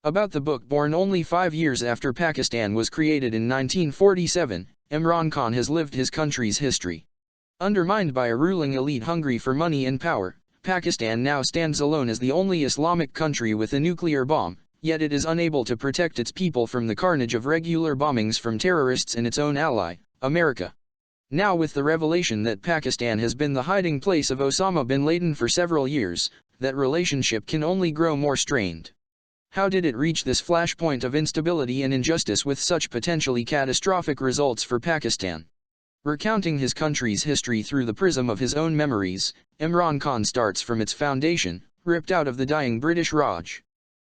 About the book. Born only 5 years after Pakistan was created in 1947, Imran Khan has lived his country's history. Undermined by a ruling elite hungry for money and power, Pakistan now stands alone as the only Islamic country with a nuclear bomb, yet it is unable to protect its people from the carnage of regular bombings from terrorists and its own ally, America. Now, with the revelation that Pakistan has been the hiding place of Osama bin Laden for several years, that relationship can only grow more strained. How did it reach this flashpoint of instability and injustice with such potentially catastrophic results for Pakistan? Recounting his country's history through the prism of his own memories, Imran Khan starts from its foundation, ripped out of the dying British Raj.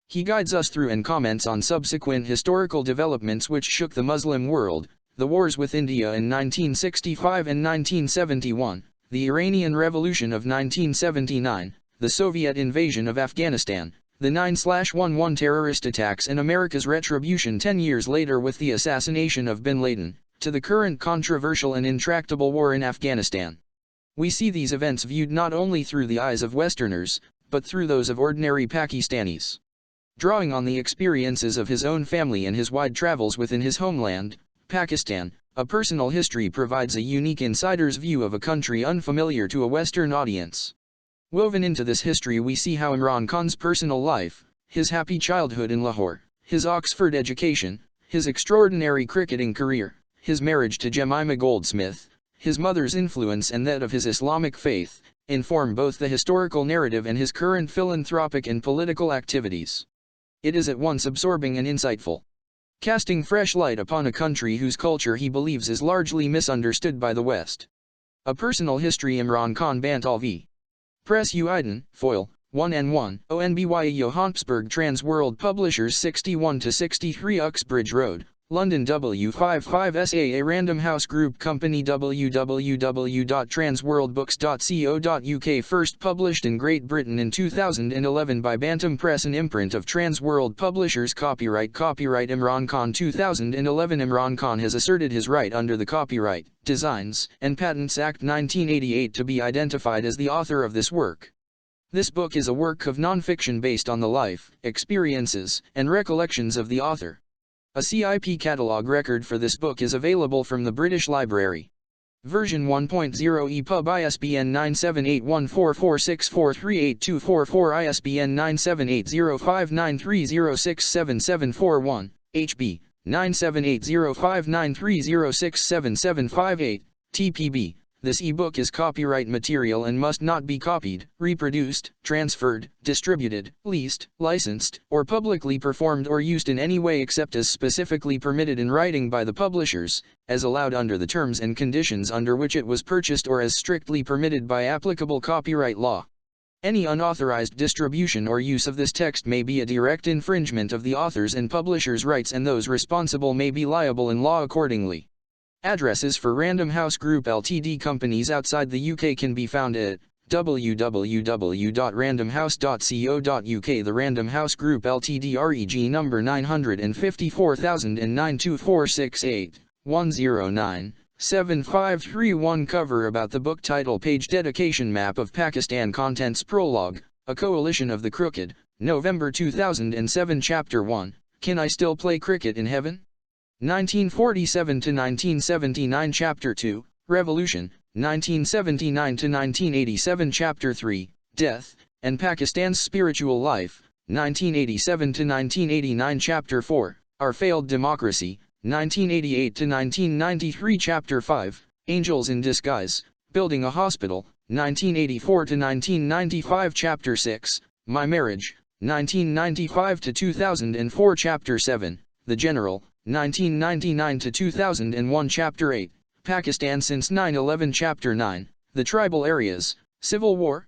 He guides us through and comments on subsequent historical developments which shook the Muslim world: the wars with India in 1965 and 1971, the Iranian Revolution of 1979, the Soviet invasion of Afghanistan, the 9/11 terrorist attacks, and America's retribution 10 years later with the assassination of bin Laden, to the current controversial and intractable war in Afghanistan. We see these events viewed not only through the eyes of Westerners, but through those of ordinary Pakistanis. Drawing on the experiences of his own family and his wide travels within his homeland, Pakistan, a personal history provides a unique insider's view of a country unfamiliar to a Western audience. Woven into this history we see how Imran Khan's personal life, his happy childhood in Lahore, his Oxford education, his extraordinary cricketing career, his marriage to Jemima Goldsmith, his mother's influence and that of his Islamic faith, inform both the historical narrative and his current philanthropic and political activities. It is at once absorbing and insightful, casting fresh light upon a country whose culture he believes is largely misunderstood by the West. A Personal History. Imran Khan Bantal v. Press Uiden, Foyle, 1N1, ONBYE Johannesburg Trans World Publishers 61-63 Uxbridge Road, London W55SAA Random House Group Company www.transworldbooks.co.uk First published in Great Britain in 2011 by Bantam Press, an imprint of Transworld Publishers. Copyright Imran Khan 2011. Imran Khan has asserted his right under the Copyright, Designs, and Patents Act 1988 to be identified as the author of this work. This book is a work of non-fiction based on the life, experiences, and recollections of the author. A CIP catalog record for this book is available from the British Library. Version 1.0 EPUB ISBN 9781446438244 ISBN 9780593067741, HB 9780593067758, TPB. This e-book is copyright material and must not be copied, reproduced, transferred, distributed, leased, licensed, or publicly performed or used in any way except as specifically permitted in writing by the publishers, as allowed under the terms and conditions under which it was purchased or as strictly permitted by applicable copyright law. Any unauthorized distribution or use of this text may be a direct infringement of the author's and publisher's rights, and those responsible may be liable in law accordingly. Addresses for Random House Group Ltd companies outside the UK can be found at www.randomhouse.co.uk. The Random House Group Ltd REG number 954,0924681097531. Cover about the book. Title page. Dedication map of Pakistan. Contents. Prologue, A Coalition of the Crooked, November 2007. Chapter 1, Can I Still Play Cricket in Heaven? 1947-1979. Chapter 2, Revolution, 1979-1987. Chapter 3, Death, and Pakistan's Spiritual Life, 1987-1989. Chapter 4, Our Failed Democracy, 1988-1993. Chapter 5, Angels in Disguise, Building a Hospital, 1984-1995. Chapter 6, My Marriage, 1995-2004. Chapter 7, The General, 1999-2001. Chapter 8, Pakistan since 9/11. Chapter 9, The Tribal Areas, Civil War.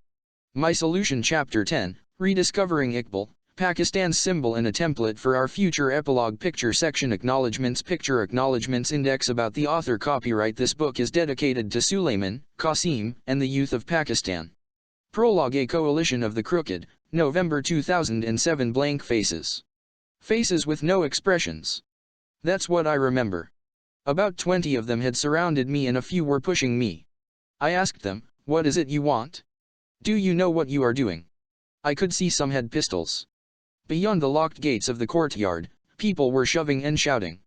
My Solution. Chapter 10, Rediscovering Iqbal, Pakistan's Symbol and a Template for Our Future. Epilogue. Picture section. Acknowledgements. Picture acknowledgements index. About the author. Copyright. This book is dedicated to Suleiman, Qasim, and the youth of Pakistan. Prologue. A Coalition of the Crooked, November 2007. Blank faces. Faces with no expressions. That's what I remember. About 20 of them had surrounded me and a few were pushing me. I asked them, "What is it you want? Do you know what you are doing?" I could see some had pistols. Beyond the locked gates of the courtyard, people were shoving and shouting.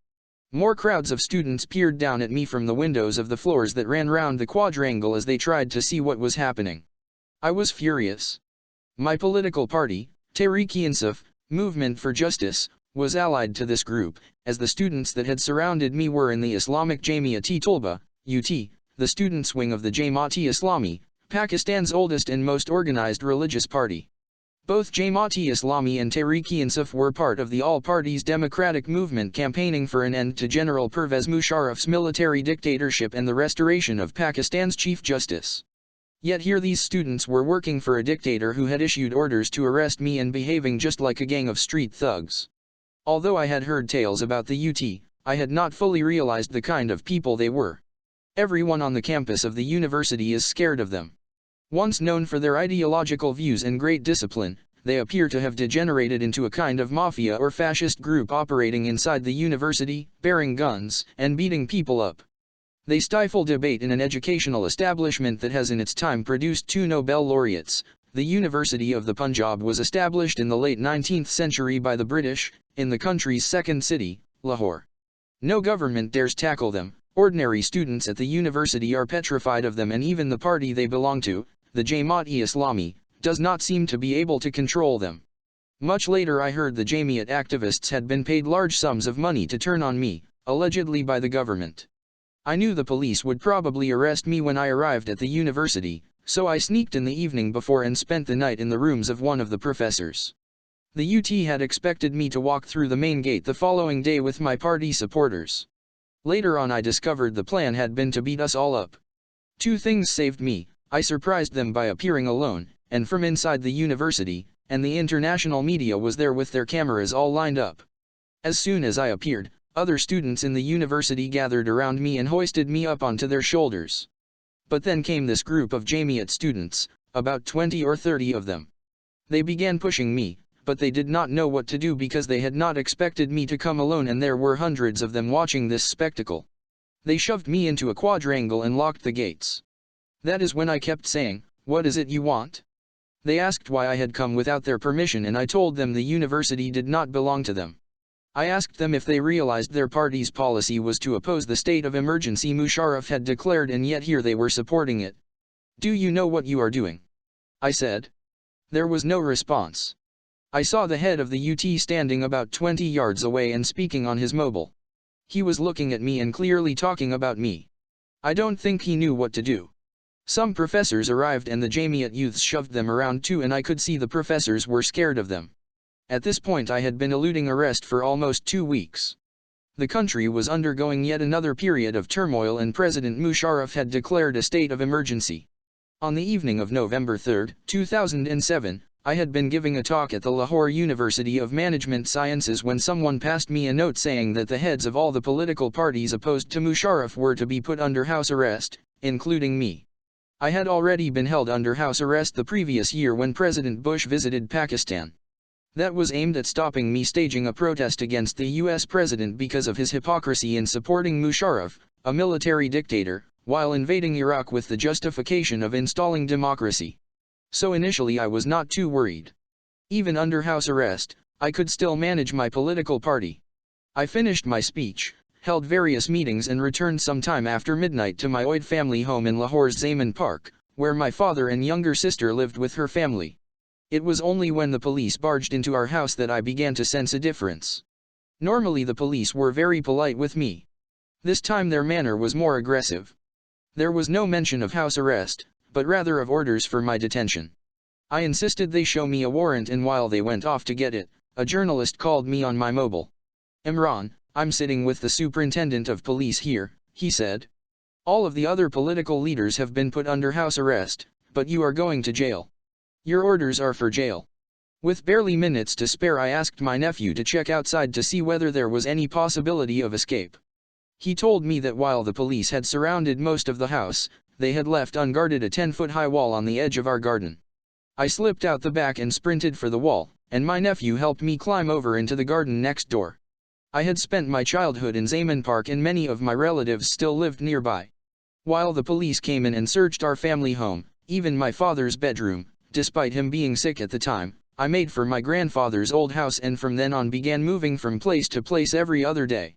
More crowds of students peered down at me from the windows of the floors that ran round the quadrangle as they tried to see what was happening. I was furious. My political party, Tehreek-e-Insaf, Movement for Justice, was allied to this group, as the students that had surrounded me were in the Islamic Jamiat-e-Tulba, UT, the students' wing of the Jamaat-e-Islami, Pakistan's oldest and most organized religious party. Both Jamaat-e-Islami and Tehreek-e-Insaf were part of the all-parties democratic movement campaigning for an end to General Pervez Musharraf's military dictatorship and the restoration of Pakistan's Chief Justice. Yet here these students were working for a dictator who had issued orders to arrest me and behaving just like a gang of street thugs. Although I had heard tales about the UT, I had not fully realized the kind of people they were. Everyone on the campus of the university is scared of them. Once known for their ideological views and great discipline, they appear to have degenerated into a kind of mafia or fascist group operating inside the university, bearing guns, and beating people up. They stifle debate in an educational establishment that has in its time produced 2 Nobel laureates. The University of the Punjab was established in the late 19th century by the British, in the country's second city, Lahore. No government dares tackle them. Ordinary students at the university are petrified of them, and even the party they belong to, the Jamaat-e-Islami, does not seem to be able to control them. Much later I heard the Jamiat activists had been paid large sums of money to turn on me, allegedly by the government. I knew the police would probably arrest me when I arrived at the university, so I sneaked in the evening before and spent the night in the rooms of one of the professors. The UT had expected me to walk through the main gate the following day with my party supporters. Later on I discovered the plan had been to beat us all up. 2 things saved me. I surprised them by appearing alone, and from inside the university, and the international media was there with their cameras all lined up. As soon as I appeared, other students in the university gathered around me and hoisted me up onto their shoulders. But then came this group of Jamiat students, about 20 or 30 of them. They began pushing me, but they did not know what to do because they had not expected me to come alone, and there were hundreds of them watching this spectacle. They shoved me into a quadrangle and locked the gates. That is when I kept saying, "What is it you want?" They asked why I had come without their permission, and I told them the university did not belong to them. I asked them if they realized their party's policy was to oppose the state of emergency Musharraf had declared, and yet here they were supporting it. "Do you know what you are doing?" I said. There was no response. I saw the head of the UT standing about 20 yards away and speaking on his mobile. He was looking at me and clearly talking about me. I don't think he knew what to do. Some professors arrived and the Jamiat youths shoved them around too, and I could see the professors were scared of them. At this point I had been eluding arrest for almost 2 weeks. The country was undergoing yet another period of turmoil, and President Musharraf had declared a state of emergency. On the evening of November 3, 2007, I had been giving a talk at the Lahore University of Management Sciences when someone passed me a note saying that the heads of all the political parties opposed to Musharraf were to be put under house arrest, including me. I had already been held under house arrest the previous year when President Bush visited Pakistan. That was aimed at stopping me staging a protest against the US president because of his hypocrisy in supporting Musharraf, a military dictator, while invading Iraq with the justification of installing democracy. So initially I was not too worried. Even under house arrest, I could still manage my political party. I finished my speech, held various meetings, and returned sometime after midnight to my Oid family home in Lahore's Zaman Park, where my father and younger sister lived with her family. It was only when the police barged into our house that I began to sense a difference. Normally the police were very polite with me. This time their manner was more aggressive. There was no mention of house arrest, but rather of orders for my detention. I insisted they show me a warrant, and while they went off to get it, a journalist called me on my mobile. "Imran, I'm sitting with the superintendent of police here," he said. "All of the other political leaders have been put under house arrest, but you are going to jail. Your orders are for jail." With barely minutes to spare, I asked my nephew to check outside to see whether there was any possibility of escape. He told me that while the police had surrounded most of the house, they had left unguarded a 10-foot-high wall on the edge of our garden. I slipped out the back and sprinted for the wall, and my nephew helped me climb over into the garden next door. I had spent my childhood in Zaman Park, and many of my relatives still lived nearby. While the police came in and searched our family home, even my father's bedroom, despite him being sick at the time, I made for my grandfather's old house and from then on began moving from place to place every other day.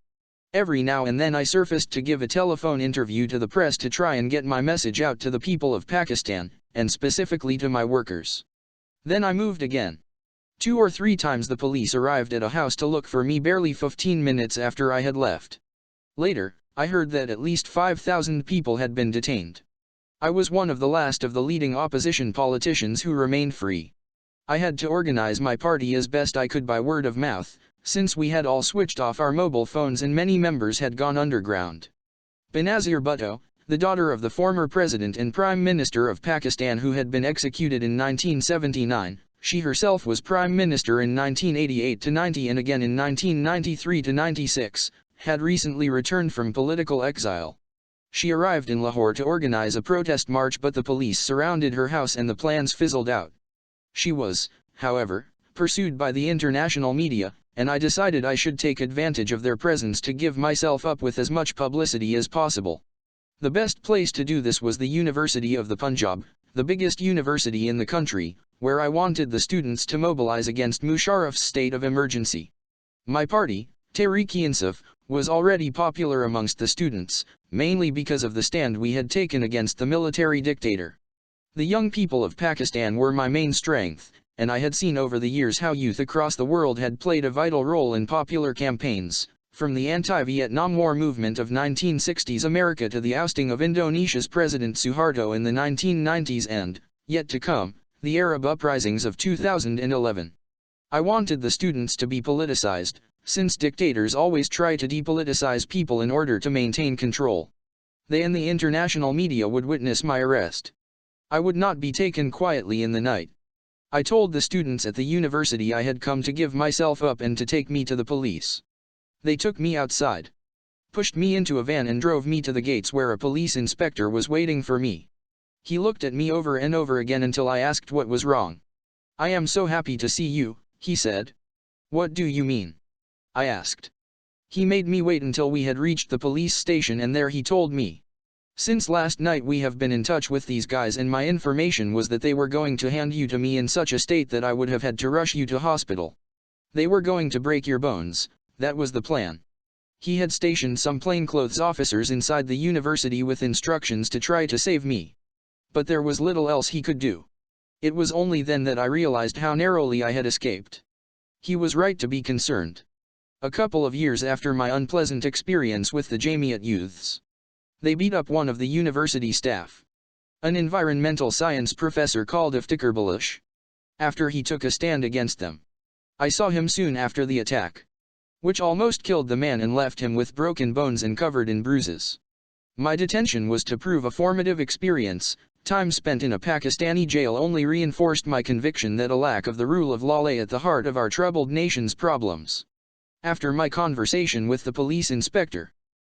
Every now and then I surfaced to give a telephone interview to the press to try and get my message out to the people of Pakistan, and specifically to my workers. Then I moved again. 2 or 3 times the police arrived at a house to look for me barely 15 minutes after I had left. Later, I heard that at least 5,000 people had been detained. I was one of the last of the leading opposition politicians who remained free. I had to organize my party as best I could by word of mouth, since we had all switched off our mobile phones and many members had gone underground. Benazir Bhutto, the daughter of the former president and prime minister of Pakistan who had been executed in 1979, she herself was prime minister in 1988-90 and again in 1993-96, had recently returned from political exile. She arrived in Lahore to organize a protest march, but the police surrounded her house and the plans fizzled out. She was, however, pursued by the international media, and I decided I should take advantage of their presence to give myself up with as much publicity as possible. The best place to do this was the University of the Punjab, the biggest university in the country, where I wanted the students to mobilize against Musharraf's state of emergency. My party, Tehreek-e-Insaf, was already popular amongst the students, mainly because of the stand we had taken against the military dictator. The young people of Pakistan were my main strength, and I had seen over the years how youth across the world had played a vital role in popular campaigns, from the anti-Vietnam War movement of 1960s America to the ousting of Indonesia's President Suharto in the 1990s and, yet to come, the Arab uprisings of 2011. I wanted the students to be politicized, since dictators always try to depoliticize people in order to maintain control. They and the international media would witness my arrest. I would not be taken quietly in the night. I told the students at the university I had come to give myself up and to take me to the police. They took me outside, pushed me into a van and drove me to the gates where a police inspector was waiting for me. He looked at me over and over again until I asked what was wrong. "I am so happy to see you," he said. "What do you mean?" I asked. He made me wait until we had reached the police station, and there he told me, "Since last night we have been in touch with these guys and my information was that they were going to hand you to me in such a state that I would have had to rush you to hospital. They were going to break your bones, that was the plan." He had stationed some plainclothes officers inside the university with instructions to try to save me. But there was little else he could do. It was only then that I realized how narrowly I had escaped. He was right to be concerned. A couple of years after my unpleasant experience with the Jamiat youths, they beat up one of the university staff, an environmental science professor called Iftikhar Baloch, after he took a stand against them. I saw him soon after the attack, which almost killed the man and left him with broken bones and covered in bruises. My detention was to prove a formative experience. Time spent in a Pakistani jail only reinforced my conviction that a lack of the rule of law lay at the heart of our troubled nation's problems. After my conversation with the police inspector,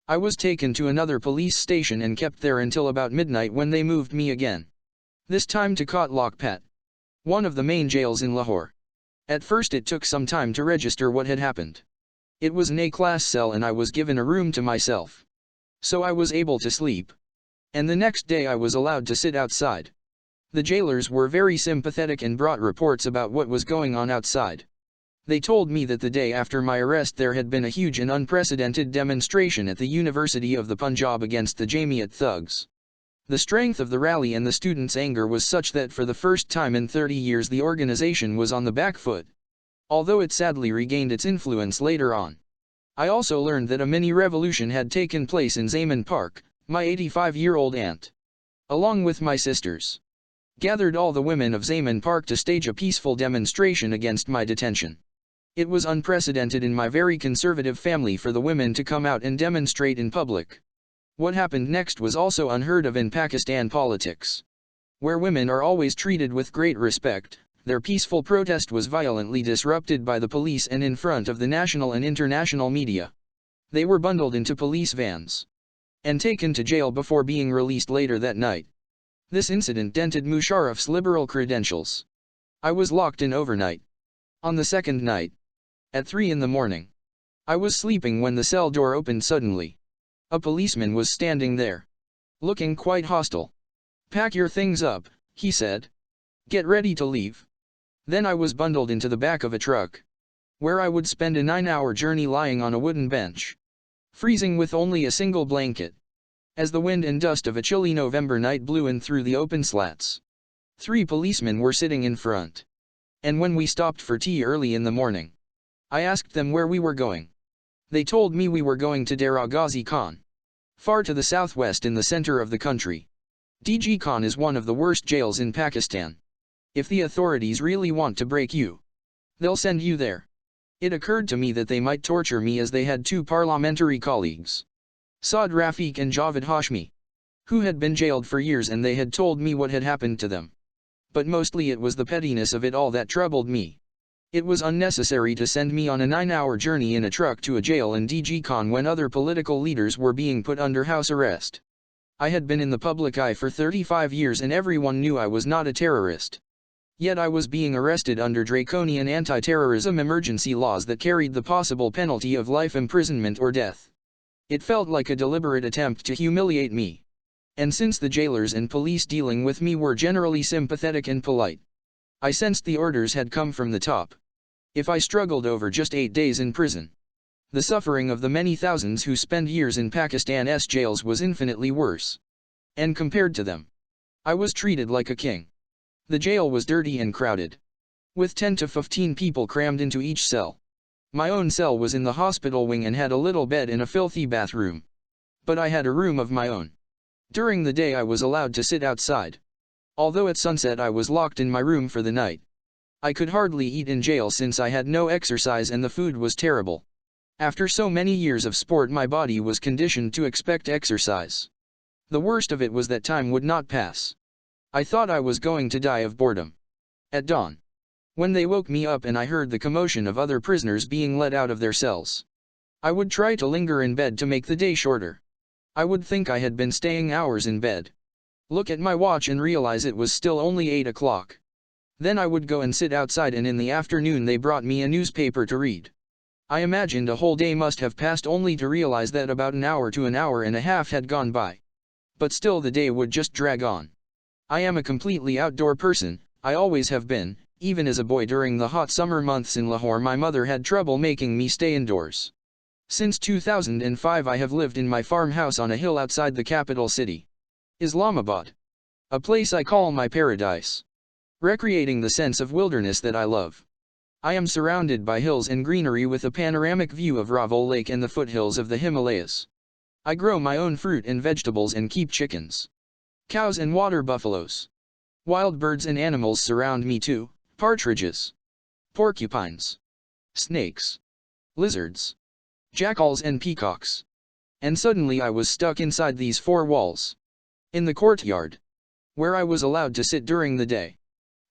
I was taken to another police station and kept there until about midnight, when they moved me again. This time to Kot Lakhpat, one of the main jails in Lahore. At first it took some time to register what had happened. It was an A-class cell and I was given a room to myself. So I was able to sleep. And the next day I was allowed to sit outside. The jailers were very sympathetic and brought reports about what was going on outside. They told me that the day after my arrest there had been a huge and unprecedented demonstration at the University of the Punjab against the Jamiat thugs. The strength of the rally and the students' anger was such that for the first time in 30 years the organization was on the back foot, although it sadly regained its influence later on. I also learned that a mini-revolution had taken place in Zaman Park. My 85-year-old aunt, along with my sisters, gathered all the women of Zaman Park to stage a peaceful demonstration against my detention. It was unprecedented in my very conservative family for the women to come out and demonstrate in public. What happened next was also unheard of in Pakistan politics, where women are always treated with great respect. Their peaceful protest was violently disrupted by the police and in front of the national and international media. They were bundled into police vans and taken to jail before being released later that night. This incident dented Musharraf's liberal credentials. I was locked in overnight. On the second night, at 3 in the morning, I was sleeping when the cell door opened suddenly. A policeman was standing there, looking quite hostile. "Pack your things up," he said. "Get ready to leave." Then I was bundled into the back of a truck, where I would spend a 9-hour journey lying on a wooden bench, freezing with only a single blanket, as the wind and dust of a chilly November night blew in through the open slats. 3 policemen were sitting in front, and when we stopped for tea early in the morning, I asked them where we were going. They told me we were going to Dera Ghazi Khan, far to the southwest in the center of the country. DG Khan is one of the worst jails in Pakistan. If the authorities really want to break you, they'll send you there. It occurred to me that they might torture me, as they had 2 parliamentary colleagues, Saad Rafiq and Javed Hashmi, who had been jailed for years, and they had told me what had happened to them. But mostly it was the pettiness of it all that troubled me. It was unnecessary to send me on a 9-hour journey in a truck to a jail in DG Khan when other political leaders were being put under house arrest. I had been in the public eye for 35 years and everyone knew I was not a terrorist. Yet I was being arrested under draconian anti-terrorism emergency laws that carried the possible penalty of life imprisonment or death. It felt like a deliberate attempt to humiliate me. And since the jailers and police dealing with me were generally sympathetic and polite, I sensed the orders had come from the top. If I struggled over just 8 days in prison, the suffering of the many thousands who spend years in Pakistan's jails was infinitely worse. And compared to them, I was treated like a king. The jail was dirty and crowded, with 10 to 15 people crammed into each cell. My own cell was in the hospital wing and had a little bed and a filthy bathroom. But I had a room of my own. During the day I was allowed to sit outside, although at sunset I was locked in my room for the night. I could hardly eat in jail since I had no exercise and the food was terrible. After so many years of sport, my body was conditioned to expect exercise. The worst of it was that time would not pass. I thought I was going to die of boredom. At dawn, when they woke me up and I heard the commotion of other prisoners being let out of their cells, I would try to linger in bed to make the day shorter. I would think I had been staying hours in bed, look at my watch and realize it was still only 8 o'clock. Then I would go and sit outside, and in the afternoon they brought me a newspaper to read. I imagined a whole day must have passed only to realize that about an hour to an hour and a half had gone by. But still the day would just drag on. I am a completely outdoor person, I always have been. Even as a boy during the hot summer months in Lahore, my mother had trouble making me stay indoors. Since 2005 I have lived in my farmhouse on a hill outside the capital city, Islamabad. A place I call my paradise, recreating the sense of wilderness that I love. I am surrounded by hills and greenery with a panoramic view of Ravol Lake and the foothills of the Himalayas. I grow my own fruit and vegetables and keep chickens, cows and water buffaloes. Wild birds and animals surround me too, partridges, porcupines, snakes, lizards, jackals and peacocks. And suddenly I was stuck inside these 4 walls. In the courtyard, where I was allowed to sit during the day,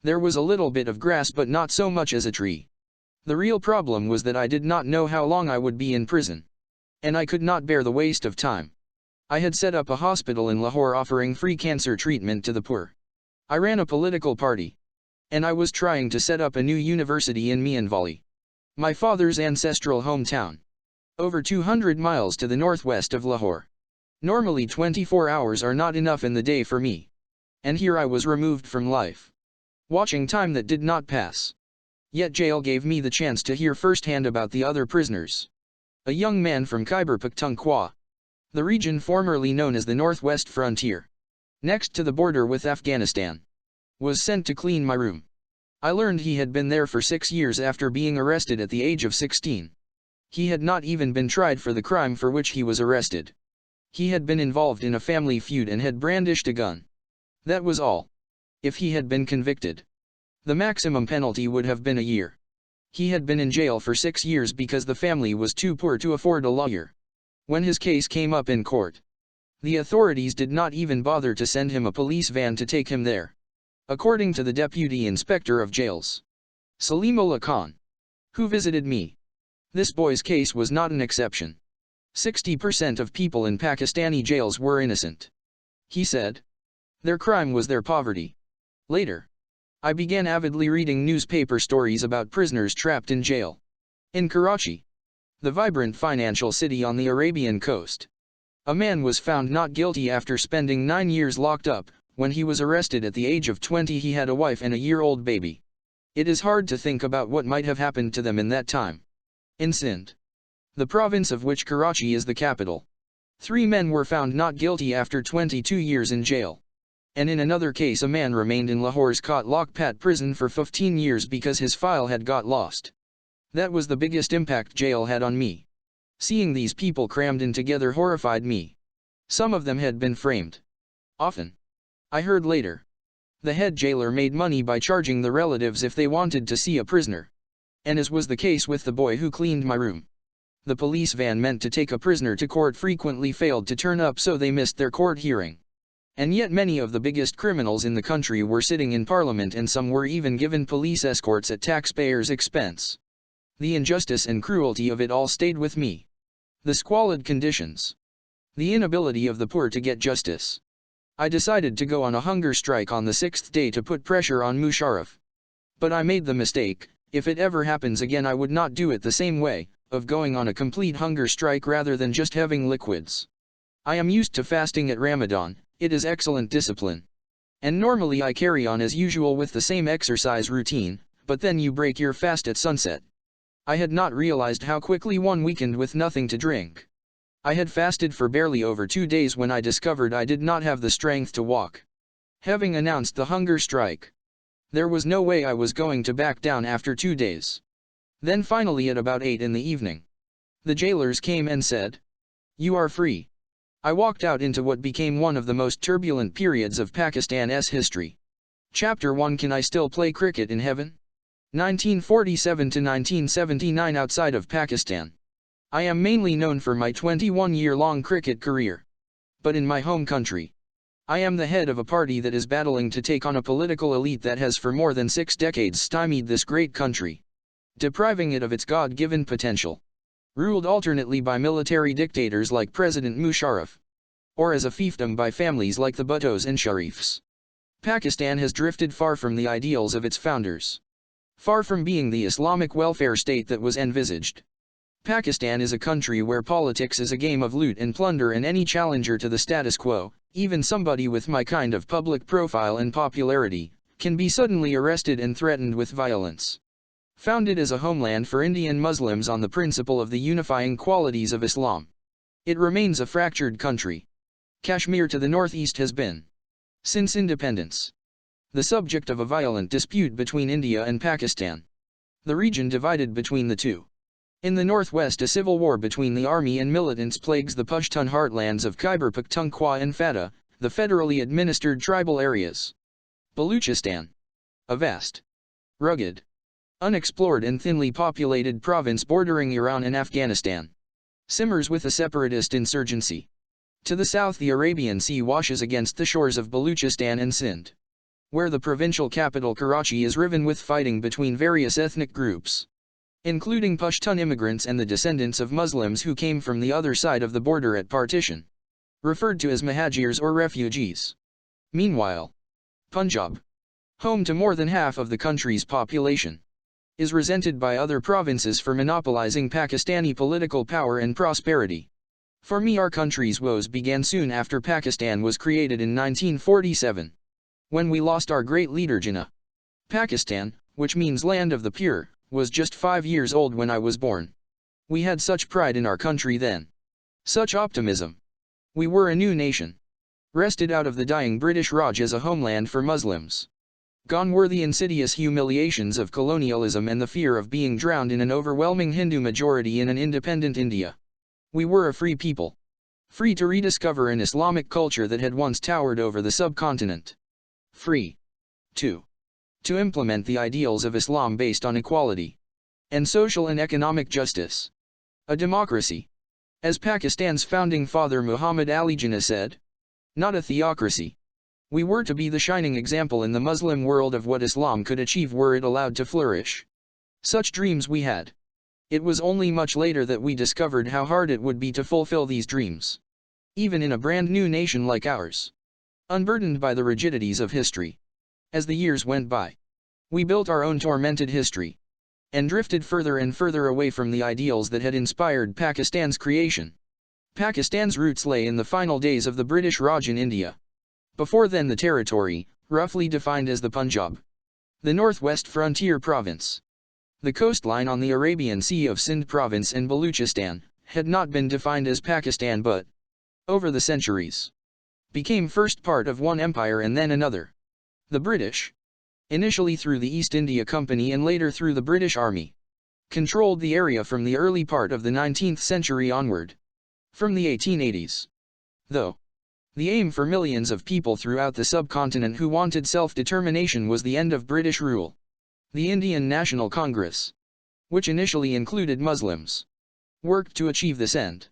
there was a little bit of grass but not so much as a tree. The real problem was that I did not know how long I would be in prison. And I could not bear the waste of time. I had set up a hospital in Lahore offering free cancer treatment to the poor. I ran a political party. And I was trying to set up a new university in Mianwali, my father's ancestral hometown, over 200 miles to the northwest of Lahore. Normally 24 hours are not enough in the day for me. And here I was removed from life, watching time that did not pass. Yet jail gave me the chance to hear firsthand about the other prisoners. A young man from Khyber Pakhtunkhwa, the region formerly known as the Northwest Frontier, next to the border with Afghanistan, was sent to clean my room. I learned he had been there for 6 years after being arrested at the age of 16. He had not even been tried for the crime for which he was arrested. He had been involved in a family feud and had brandished a gun. That was all. If he had been convicted, the maximum penalty would have been a year. He had been in jail for 6 years because the family was too poor to afford a lawyer. When his case came up in court, the authorities did not even bother to send him a police van to take him there. According to the Deputy Inspector of Jails, Salimullah Khan, who visited me, this boy's case was not an exception. 60% of people in Pakistani jails were innocent. He said. Their crime was their poverty. Later, I began avidly reading newspaper stories about prisoners trapped in jail. In Karachi, the vibrant financial city on the Arabian coast, a man was found not guilty after spending 9 years locked up. When he was arrested at the age of 20, he had a wife and a year-old baby. It is hard to think about what might have happened to them in that time. In Sindh, the province of which Karachi is the capital, 3 men were found not guilty after 22 years in jail. And in another case a man remained in Lahore's Kot Lokpat prison for 15 years because his file had got lost. That was the biggest impact jail had on me. Seeing these people crammed in together horrified me. Some of them had been framed. Often, I heard later, the head jailer made money by charging the relatives if they wanted to see a prisoner. And as was the case with the boy who cleaned my room, the police van meant to take a prisoner to court frequently failed to turn up, so they missed their court hearing. And yet many of the biggest criminals in the country were sitting in parliament, and some were even given police escorts at taxpayers' expense. The injustice and cruelty of it all stayed with me. The squalid conditions. The inability of the poor to get justice. I decided to go on a hunger strike on the 6th day to put pressure on Musharraf. But I made the mistake, if it ever happens again I would not do it the same way, of going on a complete hunger strike rather than just having liquids. I am used to fasting at Ramadan, it is excellent discipline. And normally I carry on as usual with the same exercise routine, but then you break your fast at sunset. I had not realized how quickly one weakened with nothing to drink. I had fasted for barely over 2 days when I discovered I did not have the strength to walk. Having announced the hunger strike, there was no way I was going to back down after 2 days. Then finally at about 8 in the evening, the jailers came and said, "You are free." I walked out into what became one of the most turbulent periods of Pakistan's history. Chapter 1: Can I still play cricket in heaven? 1947 to 1979. Outside of Pakistan, I am mainly known for my 21-year-long cricket career. But in my home country, I am the head of a party that is battling to take on a political elite that has for more than 6 decades stymied this great country, depriving it of its God-given potential. Ruled alternately by military dictators like President Musharraf, or as a fiefdom by families like the Bhuttos and Sharifs, Pakistan has drifted far from the ideals of its founders. Far from being the Islamic welfare state that was envisaged. Pakistan is a country where politics is a game of loot and plunder, and any challenger to the status quo, even somebody with my kind of public profile and popularity, can be suddenly arrested and threatened with violence. Founded as a homeland for Indian Muslims on the principle of the unifying qualities of Islam, it remains a fractured country. Kashmir to the northeast has been, since independence, the subject of a violent dispute between India and Pakistan. The region divided between the two. In the northwest, a civil war between the army and militants plagues the Pashtun heartlands of Khyber Pakhtunkhwa and Fata, the federally administered tribal areas. Baluchistan, a vast, rugged, unexplored and thinly populated province bordering Iran and Afghanistan, simmers with a separatist insurgency. To the south, the Arabian Sea washes against the shores of Baluchistan and Sindh, where the provincial capital Karachi is riven with fighting between various ethnic groups, including Pashtun immigrants and the descendants of Muslims who came from the other side of the border at partition, referred to as Muhajirs or refugees. Meanwhile, Punjab, home to more than half of the country's population, is resented by other provinces for monopolizing Pakistani political power and prosperity. For me, our country's woes began soon after Pakistan was created in 1947, when we lost our great leader Jinnah. Pakistan, which means land of the pure, was just 5 years old when I was born. We had such pride in our country then. Such optimism. We were a new nation, wrested out of the dying British Raj as a homeland for Muslims. Gone were the insidious humiliations of colonialism and the fear of being drowned in an overwhelming Hindu majority in an independent India. We were a free people. Free to rediscover an Islamic culture that had once towered over the subcontinent. Free to implement the ideals of Islam based on equality and social and economic justice. A democracy, as Pakistan's founding father Muhammad Ali Jinnah said. Not a theocracy. We were to be the shining example in the Muslim world of what Islam could achieve were it allowed to flourish. Such dreams we had. It was only much later that we discovered how hard it would be to fulfill these dreams, even in a brand new nation like ours, unburdened by the rigidities of history. As the years went by, we built our own tormented history, and drifted further and further away from the ideals that had inspired Pakistan's creation. Pakistan's roots lay in the final days of the British Raj in India. Before then, the territory, roughly defined as the Punjab, The Northwest Frontier Province. The coastline on the Arabian Sea of Sindh Province and Baluchistan had not been defined as Pakistan but, over the centuries, became first part of one empire and then another. The British, initially through the East India Company and later through the British Army, controlled the area from the early part of the 19th century onward. From the 1880s, though, the aim for millions of people throughout the subcontinent who wanted self-determination was the end of British rule. The Indian National Congress, which initially included Muslims, worked to achieve this end.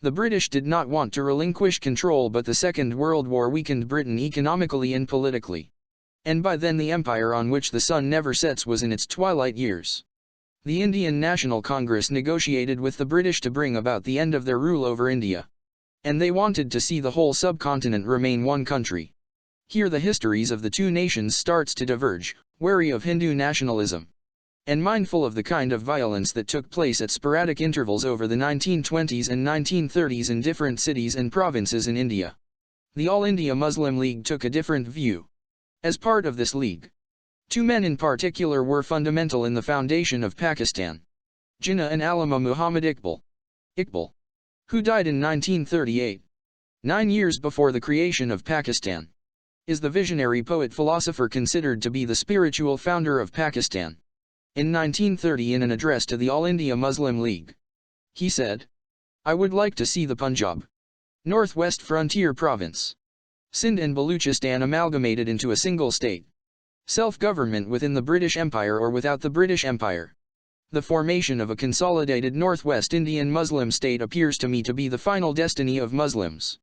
The British did not want to relinquish control, but the Second World War weakened Britain economically and politically. And by then the empire on which the sun never sets was in its twilight years. The Indian National Congress negotiated with the British to bring about the end of their rule over India. And they wanted to see the whole subcontinent remain one country. Here the histories of the two nations starts to diverge, wary of Hindu nationalism, and mindful of the kind of violence that took place at sporadic intervals over the 1920s and 1930s in different cities and provinces in India. The All India Muslim League took a different view. As part of this league, two men in particular were fundamental in the foundation of Pakistan: Jinnah and Allama Muhammad Iqbal. Iqbal, who died in 1938, 9 years before the creation of Pakistan, is the visionary poet-philosopher considered to be the spiritual founder of Pakistan. In 1930, in an address to the All India Muslim League, he said, "I would like to see the Punjab, Northwest Frontier Province, Sindh and Baluchistan amalgamated into a single state. Self-government within the British Empire or without the British Empire. The formation of a consolidated Northwest Indian Muslim state appears to me to be the final destiny of Muslims,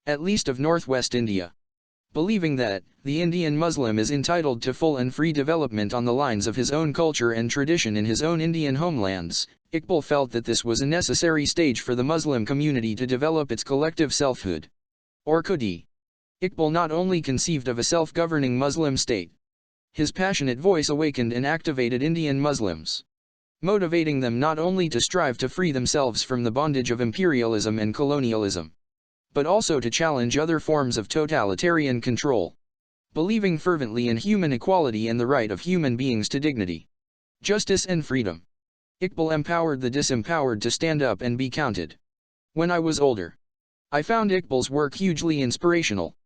at least of Northwest India." Believing that the Indian Muslim is entitled to full and free development on the lines of his own culture and tradition in his own Indian homelands, Iqbal felt that this was a necessary stage for the Muslim community to develop its collective selfhood. Or could he? Iqbal not only conceived of a self-governing Muslim state. His passionate voice awakened and activated Indian Muslims, motivating them not only to strive to free themselves from the bondage of imperialism and colonialism, but also to challenge other forms of totalitarian control. Believing fervently in human equality and the right of human beings to dignity, justice and freedom, Iqbal empowered the disempowered to stand up and be counted. When I was older, I found Iqbal's work hugely inspirational.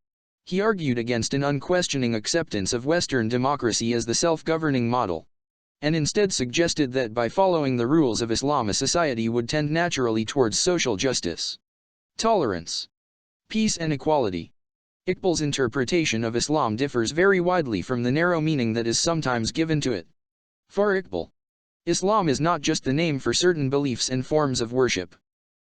He argued against an unquestioning acceptance of Western democracy as the self-governing model, and instead suggested that by following the rules of Islam a society would tend naturally towards social justice, tolerance, peace and equality. Iqbal's interpretation of Islam differs very widely from the narrow meaning that is sometimes given to it. For Iqbal, Islam is not just the name for certain beliefs and forms of worship.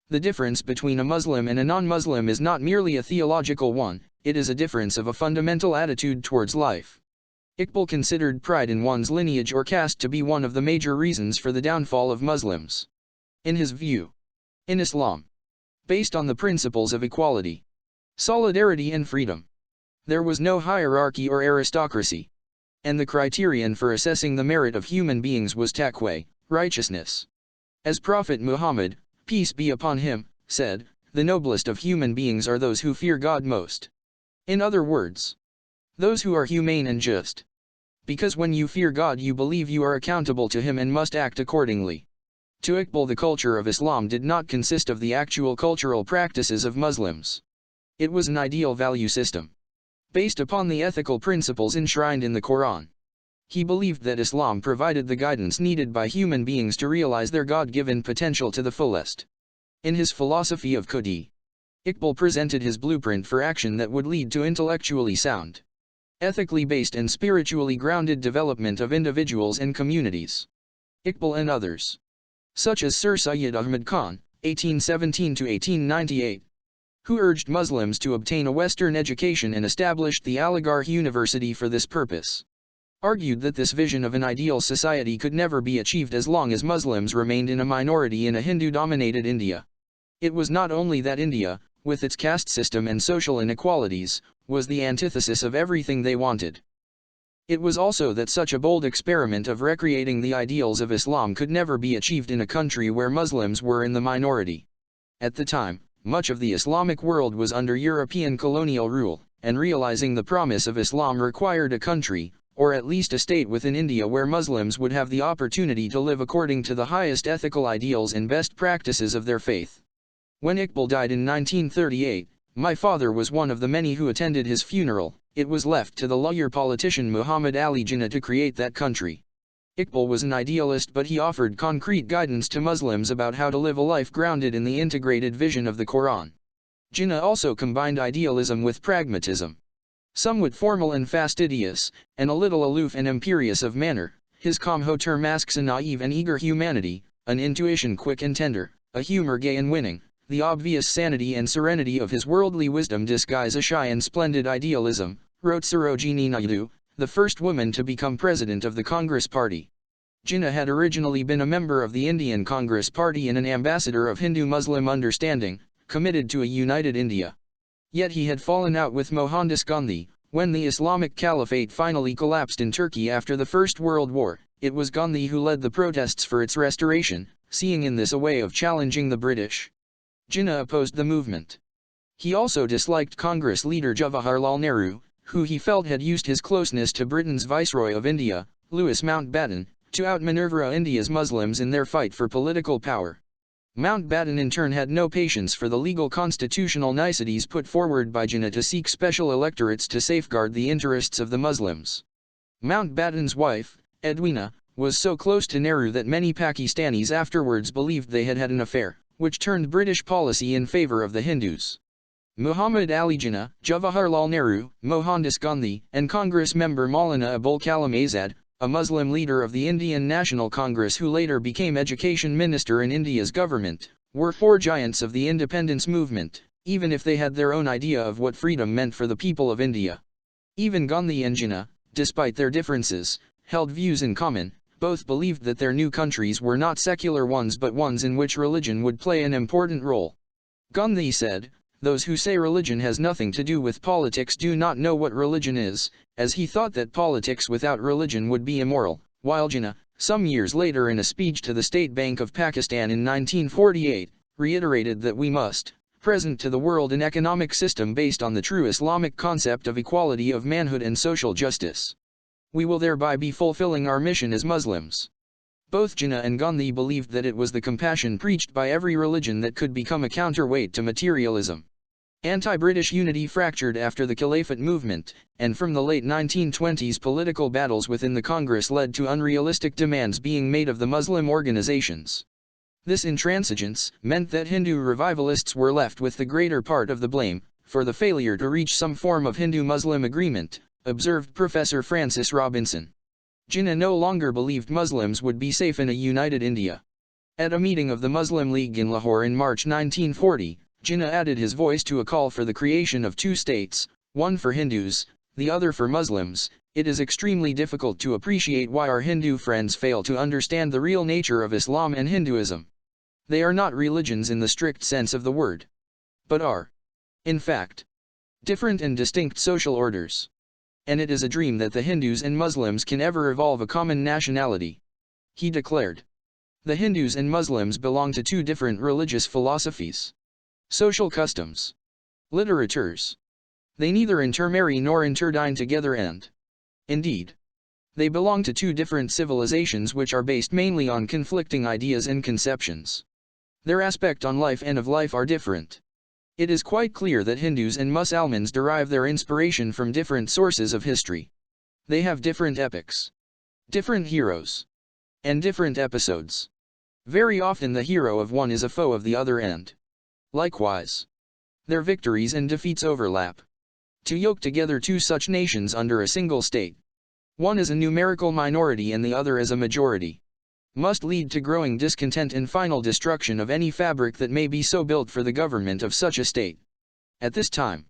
The difference between a Muslim and a non-Muslim is not merely a theological one, it is a difference of a fundamental attitude towards life. Iqbal considered pride in one's lineage or caste to be one of the major reasons for the downfall of Muslims. In his view, in Islam, based on the principles of equality, solidarity and freedom, there was no hierarchy or aristocracy, and the criterion for assessing the merit of human beings was taqwa, righteousness. As Prophet Muhammad, peace be upon him, said, "The noblest of human beings are those who fear God most." In other words, those who are humane and just. Because when you fear God you believe you are accountable to Him and must act accordingly. To Iqbal, the culture of Islam did not consist of the actual cultural practices of Muslims. It was an ideal value system, based upon the ethical principles enshrined in the Quran. He believed that Islam provided the guidance needed by human beings to realize their God-given potential to the fullest. In his philosophy of Qudi, Iqbal presented his blueprint for action that would lead to intellectually sound, ethically based and spiritually grounded development of individuals and communities. Iqbal and others, such as Sir Syed Ahmad Khan, 1817–1898, who urged Muslims to obtain a Western education and established the Aligarh University for this purpose, argued that this vision of an ideal society could never be achieved as long as Muslims remained in a minority in a Hindu-dominated India. It was not only that India, with its caste system and social inequalities, was the antithesis of everything they wanted. It was also that such a bold experiment of recreating the ideals of Islam could never be achieved in a country where Muslims were in the minority. At the time, much of the Islamic world was under European colonial rule, and realizing the promise of Islam required a country, or at least a state within India where Muslims would have the opportunity to live according to the highest ethical ideals and best practices of their faith. When Iqbal died in 1938, my father was one of the many who attended his funeral. It was left to the lawyer-politician Muhammad Ali Jinnah to create that country. Iqbal was an idealist, but he offered concrete guidance to Muslims about how to live a life grounded in the integrated vision of the Quran. Jinnah also combined idealism with pragmatism. Somewhat formal and fastidious, and a little aloof and imperious of manner, his calm hauteur masks a naive and eager humanity, an intuition quick and tender, a humor gay and winning. The obvious sanity and serenity of his worldly wisdom disguise a shy and splendid idealism, wrote Sarojini Naidu, the first woman to become president of the Congress Party. Jinnah had originally been a member of the Indian Congress Party and an ambassador of Hindu-Muslim understanding, committed to a united India. Yet he had fallen out with Mohandas Gandhi. When the Islamic Caliphate finally collapsed in Turkey after the First World War, it was Gandhi who led the protests for its restoration, seeing in this a way of challenging the British. Jinnah opposed the movement. He also disliked Congress leader Jawaharlal Nehru, who he felt had used his closeness to Britain's Viceroy of India, Louis Mountbatten, to outmaneuver India's Muslims in their fight for political power. Mountbatten in turn had no patience for the legal constitutional niceties put forward by Jinnah to seek special electorates to safeguard the interests of the Muslims. Mountbatten's wife, Edwina, was so close to Nehru that many Pakistanis afterwards believed they had had an affair, which turned British policy in favor of the Hindus. Muhammad Ali Jinnah, Jawaharlal Nehru, Mohandas Gandhi, and Congress member Maulana Abul Kalam Azad, a Muslim leader of the Indian National Congress who later became Education Minister in India's government, were four giants of the independence movement, even if they had their own idea of what freedom meant for the people of India. Even Gandhi and Jinnah, despite their differences, held views in common. Both believed that their new countries were not secular ones but ones in which religion would play an important role. Gandhi said, "Those who say religion has nothing to do with politics do not know what religion is," as he thought that politics without religion would be immoral, while Jinnah, some years later in a speech to the State Bank of Pakistan in 1948, reiterated that we must present to the world an economic system based on the true Islamic concept of equality of manhood and social justice. We will thereby be fulfilling our mission as Muslims. Both Jinnah and Gandhi believed that it was the compassion preached by every religion that could become a counterweight to materialism. Anti-British unity fractured after the Caliphate movement, and from the late 1920s political battles within the Congress led to unrealistic demands being made of the Muslim organizations. This intransigence meant that Hindu revivalists were left with the greater part of the blame for the failure to reach some form of Hindu-Muslim agreement, observed Professor Francis Robinson. Jinnah no longer believed Muslims would be safe in a united India. At a meeting of the Muslim League in Lahore in March 1940, Jinnah added his voice to a call for the creation of two states, one for Hindus, the other for Muslims. It is extremely difficult to appreciate why our Hindu friends fail to understand the real nature of Islam and Hinduism. They are not religions in the strict sense of the word, but are, in fact, different and distinct social orders. And it is a dream that the Hindus and Muslims can ever evolve a common nationality. He declared. The Hindus and Muslims belong to two different religious philosophies, social customs, literatures. They neither intermarry nor interdine together and, indeed, they belong to two different civilizations which are based mainly on conflicting ideas and conceptions. Their aspect on life and of life are different. It is quite clear that Hindus and Muslims derive their inspiration from different sources of history. They have different epics, different heroes, and different episodes. Very often the hero of one is a foe of the other and, likewise, their victories and defeats overlap. To yoke together two such nations under a single state, one as a numerical minority and the other as a majority, must lead to growing discontent and final destruction of any fabric that may be so built for the government of such a state. At this time,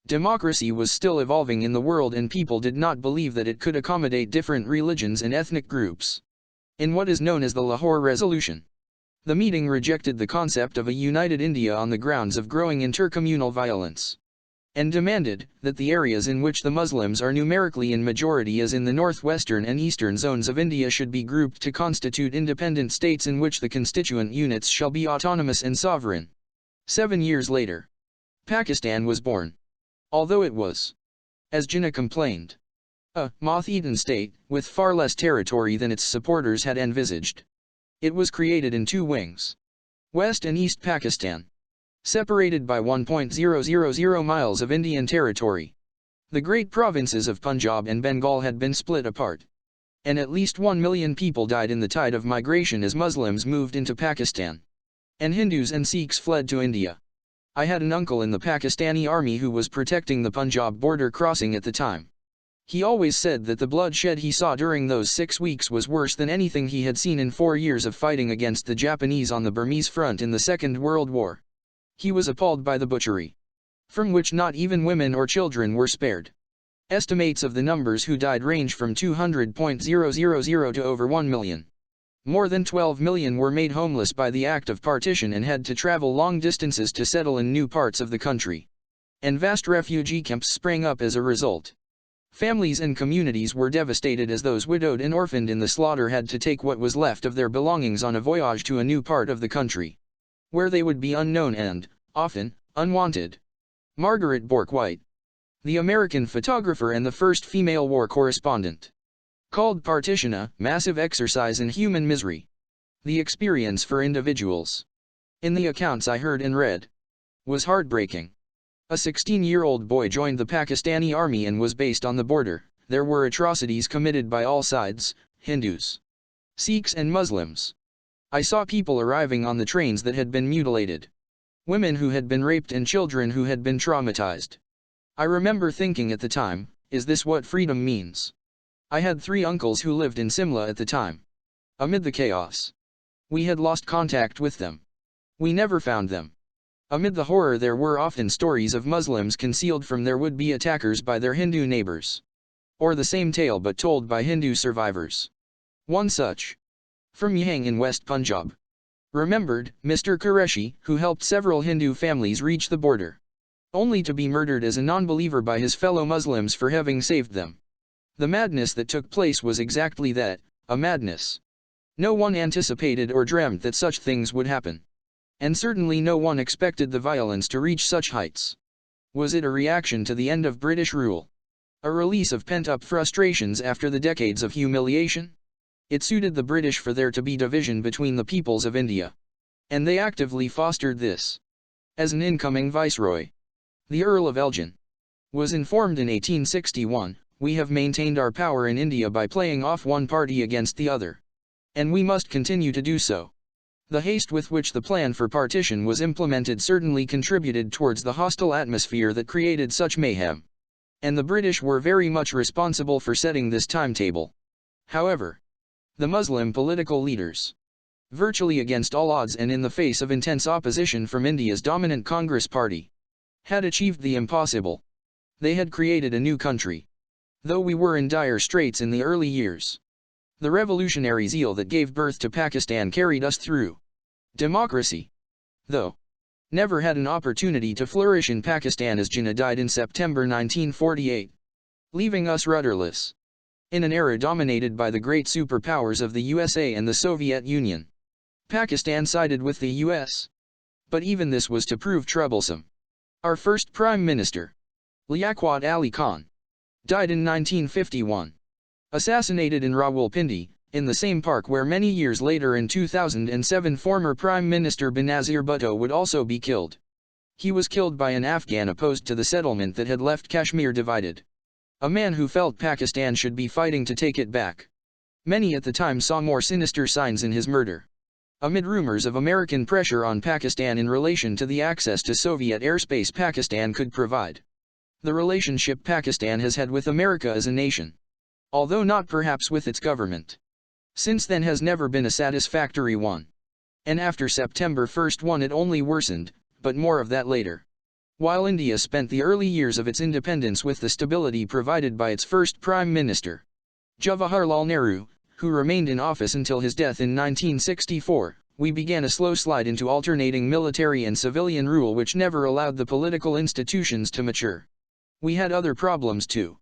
democracy was still evolving in the world and people did not believe that it could accommodate different religions and ethnic groups. In what is known as the Lahore Resolution, the meeting rejected the concept of a united India on the grounds of growing intercommunal violence, and demanded that the areas in which the Muslims are numerically in majority as in the northwestern and eastern zones of India should be grouped to constitute independent states in which the constituent units shall be autonomous and sovereign. 7 years later, Pakistan was born. Although it was, as Jinnah complained, A moth-eaten state, with far less territory than its supporters had envisaged. It was created in two wings. West and East Pakistan. Separated by 1.000 miles of Indian territory. The great provinces of Punjab and Bengal had been split apart. And at least 1 million people died in the tide of migration as Muslims moved into Pakistan. And Hindus and Sikhs fled to India. I had an uncle in the Pakistani army who was protecting the Punjab border crossing at the time. He always said that the bloodshed he saw during those 6 weeks was worse than anything he had seen in 4 years of fighting against the Japanese on the Burmese front in the Second World War. He was appalled by the butchery, from which not even women or children were spared. Estimates of the numbers who died range from 200,000 to over 1 million. More than 12 million were made homeless by the act of partition and had to travel long distances to settle in new parts of the country. And vast refugee camps sprang up as a result. Families and communities were devastated as those widowed and orphaned in the slaughter had to take what was left of their belongings on a voyage to a new part of the country, where they would be unknown and, often, unwanted. Margaret Bourke-White, the American photographer and the first female war correspondent, called partition a massive exercise in human misery. The experience for individuals, in the accounts I heard and read, was heartbreaking. A 16-year-old boy joined the Pakistani army and was based on the border. There were atrocities committed by all sides, Hindus, Sikhs and Muslims. I saw people arriving on the trains that had been mutilated, women who had been raped and children who had been traumatized. I remember thinking at the time, is this what freedom means? I had 3 uncles who lived in Simla at the time. Amid the chaos, we had lost contact with them. We never found them. Amid the horror there were often stories of Muslims concealed from their would-be attackers by their Hindu neighbors. Or the same tale but told by Hindu survivors. One such, from Yahang in West Punjab, remembered Mr. Qureshi, who helped several Hindu families reach the border, only to be murdered as a non-believer by his fellow Muslims for having saved them. The madness that took place was exactly that, a madness. No one anticipated or dreamt that such things would happen. And certainly no one expected the violence to reach such heights. Was it a reaction to the end of British rule? A release of pent-up frustrations after the decades of humiliation? It suited the British for there to be division between the peoples of India. And they actively fostered this. As an incoming viceroy, the Earl of Elgin, was informed in 1861, "We have maintained our power in India by playing off one party against the other. And we must continue to do so." The haste with which the plan for partition was implemented certainly contributed towards the hostile atmosphere that created such mayhem. And the British were very much responsible for setting this timetable. However, the Muslim political leaders, virtually against all odds and in the face of intense opposition from India's dominant Congress Party, had achieved the impossible. They had created a new country. Though we were in dire straits in the early years, the revolutionary zeal that gave birth to Pakistan carried us through. Democracy, though, never had an opportunity to flourish in Pakistan as Jinnah died in September 1948, leaving us rudderless. In an era dominated by the great superpowers of the USA and the Soviet Union, Pakistan sided with the US. But even this was to prove troublesome. Our first Prime Minister, Liaquat Ali Khan, died in 1951. Assassinated in Rawalpindi, in the same park where many years later in 2007 former Prime Minister Benazir Bhutto would also be killed. He was killed by an Afghan opposed to the settlement that had left Kashmir divided. A man who felt Pakistan should be fighting to take it back. Many at the time saw more sinister signs in his murder. Amid rumors of American pressure on Pakistan in relation to the access to Soviet airspace Pakistan could provide, the relationship Pakistan has had with America as a nation, although not perhaps with its government, since then has never been a satisfactory one. And after September 1 it only worsened, but more of that later. While India spent the early years of its independence with the stability provided by its first Prime Minister, Jawaharlal Nehru, who remained in office until his death in 1964, we began a slow slide into alternating military and civilian rule which never allowed the political institutions to mature. We had other problems too.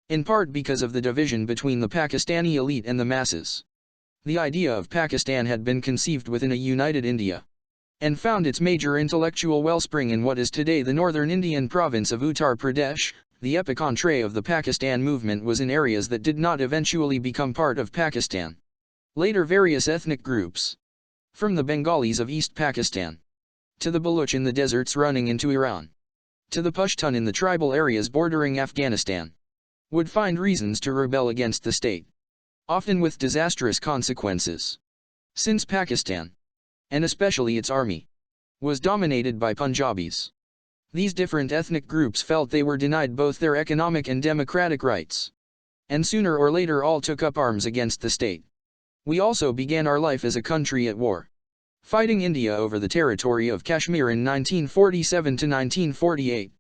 In part because of the division between the Pakistani elite and the masses. The idea of Pakistan had been conceived within a united India, and found its major intellectual wellspring in what is today the northern Indian province of Uttar Pradesh, The epic entree of the Pakistan movement was in areas that did not eventually become part of Pakistan. Later various ethnic groups, from the Bengalis of East Pakistan, to the Baluch in the deserts running into Iran, to the Pashtun in the tribal areas bordering Afghanistan, would find reasons to rebel against the state, often with disastrous consequences. Since Pakistan, and especially its army, was dominated by Punjabis, these different ethnic groups felt they were denied both their economic and democratic rights, and sooner or later all took up arms against the state. We also began our life as a country at war, fighting India over the territory of Kashmir in 1947 to 1948.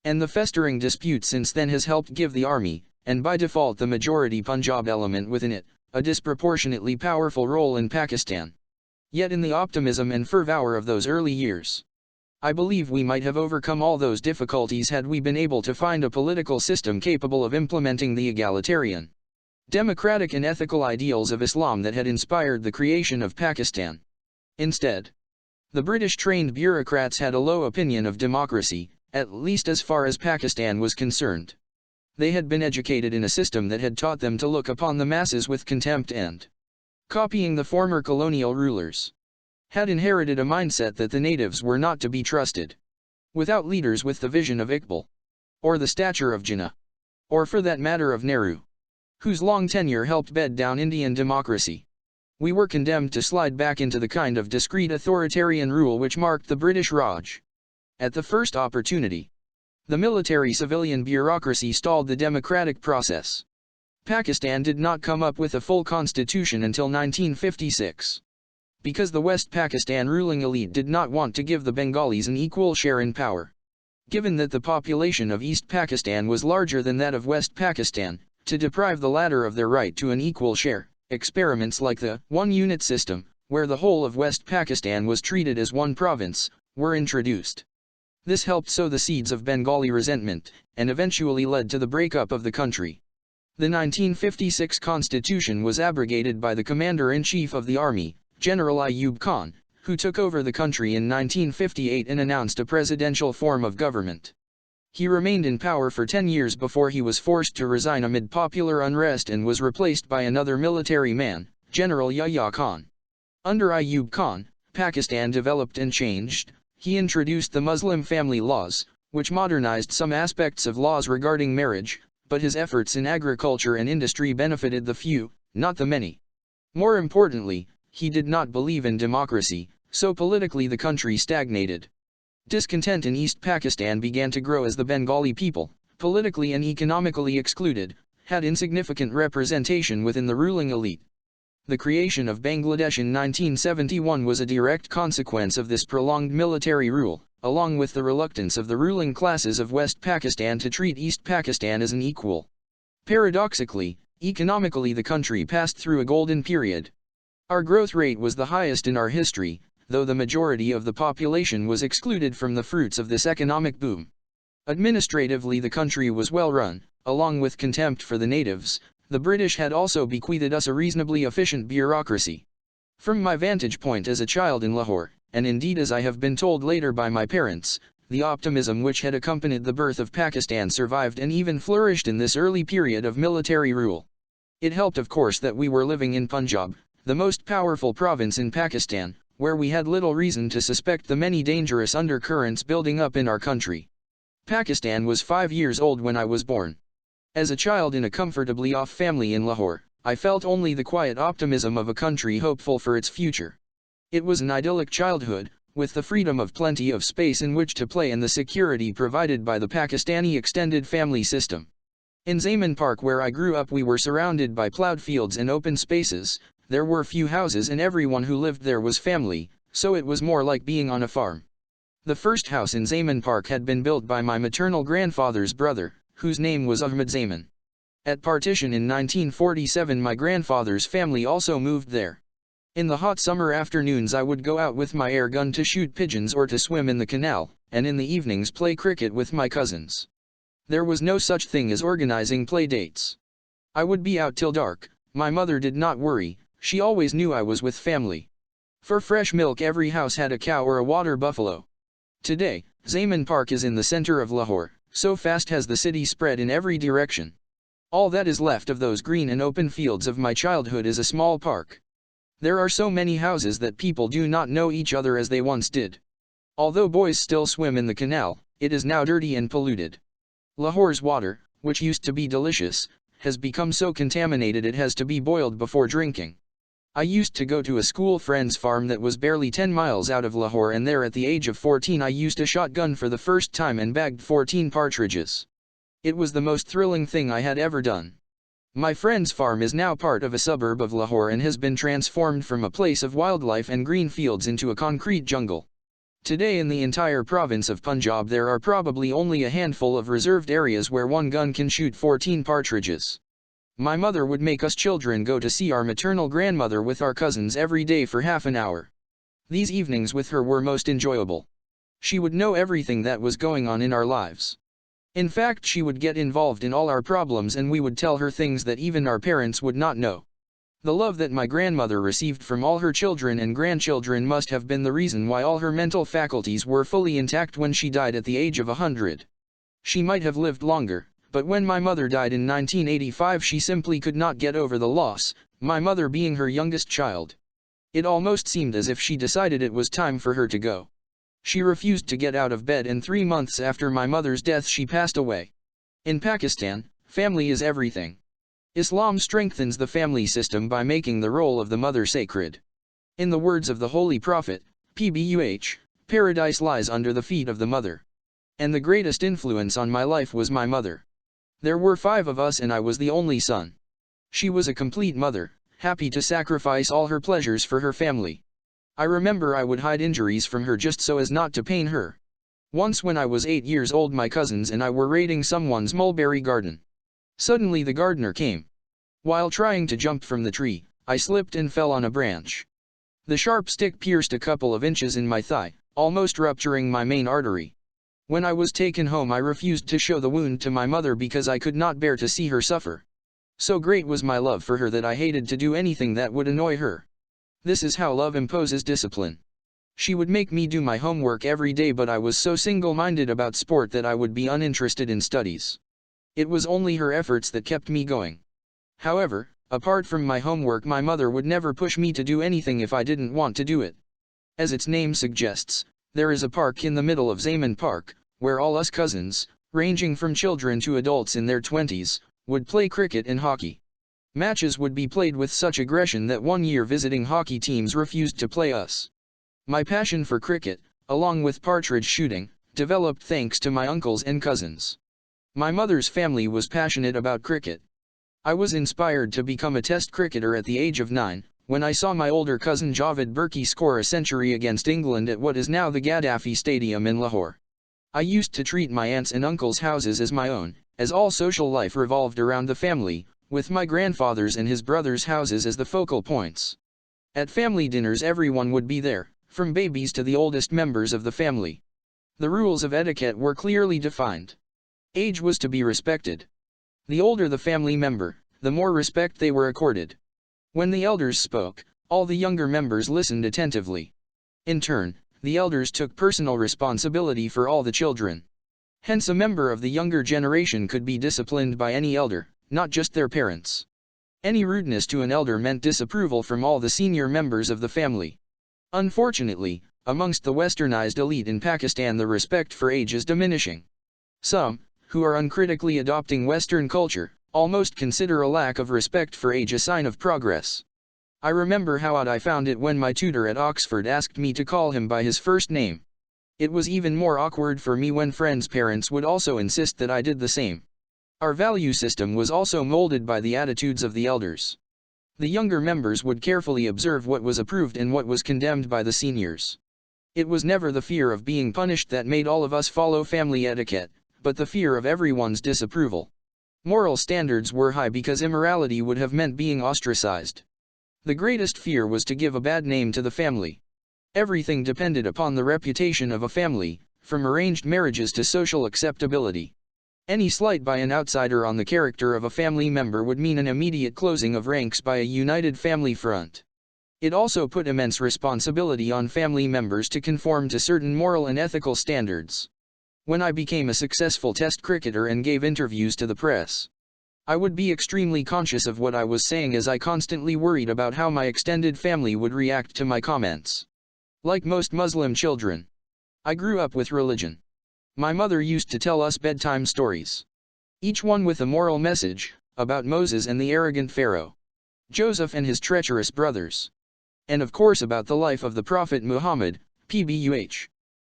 And the festering dispute since then has helped give the army, and by default the majority Punjab element within it, a disproportionately powerful role in Pakistan. Yet in the optimism and fervor of those early years, I believe we might have overcome all those difficulties had we been able to find a political system capable of implementing the egalitarian, democratic and ethical ideals of Islam that had inspired the creation of Pakistan. Instead, the British-trained bureaucrats had a low opinion of democracy, at least as far as Pakistan was concerned. They had been educated in a system that had taught them to look upon the masses with contempt and, copying the former colonial rulers, had inherited a mindset that the natives were not to be trusted. Without leaders with the vision of Iqbal, or the stature of Jinnah, or for that matter of Nehru, whose long tenure helped bed down Indian democracy, we were condemned to slide back into the kind of discreet authoritarian rule which marked the British Raj. At the first opportunity, the military-civilian bureaucracy stalled the democratic process. Pakistan did not come up with a full constitution until 1956. Because the West Pakistan ruling elite did not want to give the Bengalis an equal share in power. Given that the population of East Pakistan was larger than that of West Pakistan, to deprive the latter of their right to an equal share, experiments like the one-unit system, where the whole of West Pakistan was treated as one province, were introduced. This helped sow the seeds of Bengali resentment, and eventually led to the breakup of the country. The 1956 constitution was abrogated by the Commander-in-Chief of the Army, General Ayub Khan, who took over the country in 1958 and announced a presidential form of government. He remained in power for 10 years before he was forced to resign amid popular unrest and was replaced by another military man, General Yahya Khan. Under Ayub Khan, Pakistan developed and changed. He introduced the Muslim family laws, which modernized some aspects of laws regarding marriage, but his efforts in agriculture and industry benefited the few, not the many. More importantly, he did not believe in democracy, so politically the country stagnated. Discontent in East Pakistan began to grow as the Bengali people, politically and economically excluded, had insignificant representation within the ruling elite. The creation of Bangladesh in 1971 was a direct consequence of this prolonged military rule, along with the reluctance of the ruling classes of West Pakistan to treat East Pakistan as an equal. Paradoxically, economically the country passed through a golden period. Our growth rate was the highest in our history, though the majority of the population was excluded from the fruits of this economic boom. Administratively the country was well run, along with contempt for the natives. The British had also bequeathed us a reasonably efficient bureaucracy. From my vantage point as a child in Lahore, and indeed as I have been told later by my parents, the optimism which had accompanied the birth of Pakistan survived and even flourished in this early period of military rule. It helped of course that we were living in Punjab, the most powerful province in Pakistan, where we had little reason to suspect the many dangerous undercurrents building up in our country. Pakistan was 5 years old when I was born. As a child in a comfortably off family in Lahore, I felt only the quiet optimism of a country hopeful for its future. It was an idyllic childhood, with the freedom of plenty of space in which to play and the security provided by the Pakistani extended family system. In Zaman Park where I grew up we were surrounded by plowed fields and open spaces. There were few houses and everyone who lived there was family, so it was more like being on a farm. The first house in Zaman Park had been built by my maternal grandfather's brother, whose name was Ahmed Zaman. At partition in 1947 my grandfather's family also moved there. In the hot summer afternoons I would go out with my air gun to shoot pigeons or to swim in the canal, and in the evenings play cricket with my cousins. There was no such thing as organizing play dates. I would be out till dark. My mother did not worry. She always knew I was with family. For fresh milk every house had a cow or a water buffalo. Today, Zaman Park is in the center of Lahore, So fast has the city spread in every direction. All that is left of those green and open fields of my childhood is a small park. There are so many houses that people do not know each other as they once did. Although boys still swim in the canal, it is now dirty and polluted. Lahore's water, which used to be delicious, has become so contaminated it has to be boiled before drinking. I used to go to a school friend's farm that was barely 10 miles out of Lahore, and there at the age of 14 I used a shotgun for the first time and bagged 14 partridges. It was the most thrilling thing I had ever done. My friend's farm is now part of a suburb of Lahore and has been transformed from a place of wildlife and green fields into a concrete jungle. Today in the entire province of Punjab there are probably only a handful of reserved areas where one gun can shoot 14 partridges. My mother would make us children go to see our maternal grandmother with our cousins every day for half an hour. These evenings with her were most enjoyable. She would know everything that was going on in our lives. In fact, she would get involved in all our problems and we would tell her things that even our parents would not know. The love that my grandmother received from all her children and grandchildren must have been the reason why all her mental faculties were fully intact when she died at the age of 100. She might have lived longer, but when my mother died in 1985 she simply could not get over the loss, my mother being her youngest child. It almost seemed as if she decided it was time for her to go. She refused to get out of bed, and 3 months after my mother's death she passed away. In Pakistan, family is everything. Islam strengthens the family system by making the role of the mother sacred. In the words of the Holy Prophet, PBUH, paradise lies under the feet of the mother. And the greatest influence on my life was my mother. There were 5 of us and I was the only son. She was a complete mother, happy to sacrifice all her pleasures for her family. I remember I would hide injuries from her just so as not to pain her. Once when I was 8 years old my cousins and I were raiding someone's mulberry garden. Suddenly the gardener came. While trying to jump from the tree, I slipped and fell on a branch. The sharp stick pierced a couple of inches in my thigh, almost rupturing my main artery. When I was taken home I refused to show the wound to my mother because I could not bear to see her suffer. So great was my love for her that I hated to do anything that would annoy her. This is how love imposes discipline. She would make me do my homework every day, but I was so single-minded about sport that I would be uninterested in studies. It was only her efforts that kept me going. However, apart from my homework my mother would never push me to do anything if I didn't want to do it. As its name suggests, there is a park in the middle of Zaman Park, where all us cousins, ranging from children to adults in their 20s, would play cricket and hockey. Matches would be played with such aggression that one year visiting hockey teams refused to play us. My passion for cricket, along with partridge shooting, developed thanks to my uncles and cousins. My mother's family was passionate about cricket. I was inspired to become a test cricketer at the age of 9, when I saw my older cousin Javed Burki score a century against England at what is now the Gaddafi Stadium in Lahore. I used to treat my aunts and uncles' houses as my own, as all social life revolved around the family, with my grandfather's and his brothers' houses as the focal points. At family dinners everyone would be there, from babies to the oldest members of the family. The rules of etiquette were clearly defined. Age was to be respected. The older the family member, the more respect they were accorded. When the elders spoke, all the younger members listened attentively. In turn, the elders took personal responsibility for all the children. Hence a member of the younger generation could be disciplined by any elder, not just their parents. Any rudeness to an elder meant disapproval from all the senior members of the family. Unfortunately, amongst the westernized elite in Pakistan the respect for age is diminishing. Some, who are uncritically adopting Western culture, almost consider a lack of respect for age a sign of progress. I remember how odd I found it when my tutor at Oxford asked me to call him by his first name. It was even more awkward for me when friends' parents would also insist that I did the same. Our value system was also molded by the attitudes of the elders. The younger members would carefully observe what was approved and what was condemned by the seniors. It was never the fear of being punished that made all of us follow family etiquette, but the fear of everyone's disapproval. Moral standards were high because immorality would have meant being ostracized. The greatest fear was to give a bad name to the family. Everything depended upon the reputation of a family, from arranged marriages to social acceptability. Any slight by an outsider on the character of a family member would mean an immediate closing of ranks by a united family front. It also put immense responsibility on family members to conform to certain moral and ethical standards. When I became a successful test cricketer and gave interviews to the press, I would be extremely conscious of what I was saying, as I constantly worried about how my extended family would react to my comments. Like most Muslim children, I grew up with religion. My mother used to tell us bedtime stories, each one with a moral message, about Moses and the arrogant Pharaoh, Joseph and his treacherous brothers, and of course about the life of the Prophet Muhammad, pbuh.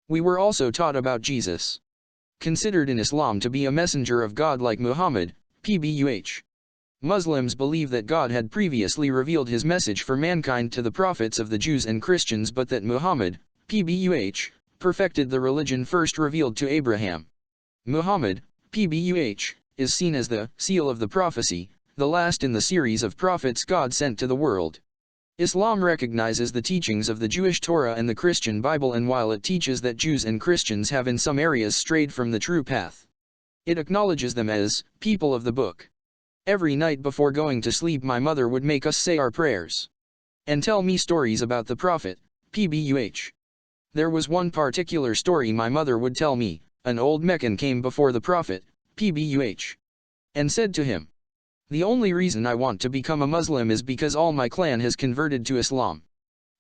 We were also taught about Jesus, considered in Islam to be a messenger of God like Muhammad, pbuh. Muslims believe that God had previously revealed his message for mankind to the prophets of the Jews and Christians, but that Muhammad, pbuh, perfected the religion first revealed to Abraham. Muhammad, pbuh, is seen as the seal of the prophecy, the last in the series of prophets God sent to the world. Islam recognizes the teachings of the Jewish Torah and the Christian Bible, and while it teaches that Jews and Christians have in some areas strayed from the true path, it acknowledges them as people of the book. Every night before going to sleep, my mother would make us say our prayers and tell me stories about the Prophet, pbuh. There was one particular story my mother would tell me. An old Meccan came before the Prophet, pbuh, and said to him, "The only reason I want to become a Muslim is because all my clan has converted to Islam.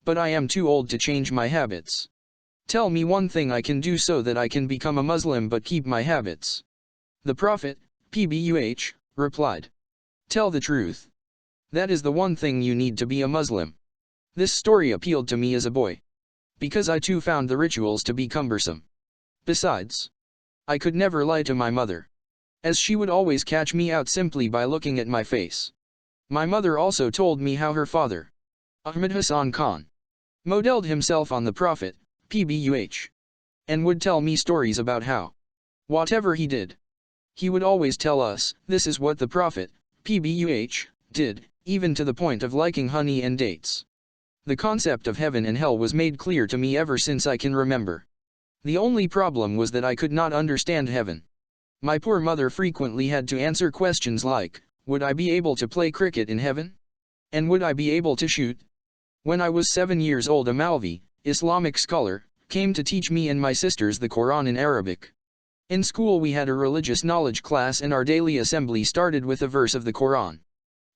But I am too old to change my habits. Tell me one thing I can do so that I can become a Muslim but keep my habits." The Prophet, pbuh, replied, "Tell the truth. That is the one thing you need to be a Muslim." This story appealed to me as a boy, because I too found the rituals to be cumbersome. Besides, I could never lie to my mother, as she would always catch me out simply by looking at my face. My mother also told me how her father, Ahmed Hassan Khan, modeled himself on the Prophet, pbuh, and would tell me stories about how, whatever he did, he would always tell us, "This is what the Prophet, pbuh, did," even to the point of liking honey and dates. The concept of heaven and hell was made clear to me ever since I can remember. The only problem was that I could not understand heaven. My poor mother frequently had to answer questions like, would I be able to play cricket in heaven? And would I be able to shoot? When I was 7 years old, a Malvi, Islamic scholar, came to teach me and my sisters the Quran in Arabic. In school we had a religious knowledge class, and our daily assembly started with a verse of the Quran.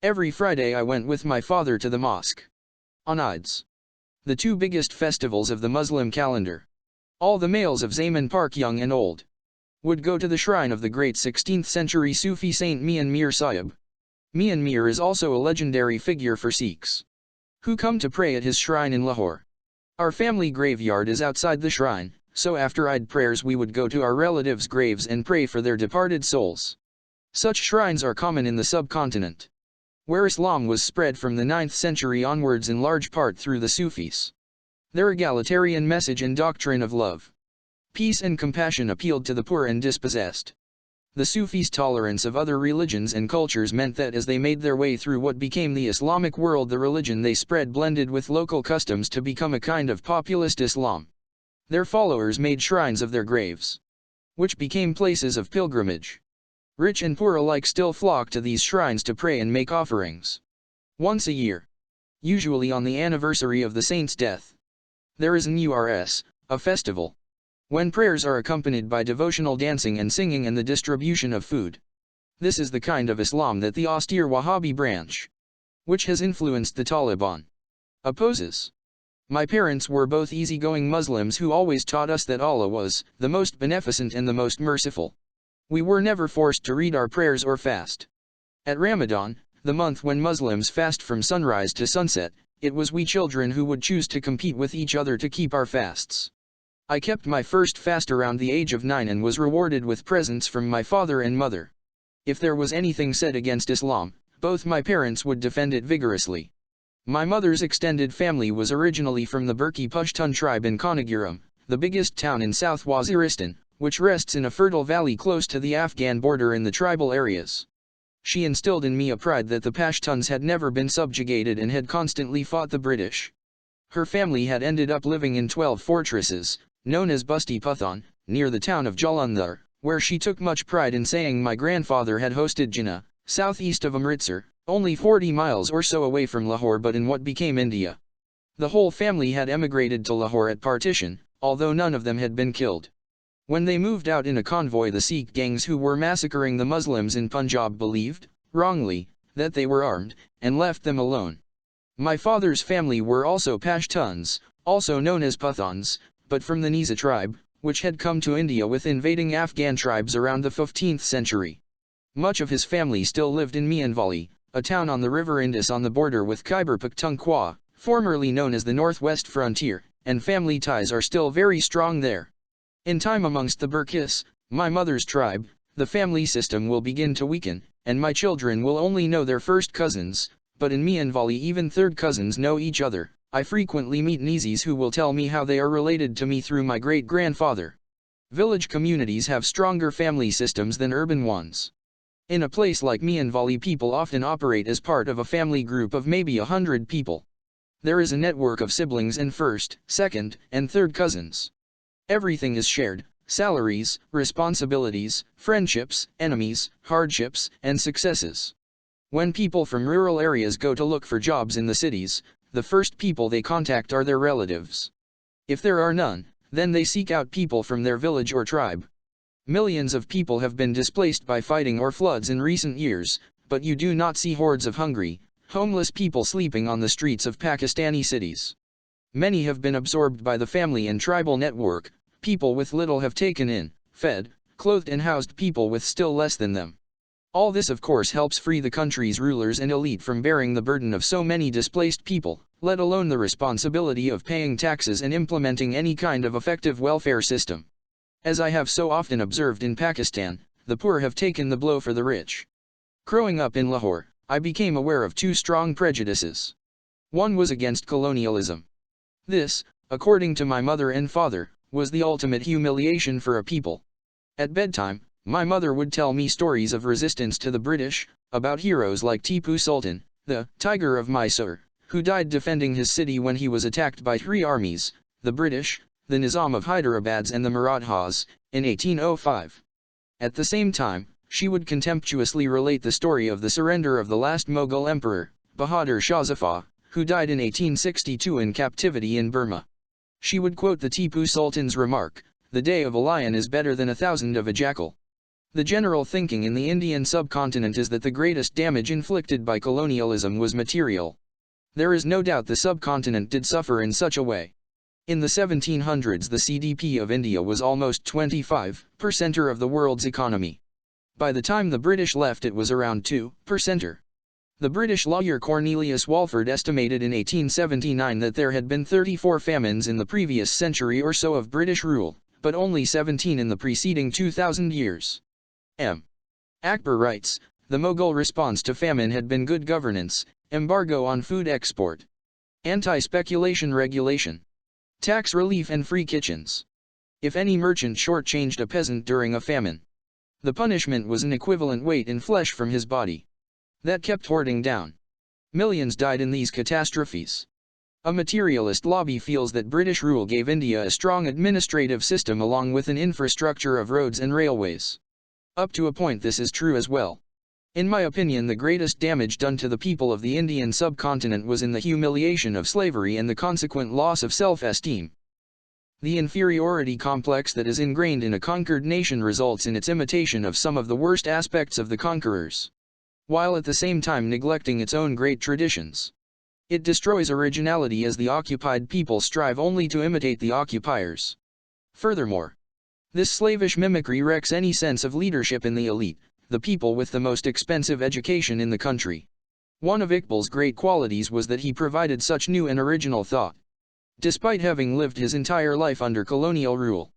Every Friday I went with my father to the mosque. On Eids, the two biggest festivals of the Muslim calendar, all the males of Zaman Park, young and old, would go to the shrine of the great 16th century Sufi saint Mian Mir Sahib. Mian Mir is also a legendary figure for Sikhs who come to pray at his shrine in Lahore. Our family graveyard is outside the shrine, so after Eid prayers we would go to our relatives' graves and pray for their departed souls. Such shrines are common in the subcontinent, where Islam was spread from the 9th century onwards in large part through the Sufis. Their egalitarian message and doctrine of love, peace and compassion appealed to the poor and dispossessed. The Sufis' tolerance of other religions and cultures meant that as they made their way through what became the Islamic world, the religion they spread blended with local customs to become a kind of populist Islam. Their followers made shrines of their graves, which became places of pilgrimage. Rich and poor alike still flock to these shrines to pray and make offerings. Once a year, usually on the anniversary of the saint's death, there is an Urs, a festival, when prayers are accompanied by devotional dancing and singing and the distribution of food. This is the kind of Islam that the austere Wahhabi branch, which has influenced the Taliban, opposes. My parents were both easygoing Muslims who always taught us that Allah was the most beneficent and the most merciful. We were never forced to read our prayers or fast. At Ramadan, the month when Muslims fast from sunrise to sunset, it was we children who would choose to compete with each other to keep our fasts. I kept my first fast around the age of 9 and was rewarded with presents from my father and mother. If there was anything said against Islam, both my parents would defend it vigorously. My mother's extended family was originally from the Burki Pushtun tribe in Kanagiram, the biggest town in South Waziristan, which rests in a fertile valley close to the Afghan border in the tribal areas. She instilled in me a pride that the Pashtuns had never been subjugated and had constantly fought the British. Her family had ended up living in 12 fortresses, known as Busti Pathan, near the town of Jalandhar, where she took much pride in saying my grandfather had hosted Jinnah, southeast of Amritsar, only 40 miles or so away from Lahore but in what became India. The whole family had emigrated to Lahore at partition, although none of them had been killed. When they moved out in a convoy, the Sikh gangs who were massacring the Muslims in Punjab believed, wrongly, that they were armed, and left them alone. My father's family were also Pashtuns, also known as Pathans, but from the Nizam tribe, which had come to India with invading Afghan tribes around the 15th century. Much of his family still lived in Mianwali, a town on the river Indus on the border with Khyber Pakhtunkhwa, formerly known as the Northwest Frontier, and family ties are still very strong there. In time amongst the Burkis, my mother's tribe, the family system will begin to weaken, and my children will only know their first cousins, but in Mianwali even third cousins know each other. I frequently meet Nizis who will tell me how they are related to me through my great-grandfather. Village communities have stronger family systems than urban ones. In a place like Mianwali, people often operate as part of a family group of maybe 100 people. There is a network of siblings and first, second, and third cousins. Everything is shared: salaries, responsibilities, friendships, enemies, hardships, and successes. When people from rural areas go to look for jobs in the cities, the first people they contact are their relatives. If there are none, then they seek out people from their village or tribe. Millions of people have been displaced by fighting or floods in recent years, but you do not see hordes of hungry, homeless people sleeping on the streets of Pakistani cities. Many have been absorbed by the family and tribal network. People with little have taken in, fed, clothed and housed people with still less than them. All this of course helps free the country's rulers and elite from bearing the burden of so many displaced people, let alone the responsibility of paying taxes and implementing any kind of effective welfare system. As I have so often observed in Pakistan, the poor have taken the blow for the rich. Growing up in Lahore, I became aware of two strong prejudices. One was against colonialism. This, according to my mother and father, was the ultimate humiliation for a people. At bedtime, my mother would tell me stories of resistance to the British, about heroes like Tipu Sultan, the Tiger of Mysore, who died defending his city when he was attacked by three armies, the British, the Nizam of Hyderabad and the Marathas, in 1805. At the same time, she would contemptuously relate the story of the surrender of the last Mughal emperor, Bahadur Shah Zafar, who died in 1862 in captivity in Burma. She would quote the Tipu Sultan's remark, "The day of a lion is better than 1,000 of a jackal." The general thinking in the Indian subcontinent is that the greatest damage inflicted by colonialism was material. There is no doubt the subcontinent did suffer in such a way. In the 1700s the CDP of India was almost 25% of the world's economy. By the time the British left it was around 2%. The British lawyer Cornelius Walford estimated in 1879 that there had been 34 famines in the previous century or so of British rule, but only 17 in the preceding 2,000 years. M. Akbar writes, the Mughal response to famine had been good governance, embargo on food export, anti-speculation regulation, tax relief and free kitchens. If any merchant shortchanged a peasant during a famine, the punishment was an equivalent weight in flesh from his body. That kept hoarding down. Millions died in these catastrophes. A materialist lobby feels that British rule gave India a strong administrative system along with an infrastructure of roads and railways. Up to a point this is true as well. In my opinion, the greatest damage done to the people of the Indian subcontinent was in the humiliation of slavery and the consequent loss of self-esteem. The inferiority complex that is ingrained in a conquered nation results in its imitation of some of the worst aspects of the conquerors, while at the same time neglecting its own great traditions. It destroys originality as the occupied people strive only to imitate the occupiers. Furthermore, this slavish mimicry wrecks any sense of leadership in the elite, the people with the most expensive education in the country. One of Iqbal's great qualities was that he provided such new and original thought, despite having lived his entire life under colonial rule.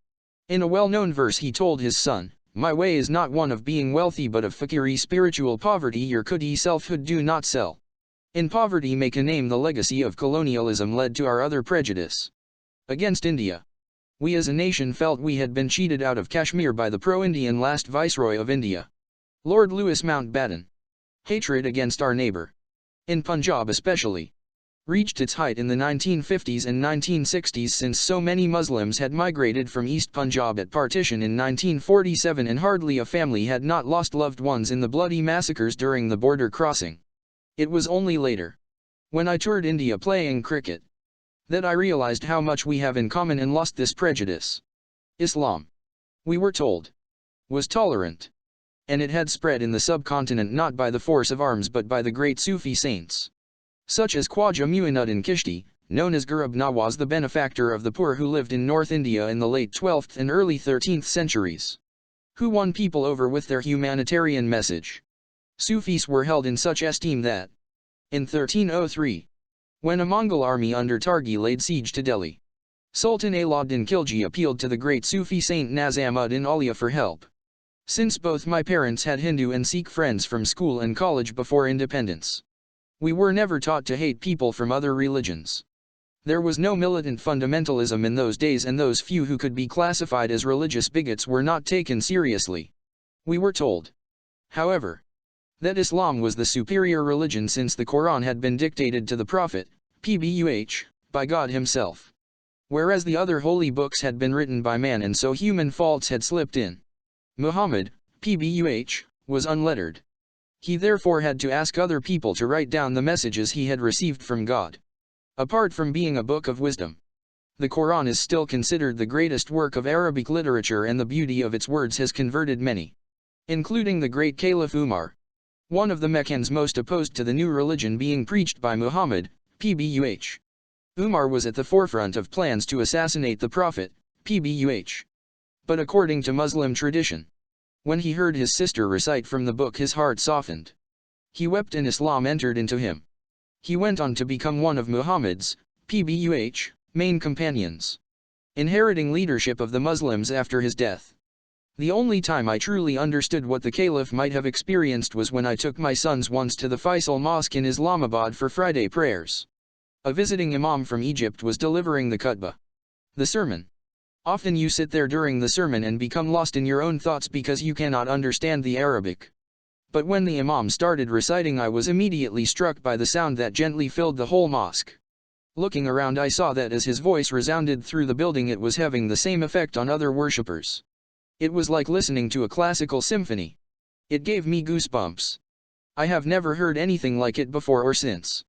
In a well-known verse he told his son, "My way is not one of being wealthy but of fakiri spiritual poverty. Your kudi selfhood do not sell. In poverty make a name." The legacy of colonialism led to our other prejudice against India. We as a nation felt we had been cheated out of Kashmir by the pro-Indian last Viceroy of India, Lord Louis Mountbatten. Hatred against our neighbor, in Punjab especially, reached its height in the 1950s and 1960s since so many Muslims had migrated from East Punjab at partition in 1947 and hardly a family had not lost loved ones in the bloody massacres during the border crossing. It was only later, when I toured India playing cricket, that I realized how much we have in common and lost this prejudice. Islam. we were told, was tolerant. And it had spread in the subcontinent not by the force of arms but by the great Sufi saints, such as Khwaja Muinuddin Kishti, known as Gharib Nawaz, the benefactor of the poor, who lived in North India in the late 12th and early 13th centuries, who won people over with their humanitarian message. Sufis were held in such esteem that, in 1303, when a Mongol army under Targi laid siege to Delhi, Sultan Alauddin Khilji appealed to the great Sufi saint Nazam-ud-din Auliya for help. Since both my parents had Hindu and Sikh friends from school and college before independence, we were never taught to hate people from other religions. There was no militant fundamentalism in those days, and those few who could be classified as religious bigots were not taken seriously. We were told, however, that Islam was the superior religion since the Quran had been dictated to the Prophet, PBUH, by God himself, whereas the other holy books had been written by man and so human faults had slipped in. Muhammad, PBUH, was unlettered. He therefore had to ask other people to write down the messages he had received from God. Apart from being a book of wisdom, the Quran is still considered the greatest work of Arabic literature, and the beauty of its words has converted many, including the great Caliph Umar, one of the Meccans most opposed to the new religion being preached by Muhammad, PBUH. Umar was at the forefront of plans to assassinate the Prophet, PBUH. But according to Muslim tradition, when he heard his sister recite from the book, his heart softened. He wept and Islam entered into him. He went on to become one of Muhammad's, PBUH, main companions, inheriting leadership of the Muslims after his death. The only time I truly understood what the Caliph might have experienced was when I took my sons once to the Faisal Mosque in Islamabad for Friday prayers. A visiting imam from Egypt was delivering the khutbah, the sermon. Often you sit there during the sermon and become lost in your own thoughts because you cannot understand the Arabic. But when the imam started reciting, I was immediately struck by the sound that gently filled the whole mosque. Looking around, I saw that as his voice resounded through the building, it was having the same effect on other worshippers. It was like listening to a classical symphony. It gave me goosebumps. I have never heard anything like it before or since.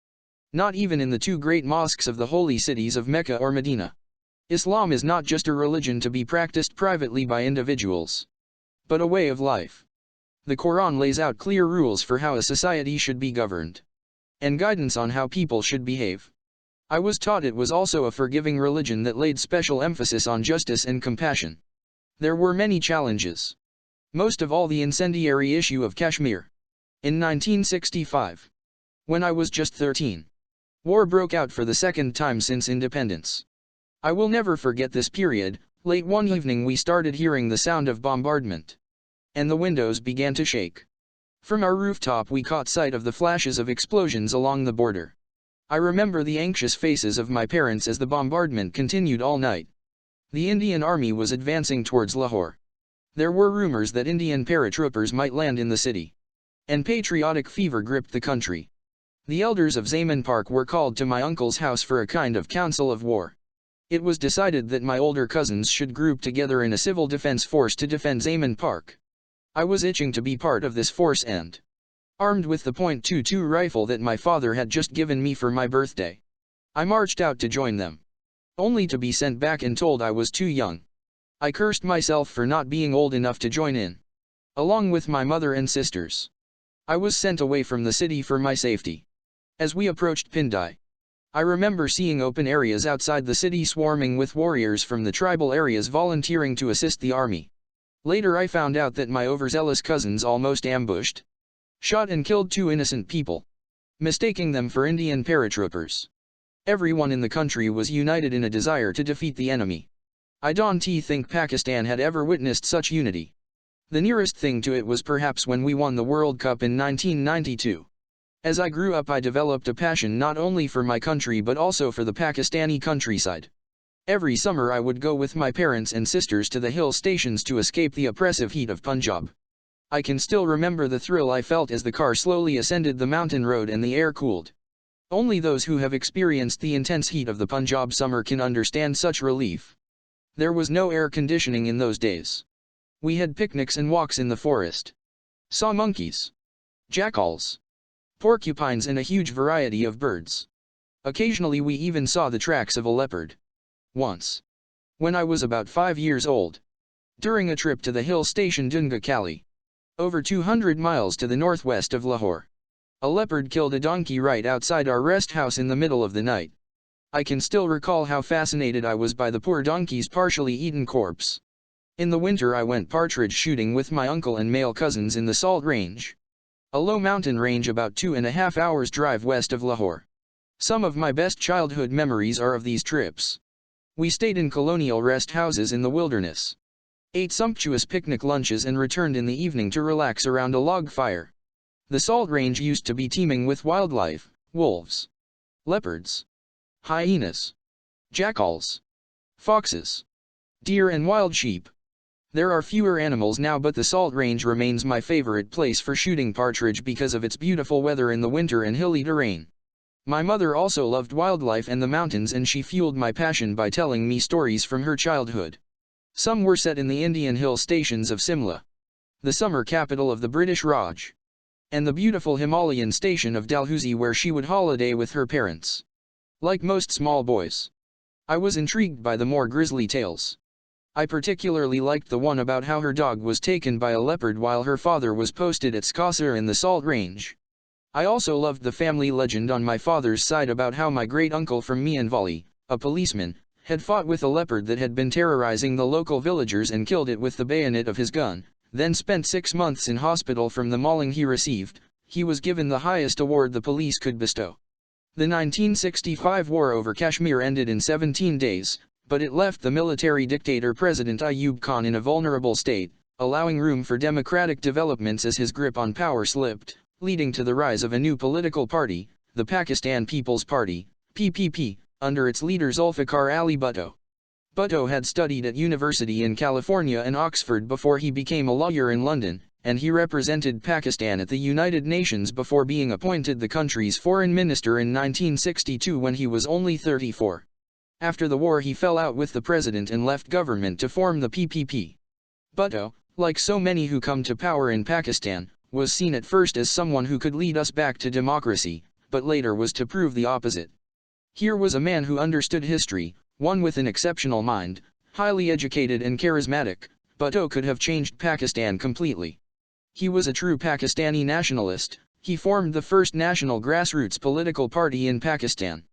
Not even in the two great mosques of the holy cities of Mecca or Medina. Islam is not just a religion to be practiced privately by individuals, but a way of life. The Quran lays out clear rules for how a society should be governed, and guidance on how people should behave. I was taught it was also a forgiving religion that laid special emphasis on justice and compassion. There were many challenges, most of all the incendiary issue of Kashmir. In 1965, when I was just 13, war broke out for the second time since independence. I will never forget this period. Late one evening we started hearing the sound of bombardment, and the windows began to shake. From our rooftop we caught sight of the flashes of explosions along the border. I remember the anxious faces of my parents as the bombardment continued all night. The Indian Army was advancing towards Lahore. There were rumors that Indian paratroopers might land in the city, and patriotic fever gripped the country. The elders of Zaman Park were called to my uncle's house for a kind of council of war. It was decided that my older cousins should group together in a civil defense force to defend Zaman Park. I was itching to be part of this force and, armed with the .22 rifle that my father had just given me for my birthday, I marched out to join them, only to be sent back and told I was too young. I cursed myself for not being old enough to join in. Along with my mother and sisters, I was sent away from the city for my safety. As we approached Pindai, I remember seeing open areas outside the city swarming with warriors from the tribal areas volunteering to assist the army. Later I found out that my overzealous cousins almost ambushed, shot and killed two innocent people, mistaking them for Indian paratroopers. Everyone in the country was united in a desire to defeat the enemy. I don't think Pakistan had ever witnessed such unity. The nearest thing to it was perhaps when we won the World Cup in 1992. As I grew up I developed a passion not only for my country but also for the Pakistani countryside. Every summer I would go with my parents and sisters to the hill stations to escape the oppressive heat of Punjab. I can still remember the thrill I felt as the car slowly ascended the mountain road and the air cooled. Only those who have experienced the intense heat of the Punjab summer can understand such relief. There was no air conditioning in those days. We had picnics and walks in the forest. Saw monkeys, jackals, porcupines and a huge variety of birds. Occasionally we even saw the tracks of a leopard. Once, when I was about 5 years old, during a trip to the hill station Dunga Kali, over 200 miles to the northwest of Lahore. A leopard killed a donkey right outside our rest house in the middle of the night. I can still recall how fascinated I was by the poor donkey's partially eaten corpse. In the winter I went partridge shooting with my uncle and male cousins in the Salt Range, a low mountain range about 2.5 hours drive west of Lahore. Some of my best childhood memories are of these trips. We stayed in colonial rest houses in the wilderness, ate sumptuous picnic lunches and returned in the evening to relax around a log fire. The Salt Range used to be teeming with wildlife: wolves, leopards, hyenas, jackals, foxes, deer and wild sheep. There are fewer animals now, but the Salt Range remains my favorite place for shooting partridge because of its beautiful weather in the winter and hilly terrain. My mother also loved wildlife and the mountains, and she fueled my passion by telling me stories from her childhood. Some were set in the Indian hill stations of Simla, the summer capital of the British Raj, and the beautiful Himalayan station of Dalhousie, where she would holiday with her parents. Like most small boys, I was intrigued by the more grisly tales. I particularly liked the one about how her dog was taken by a leopard while her father was posted at Skasser in the Salt Range. I also loved the family legend on my father's side about how my great-uncle from Mianvali, a policeman, had fought with a leopard that had been terrorizing the local villagers and killed it with the bayonet of his gun, then spent 6 months in hospital from the mauling he received. He was given the highest award the police could bestow. The 1965 war over Kashmir ended in 17 days, but it left the military dictator President Ayub Khan in a vulnerable state, allowing room for democratic developments as his grip on power slipped, leading to the rise of a new political party, the Pakistan People's Party, PPP, under its leader Zulfikar Ali Bhutto. Bhutto had studied at university in California and Oxford before he became a lawyer in London, and he represented Pakistan at the United Nations before being appointed the country's foreign minister in 1962 when he was only 34. After the war he fell out with the president and left government to form the PPP. Bhutto, like so many who come to power in Pakistan, was seen at first as someone who could lead us back to democracy, but later was to prove the opposite. Here was a man who understood history, one with an exceptional mind, highly educated and charismatic. Bhutto could have changed Pakistan completely. He was a true Pakistani nationalist. He formed the first national grassroots political party in Pakistan.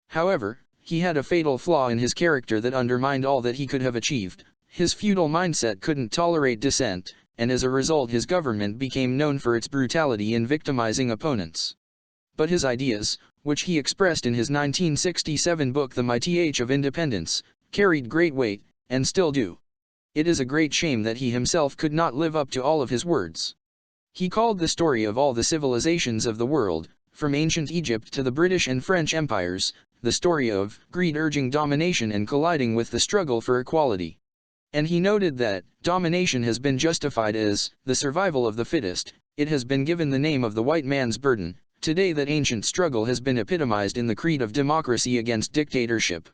However, he had a fatal flaw in his character that undermined all that he could have achieved. His feudal mindset couldn't tolerate dissent, and as a result his government became known for its brutality in victimizing opponents. But his ideas, which he expressed in his 1967 book The Mighty Age of Independence, carried great weight, and still do. It is a great shame that he himself could not live up to all of his words. He called the story of all the civilizations of the world, from ancient Egypt to the British and French empires, the story of greed urging domination and colliding with the struggle for equality. And he noted that domination has been justified as the survival of the fittest. It has been given the name of the white man's burden. Today that ancient struggle has been epitomized in the creed of democracy against dictatorship.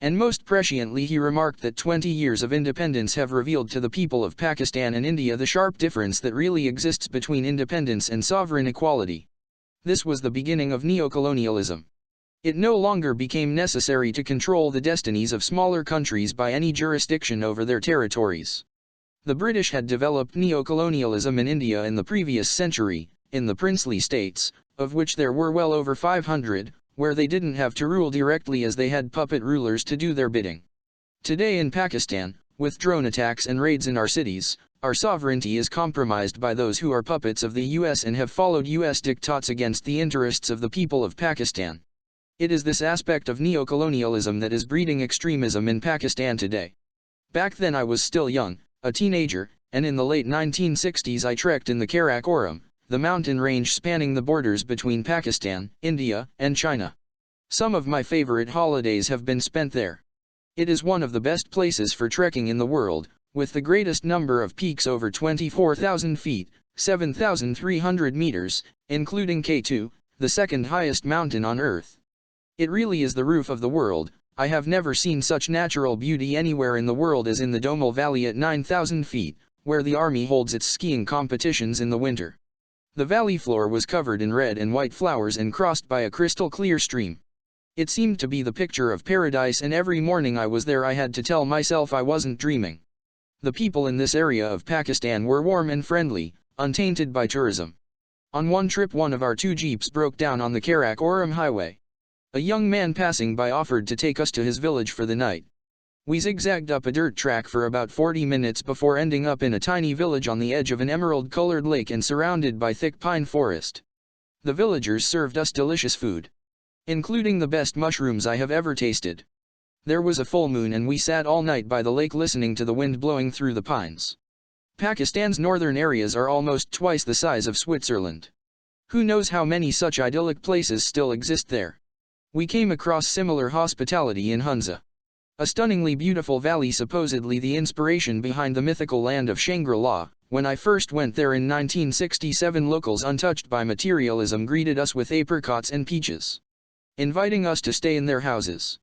And most presciently he remarked that 20 years of independence have revealed to the people of Pakistan and India the sharp difference that really exists between independence and sovereign equality. This was the beginning of neocolonialism. It no longer became necessary to control the destinies of smaller countries by any jurisdiction over their territories. The British had developed neocolonialism in India in the previous century, in the princely states, of which there were well over 500, where they didn't have to rule directly as they had puppet rulers to do their bidding. Today in Pakistan, with drone attacks and raids in our cities, our sovereignty is compromised by those who are puppets of the US and have followed US diktats against the interests of the people of Pakistan. It is this aspect of neocolonialism that is breeding extremism in Pakistan today. Back then I was still young, a teenager, and in the late 1960s I trekked in the Karakoram, the mountain range spanning the borders between Pakistan, India, and China. Some of my favorite holidays have been spent there. It is one of the best places for trekking in the world, with the greatest number of peaks over 24,000 feet, 7,300 meters, including K2, the second highest mountain on Earth. It really is the roof of the world. I have never seen such natural beauty anywhere in the world as in the Domal Valley at 9,000 feet, where the army holds its skiing competitions in the winter. The valley floor was covered in red and white flowers and crossed by a crystal clear stream. It seemed to be the picture of paradise, and every morning I was there I had to tell myself I wasn't dreaming. The people in this area of Pakistan were warm and friendly, untainted by tourism. On one trip one of our two jeeps broke down on the Karakoram highway. A young man passing by offered to take us to his village for the night. We zigzagged up a dirt track for about 40 minutes before ending up in a tiny village on the edge of an emerald-colored lake and surrounded by thick pine forest. The villagers served us delicious food, including the best mushrooms I have ever tasted. There was a full moon and we sat all night by the lake listening to the wind blowing through the pines. Pakistan's northern areas are almost twice the size of Switzerland. Who knows how many such idyllic places still exist there? We came across similar hospitality in Hunza, a stunningly beautiful valley supposedly the inspiration behind the mythical land of Shangri-La. When I first went there in 1967, locals untouched by materialism greeted us with apricots and peaches, inviting us to stay in their houses.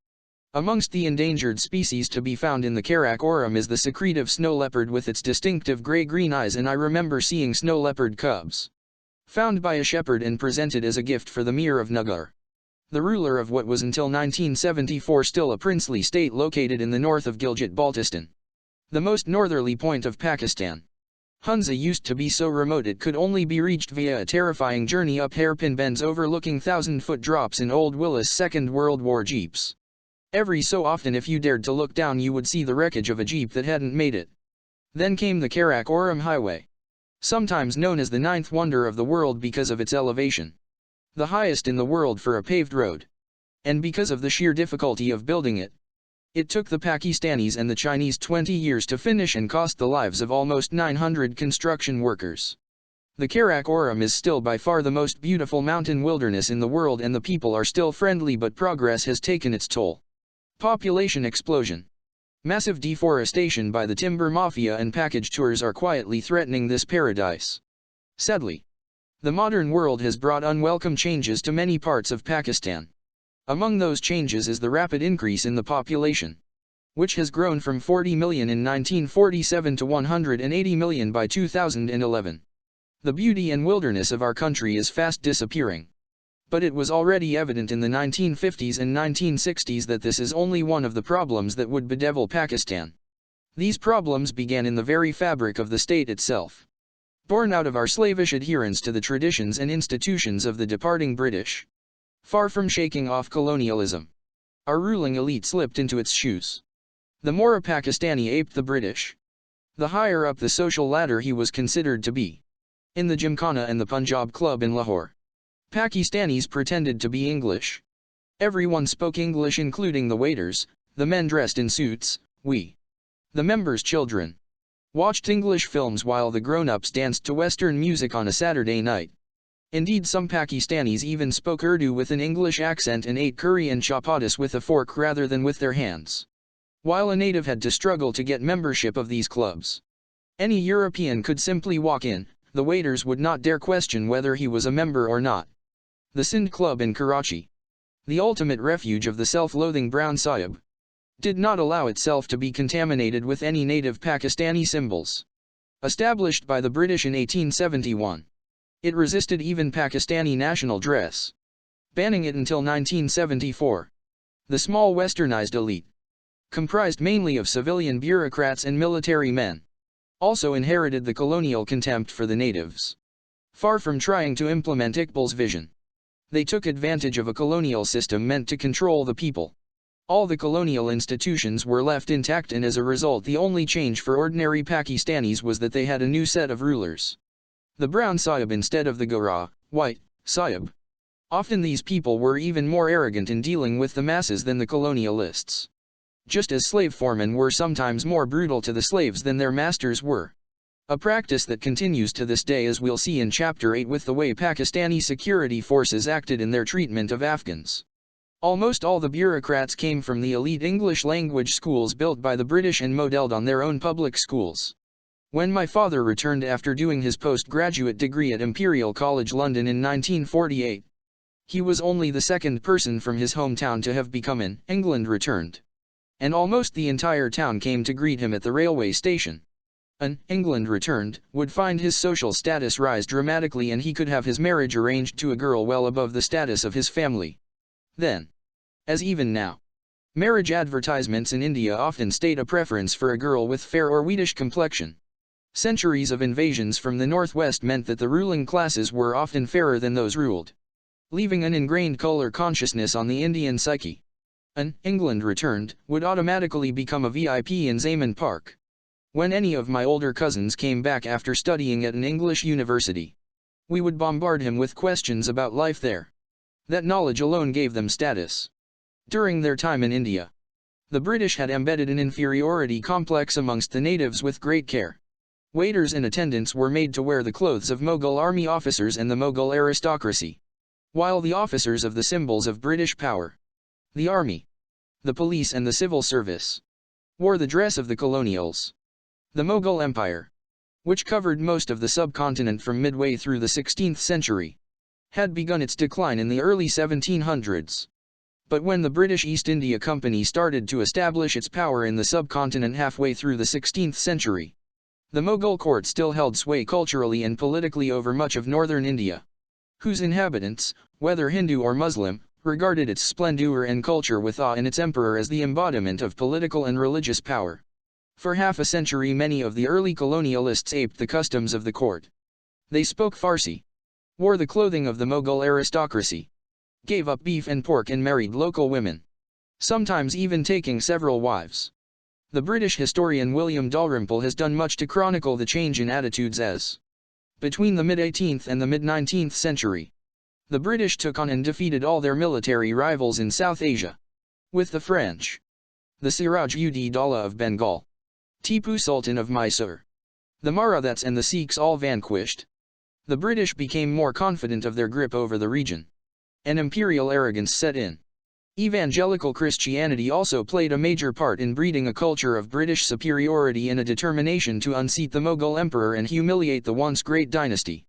Amongst the endangered species to be found in the Karakoram is the secretive snow leopard with its distinctive gray-green eyes, and I remember seeing snow leopard cubs found by a shepherd and presented as a gift for the Mir of Nagar, the ruler of what was until 1974 still a princely state located in the north of Gilgit-Baltistan, the most northerly point of Pakistan. Hunza used to be so remote it could only be reached via a terrifying journey up hairpin bends overlooking thousand-foot drops in old Willis Second World War jeeps. Every so often if you dared to look down you would see the wreckage of a jeep that hadn't made it. Then came the Karakoram Highway, sometimes known as the ninth wonder of the world because of its elevation, the highest in the world for a paved road, and because of the sheer difficulty of building it. It took the Pakistanis and the Chinese 20 years to finish and cost the lives of almost 900 construction workers. The Karakoram is still by far the most beautiful mountain wilderness in the world and the people are still friendly, but progress has taken its toll. Population explosion, massive deforestation by the timber mafia and package tours are quietly threatening this paradise. Sadly, the modern world has brought unwelcome changes to many parts of Pakistan. Among those changes is the rapid increase in the population, which has grown from 40 million in 1947 to 180 million by 2011. The beauty and wilderness of our country is fast disappearing. But it was already evident in the 1950s and 1960s that this is only one of the problems that would bedevil Pakistan. These problems began in the very fabric of the state itself. Born out of our slavish adherence to the traditions and institutions of the departing British. Far from shaking off colonialism, our ruling elite slipped into its shoes. The more a Pakistani aped the British, the higher up the social ladder he was considered to be. In the Gymkhana and the Punjab Club in Lahore, Pakistanis pretended to be English. Everyone spoke English including the waiters, the men dressed in suits. We, the members' children, watched English films while the grown-ups danced to Western music on a Saturday night. Indeed, some Pakistanis even spoke Urdu with an English accent and ate curry and chapatis with a fork rather than with their hands. While a native had to struggle to get membership of these clubs, any European could simply walk in, the waiters would not dare question whether he was a member or not. The Sindh Club in Karachi, the ultimate refuge of the self-loathing Brown Sahib, did not allow itself to be contaminated with any native Pakistani symbols. Established by the British in 1871, it resisted even Pakistani national dress, banning it until 1974. The small westernized elite, comprised mainly of civilian bureaucrats and military men, also inherited the colonial contempt for the natives. Far from trying to implement Iqbal's vision, they took advantage of a colonial system meant to control the people. All the colonial institutions were left intact, and as a result the only change for ordinary Pakistanis was that they had a new set of rulers, the Brown Sahib instead of the Gora, White, Sahib. Often these people were even more arrogant in dealing with the masses than the colonialists, just as slave foremen were sometimes more brutal to the slaves than their masters were. A practice that continues to this day, as we'll see in Chapter 8 with the way Pakistani security forces acted in their treatment of Afghans. Almost all the bureaucrats came from the elite English language schools built by the British and modeled on their own public schools. When my father returned after doing his postgraduate degree at Imperial College London in 1948, he was only the second person from his hometown to have become an England returned. And almost the entire town came to greet him at the railway station. An England returned would find his social status rise dramatically, and he could have his marriage arranged to a girl well above the status of his family. Then, as even now, Marriage advertisements in India often state a preference for a girl with fair or wheatish complexion. Centuries of invasions from the northwest meant that the ruling classes were often fairer than those ruled, leaving an ingrained color consciousness on the Indian psyche. An England returned would automatically become a VIP in Zaman Park. When any of my older cousins came back after studying at an English university, we would bombard him with questions about life there. That knowledge alone gave them status. During their time in India, the British had embedded an inferiority complex amongst the natives with great care. Waiters and attendants were made to wear the clothes of Mughal army officers and the Mughal aristocracy, while the officers of the symbols of British power, the army, the police and the civil service, wore the dress of the colonials. The Mughal Empire, which covered most of the subcontinent from midway through the 16th century, had begun its decline in the early 1700s. But when the British East India Company started to establish its power in the subcontinent halfway through the 16th century, the Mughal court still held sway culturally and politically over much of northern India, whose inhabitants, whether Hindu or Muslim, regarded its splendor and culture with awe and its emperor as the embodiment of political and religious power. For half a century many of the early colonialists aped the customs of the court. They spoke Farsi, wore the clothing of the Mughal aristocracy, gave up beef and pork and married local women, sometimes even taking several wives. The British historian William Dalrymple has done much to chronicle the change in attitudes as, between the mid-18th and the mid-19th century, the British took on and defeated all their military rivals in South Asia. With the French, the Siraj-ud-Daulah of Bengal, Tipu Sultan of Mysore, the Marathas and the Sikhs all vanquished, the British became more confident of their grip over the region. And imperial arrogance set in. Evangelical Christianity also played a major part in breeding a culture of British superiority and a determination to unseat the Mughal emperor and humiliate the once great dynasty.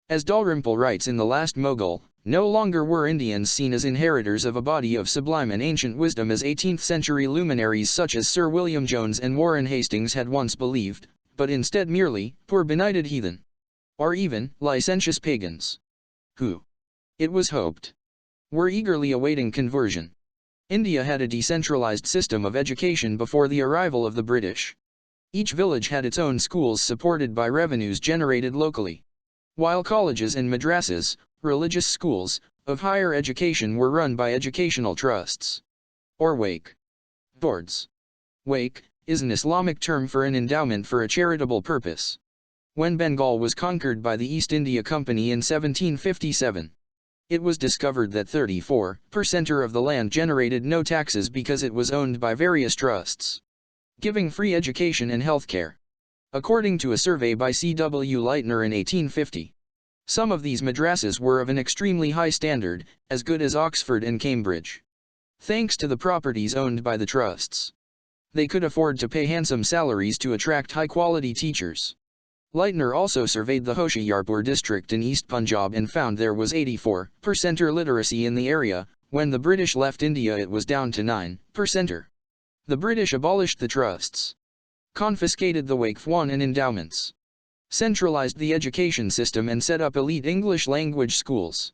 As Dalrymple writes in The Last Mughal, no longer were Indians seen as inheritors of a body of sublime and ancient wisdom as 18th-century luminaries such as Sir William Jones and Warren Hastings had once believed, but instead merely poor benighted heathen, or even licentious pagans, who, it was hoped, were eagerly awaiting conversion. India had a decentralized system of education before the arrival of the British. Each village had its own schools supported by revenues generated locally, while colleges and madrasas, religious schools, of higher education were run by educational trusts, or waqf boards. Waqf is an Islamic term for an endowment for a charitable purpose. When Bengal was conquered by the East India Company in 1757, it was discovered that 34% of the land generated no taxes because it was owned by various trusts, giving free education and health care. According to a survey by C.W. Leitner in 1850, some of these madrasas were of an extremely high standard, as good as Oxford and Cambridge. Thanks to the properties owned by the trusts, they could afford to pay handsome salaries to attract high-quality teachers. Leitner also surveyed the Hoshiarpur district in East Punjab and found there was 84% literacy in the area. When the British left India it was down to 9%. The British abolished the trusts, confiscated the waqf and endowments, centralized the education system and set up elite English language schools.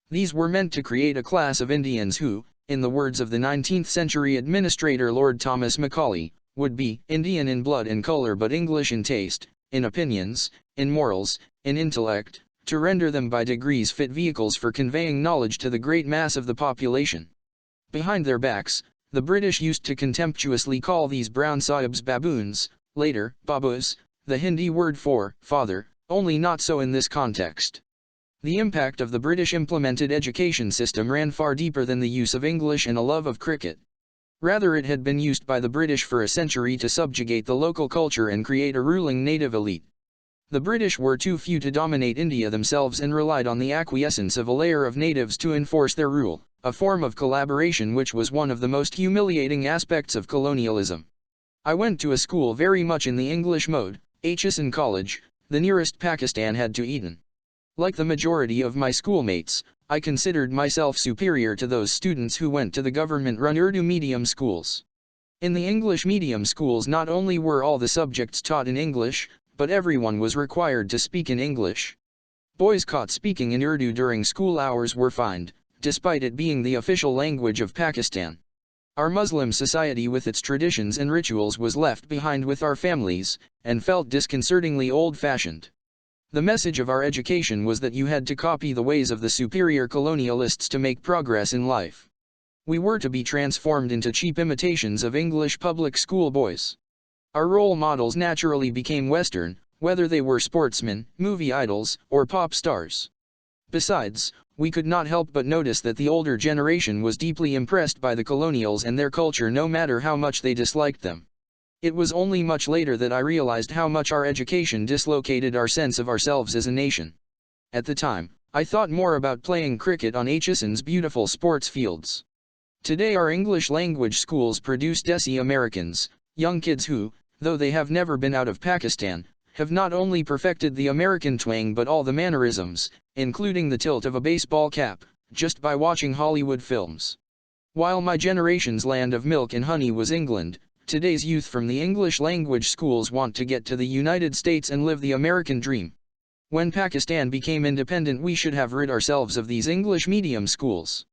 These were meant to create a class of Indians who, in the words of the 19th century administrator Lord Thomas Macaulay, would be Indian in blood and color but English in taste, in opinions, in morals, in intellect, to render them by degrees fit vehicles for conveying knowledge to the great mass of the population. Behind their backs, the British used to contemptuously call these brown sahibs baboons, later, babus, the Hindi word for father, only not so in this context. The impact of the British implemented education system ran far deeper than the use of English and a love of cricket. Rather, it had been used by the British for a century to subjugate the local culture and create a ruling native elite. The British were too few to dominate India themselves and relied on the acquiescence of a layer of natives to enforce their rule, a form of collaboration which was one of the most humiliating aspects of colonialism. I went to a school very much in the English mode, Aitchison College, the nearest Pakistan had to Eton. Like the majority of my schoolmates, I considered myself superior to those students who went to the government-run Urdu medium schools. In the English medium schools not only were all the subjects taught in English, but everyone was required to speak in English. Boys caught speaking in Urdu during school hours were fined, despite it being the official language of Pakistan. Our Muslim society with its traditions and rituals was left behind with our families, and felt disconcertingly old-fashioned. The message of our education was that you had to copy the ways of the superior colonialists to make progress in life. We were to be transformed into cheap imitations of English public school boys. Our role models naturally became Western, whether they were sportsmen, movie idols, or pop stars. Besides, we could not help but notice that the older generation was deeply impressed by the colonials and their culture no matter how much they disliked them. It was only much later that I realized how much our education dislocated our sense of ourselves as a nation. At the time, I thought more about playing cricket on Atchison's beautiful sports fields. Today our English language schools produce Desi Americans, young kids who, though they have never been out of Pakistan, have not only perfected the American twang but all the mannerisms, including the tilt of a baseball cap, just by watching Hollywood films. While my generation's land of milk and honey was England, today's youth from the English language schools want to get to the United States and live the American dream. When Pakistan became independent, we should have rid ourselves of these English medium schools.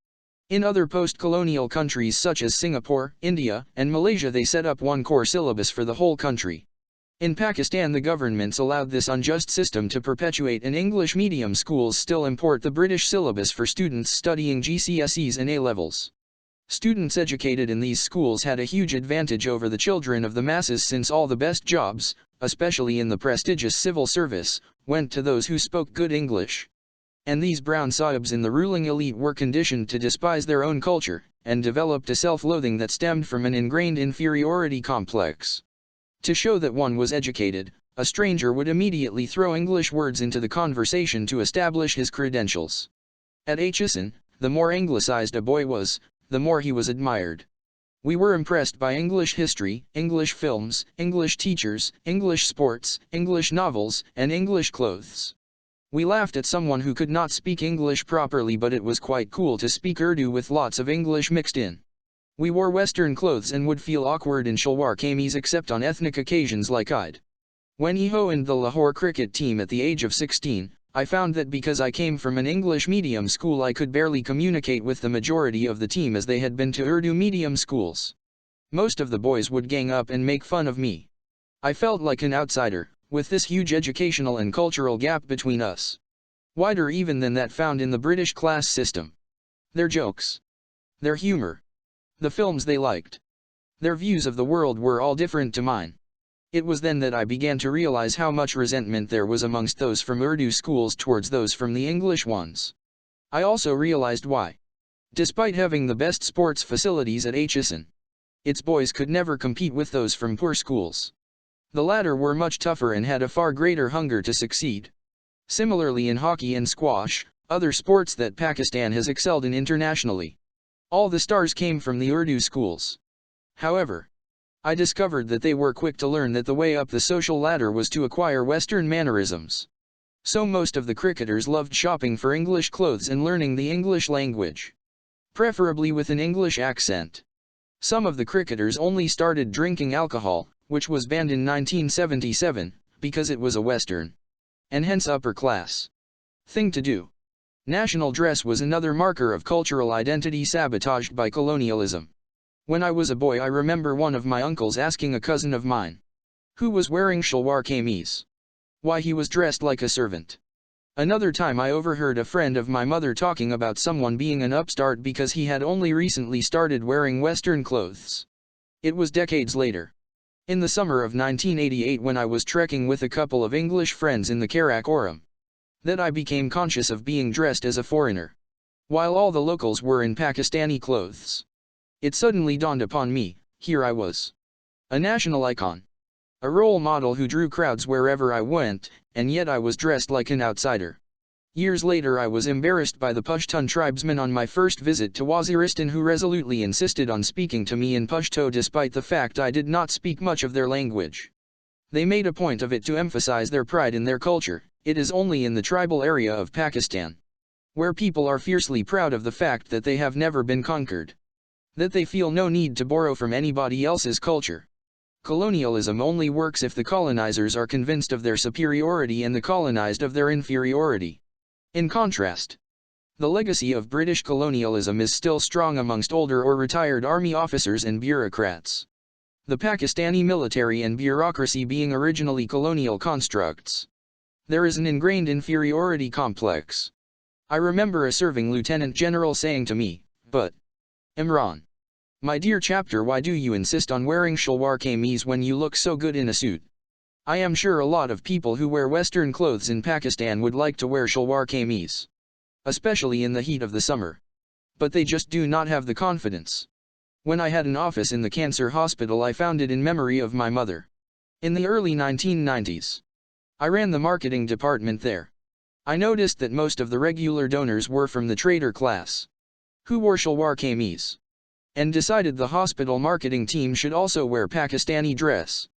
In other post-colonial countries such as Singapore, India, and Malaysia, they set up one core syllabus for the whole country. In Pakistan, the governments allowed this unjust system to perpetuate, and English medium schools still import the British syllabus for students studying GCSEs and A-levels. Students educated in these schools had a huge advantage over the children of the masses, since all the best jobs, especially in the prestigious civil service, went to those who spoke good English. And these brown sahibs in the ruling elite were conditioned to despise their own culture, and developed a self-loathing that stemmed from an ingrained inferiority complex. To show that one was educated, a stranger would immediately throw English words into the conversation to establish his credentials. At Atchison, the more anglicized a boy was, the more he was admired. We were impressed by English history, English films, English teachers, English sports, English novels, and English clothes. We laughed at someone who could not speak English properly, but it was quite cool to speak Urdu with lots of English mixed in. We wore Western clothes and would feel awkward in shalwar kameez except on ethnic occasions like Eid. When he joined the Lahore cricket team at the age of 16, I found that because I came from an English medium school, I could barely communicate with the majority of the team, as they had been to Urdu medium schools. Most of the boys would gang up and make fun of me. I felt like an outsider, with this huge educational and cultural gap between us. Wider even than that found in the British class system. Their jokes, their humor, the films they liked, their views of the world were all different to mine. It was then that I began to realize how much resentment there was amongst those from Urdu schools towards those from the English ones. I also realized why. Despite having the best sports facilities at Atchison, its boys could never compete with those from poor schools. The latter were much tougher and had a far greater hunger to succeed. Similarly in hockey and squash, other sports that Pakistan has excelled in internationally, all the stars came from the Urdu schools. However, I discovered that they were quick to learn that the way up the social ladder was to acquire Western mannerisms. So most of the cricketers loved shopping for English clothes and learning the English language, preferably with an English accent. Some of the cricketers only started drinking alcohol, which was banned in 1977, because it was a Western, and hence upper class, thing to do. National dress was another marker of cultural identity sabotaged by colonialism. When I was a boy, I remember one of my uncles asking a cousin of mine, who was wearing shalwar kameez, why he was dressed like a servant. Another time I overheard a friend of my mother talking about someone being an upstart because he had only recently started wearing Western clothes. It was decades later, in the summer of 1988, when I was trekking with a couple of English friends in the Karakoram, that I became conscious of being dressed as a foreigner, while all the locals were in Pakistani clothes. It suddenly dawned upon me, here I was, a national icon, a role model who drew crowds wherever I went, and yet I was dressed like an outsider. Years later I was embarrassed by the Pashtun tribesmen on my first visit to Waziristan, who resolutely insisted on speaking to me in Pashto despite the fact I did not speak much of their language. They made a point of it to emphasize their pride in their culture. It is only in the tribal area of Pakistan, where people are fiercely proud of the fact that they have never been conquered, that they feel no need to borrow from anybody else's culture. Colonialism only works if the colonizers are convinced of their superiority and the colonized of their inferiority. In contrast, The legacy of British colonialism is still strong amongst older or retired army officers and bureaucrats. The Pakistani military and bureaucracy being originally colonial constructs. There is an ingrained inferiority complex. I remember a serving lieutenant general saying to me, "But, Imran, my dear chapter, why do you insist on wearing shalwar kameez when you look so good in a suit? I am sure a lot of people who wear Western clothes in Pakistan would like to wear shalwar kameez, especially in the heat of the summer. But they just do not have the confidence." When I had an office in the cancer hospital I founded in memory of my mother. In the early 1990s. I ran the marketing department there. I noticed that most of the regular donors were from the trader class, who wore shalwar kameez, and decided the hospital marketing team should also wear Pakistani dress.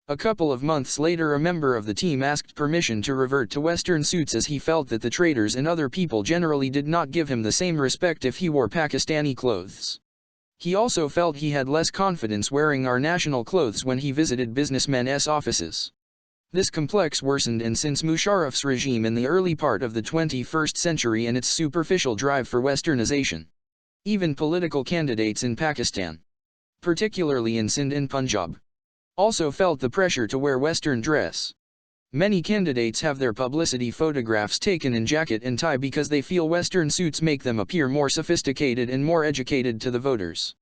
A couple of months later a member of the team asked permission to revert to Western suits as he felt that the traders and other people generally did not give him the same respect if he wore Pakistani clothes. He also felt he had less confidence wearing our national clothes when he visited businessmen's offices. This complex worsened and since Musharraf's regime in the early part of the 21st century and its superficial drive for westernization. Even political candidates in Pakistan, particularly in Sindh and Punjab, also felt the pressure to wear Western dress. Many candidates have their publicity photographs taken in jacket and tie because they feel Western suits make them appear more sophisticated and more educated to the voters.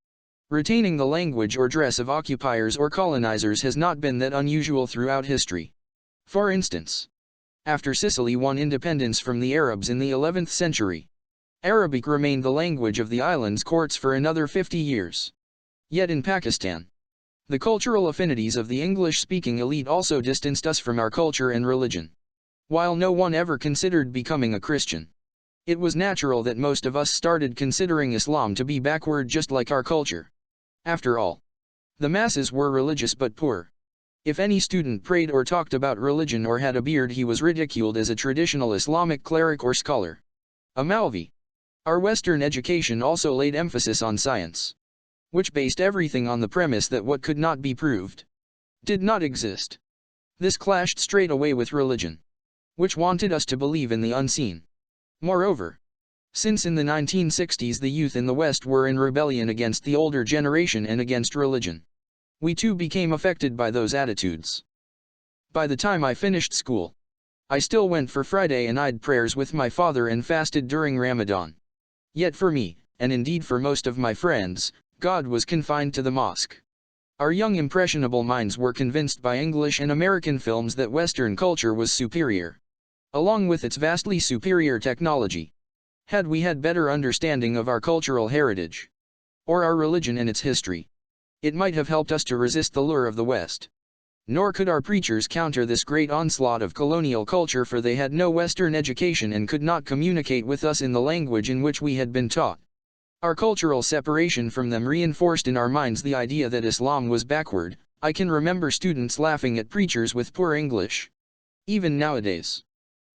Retaining the language or dress of occupiers or colonizers has not been that unusual throughout history. For instance, after Sicily won independence from the Arabs in the 11th century, Arabic remained the language of the island's courts for another 50 years. Yet in Pakistan, the cultural affinities of the English-speaking elite also distanced us from our culture and religion. While no one ever considered becoming a Christian, it was natural that most of us started considering Islam to be backward just like our culture. After all, the masses were religious but poor. If any student prayed or talked about religion or had a beard he was ridiculed as a traditional Islamic cleric or scholar. A Maulvi. Our Western education also laid emphasis on science, which based everything on the premise that what could not be proved did not exist. This clashed straight away with religion, which wanted us to believe in the unseen. Moreover, since in the 1960s the youth in the West were in rebellion against the older generation and against religion, we too became affected by those attitudes. By the time I finished school, I still went for Friday and Eid prayers with my father and fasted during Ramadan. Yet for me, and indeed for most of my friends, God was confined to the mosque. Our young impressionable minds were convinced by English and American films that Western culture was superior, along with its vastly superior technology. Had we had better understanding of our cultural heritage, or our religion and its history, it might have helped us to resist the lure of the West. Nor could our preachers counter this great onslaught of colonial culture, for they had no Western education and could not communicate with us in the language in which we had been taught. Our cultural separation from them reinforced in our minds the idea that Islam was backward. I can remember students laughing at preachers with poor English. Even nowadays,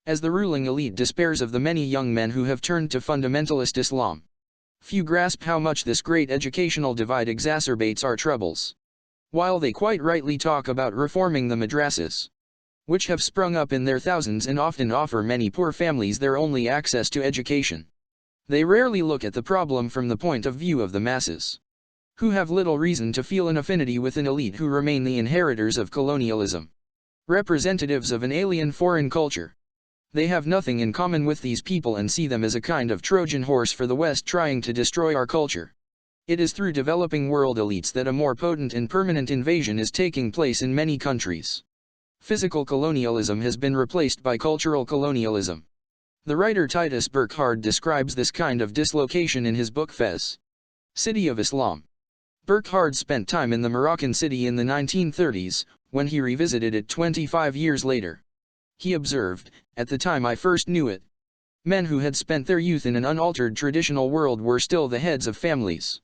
as the ruling elite despairs of the many young men who have turned to fundamentalist Islam, few grasp how much this great educational divide exacerbates our troubles. While they quite rightly talk about reforming the madrasas, which have sprung up in their thousands and often offer many poor families their only access to education, they rarely look at the problem from the point of view of the masses, who have little reason to feel an affinity with an elite who remain the inheritors of colonialism, representatives of an alien foreign culture. They have nothing in common with these people and see them as a kind of Trojan horse for the West trying to destroy our culture. It is through developing world elites that a more potent and permanent invasion is taking place in many countries. Physical colonialism has been replaced by cultural colonialism. The writer Titus Burckhardt describes this kind of dislocation in his book Fez, City of Islam. Burckhardt spent time in the Moroccan city in the 1930s, when he revisited it 25 years later. He observed, "At the time I first knew it, men who had spent their youth in an unaltered traditional world were still the heads of families.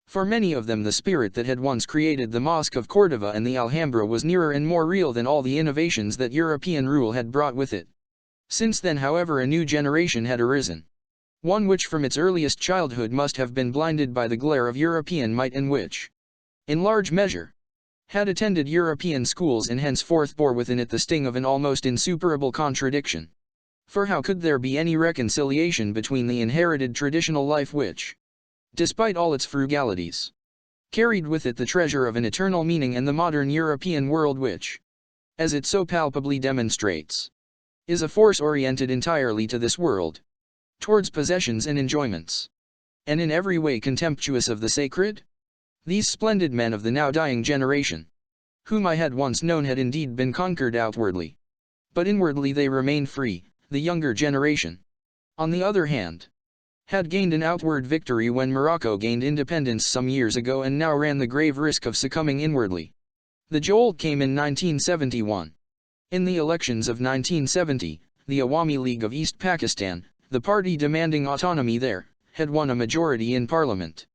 For many of them the spirit that had once created the Mosque of Cordova and the Alhambra was nearer and more real than all the innovations that European rule had brought with it. Since then, however, a new generation had arisen. One which from its earliest childhood must have been blinded by the glare of European might and which, in large measure, had attended European schools and henceforth bore within it the sting of an almost insuperable contradiction. For how could there be any reconciliation between the inherited traditional life which, despite all its frugalities, carried with it the treasure of an eternal meaning, and the modern European world which, as it so palpably demonstrates, is a force oriented entirely to this world, towards possessions and enjoyments, and in every way contemptuous of the sacred? These splendid men of the now dying generation, whom I had once known, had indeed been conquered outwardly, but inwardly they remained free. The younger generation, on the other hand, had gained an outward victory when Morocco gained independence some years ago, and now ran the grave risk of succumbing inwardly. The jolt came in 1971. In the elections of 1970, the Awami League of East Pakistan, the party demanding autonomy there, had won a majority in parliament.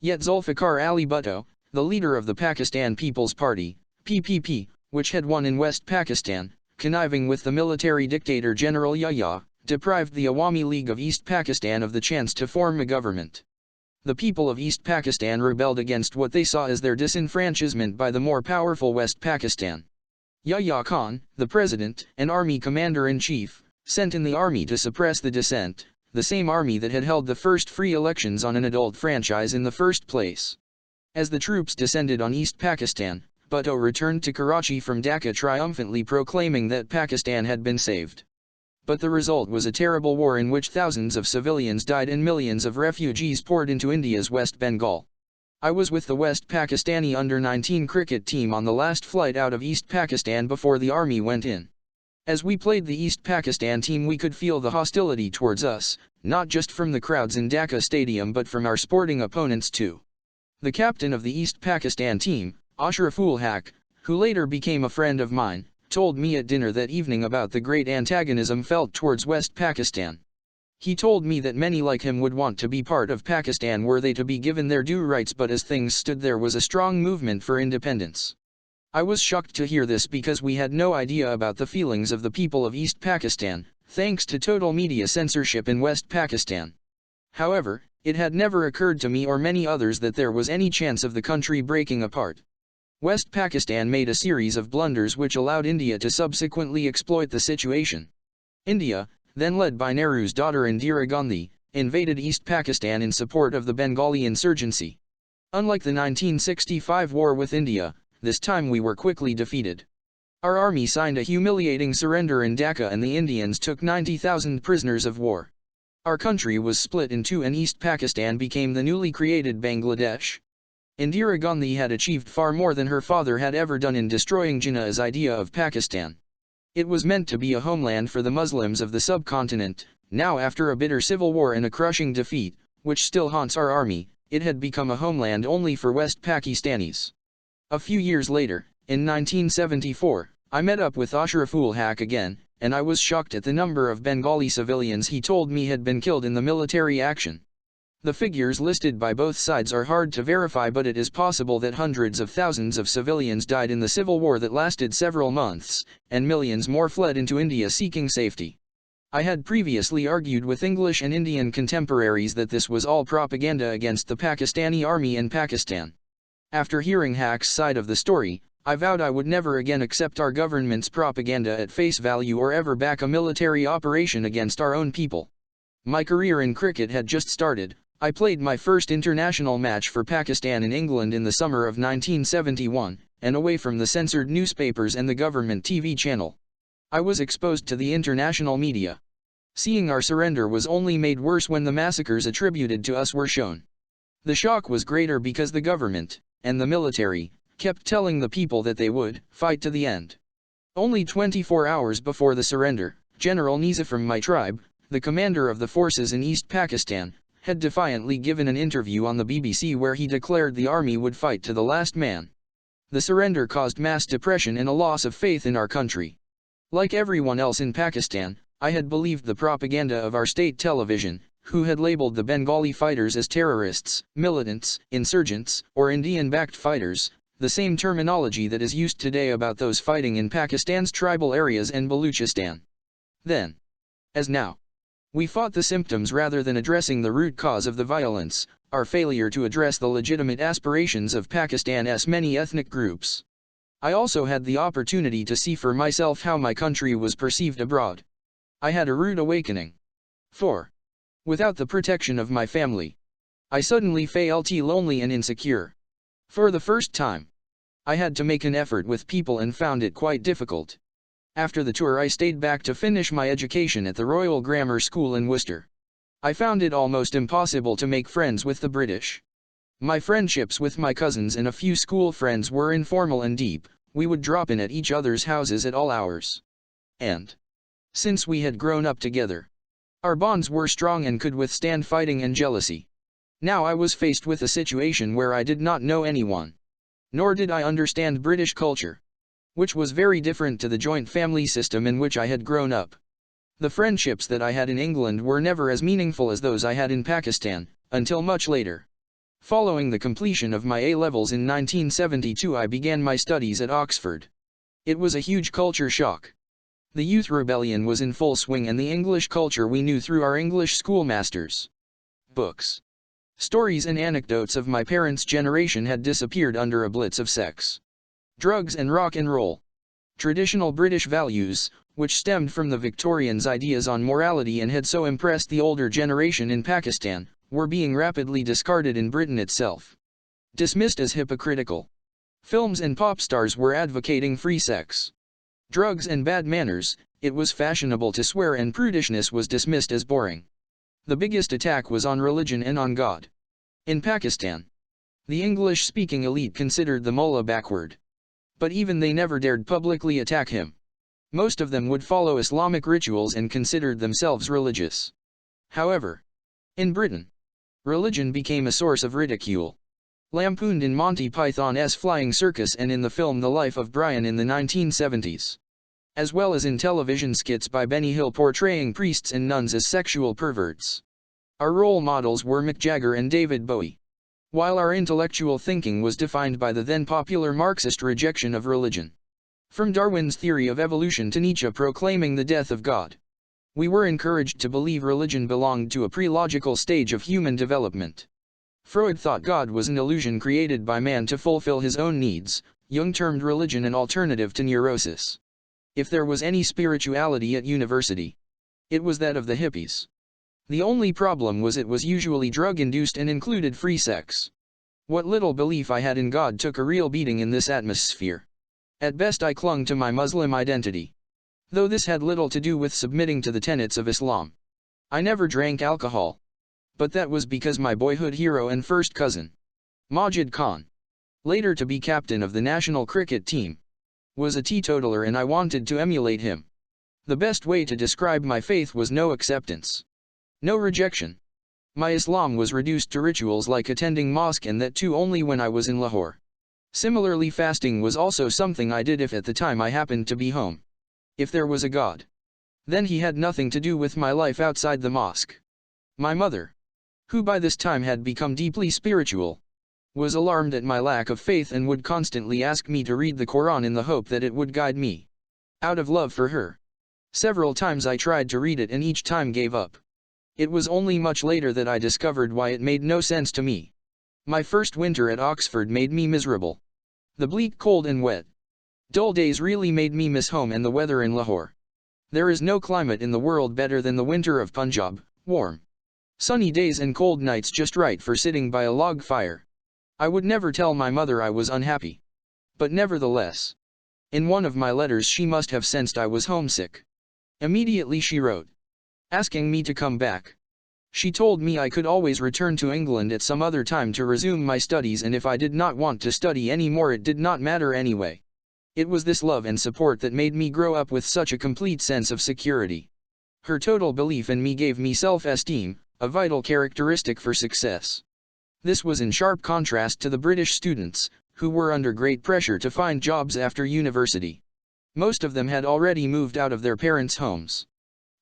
Yet Zulfikar Ali Bhutto, the leader of the Pakistan People's Party, PPP, which had won in West Pakistan, conniving with the military dictator General Yahya, deprived the Awami League of East Pakistan of the chance to form a government. The people of East Pakistan rebelled against what they saw as their disenfranchisement by the more powerful West Pakistan. Yahya Khan, the president and army commander-in-chief, sent in the army to suppress the dissent, the same army that had held the first free elections on an adult franchise in the first place. As the troops descended on East Pakistan, Bhutto returned to Karachi from Dhaka triumphantly proclaiming that Pakistan had been saved. But the result was a terrible war in which thousands of civilians died and millions of refugees poured into India's West Bengal. I was with the West Pakistani under-19 cricket team on the last flight out of East Pakistan before the army went in. As we played the East Pakistan team, we could feel the hostility towards us, not just from the crowds in Dhaka Stadium but from our sporting opponents too. The captain of the East Pakistan team, Ashraful Haq, who later became a friend of mine, told me at dinner that evening about the great antagonism felt towards West Pakistan. He told me that many like him would want to be part of Pakistan were they to be given their due rights, but as things stood there was a strong movement for independence. I was shocked to hear this because we had no idea about the feelings of the people of East Pakistan, thanks to total media censorship in West Pakistan. However, it had never occurred to me or many others that there was any chance of the country breaking apart. West Pakistan made a series of blunders which allowed India to subsequently exploit the situation. India, then led by Nehru's daughter Indira Gandhi, invaded East Pakistan in support of the Bengali insurgency. Unlike the 1965 war with India, this time we were quickly defeated. Our army signed a humiliating surrender in Dhaka and the Indians took 90,000 prisoners of war. Our country was split in two and East Pakistan became the newly created Bangladesh. Indira Gandhi had achieved far more than her father had ever done in destroying Jinnah's idea of Pakistan. It was meant to be a homeland for the Muslims of the subcontinent. Now, after a bitter civil war and a crushing defeat, which still haunts our army, it had become a homeland only for West Pakistanis. A few years later, in 1974, I met up with Ashraful Haq again, and I was shocked at the number of Bengali civilians he told me had been killed in the military action. The figures listed by both sides are hard to verify, but it is possible that hundreds of thousands of civilians died in the civil war that lasted several months, and millions more fled into India seeking safety. I had previously argued with English and Indian contemporaries that this was all propaganda against the Pakistani army in Pakistan. After hearing Haq's side of the story, I vowed I would never again accept our government's propaganda at face value or ever back a military operation against our own people. My career in cricket had just started. I played my first international match for Pakistan in England in the summer of 1971, and away from the censored newspapers and the government TV channel. I was exposed to the international media. Seeing our surrender was only made worse when the massacres attributed to us were shown. The shock was greater because the government, and the military, kept telling the people that they would fight to the end. Only 24 hours before the surrender, General Niza from my tribe, the commander of the forces in East Pakistan, had defiantly given an interview on the BBC where he declared the army would fight to the last man. The surrender caused mass depression and a loss of faith in our country. Like everyone else in Pakistan, I had believed the propaganda of our state television, who had labeled the Bengali fighters as terrorists, militants, insurgents, or Indian-backed fighters, the same terminology that is used today about those fighting in Pakistan's tribal areas and Baluchistan. Then, as now, we fought the symptoms rather than addressing the root cause of the violence, our failure to address the legitimate aspirations of Pakistan's many ethnic groups. I also had the opportunity to see for myself how my country was perceived abroad. I had a rude awakening. 4. Without the protection of my family, I suddenly felt lonely and insecure. For the first time, I had to make an effort with people and found it quite difficult. After the tour I stayed back to finish my education at the Royal Grammar School in Worcester. I found it almost impossible to make friends with the British. My friendships with my cousins and a few school friends were informal and deep. We would drop in at each other's houses at all hours. And, since we had grown up together, our bonds were strong and could withstand fighting and jealousy. Now I was faced with a situation where I did not know anyone. Nor did I understand British culture, which was very different to the joint family system in which I had grown up. The friendships that I had in England were never as meaningful as those I had in Pakistan, until much later. Following the completion of my A-levels in 1972, I began my studies at Oxford. It was a huge culture shock. The youth rebellion was in full swing and the English culture we knew through our English schoolmasters, books, stories and anecdotes of my parents' generation had disappeared under a blitz of sex, drugs and rock and roll. Traditional British values, which stemmed from the Victorians' ideas on morality and had so impressed the older generation in Pakistan, were being rapidly discarded in Britain itself. Dismissed as hypocritical. Films and pop stars were advocating free sex, drugs and bad manners. It was fashionable to swear and prudishness was dismissed as boring. The biggest attack was on religion and on God. In Pakistan, the English-speaking elite considered the mullah backward. But even they never dared publicly attack him. Most of them would follow Islamic rituals and considered themselves religious. However, in Britain, religion became a source of ridicule. Lampooned in Monty Python's Flying Circus and in the film The Life of Brian in the 1970s. As well as in television skits by Benny Hill portraying priests and nuns as sexual perverts. Our role models were Mick Jagger and David Bowie. While our intellectual thinking was defined by the then popular Marxist rejection of religion. From Darwin's theory of evolution to Nietzsche proclaiming the death of God. We were encouraged to believe religion belonged to a pre-logical stage of human development. Freud thought God was an illusion created by man to fulfill his own needs. Jung termed religion an alternative to neurosis. If there was any spirituality at university, it was that of the hippies. The only problem was it was usually drug-induced and included free sex. What little belief I had in God took a real beating in this atmosphere. At best I clung to my Muslim identity. Though this had little to do with submitting to the tenets of Islam. I never drank alcohol. But that was because my boyhood hero and first cousin, Majid Khan, later to be captain of the national cricket team, was a teetotaler and I wanted to emulate him. The best way to describe my faith was no acceptance. No rejection. My Islam was reduced to rituals like attending mosque and that too only when I was in Lahore. Similarly, fasting was also something I did if at the time I happened to be home. If there was a God, then he had nothing to do with my life outside the mosque. My mother, who by this time had become deeply spiritual, was alarmed at my lack of faith and would constantly ask me to read the Quran in the hope that it would guide me. Out of love for her. Several times I tried to read it and each time gave up. It was only much later that I discovered why it made no sense to me. My first winter at Oxford made me miserable. The bleak, cold and wet, dull days really made me miss home and the weather in Lahore. There is no climate in the world better than the winter of Punjab, warm, sunny days and cold nights just right for sitting by a log fire. I would never tell my mother I was unhappy. But nevertheless, in one of my letters she must have sensed I was homesick. Immediately she wrote, asking me to come back. She told me I could always return to England at some other time to resume my studies and if I did not want to study anymore it did not matter anyway. It was this love and support that made me grow up with such a complete sense of security. Her total belief in me gave me self-esteem, a vital characteristic for success. This was in sharp contrast to the British students, who were under great pressure to find jobs after university. Most of them had already moved out of their parents' homes.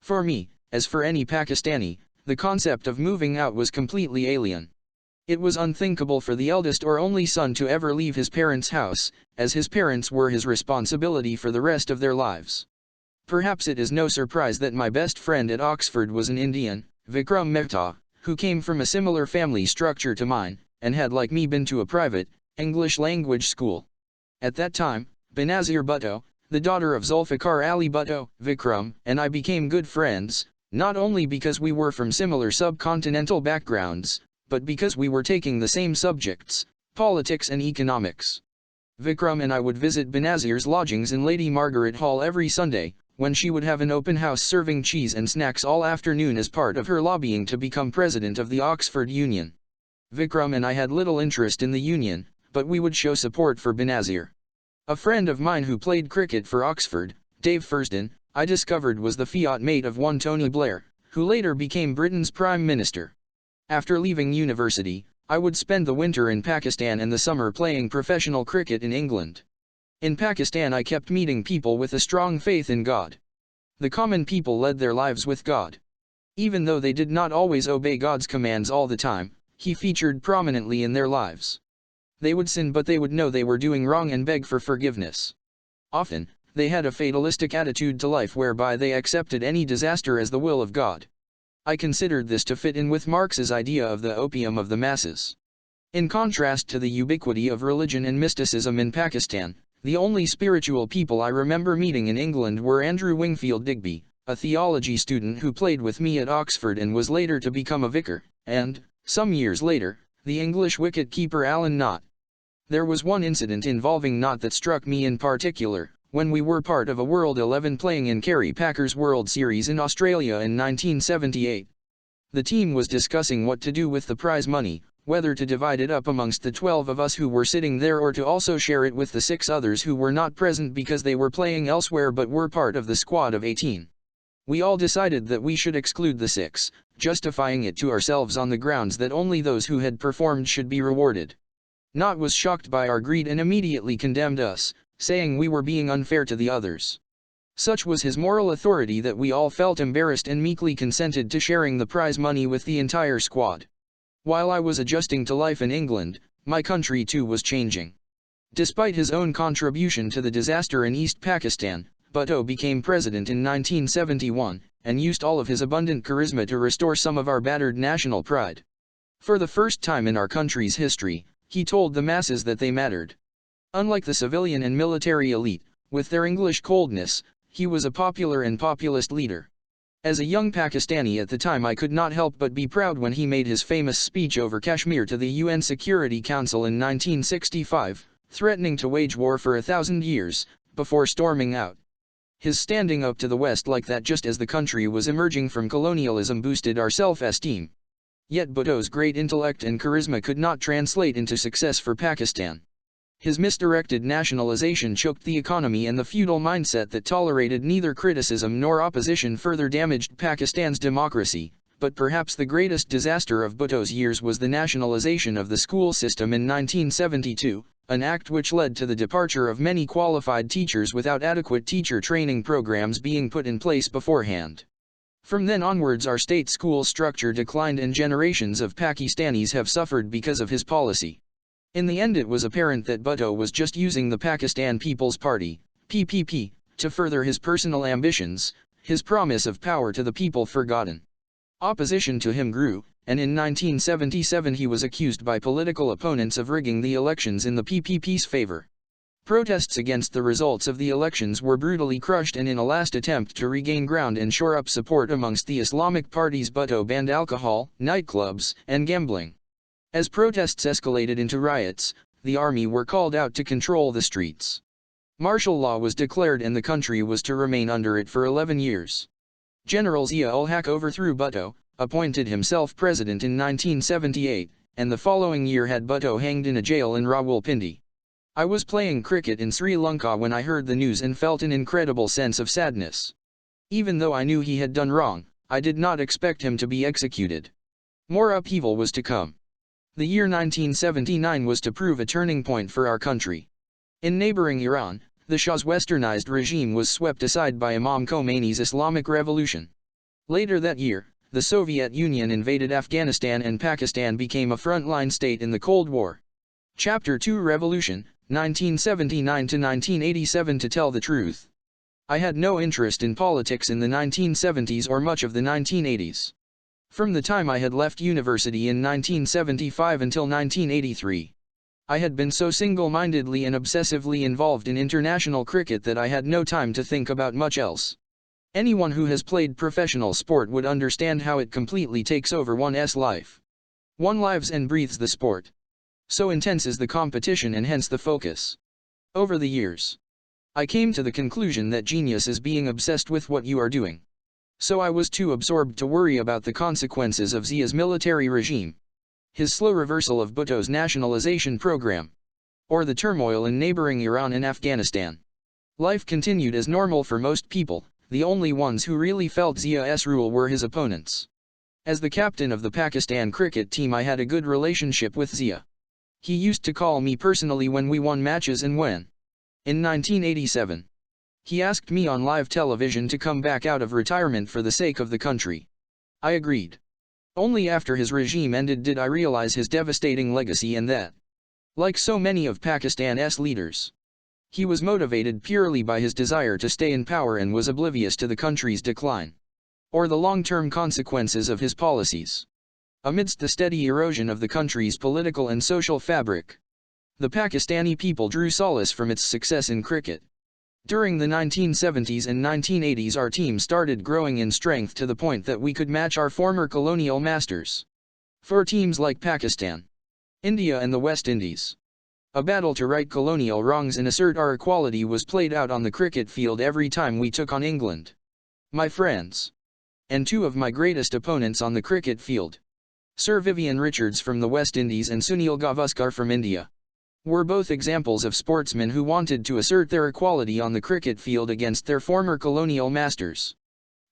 For me, as for any Pakistani, the concept of moving out was completely alien. It was unthinkable for the eldest or only son to ever leave his parents' house, as his parents were his responsibility for the rest of their lives. Perhaps it is no surprise that my best friend at Oxford was an Indian, Vikram Mehta, who came from a similar family structure to mine, and had like me been to a private, English language school. At that time, Benazir Bhutto, the daughter of Zulfikar Ali Bhutto. Vikram and I became good friends, not only because we were from similar subcontinental backgrounds, but because we were taking the same subjects, politics and economics. Vikram and I would visit Benazir's lodgings in Lady Margaret Hall every Sunday, when she would have an open house serving cheese and snacks all afternoon as part of her lobbying to become president of the Oxford Union. Vikram and I had little interest in the union, but we would show support for Benazir. A friend of mine who played cricket for Oxford, Dave Furston, I discovered was the fiat mate of one Tony Blair, who later became Britain's Prime Minister. After leaving university, I would spend the winter in Pakistan and the summer playing professional cricket in England. In Pakistan I kept meeting people with a strong faith in God. The common people led their lives with God. Even though they did not always obey God's commands all the time, He featured prominently in their lives. They would sin, but they would know they were doing wrong and beg for forgiveness. Often, they had a fatalistic attitude to life whereby they accepted any disaster as the will of God. I considered this to fit in with Marx's idea of the opium of the masses. In contrast to the ubiquity of religion and mysticism in Pakistan, the only spiritual people I remember meeting in England were Andrew Wingfield Digby, a theology student who played with me at Oxford and was later to become a vicar, and, some years later, the English wicket-keeper Alan Knott. There was one incident involving Knott that struck me in particular, when we were part of a World 11 playing in Kerry Packers World Series in Australia in 1978. The team was discussing what to do with the prize money, whether to divide it up amongst the 12 of us who were sitting there or to also share it with the 6 others who were not present because they were playing elsewhere but were part of the squad of 18. We all decided that we should exclude the 6, justifying it to ourselves on the grounds that only those who had performed should be rewarded. Knott was shocked by our greed and immediately condemned us, saying we were being unfair to the others. Such was his moral authority that we all felt embarrassed and meekly consented to sharing the prize money with the entire squad. While I was adjusting to life in England, my country too was changing. Despite his own contribution to the disaster in East Pakistan, Bhutto became president in 1971, and used all of his abundant charisma to restore some of our battered national pride. For the first time in our country's history, he told the masses that they mattered. Unlike the civilian and military elite, with their English coldness, he was a popular and populist leader. As a young Pakistani at the time, I could not help but be proud when he made his famous speech over Kashmir to the UN Security Council in 1965, threatening to wage war for 1,000 years, before storming out. His standing up to the West like that just as the country was emerging from colonialism boosted our self-esteem. Yet Bhutto's great intellect and charisma could not translate into success for Pakistan. His misdirected nationalization choked the economy, and the feudal mindset that tolerated neither criticism nor opposition further damaged Pakistan's democracy. But perhaps the greatest disaster of Bhutto's years was the nationalization of the school system in 1972, an act which led to the departure of many qualified teachers without adequate teacher training programs being put in place beforehand. From then onwards our state school structure declined and generations of Pakistanis have suffered because of his policy. In the end it was apparent that Bhutto was just using the Pakistan People's Party, PPP, to further his personal ambitions, his promise of power to the people forgotten. Opposition to him grew, and in 1977 he was accused by political opponents of rigging the elections in the PPP's favor. Protests against the results of the elections were brutally crushed, and in a last attempt to regain ground and shore up support amongst the Islamic parties, Bhutto banned alcohol, nightclubs, and gambling. As protests escalated into riots, the army were called out to control the streets. Martial law was declared and the country was to remain under it for 11 years. General Zia-ul-Haq overthrew Bhutto, appointed himself president in 1978, and the following year had Bhutto hanged in a jail in Rawalpindi. I was playing cricket in Sri Lanka when I heard the news and felt an incredible sense of sadness. Even though I knew he had done wrong, I did not expect him to be executed. More upheaval was to come. The year 1979 was to prove a turning point for our country. In neighboring Iran, the Shah's westernized regime was swept aside by Imam Khomeini's Islamic Revolution. Later that year, the Soviet Union invaded Afghanistan and Pakistan became a frontline state in the Cold War. Chapter 2 Revolution, 1979 to 1987. To tell the truth, I had no interest in politics in the 1970s or much of the 1980s. From the time I had left university in 1975 until 1983. I had been so single-mindedly and obsessively involved in international cricket that I had no time to think about much else. Anyone who has played professional sport would understand how it completely takes over one's life. One lives and breathes the sport. So intense is the competition and hence the focus. Over the years, I came to the conclusion that genius is being obsessed with what you are doing. So I was too absorbed to worry about the consequences of Zia's military regime, his slow reversal of Bhutto's nationalization program, or the turmoil in neighboring Iran and Afghanistan. Life continued as normal for most people. The only ones who really felt Zia's rule were his opponents. As the captain of the Pakistan cricket team, I had a good relationship with Zia. He used to call me personally when we won matches and when, in 1987, he asked me on live television to come back out of retirement for the sake of the country. I agreed. Only after his regime ended did I realize his devastating legacy and that, like so many of Pakistan's leaders, he was motivated purely by his desire to stay in power and was oblivious to the country's decline, or the long-term consequences of his policies. Amidst the steady erosion of the country's political and social fabric, the Pakistani people drew solace from its success in cricket. During the 1970s and 1980s, our team started growing in strength to the point that we could match our former colonial masters. For teams like Pakistan, India and the West Indies, a battle to right colonial wrongs and assert our equality was played out on the cricket field every time we took on England. My friends, and two of my greatest opponents on the cricket field, Sir Vivian Richards from the West Indies and Sunil Gavaskar from India, were both examples of sportsmen who wanted to assert their equality on the cricket field against their former colonial masters.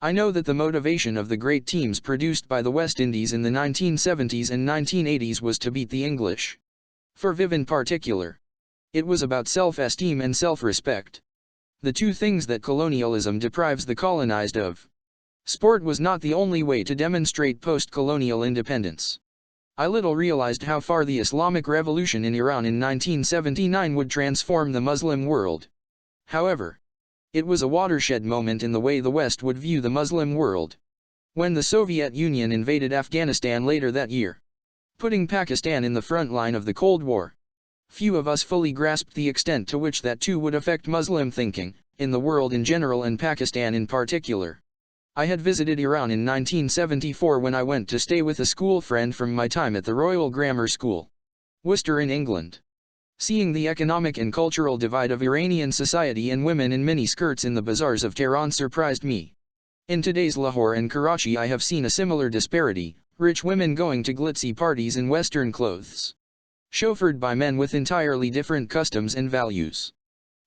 I know that the motivation of the great teams produced by the West Indies in the 1970s and 1980s was to beat the English. For Viv in particular, it was about self-esteem and self-respect, the two things that colonialism deprives the colonized of. Sport was not the only way to demonstrate post-colonial independence. I little realized how far the Islamic Revolution in Iran in 1979 would transform the Muslim world. However, it was a watershed moment in the way the West would view the Muslim world. When the Soviet Union invaded Afghanistan later that year, putting Pakistan in the front line of the Cold War, few of us fully grasped the extent to which that too would affect Muslim thinking, in the world in general and Pakistan in particular. I had visited Iran in 1974 when I went to stay with a school friend from my time at the Royal Grammar School, Worcester in England. Seeing the economic and cultural divide of Iranian society and women in mini-skirts in the bazaars of Tehran surprised me. In today's Lahore and Karachi I have seen a similar disparity, rich women going to glitzy parties in Western clothes, chauffeured by men with entirely different customs and values.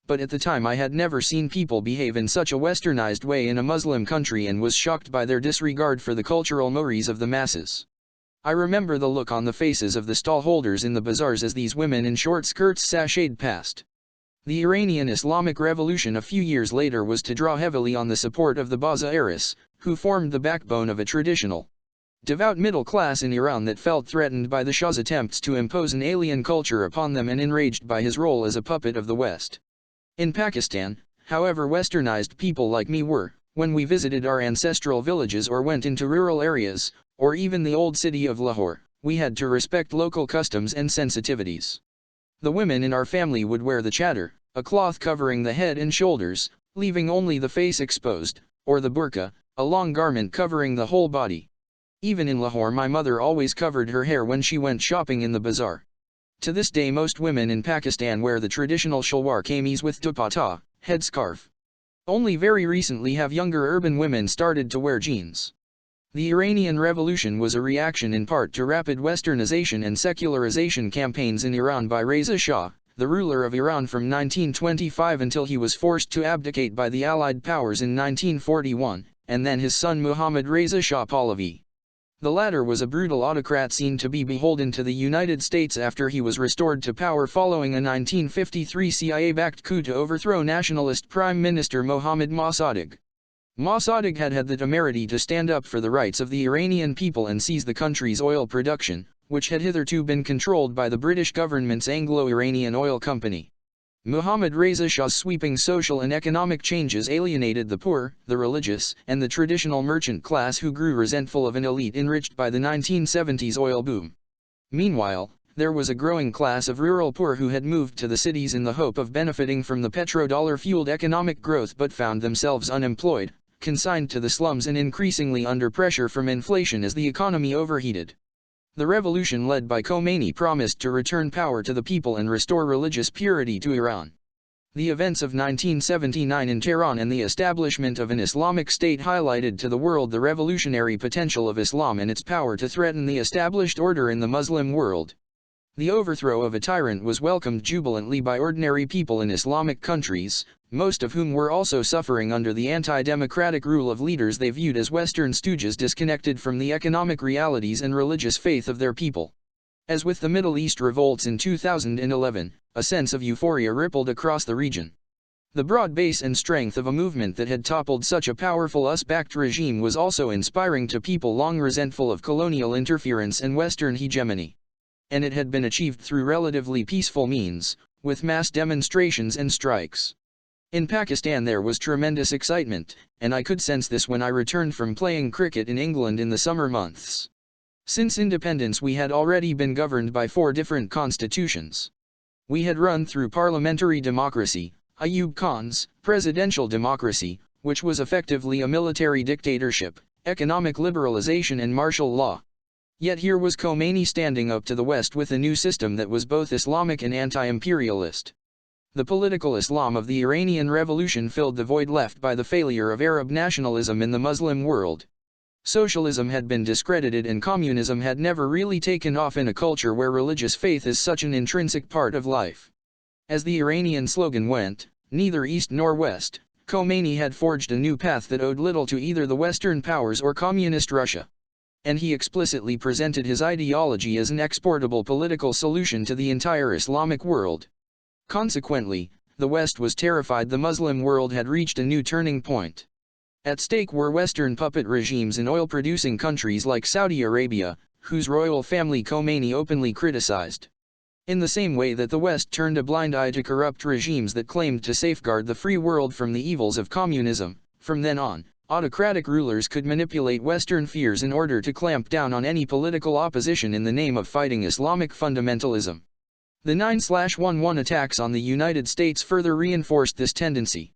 But at the time I had never seen people behave in such a westernized way in a Muslim country and was shocked by their disregard for the cultural mores of the masses. I remember the look on the faces of the stallholders in the bazaars as these women in short skirts sashayed past. The Iranian Islamic Revolution a few years later was to draw heavily on the support of the Bazaars, who formed the backbone of a traditional, devout middle class in Iran that felt threatened by the Shah's attempts to impose an alien culture upon them and enraged by his role as a puppet of the West. In Pakistan, however, westernized people like me were, when we visited our ancestral villages or went into rural areas, or even the old city of Lahore, we had to respect local customs and sensitivities. The women in our family would wear the chador, a cloth covering the head and shoulders, leaving only the face exposed, or the burqa, a long garment covering the whole body. Even in Lahore my mother always covered her hair when she went shopping in the bazaar. To this day most women in Pakistan wear the traditional shalwar kameez with dupatta, headscarf. Only very recently have younger urban women started to wear jeans. The Iranian Revolution was a reaction in part to rapid westernization and secularization campaigns in Iran by Reza Shah, the ruler of Iran from 1925 until he was forced to abdicate by the Allied powers in 1941, and then his son Muhammad Reza Shah Pahlavi. The latter was a brutal autocrat seen to be beholden to the United States after he was restored to power following a 1953 CIA-backed coup to overthrow nationalist Prime Minister Mohammad Mossadegh. Mossadegh had had the temerity to stand up for the rights of the Iranian people and seize the country's oil production, which had hitherto been controlled by the British government's Anglo-Iranian Oil Company. Muhammad Reza Shah's sweeping social and economic changes alienated the poor, the religious, and the traditional merchant class who grew resentful of an elite enriched by the 1970s oil boom. Meanwhile, There was a growing class of rural poor who had moved to the cities in the hope of benefiting from the petrodollar-fueled economic growth but found themselves unemployed, consigned to the slums and increasingly under pressure from inflation as the economy overheated. The revolution led by Khomeini promised to return power to the people and restore religious purity to Iran. The events of 1979 in Tehran and the establishment of an Islamic state highlighted to the world the revolutionary potential of Islam and its power to threaten the established order in the Muslim world. The overthrow of a tyrant was welcomed jubilantly by ordinary people in Islamic countries, most of whom were also suffering under the anti-democratic rule of leaders they viewed as Western stooges disconnected from the economic realities and religious faith of their people. As with the Middle East revolts in 2011, a sense of euphoria rippled across the region. The broad base and strength of a movement that had toppled such a powerful US-backed regime was also inspiring to people long resentful of colonial interference and Western hegemony. And it had been achieved through relatively peaceful means, with mass demonstrations and strikes. In Pakistan there was tremendous excitement, and I could sense this when I returned from playing cricket in England in the summer months. Since independence we had already been governed by 4 different constitutions. We had run through parliamentary democracy, Ayub Khan's presidential democracy, which was effectively a military dictatorship, economic liberalization and martial law. Yet here was Khomeini standing up to the West with a new system that was both Islamic and anti-imperialist. The political Islam of the Iranian Revolution filled the void left by the failure of Arab nationalism in the Muslim world. Socialism had been discredited and communism had never really taken off in a culture where religious faith is such an intrinsic part of life. As the Iranian slogan went, neither East nor West, Khomeini had forged a new path that owed little to either the Western powers or communist Russia. And he explicitly presented his ideology as an exportable political solution to the entire Islamic world. Consequently, the West was terrified the Muslim world had reached a new turning point. At stake were Western puppet regimes in oil-producing countries like Saudi Arabia, whose royal family Khomeini openly criticized. In the same way that the West turned a blind eye to corrupt regimes that claimed to safeguard the free world from the evils of communism, from then on, autocratic rulers could manipulate Western fears in order to clamp down on any political opposition in the name of fighting Islamic fundamentalism. The 9/11 attacks on the United States further reinforced this tendency.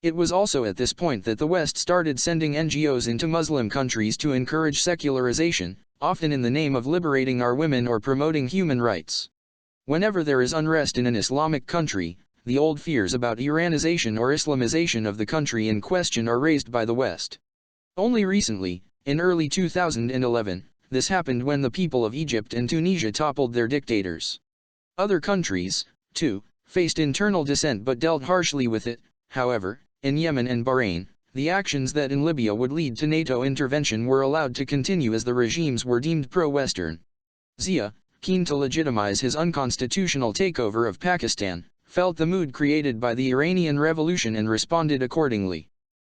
It was also at this point that the West started sending NGOs into Muslim countries to encourage secularization, often in the name of liberating our women or promoting human rights. Whenever there is unrest in an Islamic country, the old fears about Iranization or Islamization of the country in question are raised by the West. Only recently, in early 2011, this happened when the people of Egypt and Tunisia toppled their dictators. Other countries, too, faced internal dissent but dealt harshly with it. However, in Yemen and Bahrain, the actions that in Libya would lead to NATO intervention were allowed to continue as the regimes were deemed pro-Western. Zia, keen to legitimize his unconstitutional takeover of Pakistan, felt the mood created by the Iranian Revolution and responded accordingly.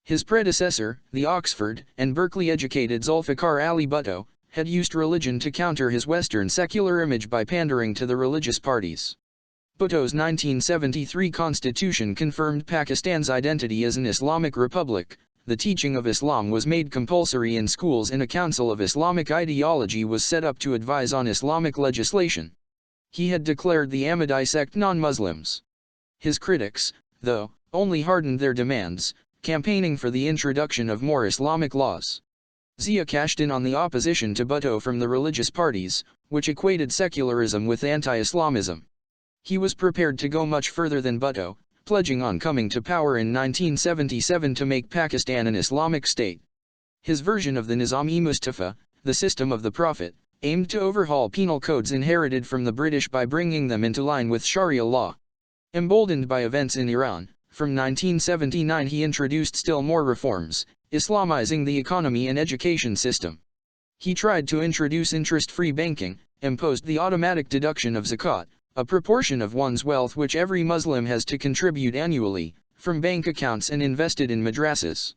His predecessor, the Oxford and Berkeley-educated Zulfikar Ali Bhutto, had used religion to counter his Western secular image by pandering to the religious parties. Bhutto's 1973 constitution confirmed Pakistan's identity as an Islamic republic. The teaching of Islam was made compulsory in schools and a council of Islamic ideology was set up to advise on Islamic legislation. He had declared the Ahmadi sect non-Muslims. His critics, though, only hardened their demands, campaigning for the introduction of more Islamic laws. Zia cashed in on the opposition to Bhutto from the religious parties, which equated secularism with anti-Islamism. He was prepared to go much further than Bhutto, pledging on coming to power in 1977 to make Pakistan an Islamic state. His version of the Nizam-e-Mustafa, the system of the Prophet, aimed to overhaul penal codes inherited from the British by bringing them into line with Sharia law. Emboldened by events in Iran, from 1979 he introduced still more reforms, Islamizing the economy and education system. He tried to introduce interest-free banking, imposed the automatic deduction of zakat, a proportion of one's wealth which every Muslim has to contribute annually, from bank accounts and invested in madrasas.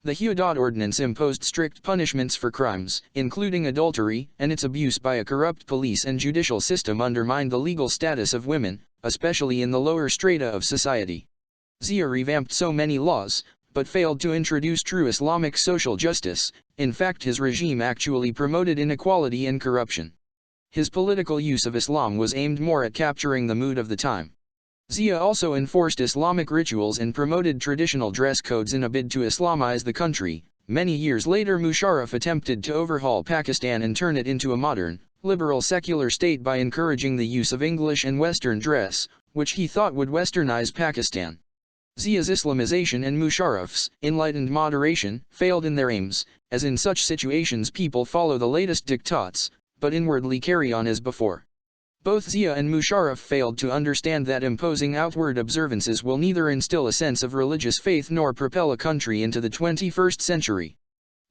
The Hudud Ordinance imposed strict punishments for crimes, including adultery, and its abuse by a corrupt police and judicial system undermined the legal status of women, especially in the lower strata of society. Zia revamped so many laws, but failed to introduce true Islamic social justice. In fact, his regime actually promoted inequality and corruption. His political use of Islam was aimed more at capturing the mood of the time. Zia also enforced Islamic rituals and promoted traditional dress codes in a bid to Islamize the country. Many years later, Musharraf attempted to overhaul Pakistan and turn it into a modern, liberal secular state by encouraging the use of English and Western dress, which he thought would westernize Pakistan. Zia's Islamization and Musharraf's enlightened moderation failed in their aims, as in such situations people follow the latest diktats, but inwardly carry on as before. Both Zia and Musharraf failed to understand that imposing outward observances will neither instill a sense of religious faith nor propel a country into the 21st century.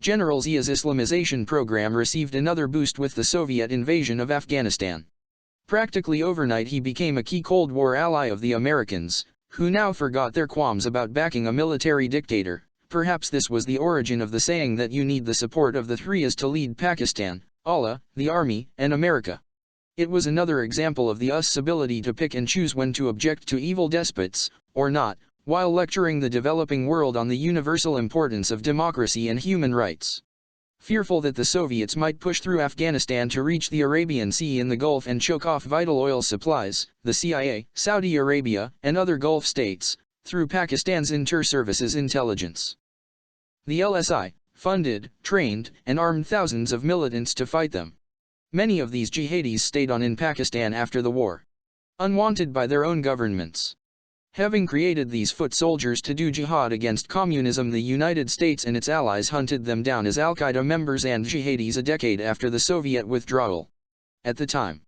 General Zia's Islamization program received another boost with the Soviet invasion of Afghanistan. Practically overnight he became a key Cold War ally of the Americans, who now forgot their qualms about backing a military dictator. Perhaps this was the origin of the saying that you need the support of the three as to lead Pakistan: Allah, the Army, and America. It was another example of the US's ability to pick and choose when to object to evil despots, or not, while lecturing the developing world on the universal importance of democracy and human rights. Fearful that the Soviets might push through Afghanistan to reach the Arabian Sea in the Gulf and choke off vital oil supplies, the CIA, Saudi Arabia, and other Gulf states, through Pakistan's inter-services intelligence. The LSI funded, trained, and armed thousands of militants to fight them. Many of these jihadis stayed on in Pakistan after the war, unwanted by their own governments. Having created these foot soldiers to do jihad against communism, the United States and its allies hunted them down as Al-Qaeda members and jihadis a decade after the Soviet withdrawal. At the time,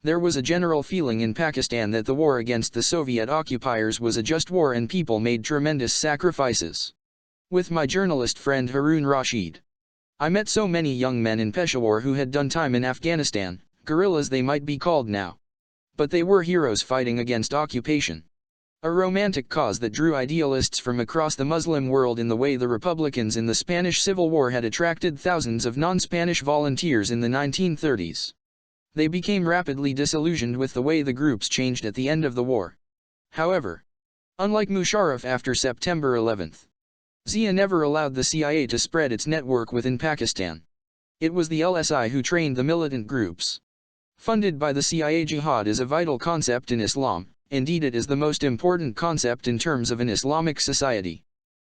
there was a general feeling in Pakistan that the war against the Soviet occupiers was a just war and people made tremendous sacrifices. With my journalist friend Harun Rashid, I met so many young men in Peshawar who had done time in Afghanistan, guerrillas they might be called now. But they were heroes fighting against occupation. A romantic cause that drew idealists from across the Muslim world in the way the Republicans in the Spanish Civil War had attracted thousands of non-Spanish volunteers in the 1930s. They became rapidly disillusioned with the way the groups changed at the end of the war. However, unlike Musharraf after September 11, Zia never allowed the CIA to spread its network within Pakistan. It was the LSI who trained the militant groups. Funded by the CIA, jihad is a vital concept in Islam. Indeed, it is the most important concept in terms of an Islamic society.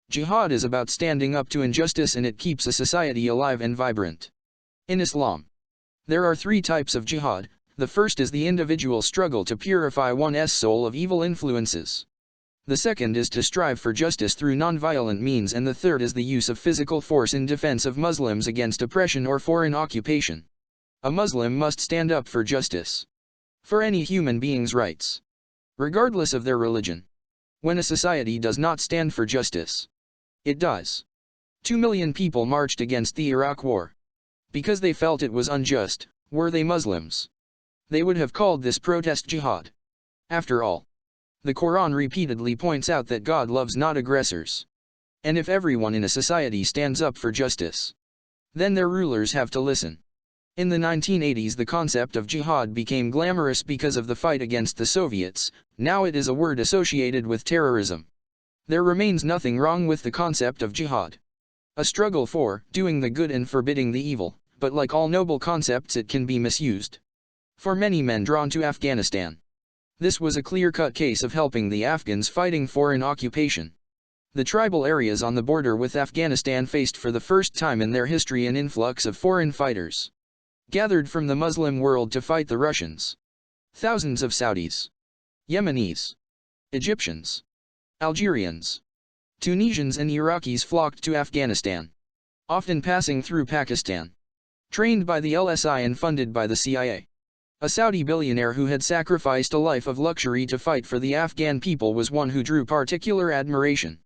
Jihad is about standing up to injustice, and it keeps a society alive and vibrant. In Islam, there are three types of jihad. The first is the individual struggle to purify one's soul of evil influences. The second is to strive for justice through non-violent means, and the third is the use of physical force in defense of Muslims against oppression or foreign occupation. A Muslim must stand up for justice, for any human being's rights, regardless of their religion. When a society does not stand for justice, it dies. 2 million people marched against the Iraq War because they felt it was unjust. Were they Muslims, they would have called this protest jihad. After all, the Quran repeatedly points out that God loves not aggressors. And if everyone in a society stands up for justice, then their rulers have to listen. In the 1980s, the concept of jihad became glamorous because of the fight against the Soviets. Now it is a word associated with terrorism. There remains nothing wrong with the concept of jihad, a struggle for doing the good and forbidding the evil, but like all noble concepts, it can be misused. For many men drawn to Afghanistan, this was a clear-cut case of helping the Afghans fighting foreign occupation. The tribal areas on the border with Afghanistan faced for the first time in their history an influx of foreign fighters, gathered from the Muslim world to fight the Russians. Thousands of Saudis, Yemenis, Egyptians, Algerians, Tunisians and Iraqis flocked to Afghanistan, often passing through Pakistan. Trained by the LSI and funded by the CIA. A Saudi billionaire who had sacrificed a life of luxury to fight for the Afghan people was one who drew particular admiration.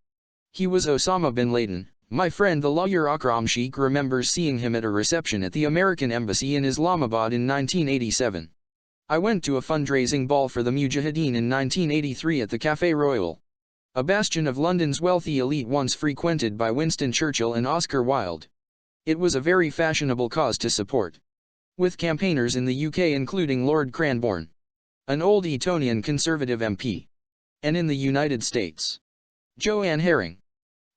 He was Osama bin Laden. My friend the lawyer Akram Sheikh remembers seeing him at a reception at the American Embassy in Islamabad in 1987. I went to a fundraising ball for the Mujahideen in 1983 at the Café Royal, a bastion of London's wealthy elite once frequented by Winston Churchill and Oscar Wilde. It was a very fashionable cause to support, with campaigners in the UK including Lord Cranborne, an old Etonian Conservative MP, and in the United States, Joanne Herring,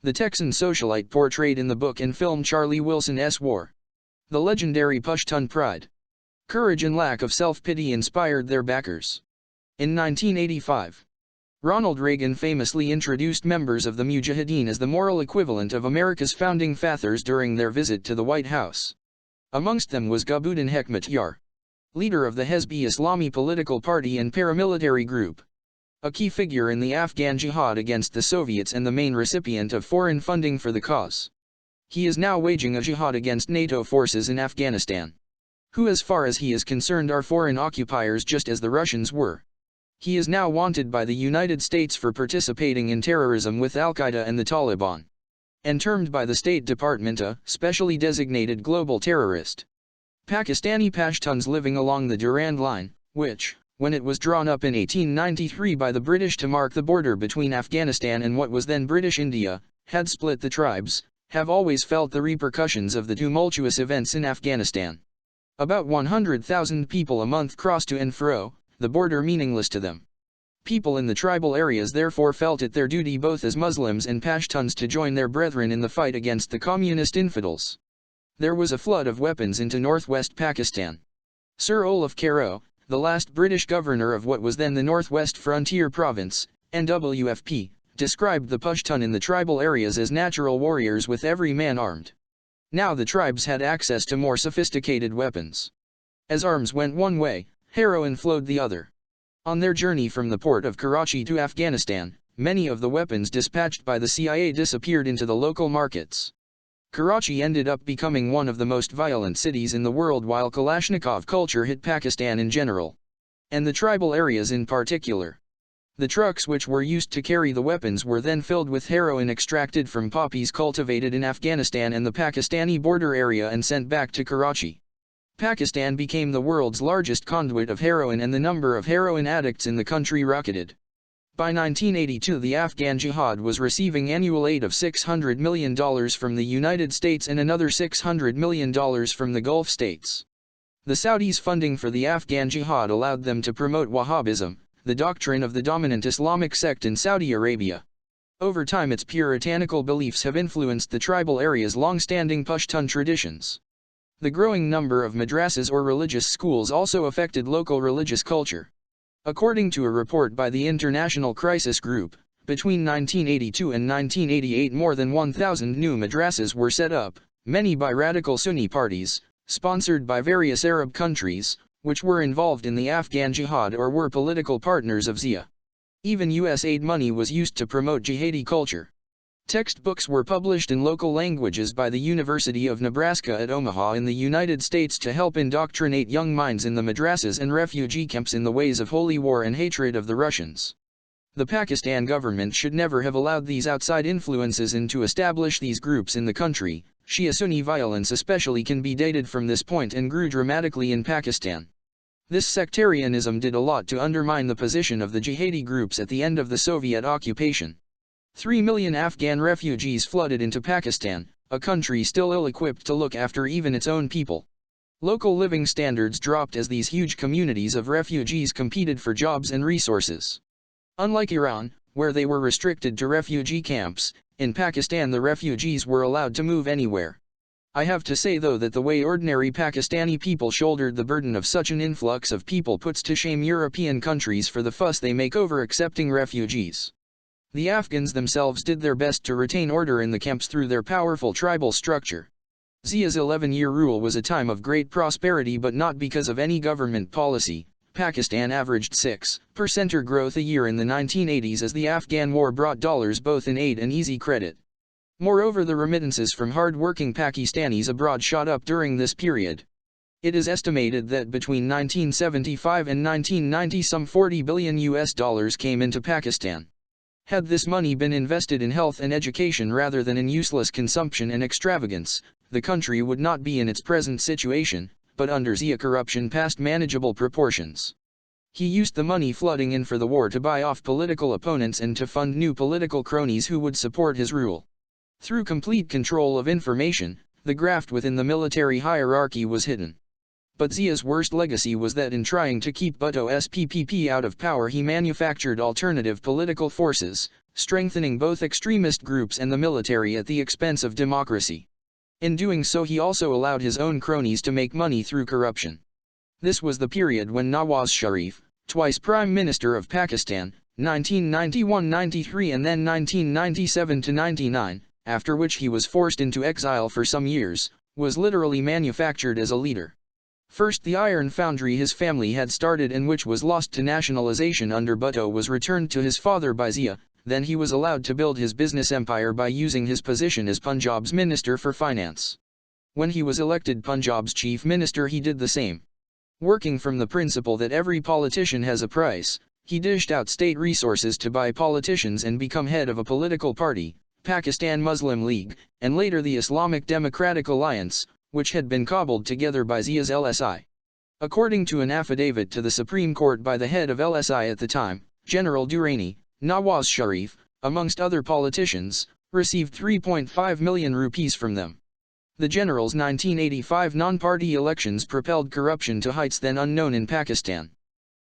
the Texan socialite portrayed in the book and film Charlie Wilson's War, The Legendary Pushtun Pride. Courage and lack of self-pity inspired their backers. In 1985, Ronald Reagan famously introduced members of the Mujahideen as the moral equivalent of America's founding fathers during their visit to the White House. Amongst them was Gulbuddin Hekmatyar, leader of the Hezb-e-Islami political party and paramilitary group, a key figure in the Afghan jihad against the Soviets and the main recipient of foreign funding for the cause. He is now waging a jihad against NATO forces in Afghanistan, who as far as he is concerned are foreign occupiers just as the Russians were. He is now wanted by the United States for participating in terrorism with Al-Qaeda and the Taliban, and termed by the State Department a specially designated global terrorist. Pakistani Pashtuns living along the Durand Line, which, when it was drawn up in 1893 by the British to mark the border between Afghanistan and what was then British India, had split the tribes, have always felt the repercussions of the tumultuous events in Afghanistan. About 100,000 people a month cross to and fro, the border meaningless to them. People in the tribal areas therefore felt it their duty both as Muslims and Pashtuns to join their brethren in the fight against the communist infidels. There was a flood of weapons into northwest Pakistan. Sir Olaf Carew, the last British governor of what was then the Northwest Frontier Province, NWFP, described the Pashtun in the tribal areas as natural warriors with every man armed. Now the tribes had access to more sophisticated weapons. As arms went one way, heroin flowed the other. On their journey from the port of Karachi to Afghanistan, many of the weapons dispatched by the CIA disappeared into the local markets. Karachi ended up becoming one of the most violent cities in the world while Kalashnikov culture hit Pakistan in general, and the tribal areas in particular. The trucks which were used to carry the weapons were then filled with heroin extracted from poppies cultivated in Afghanistan and the Pakistani border area and sent back to Karachi. Pakistan became the world's largest conduit of heroin and the number of heroin addicts in the country rocketed. By 1982 the Afghan jihad was receiving annual aid of $600 million from the United States and another $600 million from the Gulf states. The Saudis' funding for the Afghan jihad allowed them to promote Wahhabism, the doctrine of the dominant Islamic sect in Saudi Arabia. Over time its puritanical beliefs have influenced the tribal area's long-standing Pashtun traditions. The growing number of madrasas or religious schools also affected local religious culture. According to a report by the International Crisis Group, between 1982 and 1988 more than 1,000 new madrasas were set up, many by radical Sunni parties, sponsored by various Arab countries, which were involved in the Afghan jihad or were political partners of Zia. Even U.S. aid money was used to promote jihadi culture. Textbooks were published in local languages by the University of Nebraska at Omaha in the United States to help indoctrinate young minds in the madrasas and refugee camps in the ways of holy war and hatred of the Russians. The Pakistan government should never have allowed these outside influences in to establish these groups in the country. Shia-Sunni violence especially can be dated from this point and grew dramatically in Pakistan. This sectarianism did a lot to undermine the position of the jihadi groups at the end of the Soviet occupation. 3 million Afghan refugees flooded into Pakistan, a country still ill-equipped to look after even its own people. Local living standards dropped as these huge communities of refugees competed for jobs and resources. Unlike Iran, where they were restricted to refugee camps, in Pakistan the refugees were allowed to move anywhere. I have to say though that the way ordinary Pakistani people shouldered the burden of such an influx of people puts to shame European countries for the fuss they make over accepting refugees. The Afghans themselves did their best to retain order in the camps through their powerful tribal structure. Zia's 11-year rule was a time of great prosperity but not because of any government policy. Pakistan averaged 6% growth a year in the 1980s as the Afghan war brought dollars both in aid and easy credit. Moreover, the remittances from hard-working Pakistanis abroad shot up during this period. It is estimated that between 1975 and 1990 some $40 billion came into Pakistan. Had this money been invested in health and education rather than in useless consumption and extravagance, the country would not be in its present situation, but under Zia corruption past manageable proportions. He used the money flooding in for the war to buy off political opponents and to fund new political cronies who would support his rule. Through complete control of information, the graft within the military hierarchy was hidden. But Zia's worst legacy was that in trying to keep Bhutto SPPP out of power he manufactured alternative political forces, strengthening both extremist groups and the military at the expense of democracy. In doing so he also allowed his own cronies to make money through corruption. This was the period when Nawaz Sharif, twice Prime Minister of Pakistan, 1991-93 and then 1997-99, after which he was forced into exile for some years, was literally manufactured as a leader. First, the iron foundry his family had started and which was lost to nationalization under Bhutto was returned to his father by Zia. Then he was allowed to build his business empire by using his position as Punjab's Minister for Finance. When he was elected Punjab's Chief Minister, he did the same. Working from the principle that every politician has a price, he dished out state resources to buy politicians and become head of a political party, Pakistan Muslim League, and later the Islamic Democratic Alliance, which had been cobbled together by Zia's LSI. According to an affidavit to the Supreme Court by the head of LSI at the time, General Durrani, Nawaz Sharif, amongst other politicians, received 3.5 million rupees from them. The general's 1985 non-party elections propelled corruption to heights then unknown in Pakistan.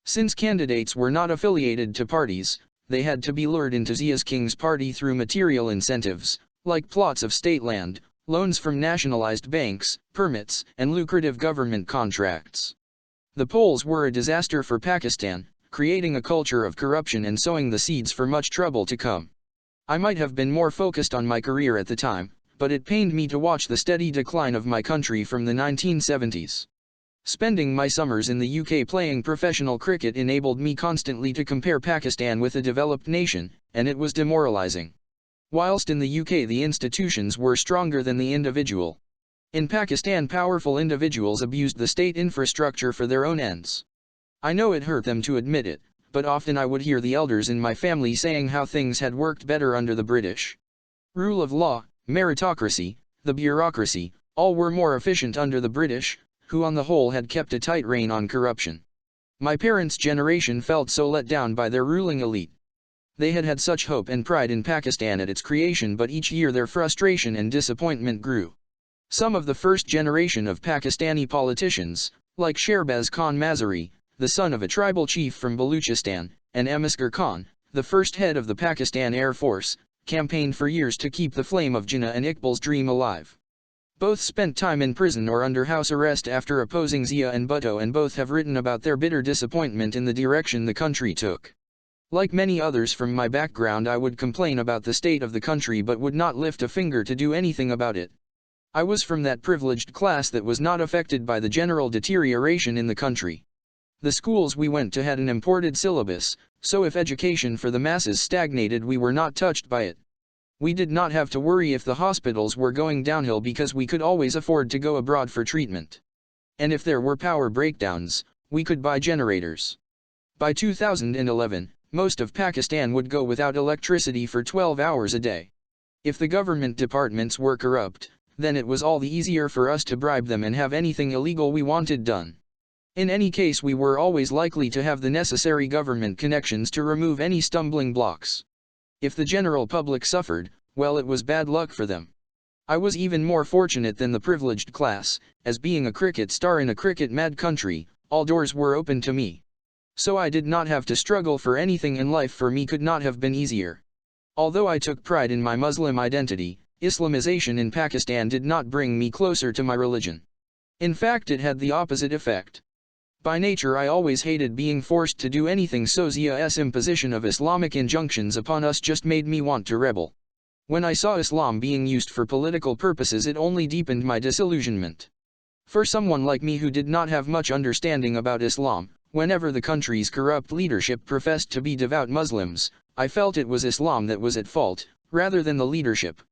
Since candidates were not affiliated to parties, they had to be lured into Zia's King's Party through material incentives, like plots of state land, loans from nationalized banks, permits, and lucrative government contracts. The polls were a disaster for Pakistan, creating a culture of corruption and sowing the seeds for much trouble to come. I might have been more focused on my career at the time, but it pained me to watch the steady decline of my country from the 1970s. Spending my summers in the UK playing professional cricket enabled me constantly to compare Pakistan with a developed nation, and it was demoralizing. Whilst in the UK the institutions were stronger than the individual. In Pakistan powerful individuals abused the state infrastructure for their own ends. I know it hurt them to admit it, but often I would hear the elders in my family saying how things had worked better under the British. Rule of law, meritocracy, the bureaucracy, all were more efficient under the British, who on the whole had kept a tight rein on corruption. My parents' generation felt so let down by their ruling elite. They had had such hope and pride in Pakistan at its creation, but each year their frustration and disappointment grew. Some of the first generation of Pakistani politicians, like Shehrbaz Khan Mazari, the son of a tribal chief from Baluchistan, and Asghar Khan, the first head of the Pakistan Air Force, campaigned for years to keep the flame of Jinnah and Iqbal's dream alive. Both spent time in prison or under house arrest after opposing Zia and Bhutto, and both have written about their bitter disappointment in the direction the country took. Like many others from my background, I would complain about the state of the country but would not lift a finger to do anything about it. I was from that privileged class that was not affected by the general deterioration in the country. The schools we went to had an imported syllabus, so if education for the masses stagnated, we were not touched by it. We did not have to worry if the hospitals were going downhill because we could always afford to go abroad for treatment. And if there were power breakdowns, we could buy generators. By 2011, most of Pakistan would go without electricity for 12 hours a day. If the government departments were corrupt, then it was all the easier for us to bribe them and have anything illegal we wanted done. In any case, we were always likely to have the necessary government connections to remove any stumbling blocks. If the general public suffered, well, it was bad luck for them. I was even more fortunate than the privileged class, as being a cricket star in a cricket-mad country, all doors were open to me. So I did not have to struggle for anything in life. For me could not have been easier. Although I took pride in my Muslim identity, Islamization in Pakistan did not bring me closer to my religion. In fact, it had the opposite effect. By nature I always hated being forced to do anything, so Zia's imposition of Islamic injunctions upon us just made me want to rebel. When I saw Islam being used for political purposes, it only deepened my disillusionment. For someone like me who did not have much understanding about Islam, whenever the country's corrupt leadership professed to be devout Muslims, I felt it was Islam that was at fault, rather than the leadership.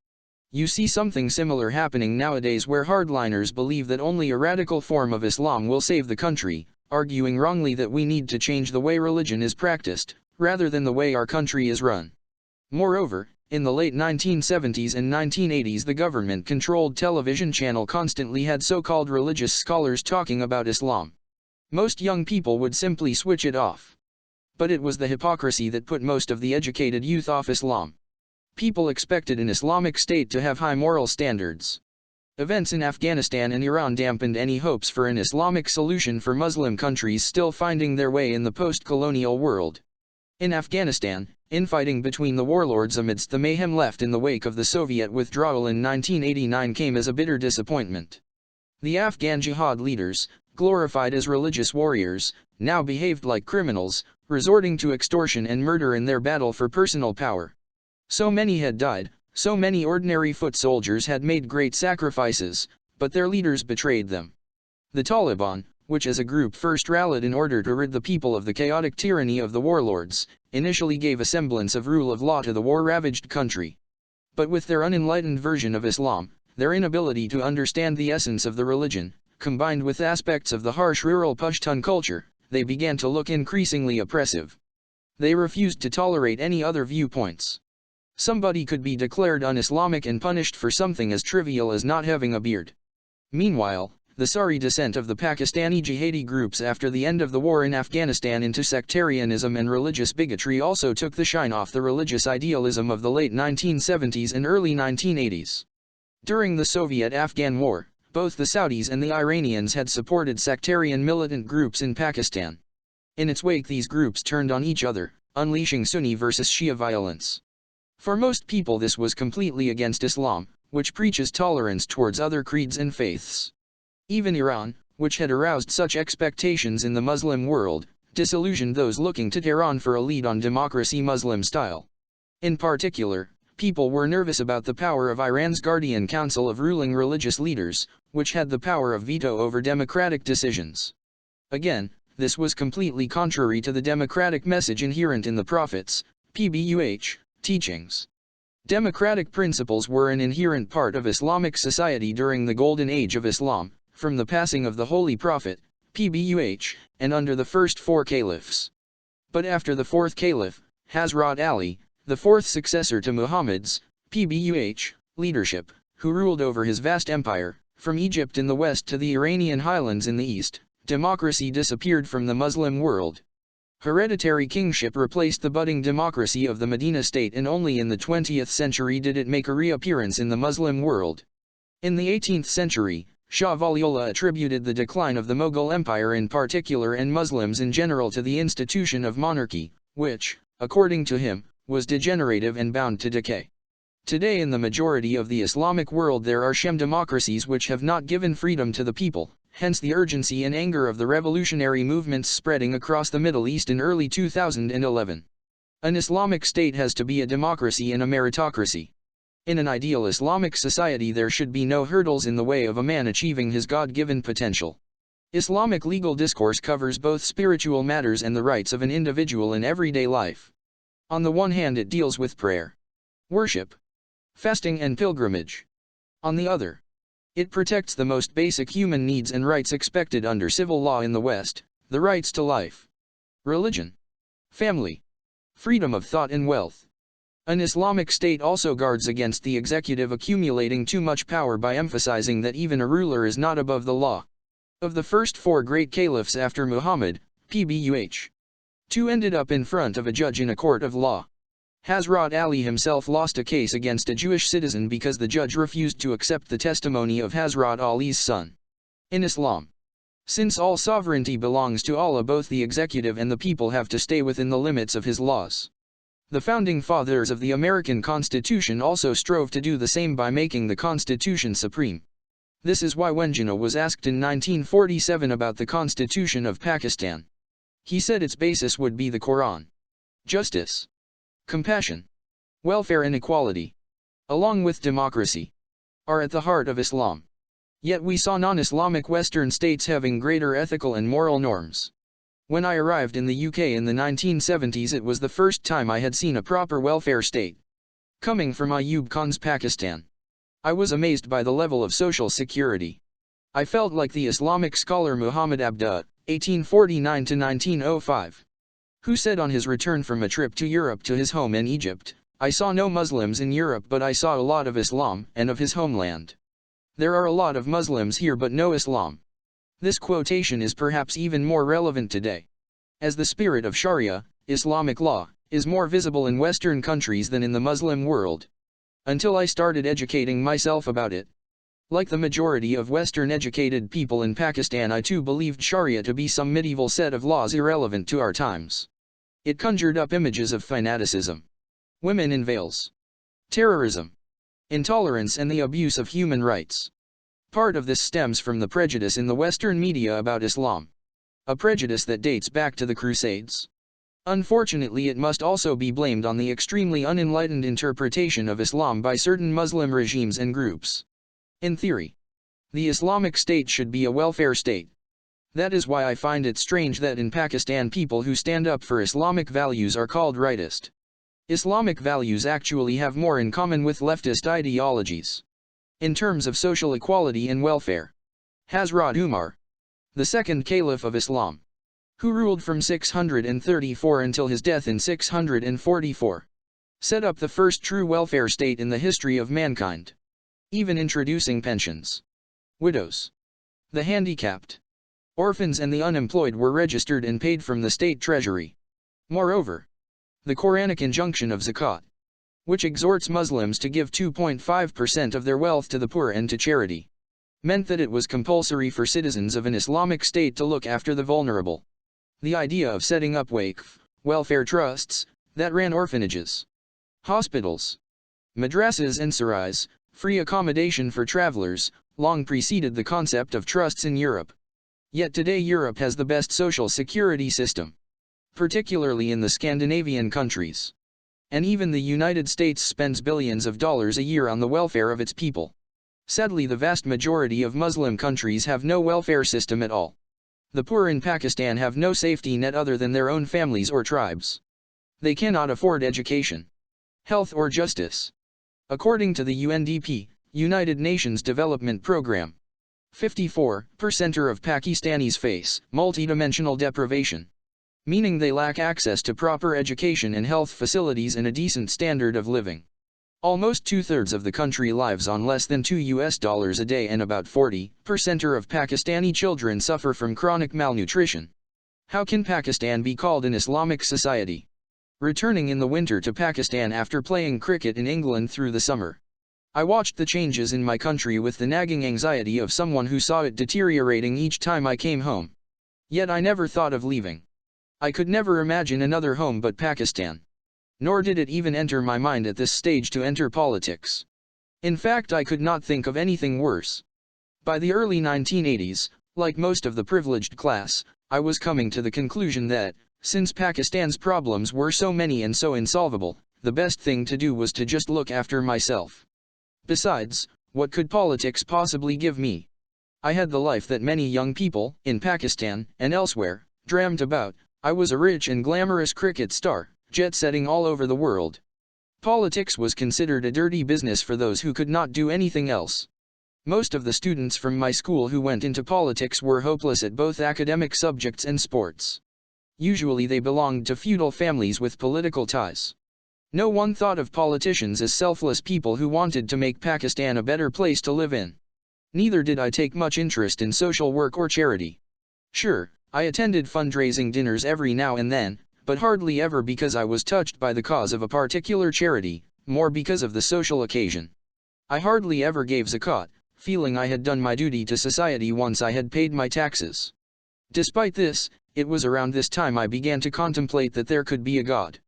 You see something similar happening nowadays, where hardliners believe that only a radical form of Islam will save the country, arguing wrongly that we need to change the way religion is practiced, rather than the way our country is run. Moreover, in the late 1970s and 1980s, the government-controlled television channel constantly had so-called religious scholars talking about Islam. Most young people would simply switch it off. But it was the hypocrisy that put most of the educated youth off Islam. People expected an Islamic state to have high moral standards. Events in Afghanistan and Iran dampened any hopes for an Islamic solution for Muslim countries still finding their way in the post-colonial world. In Afghanistan, infighting between the warlords amidst the mayhem left in the wake of the Soviet withdrawal in 1989 came as a bitter disappointment. The Afghan jihad leaders, glorified as religious warriors, now behaved like criminals, resorting to extortion and murder in their battle for personal power. So many had died, so many ordinary foot soldiers had made great sacrifices, but their leaders betrayed them. The Taliban, which as a group first rallied in order to rid the people of the chaotic tyranny of the warlords, initially gave a semblance of rule of law to the war-ravaged country. But with their unenlightened version of Islam, their inability to understand the essence of the religion, combined with aspects of the harsh rural Pashtun culture, they began to look increasingly oppressive. They refused to tolerate any other viewpoints. Somebody could be declared un-Islamic and punished for something as trivial as not having a beard. Meanwhile, the sorry descent of the Pakistani jihadi groups after the end of the war in Afghanistan into sectarianism and religious bigotry also took the shine off the religious idealism of the late 1970s and early 1980s. During the Soviet-Afghan War, both the Saudis and the Iranians had supported sectarian militant groups in Pakistan. In its wake, these groups turned on each other, unleashing Sunni versus Shia violence. For most people, this was completely against Islam, which preaches tolerance towards other creeds and faiths. Even Iran, which had aroused such expectations in the Muslim world, disillusioned those looking to Tehran for a lead on democracy Muslim style. In particular, people were nervous about the power of Iran's Guardian Council of ruling religious leaders, which had the power of veto over democratic decisions. Again, this was completely contrary to the democratic message inherent in the Prophet's teachings. Democratic principles were an inherent part of Islamic society during the Golden Age of Islam, from the passing of the Holy Prophet, and under the first four caliphs. But after the fourth caliph, Hazrat Ali, the fourth successor to Muhammad's leadership, who ruled over his vast empire, from Egypt in the west to the Iranian highlands in the east, democracy disappeared from the Muslim world. Hereditary kingship replaced the budding democracy of the Medina state, and only in the 20th century did it make a reappearance in the Muslim world. In the 18th century, Shah Waliullah attributed the decline of the Mughal Empire in particular and Muslims in general to the institution of monarchy, which, according to him, was degenerative and bound to decay. Today in the majority of the Islamic world there are Sham democracies which have not given freedom to the people, hence the urgency and anger of the revolutionary movements spreading across the Middle East in early 2011. An Islamic state has to be a democracy and a meritocracy. In an ideal Islamic society there should be no hurdles in the way of a man achieving his God-given potential. Islamic legal discourse covers both spiritual matters and the rights of an individual in everyday life. On the one hand it deals with prayer, worship, fasting and pilgrimage. On the other, it protects the most basic human needs and rights expected under civil law in the West, the rights to life, religion, family, freedom of thought and wealth. An Islamic state also guards against the executive accumulating too much power by emphasizing that even a ruler is not above the law. Of the first four great caliphs after Muhammad, two ended up in front of a judge in a court of law. Hazrat Ali himself lost a case against a Jewish citizen because the judge refused to accept the testimony of Hazrat Ali's son. In Islam, since all sovereignty belongs to Allah, both the executive and the people have to stay within the limits of His laws. The founding fathers of the American Constitution also strove to do the same by making the Constitution supreme. This is why when Jinnah was asked in 1947 about the Constitution of Pakistan, he said its basis would be the Quran. Justice, compassion, welfare and equality, along with democracy, are at the heart of Islam. Yet we saw non-Islamic Western states having greater ethical and moral norms. When I arrived in the UK in the 1970s, it was the first time I had seen a proper welfare state. Coming from Ayub Khan's Pakistan, I was amazed by the level of social security. I felt like the Islamic scholar Muhammad Abduh, 1849–1905, who said on his return from a trip to Europe to his home in Egypt, "I saw no Muslims in Europe, but I saw a lot of Islam and of his homeland. There are a lot of Muslims here but no Islam." This quotation is perhaps even more relevant today, as the spirit of Sharia, Islamic law, is more visible in Western countries than in the Muslim world. Until I started educating myself about it. Like the majority of Western-educated people in Pakistan, I too believed Sharia to be some medieval set of laws irrelevant to our times. It conjured up images of fanaticism, women in veils, terrorism, intolerance and the abuse of human rights. Part of this stems from the prejudice in the Western media about Islam. A prejudice that dates back to the Crusades. Unfortunately, it must also be blamed on the extremely unenlightened interpretation of Islam by certain Muslim regimes and groups. In theory, the Islamic State should be a welfare state. That is why I find it strange that in Pakistan people who stand up for Islamic values are called rightist. Islamic values actually have more in common with leftist ideologies. In terms of social equality and welfare, Hazrat Umar, the second caliph of Islam, who ruled from 634 until his death in 644, set up the first true welfare state in the history of mankind, even introducing pensions. Widows, the handicapped, orphans and the unemployed were registered and paid from the state treasury. Moreover, the Quranic injunction of zakat, which exhorts Muslims to give 2.5% of their wealth to the poor and to charity, meant that it was compulsory for citizens of an Islamic state to look after the vulnerable. The idea of setting up waqf, welfare trusts, that ran orphanages, hospitals, madrasas and sarais, free accommodation for travelers, long preceded the concept of trusts in Europe. Yet today Europe has the best social security system, particularly in the Scandinavian countries. And even the United States spends billions of dollars a year on the welfare of its people. Sadly, the vast majority of Muslim countries have no welfare system at all. The poor in Pakistan have no safety net other than their own families or tribes. They cannot afford education, health or justice. According to the UNDP, United Nations Development Programme, 54% of Pakistanis face multidimensional deprivation, meaning they lack access to proper education and health facilities and a decent standard of living. Almost two-thirds of the country lives on less than $2 a day, and about 40% of Pakistani children suffer from chronic malnutrition. How can Pakistan be called an Islamic society? Returning in the winter to Pakistan after playing cricket in England through the summer, I watched the changes in my country with the nagging anxiety of someone who saw it deteriorating each time I came home. Yet I never thought of leaving. I could never imagine another home but Pakistan. Nor did it even enter my mind at this stage to enter politics. In fact, I could not think of anything worse. By the early 1980s, like most of the privileged class, I was coming to the conclusion that, since Pakistan's problems were so many and so insolvable, the best thing to do was to just look after myself. Besides, what could politics possibly give me? I had the life that many young people, in Pakistan and elsewhere, dreamt about. I was a rich and glamorous cricket star, jet-setting all over the world. Politics was considered a dirty business for those who could not do anything else. Most of the students from my school who went into politics were hopeless at both academic subjects and sports. Usually they belonged to feudal families with political ties. No one thought of politicians as selfless people who wanted to make Pakistan a better place to live in. Neither did I take much interest in social work or charity. Sure, I attended fundraising dinners every now and then, but hardly ever because I was touched by the cause of a particular charity, more because of the social occasion. I hardly ever gave zakat, feeling I had done my duty to society once I had paid my taxes. Despite this, it was around this time I began to contemplate that there could be a God.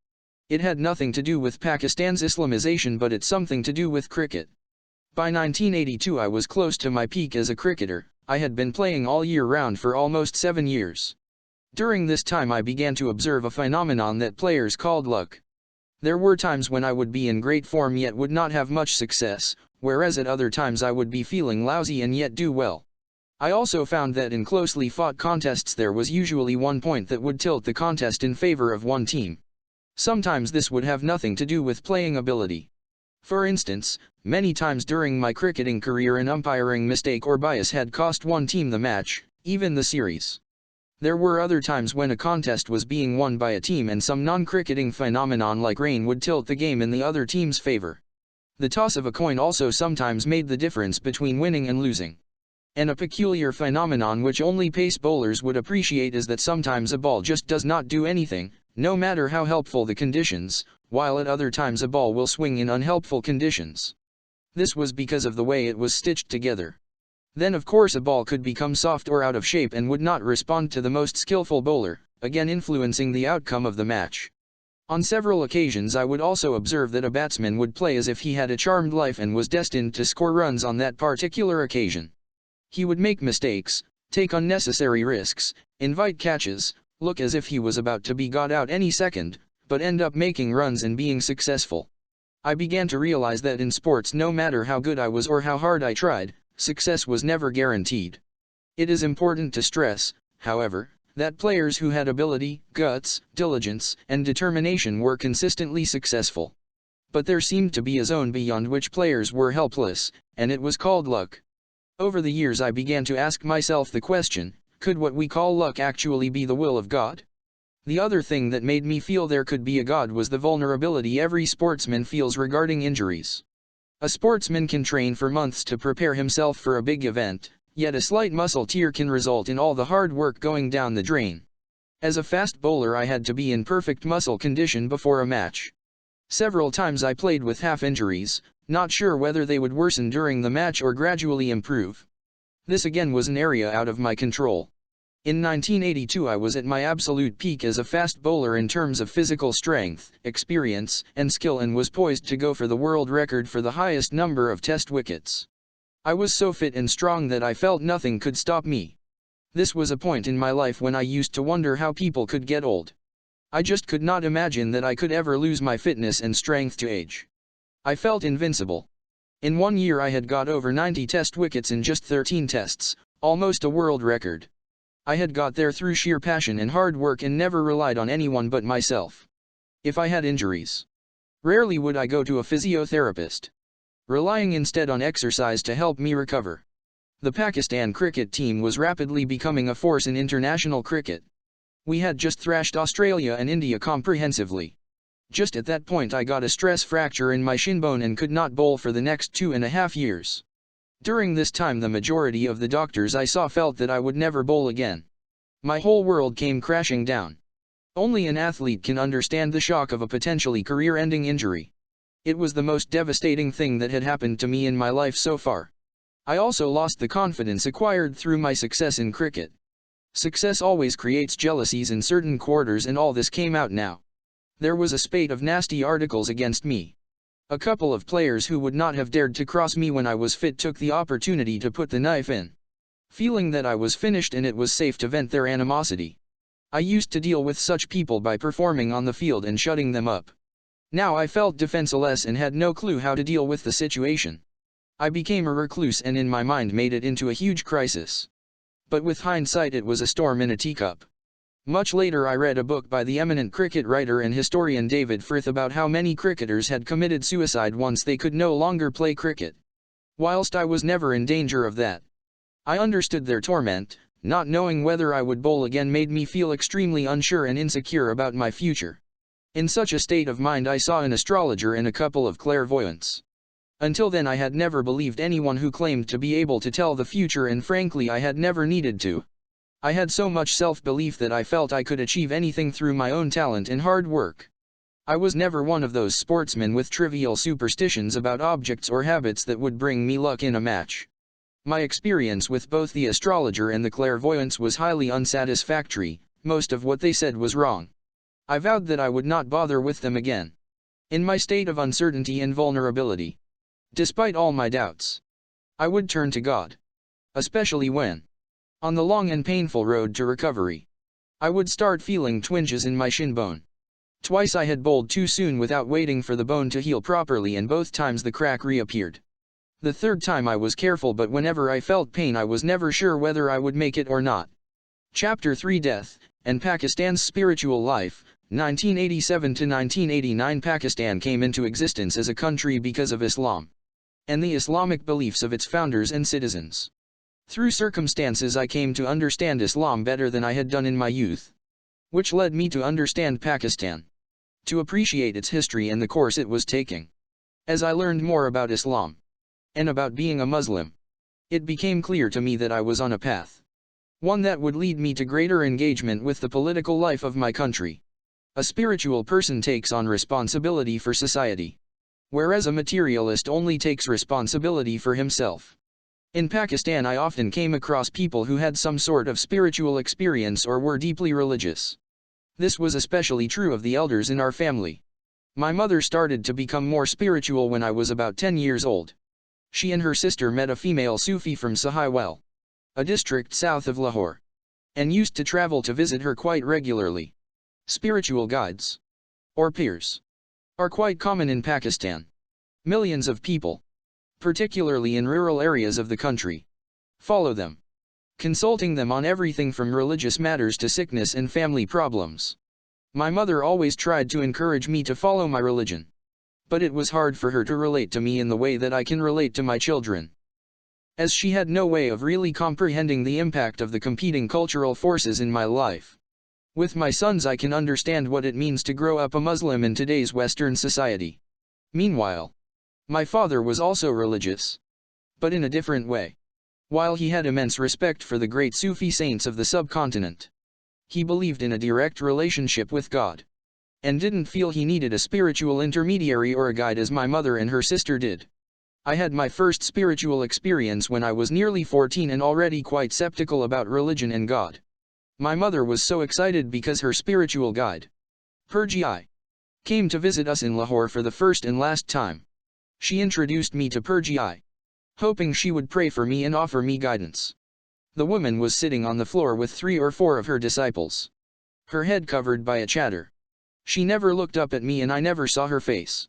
It had nothing to do with Pakistan's Islamization, but it's something to do with cricket. By 1982 I was close to my peak as a cricketer. I had been playing all year round for almost 7 years. During this time I began to observe a phenomenon that players called luck. There were times when I would be in great form yet would not have much success, whereas at other times I would be feeling lousy and yet do well. I also found that in closely fought contests there was usually one point that would tilt the contest in favor of one team. Sometimes this would have nothing to do with playing ability. For instance, many times during my cricketing career an umpiring mistake or bias had cost one team the match, even the series. There were other times when a contest was being won by a team and some non-cricketing phenomenon like rain would tilt the game in the other team's favor. The toss of a coin also sometimes made the difference between winning and losing. And a peculiar phenomenon which only pace bowlers would appreciate is that sometimes a ball just does not do anything, no matter how helpful the conditions, while at other times a ball will swing in unhelpful conditions. This was because of the way it was stitched together. Then of course a ball could become soft or out of shape and would not respond to the most skillful bowler, again influencing the outcome of the match. On several occasions I would also observe that a batsman would play as if he had a charmed life and was destined to score runs on that particular occasion. He would make mistakes, take unnecessary risks, invite catches, look as if he was about to be got out any second, but end up making runs and being successful. I began to realize that in sports, no matter how good I was or how hard I tried, success was never guaranteed. It is important to stress, however, that players who had ability, guts, diligence, and determination were consistently successful. But there seemed to be a zone beyond which players were helpless, and it was called luck. Over the years I began to ask myself the question, could what we call luck actually be the will of God? The other thing that made me feel there could be a God was the vulnerability every sportsman feels regarding injuries. A sportsman can train for months to prepare himself for a big event, yet a slight muscle tear can result in all the hard work going down the drain. As a fast bowler, I had to be in perfect muscle condition before a match. Several times I played with half injuries, not sure whether they would worsen during the match or gradually improve. This again was an area out of my control. In 1982 I was at my absolute peak as a fast bowler in terms of physical strength, experience, and skill, and was poised to go for the world record for the highest number of test wickets. I was so fit and strong that I felt nothing could stop me. This was a point in my life when I used to wonder how people could get old. I just could not imagine that I could ever lose my fitness and strength to age. I felt invincible. In 1 year I had got over 90 test wickets in just 13 tests, almost a world record. I had got there through sheer passion and hard work and never relied on anyone but myself. If I had injuries, rarely would I go to a physiotherapist, relying instead on exercise to help me recover. The Pakistan cricket team was rapidly becoming a force in international cricket. We had just thrashed Australia and India comprehensively. Just at that point I got a stress fracture in my shin bone and could not bowl for the next 2.5 years. During this time the majority of the doctors I saw felt that I would never bowl again. My whole world came crashing down. Only an athlete can understand the shock of a potentially career-ending injury. It was the most devastating thing that had happened to me in my life so far. I also lost the confidence acquired through my success in cricket. Success always creates jealousies in certain quarters, and all this came out now. There was a spate of nasty articles against me. A couple of players who would not have dared to cross me when I was fit took the opportunity to put the knife in, feeling that I was finished and it was safe to vent their animosity. I used to deal with such people by performing on the field and shutting them up. Now I felt defenseless and had no clue how to deal with the situation. I became a recluse and in my mind made it into a huge crisis. But with hindsight it was a storm in a teacup. Much later I read a book by the eminent cricket writer and historian David Firth about how many cricketers had committed suicide once they could no longer play cricket. Whilst I was never in danger of that, I understood their torment. Not knowing whether I would bowl again made me feel extremely unsure and insecure about my future. In such a state of mind I saw an astrologer and a couple of clairvoyants. Until then I had never believed anyone who claimed to be able to tell the future, and frankly I had never needed to. I had so much self-belief that I felt I could achieve anything through my own talent and hard work. I was never one of those sportsmen with trivial superstitions about objects or habits that would bring me luck in a match. My experience with both the astrologer and the clairvoyants was highly unsatisfactory. Most of what they said was wrong. I vowed that I would not bother with them again. In my state of uncertainty and vulnerability, despite all my doubts, I would turn to God. Especially when, on the long and painful road to recovery, I would start feeling twinges in my shin bone. Twice I had bowled too soon without waiting for the bone to heal properly, and both times the crack reappeared. The third time I was careful, but whenever I felt pain I was never sure whether I would make it or not. Chapter 3: Death and Pakistan's Spiritual Life. 1987 to 1989. Pakistan came into existence as a country because of Islam and the Islamic beliefs of its founders and citizens. Through circumstances I came to understand Islam better than I had done in my youth, which led me to understand Pakistan, to appreciate its history and the course it was taking. As I learned more about Islam and about being a Muslim, it became clear to me that I was on a path, one that would lead me to greater engagement with the political life of my country. A spiritual person takes on responsibility for society, whereas a materialist only takes responsibility for himself. In Pakistan I often came across people who had some sort of spiritual experience or were deeply religious. This was especially true of the elders in our family. My mother started to become more spiritual when I was about 10 years old. She and her sister met a female Sufi from Sahiwal. a district south of Lahore, and used to travel to visit her quite regularly. Spiritual guides, or peers, are quite common in Pakistan. Millions of people, particularly in rural areas of the country, follow them, consulting them on everything from religious matters to sickness and family problems. My mother always tried to encourage me to follow my religion, but it was hard for her to relate to me in the way that I can relate to my children, as she had no way of really comprehending the impact of the competing cultural forces in my life. With my sons, I can understand what it means to grow up a Muslim in today's Western society. Meanwhile, my father was also religious, but in a different way. While he had immense respect for the great Sufi saints of the subcontinent, he believed in a direct relationship with God, and didn't feel he needed a spiritual intermediary or a guide as my mother and her sister did. I had my first spiritual experience when I was nearly 14 and already quite skeptical about religion and God. My mother was so excited because her spiritual guide, Purji, came to visit us in Lahore for the first and last time. She introduced me to Purji, hoping she would pray for me and offer me guidance. The woman was sitting on the floor with 3 or 4 of her disciples, her head covered by a chadar. She never looked up at me and I never saw her face.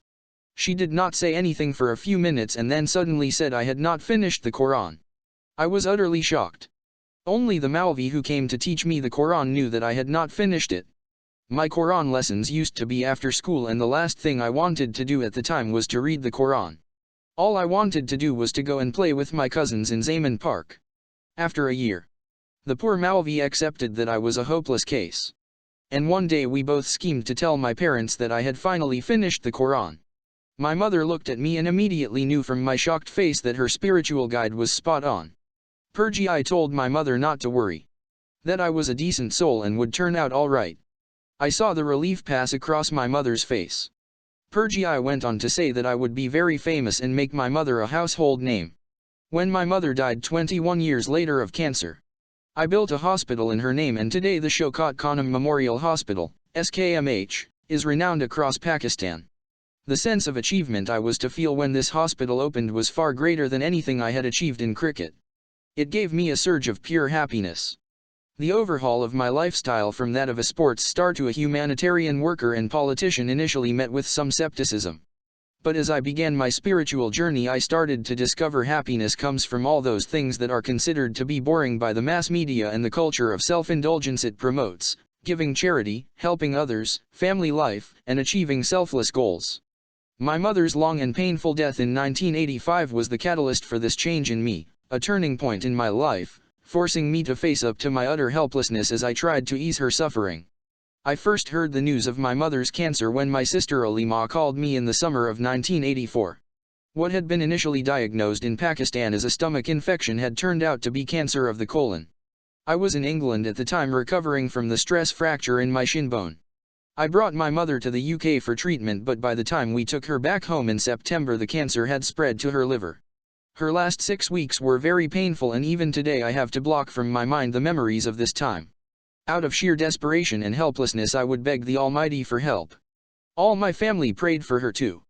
She did not say anything for a few minutes and then suddenly said I had not finished the Quran. I was utterly shocked. Only the Maulvi who came to teach me the Quran knew that I had not finished it. My Quran lessons used to be after school, and the last thing I wanted to do at the time was to read the Quran. All I wanted to do was to go and play with my cousins in Zaman Park. After a year, the poor Maulvi accepted that I was a hopeless case. And one day we both schemed to tell my parents that I had finally finished the Quran. My mother looked at me and immediately knew from my shocked face that her spiritual guide was spot on. Purji told my mother not to worry, that I was a decent soul and would turn out all right. I saw the relief pass across my mother's face. Purji went on to say that I would be very famous and make my mother a household name. When my mother died 21 years later of cancer, I built a hospital in her name, and today the Shaukat Khanum Memorial Hospital, SKMH, is renowned across Pakistan. The sense of achievement I was to feel when this hospital opened was far greater than anything I had achieved in cricket. It gave me a surge of pure happiness. The overhaul of my lifestyle from that of a sports star to a humanitarian worker and politician initially met with some skepticism. But as I began my spiritual journey, I started to discover happiness comes from all those things that are considered to be boring by the mass media and the culture of self-indulgence it promotes: giving charity, helping others, family life, and achieving selfless goals. My mother's long and painful death in 1985 was the catalyst for this change in me, a turning point in my life, forcing me to face up to my utter helplessness as I tried to ease her suffering. I first heard the news of my mother's cancer when my sister Alima called me in the summer of 1984. What had been initially diagnosed in Pakistan as a stomach infection had turned out to be cancer of the colon. I was in England at the time, recovering from the stress fracture in my shin bone. I brought my mother to the UK for treatment, but by the time we took her back home in September, the cancer had spread to her liver. Her last 6 weeks were very painful, and even today I have to block from my mind the memories of this time. Out of sheer desperation and helplessness, I would beg the Almighty for help. All my family prayed for her too.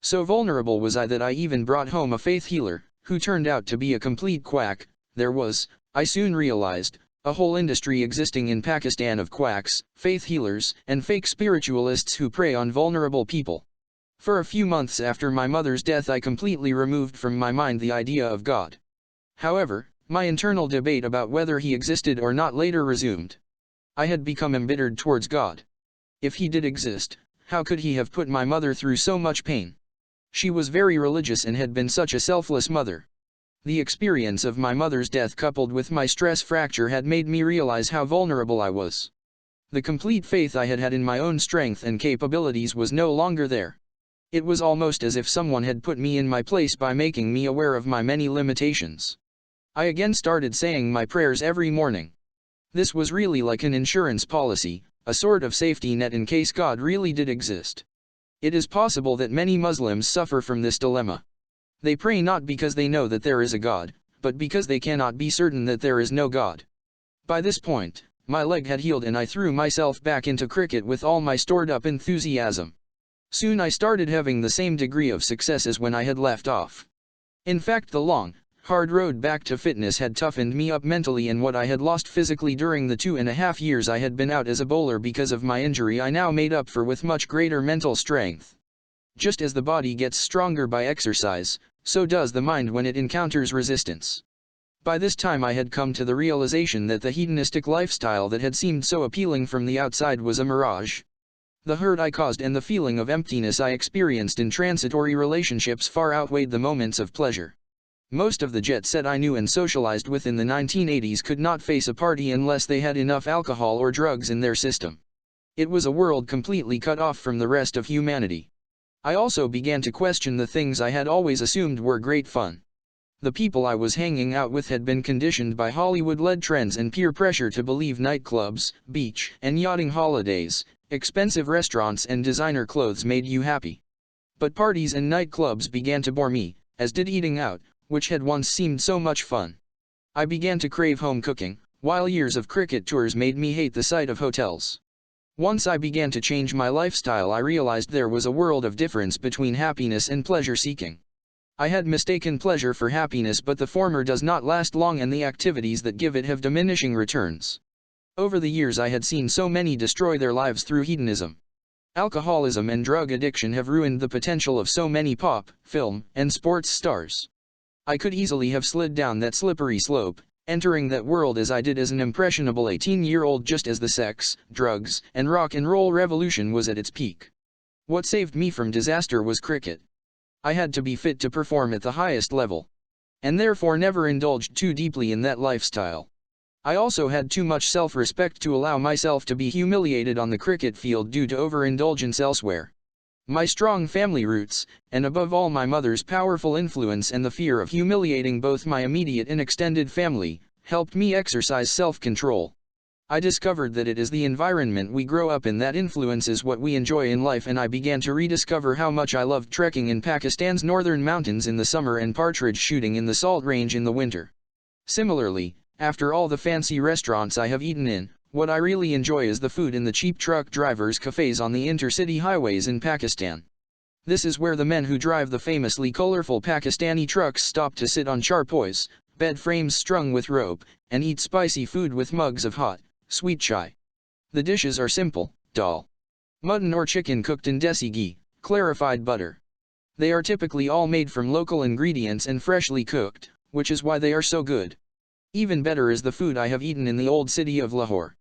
So vulnerable was I that I even brought home a faith healer, who turned out to be a complete quack. There was, I soon realized, a whole industry existing in Pakistan of quacks, faith healers, and fake spiritualists who prey on vulnerable people. For a few months after my mother's death, I completely removed from my mind the idea of God. However, my internal debate about whether he existed or not later resumed. I had become embittered towards God. If he did exist, how could he have put my mother through so much pain? She was very religious and had been such a selfless mother. The experience of my mother's death coupled with my stress fracture had made me realize how vulnerable I was. The complete faith I had had in my own strength and capabilities was no longer there. It was almost as if someone had put me in my place by making me aware of my many limitations. I again started saying my prayers every morning. This was really like an insurance policy, a sort of safety net in case God really did exist. It is possible that many Muslims suffer from this dilemma. They pray not because they know that there is a God, but because they cannot be certain that there is no God. By this point, my leg had healed and I threw myself back into cricket with all my stored up enthusiasm. Soon I started having the same degree of success as when I had left off. In fact, the long, hard road back to fitness had toughened me up mentally, and what I had lost physically during the 2.5 years I had been out as a bowler because of my injury I now made up for with much greater mental strength. Just as the body gets stronger by exercise, so does the mind when it encounters resistance. By this time I had come to the realization that the hedonistic lifestyle that had seemed so appealing from the outside was a mirage. The hurt I caused and the feeling of emptiness I experienced in transitory relationships far outweighed the moments of pleasure. Most of the jet set I knew and socialized with in the 1980s could not face a party unless they had enough alcohol or drugs in their system. It was a world completely cut off from the rest of humanity. I also began to question the things I had always assumed were great fun. The people I was hanging out with had been conditioned by Hollywood-led trends and peer pressure to believe nightclubs, beach and yachting holidays, expensive restaurants and designer clothes made you happy. But parties and nightclubs began to bore me, as did eating out, which had once seemed so much fun. I began to crave home cooking, while years of cricket tours made me hate the sight of hotels. Once I began to change my lifestyle, I realized there was a world of difference between happiness and pleasure seeking. I had mistaken pleasure for happiness, but the former does not last long and the activities that give it have diminishing returns. Over the years I had seen so many destroy their lives through hedonism. Alcoholism and drug addiction have ruined the potential of so many pop, film, and sports stars. I could easily have slid down that slippery slope, entering that world as I did as an impressionable 18-year-old just as the sex, drugs, and rock and roll revolution was at its peak. What saved me from disaster was cricket. I had to be fit to perform at the highest level, and therefore never indulged too deeply in that lifestyle. I also had too much self-respect to allow myself to be humiliated on the cricket field due to overindulgence elsewhere. My strong family roots, and above all my mother's powerful influence and the fear of humiliating both my immediate and extended family, helped me exercise self-control. I discovered that it is the environment we grow up in that influences what we enjoy in life, and I began to rediscover how much I loved trekking in Pakistan's northern mountains in the summer and partridge shooting in the salt range in the winter. Similarly, after all the fancy restaurants I have eaten in, what I really enjoy is the food in the cheap truck drivers' cafes on the intercity highways in Pakistan. This is where the men who drive the famously colorful Pakistani trucks stop to sit on charpoys, bed frames strung with rope, and eat spicy food with mugs of hot, sweet chai. The dishes are simple: dal, mutton or chicken cooked in desi ghee, clarified butter. They are typically all made from local ingredients and freshly cooked, which is why they are so good. Even better is the food I have eaten in the old city of Lahore.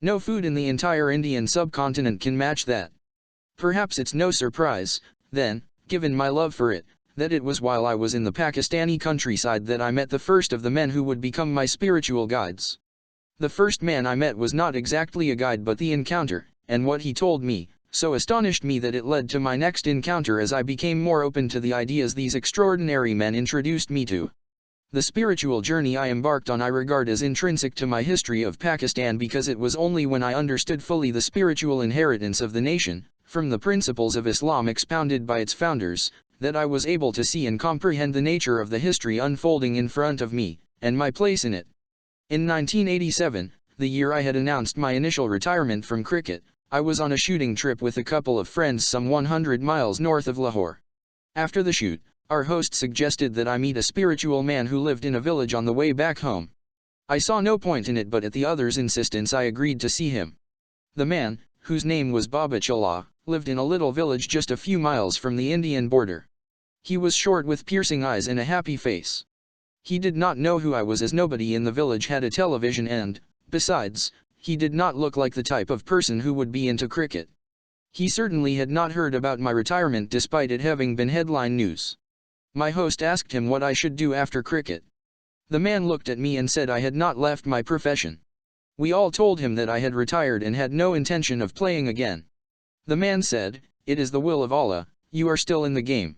No food in the entire Indian subcontinent can match that. Perhaps it's no surprise, then, given my love for it, that it was while I was in the Pakistani countryside that I met the first of the men who would become my spiritual guides. The first man I met was not exactly a guide, but the encounter, and what he told me, so astonished me that it led to my next encounter as I became more open to the ideas these extraordinary men introduced me to. The spiritual journey I embarked on I regard as intrinsic to my history of Pakistan, because it was only when I understood fully the spiritual inheritance of the nation, from the principles of Islam expounded by its founders, that I was able to see and comprehend the nature of the history unfolding in front of me, and my place in it. In 1987, the year I had announced my initial retirement from cricket, I was on a shooting trip with a couple of friends some 100 miles north of Lahore. After the shoot, our host suggested that I meet a spiritual man who lived in a village on the way back home. I saw no point in it, but at the other's insistence I agreed to see him. The man, whose name was Baba Chala, lived in a little village just a few miles from the Indian border. He was short with piercing eyes and a happy face. He did not know who I was, as nobody in the village had a television, and, besides, he did not look like the type of person who would be into cricket. He certainly had not heard about my retirement despite it having been headline news. My host asked him what I should do after cricket. The man looked at me and said I had not left my profession. We all told him that I had retired and had no intention of playing again. The man said, "It is the will of Allah, you are still in the game."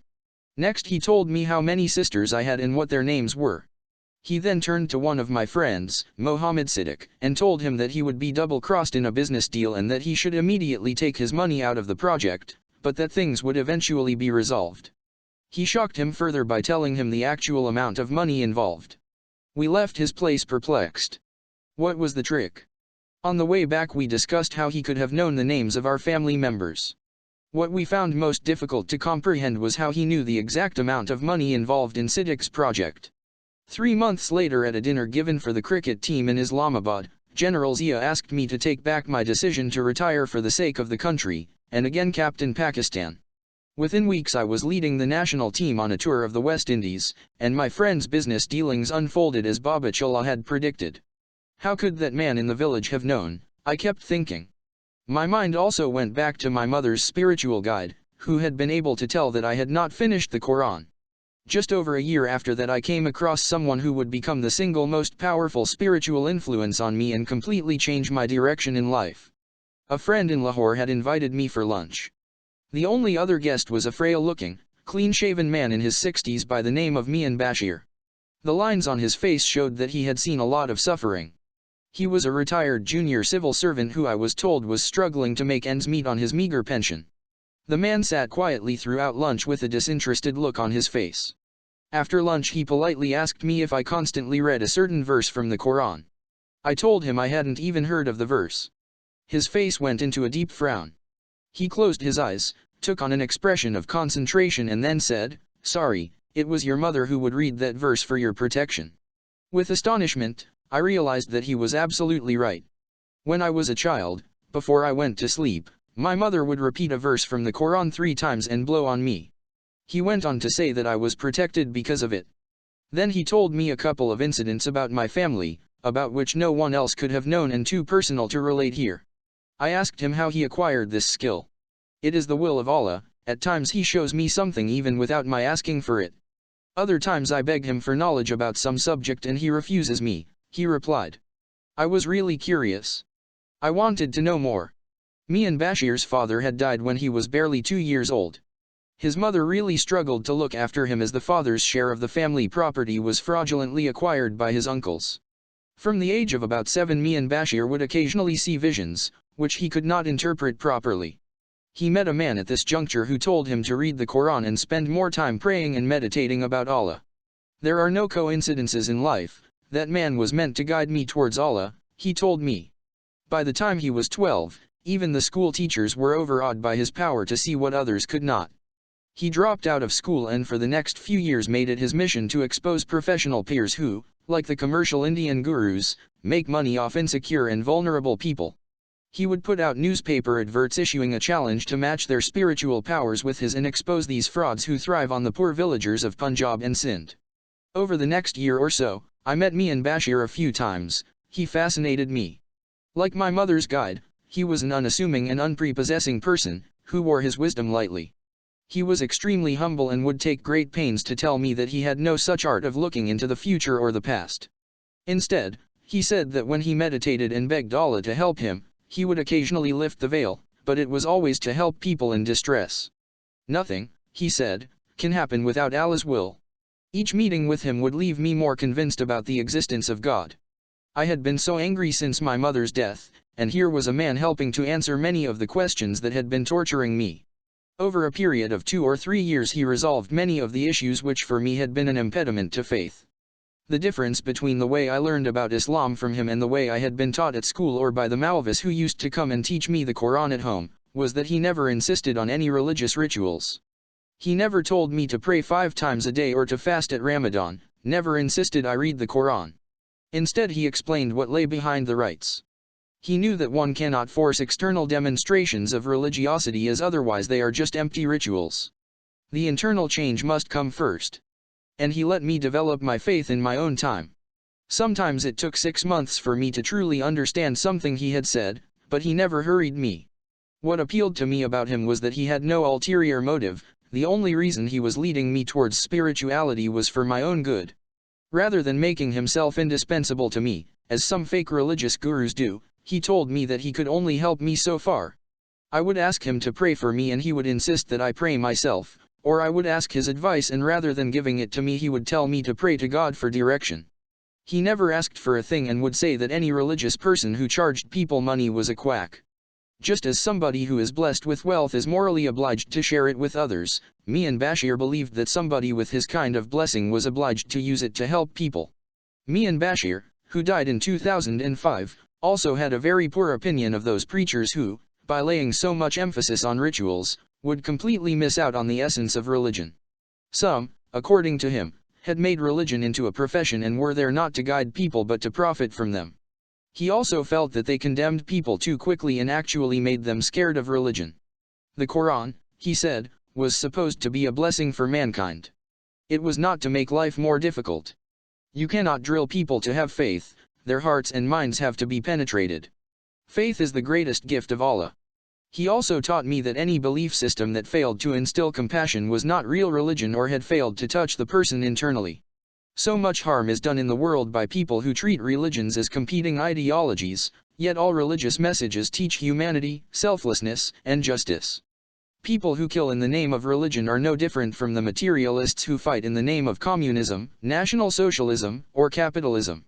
Next he told me how many sisters I had and what their names were. He then turned to one of my friends, Mohammed Siddiq, and told him that he would be double-crossed in a business deal and that he should immediately take his money out of the project, but that things would eventually be resolved. He shocked him further by telling him the actual amount of money involved. We left his place perplexed. What was the trick? On the way back we discussed how he could have known the names of our family members. What we found most difficult to comprehend was how he knew the exact amount of money involved in Siddiq's project. 3 months later, at a dinner given for the cricket team in Islamabad, General Zia asked me to take back my decision to retire for the sake of the country, and again captain Pakistan. Within weeks I was leading the national team on a tour of the West Indies, and my friend's business dealings unfolded as Babachala had predicted. How could that man in the village have known? I kept thinking. My mind also went back to my mother's spiritual guide, who had been able to tell that I had not finished the Quran. Just over a year after that, I came across someone who would become the single most powerful spiritual influence on me and completely change my direction in life. A friend in Lahore had invited me for lunch. The only other guest was a frail-looking, clean-shaven man in his 60s by the name of Mian Bashir. The lines on his face showed that he had seen a lot of suffering. He was a retired junior civil servant who I was told was struggling to make ends meet on his meager pension. The man sat quietly throughout lunch with a disinterested look on his face. After lunch he politely asked me if I constantly read a certain verse from the Quran. I told him I hadn't even heard of the verse. His face went into a deep frown. He closed his eyes, took on an expression of concentration and then said, "Sorry, it was your mother who would read that verse for your protection." With astonishment, I realized that he was absolutely right. When I was a child, before I went to sleep, my mother would repeat a verse from the Quran 3 times and blow on me. He went on to say that I was protected because of it. Then he told me a couple of incidents about my family, about which no one else could have known and too personal to relate here. I asked him how he acquired this skill. It is the will of Allah. At times he shows me something even without my asking for it. Other times I beg him for knowledge about some subject and he refuses me, he replied. I was really curious. I wanted to know more. Mian Bashir's father had died when he was barely 2 years old. His mother really struggled to look after him as the father's share of the family property was fraudulently acquired by his uncles. From the age of about 7, Mian Bashir would occasionally see visions, which he could not interpret properly. He met a man at this juncture who told him to read the Quran and spend more time praying and meditating about Allah. There are no coincidences in life. That man was meant to guide me towards Allah, he told me. By the time he was 12, even the school teachers were overawed by his power to see what others could not. He dropped out of school and for the next few years made it his mission to expose professional peers who, like the commercial Indian gurus, make money off insecure and vulnerable people. He would put out newspaper adverts issuing a challenge to match their spiritual powers with his and expose these frauds who thrive on the poor villagers of Punjab and Sindh. Over the next year or so, I met Mian Bashir a few times. He fascinated me. Like my mother's guide, he was an unassuming and unprepossessing person, who wore his wisdom lightly. He was extremely humble and would take great pains to tell me that he had no such art of looking into the future or the past. Instead, he said that when he meditated and begged Allah to help him, he would occasionally lift the veil, but it was always to help people in distress. Nothing, he said, can happen without Allah's will. Each meeting with him would leave me more convinced about the existence of God. I had been so angry since my mother's death, and here was a man helping to answer many of the questions that had been torturing me. Over a period of 2 or 3 years he resolved many of the issues which for me had been an impediment to faith. The difference between the way I learned about Islam from him and the way I had been taught at school or by the Maulvis who used to come and teach me the Quran at home, was that he never insisted on any religious rituals. He never told me to pray 5 times a day or to fast at Ramadan, never insisted I read the Quran. Instead he explained what lay behind the rites. He knew that one cannot force external demonstrations of religiosity as otherwise they are just empty rituals. The internal change must come first. And he let me develop my faith in my own time. Sometimes it took 6 months for me to truly understand something he had said, but he never hurried me. What appealed to me about him was that he had no ulterior motive. The only reason he was leading me towards spirituality was for my own good. Rather than making himself indispensable to me, as some fake religious gurus do, he told me that he could only help me so far. I would ask him to pray for me and he would insist that I pray myself, or I would ask his advice and rather than giving it to me he would tell me to pray to God for direction. He never asked for a thing and would say that any religious person who charged people money was a quack. Just as somebody who is blessed with wealth is morally obliged to share it with others, Mian Bashir believed that somebody with his kind of blessing was obliged to use it to help people. Mian Bashir, who died in 2005, also had a very poor opinion of those preachers who, by laying so much emphasis on rituals, would completely miss out on the essence of religion. Some, according to him, had made religion into a profession and were there not to guide people but to profit from them. He also felt that they condemned people too quickly and actually made them scared of religion. The Quran, he said, was supposed to be a blessing for mankind. It was not to make life more difficult. You cannot drill people to have faith, their hearts and minds have to be penetrated. Faith is the greatest gift of Allah. He also taught me that any belief system that failed to instill compassion was not real religion or had failed to touch the person internally. So much harm is done in the world by people who treat religions as competing ideologies, yet all religious messages teach humanity, selflessness, and justice. People who kill in the name of religion are no different from the materialists who fight in the name of communism, National Socialism, or capitalism.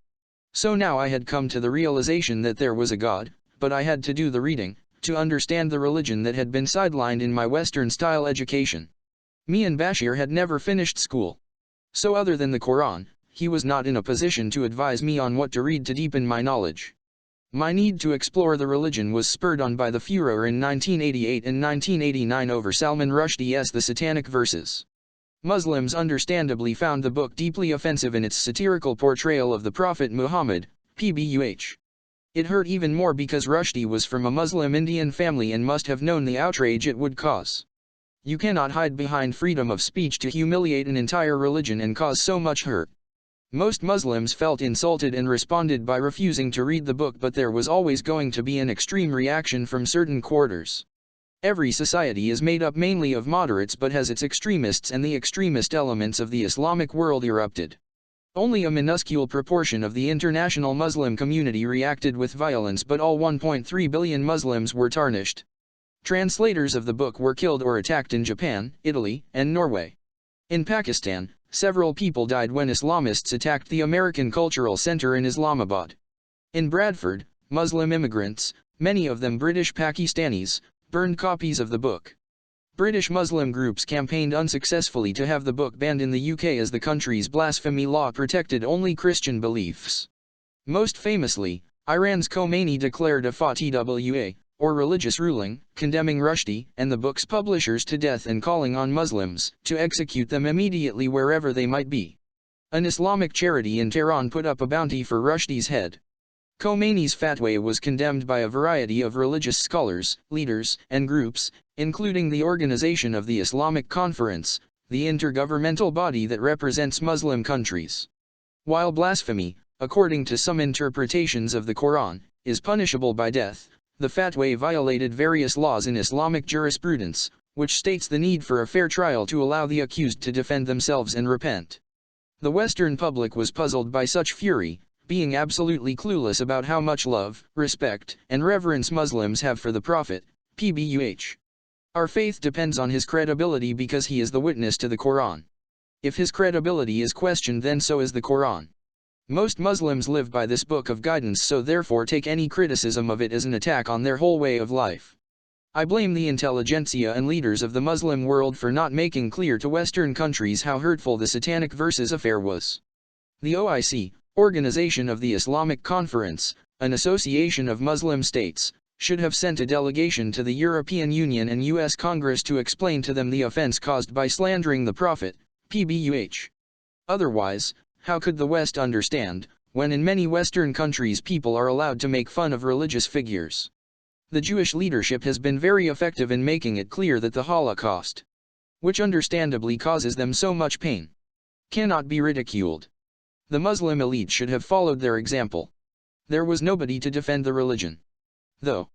So now I had come to the realization that there was a God, but I had to do the reading, to understand the religion that had been sidelined in my Western-style education. Me and Bashir had never finished school. So other than the Quran, he was not in a position to advise me on what to read to deepen my knowledge. My need to explore the religion was spurred on by the furor in 1988 and 1989 over Salman Rushdie's The Satanic Verses. Muslims understandably found the book deeply offensive in its satirical portrayal of the Prophet Muhammad, pbuh. It hurt even more because Rushdie was from a Muslim Indian family and must have known the outrage it would cause. You cannot hide behind freedom of speech to humiliate an entire religion and cause so much hurt. Most Muslims felt insulted and responded by refusing to read the book, but there was always going to be an extreme reaction from certain quarters. Every society is made up mainly of moderates but has its extremists, and the extremist elements of the Islamic world erupted. Only a minuscule proportion of the international Muslim community reacted with violence, but all 1.3 billion Muslims were tarnished. Translators of the book were killed or attacked in Japan, Italy, and Norway. In Pakistan, several people died when Islamists attacked the American Cultural Center in Islamabad. In Bradford, Muslim immigrants, many of them British Pakistanis, burned copies of the book. British Muslim groups campaigned unsuccessfully to have the book banned in the UK as the country's blasphemy law protected only Christian beliefs. Most famously, Iran's Khomeini declared a fatwa, or religious ruling, condemning Rushdie and the book's publishers to death and calling on Muslims to execute them immediately wherever they might be. An Islamic charity in Tehran put up a bounty for Rushdie's head. Khomeini's fatwa was condemned by a variety of religious scholars, leaders, and groups, including the Organization of the Islamic Conference, the intergovernmental body that represents Muslim countries. While blasphemy, according to some interpretations of the Quran, is punishable by death, the fatwa violated various laws in Islamic jurisprudence, which states the need for a fair trial to allow the accused to defend themselves and repent. The Western public was puzzled by such fury, being absolutely clueless about how much love, respect, and reverence Muslims have for the Prophet, pbuh. Our faith depends on his credibility because he is the witness to the Quran. If his credibility is questioned, then so is the Quran. Most Muslims live by this book of guidance, so therefore take any criticism of it as an attack on their whole way of life. I blame the intelligentsia and leaders of the Muslim world for not making clear to Western countries how hurtful the Satanic Verses affair was. The OIC, Organization of the Islamic Conference, an association of Muslim states, should have sent a delegation to the European Union and US Congress to explain to them the offense caused by slandering the Prophet, pbuh. Otherwise, how could the West understand, when in many Western countries people are allowed to make fun of religious figures? The Jewish leadership has been very effective in making it clear that the Holocaust, which understandably causes them so much pain, cannot be ridiculed. The Muslim elite should have followed their example. There was nobody to defend the religion, though,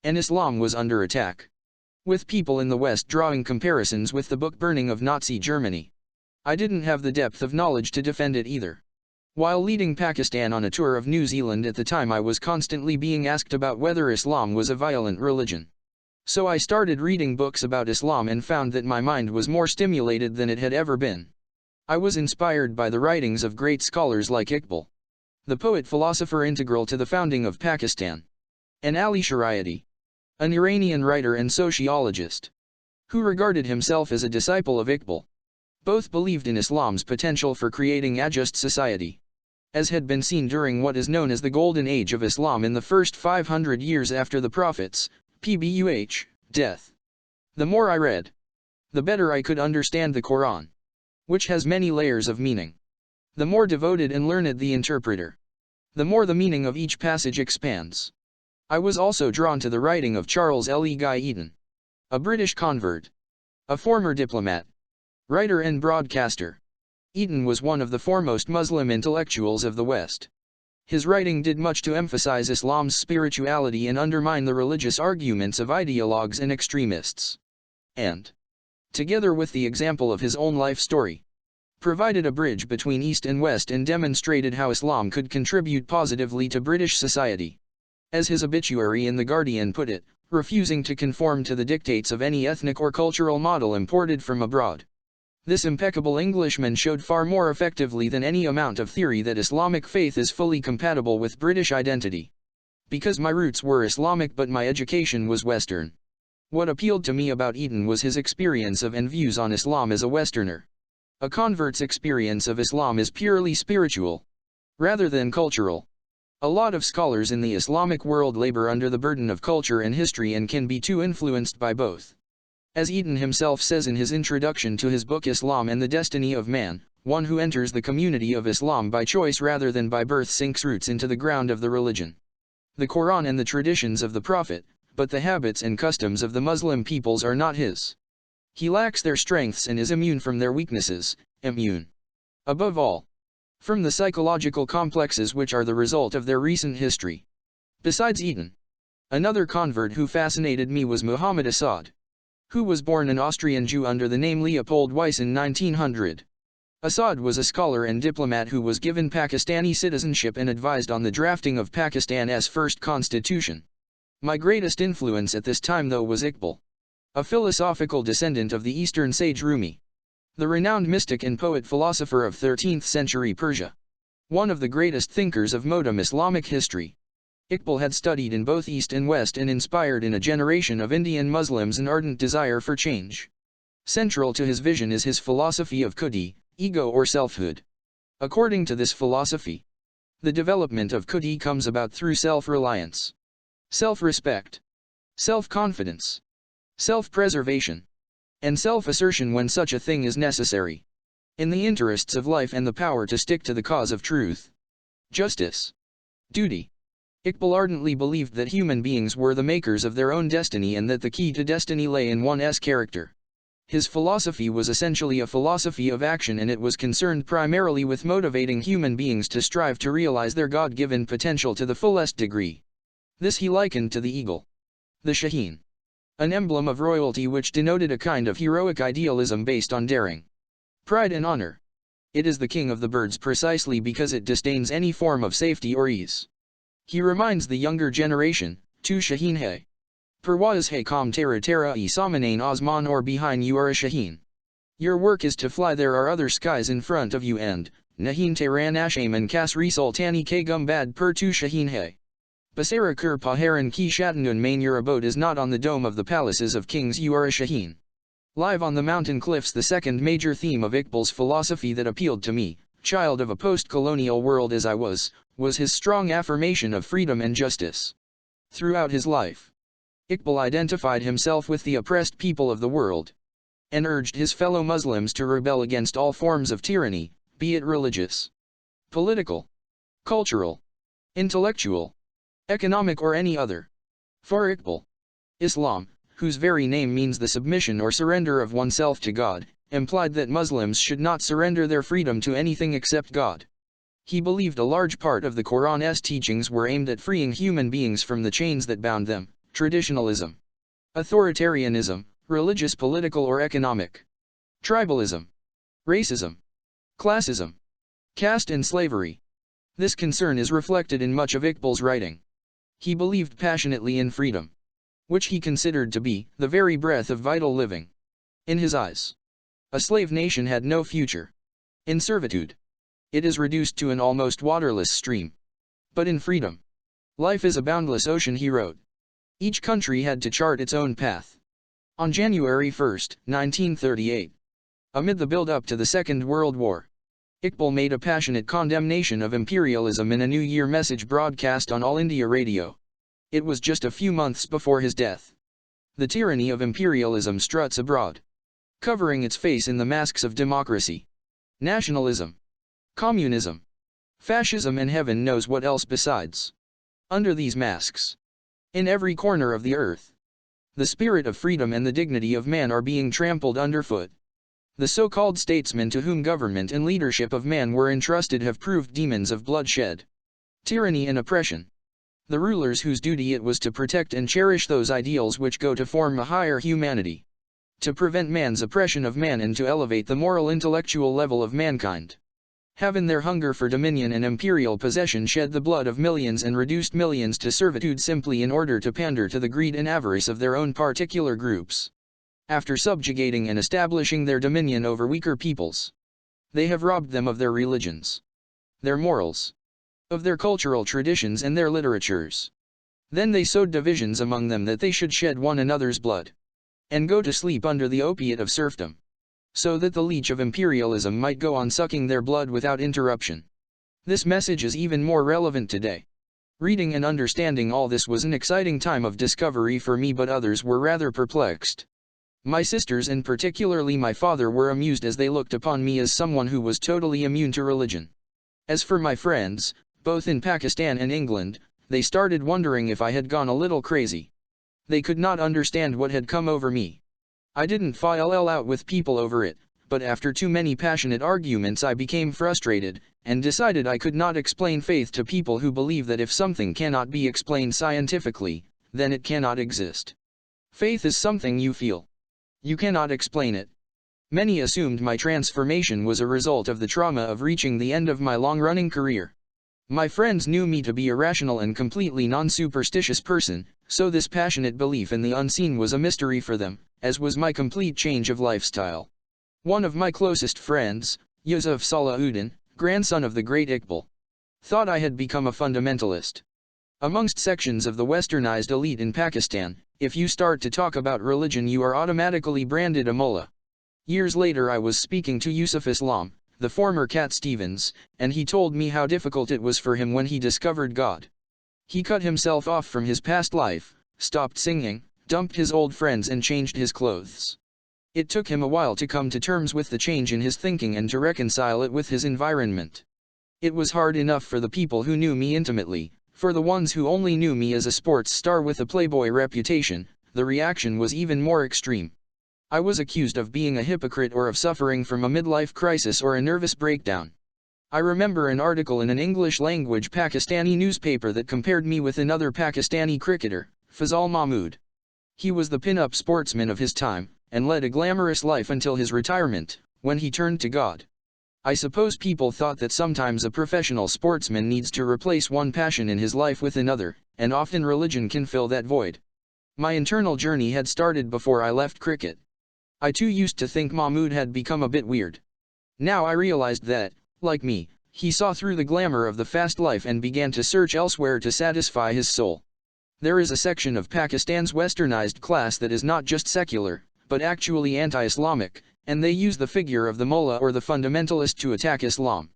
and Islam was under attack, with people in the West drawing comparisons with the book burning of Nazi Germany. I didn't have the depth of knowledge to defend it either. While leading Pakistan on a tour of New Zealand at the time, I was constantly being asked about whether Islam was a violent religion. So I started reading books about Islam and found that my mind was more stimulated than it had ever been. I was inspired by the writings of great scholars like Iqbal, the poet-philosopher integral to the founding of Pakistan, and Ali Shariati, an Iranian writer and sociologist, who regarded himself as a disciple of Iqbal. Both believed in Islam's potential for creating a just society, as had been seen during what is known as the Golden Age of Islam in the first 500 years after the Prophet's, pbuh, death. The more I read, the better I could understand the Quran, which has many layers of meaning. The more devoted and learned the interpreter, the more the meaning of each passage expands. I was also drawn to the writing of Charles L. E. Guy Eaton, a British convert, a former diplomat, writer and broadcaster. Eaton was one of the foremost Muslim intellectuals of the West. His writing did much to emphasize Islam's spirituality and undermine the religious arguments of ideologues and extremists. And, together with the example of his own life story, provided a bridge between East and West and demonstrated how Islam could contribute positively to British society. As his obituary in The Guardian put it, refusing to conform to the dictates of any ethnic or cultural model imported from abroad. This impeccable Englishman showed far more effectively than any amount of theory that Islamic faith is fully compatible with British identity. Because my roots were Islamic but my education was Western. What appealed to me about Eaton was his experience of and views on Islam as a Westerner. A convert's experience of Islam is purely spiritual, rather than cultural. A lot of scholars in the Islamic world labor under the burden of culture and history and can be too influenced by both. As Eaton himself says in his introduction to his book Islam and the Destiny of Man, one who enters the community of Islam by choice rather than by birth sinks roots into the ground of the religion. The Quran and the traditions of the Prophet, but the habits and customs of the Muslim peoples are not his. He lacks their strengths and is immune from their weaknesses, immune, above all, from the psychological complexes which are the result of their recent history. Besides Eaton, another convert who fascinated me was Muhammad Asad, who was born an Austrian Jew under the name Leopold Weiss in 1900. Asad was a scholar and diplomat who was given Pakistani citizenship and advised on the drafting of Pakistan's first constitution. My greatest influence at this time though was Iqbal, a philosophical descendant of the Eastern sage Rumi, the renowned mystic and poet-philosopher of 13th century Persia, one of the greatest thinkers of modern Islamic history. Iqbal had studied in both East and West and inspired in a generation of Indian Muslims an ardent desire for change. Central to his vision is his philosophy of khudi, ego or selfhood. According to this philosophy, the development of khudi comes about through self-reliance, self-respect, self-confidence, self-preservation, and self-assertion when such a thing is necessary, in the interests of life and the power to stick to the cause of truth, justice, duty. Iqbal ardently believed that human beings were the makers of their own destiny and that the key to destiny lay in one's character. His philosophy was essentially a philosophy of action and it was concerned primarily with motivating human beings to strive to realize their God-given potential to the fullest degree. This he likened to the eagle, the Shaheen, an emblem of royalty which denoted a kind of heroic idealism based on daring, pride and honor. It is the king of the birds precisely because it disdains any form of safety or ease. He reminds the younger generation, Tu Shaheen hai. Parwaz hai kam tera tera e samanain asman or behind you are a Shaheen. Your work is to fly, there are other skies in front of you and, nahin teran ashayman kasri sultani ke gumbad per tu Shaheen hai. Basara kur paharan ki shatanun main, your abode is not on the dome of the palaces of kings, you are a Shaheen. Live on the mountain cliffs. The second major theme of Iqbal's philosophy that appealed to me, child of a post-colonial world as I was his strong affirmation of freedom and justice. Throughout his life, Iqbal identified himself with the oppressed people of the world, and urged his fellow Muslims to rebel against all forms of tyranny, be it religious, political, cultural, intellectual, economic or any other. For Iqbal, Islam, whose very name means the submission or surrender of oneself to God, implied that Muslims should not surrender their freedom to anything except God. He believed a large part of the Quran's teachings were aimed at freeing human beings from the chains that bound them: traditionalism, authoritarianism, religious, political or economic, tribalism, racism, classism, caste and slavery. This concern is reflected in much of Iqbal's writing. He believed passionately in freedom, which he considered to be the very breath of vital living. In his eyes, a slave nation had no future. In servitude, it is reduced to an almost waterless stream. But in freedom, life is a boundless ocean, he wrote. Each country had to chart its own path. On January 1, 1938, amid the build-up to the Second World War, Iqbal made a passionate condemnation of imperialism in a New Year message broadcast on All India Radio. It was just a few months before his death. The tyranny of imperialism struts abroad, covering its face in the masks of democracy, nationalism, Communism. Fascism, and heaven knows what else besides. Under these masks, in every corner of the earth, the spirit of freedom and the dignity of man are being trampled underfoot. The so-called statesmen to whom government and leadership of man were entrusted have proved demons of bloodshed, tyranny and oppression. The rulers whose duty it was to protect and cherish those ideals which go to form a higher humanity, to prevent man's oppression of man and to elevate the moral intellectual level of mankind, have in their hunger for dominion and imperial possession shed the blood of millions and reduced millions to servitude simply in order to pander to the greed and avarice of their own particular groups. After subjugating and establishing their dominion over weaker peoples, they have robbed them of their religions, their morals, of their cultural traditions and their literatures. Then they sowed divisions among them that they should shed one another's blood, and go to sleep under the opiate of serfdom, so that the leech of imperialism might go on sucking their blood without interruption. This message is even more relevant today. Reading and understanding all this was an exciting time of discovery for me, but others were rather perplexed. My sisters, and particularly my father, were amused as they looked upon me as someone who was totally immune to religion. As for my friends, both in Pakistan and England, they started wondering if I had gone a little crazy. They could not understand what had come over me. I didn't fall out with people over it, but after too many passionate arguments I became frustrated, and decided I could not explain faith to people who believe that if something cannot be explained scientifically, then it cannot exist. Faith is something you feel. You cannot explain it. Many assumed my transformation was a result of the trauma of reaching the end of my long-running career. My friends knew me to be a rational and completely non-superstitious person, so this passionate belief in the unseen was a mystery for them, as was my complete change of lifestyle. One of my closest friends, Yusuf Salahuddin, grandson of the great Iqbal, thought I had become a fundamentalist. Amongst sections of the westernized elite in Pakistan, if you start to talk about religion you are automatically branded a mullah. Years later I was speaking to Yusuf Islam, the former Cat Stevens, and he told me how difficult it was for him when he discovered God. He cut himself off from his past life, stopped singing, dumped his old friends and changed his clothes. It took him a while to come to terms with the change in his thinking and to reconcile it with his environment. It was hard enough for the people who knew me intimately. For the ones who only knew me as a sports star with a playboy reputation, the reaction was even more extreme. I was accused of being a hypocrite or of suffering from a midlife crisis or a nervous breakdown. I remember an article in an English-language Pakistani newspaper that compared me with another Pakistani cricketer, Fazal Mahmood. He was the pin-up sportsman of his time, and led a glamorous life until his retirement, when he turned to God. I suppose people thought that sometimes a professional sportsman needs to replace one passion in his life with another, and often religion can fill that void. My internal journey had started before I left cricket. I too used to think Mahmood had become a bit weird. Now I realized that, like me, he saw through the glamour of the fast life and began to search elsewhere to satisfy his soul. There is a section of Pakistan's westernized class that is not just secular, but actually anti-Islamic, and they use the figure of the mullah or the fundamentalist to attack Islam.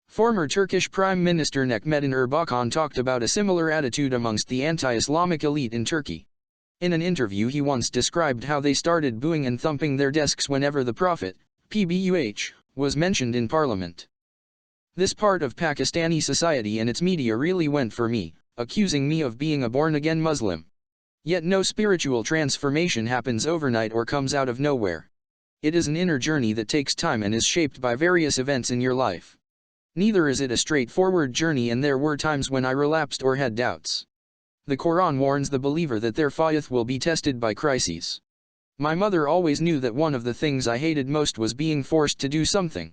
Former Turkish Prime Minister Necmettin Erbakan talked about a similar attitude amongst the anti-Islamic elite in Turkey. In an interview he once described how they started booing and thumping their desks whenever the Prophet, PBUH, was mentioned in parliament. This part of Pakistani society and its media really went for me, accusing me of being a born-again Muslim. Yet no spiritual transformation happens overnight or comes out of nowhere. It is an inner journey that takes time and is shaped by various events in your life. Neither is it a straightforward journey, and there were times when I relapsed or had doubts. The Quran warns the believer that their faith will be tested by crises. My mother always knew that one of the things I hated most was being forced to do something.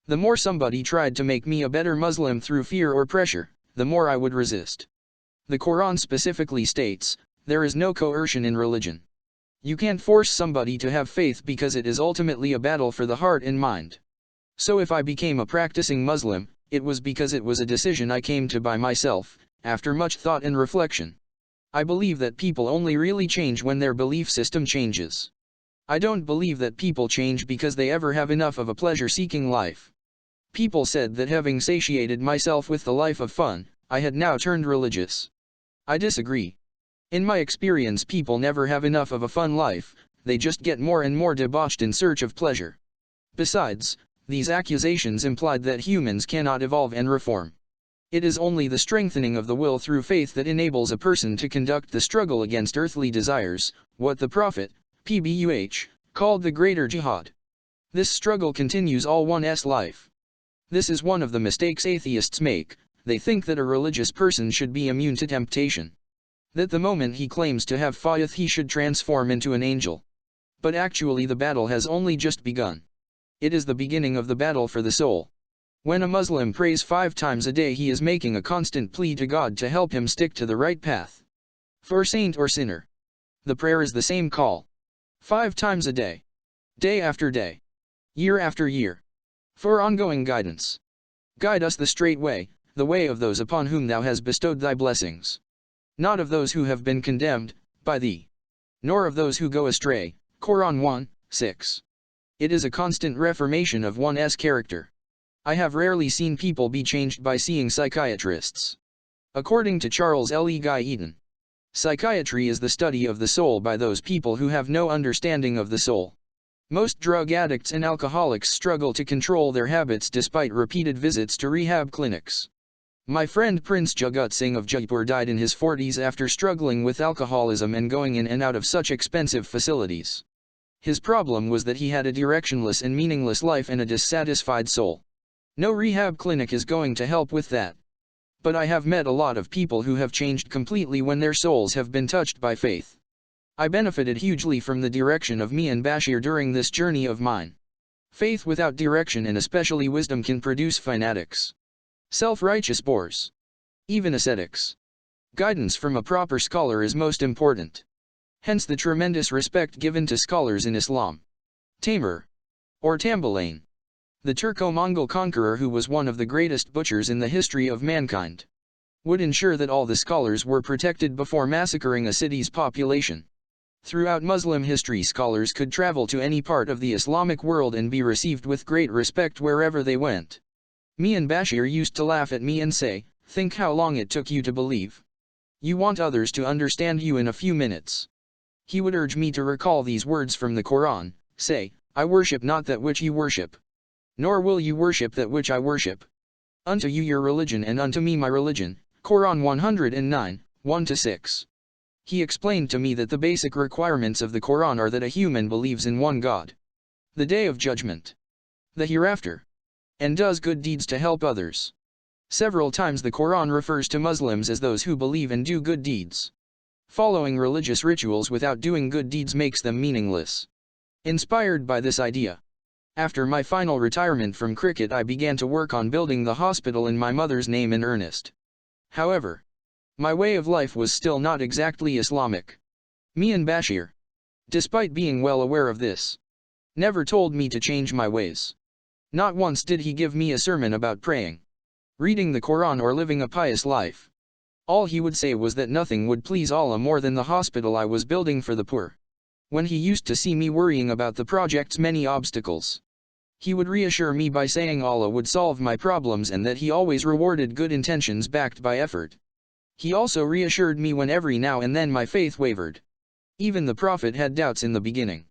The more somebody tried to make me a better Muslim through fear or pressure, the more I would resist. The Quran specifically states, there is no coercion in religion. You can't force somebody to have faith because it is ultimately a battle for the heart and mind. So if I became a practicing Muslim, it was because it was a decision I came to by myself, after much thought and reflection. I believe that people only really change when their belief system changes. I don't believe that people change because they ever have enough of a pleasure-seeking life. People said that having satiated myself with the life of fun, I had now turned religious. I disagree. In my experience, people never have enough of a fun life, they just get more and more debauched in search of pleasure. Besides, These accusations implied that humans cannot evolve and reform. It is only the strengthening of the will through faith that enables a person to conduct the struggle against earthly desires, what the Prophet, Pbuh, called the greater jihad. This struggle continues all one's life. This is one of the mistakes atheists make. They think that a religious person should be immune to temptation. That the moment he claims to have faith he should transform into an angel. But actually the battle has only just begun. It is the beginning of the battle for the soul. When a Muslim prays 5 times a day he is making a constant plea to God to help him stick to the right path. For saint or sinner, the prayer is the same call. 5 times a day. Day after day. Year after year. For ongoing guidance. Guide us the straight way, the way of those upon whom thou hast bestowed thy blessings. Not of those who have been condemned by thee. Nor of those who go astray. Quran 1:6. It is a constant reformation of one's character. I have rarely seen people be changed by seeing psychiatrists. According to Charles L. E. Guy Eaton, psychiatry is the study of the soul by those people who have no understanding of the soul. Most drug addicts and alcoholics struggle to control their habits despite repeated visits to rehab clinics. My friend Prince Jagat Singh of Jaipur died in his 40s after struggling with alcoholism and going in and out of such expensive facilities. His problem was that he had a directionless and meaningless life and a dissatisfied soul. No rehab clinic is going to help with that. But I have met a lot of people who have changed completely when their souls have been touched by faith. I benefited hugely from the direction of me and Bashir during this journey of mine. Faith without direction and especially wisdom can produce fanatics, self-righteous bores, even ascetics. Guidance from a proper scholar is most important. Hence the tremendous respect given to scholars in Islam. Taimur, or Tamerlane, the Turco-Mongol conqueror who was one of the greatest butchers in the history of mankind, would ensure that all the scholars were protected before massacring a city's population. Throughout Muslim history, scholars could travel to any part of the Islamic world and be received with great respect wherever they went. Me and Bashir used to laugh at me and say, "Think how long it took you to believe. You want others to understand you in a few minutes." He would urge me to recall these words from the Quran, say, "I worship not that which you worship. Nor will you worship that which I worship. Unto you your religion and unto me my religion." Quran 109, 1-6. He explained to me that the basic requirements of the Quran are that a human believes in one God, the Day of Judgment, the Hereafter, and does good deeds to help others. Several times the Quran refers to Muslims as those who believe and do good deeds. Following religious rituals without doing good deeds makes them meaningless. Inspired by this idea, after my final retirement from cricket I began to work on building the hospital in my mother's name in earnest. However, my way of life was still not exactly Islamic. Me and Bashir, despite being well aware of this, never told me to change my ways. Not once did he give me a sermon about praying, reading the Quran or living a pious life. All he would say was that nothing would please Allah more than the hospital I was building for the poor. When he used to see me worrying about the project's many obstacles, he would reassure me by saying Allah would solve my problems and that he always rewarded good intentions backed by effort. He also reassured me when every now and then my faith wavered. Even the Prophet had doubts in the beginning.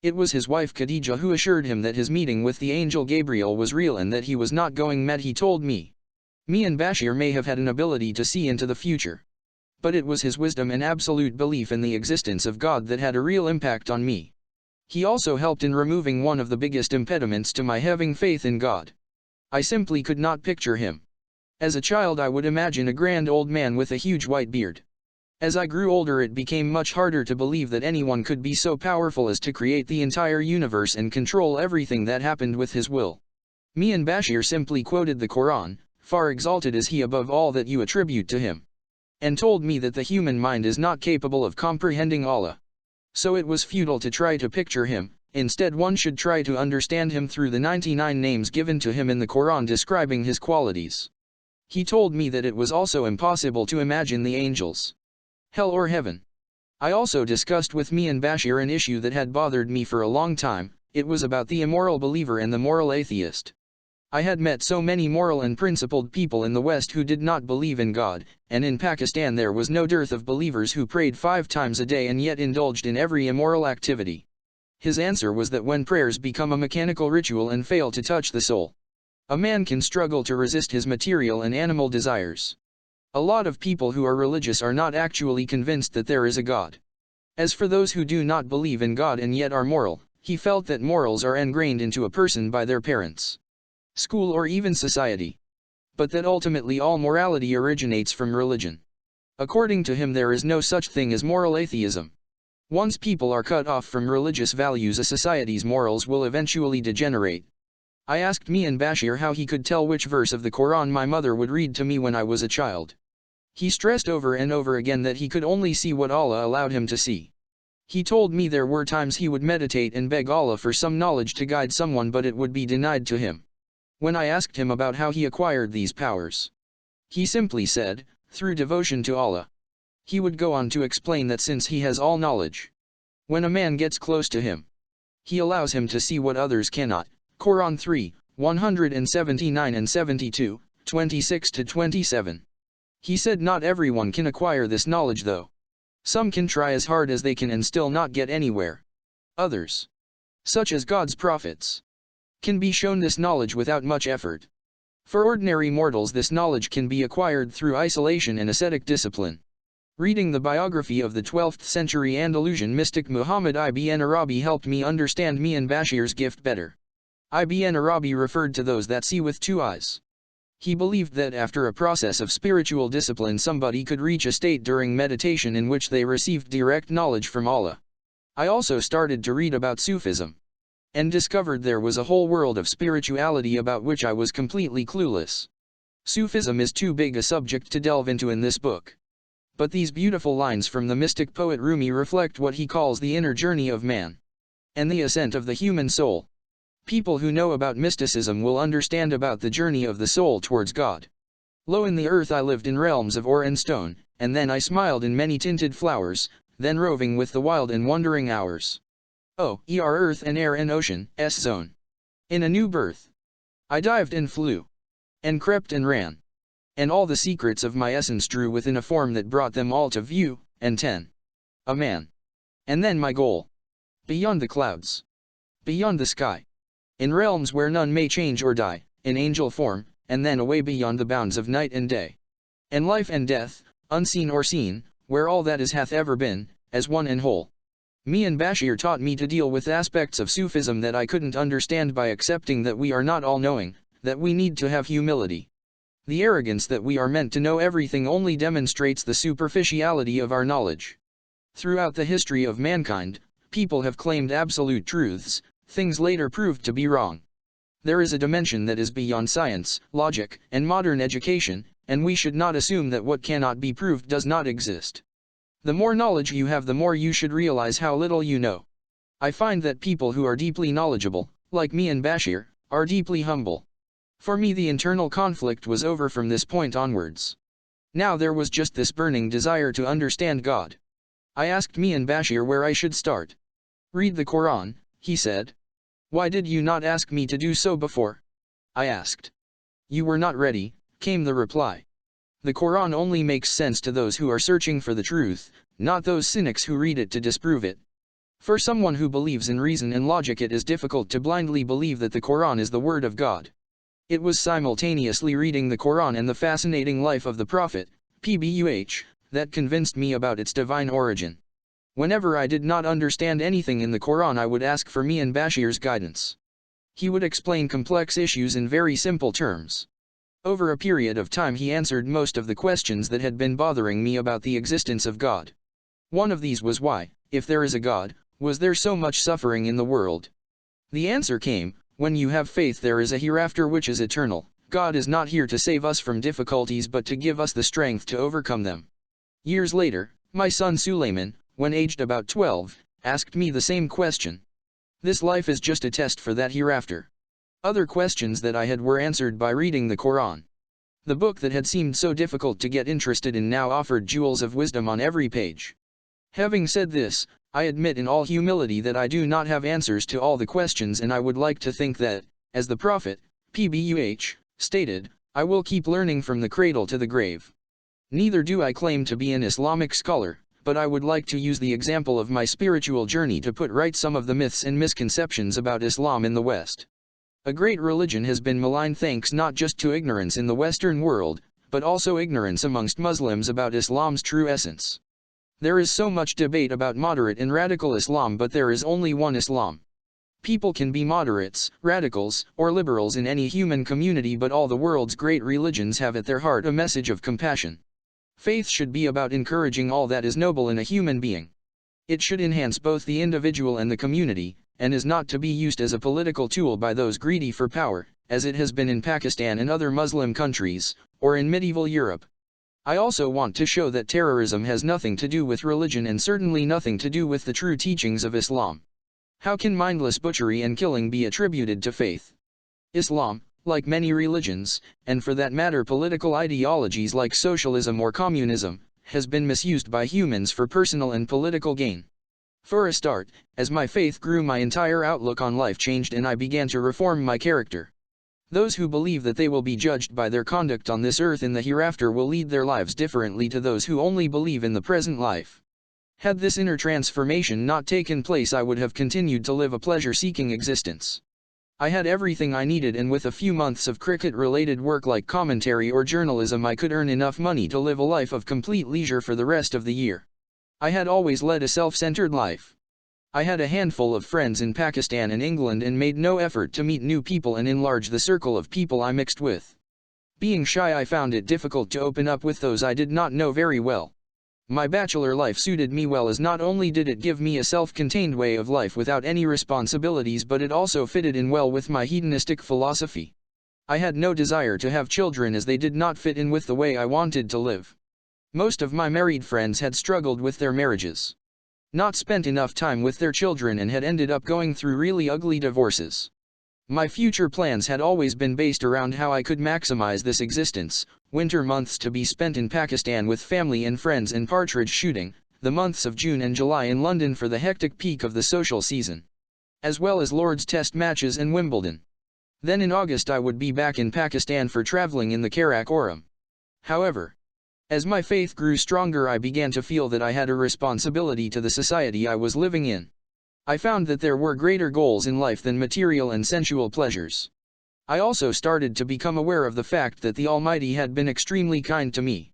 It was his wife Khadija who assured him that his meeting with the angel Gabriel was real and that he was not going mad. He told me. Me and Bashir may have had an ability to see into the future, but it was his wisdom and absolute belief in the existence of God that had a real impact on me. He also helped in removing one of the biggest impediments to my having faith in God. I simply could not picture him. As a child I would imagine a grand old man with a huge white beard. As I grew older it became much harder to believe that anyone could be so powerful as to create the entire universe and control everything that happened with his will. Me and Bashir simply quoted the Quran, "Far exalted is he above all that you attribute to him," and told me that the human mind is not capable of comprehending Allah. So it was futile to try to picture him, instead one should try to understand him through the 99 names given to him in the Quran describing his qualities. He told me that it was also impossible to imagine the angels, hell or heaven. I also discussed with me and Bashir an issue that had bothered me for a long time. It was about the immoral believer and the moral atheist. I had met so many moral and principled people in the West who did not believe in God, and in Pakistan there was no dearth of believers who prayed 5 times a day and yet indulged in every immoral activity. His answer was that when prayers become a mechanical ritual and fail to touch the soul, a man can struggle to resist his material and animal desires. A lot of people who are religious are not actually convinced that there is a God. As for those who do not believe in God and yet are moral, he felt that morals are ingrained into a person by their parents, school, or even society, but that ultimately all morality originates from religion. According to him, there is no such thing as moral atheism. Once people are cut off from religious values, a society's morals will eventually degenerate. I asked Mian Bashir how he could tell which verse of the Quran my mother would read to me when I was a child. He stressed over and over again that he could only see what Allah allowed him to see. He told me there were times he would meditate and beg Allah for some knowledge to guide someone, but it would be denied to him. When I asked him about how he acquired these powers, he simply said, through devotion to Allah. He would go on to explain that since he has all knowledge, when a man gets close to him, he allows him to see what others cannot. Quran 3, 179 and 72, 26-27. He said not everyone can acquire this knowledge though. Some can try as hard as they can and still not get anywhere. Others, such as God's prophets, can be shown this knowledge without much effort. For ordinary mortals, this knowledge can be acquired through isolation and ascetic discipline. Reading the biography of the 12th century Andalusian mystic Muhammad ibn Arabi helped me understand Mian Bashir's gift better. Ibn Arabi referred to those that see with two eyes. He believed that after a process of spiritual discipline, somebody could reach a state during meditation in which they received direct knowledge from Allah. I also started to read about Sufism, and discovered there was a whole world of spirituality about which I was completely clueless. Sufism is too big a subject to delve into in this book. But these beautiful lines from the mystic poet Rumi reflect what he calls the inner journey of man, and the ascent of the human soul. People who know about mysticism will understand about the journey of the soul towards God. Low in the earth I lived in realms of ore and stone, and then I smiled in many tinted flowers, then roving with the wild and wandering hours. Earth and air and ocean, zone. In a new birth, I dived and flew, and crept and ran, and all the secrets of my essence drew within a form that brought them all to view, and 10. A man. And then my goal. Beyond the clouds. Beyond the sky. In realms where none may change or die, in angel form, and then away beyond the bounds of night and day. And life and death, unseen or seen, where all that is hath ever been, as one and whole. Mian Bashir taught me to deal with aspects of Sufism that I couldn't understand by accepting that we are not all-knowing, that we need to have humility. The arrogance that we are meant to know everything only demonstrates the superficiality of our knowledge. Throughout the history of mankind, people have claimed absolute truths, things later proved to be wrong. There is a dimension that is beyond science, logic, and modern education, and we should not assume that what cannot be proved does not exist. The more knowledge you have, the more you should realize how little you know. I find that people who are deeply knowledgeable, like Mian Bashir, are deeply humble. For me, the internal conflict was over from this point onwards. Now there was just this burning desire to understand God. I asked Mian Bashir where I should start. Read the Quran, he said. Why did you not ask me to do so before? I asked. You were not ready, came the reply. The Quran only makes sense to those who are searching for the truth, not those cynics who read it to disprove it. For someone who believes in reason and logic, it is difficult to blindly believe that the Quran is the word of God. It was simultaneously reading the Quran and the fascinating life of the Prophet, PBUH, that convinced me about its divine origin. Whenever I did not understand anything in the Quran, I would ask for Mian Bashir's guidance. He would explain complex issues in very simple terms. Over a period of time, he answered most of the questions that had been bothering me about the existence of God. One of these was why, if there is a God, was there so much suffering in the world? The answer came, when you have faith there is a hereafter which is eternal. God is not here to save us from difficulties but to give us the strength to overcome them. Years later, my son Suleiman, when aged about 12, asked me the same question. This life is just a test for that hereafter. Other questions that I had were answered by reading the Quran. The book that had seemed so difficult to get interested in now offered jewels of wisdom on every page. Having said this, I admit in all humility that I do not have answers to all the questions, and I would like to think that, as the Prophet, PBUH, stated, I will keep learning from the cradle to the grave. Neither do I claim to be an Islamic scholar, but I would like to use the example of my spiritual journey to put right some of the myths and misconceptions about Islam in the West. A great religion has been maligned thanks not just to ignorance in the Western world, but also ignorance amongst Muslims about Islam's true essence. There is so much debate about moderate and radical Islam, but there is only one Islam. People can be moderates, radicals, or liberals in any human community, but all the world's great religions have at their heart a message of compassion. Faith should be about encouraging all that is noble in a human being. It should enhance both the individual and the community, and is not to be used as a political tool by those greedy for power, as it has been in Pakistan and other Muslim countries, or in medieval Europe. I also want to show that terrorism has nothing to do with religion and certainly nothing to do with the true teachings of Islam. How can mindless butchery and killing be attributed to faith? Islam, like many religions, and for that matter political ideologies like socialism or communism, has been misused by humans for personal and political gain. For a start, as my faith grew, my entire outlook on life changed and I began to reform my character. Those who believe that they will be judged by their conduct on this earth in the hereafter will lead their lives differently to those who only believe in the present life. Had this inner transformation not taken place, I would have continued to live a pleasure-seeking existence. I had everything I needed, and with a few months of cricket-related work like commentary or journalism, I could earn enough money to live a life of complete leisure for the rest of the year. I had always led a self-centered life. I had a handful of friends in Pakistan and England and made no effort to meet new people and enlarge the circle of people I mixed with. Being shy, I found it difficult to open up with those I did not know very well. My bachelor life suited me well, as not only did it give me a self-contained way of life without any responsibilities, but it also fitted in well with my hedonistic philosophy. I had no desire to have children as they did not fit in with the way I wanted to live. Most of my married friends had struggled with their marriages, not spent enough time with their children, and had ended up going through really ugly divorces. My future plans had always been based around how I could maximize this existence: winter months to be spent in Pakistan with family and friends and partridge shooting, the months of June and July in London for the hectic peak of the social season, as well as Lord's Test matches and Wimbledon. Then in August I would be back in Pakistan for traveling in the Karakoram. However, as my faith grew stronger, I began to feel that I had a responsibility to the society I was living in. I found that there were greater goals in life than material and sensual pleasures. I also started to become aware of the fact that the Almighty had been extremely kind to me.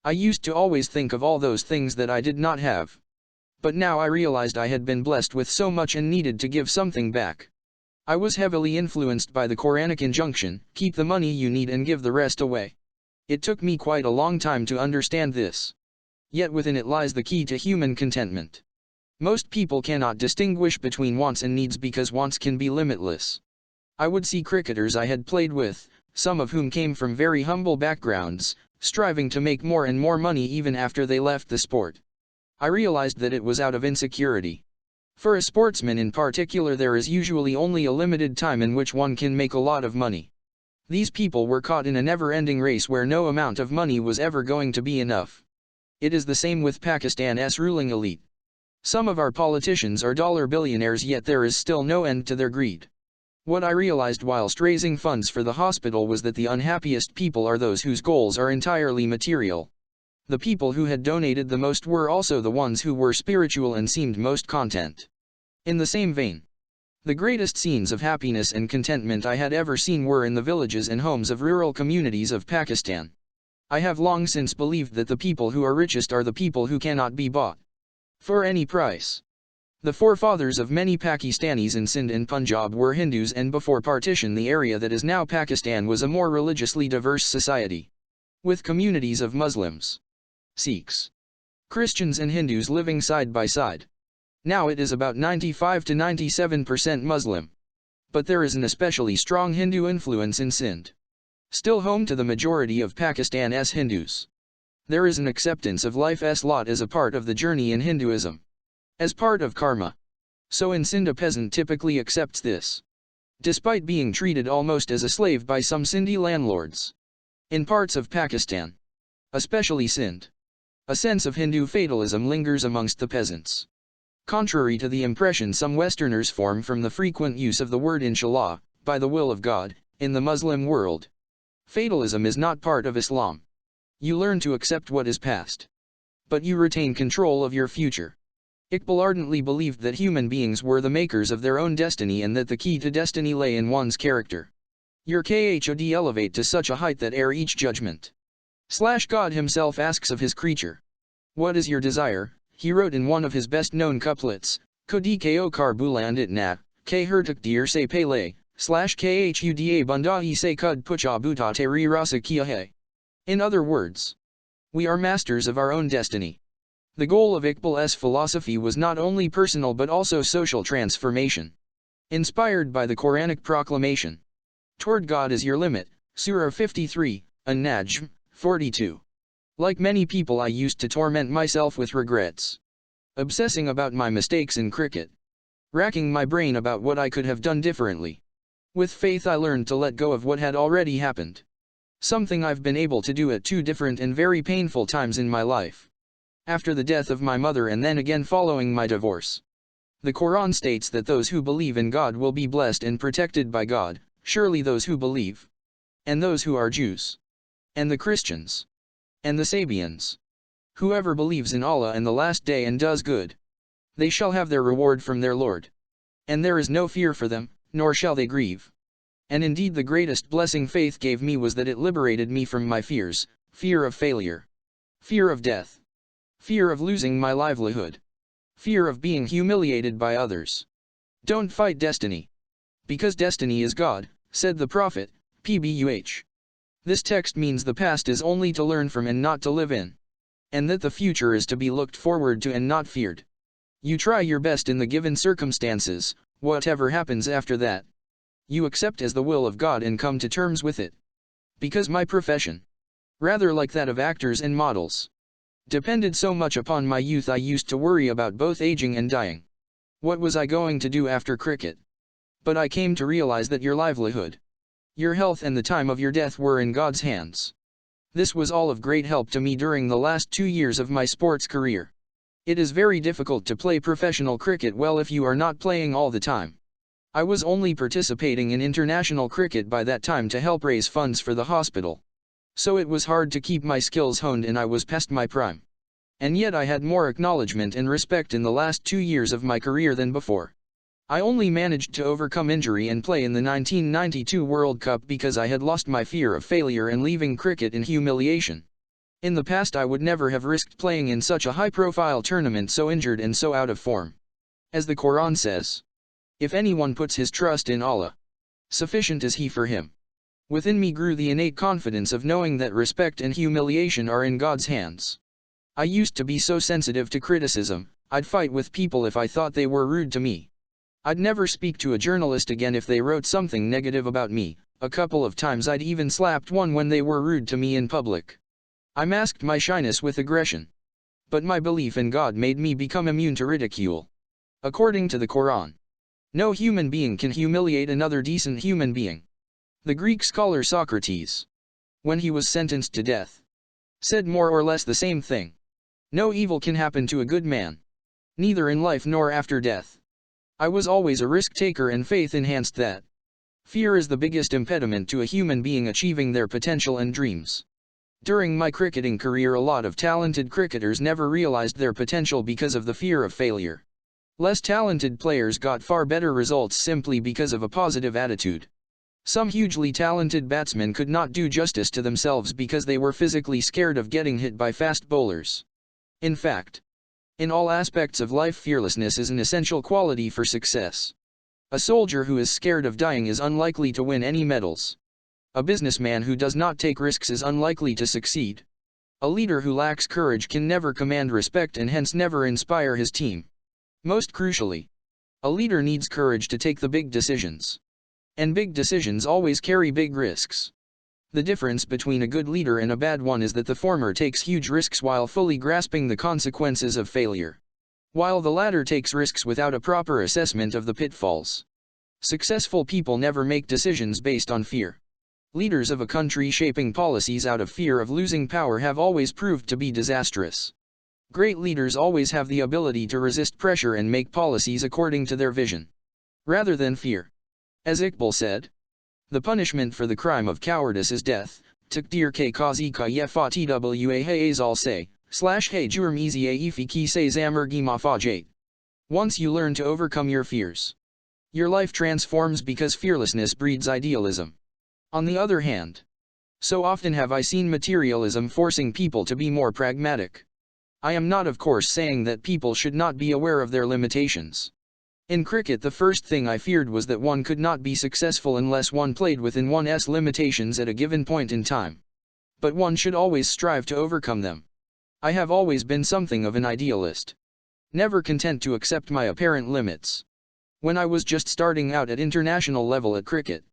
I used to always think of all those things that I did not have. But now I realized I had been blessed with so much and needed to give something back. I was heavily influenced by the Quranic injunction, keep the money you need and give the rest away. It took me quite a long time to understand this. Yet within it lies the key to human contentment. Most people cannot distinguish between wants and needs because wants can be limitless. I would see cricketers I had played with, some of whom came from very humble backgrounds, striving to make more and more money even after they left the sport. I realized that it was out of insecurity. For a sportsman in particular, there is usually only a limited time in which one can make a lot of money. These people were caught in a never-ending race where no amount of money was ever going to be enough. It is the same with Pakistan's ruling elite. Some of our politicians are dollar billionaires, yet there is still no end to their greed. What I realized whilst raising funds for the hospital was that the unhappiest people are those whose goals are entirely material. The people who had donated the most were also the ones who were spiritual and seemed most content. In the same vein, the greatest scenes of happiness and contentment I had ever seen were in the villages and homes of rural communities of Pakistan. I have long since believed that the people who are richest are the people who cannot be bought for any price. The forefathers of many Pakistanis in Sindh and Punjab were Hindus, and before partition the area that is now Pakistan was a more religiously diverse society, with communities of Muslims, Sikhs, Christians and Hindus living side by side. Now it is about 95 to 97% Muslim. But there is an especially strong Hindu influence in Sindh, still home to the majority of Pakistan's Hindus. There is an acceptance of life's lot as a part of the journey in Hinduism, as part of karma. So in Sindh a peasant typically accepts this, despite being treated almost as a slave by some Sindhi landlords. In parts of Pakistan, especially Sindh, a sense of Hindu fatalism lingers amongst the peasants. Contrary to the impression some Westerners form from the frequent use of the word inshallah, by the will of God, in the Muslim world, fatalism is not part of Islam. You learn to accept what is past. but you retain control of your future. Iqbal ardently believed that human beings were the makers of their own destiny and that the key to destiny lay in one's character. Your KHOD elevate to such a height that ere each judgment. God himself asks of his creature. What is your desire? He wrote in one of his best-known couplets, Kodi ko kar bulandit na, k hertuk dir se pele, /khuda bundahi se kud pucha buta teri rasa kiahe. In other words, we are masters of our own destiny. The goal of Iqbal's philosophy was not only personal but also social transformation. Inspired by the Quranic proclamation, toward God is your limit, Surah 53, An-Najm, 42. Like many people, I used to torment myself with regrets, obsessing about my mistakes in cricket, racking my brain about what I could have done differently. With faith I learned to let go of what had already happened. Something I've been able to do at two different and very painful times in my life. After the death of my mother and then again following my divorce. The Quran states that those who believe in God will be blessed and protected by God, surely those who believe, and those who are Jews, and the Christians, and the Sabians. Whoever believes in Allah and the last day and does good, they shall have their reward from their Lord. And there is no fear for them, nor shall they grieve. And indeed the greatest blessing faith gave me was that it liberated me from my fears, fear of failure, fear of death, fear of losing my livelihood, fear of being humiliated by others. Don't fight destiny, because destiny is God, said the Prophet, Pbuh. This text means the past is only to learn from and not to live in, and that the future is to be looked forward to and not feared. You try your best in the given circumstances, whatever happens after that, you accept as the will of God and come to terms with it. Because my profession, rather like that of actors and models, depended so much upon my youth, I used to worry about both aging and dying. What was I going to do after cricket? But I came to realize that your livelihood, your health and the time of your death were in God's hands. This was all of great help to me during the last 2 years of my sports career. It is very difficult to play professional cricket well if you are not playing all the time. I was only participating in international cricket by that time to help raise funds for the hospital. So it was hard to keep my skills honed and I was past my prime. And yet I had more acknowledgement and respect in the last 2 years of my career than before. I only managed to overcome injury and play in the 1992 World Cup because I had lost my fear of failure and leaving cricket in humiliation. In the past I would never have risked playing in such a high-profile tournament so injured and so out of form. As the Quran says, if anyone puts his trust in Allah, sufficient is He for him. Within me grew the innate confidence of knowing that respect and humiliation are in God's hands. I used to be so sensitive to criticism, I'd fight with people if I thought they were rude to me. I'd never speak to a journalist again if they wrote something negative about me. A couple of times I'd even slapped one when they were rude to me in public. I masked my shyness with aggression. But my belief in God made me become immune to ridicule. According to the Quran, no human being can humiliate another decent human being. The Greek scholar Socrates, when he was sentenced to death, said more or less the same thing. No evil can happen to a good man, neither in life nor after death. I was always a risk-taker and faith enhanced that. Fear is the biggest impediment to a human being achieving their potential and dreams. During my cricketing career, a lot of talented cricketers never realized their potential because of the fear of failure. Less talented players got far better results simply because of a positive attitude. Some hugely talented batsmen could not do justice to themselves because they were physically scared of getting hit by fast bowlers. In fact, in all aspects of life, fearlessness is an essential quality for success. A soldier who is scared of dying is unlikely to win any medals. A businessman who does not take risks is unlikely to succeed. A leader who lacks courage can never command respect and hence never inspire his team. Most crucially, a leader needs courage to take the big decisions. And big decisions always carry big risks. The difference between a good leader and a bad one is that the former takes huge risks while fully grasping the consequences of failure, while the latter takes risks without a proper assessment of the pitfalls. Successful people never make decisions based on fear. Leaders of a country shaping policies out of fear of losing power have always proved to be disastrous. Great leaders always have the ability to resist pressure and make policies according to their vision, rather than fear. As Iqbal said, the punishment for the crime of cowardice is death. Takdir ke kazi ka ye fatwa hayaz al say, Hey jurm easy aifi ki se zamur gimafajate. Once you learn to overcome your fears, your life transforms because fearlessness breeds idealism. On the other hand, so often have I seen materialism forcing people to be more pragmatic. I am not of course saying that people should not be aware of their limitations. In cricket the first thing I feared was that one could not be successful unless one played within one's limitations at a given point in time. But one should always strive to overcome them. I have always been something of an idealist, never content to accept my apparent limits. When I was just starting out at international level at cricket,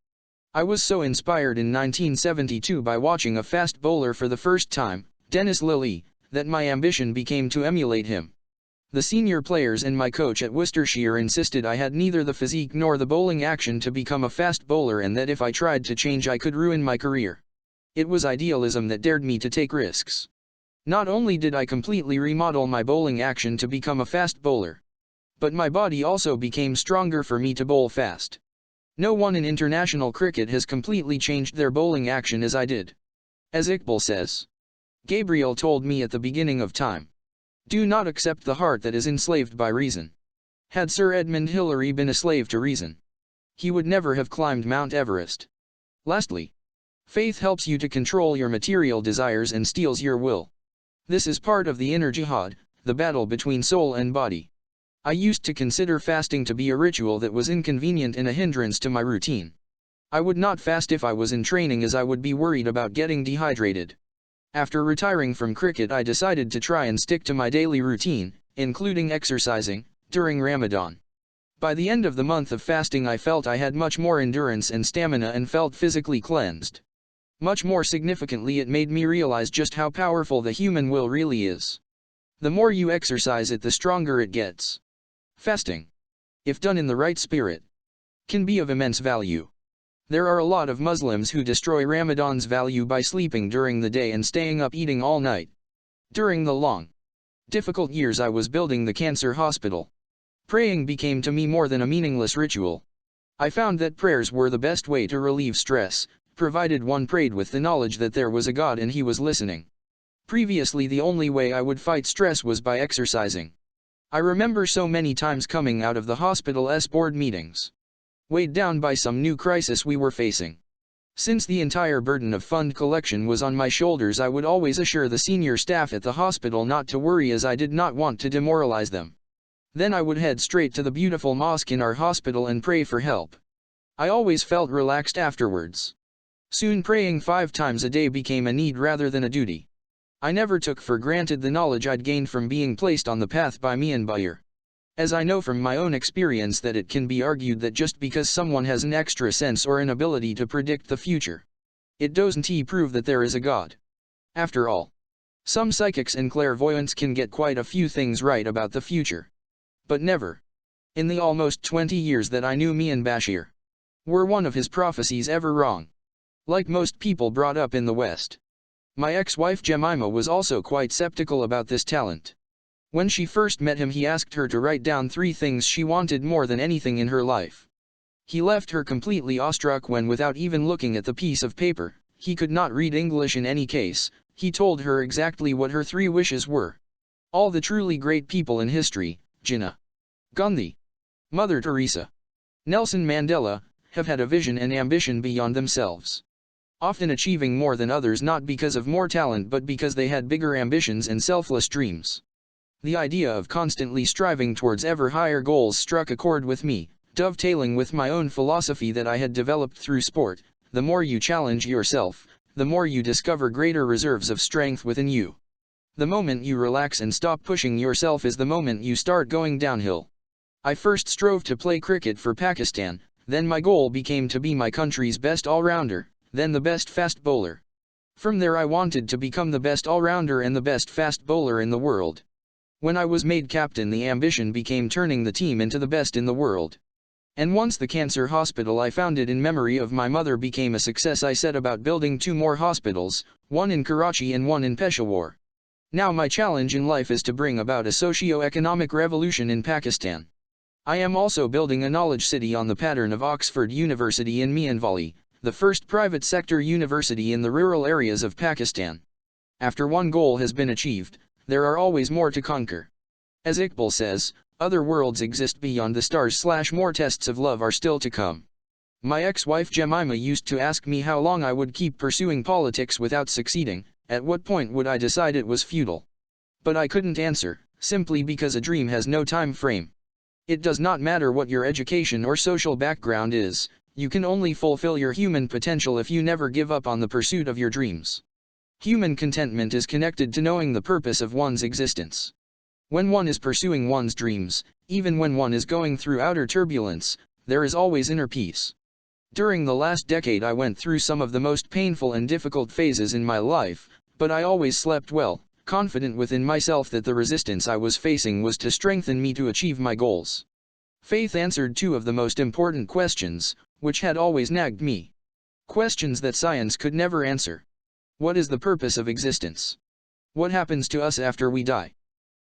I was so inspired in 1972 by watching a fast bowler for the first time, Dennis Lillee, that my ambition became to emulate him. The senior players and my coach at Worcestershire insisted I had neither the physique nor the bowling action to become a fast bowler and that if I tried to change I could ruin my career. It was idealism that dared me to take risks. Not only did I completely remodel my bowling action to become a fast bowler, but my body also became stronger for me to bowl fast. No one in international cricket has completely changed their bowling action as I did. As Iqbal says, Gabriel told me at the beginning of time, do not accept the heart that is enslaved by reason. Had Sir Edmund Hillary been a slave to reason, he would never have climbed Mount Everest. Lastly, faith helps you to control your material desires and steels your will. This is part of the inner jihad, the battle between soul and body. I used to consider fasting to be a ritual that was inconvenient and a hindrance to my routine. I would not fast if I was in training as I would be worried about getting dehydrated. After retiring from cricket I decided to try and stick to my daily routine, including exercising, during Ramadan. By the end of the month of fasting I felt I had much more endurance and stamina and felt physically cleansed. Much more significantly it made me realize just how powerful the human will really is. The more you exercise it the stronger it gets. Fasting, if done in the right spirit, can be of immense value. There are a lot of Muslims who destroy Ramadan's value by sleeping during the day and staying up eating all night. During the long, difficult years I was building the cancer hospital, praying became to me more than a meaningless ritual. I found that prayers were the best way to relieve stress, provided one prayed with the knowledge that there was a God and he was listening. Previously the only way I would fight stress was by exercising. I remember so many times coming out of the hospital's board meetings, weighed down by some new crisis we were facing. Since the entire burden of fund collection was on my shoulders I would always assure the senior staff at the hospital not to worry as I did not want to demoralize them. Then I would head straight to the beautiful mosque in our hospital and pray for help. I always felt relaxed afterwards. Soon praying 5 times a day became a need rather than a duty. I never took for granted the knowledge I'd gained from being placed on the path by me and Bayir. As I know from my own experience that it can be argued that just because someone has an extra sense or an ability to predict the future, it doesn't prove that there is a God. After all, some psychics and clairvoyants can get quite a few things right about the future. But never, in the almost 20 years that I knew me and Bashir, were one of his prophecies ever wrong. Like most people brought up in the West, my ex-wife Jemima was also quite skeptical about this talent. When she first met him he asked her to write down 3 things she wanted more than anything in her life. He left her completely awestruck when without even looking at the piece of paper, he could not read English in any case, he told her exactly what her 3 wishes were. All the truly great people in history, Jinnah, Gandhi, Mother Teresa, Nelson Mandela, have had a vision and ambition beyond themselves, often achieving more than others not because of more talent but because they had bigger ambitions and selfless dreams. The idea of constantly striving towards ever higher goals struck a chord with me, dovetailing with my own philosophy that I had developed through sport. The more you challenge yourself, the more you discover greater reserves of strength within you. The moment you relax and stop pushing yourself is the moment you start going downhill. I first strove to play cricket for Pakistan, then my goal became to be my country's best all-rounder, then the best fast bowler. From there I wanted to become the best all-rounder and the best fast bowler in the world. When I was made captain the ambition became turning the team into the best in the world. And once the cancer hospital I founded in memory of my mother became a success I set about building 2 more hospitals, one in Karachi and one in Peshawar. Now my challenge in life is to bring about a socio-economic revolution in Pakistan. I am also building a knowledge city on the pattern of Oxford University in Mianwali, the first private sector university in the rural areas of Pakistan. After one goal has been achieved, there are always more to conquer. As Iqbal says, other worlds exist beyond the stars. More tests of love are still to come. My ex-wife Jemima used to ask me how long I would keep pursuing politics without succeeding, at what point would I decide it was futile. But I couldn't answer, simply because a dream has no time frame. It does not matter what your education or social background is, you can only fulfill your human potential if you never give up on the pursuit of your dreams. Human contentment is connected to knowing the purpose of one's existence. When one is pursuing one's dreams, even when one is going through outer turbulence, there is always inner peace. During the last decade I went through some of the most painful and difficult phases in my life, but I always slept well, confident within myself that the resistance I was facing was to strengthen me to achieve my goals. Faith answered two of the most important questions, which had always nagged me. Questions that science could never answer. What is the purpose of existence? What happens to us after we die?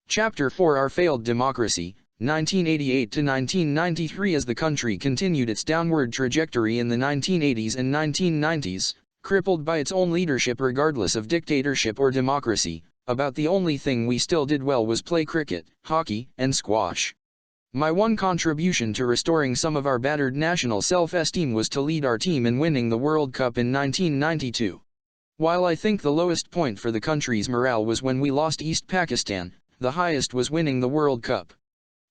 Chapter 4: Our Failed Democracy, 1988 to 1993. As the country continued its downward trajectory in the 1980s and 1990s, crippled by its own leadership regardless of dictatorship or democracy, about the only thing we still did well was play cricket, hockey, and squash. My one contribution to restoring some of our battered national self-esteem was to lead our team in winning the World Cup in 1992. While I think the lowest point for the country's morale was when we lost East Pakistan, the highest was winning the World Cup.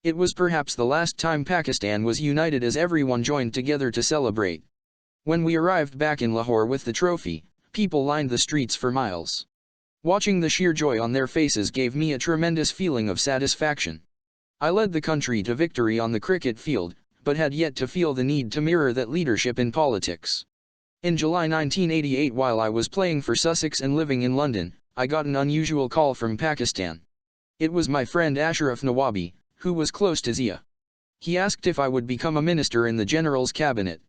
It was perhaps the last time Pakistan was united as everyone joined together to celebrate. When we arrived back in Lahore with the trophy, people lined the streets for miles. Watching the sheer joy on their faces gave me a tremendous feeling of satisfaction. I led the country to victory on the cricket field, but had yet to feel the need to mirror that leadership in politics. In July 1988, while I was playing for Sussex and living in London, I got an unusual call from Pakistan. It was my friend Ashraf Nawabi, who was close to Zia. He asked if I would become a minister in the general's cabinet.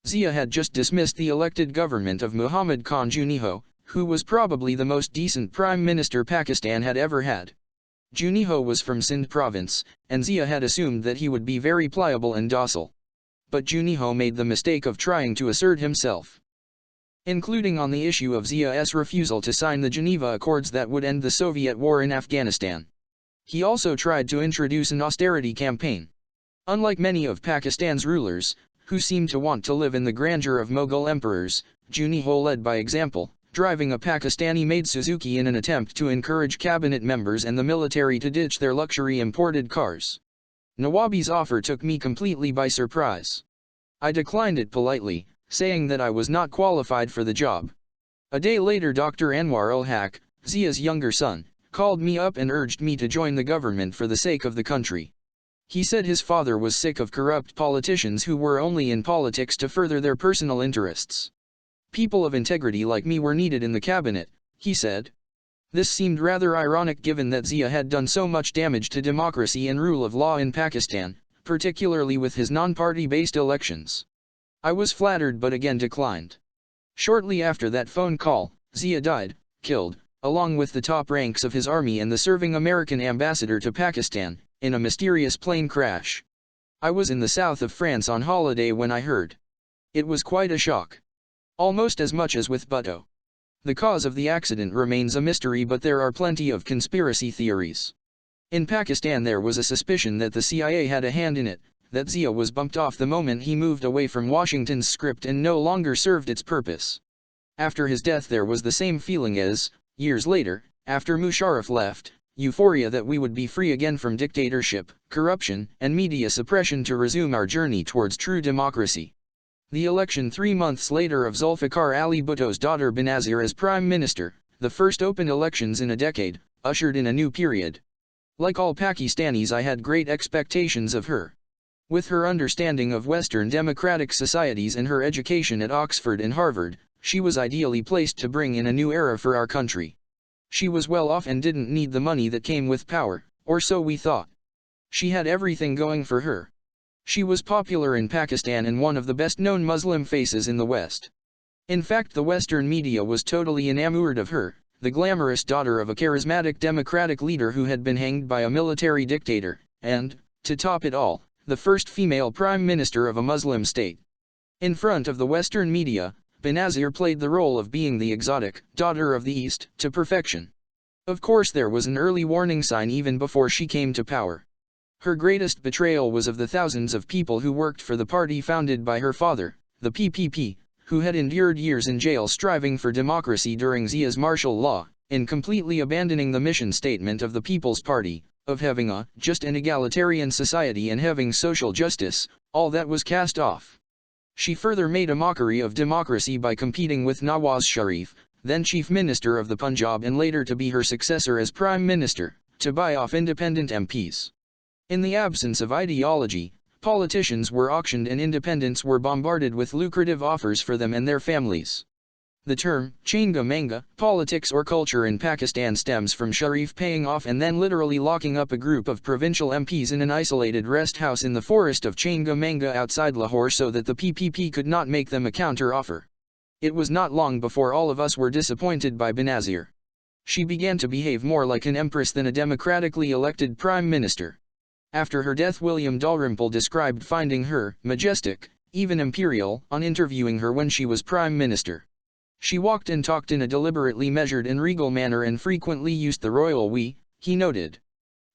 Zia had just dismissed the elected government of Muhammad Khan Juniho, who was probably the most decent prime minister Pakistan had ever had. Juniho was from Sindh province, and Zia had assumed that he would be very pliable and docile. But Juniho made the mistake of trying to assert himself, including on the issue of Zia's refusal to sign the Geneva Accords that would end the Soviet war in Afghanistan. He also tried to introduce an austerity campaign. Unlike many of Pakistan's rulers, who seemed to want to live in the grandeur of Mughal emperors, Juniho led by example, driving a Pakistani-made Suzuki in an attempt to encourage cabinet members and the military to ditch their luxury imported cars. Nawabi's offer took me completely by surprise. I declined it politely, saying that I was not qualified for the job. A day later, Dr. Anwar ul-Haq, Zia's younger son, called me up and urged me to join the government for the sake of the country. He said his father was sick of corrupt politicians who were only in politics to further their personal interests. People of integrity like me were needed in the cabinet, he said. This seemed rather ironic given that Zia had done so much damage to democracy and rule of law in Pakistan, particularly with his non-party-based elections. I was flattered but again declined. Shortly after that phone call, Zia died, killed, along with the top ranks of his army and the serving American ambassador to Pakistan, in a mysterious plane crash. I was in the south of France on holiday when I heard. It was quite a shock. Almost as much as with Bhutto. The cause of the accident remains a mystery, but there are plenty of conspiracy theories. In Pakistan there was a suspicion that the CIA had a hand in it, that Zia was bumped off the moment he moved away from Washington's script and no longer served its purpose. After his death there was the same feeling as, years later, after Musharraf left, euphoria that we would be free again from dictatorship, corruption, and media suppression to resume our journey towards true democracy. The election 3 months later of Zulfikar Ali Bhutto's daughter Benazir as Prime Minister, the first open elections in a decade, ushered in a new period. Like all Pakistanis, I had great expectations of her. With her understanding of Western democratic societies and her education at Oxford and Harvard, she was ideally placed to bring in a new era for our country. She was well off and didn't need the money that came with power, or so we thought. She had everything going for her. She was popular in Pakistan and one of the best-known Muslim faces in the West. In fact, the Western media was totally enamored of her, the glamorous daughter of a charismatic democratic leader who had been hanged by a military dictator, and, to top it all, the first female prime minister of a Muslim state. In front of the Western media, Benazir played the role of being the exotic daughter of the East to perfection. Of course there was an early warning sign even before she came to power. Her greatest betrayal was of the thousands of people who worked for the party founded by her father, the PPP, who had endured years in jail striving for democracy during Zia's martial law, in completely abandoning the mission statement of the People's Party, of having a just and egalitarian society and having social justice. All that was cast off. She further made a mockery of democracy by competing with Nawaz Sharif, then Chief Minister of the Punjab and later to be her successor as Prime Minister, to buy off independent MPs. In the absence of ideology, politicians were auctioned and independents were bombarded with lucrative offers for them and their families. The term, Changa Manga, politics or culture in Pakistan stems from Sharif paying off and then literally locking up a group of provincial MPs in an isolated rest house in the forest of Changa Manga outside Lahore so that the PPP could not make them a counter-offer. It was not long before all of us were disappointed by Benazir. She began to behave more like an empress than a democratically elected prime minister. After her death, William Dalrymple described finding her majestic, even imperial, on interviewing her when she was prime minister. She walked and talked in a deliberately measured and regal manner and frequently used the royal we, he noted.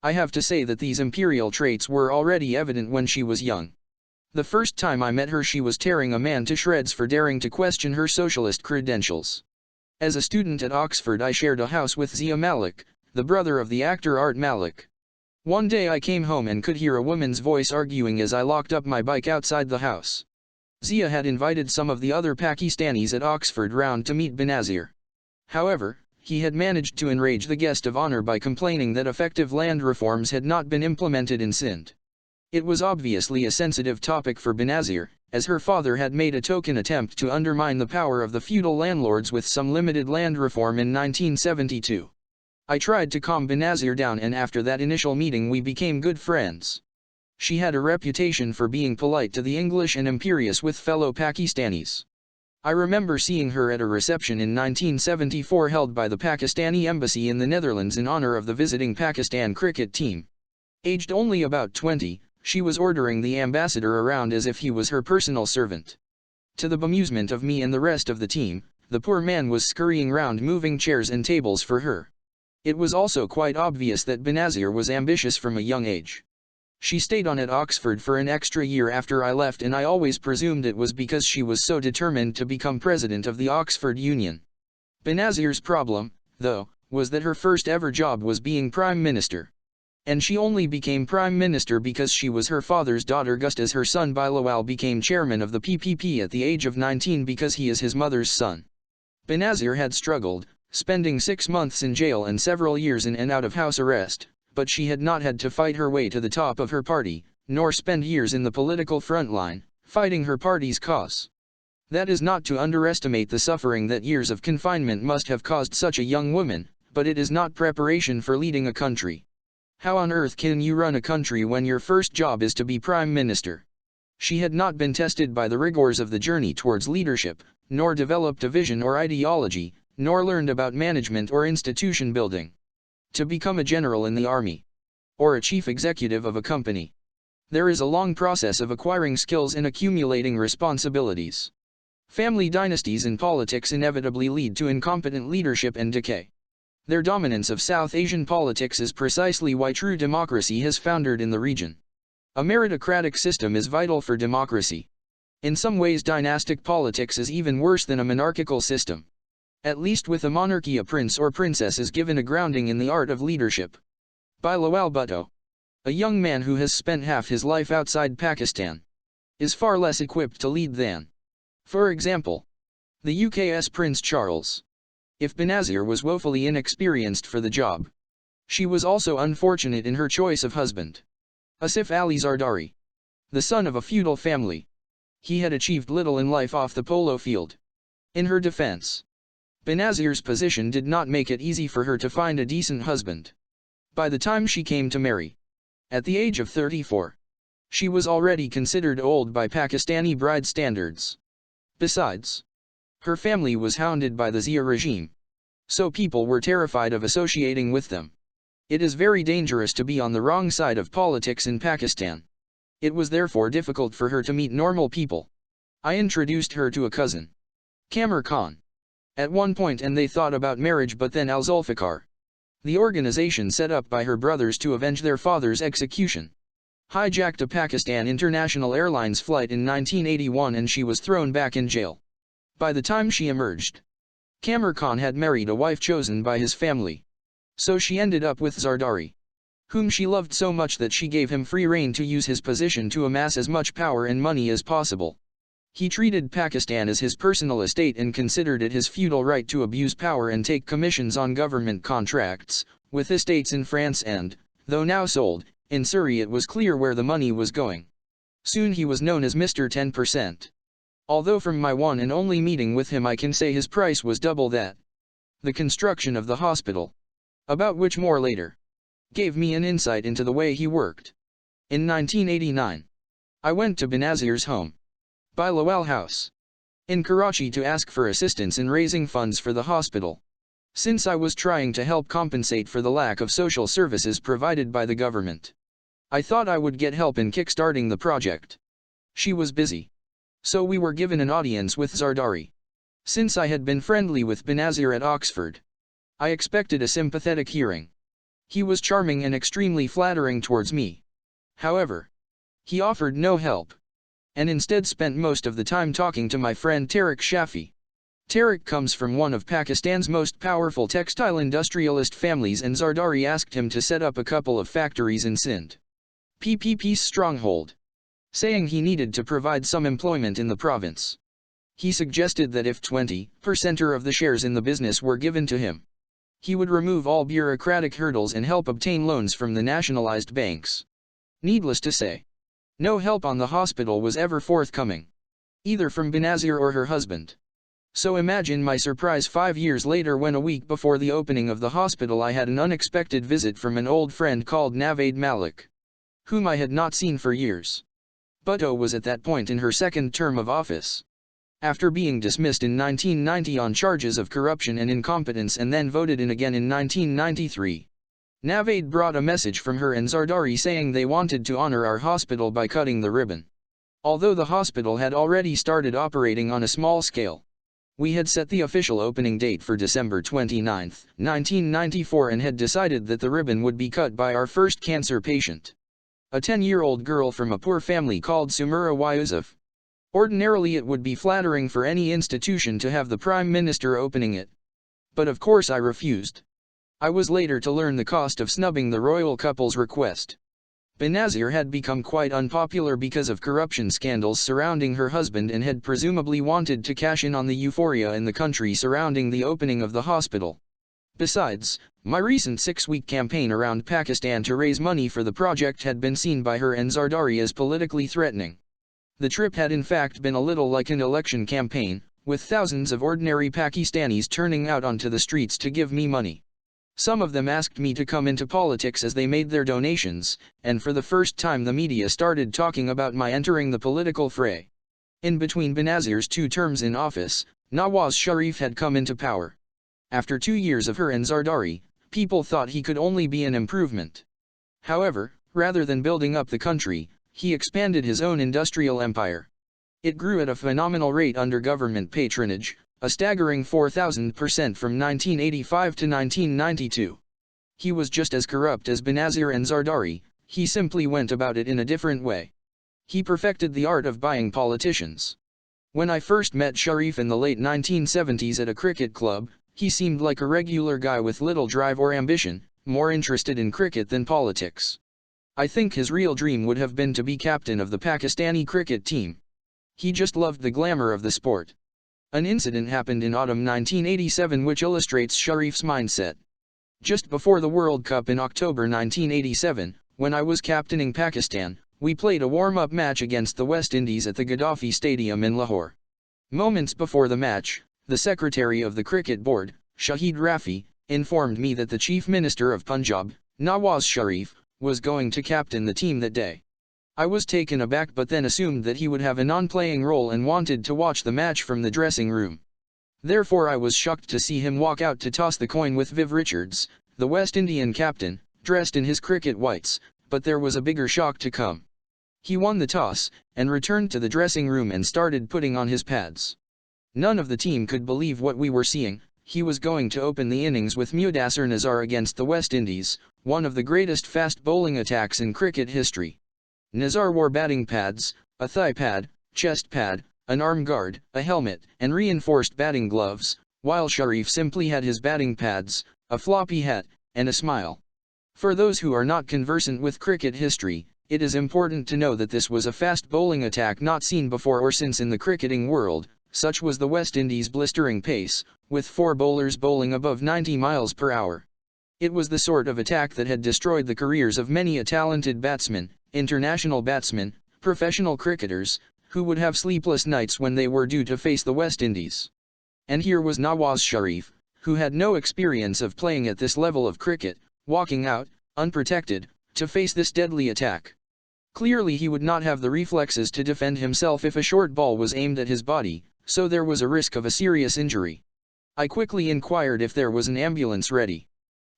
I have to say that these imperial traits were already evident when she was young. The first time I met her she was tearing a man to shreds for daring to question her socialist credentials. As a student at Oxford I shared a house with Zia Malik, the brother of the actor Art Malik. One day I came home and could hear a woman's voice arguing as I locked up my bike outside the house. Zia had invited some of the other Pakistanis at Oxford round to meet Benazir. However, he had managed to enrage the guest of honor by complaining that effective land reforms had not been implemented in Sindh. It was obviously a sensitive topic for Benazir, as her father had made a token attempt to undermine the power of the feudal landlords with some limited land reform in 1972. I tried to calm Benazir down and after that initial meeting we became good friends. She had a reputation for being polite to the English and imperious with fellow Pakistanis. I remember seeing her at a reception in 1974 held by the Pakistani embassy in the Netherlands in honor of the visiting Pakistan cricket team. Aged only about 20, she was ordering the ambassador around as if he was her personal servant. To the bemusement of me and the rest of the team, the poor man was scurrying round moving chairs and tables for her. It was also quite obvious that Benazir was ambitious from a young age. She stayed on at Oxford for an extra year after I left and I always presumed it was because she was so determined to become president of the Oxford Union. Benazir's problem, though, was that her first ever job was being prime minister. And she only became prime minister because she was her father's daughter just as her son Bilawal became chairman of the PPP at the age of 19 because he is his mother's son. Benazir had struggled, spending 6 months in jail and several years in and out of house arrest, but she had not had to fight her way to the top of her party, nor spend years in the political front line, fighting her party's cause. That is not to underestimate the suffering that years of confinement must have caused such a young woman, but it is not preparation for leading a country. How on earth can you run a country when your first job is to be prime minister? She had not been tested by the rigors of the journey towards leadership, nor developed a vision or ideology, nor learned about management or institution building. To become a general in the army, or a chief executive of a company, there is a long process of acquiring skills and accumulating responsibilities. Family dynasties in politics inevitably lead to incompetent leadership and decay. Their dominance of South Asian politics is precisely why true democracy has foundered in the region. A meritocratic system is vital for democracy. In some ways dynastic politics is even worse than a monarchical system. At least with a monarchy a prince or princess is given a grounding in the art of leadership. Bilawal Bhutto, a young man who has spent half his life outside Pakistan, is far less equipped to lead than, for example, the UK's Prince Charles. If Benazir was woefully inexperienced for the job, she was also unfortunate in her choice of husband. Asif Ali Zardari, the son of a feudal family, he had achieved little in life off the polo field. In her defense, Benazir's position did not make it easy for her to find a decent husband. By the time she came to marry, at the age of 34, she was already considered old by Pakistani bride standards. Besides, her family was hounded by the Zia regime, so people were terrified of associating with them. It is very dangerous to be on the wrong side of politics in Pakistan. It was therefore difficult for her to meet normal people. I introduced her to a cousin, Kamar Khan, at one point and they thought about marriage, but then Al Zulfikar, the organization set up by her brothers to avenge their father's execution. Hijacked a Pakistan International Airlines flight in 1981 and she was thrown back in jail. By the time she emerged, Kamar Khan had married a wife chosen by his family. So she ended up with Zardari, whom she loved so much that she gave him free rein to use his position to amass as much power and money as possible. He treated Pakistan as his personal estate and considered it his feudal right to abuse power and take commissions on government contracts, with estates in France and, though now sold, in Surrey. It was clear where the money was going. Soon he was known as Mr. 10%. Although from my one and only meeting with him I can say his price was double that. The construction of the hospital, about which more later, gave me an insight into the way he worked. In 1989, I went to Benazir's home, by Lawal House, in Karachi to ask for assistance in raising funds for the hospital, since I was trying to help compensate for the lack of social services provided by the government. I thought I would get help in kickstarting the project. She was busy, so we were given an audience with Zardari. Since I had been friendly with Benazir at Oxford, I expected a sympathetic hearing. He was charming and extremely flattering towards me. However, he offered no help, and instead spent most of the time talking to my friend Tariq Shafi. Tariq comes from one of Pakistan's most powerful textile industrialist families, and Zardari asked him to set up a couple of factories in Sindh, PPP's stronghold, saying he needed to provide some employment in the province. He suggested that if 20% of the shares in the business were given to him, he would remove all bureaucratic hurdles and help obtain loans from the nationalized banks. Needless to say, no help on the hospital was ever forthcoming, either from Benazir or her husband. So imagine my surprise 5 years later when a week before the opening of the hospital I had an unexpected visit from an old friend called Navaid Malik, whom I had not seen for years. Bhutto was at that point in her second term of office, after being dismissed in 1990 on charges of corruption and incompetence and then voted in again in 1993. Navaid brought a message from her and Zardari saying they wanted to honor our hospital by cutting the ribbon. Although the hospital had already started operating on a small scale, we had set the official opening date for December 29, 1994 and had decided that the ribbon would be cut by our first cancer patient, a 10-year-old girl from a poor family called Sumira Yusuf. Ordinarily it would be flattering for any institution to have the Prime Minister opening it, but of course I refused. I was later to learn the cost of snubbing the royal couple's request. Benazir had become quite unpopular because of corruption scandals surrounding her husband and had presumably wanted to cash in on the euphoria in the country surrounding the opening of the hospital. Besides, my recent 6-week campaign around Pakistan to raise money for the project had been seen by her and Zardari as politically threatening. The trip had in fact been a little like an election campaign, with thousands of ordinary Pakistanis turning out onto the streets to give me money. Some of them asked me to come into politics as they made their donations, and for the first time the media started talking about my entering the political fray. In between Benazir's 2 terms in office, Nawaz Sharif had come into power. After 2 years of her and Zardari, people thought he could only be an improvement. However, rather than building up the country, he expanded his own industrial empire. It grew at a phenomenal rate under government patronage, a staggering 4,000% from 1985 to 1992. He was just as corrupt as Benazir and Zardari, he simply went about it in a different way. He perfected the art of buying politicians. When I first met Sharif in the late 1970s at a cricket club, he seemed like a regular guy with little drive or ambition, more interested in cricket than politics. I think his real dream would have been to be captain of the Pakistani cricket team. He just loved the glamour of the sport. An incident happened in autumn 1987 which illustrates Sharif's mindset. Just before the World Cup in October 1987, when I was captaining Pakistan, we played a warm-up match against the West Indies at the Gaddafi Stadium in Lahore. Moments before the match, the secretary of the cricket board, Shahid Rafi, informed me that the Chief Minister of Punjab, Nawaz Sharif, was going to captain the team that day. I was taken aback but then assumed that he would have a non-playing role and wanted to watch the match from the dressing room. Therefore I was shocked to see him walk out to toss the coin with Viv Richards, the West Indian captain, dressed in his cricket whites, but there was a bigger shock to come. He won the toss, and returned to the dressing room and started putting on his pads. None of the team could believe what we were seeing, he was going to open the innings with Mudassar Nazar against the West Indies, one of the greatest fast bowling attacks in cricket history. Nazar wore batting pads, a thigh pad, chest pad, an arm guard, a helmet, and reinforced batting gloves, while Sharif simply had his batting pads, a floppy hat, and a smile. For those who are not conversant with cricket history, it is important to know that this was a fast bowling attack not seen before or since in the cricketing world. Such was the West Indies' blistering pace, with 4 bowlers bowling above 90 miles per hour. It was the sort of attack that had destroyed the careers of many a talented batsman, international batsmen, professional cricketers, who would have sleepless nights when they were due to face the West Indies. And here was Nawaz Sharif, who had no experience of playing at this level of cricket, walking out, unprotected, to face this deadly attack. Clearly he would not have the reflexes to defend himself if a short ball was aimed at his body, so there was a risk of a serious injury. I quickly inquired if there was an ambulance ready.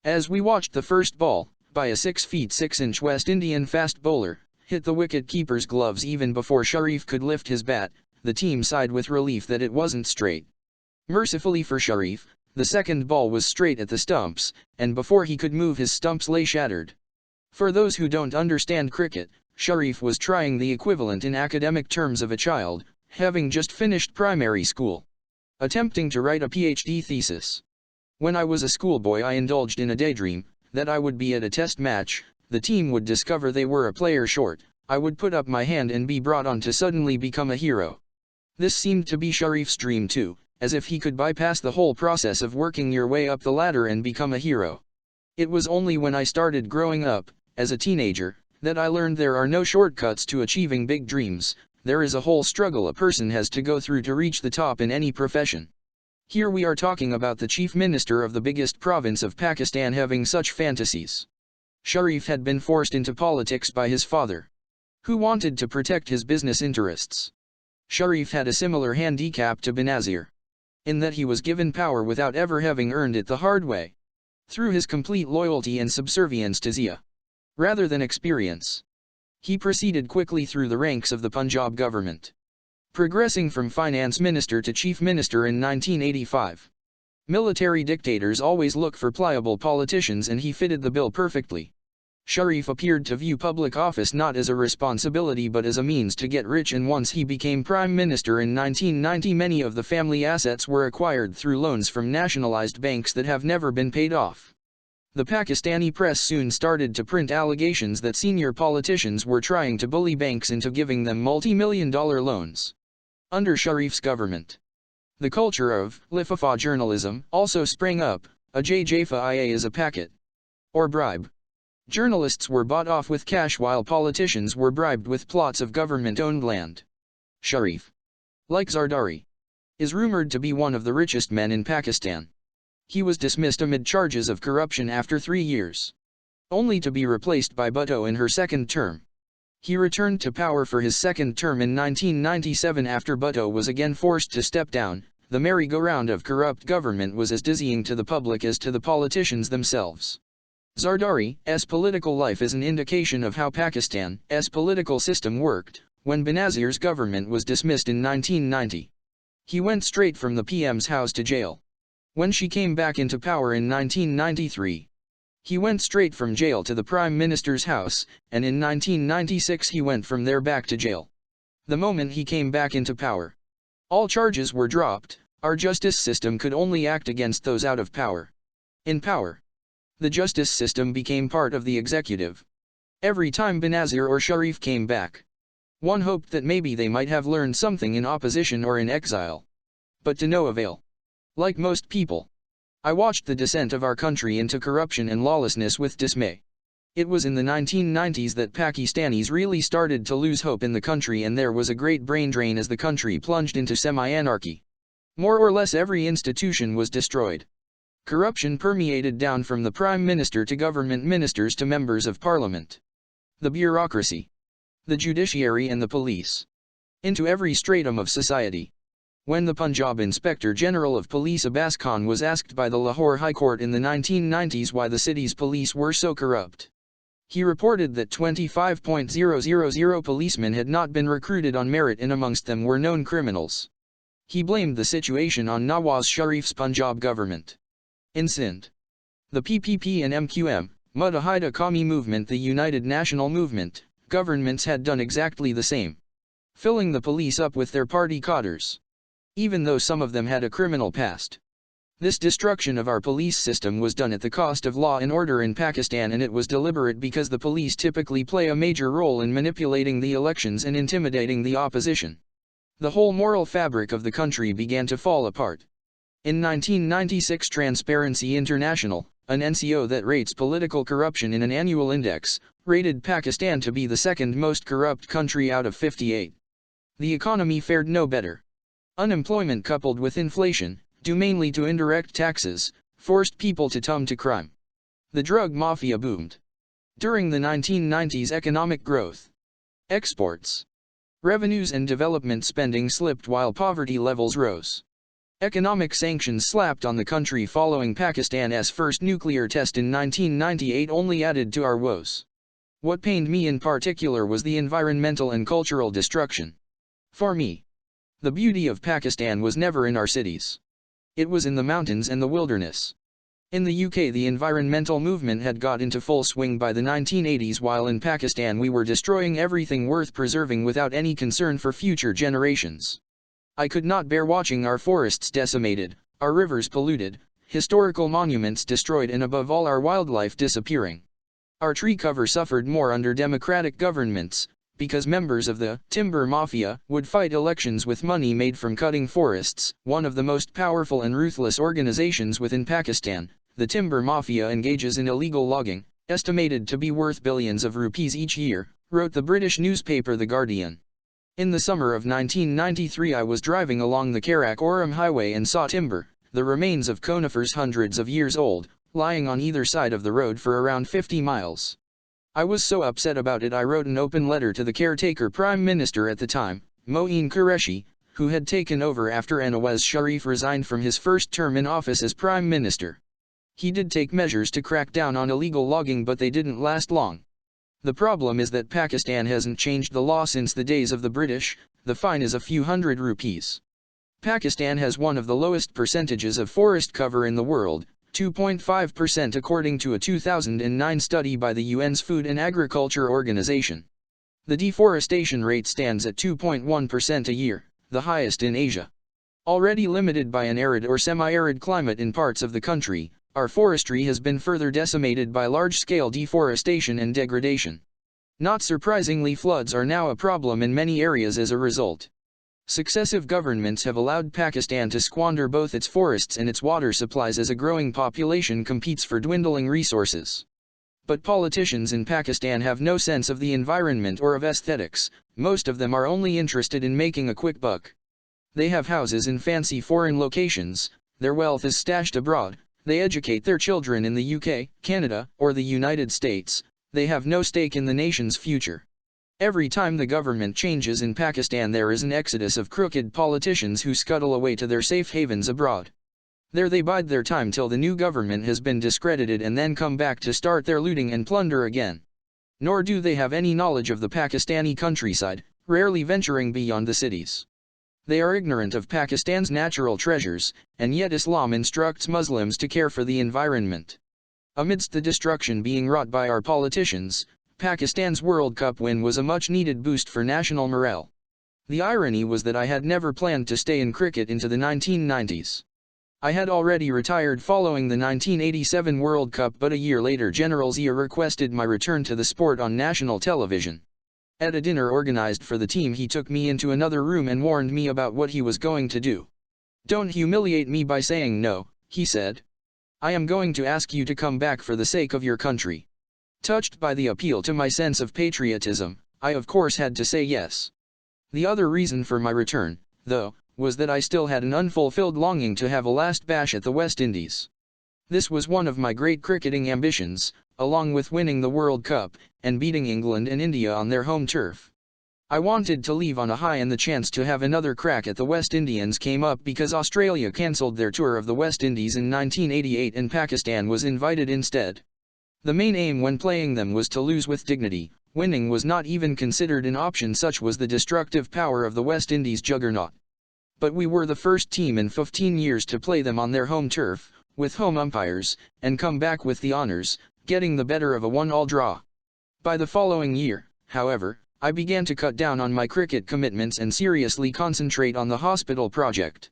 As we watched the first ball, by a 6 feet 6 inch West Indian fast bowler, hit the wicket-keeper's gloves even before Sharif could lift his bat, the team sighed with relief that it wasn't straight. Mercifully for Sharif, the second ball was straight at the stumps, and before he could move his stumps lay shattered. For those who don't understand cricket, Sharif was trying the equivalent in academic terms of a child, having just finished primary school, attempting to write a PhD thesis. When I was a schoolboy I indulged in a daydream, that I would be at a test match, the team would discover they were a player short, I would put up my hand and be brought on to suddenly become a hero. This seemed to be Sharif's dream too, as if he could bypass the whole process of working your way up the ladder and become a hero. It was only when I started growing up, as a teenager, that I learned there are no shortcuts to achieving big dreams. There is a whole struggle a person has to go through to reach the top in any profession. Here we are talking about the chief minister of the biggest province of Pakistan having such fantasies. Sharif had been forced into politics by his father, who wanted to protect his business interests. Sharif had a similar handicap to Benazir, in that he was given power without ever having earned it the hard way, through his complete loyalty and subservience to Zia, rather than experience. He proceeded quickly through the ranks of the Punjab government, progressing from finance minister to chief minister in 1985. Military dictators always look for pliable politicians, and he fitted the bill perfectly. Sharif appeared to view public office not as a responsibility but as a means to get rich, and once he became prime minister in 1990 many of the family assets were acquired through loans from nationalized banks that have never been paid off. The Pakistani press soon started to print allegations that senior politicians were trying to bully banks into giving them multi-million-dollar loans. Under Sharif's government, the culture of lifafa journalism also sprang up. A JJFIA is a packet, or bribe. Journalists were bought off with cash while politicians were bribed with plots of government-owned land. Sharif, like Zardari, is rumored to be one of the richest men in Pakistan. He was dismissed amid charges of corruption after 3 years, only to be replaced by Bhutto in her second term. He returned to power for his second term in 1997 after Bhutto was again forced to step down. The merry-go-round of corrupt government was as dizzying to the public as to the politicians themselves. Zardari's political life is an indication of how Pakistan's political system worked. When Benazir's government was dismissed in 1990, he went straight from the PM's house to jail. When she came back into power in 1993, he went straight from jail to the Prime Minister's house, and in 1996 he went from there back to jail. The moment he came back into power, all charges were dropped. Our justice system could only act against those out of power. In power, the justice system became part of the executive. Every time Benazir or Sharif came back, one hoped that maybe they might have learned something in opposition or in exile. But to no avail. Like most people, I watched the descent of our country into corruption and lawlessness with dismay. It was in the 1990s that Pakistanis really started to lose hope in the country, and there was a great brain drain as the country plunged into semi-anarchy. More or less every institution was destroyed. Corruption permeated down from the Prime Minister to government ministers to members of parliament, the bureaucracy, the judiciary and the police, into every stratum of society. When the Punjab Inspector General of Police Abbas Khan was asked by the Lahore High Court in the 1990s why the city's police were so corrupt, he reported that 25,000 policemen had not been recruited on merit, and amongst them were known criminals. He blamed the situation on Nawaz Sharif's Punjab government. In Sindh, the PPP and MQM, Muttahida Qawmi movement, the United National Movement, governments had done exactly the same, filling the police up with their party cadres, even though some of them had a criminal past. This destruction of our police system was done at the cost of law and order in Pakistan, and it was deliberate because the police typically play a major role in manipulating the elections and intimidating the opposition. The whole moral fabric of the country began to fall apart. In 1996, Transparency International, an NGO that rates political corruption in an annual index, rated Pakistan to be the second most corrupt country out of 58. The economy fared no better. Unemployment coupled with inflation, due mainly to indirect taxes, forced people to turn to crime. The drug mafia boomed. During the 1990s, economic growth, exports, revenues and development spending slipped while poverty levels rose. Economic sanctions slapped on the country following Pakistan's first nuclear test in 1998 only added to our woes. What pained me in particular was the environmental and cultural destruction. For me, the beauty of Pakistan was never in our cities. It was in the mountains and the wilderness. In the UK, the environmental movement had got into full swing by the 1980s, while in Pakistan we were destroying everything worth preserving without any concern for future generations. I could not bear watching our forests decimated, our rivers polluted, historical monuments destroyed, and above all our wildlife disappearing. Our tree cover suffered more under democratic governments, because members of the timber mafia would fight elections with money made from cutting forests. One of the most powerful and ruthless organizations within Pakistan, the timber mafia, engages in illegal logging, estimated to be worth billions of rupees each year, wrote the British newspaper The Guardian. In the summer of 1993, I was driving along the Karakoram highway and saw timber, the remains of conifers hundreds of years old, lying on either side of the road for around 50 miles. I was so upset about it I wrote an open letter to the caretaker Prime Minister at the time, Moeen Qureshi, who had taken over after Nawaz Sharif resigned from his first term in office as Prime Minister. He did take measures to crack down on illegal logging, but they didn't last long. The problem is that Pakistan hasn't changed the law since the days of the British. The fine is a few hundred rupees. Pakistan has one of the lowest percentages of forest cover in the world, 2.5% according to a 2009 study by the UN's Food and Agriculture Organization. The deforestation rate stands at 2.1% a year, the highest in Asia. Already limited by an arid or semi-arid climate in parts of the country, our forestry has been further decimated by large-scale deforestation and degradation. Not surprisingly, floods are now a problem in many areas as a result. Successive governments have allowed Pakistan to squander both its forests and its water supplies as a growing population competes for dwindling resources. But politicians in Pakistan have no sense of the environment or of aesthetics. Most of them are only interested in making a quick buck. They have houses in fancy foreign locations, their wealth is stashed abroad, they educate their children in the UK, Canada, or the United States. They have no stake in the nation's future. Every time the government changes in Pakistan, there is an exodus of crooked politicians who scuttle away to their safe havens abroad. There they bide their time till the new government has been discredited and then come back to start their looting and plunder again. Nor do they have any knowledge of the Pakistani countryside, rarely venturing beyond the cities. They are ignorant of Pakistan's natural treasures, and yet Islam instructs Muslims to care for the environment. Amidst the destruction being wrought by our politicians, Pakistan's World Cup win was a much-needed boost for national morale. The irony was that I had never planned to stay in cricket into the 1990s. I had already retired following the 1987 World Cup, but a year later General Zia requested my return to the sport on national television. At a dinner organized for the team, he took me into another room and warned me about what he was going to do. "Don't humiliate me by saying no," he said. "I am going to ask you to come back for the sake of your country." Touched by the appeal to my sense of patriotism, I of course had to say yes. The other reason for my return, though, was that I still had an unfulfilled longing to have a last bash at the West Indies. This was one of my great cricketing ambitions, along with winning the World Cup, and beating England and India on their home turf. I wanted to leave on a high, and the chance to have another crack at the West Indians came up because Australia cancelled their tour of the West Indies in 1988 and Pakistan was invited instead. The main aim when playing them was to lose with dignity. Winning was not even considered an option, such was the destructive power of the West Indies juggernaut. But we were the first team in 15 years to play them on their home turf, with home umpires, and come back with the honors, getting the better of a 1-all draw. By the following year, however, I began to cut down on my cricket commitments and seriously concentrate on the hospital project.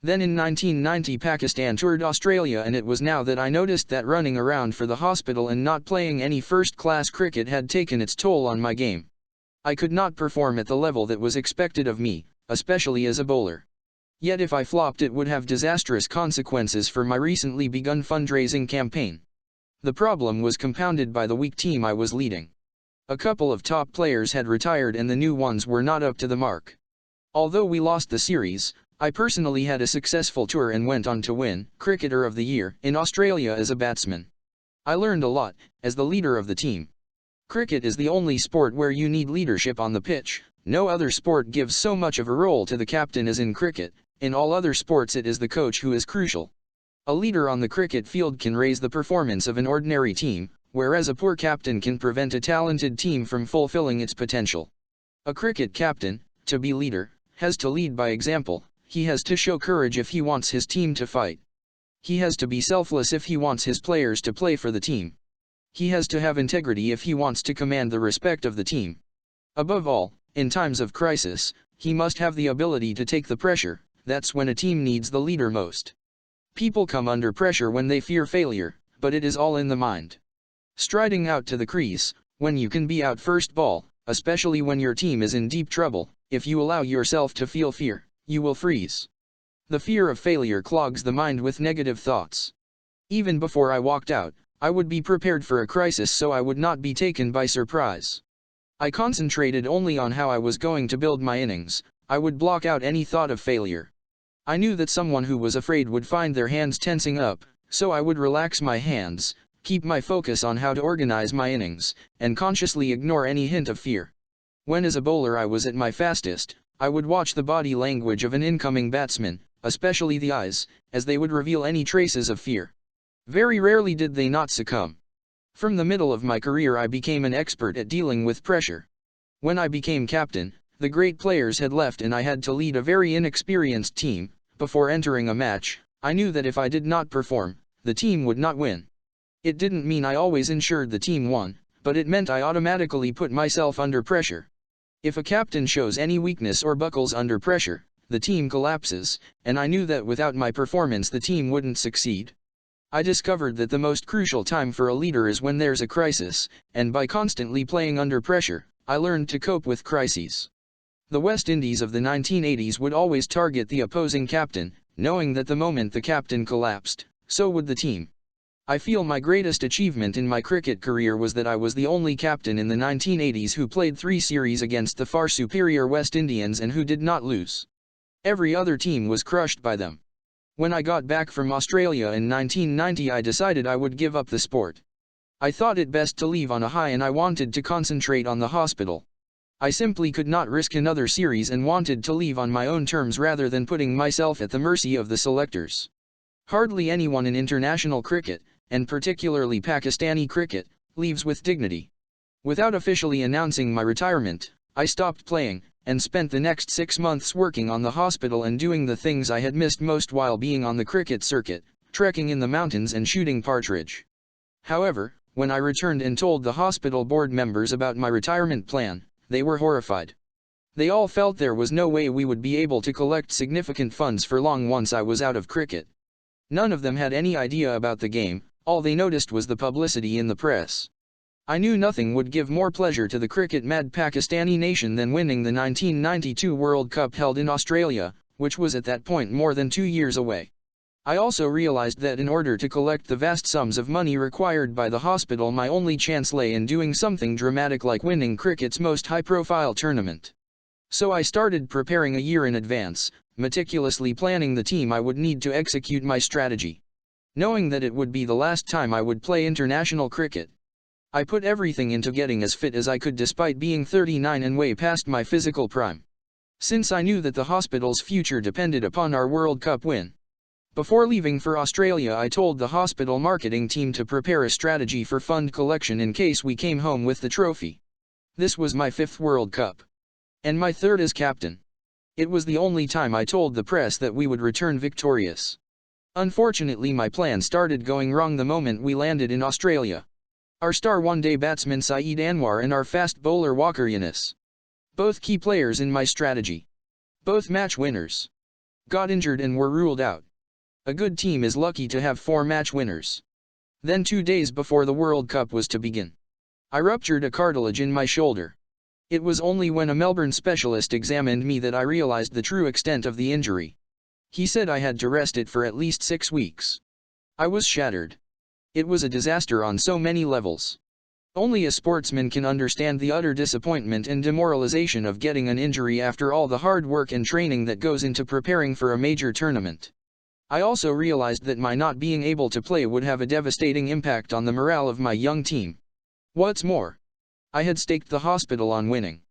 Then in 1990 Pakistan toured Australia, and it was now that I noticed that running around for the hospital and not playing any first-class cricket had taken its toll on my game. I could not perform at the level that was expected of me, especially as a bowler. Yet if I flopped, it would have disastrous consequences for my recently begun fundraising campaign. The problem was compounded by the weak team I was leading. A couple of top players had retired and the new ones were not up to the mark. Although we lost the series, I personally had a successful tour and went on to win Cricketer of the Year in Australia as a batsman. I learned a lot, as the leader of the team. Cricket is the only sport where you need leadership on the pitch. No other sport gives so much of a role to the captain as in cricket. In all other sports it is the coach who is crucial. A leader on the cricket field can raise the performance of an ordinary team, whereas a poor captain can prevent a talented team from fulfilling its potential. A cricket captain, to be leader, has to lead by example. He has to show courage if he wants his team to fight. He has to be selfless if he wants his players to play for the team. He has to have integrity if he wants to command the respect of the team. Above all, in times of crisis, he must have the ability to take the pressure. That's when a team needs the leader most. People come under pressure when they fear failure, but it is all in the mind. Striding out to the crease, when you can be out first ball, especially when your team is in deep trouble, if you allow yourself to feel fear, you will freeze. The fear of failure clogs the mind with negative thoughts. Even before I walked out, I would be prepared for a crisis so I would not be taken by surprise. I concentrated only on how I was going to build my innings. I would block out any thought of failure. I knew that someone who was afraid would find their hands tensing up, so I would relax my hands, keep my focus on how to organize my innings, and consciously ignore any hint of fear. When as a bowler I was at my fastest, I would watch the body language of an incoming batsman, especially the eyes, as they would reveal any traces of fear. Very rarely did they not succumb. From the middle of my career I became an expert at dealing with pressure. When I became captain, the great players had left and I had to lead a very inexperienced team. Before entering a match, I knew that if I did not perform, the team would not win. It didn't mean I always ensured the team won, but it meant I automatically put myself under pressure. If a captain shows any weakness or buckles under pressure, the team collapses, and I knew that without my performance the team wouldn't succeed. I discovered that the most crucial time for a leader is when there's a crisis, and by constantly playing under pressure, I learned to cope with crises. The West Indies of the 1980s would always target the opposing captain, knowing that the moment the captain collapsed, so would the team. I feel my greatest achievement in my cricket career was that I was the only captain in the 1980s who played 3 series against the far superior West Indians and who did not lose. Every other team was crushed by them. When I got back from Australia in 1990 I decided I would give up the sport. I thought it best to leave on a high and I wanted to concentrate on the hospital. I simply could not risk another series and wanted to leave on my own terms rather than putting myself at the mercy of the selectors. Hardly anyone in international cricket, and particularly Pakistani cricket, leaves with dignity. Without officially announcing my retirement, I stopped playing, and spent the next 6 months working on the hospital and doing the things I had missed most while being on the cricket circuit, trekking in the mountains and shooting partridge. However, when I returned and told the hospital board members about my retirement plan, they were horrified. They all felt there was no way we would be able to collect significant funds for long once I was out of cricket. None of them had any idea about the game, all they noticed was the publicity in the press. I knew nothing would give more pleasure to the cricket-mad Pakistani nation than winning the 1992 World Cup held in Australia, which was at that point more than 2 years away. I also realized that in order to collect the vast sums of money required by the hospital, my only chance lay in doing something dramatic like winning cricket's most high-profile tournament. So I started preparing a year in advance, meticulously planning the team I would need to execute my strategy. Knowing that it would be the last time I would play international cricket, I put everything into getting as fit as I could despite being 39 and way past my physical prime. Since I knew that the hospital's future depended upon our World Cup win. Before leaving for Australia, I told the hospital marketing team to prepare a strategy for fund collection in case we came home with the trophy. This was my 5th World Cup. And my 3rd as captain. It was the only time I told the press that we would return victorious. Unfortunately, my plan started going wrong the moment we landed in Australia. Our star one-day batsman Saeed Anwar and our fast bowler Walker Younis, both key players in my strategy, both match winners, got injured and were ruled out. A good team is lucky to have 4 match winners. Then 2 days before the World Cup was to begin, I ruptured a cartilage in my shoulder. It was only when a Melbourne specialist examined me that I realized the true extent of the injury. He said I had to rest it for at least 6 weeks. I was shattered. It was a disaster on so many levels. Only a sportsman can understand the utter disappointment and demoralization of getting an injury after all the hard work and training that goes into preparing for a major tournament. I also realized that my not being able to play would have a devastating impact on the morale of my young team. What's more, I had staked the hospital on winning.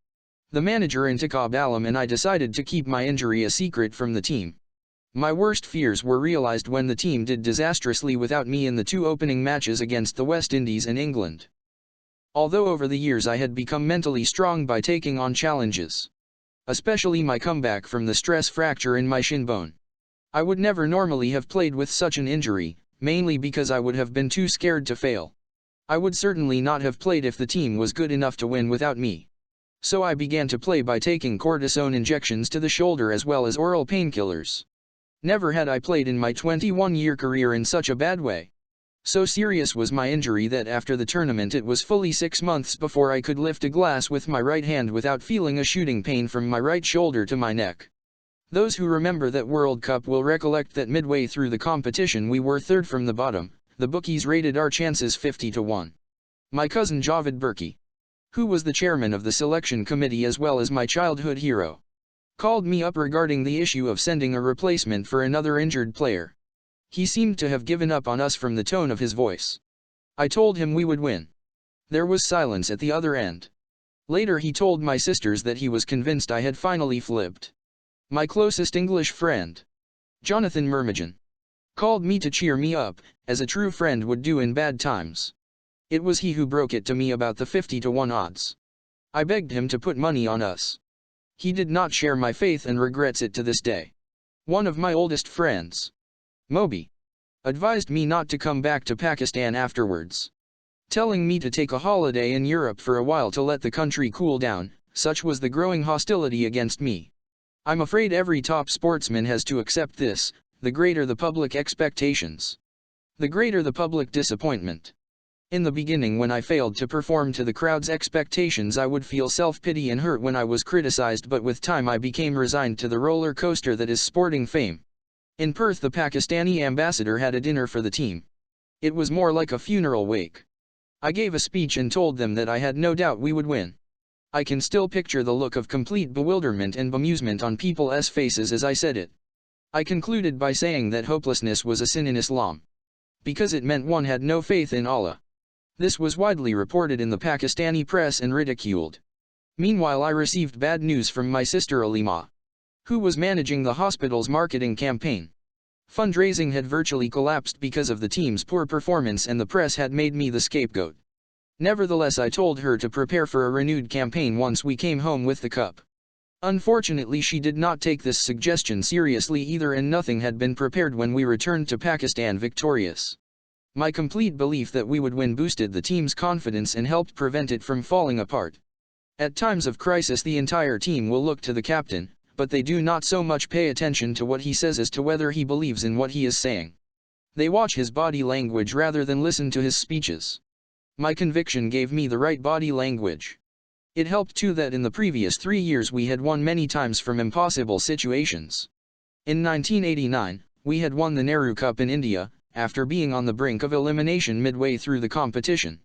The manager Intikhab Alam and I decided to keep my injury a secret from the team. My worst fears were realized when the team did disastrously without me in the 2 opening matches against the West Indies and England. Although over the years I had become mentally strong by taking on challenges, especially my comeback from the stress fracture in my shin bone, I would never normally have played with such an injury, mainly because I would have been too scared to fail. I would certainly not have played if the team was good enough to win without me. So I began to play by taking cortisone injections to the shoulder as well as oral painkillers. Never had I played in my 21-year career in such a bad way. So serious was my injury that after the tournament it was fully 6 months before I could lift a glass with my right hand without feeling a shooting pain from my right shoulder to my neck. Those who remember that World Cup will recollect that midway through the competition we were 3rd from the bottom. The bookies rated our chances 50-1. My cousin Javed Burki, who was the chairman of the selection committee as well as my childhood hero, called me up regarding the issue of sending a replacement for another injured player. He seemed to have given up on us from the tone of his voice. I told him we would win. There was silence at the other end. Later he told my sisters that he was convinced I had finally flipped. My closest English friend, Jonathan Murmajan, called me to cheer me up, as a true friend would do in bad times. It was he who broke it to me about the 50-1 odds. I begged him to put money on us. He did not share my faith and regrets it to this day. One of my oldest friends, Moby, advised me not to come back to Pakistan afterwards, telling me to take a holiday in Europe for a while to let the country cool down. Such was the growing hostility against me. I'm afraid every top sportsman has to accept this. The greater the public expectations, the greater the public disappointment. In the beginning, when I failed to perform to the crowd's expectations, I would feel self-pity and hurt when I was criticized, but with time I became resigned to the roller coaster that is sporting fame. In Perth, the Pakistani ambassador had a dinner for the team. It was more like a funeral wake. I gave a speech and told them that I had no doubt we would win. I can still picture the look of complete bewilderment and bemusement on people's faces as I said it. I concluded by saying that hopelessness was a sin in Islam, because it meant one had no faith in Allah. This was widely reported in the Pakistani press and ridiculed. Meanwhile, I received bad news from my sister Alima, who was managing the hospital's marketing campaign. Fundraising had virtually collapsed because of the team's poor performance and the press had made me the scapegoat. Nevertheless, I told her to prepare for a renewed campaign once we came home with the cup. Unfortunately, she did not take this suggestion seriously either, and nothing had been prepared when we returned to Pakistan victorious. My complete belief that we would win boosted the team's confidence and helped prevent it from falling apart. At times of crisis, the entire team will look to the captain, but they do not so much pay attention to what he says as to whether he believes in what he is saying. They watch his body language rather than listen to his speeches. My conviction gave me the right body language. It helped too that in the previous 3 years we had won many times from impossible situations. In 1989, we had won the Nehru Cup in India, after being on the brink of elimination midway through the competition.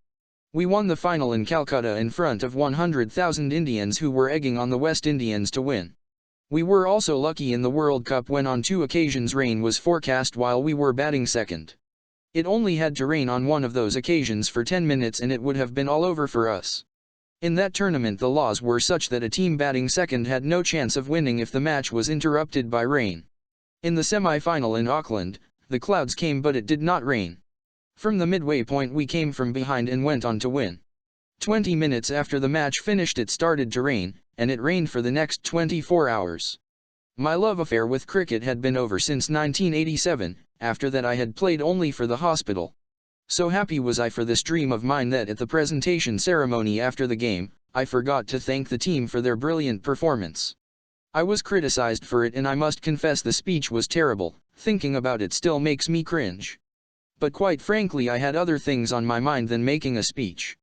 We won the final in Calcutta in front of 100,000 Indians who were egging on the West Indians to win. We were also lucky in the World Cup when on 2 occasions rain was forecast while we were batting second. It only had to rain on one of those occasions for 10 minutes and it would have been all over for us. In that tournament the laws were such that a team batting second had no chance of winning if the match was interrupted by rain. In the semi-final in Auckland, the clouds came but it did not rain. From the midway point we came from behind and went on to win. 20 minutes after the match finished it started to rain, and it rained for the next 24 hours. My love affair with cricket had been over since 1987, after that I had played only for the hospital. So happy was I for this dream of mine that at the presentation ceremony after the game, I forgot to thank the team for their brilliant performance. I was criticized for it and I must confess the speech was terrible, thinking about it still makes me cringe. But quite frankly I had other things on my mind than making a speech.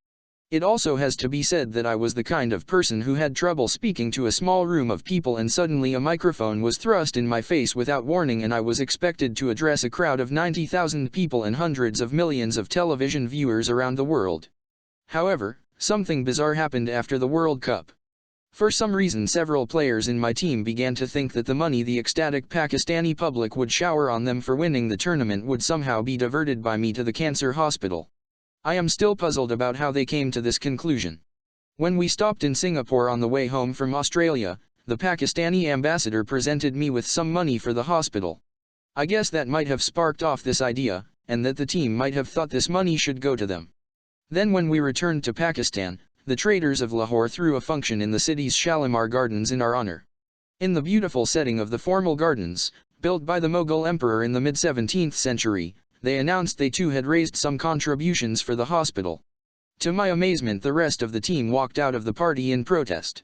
It also has to be said that I was the kind of person who had trouble speaking to a small room of people and suddenly a microphone was thrust in my face without warning and I was expected to address a crowd of 90,000 people and hundreds of millions of television viewers around the world. However, something bizarre happened after the World Cup. For some reason several players in my team began to think that the money the ecstatic Pakistani public would shower on them for winning the tournament would somehow be diverted by me to the cancer hospital. I am still puzzled about how they came to this conclusion. When we stopped in Singapore on the way home from Australia, the Pakistani ambassador presented me with some money for the hospital. I guess that might have sparked off this idea, and that the team might have thought this money should go to them. Then when we returned to Pakistan, the traders of Lahore threw a function in the city's Shalimar Gardens in our honor. In the beautiful setting of the formal gardens, built by the Mughal emperor in the mid-17th century, they announced they too had raised some contributions for the hospital. To my amazement the rest of the team walked out of the party in protest.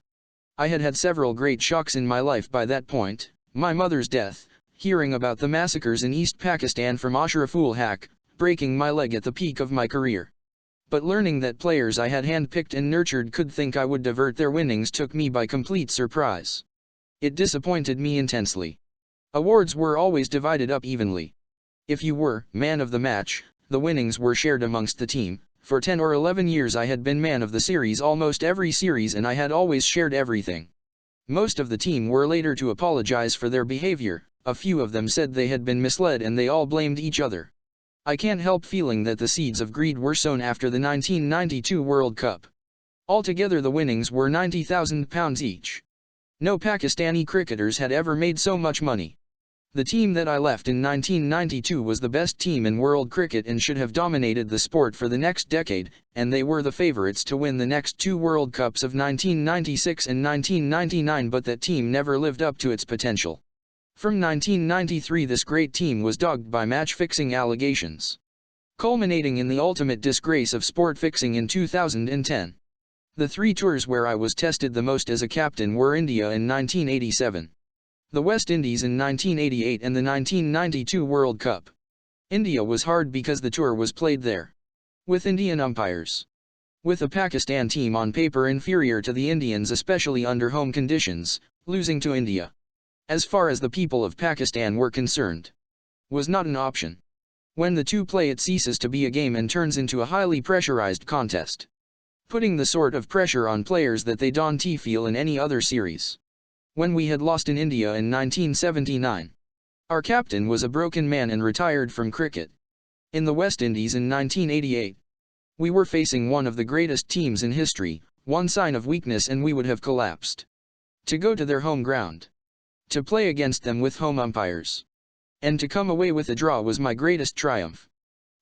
I had had several great shocks in my life by that point: my mother's death, hearing about the massacres in East Pakistan from Ashraf-ul-Haq, breaking my leg at the peak of my career. But learning that players I had handpicked and nurtured could think I would divert their winnings took me by complete surprise. It disappointed me intensely. Awards were always divided up evenly. If you were man of the match, the winnings were shared amongst the team. For 10 or 11 years I had been man of the series almost every series and I had always shared everything. Most of the team were later to apologize for their behavior, a few of them said they had been misled and they all blamed each other. I can't help feeling that the seeds of greed were sown after the 1992 World Cup. Altogether the winnings were £90,000 each. No Pakistani cricketers had ever made so much money. The team that I left in 1992 was the best team in world cricket and should have dominated the sport for the next decade, and they were the favourites to win the next two World Cups of 1996 and 1999, but that team never lived up to its potential. From 1993 this great team was dogged by match-fixing allegations, culminating in the ultimate disgrace of sport fixing in 2010. The three tours where I was tested the most as a captain were India in 1987, the West Indies in 1988 and the 1992 World Cup. India was hard because the tour was played there, with Indian umpires. With a Pakistan team on paper inferior to the Indians especially under home conditions, losing to India, as far as the people of Pakistan were concerned, was not an option. When the two play it ceases to be a game and turns into a highly pressurized contest, putting the sort of pressure on players that they don't feel in any other series. When we had lost in India in 1979, our captain was a broken man and retired from cricket. In the West Indies in 1988, we were facing one of the greatest teams in history, one sign of weakness and we would have collapsed. To go to their home ground, to play against them with home umpires, and to come away with a draw was my greatest triumph.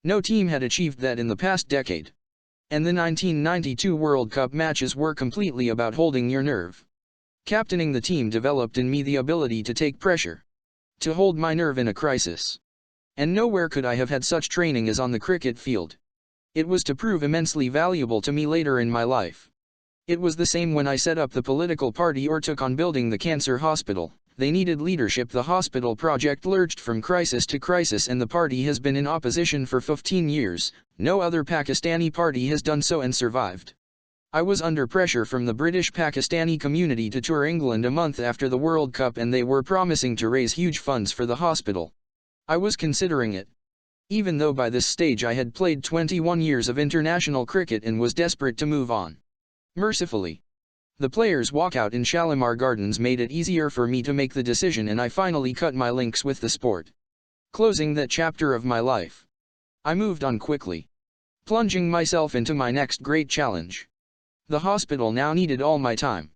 No team had achieved that in the past decade. And the 1992 World Cup matches were completely about holding your nerve. Captaining the team developed in me the ability to take pressure, to hold my nerve in a crisis. And nowhere could I have had such training as on the cricket field. It was to prove immensely valuable to me later in my life. It was the same when I set up the political party or took on building the cancer hospital. They needed leadership. The hospital project lurched from crisis to crisis and the party has been in opposition for 15 years. No other Pakistani party has done so and survived. I was under pressure from the British Pakistani community to tour England a month after the World Cup and they were promising to raise huge funds for the hospital. I was considering it, even though by this stage I had played 21 years of international cricket and was desperate to move on. Mercifully, the players' walkout in Shalimar Gardens made it easier for me to make the decision and I finally cut my links with the sport. Closing that chapter of my life, I moved on quickly, plunging myself into my next great challenge. The hospital now needed all my time.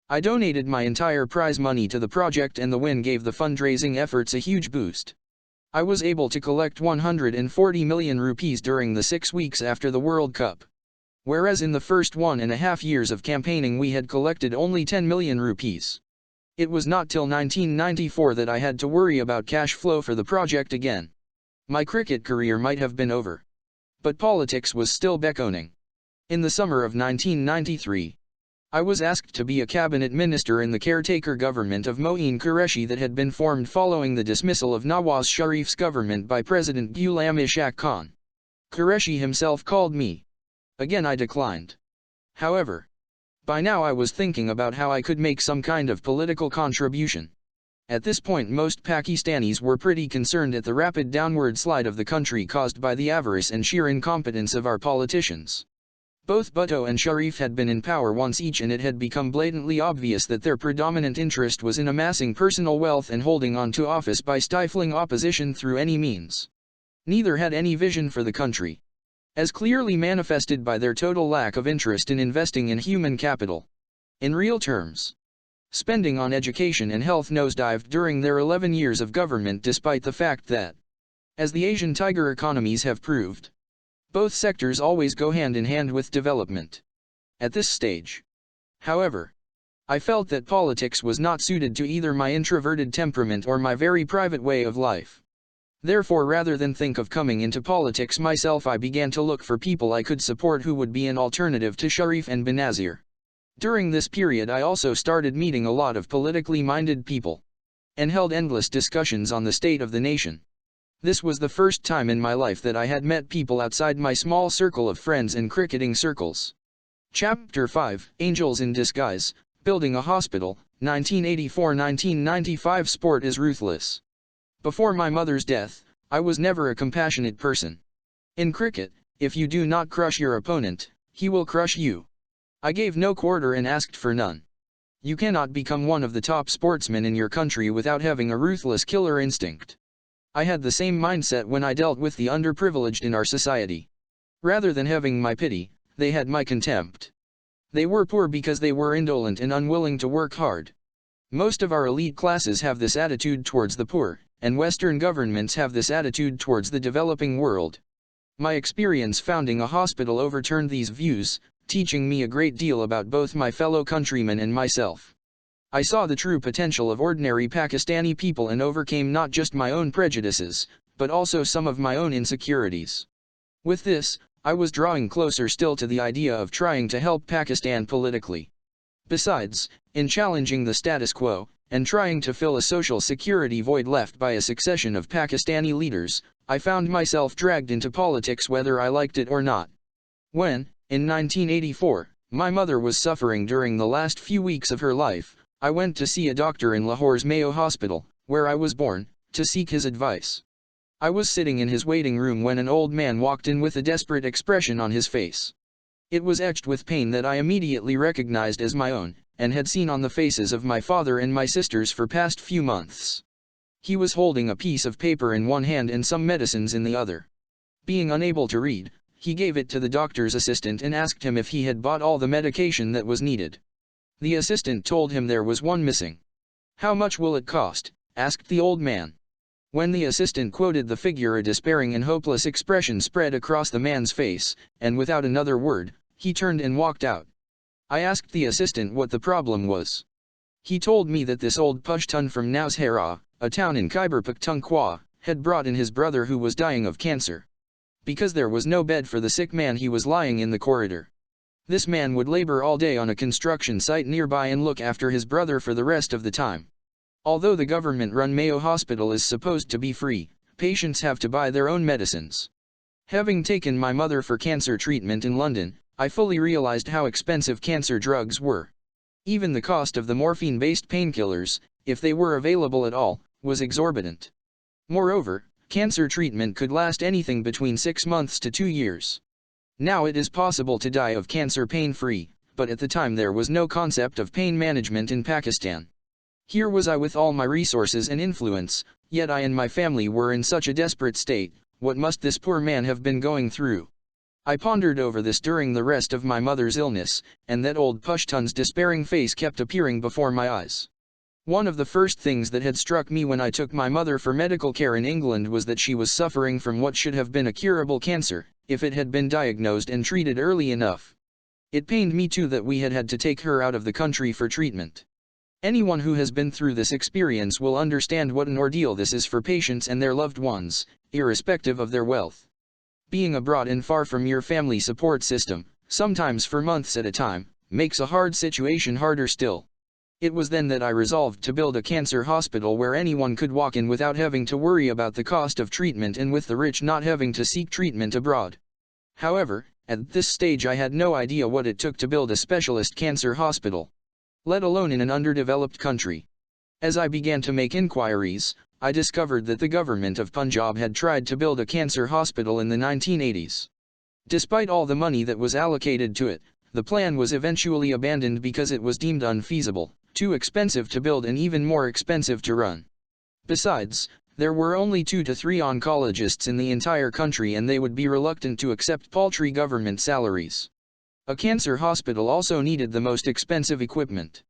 I donated my entire prize money to the project and the win gave the fundraising efforts a huge boost. I was able to collect 140 million rupees during the 6 weeks after the World Cup. Whereas in the first 1.5 years of campaigning we had collected only 10 million rupees. It was not till 1994 that I had to worry about cash flow for the project again. My cricket career might have been over, but politics was still beckoning. In the summer of 1993, I was asked to be a cabinet minister in the caretaker government of Moeen Qureshi that had been formed following the dismissal of Nawaz Sharif's government by President Ghulam Ishaq Khan. Qureshi himself called me. Again I declined. However, by now I was thinking about how I could make some kind of political contribution. At this point most Pakistanis were pretty concerned at the rapid downward slide of the country caused by the avarice and sheer incompetence of our politicians. Both Bhutto and Sharif had been in power once each, and it had become blatantly obvious that their predominant interest was in amassing personal wealth and holding on to office by stifling opposition through any means. Neither had any vision for the country, as clearly manifested by their total lack of interest in investing in human capital. In real terms, spending on education and health nosedived during their 11 years of government, despite the fact that, as the Asian tiger economies have proved, both sectors always go hand in hand with development. At this stage, however, I felt that politics was not suited to either my introverted temperament or my very private way of life. Therefore, rather than think of coming into politics myself, I began to look for people I could support who would be an alternative to Sharif and Benazir. During this period I also started meeting a lot of politically minded people, and held endless discussions on the state of the nation. This was the first time in my life that I had met people outside my small circle of friends and cricketing circles. Chapter 5, Angels in Disguise, Building a Hospital, 1984-1995. Sport is ruthless. Before my mother's death, I was never a compassionate person. In cricket, if you do not crush your opponent, he will crush you. I gave no quarter and asked for none. You cannot become one of the top sportsmen in your country without having a ruthless killer instinct. I had the same mindset when I dealt with the underprivileged in our society. Rather than having my pity, they had my contempt. They were poor because they were indolent and unwilling to work hard. Most of our elite classes have this attitude towards the poor, and Western governments have this attitude towards the developing world. My experience founding a hospital overturned these views, teaching me a great deal about both my fellow countrymen and myself. I saw the true potential of ordinary Pakistani people and overcame not just my own prejudices, but also some of my own insecurities. With this, I was drawing closer still to the idea of trying to help Pakistan politically. Besides, in challenging the status quo, and trying to fill a social security void left by a succession of Pakistani leaders, I found myself dragged into politics whether I liked it or not. When, in 1984, my mother was suffering during the last few weeks of her life, I went to see a doctor in Lahore's Mayo Hospital, where I was born, to seek his advice. I was sitting in his waiting room when an old man walked in with a desperate expression on his face. It was etched with pain that I immediately recognized as my own, and had seen on the faces of my father and my sisters for past few months. He was holding a piece of paper in one hand and some medicines in the other. Being unable to read, he gave it to the doctor's assistant and asked him if he had bought all the medication that was needed. The assistant told him there was one missing. "How much will it cost?" asked the old man. When the assistant quoted the figure, a despairing and hopeless expression spread across the man's face, and without another word, he turned and walked out. I asked the assistant what the problem was. He told me that this old Pushtun from Nowshera, a town in Khyber Pakhtunkhwa, had brought in his brother who was dying of cancer. Because there was no bed for the sick man, he was lying in the corridor. This man would labor all day on a construction site nearby and look after his brother for the rest of the time. Although the government-run Mayo Hospital is supposed to be free, patients have to buy their own medicines. Having taken my mother for cancer treatment in London, I fully realized how expensive cancer drugs were. Even the cost of the morphine-based painkillers, if they were available at all, was exorbitant. Moreover, cancer treatment could last anything between 6 months to 2 years. Now it is possible to die of cancer pain-free, but at the time there was no concept of pain management in Pakistan. Here was I with all my resources and influence, yet I and my family were in such a desperate state. What must this poor man have been going through? I pondered over this during the rest of my mother's illness, and that old Pushtun's despairing face kept appearing before my eyes. One of the first things that had struck me when I took my mother for medical care in England was that she was suffering from what should have been a curable cancer, if it had been diagnosed and treated early enough. It pained me too that we had had to take her out of the country for treatment. Anyone who has been through this experience will understand what an ordeal this is for patients and their loved ones, irrespective of their wealth. Being abroad and far from your family support system, sometimes for months at a time, makes a hard situation harder still. It was then that I resolved to build a cancer hospital where anyone could walk in without having to worry about the cost of treatment and with the rich not having to seek treatment abroad. However, at this stage I had no idea what it took to build a specialist cancer hospital, let alone in an underdeveloped country. As I began to make inquiries, I discovered that the government of Punjab had tried to build a cancer hospital in the 1980s. Despite all the money that was allocated to it, the plan was eventually abandoned because it was deemed unfeasible, too expensive to build and even more expensive to run. Besides, there were only 2 to 3 oncologists in the entire country and they would be reluctant to accept paltry government salaries. A cancer hospital also needed the most expensive equipment.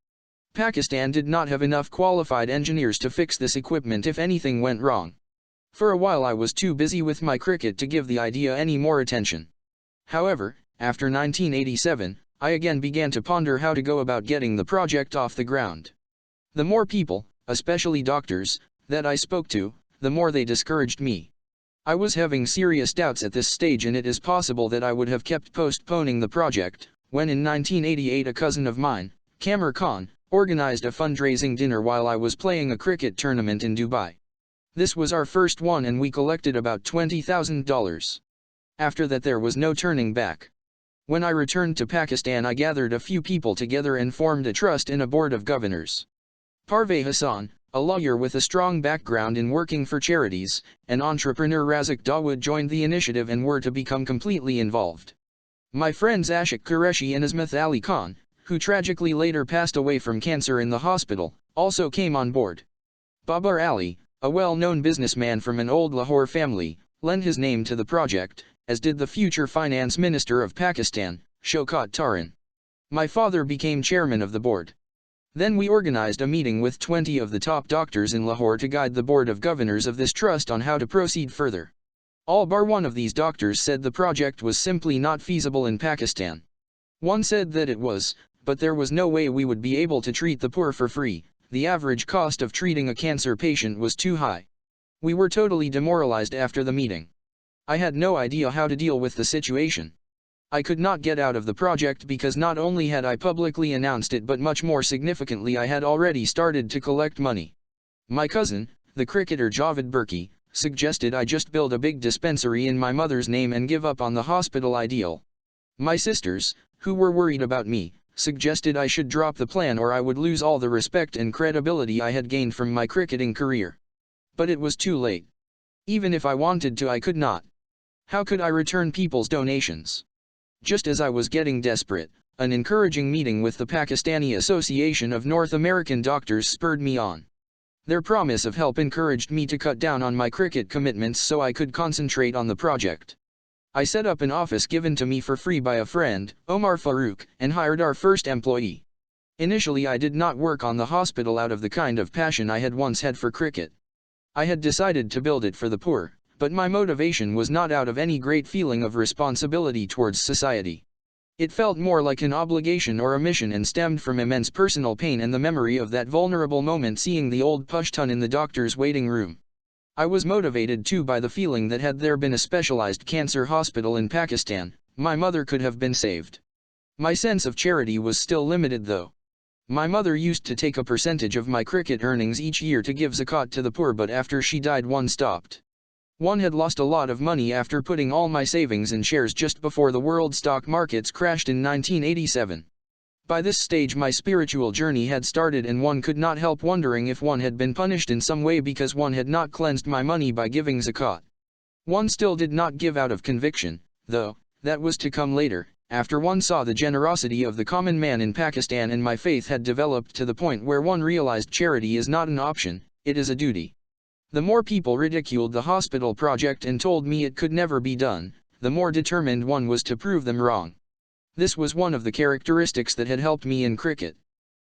Pakistan did not have enough qualified engineers to fix this equipment if anything went wrong. For a while I was too busy with my cricket to give the idea any more attention. However, after 1987, I again began to ponder how to go about getting the project off the ground. The more people, especially doctors, that I spoke to, the more they discouraged me. I was having serious doubts at this stage and it is possible that I would have kept postponing the project, when in 1988 a cousin of mine, Kamar Khan, organized a fundraising dinner while I was playing a cricket tournament in Dubai. This was our first one and we collected about $20,000. After that there was no turning back. When I returned to Pakistan I gathered a few people together and formed a trust and a board of governors. Parvez Hassan, a lawyer with a strong background in working for charities, and entrepreneur Razak Dawood joined the initiative and were to become completely involved. My friends Ashik Qureshi and Ismath Ali Khan, who tragically later passed away from cancer in the hospital, also came on board. Babar Ali, a well-known businessman from an old Lahore family, lent his name to the project, as did the future finance minister of Pakistan, Shaukat Taran. My father became chairman of the board. Then we organized a meeting with 20 of the top doctors in Lahore to guide the board of governors of this trust on how to proceed further. All bar one of these doctors said the project was simply not feasible in Pakistan. One said that it was, but there was no way we would be able to treat the poor for free. The average cost of treating a cancer patient was too high. We were totally demoralized after the meeting. I had no idea how to deal with the situation. I could not get out of the project because not only had I publicly announced it but much more significantly I had already started to collect money. My cousin, the cricketer Javed Burki, suggested I just build a big dispensary in my mother's name and give up on the hospital ideal. My sisters, who were worried about me, suggested I should drop the plan or I would lose all the respect and credibility I had gained from my cricketing career. But it was too late. Even if I wanted to I could not. How could I return people's donations? Just as I was getting desperate, an encouraging meeting with the Pakistani Association of North American Doctors spurred me on. Their promise of help encouraged me to cut down on my cricket commitments so I could concentrate on the project. I set up an office given to me for free by a friend, Omar Farouk, and hired our first employee. Initially I did not work on the hospital out of the kind of passion I had once had for cricket. I had decided to build it for the poor, but my motivation was not out of any great feeling of responsibility towards society. It felt more like an obligation or a mission and stemmed from immense personal pain and the memory of that vulnerable moment seeing the old Pushtun in the doctor's waiting room. I was motivated too by the feeling that had there been a specialized cancer hospital in Pakistan, my mother could have been saved. My sense of charity was still limited though. My mother used to take a percentage of my cricket earnings each year to give zakat to the poor, but after she died one stopped. One had lost a lot of money after putting all my savings in shares just before the world stock markets crashed in 1987. By this stage my spiritual journey had started and one could not help wondering if one had been punished in some way because one had not cleansed my money by giving zakat. One still did not give out of conviction, though, that was to come later, after one saw the generosity of the common man in Pakistan and my faith had developed to the point where one realized charity is not an option, it is a duty. The more people ridiculed the hospital project and told me it could never be done, the more determined one was to prove them wrong. This was one of the characteristics that had helped me in cricket.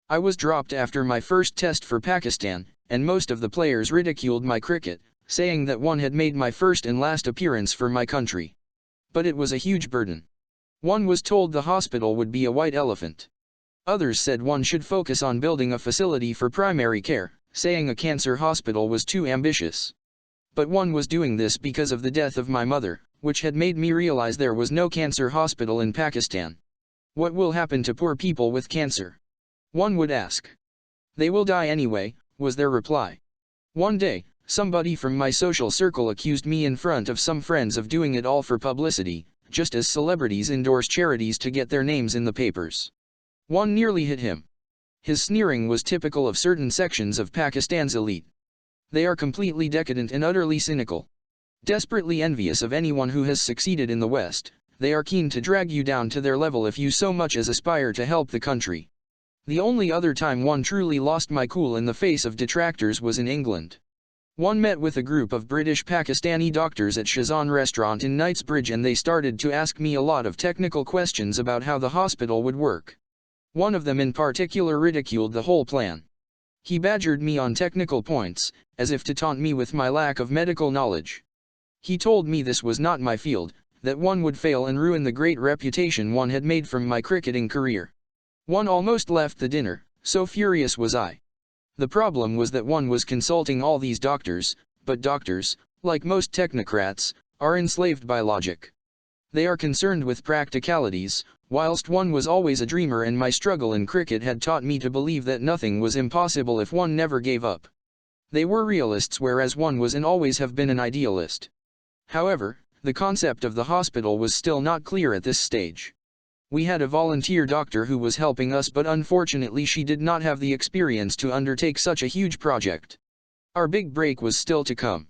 I was dropped after my first test for Pakistan, and most of the players ridiculed my cricket, saying that one had made my first and last appearance for my country. But it was a huge burden. One was told the hospital would be a white elephant. Others said one should focus on building a facility for primary care, saying a cancer hospital was too ambitious. But one was doing this because of the death of my mother, which had made me realize there was no cancer hospital in Pakistan. What will happen to poor people with cancer? One would ask. They will die anyway, was their reply. One day, somebody from my social circle accused me in front of some friends of doing it all for publicity, just as celebrities endorse charities to get their names in the papers. One nearly hit him. His sneering was typical of certain sections of Pakistan's elite. They are completely decadent and utterly cynical. Desperately envious of anyone who has succeeded in the West, they are keen to drag you down to their level if you so much as aspire to help the country. The only other time one truly lost my cool in the face of detractors was in England. One met with a group of British Pakistani doctors at Shazan restaurant in Knightsbridge and they started to ask me a lot of technical questions about how the hospital would work. One of them in particular ridiculed the whole plan. He badgered me on technical points, as if to taunt me with my lack of medical knowledge. He told me this was not my field, that one would fail and ruin the great reputation one had made from my cricketing career. One almost left the dinner, so furious was I. The problem was that one was consulting all these doctors, but doctors, like most technocrats, are enslaved by logic. They are concerned with practicalities, whilst one was always a dreamer and my struggle in cricket had taught me to believe that nothing was impossible if one never gave up. They were realists whereas one was and always have been an idealist. However, the concept of the hospital was still not clear at this stage. We had a volunteer doctor who was helping us but unfortunately she did not have the experience to undertake such a huge project. Our big break was still to come.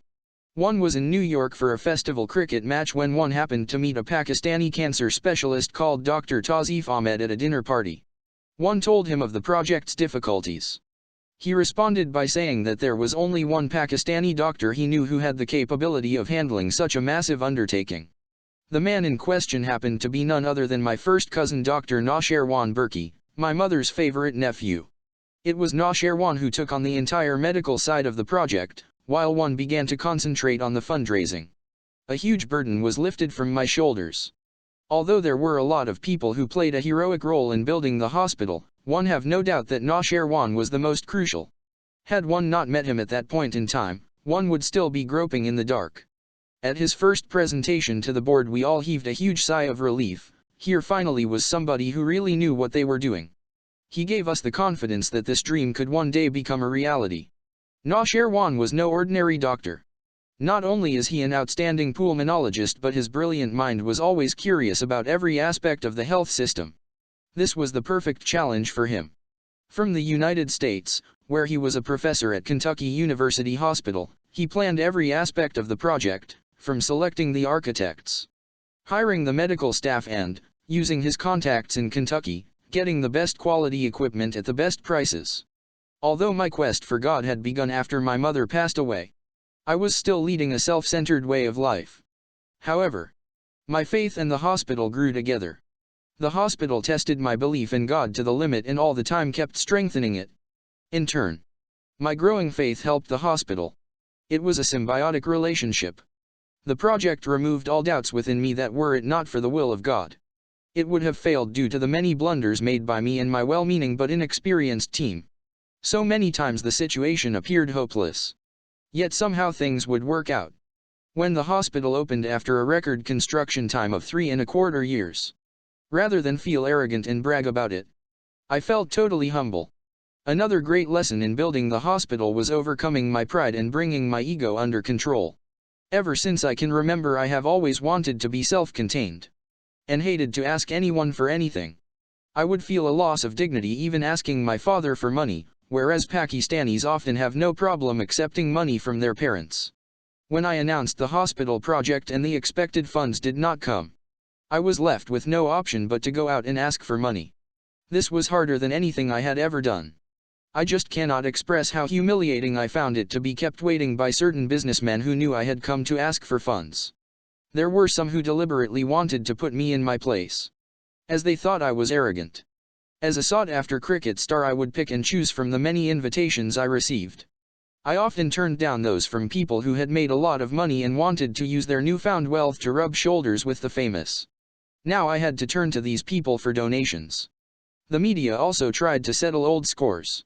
One was in New York for a festival cricket match when one happened to meet a Pakistani cancer specialist called Dr. Tawzeef Ahmed at a dinner party. One told him of the project's difficulties. He responded by saying that there was only one Pakistani doctor he knew who had the capability of handling such a massive undertaking. The man in question happened to be none other than my first cousin Dr. Naushirwan Burki, my mother's favorite nephew. It was Naushirwan who took on the entire medical side of the project, while one began to concentrate on the fundraising. A huge burden was lifted from my shoulders. Although there were a lot of people who played a heroic role in building the hospital, one have no doubt that Naushirwan was the most crucial. Had one not met him at that point in time, one would still be groping in the dark. At his first presentation to the board we all heaved a huge sigh of relief. Here finally was somebody who really knew what they were doing. He gave us the confidence that this dream could one day become a reality. Naushirwan was no ordinary doctor. Not only is he an outstanding pulmonologist but his brilliant mind was always curious about every aspect of the health system. This was the perfect challenge for him. From the United States, where he was a professor at Kentucky University Hospital, he planned every aspect of the project, from selecting the architects, hiring the medical staff and, using his contacts in Kentucky, getting the best quality equipment at the best prices. Although my quest for God had begun after my mother passed away, I was still leading a self-centered way of life. However, my faith and the hospital grew together. The hospital tested my belief in God to the limit and all the time kept strengthening it. In turn, my growing faith helped the hospital. It was a symbiotic relationship. The project removed all doubts within me that were it not for the will of God, it would have failed due to the many blunders made by me and my well-meaning but inexperienced team. So many times the situation appeared hopeless. Yet somehow things would work out. When the hospital opened after a record construction time of 3¼ years. Rather than feel arrogant and brag about it, I felt totally humble. Another great lesson in building the hospital was overcoming my pride and bringing my ego under control. Ever since I can remember I have always wanted to be self-contained. And hated to ask anyone for anything. I would feel a loss of dignity even asking my father for money, whereas Pakistanis often have no problem accepting money from their parents. When I announced the hospital project and the expected funds did not come, I was left with no option but to go out and ask for money. This was harder than anything I had ever done. I just cannot express how humiliating I found it to be kept waiting by certain businessmen who knew I had come to ask for funds. There were some who deliberately wanted to put me in my place, as they thought I was arrogant. As a sought-after cricket star I would pick and choose from the many invitations I received. I often turned down those from people who had made a lot of money and wanted to use their newfound wealth to rub shoulders with the famous. Now I had to turn to these people for donations. The media also tried to settle old scores.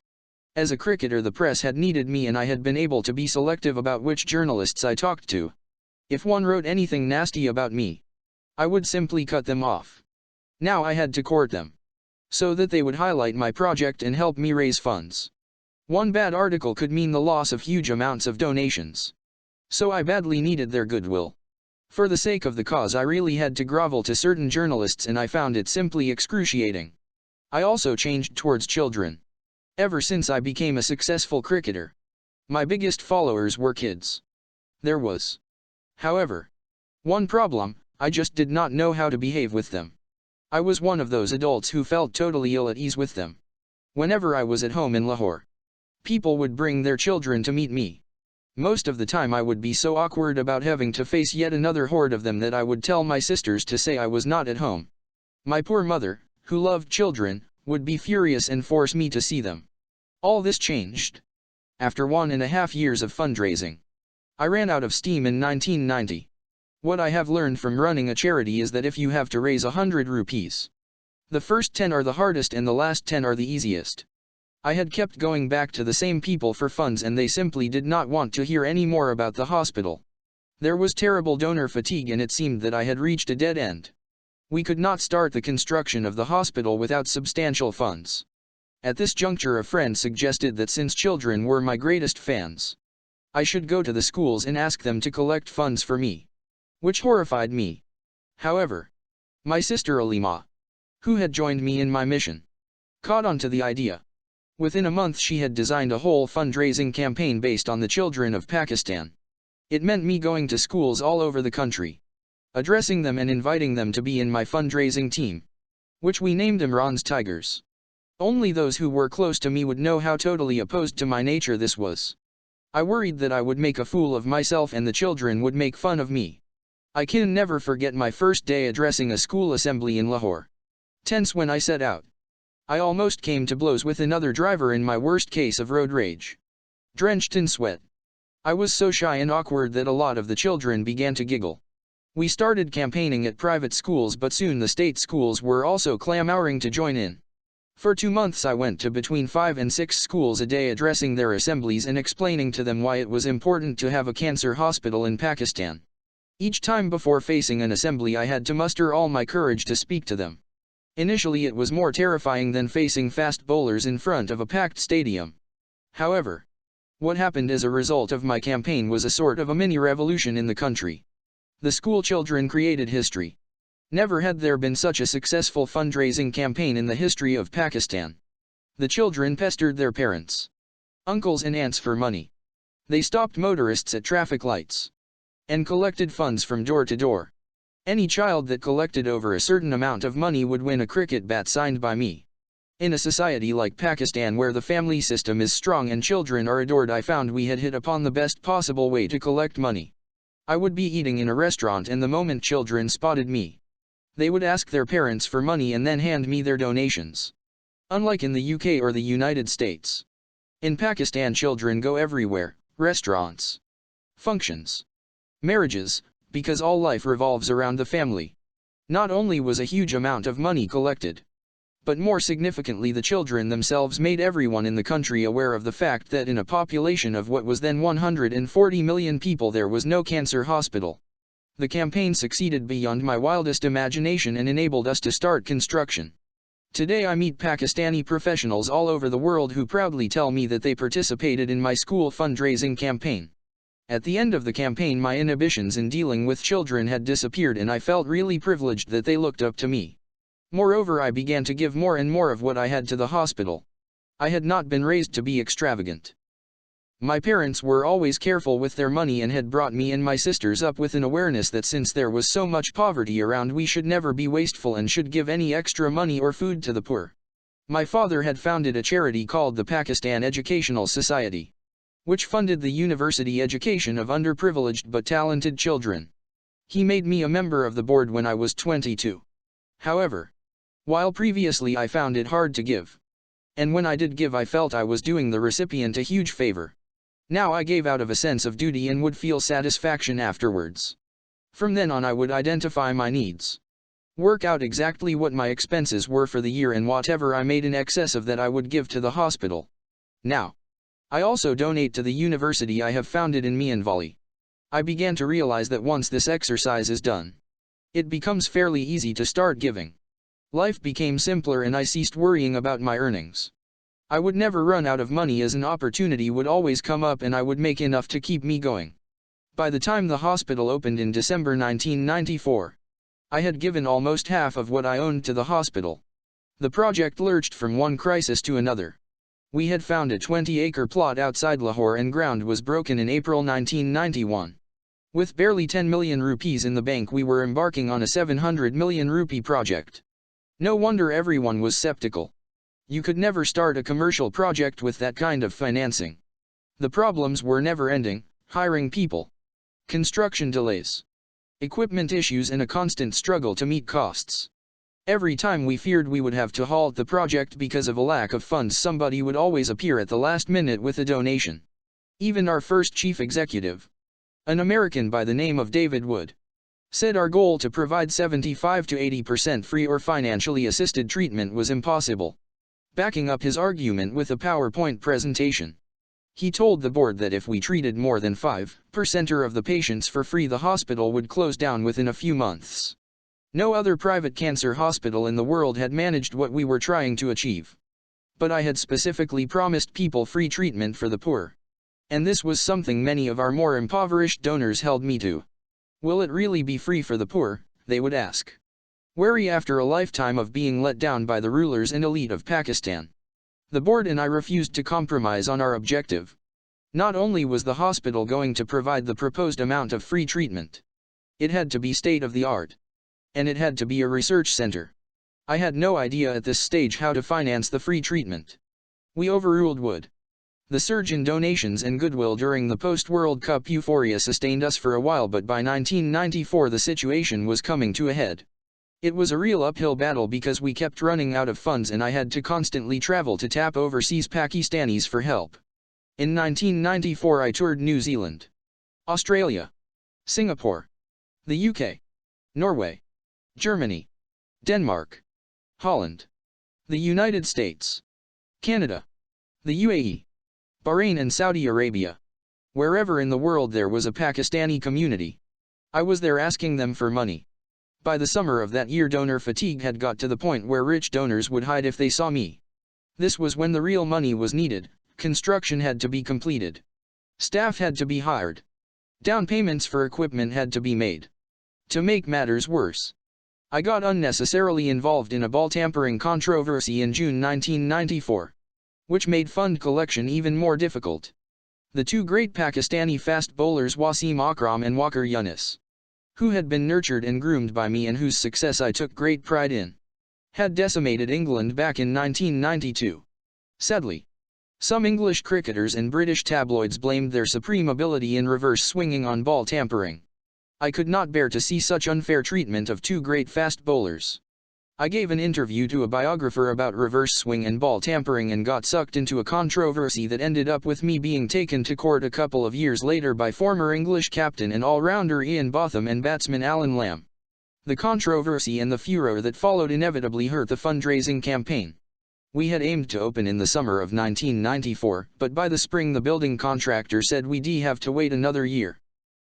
As a cricketer, the press had needed me and I had been able to be selective about which journalists I talked to. If one wrote anything nasty about me, I would simply cut them off. Now I had to court them, so that they would highlight my project and help me raise funds. One bad article could mean the loss of huge amounts of donations. So I badly needed their goodwill. For the sake of the cause, I really had to grovel to certain journalists and I found it simply excruciating. I also changed towards children. Ever since I became a successful cricketer, my biggest followers were kids. There was, however, one problem: I just did not know how to behave with them. I was one of those adults who felt totally ill at ease with them. Whenever I was at home in Lahore, people would bring their children to meet me. Most of the time I would be so awkward about having to face yet another horde of them that I would tell my sisters to say I was not at home. My poor mother, who loved children, would be furious and force me to see them. All this changed after 1.5 years of fundraising. I ran out of steam in 1990. What I have learned from running a charity is that if you have to raise 100 rupees, the first 10 are the hardest and the last 10 are the easiest. I had kept going back to the same people for funds and they simply did not want to hear any more about the hospital. There was terrible donor fatigue and it seemed that I had reached a dead end. We could not start the construction of the hospital without substantial funds. At this juncture, a friend suggested that since children were my greatest fans, I should go to the schools and ask them to collect funds for me, which horrified me. However, my sister Alima, who had joined me in my mission, caught on to the idea. Within a month she had designed a whole fundraising campaign based on the children of Pakistan. It meant me going to schools all over the country, addressing them and inviting them to be in my fundraising team, which we named Imran's Tigers. Only those who were close to me would know how totally opposed to my nature this was. I worried that I would make a fool of myself and the children would make fun of me. I can never forget my first day addressing a school assembly in Lahore. Tense when I set out, I almost came to blows with another driver in my worst case of road rage. Drenched in sweat, I was so shy and awkward that a lot of the children began to giggle. We started campaigning at private schools, but soon the state schools were also clamoring to join in. For 2 months I went to between 5 and 6 schools a day addressing their assemblies and explaining to them why it was important to have a cancer hospital in Pakistan. Each time before facing an assembly I had to muster all my courage to speak to them. Initially it was more terrifying than facing fast bowlers in front of a packed stadium. However, what happened as a result of my campaign was a sort of a mini revolution in the country. The school children created history. Never had there been such a successful fundraising campaign in the history of Pakistan. The children pestered their parents, uncles and aunts for money. They stopped motorists at traffic lights and collected funds from door to door. Any child that collected over a certain amount of money would win a cricket bat signed by me. In a society like Pakistan where the family system is strong and children are adored, I found we had hit upon the best possible way to collect money. I would be eating in a restaurant and the moment children spotted me, they would ask their parents for money and then hand me their donations. Unlike in the UK or the United States, in Pakistan children go everywhere: restaurants, functions, marriages, because all life revolves around the family. Not only was a huge amount of money collected, but more significantly the children themselves made everyone in the country aware of the fact that in a population of what was then 140 million people there was no cancer hospital. The campaign succeeded beyond my wildest imagination and enabled us to start construction. Today I meet Pakistani professionals all over the world who proudly tell me that they participated in my school fundraising campaign. At the end of the campaign my inhibitions in dealing with children had disappeared and I felt really privileged that they looked up to me. Moreover, I began to give more and more of what I had to the hospital. I had not been raised to be extravagant. My parents were always careful with their money and had brought me and my sisters up with an awareness that since there was so much poverty around we should never be wasteful and should give any extra money or food to the poor. My father had founded a charity called the Pakistan Educational Society, which funded the university education of underprivileged but talented children. He made me a member of the board when I was 22. However, while previously I found it hard to give, and when I did give I felt I was doing the recipient a huge favor, now I gave out of a sense of duty and would feel satisfaction afterwards. From then on I would identify my needs. work out exactly what my expenses were for the year, and whatever I made in excess of that I would give to the hospital. Now, I also donate to the university I have founded in Mianvali. I began to realize that once this exercise is done, it becomes fairly easy to start giving. Life became simpler and I ceased worrying about my earnings. I would never run out of money, as an opportunity would always come up and I would make enough to keep me going. By the time the hospital opened in December 1994, I had given almost half of what I owned to the hospital. The project lurched from one crisis to another. We had found a 20-acre plot outside Lahore and ground was broken in April 1991. With barely 10 million rupees in the bank, we were embarking on a 700 million rupee project. No wonder everyone was skeptical. You could never start a commercial project with that kind of financing. The problems were never ending: hiring people, construction delays, equipment issues, and a constant struggle to meet costs. Every time we feared we would have to halt the project because of a lack of funds, somebody would always appear at the last minute with a donation. Even our first chief executive, an American by the name of David Wood, said our goal to provide 75 to 80% free or financially assisted treatment was impossible, backing up his argument with a PowerPoint presentation. He told the board that if we treated more than 5% of the patients for free, the hospital would close down within a few months. No other private cancer hospital in the world had managed what we were trying to achieve. But I had specifically promised people free treatment for the poor. And this was something many of our more impoverished donors held me to. Will it really be free for the poor? They would ask. Wary after a lifetime of being let down by the rulers and elite of Pakistan. The board and I refused to compromise on our objective. Not only was the hospital going to provide the proposed amount of free treatment, it had to be state-of-the-art. And it had to be a research center. I had no idea at this stage how to finance the free treatment. We overruled Wood. The surge in donations and goodwill during the post-World Cup euphoria sustained us for a while, but by 1994 the situation was coming to a head. It was a real uphill battle because we kept running out of funds and I had to constantly travel to tap overseas Pakistanis for help. In 1994 I toured New Zealand, Australia, Singapore, the UK, Norway, Germany, Denmark, Holland, the United States, Canada, the UAE, Bahrain and Saudi Arabia. Wherever in the world there was a Pakistani community, I was there asking them for money. By the summer of that year, donor fatigue had got to the point where rich donors would hide if they saw me. This was when the real money was needed. Construction had to be completed. Staff had to be hired. Down payments for equipment had to be made. To make matters worse, I got unnecessarily involved in a ball tampering controversy in June 1994, which made fund collection even more difficult. The two great Pakistani fast bowlers Wasim Akram and Waqar Yunus, who had been nurtured and groomed by me and whose success I took great pride in, had decimated England back in 1992. Sadly, some English cricketers and British tabloids blamed their supreme ability in reverse swinging on ball tampering. I could not bear to see such unfair treatment of two great fast bowlers. I gave an interview to a biographer about reverse swing and ball tampering and got sucked into a controversy that ended up with me being taken to court a couple of years later by former English captain and all-rounder Ian Botham and batsman Alan Lamb. The controversy and the furor that followed inevitably hurt the fundraising campaign. We had aimed to open in the summer of 1994, but by the spring the building contractor said we'd have to wait another year.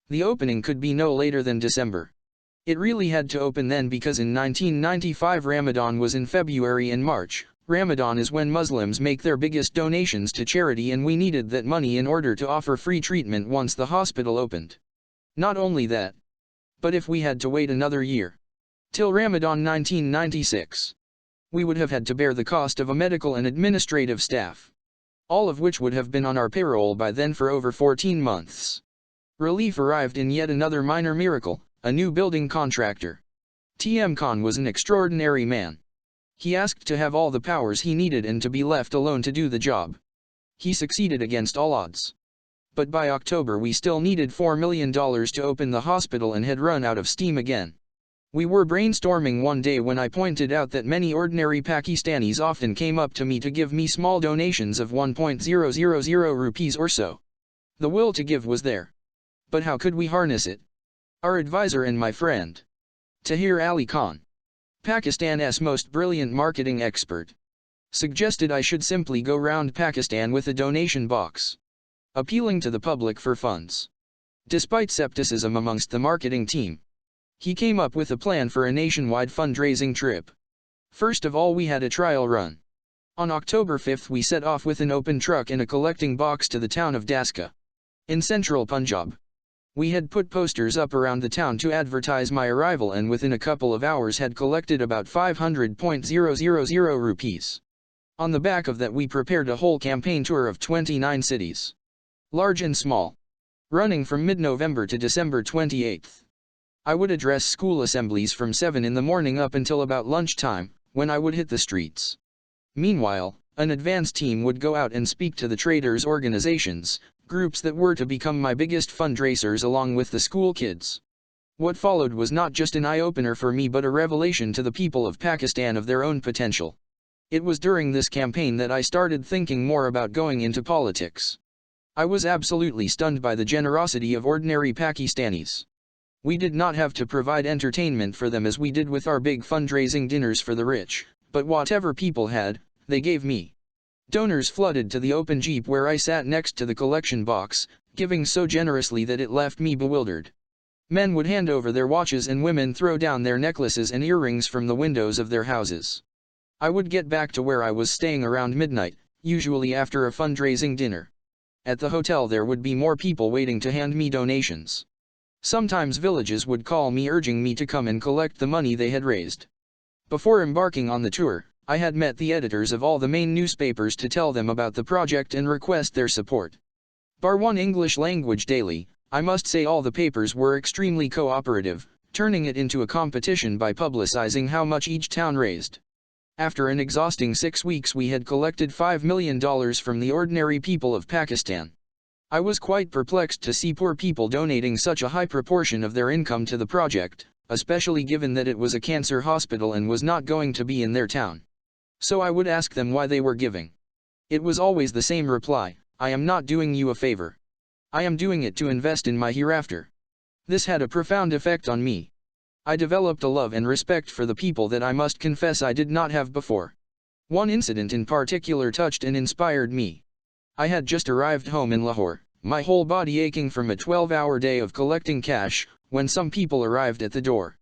The opening could be no later than December. It really had to open then because in 1995 Ramadan was in February and March. Ramadan is when Muslims make their biggest donations to charity, and we needed that money in order to offer free treatment once the hospital opened. Not only that, but if we had to wait another year, till Ramadan 1996, we would have had to bear the cost of a medical and administrative staff, all of which would have been on our payroll by then for over 14 months. Relief arrived in yet another minor miracle. A new building contractor. T.M. Khan was an extraordinary man. He asked to have all the powers he needed and to be left alone to do the job. He succeeded against all odds. But by October we still needed $4 million to open the hospital and had run out of steam again. We were brainstorming one day when I pointed out that many ordinary Pakistanis often came up to me to give me small donations of 1,000 rupees or so. The will to give was there. But how could we harness it? Our advisor and my friend, Tahir Ali Khan, Pakistan's most brilliant marketing expert, suggested I should simply go round Pakistan with a donation box, appealing to the public for funds. Despite skepticism amongst the marketing team, he came up with a plan for a nationwide fundraising trip. First of all, we had a trial run. On October 5th we set off with an open truck and a collecting box to the town of Daska, in central Punjab. We had put posters up around the town to advertise my arrival, and within a couple of hours had collected about 500,000 rupees. On the back of that we prepared a whole campaign tour of 29 cities, large and small, running from mid-November to December 28th. I would address school assemblies from 7 in the morning up until about lunchtime, when I would hit the streets. Meanwhile, an advance team would go out and speak to the traders' organizations, groups that were to become my biggest fundraisers along with the school kids. What followed was not just an eye-opener for me but a revelation to the people of Pakistan of their own potential. It was during this campaign that I started thinking more about going into politics. I was absolutely stunned by the generosity of ordinary Pakistanis. We did not have to provide entertainment for them as we did with our big fundraising dinners for the rich, but whatever people had, they gave me. Donors flooded to the open jeep where I sat next to the collection box, giving so generously that it left me bewildered. Men would hand over their watches and women throw down their necklaces and earrings from the windows of their houses. I would get back to where I was staying around midnight, usually after a fundraising dinner. At the hotel there would be more people waiting to hand me donations. Sometimes villages would call me urging me to come and collect the money they had raised. Before embarking on the tour, I had met the editors of all the main newspapers to tell them about the project and request their support. Bar one English language daily, I must say all the papers were extremely cooperative, turning it into a competition by publicizing how much each town raised. After an exhausting 6 weeks we had collected $5 million from the ordinary people of Pakistan. I was quite perplexed to see poor people donating such a high proportion of their income to the project, especially given that it was a cancer hospital and was not going to be in their town. So I would ask them why they were giving. It was always the same reply: I am not doing you a favor. I am doing it to invest in my hereafter. This had a profound effect on me. I developed a love and respect for the people that I must confess I did not have before. One incident in particular touched and inspired me. I had just arrived home in Lahore, my whole body aching from a 12-hour day of collecting cash, when some people arrived at the door.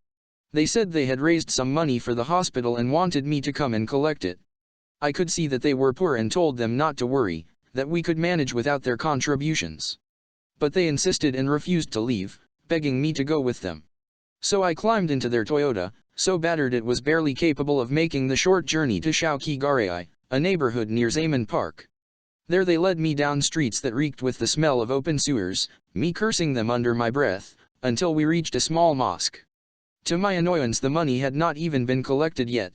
They said they had raised some money for the hospital and wanted me to come and collect it. I could see that they were poor and told them not to worry, that we could manage without their contributions. But they insisted and refused to leave, begging me to go with them. So I climbed into their Toyota, so battered it was barely capable of making the short journey to Chowki Garai, a neighborhood near Zaman Park. There they led me down streets that reeked with the smell of open sewers, me cursing them under my breath, until we reached a small mosque. To my annoyance the money had not even been collected yet.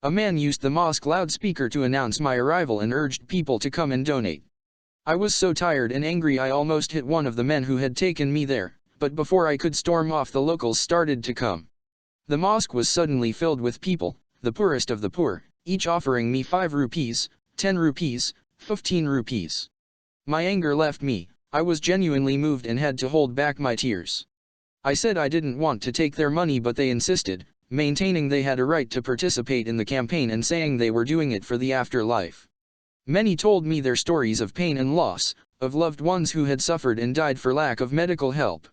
A man used the mosque loudspeaker to announce my arrival and urged people to come and donate. I was so tired and angry I almost hit one of the men who had taken me there, but before I could storm off the locals started to come. The mosque was suddenly filled with people, the poorest of the poor, each offering me 5 rupees, 10 rupees, 15 rupees. My anger left me. I was genuinely moved and had to hold back my tears. I said I didn't want to take their money, but they insisted, maintaining they had a right to participate in the campaign and saying they were doing it for the afterlife. Many told me their stories of pain and loss, of loved ones who had suffered and died for lack of medical help.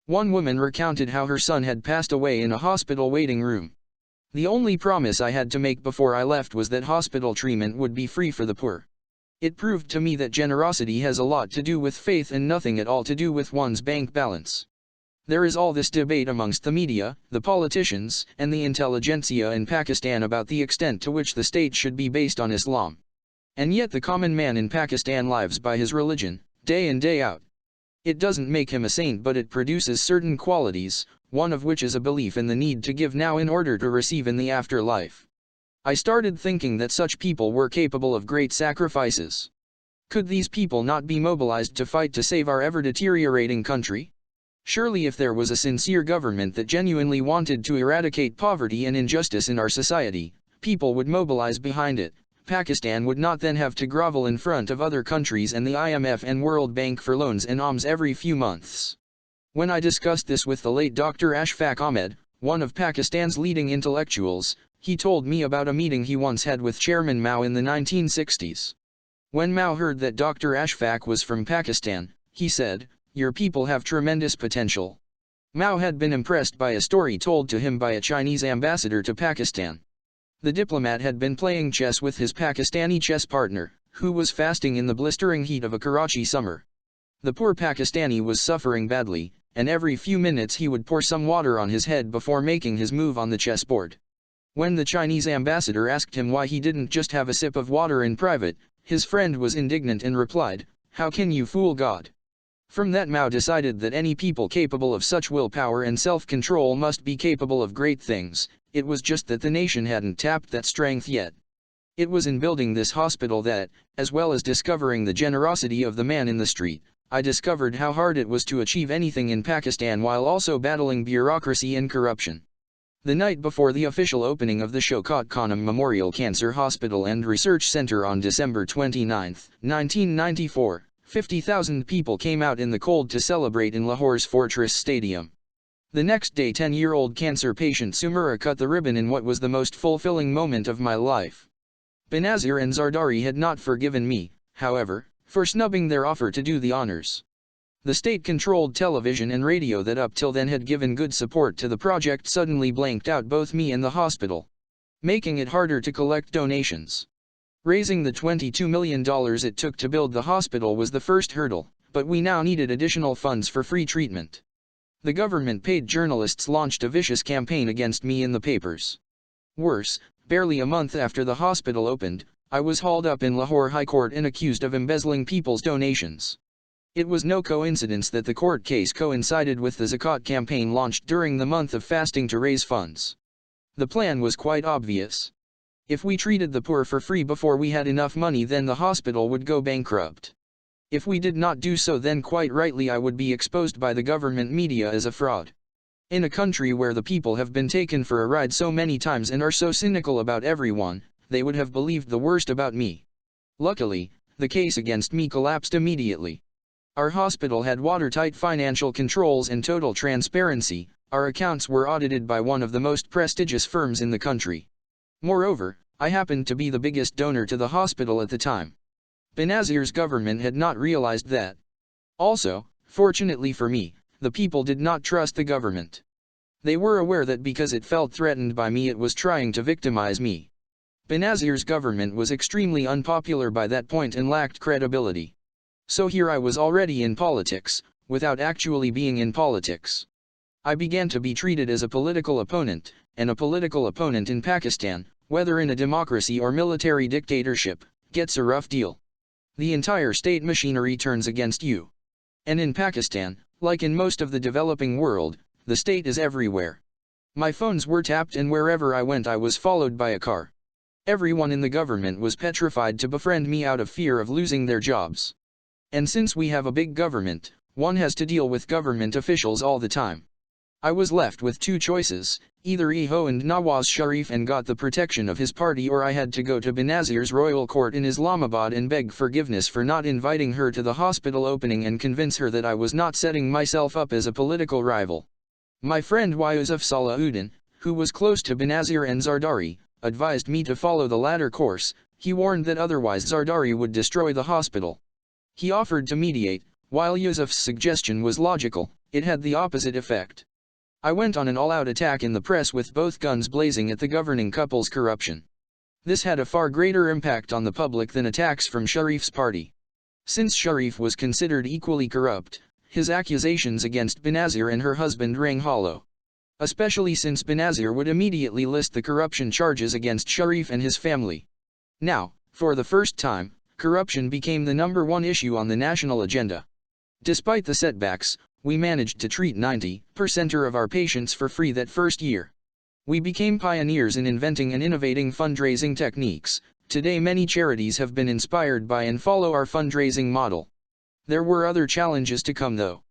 One woman recounted how her son had passed away in a hospital waiting room. The only promise I had to make before I left was that hospital treatment would be free for the poor. It proved to me that generosity has a lot to do with faith and nothing at all to do with one's bank balance. There is all this debate amongst the media, the politicians, and the intelligentsia in Pakistan about the extent to which the state should be based on Islam. And yet the common man in Pakistan lives by his religion, day in day out. It doesn't make him a saint, but it produces certain qualities, one of which is a belief in the need to give now in order to receive in the afterlife. I started thinking that such people were capable of great sacrifices. Could these people not be mobilized to fight to save our ever-deteriorating country? Surely if there was a sincere government that genuinely wanted to eradicate poverty and injustice in our society, people would mobilize behind it. Pakistan would not then have to grovel in front of other countries and the IMF and World Bank for loans and alms every few months. When I discussed this with the late Dr. Ashfaq Ahmed, one of Pakistan's leading intellectuals. He told me about a meeting he once had with Chairman Mao in the 1960s. When Mao heard that Dr. Ashfaq was from Pakistan, he said, "Your people have tremendous potential." Mao had been impressed by a story told to him by a Chinese ambassador to Pakistan. The diplomat had been playing chess with his Pakistani chess partner, who was fasting in the blistering heat of a Karachi summer. The poor Pakistani was suffering badly, and every few minutes he would pour some water on his head before making his move on the chessboard. When the Chinese ambassador asked him why he didn't just have a sip of water in private, his friend was indignant and replied, "How can you fool God?" From that, Mao decided that any people capable of such willpower and self-control must be capable of great things. It was just that the nation hadn't tapped that strength yet. It was in building this hospital that, as well as discovering the generosity of the man in the street, I discovered how hard it was to achieve anything in Pakistan while also battling bureaucracy and corruption. The night before the official opening of the Shaukat Khanum Memorial Cancer Hospital and Research Center on December 29, 1994, 50,000 people came out in the cold to celebrate in Lahore's Fortress Stadium. The next day, 10-year-old cancer patient Sumira cut the ribbon in what was the most fulfilling moment of my life. Benazir and Zardari had not forgiven me, however, for snubbing their offer to do the honors. The state-controlled television and radio that up till then had given good support to the project suddenly blanked out both me and the hospital, making it harder to collect donations. Raising the $22 million it took to build the hospital was the first hurdle, but we now needed additional funds for free treatment. The government-paid journalists launched a vicious campaign against me in the papers. Worse, barely a month after the hospital opened, I was hauled up in Lahore High Court and accused of embezzling people's donations. It was no coincidence that the court case coincided with the Zakat campaign launched during the month of fasting to raise funds. The plan was quite obvious. If we treated the poor for free before we had enough money, then the hospital would go bankrupt. If we did not do so, then quite rightly I would be exposed by the government media as a fraud. In a country where the people have been taken for a ride so many times and are so cynical about everyone, they would have believed the worst about me. Luckily, the case against me collapsed immediately. Our hospital had watertight financial controls and total transparency. Our accounts were audited by one of the most prestigious firms in the country. Moreover, I happened to be the biggest donor to the hospital at the time. Benazir's government had not realized that. Also, fortunately for me, the people did not trust the government. They were aware that because it felt threatened by me, it was trying to victimize me. Benazir's government was extremely unpopular by that point and lacked credibility. So here I was already in politics, without actually being in politics. I began to be treated as a political opponent, and a political opponent in Pakistan, whether in a democracy or military dictatorship, gets a rough deal. The entire state machinery turns against you. And in Pakistan, like in most of the developing world, the state is everywhere. My phones were tapped, and wherever I went I was followed by a car. Everyone in the government was petrified to befriend me out of fear of losing their jobs. And since we have a big government, one has to deal with government officials all the time. I was left with two choices: either Eho and Nawaz Sharif and got the protection of his party, or I had to go to Benazir's royal court in Islamabad and beg forgiveness for not inviting her to the hospital opening and convince her that I was not setting myself up as a political rival. My friend Yusuf Salahuddin, who was close to Benazir and Zardari, advised me to follow the latter course. He warned that otherwise Zardari would destroy the hospital. He offered to mediate. While Yusuf's suggestion was logical, it had the opposite effect. I went on an all-out attack in the press with both guns blazing at the governing couple's corruption. This had a far greater impact on the public than attacks from Sharif's party. Since Sharif was considered equally corrupt, his accusations against Benazir and her husband rang hollow. Especially since Benazir would immediately list the corruption charges against Sharif and his family. Now, for the first time, corruption became the #1 issue on the national agenda. Despite the setbacks, we managed to treat 90% of our patients for free that first year. We became pioneers in inventing and innovating fundraising techniques. Today many charities have been inspired by and follow our fundraising model. There were other challenges to come though.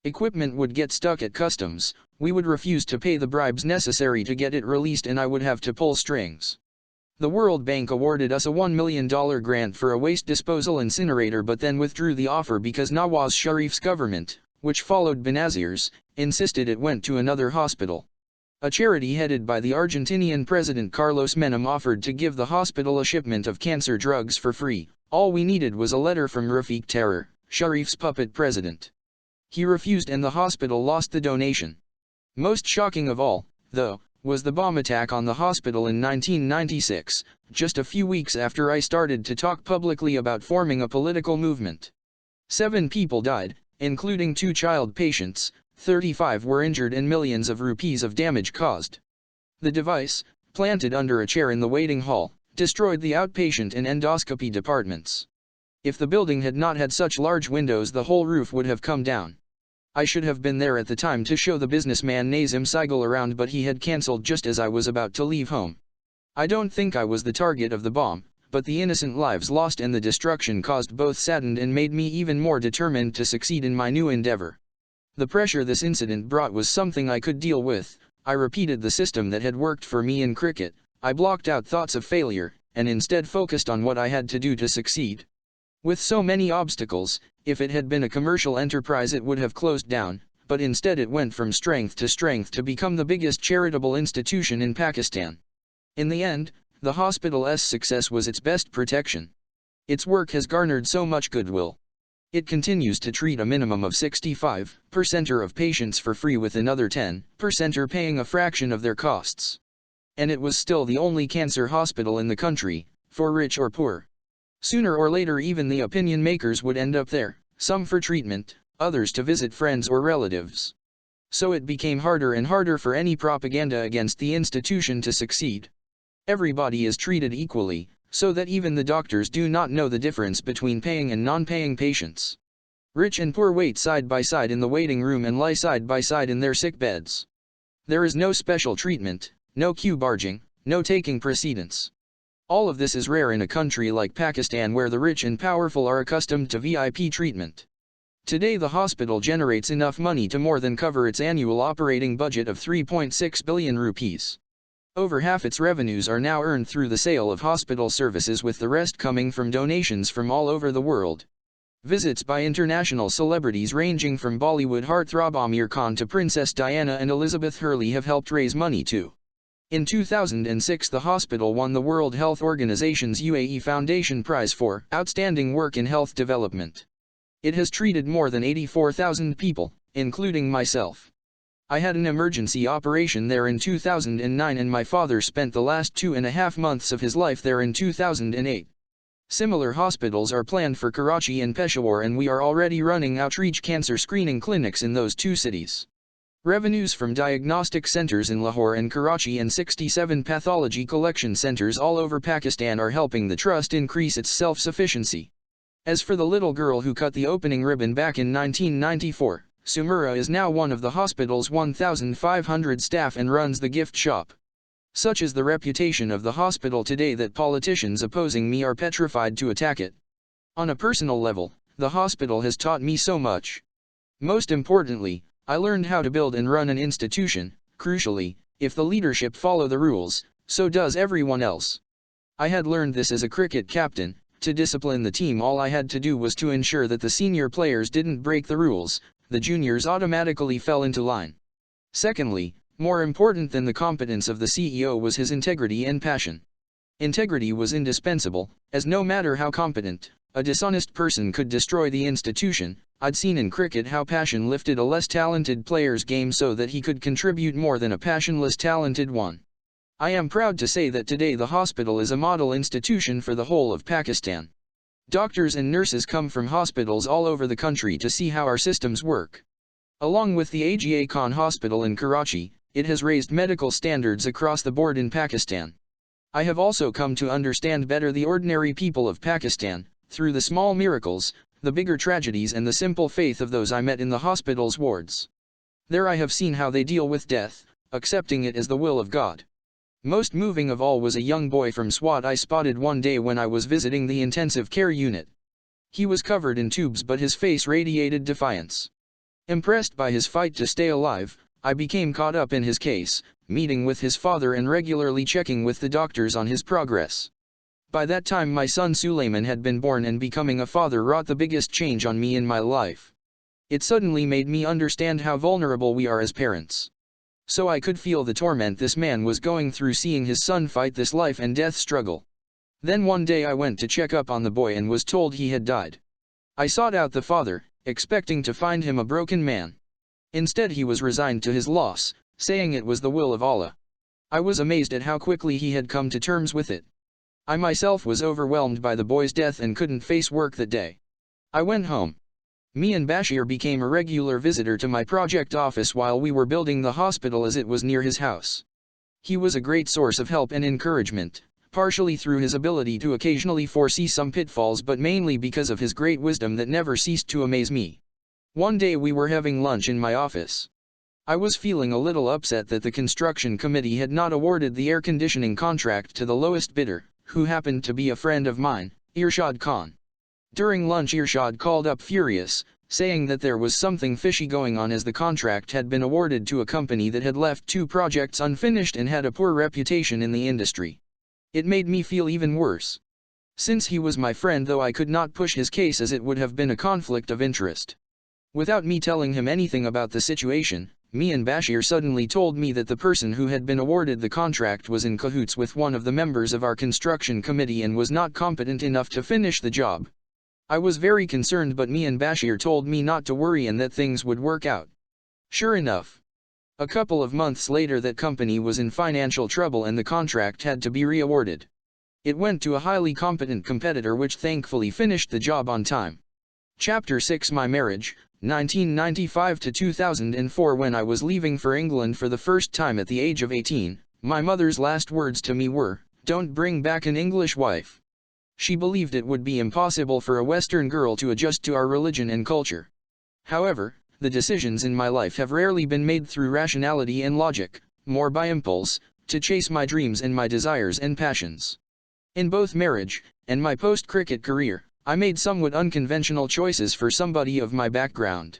Equipment would get stuck at customs, we would refuse to pay the bribes necessary to get it released, and I would have to pull strings. The World Bank awarded us a $1 million grant for a waste disposal incinerator, but then withdrew the offer because Nawaz Sharif's government, which followed Benazir's, insisted it went to another hospital. A charity headed by the Argentinian President Carlos Menem offered to give the hospital a shipment of cancer drugs for free. All we needed was a letter from Rafiq Terror, Sharif's puppet president. He refused and the hospital lost the donation. Most shocking of all, though, was the bomb attack on the hospital in 1996, just a few weeks after I started to talk publicly about forming a political movement. 7 people died, including 2 child patients, 35 were injured and millions of rupees of damage caused. The device, planted under a chair in the waiting hall, destroyed the outpatient and endoscopy departments. If the building had not had such large windows, the whole roof would have come down. I should have been there at the time to show the businessman Nazim Seigel around, but he had cancelled just as I was about to leave home. I don't think I was the target of the bomb, but the innocent lives lost and the destruction caused both saddened and made me even more determined to succeed in my new endeavor. The pressure this incident brought was something I could deal with. I repeated the system that had worked for me in cricket. I blocked out thoughts of failure, and instead focused on what I had to do to succeed. With so many obstacles, if it had been a commercial enterprise it would have closed down, but instead it went from strength to become the biggest charitable institution in Pakistan. In the end, the hospital's success was its best protection. Its work has garnered so much goodwill. It continues to treat a minimum of 65% of patients for free, with another 10% paying a fraction of their costs. And it was still the only cancer hospital in the country, for rich or poor. Sooner or later even the opinion makers would end up there, some for treatment, others to visit friends or relatives. So it became harder and harder for any propaganda against the institution to succeed. Everybody is treated equally, so that even the doctors do not know the difference between paying and non-paying patients. Rich and poor wait side by side in the waiting room and lie side by side in their sick beds. There is no special treatment, no queue barging, no taking precedence. All of this is rare in a country like Pakistan, where the rich and powerful are accustomed to VIP treatment. Today the hospital generates enough money to more than cover its annual operating budget of 3.6 billion rupees. Over half its revenues are now earned through the sale of hospital services, with the rest coming from donations from all over the world. Visits by international celebrities ranging from Bollywood heartthrob Amir Khan to Princess Diana and Elizabeth Hurley have helped raise money too. In 2006 the hospital won the World Health Organization's UAE Foundation Prize for outstanding work in health development. It has treated more than 84,000 people, including myself. I had an emergency operation there in 2009 and my father spent the last 2.5 months of his life there in 2008. Similar hospitals are planned for Karachi and Peshawar, and we are already running outreach cancer screening clinics in those 2 cities. Revenues from diagnostic centers in Lahore and Karachi and 67 pathology collection centers all over Pakistan are helping the trust increase its self-sufficiency. As for the little girl who cut the opening ribbon back in 1994, Sumira is now one of the hospital's 1,500 staff and runs the gift shop. Such is the reputation of the hospital today that politicians opposing me are petrified to attack it. On a personal level, the hospital has taught me so much. Most importantly, I learned how to build and run an institution. Crucially, if the leadership follow the rules, so does everyone else. I had learned this as a cricket captain. To discipline the team, all I had to do was to ensure that the senior players didn't break the rules. The juniors automatically fell into line. Secondly, more important than the competence of the CEO was his integrity and passion. Integrity was indispensable, as no matter how competent, a dishonest person could destroy the institution. I'd seen in cricket how passion lifted a less talented player's game so that he could contribute more than a passionless talented one. I am proud to say that today the hospital is a model institution for the whole of Pakistan. Doctors and nurses come from hospitals all over the country to see how our systems work. Along with the Aga Khan Hospital in Karachi, it has raised medical standards across the board in Pakistan. I have also come to understand better the ordinary people of Pakistan, through the small miracles, the bigger tragedies and the simple faith of those I met in the hospital's wards. There I have seen how they deal with death, accepting it as the will of God. Most moving of all was a young boy from Swat I spotted one day when I was visiting the intensive care unit. He was covered in tubes but his face radiated defiance. Impressed by his fight to stay alive, I became caught up in his case, meeting with his father and regularly checking with the doctors on his progress. By that time my son Suleiman had been born, and becoming a father wrought the biggest change on me in my life. It suddenly made me understand how vulnerable we are as parents. So I could feel the torment this man was going through seeing his son fight this life and death struggle. Then one day I went to check up on the boy and was told he had died. I sought out the father, expecting to find him a broken man. Instead he was resigned to his loss, saying it was the will of Allah. I was amazed at how quickly he had come to terms with it. I myself was overwhelmed by the boy's death and couldn't face work that day. I went home. Me and Bashir became a regular visitor to my project office while we were building the hospital as it was near his house. He was a great source of help and encouragement, partially through his ability to occasionally foresee some pitfalls but mainly because of his great wisdom that never ceased to amaze me. One day we were having lunch in my office. I was feeling a little upset that the construction committee had not awarded the air conditioning contract to the lowest bidder, who happened to be a friend of mine, Irshad Khan. During lunch Irshad called up furious, saying that there was something fishy going on as the contract had been awarded to a company that had left 2 projects unfinished and had a poor reputation in the industry. It made me feel even worse. Since he was my friend though I could not push his case as it would have been a conflict of interest. Without me telling him anything about the situation, me and Bashir suddenly told me that the person who had been awarded the contract was in cahoots with one of the members of our construction committee and was not competent enough to finish the job. I was very concerned but me and Bashir told me not to worry and that things would work out. Sure enough. A couple of months later that company was in financial trouble and the contract had to be re-awarded. It went to a highly competent competitor which thankfully finished the job on time. Chapter 6 My Marriage, 1995 to 2004 When I was leaving for England for the first time at the age of 18, my mother's last words to me were, "Don't bring back an English wife." She believed it would be impossible for a Western girl to adjust to our religion and culture. However, the decisions in my life have rarely been made through rationality and logic, more by impulse, to chase my dreams and my desires and passions. In both marriage, and my post-cricket career, I made somewhat unconventional choices for somebody of my background.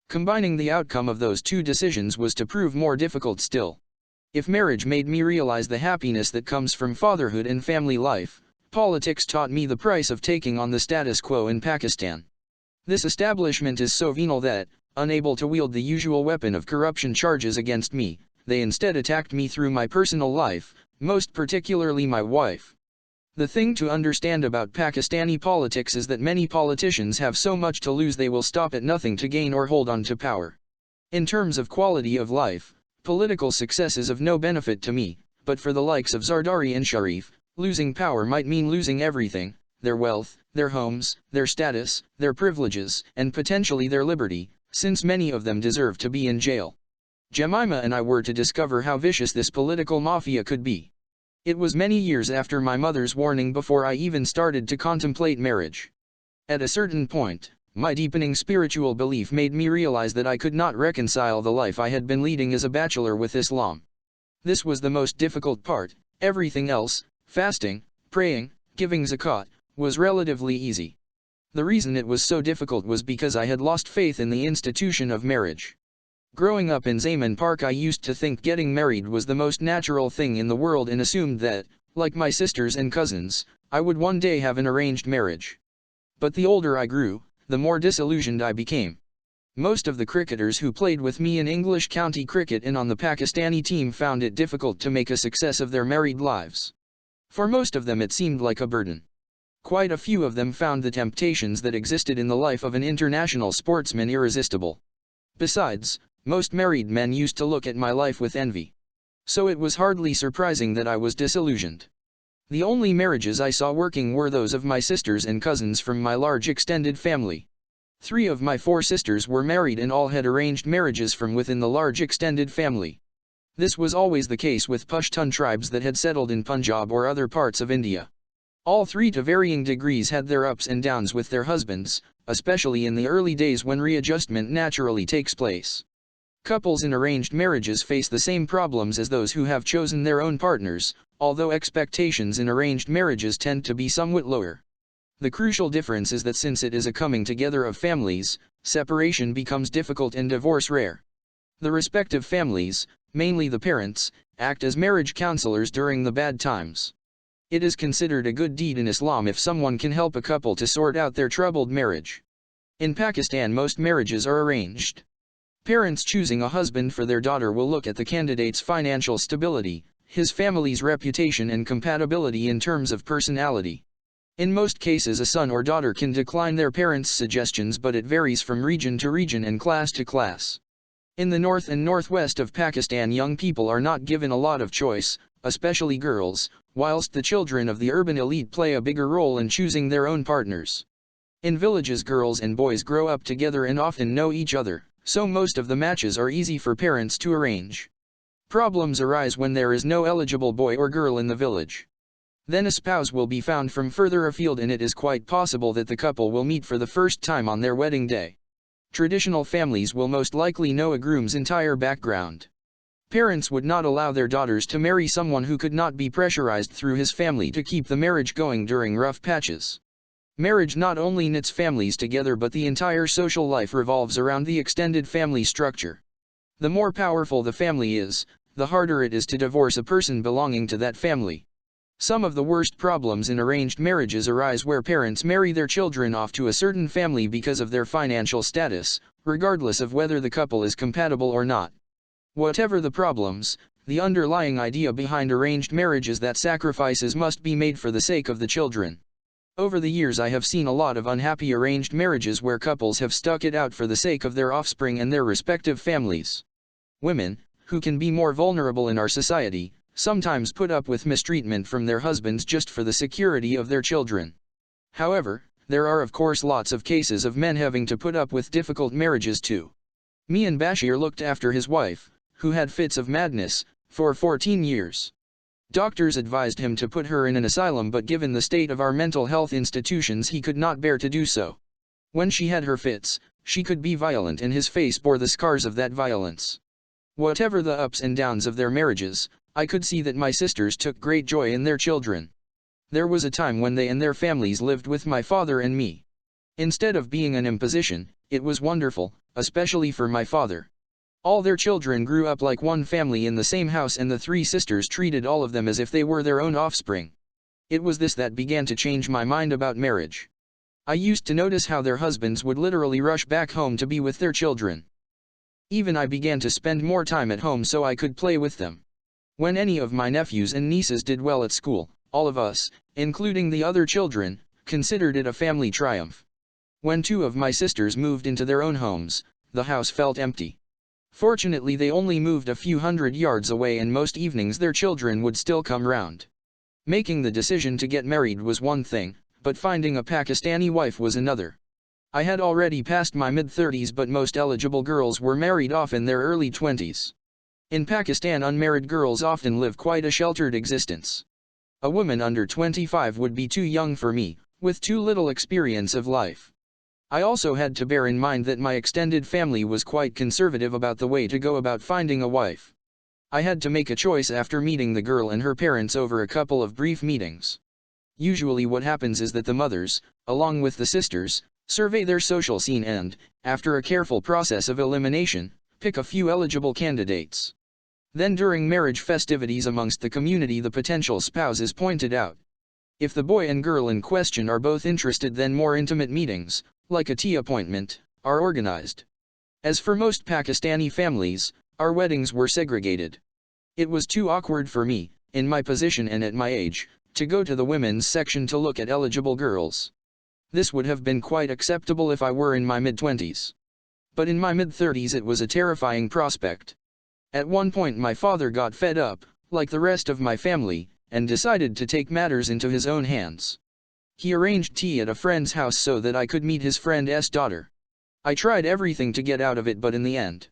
Combining the outcome of those 2 decisions was to prove more difficult still. If marriage made me realize the happiness that comes from fatherhood and family life, politics taught me the price of taking on the status quo in Pakistan. This establishment is so venal that, unable to wield the usual weapon of corruption charges against me, they instead attacked me through my personal life, most particularly my wife. The thing to understand about Pakistani politics is that many politicians have so much to lose they will stop at nothing to gain or hold on to power. In terms of quality of life, political success is of no benefit to me, but for the likes of Zardari and Sharif, losing power might mean losing everything: their wealth, their homes, their status, their privileges, and potentially their liberty, since many of them deserve to be in jail. Jemima and I were to discover how vicious this political mafia could be. It was many years after my mother's warning before I even started to contemplate marriage. At a certain point, my deepening spiritual belief made me realize that I could not reconcile the life I had been leading as a bachelor with Islam. This was the most difficult part. Everything else, fasting, praying, giving zakat, was relatively easy. The reason it was so difficult was because I had lost faith in the institution of marriage. Growing up in Zaman Park I used to think getting married was the most natural thing in the world and assumed that, like my sisters and cousins, I would one day have an arranged marriage. But the older I grew, the more disillusioned I became. Most of the cricketers who played with me in English county cricket and on the Pakistani team found it difficult to make a success of their married lives. For most of them it seemed like a burden. Quite a few of them found the temptations that existed in the life of an international sportsman irresistible. Besides, most married men used to look at my life with envy. So it was hardly surprising that I was disillusioned. The only marriages I saw working were those of my sisters and cousins from my large extended family. 3 of my 4 sisters were married and all had arranged marriages from within the large extended family. This was always the case with Pashtun tribes that had settled in Punjab or other parts of India. All 3 to varying degrees had their ups and downs with their husbands, especially in the early days when readjustment naturally takes place. Couples in arranged marriages face the same problems as those who have chosen their own partners, although expectations in arranged marriages tend to be somewhat lower. The crucial difference is that since it is a coming together of families, separation becomes difficult and divorce rare. The respective families, mainly the parents, act as marriage counselors during the bad times. It is considered a good deed in Islam if someone can help a couple to sort out their troubled marriage. In Pakistan most marriages are arranged. Parents choosing a husband for their daughter will look at the candidate's financial stability, his family's reputation and compatibility in terms of personality. In most cases a son or daughter can decline their parents' suggestions, but it varies from region to region and class to class. In the north and northwest of Pakistan, young people are not given a lot of choice, especially girls, whilst the children of the urban elite play a bigger role in choosing their own partners. In villages, girls and boys grow up together and often know each other, so most of the matches are easy for parents to arrange. Problems arise when there is no eligible boy or girl in the village. Then a spouse will be found from further afield, and it is quite possible that the couple will meet for the first time on their wedding day. Traditional families will most likely know a groom's entire background. Parents would not allow their daughters to marry someone who could not be pressurized through his family to keep the marriage going during rough patches. Marriage not only knits families together, but the entire social life revolves around the extended family structure. The more powerful the family is, the harder it is to divorce a person belonging to that family. Some of the worst problems in arranged marriages arise where parents marry their children off to a certain family because of their financial status, regardless of whether the couple is compatible or not. Whatever the problems, the underlying idea behind arranged marriage is that sacrifices must be made for the sake of the children. Over the years I have seen a lot of unhappy arranged marriages where couples have stuck it out for the sake of their offspring and their respective families. Women, who can be more vulnerable in our society, sometimes put up with mistreatment from their husbands just for the security of their children. However, there are of course lots of cases of men having to put up with difficult marriages too. Mian Bashir looked after his wife, who had fits of madness, for 14 years. Doctors advised him to put her in an asylum, but given the state of our mental health institutions he could not bear to do so. When she had her fits, she could be violent and his face bore the scars of that violence. Whatever the ups and downs of their marriages, I could see that my sisters took great joy in their children. There was a time when they and their families lived with my father and me. Instead of being an imposition, it was wonderful, especially for my father. All their children grew up like one family in the same house, and the three sisters treated all of them as if they were their own offspring. It was this that began to change my mind about marriage. I used to notice how their husbands would literally rush back home to be with their children. Even I began to spend more time at home so I could play with them. When any of my nephews and nieces did well at school, all of us, including the other children, considered it a family triumph. When two of my sisters moved into their own homes, the house felt empty. Fortunately they only moved a few hundred yards away, and most evenings their children would still come round. Making the decision to get married was one thing, but finding a Pakistani wife was another. I had already passed my mid-30s, but most eligible girls were married off in their early 20s. In Pakistan, unmarried girls often live quite a sheltered existence. A woman under 25 would be too young for me, with too little experience of life. I also had to bear in mind that my extended family was quite conservative about the way to go about finding a wife. I had to make a choice after meeting the girl and her parents over a couple of brief meetings. Usually what happens is that the mothers, along with the sisters, survey their social scene and, after a careful process of elimination, pick a few eligible candidates. Then during marriage festivities amongst the community the potential spouse is pointed out. If the boy and girl in question are both interested, then more intimate meetings, like a tea appointment, are organized. As for most Pakistani families, our weddings were segregated. It was too awkward for me, in my position and at my age, to go to the women's section to look at eligible girls. This would have been quite acceptable if I were in my mid-20s. But in my mid-30s it was a terrifying prospect. At one point my father got fed up, like the rest of my family, and decided to take matters into his own hands. He arranged tea at a friend's house so that I could meet his friend's daughter. I tried everything to get out of it, but in the end,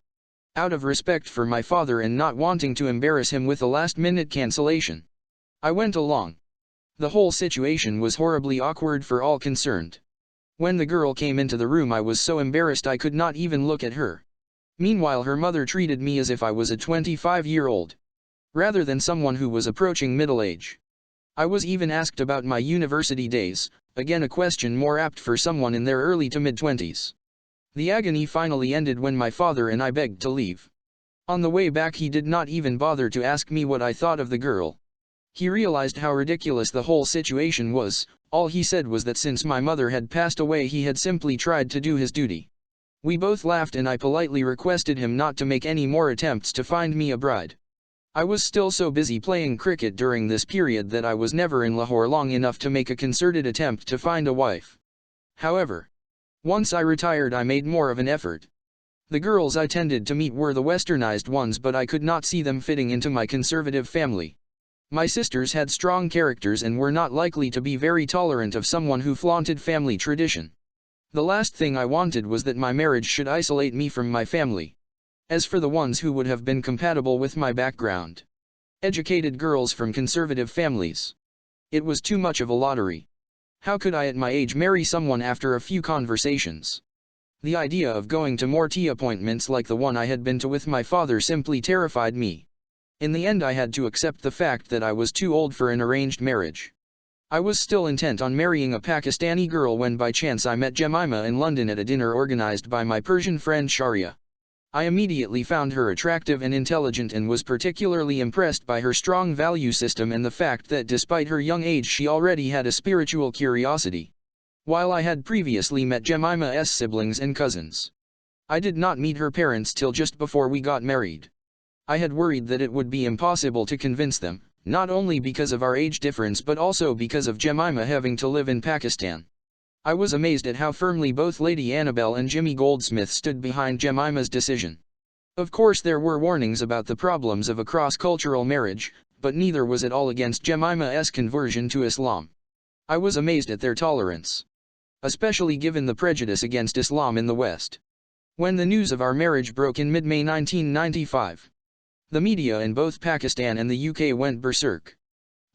out of respect for my father and not wanting to embarrass him with a last-minute cancellation, I went along. The whole situation was horribly awkward for all concerned. When the girl came into the room I was so embarrassed I could not even look at her. Meanwhile her mother treated me as if I was a 25-year-old, rather than someone who was approaching middle age. I was even asked about my university days, again a question more apt for someone in their early to mid-20s. The agony finally ended when my father and I begged to leave. On the way back he did not even bother to ask me what I thought of the girl. He realized how ridiculous the whole situation was. All he said was that since my mother had passed away he had simply tried to do his duty. We both laughed and I politely requested him not to make any more attempts to find me a bride. I was still so busy playing cricket during this period that I was never in Lahore long enough to make a concerted attempt to find a wife. However, once I retired I made more of an effort. The girls I tended to meet were the westernized ones, but I could not see them fitting into my conservative family. My sisters had strong characters and were not likely to be very tolerant of someone who flaunted family tradition. The last thing I wanted was that my marriage should isolate me from my family. As for the ones who would have been compatible with my background, educated girls from conservative families, it was too much of a lottery. How could I at my age marry someone after a few conversations? The idea of going to more tea appointments like the one I had been to with my father simply terrified me. In the end I had to accept the fact that I was too old for an arranged marriage. I was still intent on marrying a Pakistani girl when by chance I met Jemima in London at a dinner organized by my Persian friend Sharia. I immediately found her attractive and intelligent and was particularly impressed by her strong value system and the fact that despite her young age she already had a spiritual curiosity. While I had previously met Jemima's siblings and cousins, I did not meet her parents till just before we got married. I had worried that it would be impossible to convince them, not only because of our age difference but also because of Jemima having to live in Pakistan. I was amazed at how firmly both Lady Annabel and Jimmy Goldsmith stood behind Jemima's decision. Of course there were warnings about the problems of a cross-cultural marriage, but neither was at all against Jemima's conversion to Islam. I was amazed at their tolerance, especially given the prejudice against Islam in the West. When the news of our marriage broke in mid-May 1995, the media in both Pakistan and the UK went berserk,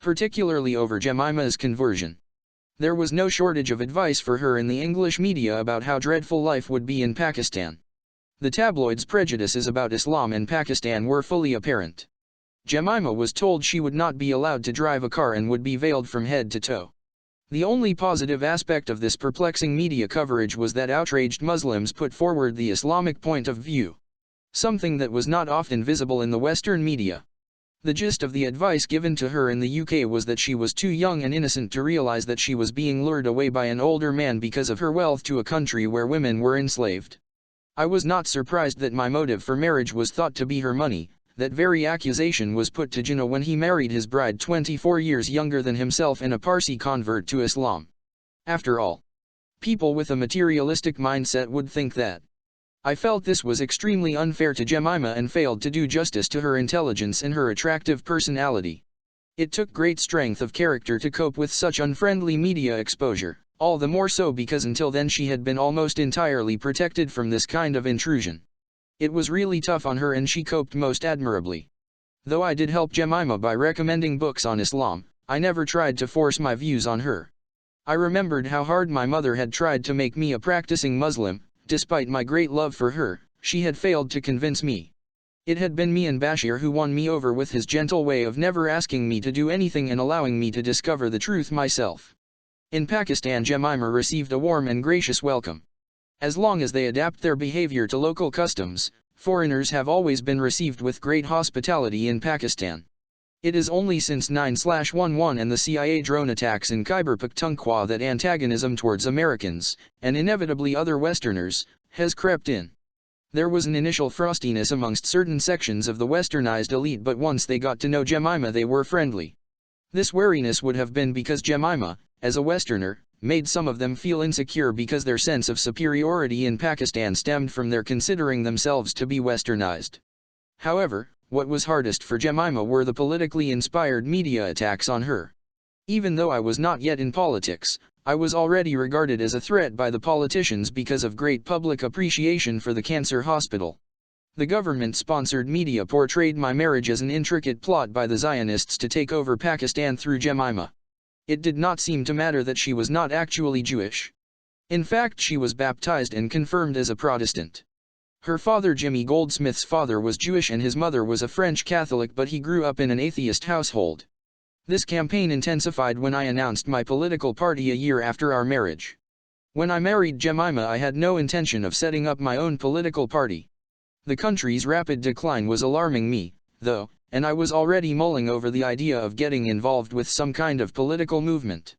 particularly over Jemima's conversion. There was no shortage of advice for her in the English media about how dreadful life would be in Pakistan. The tabloids' prejudices about Islam and Pakistan were fully apparent. Jemima was told she would not be allowed to drive a car and would be veiled from head to toe. The only positive aspect of this perplexing media coverage was that outraged Muslims put forward the Islamic point of view, something that was not often visible in the Western media. The gist of the advice given to her in the UK was that she was too young and innocent to realize that she was being lured away by an older man because of her wealth to a country where women were enslaved. I was not surprised that my motive for marriage was thought to be her money. That very accusation was put to Jinnah when he married his bride 24 years younger than himself and a Parsi convert to Islam. After all, people with a materialistic mindset would think that. I felt this was extremely unfair to Jemima and failed to do justice to her intelligence and her attractive personality. It took great strength of character to cope with such unfriendly media exposure, all the more so because until then she had been almost entirely protected from this kind of intrusion. It was really tough on her and she coped most admirably. Though I did help Jemima by recommending books on Islam, I never tried to force my views on her. I remembered how hard my mother had tried to make me a practicing Muslim. Despite my great love for her, she had failed to convince me. It had been me and Bashir who won me over with his gentle way of never asking me to do anything and allowing me to discover the truth myself. In Pakistan, Jemima received a warm and gracious welcome. As long as they adapt their behavior to local customs, foreigners have always been received with great hospitality in Pakistan. It is only since 9/11 and the CIA drone attacks in Khyber Pakhtunkhwa that antagonism towards Americans, and inevitably other Westerners, has crept in. There was an initial frostiness amongst certain sections of the westernized elite, but once they got to know Jemima they were friendly. This wariness would have been because Jemima, as a Westerner, made some of them feel insecure because their sense of superiority in Pakistan stemmed from their considering themselves to be westernized. However, what was hardest for Jemima were the politically inspired media attacks on her. Even though I was not yet in politics, I was already regarded as a threat by the politicians because of great public appreciation for the cancer hospital. The government-sponsored media portrayed my marriage as an intricate plot by the Zionists to take over Pakistan through Jemima. It did not seem to matter that she was not actually Jewish. In fact, she was baptized and confirmed as a Protestant. Her father, Jimmy Goldsmith's father, was Jewish and his mother was a French Catholic, but he grew up in an atheist household. This campaign intensified when I announced my political party a year after our marriage. When I married Jemima, I had no intention of setting up my own political party. The country's rapid decline was alarming me, though, and I was already mulling over the idea of getting involved with some kind of political movement.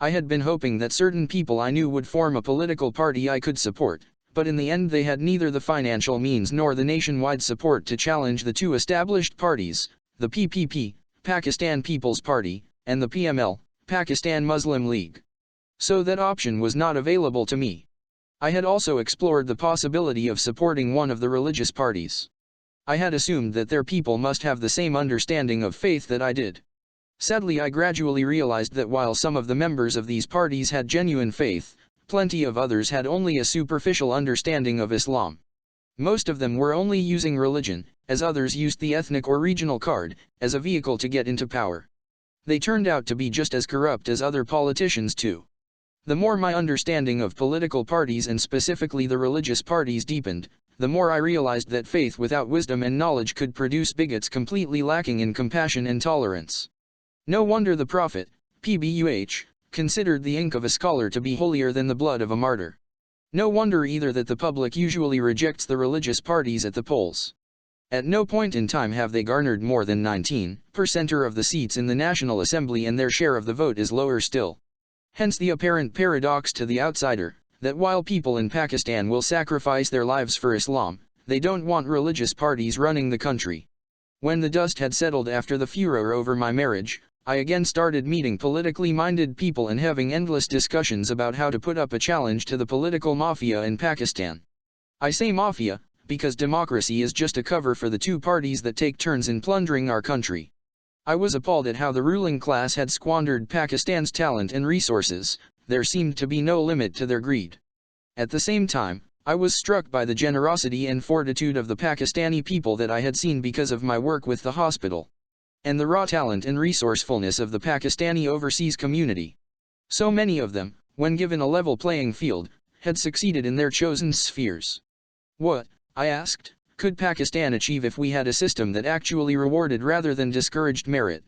I had been hoping that certain people I knew would form a political party I could support, but in the end they had neither the financial means nor the nationwide support to challenge the two established parties, the PPP, Pakistan People's Party, and the PML, Pakistan Muslim League. So that option was not available to me. I had also explored the possibility of supporting one of the religious parties. I had assumed that their people must have the same understanding of faith that I did. Sadly, I gradually realized that while some of the members of these parties had genuine faith, plenty of others had only a superficial understanding of Islam. Most of them were only using religion, as others used the ethnic or regional card, as a vehicle to get into power. They turned out to be just as corrupt as other politicians too. The more my understanding of political parties and specifically the religious parties deepened, the more I realized that faith without wisdom and knowledge could produce bigots completely lacking in compassion and tolerance. No wonder the Prophet, Pbuh, considered the ink of a scholar to be holier than the blood of a martyr. No wonder either that the public usually rejects the religious parties at the polls. At no point in time have they garnered more than 19% of the seats in the National Assembly, and their share of the vote is lower still. Hence the apparent paradox to the outsider, that while people in Pakistan will sacrifice their lives for Islam, they don't want religious parties running the country. When the dust had settled after the furor over my marriage, I again started meeting politically minded people and having endless discussions about how to put up a challenge to the political mafia in Pakistan. I say mafia, because democracy is just a cover for the two parties that take turns in plundering our country. I was appalled at how the ruling class had squandered Pakistan's talent and resources. There seemed to be no limit to their greed. At the same time, I was struck by the generosity and fortitude of the Pakistani people that I had seen because of my work with the hospital, and the raw talent and resourcefulness of the Pakistani overseas community. So many of them, when given a level playing field, had succeeded in their chosen spheres. What, I asked, could Pakistan achieve if we had a system that actually rewarded rather than discouraged merit?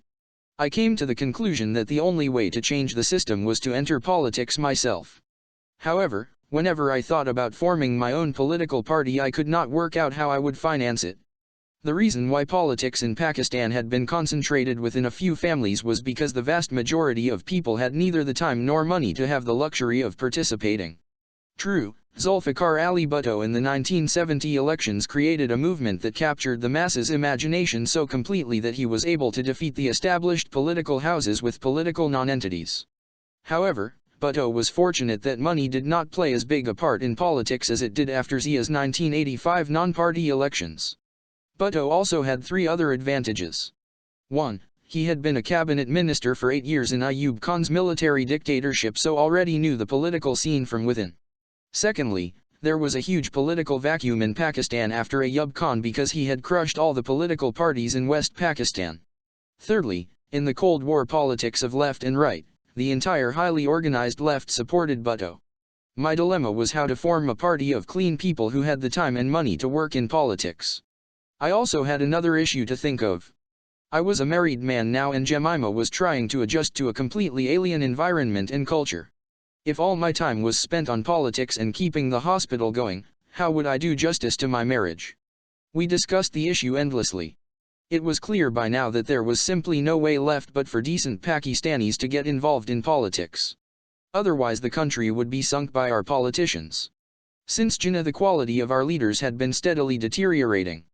I came to the conclusion that the only way to change the system was to enter politics myself. However, whenever I thought about forming my own political party, I could not work out how I would finance it. The reason why politics in Pakistan had been concentrated within a few families was because the vast majority of people had neither the time nor money to have the luxury of participating. True, Zulfikar Ali Bhutto in the 1970 elections created a movement that captured the masses' imagination so completely that he was able to defeat the established political houses with political non-entities. However, Bhutto was fortunate that money did not play as big a part in politics as it did after Zia's 1985 non-party elections. Bhutto also had three other advantages. 1. He had been a cabinet minister for 8 years in Ayub Khan's military dictatorship, so already knew the political scene from within. Secondly, there was a huge political vacuum in Pakistan after Ayub Khan because he had crushed all the political parties in West Pakistan. Thirdly, in the Cold War politics of left and right, the entire highly organized left supported Bhutto. My dilemma was how to form a party of clean people who had the time and money to work in politics. I also had another issue to think of. I was a married man now, and Jemima was trying to adjust to a completely alien environment and culture. If all my time was spent on politics and keeping the hospital going, how would I do justice to my marriage? We discussed the issue endlessly. It was clear by now that there was simply no way left but for decent Pakistanis to get involved in politics. Otherwise the country would be sunk by our politicians. Since Jinnah, the quality of our leaders had been steadily deteriorating.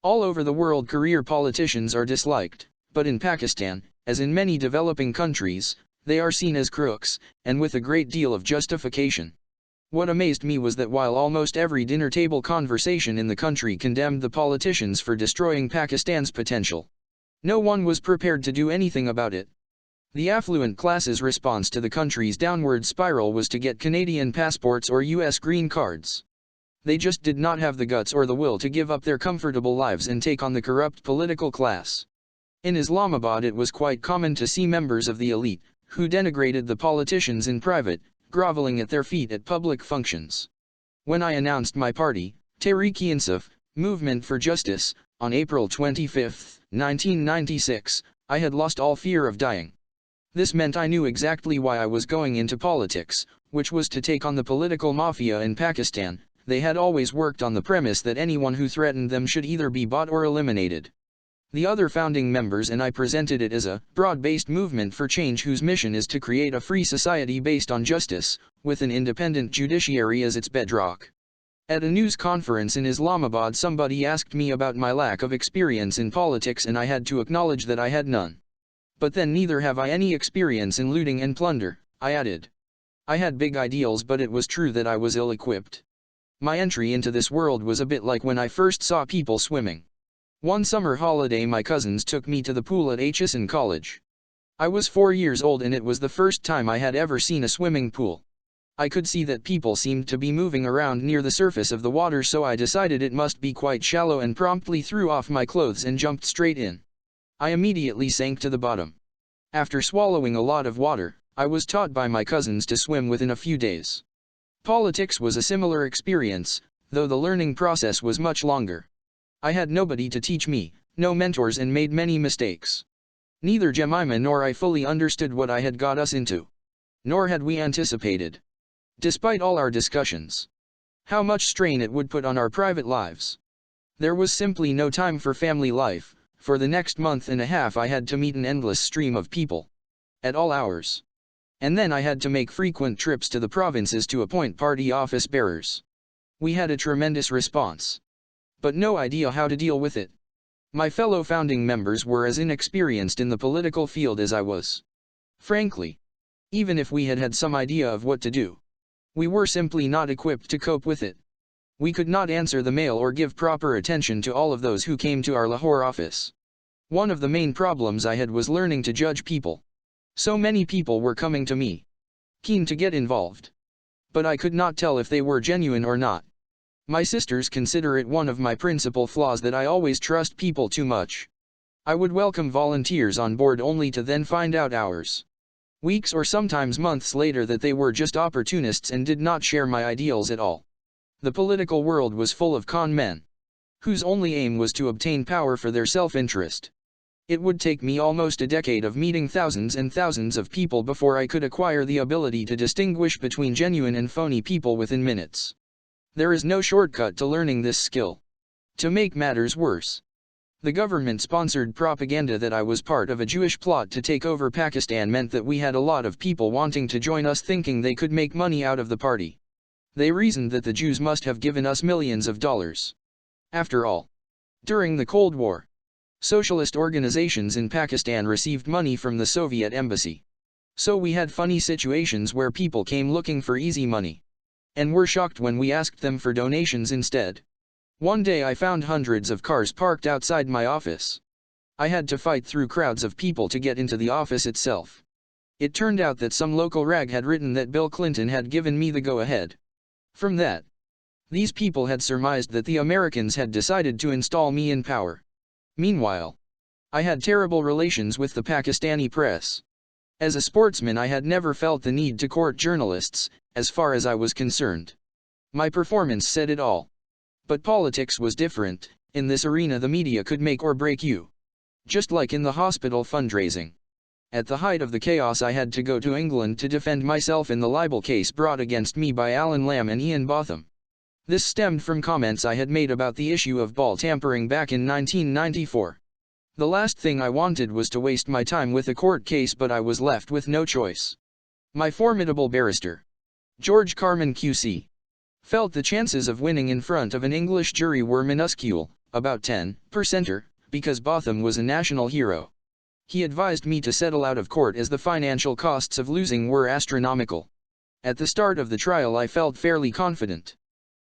All over the world career politicians are disliked, but in Pakistan, as in many developing countries, they are seen as crooks, and with a great deal of justification. What amazed me was that while almost every dinner table conversation in the country condemned the politicians for destroying Pakistan's potential, no one was prepared to do anything about it. The affluent class's response to the country's downward spiral was to get Canadian passports or US green cards. They just did not have the guts or the will to give up their comfortable lives and take on the corrupt political class. In Islamabad it was quite common to see members of the elite, who denigrated the politicians in private, groveling at their feet at public functions. When I announced my party, Tehreek-e-Insaf, Movement for Justice, on April 25, 1996, I had lost all fear of dying. This meant I knew exactly why I was going into politics, which was to take on the political mafia in Pakistan. They had always worked on the premise that anyone who threatened them should either be bought or eliminated. The other founding members and I presented it as a broad-based movement for change whose mission is to create a free society based on justice, with an independent judiciary as its bedrock. At a news conference in Islamabad, somebody asked me about my lack of experience in politics, and I had to acknowledge that I had none. But then neither have I any experience in looting and plunder, I added. I had big ideals, but it was true that I was ill-equipped. My entry into this world was a bit like when I first saw people swimming. One summer holiday my cousins took me to the pool at Atchison College. I was 4 years old and it was the first time I had ever seen a swimming pool. I could see that people seemed to be moving around near the surface of the water, so I decided it must be quite shallow and promptly threw off my clothes and jumped straight in. I immediately sank to the bottom. After swallowing a lot of water, I was taught by my cousins to swim within a few days. Politics was a similar experience, though the learning process was much longer. I had nobody to teach me, no mentors, and made many mistakes. Neither Jemima nor I fully understood what I had got us into. Nor had we anticipated, despite all our discussions, how much strain it would put on our private lives. There was simply no time for family life. For the next month and a half I had to meet an endless stream of people, at all hours. And then I had to make frequent trips to the provinces to appoint party office bearers. We had a tremendous response, but no idea how to deal with it. My fellow founding members were as inexperienced in the political field as I was. Frankly, even if we had had some idea of what to do, we were simply not equipped to cope with it. We could not answer the mail or give proper attention to all of those who came to our Lahore office. One of the main problems I had was learning to judge people. So many people were coming to me, keen to get involved. But I could not tell if they were genuine or not. My sisters consider it one of my principal flaws that I always trust people too much. I would welcome volunteers on board only to then find out hours, weeks or sometimes months later that they were just opportunists and did not share my ideals at all. The political world was full of con men, whose only aim was to obtain power for their self-interest. It would take me almost a decade of meeting thousands and thousands of people before I could acquire the ability to distinguish between genuine and phony people within minutes. There is no shortcut to learning this skill. To make matters worse, the government-sponsored propaganda that I was part of a Jewish plot to take over Pakistan meant that we had a lot of people wanting to join us, thinking they could make money out of the party. They reasoned that the Jews must have given us millions of dollars. After all, during the Cold War, socialist organizations in Pakistan received money from the Soviet embassy. So we had funny situations where people came looking for easy money, and were shocked when we asked them for donations instead. One day I found hundreds of cars parked outside my office. I had to fight through crowds of people to get into the office itself. It turned out that some local rag had written that Bill Clinton had given me the go-ahead. From that, these people had surmised that the Americans had decided to install me in power. Meanwhile, I had terrible relations with the Pakistani press. As a sportsman, I had never felt the need to court journalists, as far as I was concerned. My performance said it all. But politics was different. In this arena the media could make or break you. Just like in the hospital fundraising. At the height of the chaos I had to go to England to defend myself in the libel case brought against me by Alan Lamb and Ian Botham. This stemmed from comments I had made about the issue of ball tampering back in 1994. The last thing I wanted was to waste my time with a court case, but I was left with no choice. My formidable barrister, George Carman QC, felt the chances of winning in front of an English jury were minuscule, about 10%, because Botham was a national hero. He advised me to settle out of court as the financial costs of losing were astronomical. At the start of the trial I felt fairly confident,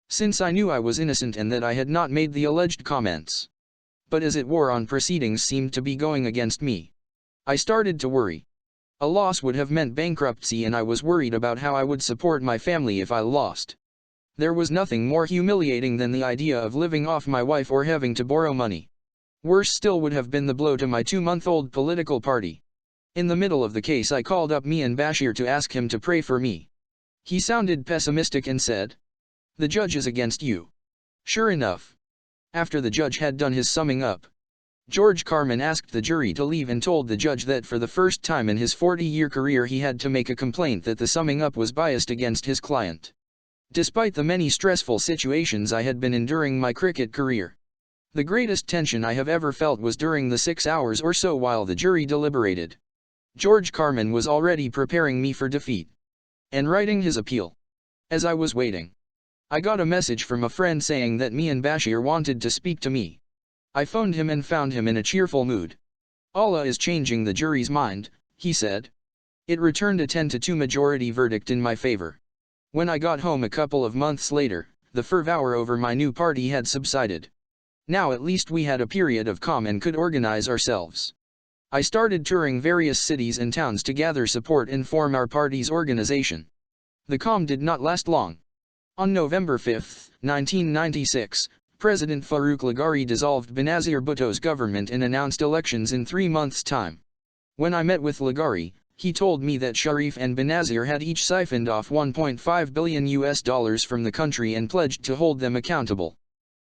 since I knew I was innocent and that I had not made the alleged comments. But as it wore on, proceedings seemed to be going against me. I started to worry. A loss would have meant bankruptcy, and I was worried about how I would support my family if I lost. There was nothing more humiliating than the idea of living off my wife or having to borrow money. Worse still would have been the blow to my 2-month-old political party. In the middle of the case I called up Mian Bashir to ask him to pray for me. He sounded pessimistic and said, "The judge is against you." Sure enough, after the judge had done his summing up, George Carman asked the jury to leave and told the judge that for the first time in his 40-year career he had to make a complaint that the summing up was biased against his client. Despite the many stressful situations I had been in during my cricket career, the greatest tension I have ever felt was during the 6 hours or so while the jury deliberated. George Carman was already preparing me for defeat and writing his appeal. As I was waiting, I got a message from a friend saying that me and Bashir wanted to speak to me. I phoned him and found him in a cheerful mood. Allah is changing the jury's mind, he said. It returned a 10-2 majority verdict in my favor. When I got home a couple of months later, the fervor over my new party had subsided. Now at least we had a period of calm and could organize ourselves. I started touring various cities and towns to gather support and form our party's organization. The calm did not last long. On November 5, 1996, President Farouk Laghari dissolved Benazir Bhutto's government and announced elections in 3 months' time. When I met with Laghari, he told me that Sharif and Benazir had each siphoned off $1.5 billion from the country and pledged to hold them accountable.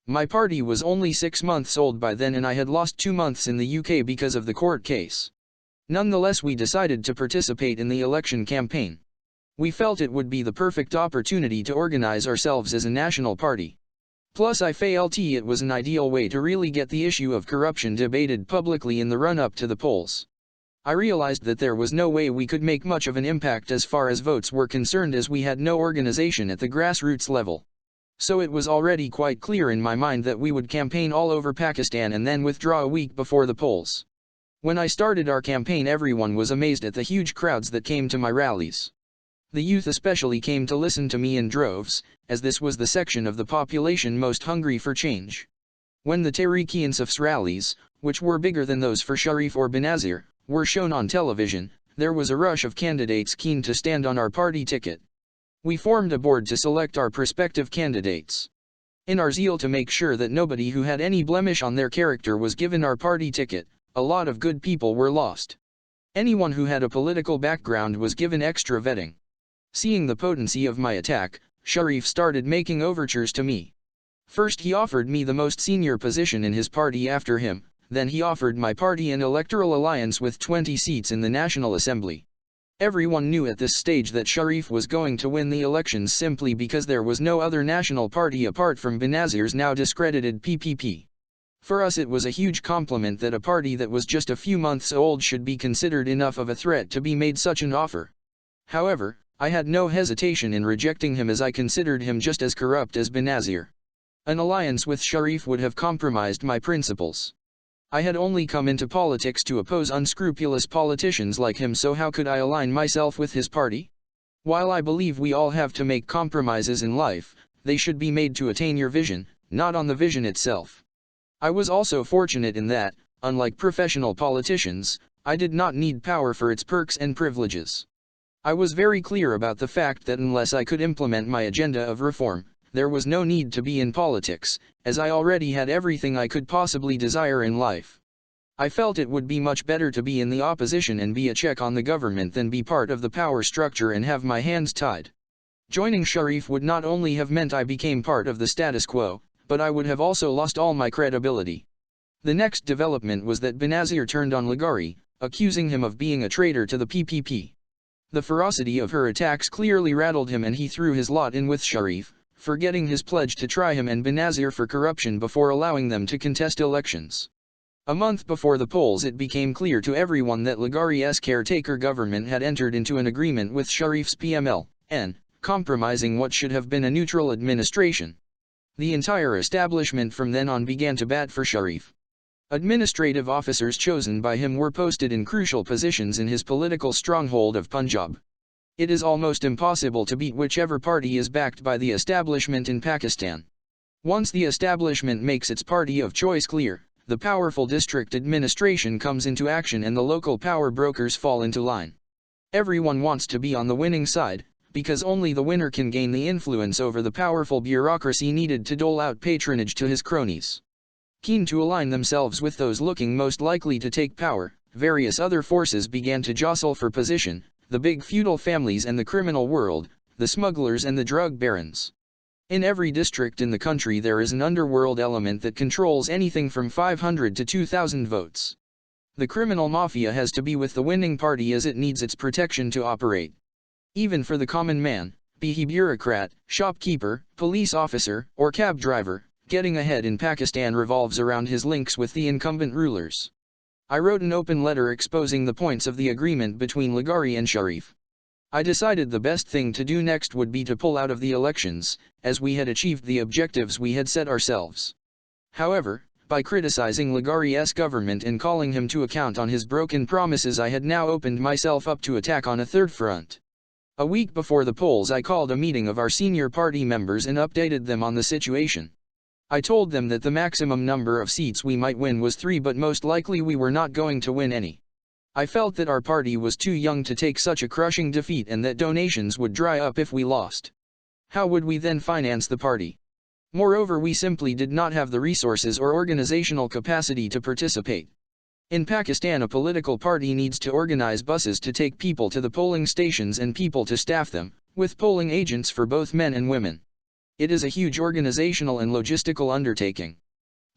My party was only 6 months old by then and I had lost 2 months in the UK because of the court case. Nonetheless, we decided to participate in the election campaign. We felt it would be the perfect opportunity to organize ourselves as a national party. Plus I felt it was an ideal way to really get the issue of corruption debated publicly in the run-up to the polls. I realized that there was no way we could make much of an impact as far as votes were concerned as we had no organization at the grassroots level. So it was already quite clear in my mind that we would campaign all over Pakistan and then withdraw a week before the polls. When I started our campaign, everyone was amazed at the huge crowds that came to my rallies. The youth especially came to listen to me in droves, as this was the section of the population most hungry for change. When the Tehreek-e-Insaf's rallies, which were bigger than those for Sharif or Benazir, were shown on television, there was a rush of candidates keen to stand on our party ticket. We formed a board to select our prospective candidates. In our zeal to make sure that nobody who had any blemish on their character was given our party ticket, a lot of good people were lost. Anyone who had a political background was given extra vetting. Seeing the potency of my attack, Sharif started making overtures to me. First he offered me the most senior position in his party after him, then he offered my party an electoral alliance with 20 seats in the National Assembly. Everyone knew at this stage that Sharif was going to win the elections simply because there was no other national party apart from Benazir's now discredited PPP. For us it was a huge compliment that a party that was just a few months old should be considered enough of a threat to be made such an offer. However, I had no hesitation in rejecting him as I considered him just as corrupt as Benazir. An alliance with Sharif would have compromised my principles. I had only come into politics to oppose unscrupulous politicians like him, so how could I align myself with his party? While I believe we all have to make compromises in life, they should be made to attain your vision, not on the vision itself. I was also fortunate in that, unlike professional politicians, I did not need power for its perks and privileges. I was very clear about the fact that unless I could implement my agenda of reform, there was no need to be in politics, as I already had everything I could possibly desire in life. I felt it would be much better to be in the opposition and be a check on the government than be part of the power structure and have my hands tied. Joining Sharif would not only have meant I became part of the status quo, but I would have also lost all my credibility. The next development was that Benazir turned on Laghari, accusing him of being a traitor to the PPP. The ferocity of her attacks clearly rattled him and he threw his lot in with Sharif, forgetting his pledge to try him and Benazir for corruption before allowing them to contest elections. A month before the polls it became clear to everyone that Laghari's caretaker government had entered into an agreement with Sharif's PMLN, compromising what should have been a neutral administration. The entire establishment from then on began to bat for Sharif. Administrative officers chosen by him were posted in crucial positions in his political stronghold of Punjab. It is almost impossible to beat whichever party is backed by the establishment in Pakistan. Once the establishment makes its party of choice clear, the powerful district administration comes into action and the local power brokers fall into line. Everyone wants to be on the winning side, because only the winner can gain the influence over the powerful bureaucracy needed to dole out patronage to his cronies. Keen to align themselves with those looking most likely to take power, various other forces began to jostle for position: the big feudal families and the criminal world, the smugglers and the drug barons. In every district in the country there is an underworld element that controls anything from 500 to 2,000 votes. The criminal mafia has to be with the winning party as it needs its protection to operate. Even for the common man, be he bureaucrat, shopkeeper, police officer, or cab driver, getting ahead in Pakistan revolves around his links with the incumbent rulers. I wrote an open letter exposing the points of the agreement between Laghari and Sharif. I decided the best thing to do next would be to pull out of the elections, as we had achieved the objectives we had set ourselves. However, by criticizing Ligari's government and calling him to account on his broken promises, I had now opened myself up to attack on a third front. A week before the polls, I called a meeting of our senior party members and updated them on the situation. I told them that the maximum number of seats we might win was 3, but most likely we were not going to win any. I felt that our party was too young to take such a crushing defeat and that donations would dry up if we lost. How would we then finance the party? Moreover, we simply did not have the resources or organizational capacity to participate. In Pakistan, a political party needs to organize buses to take people to the polling stations and people to staff them, with polling agents for both men and women. It is a huge organizational and logistical undertaking.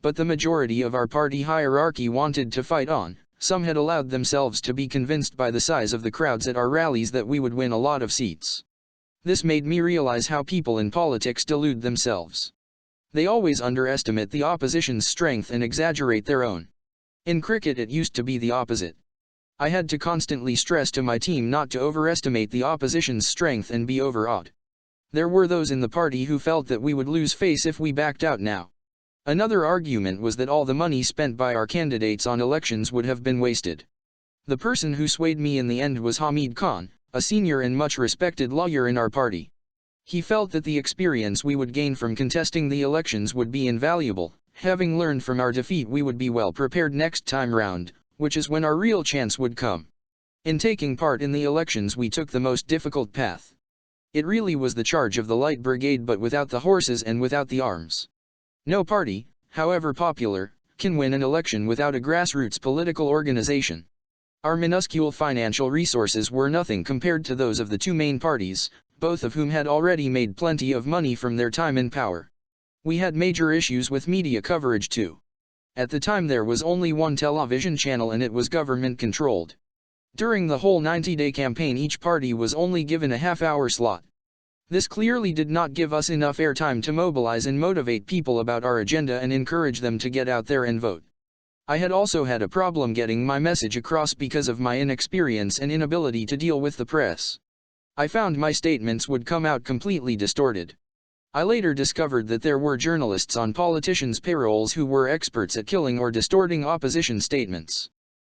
But the majority of our party hierarchy wanted to fight on. Some had allowed themselves to be convinced by the size of the crowds at our rallies that we would win a lot of seats. This made me realize how people in politics delude themselves. They always underestimate the opposition's strength and exaggerate their own. In cricket, it used to be the opposite. I had to constantly stress to my team not to overestimate the opposition's strength and be overawed. There were those in the party who felt that we would lose face if we backed out now. Another argument was that all the money spent by our candidates on elections would have been wasted. The person who swayed me in the end was Hamid Khan, a senior and much respected lawyer in our party. He felt that the experience we would gain from contesting the elections would be invaluable. Having learned from our defeat, we would be well prepared next time round, which is when our real chance would come. In taking part in the elections, we took the most difficult path. It really was the charge of the Light Brigade, but without the horses and without the arms. No party, however popular, can win an election without a grassroots political organization. Our minuscule financial resources were nothing compared to those of the two main parties, both of whom had already made plenty of money from their time in power. We had major issues with media coverage too. At the time there was only one television channel and it was government-controlled. During the whole 90-day campaign, each party was only given a half-hour slot. This clearly did not give us enough airtime to mobilize and motivate people about our agenda and encourage them to get out there and vote. I had also had a problem getting my message across because of my inexperience and inability to deal with the press. I found my statements would come out completely distorted. I later discovered that there were journalists on politicians' payrolls who were experts at killing or distorting opposition statements.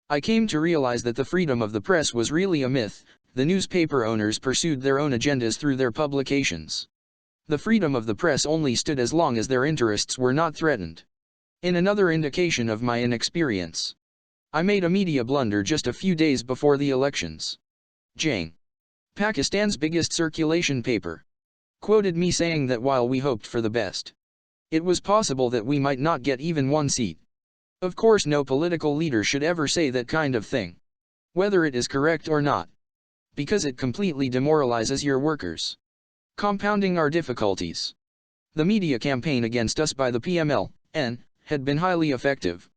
I came to realize that the freedom of the press was really a myth. The newspaper owners pursued their own agendas through their publications. The freedom of the press only stood as long as their interests were not threatened. In another indication of my inexperience, I made a media blunder just a few days before the elections. Jane, Pakistan's biggest circulation paper, quoted me saying that while we hoped for the best, it was possible that we might not get even one seat. Of course, no political leader should ever say that kind of thing, whether it is correct or not, because it completely demoralizes your workers. Compounding our difficulties, the media campaign against us by the PMLN had been highly effective.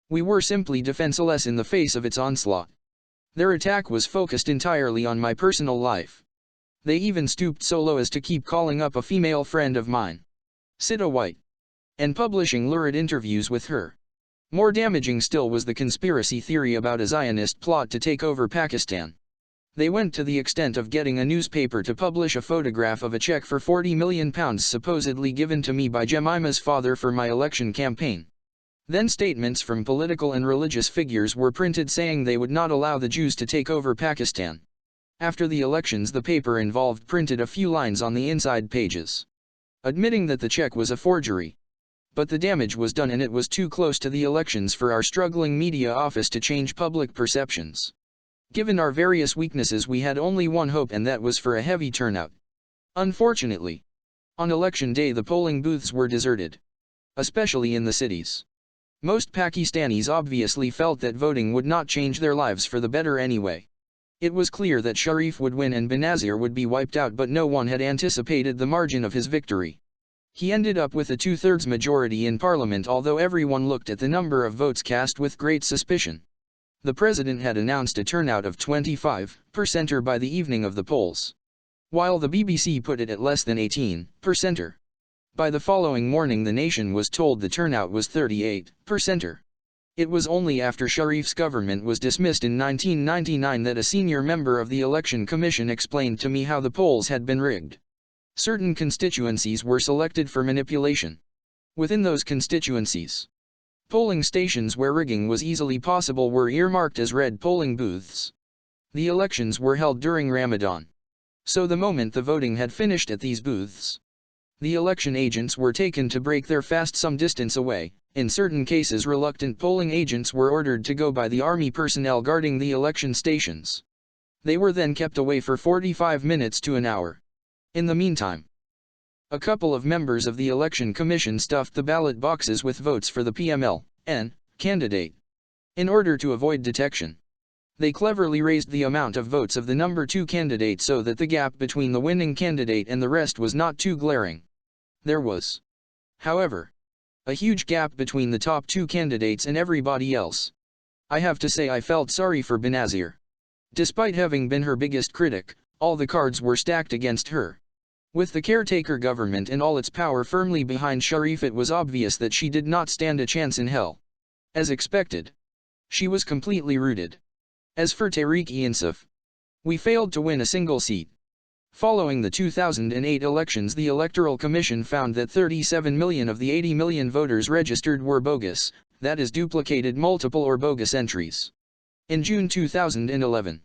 We were simply defenseless in the face of its onslaught. Their attack was focused entirely on my personal life. They even stooped so low as to keep calling up a female friend of mine, Sita White, and publishing lurid interviews with her. More damaging still was the conspiracy theory about a Zionist plot to take over Pakistan. They went to the extent of getting a newspaper to publish a photograph of a check for £40 million supposedly given to me by Jemima's father for my election campaign. Then statements from political and religious figures were printed saying they would not allow the Jews to take over Pakistan. After the elections, the paper involved printed a few lines on the inside pages, admitting that the check was a forgery. But the damage was done and it was too close to the elections for our struggling media office to change public perceptions. Given our various weaknesses, we had only one hope, and that was for a heavy turnout. Unfortunately, on election day the polling booths were deserted, especially in the cities. Most Pakistanis obviously felt that voting would not change their lives for the better anyway. It was clear that Sharif would win and Benazir would be wiped out, but no one had anticipated the margin of his victory. He ended up with a two-thirds majority in parliament, although everyone looked at the number of votes cast with great suspicion. The president had announced a turnout of 25% by the evening of the polls, while the BBC put it at less than 18%. By the following morning the nation was told the turnout was 38%. It was only after Sharif's government was dismissed in 1999 that a senior member of the Election Commission explained to me how the polls had been rigged. Certain constituencies were selected for manipulation. Within those constituencies, polling stations where rigging was easily possible were earmarked as red polling booths. The elections were held during Ramadan. So the moment the voting had finished at these booths, the election agents were taken to break their fast some distance away. In certain cases, reluctant polling agents were ordered to go by the army personnel guarding the election stations. They were then kept away for 45 minutes to an hour. In the meantime, a couple of members of the election commission stuffed the ballot boxes with votes for the PMLN candidate. In order to avoid detection, they cleverly raised the amount of votes of the number 2 candidate so that the gap between the winning candidate and the rest was not too glaring. There was, however, a huge gap between the top 2 candidates and everybody else. I have to say I felt sorry for Benazir. Despite having been her biggest critic, all the cards were stacked against her. With the caretaker government and all its power firmly behind Sharif, it was obvious that she did not stand a chance in hell. As expected, she was completely routed. As for Tehreek-e-Insaf, we failed to win a single seat. Following the 2008 elections, the Electoral Commission found that 37 million of the 80 million voters registered were bogus, that is, duplicated multiple or bogus entries. In June 2011,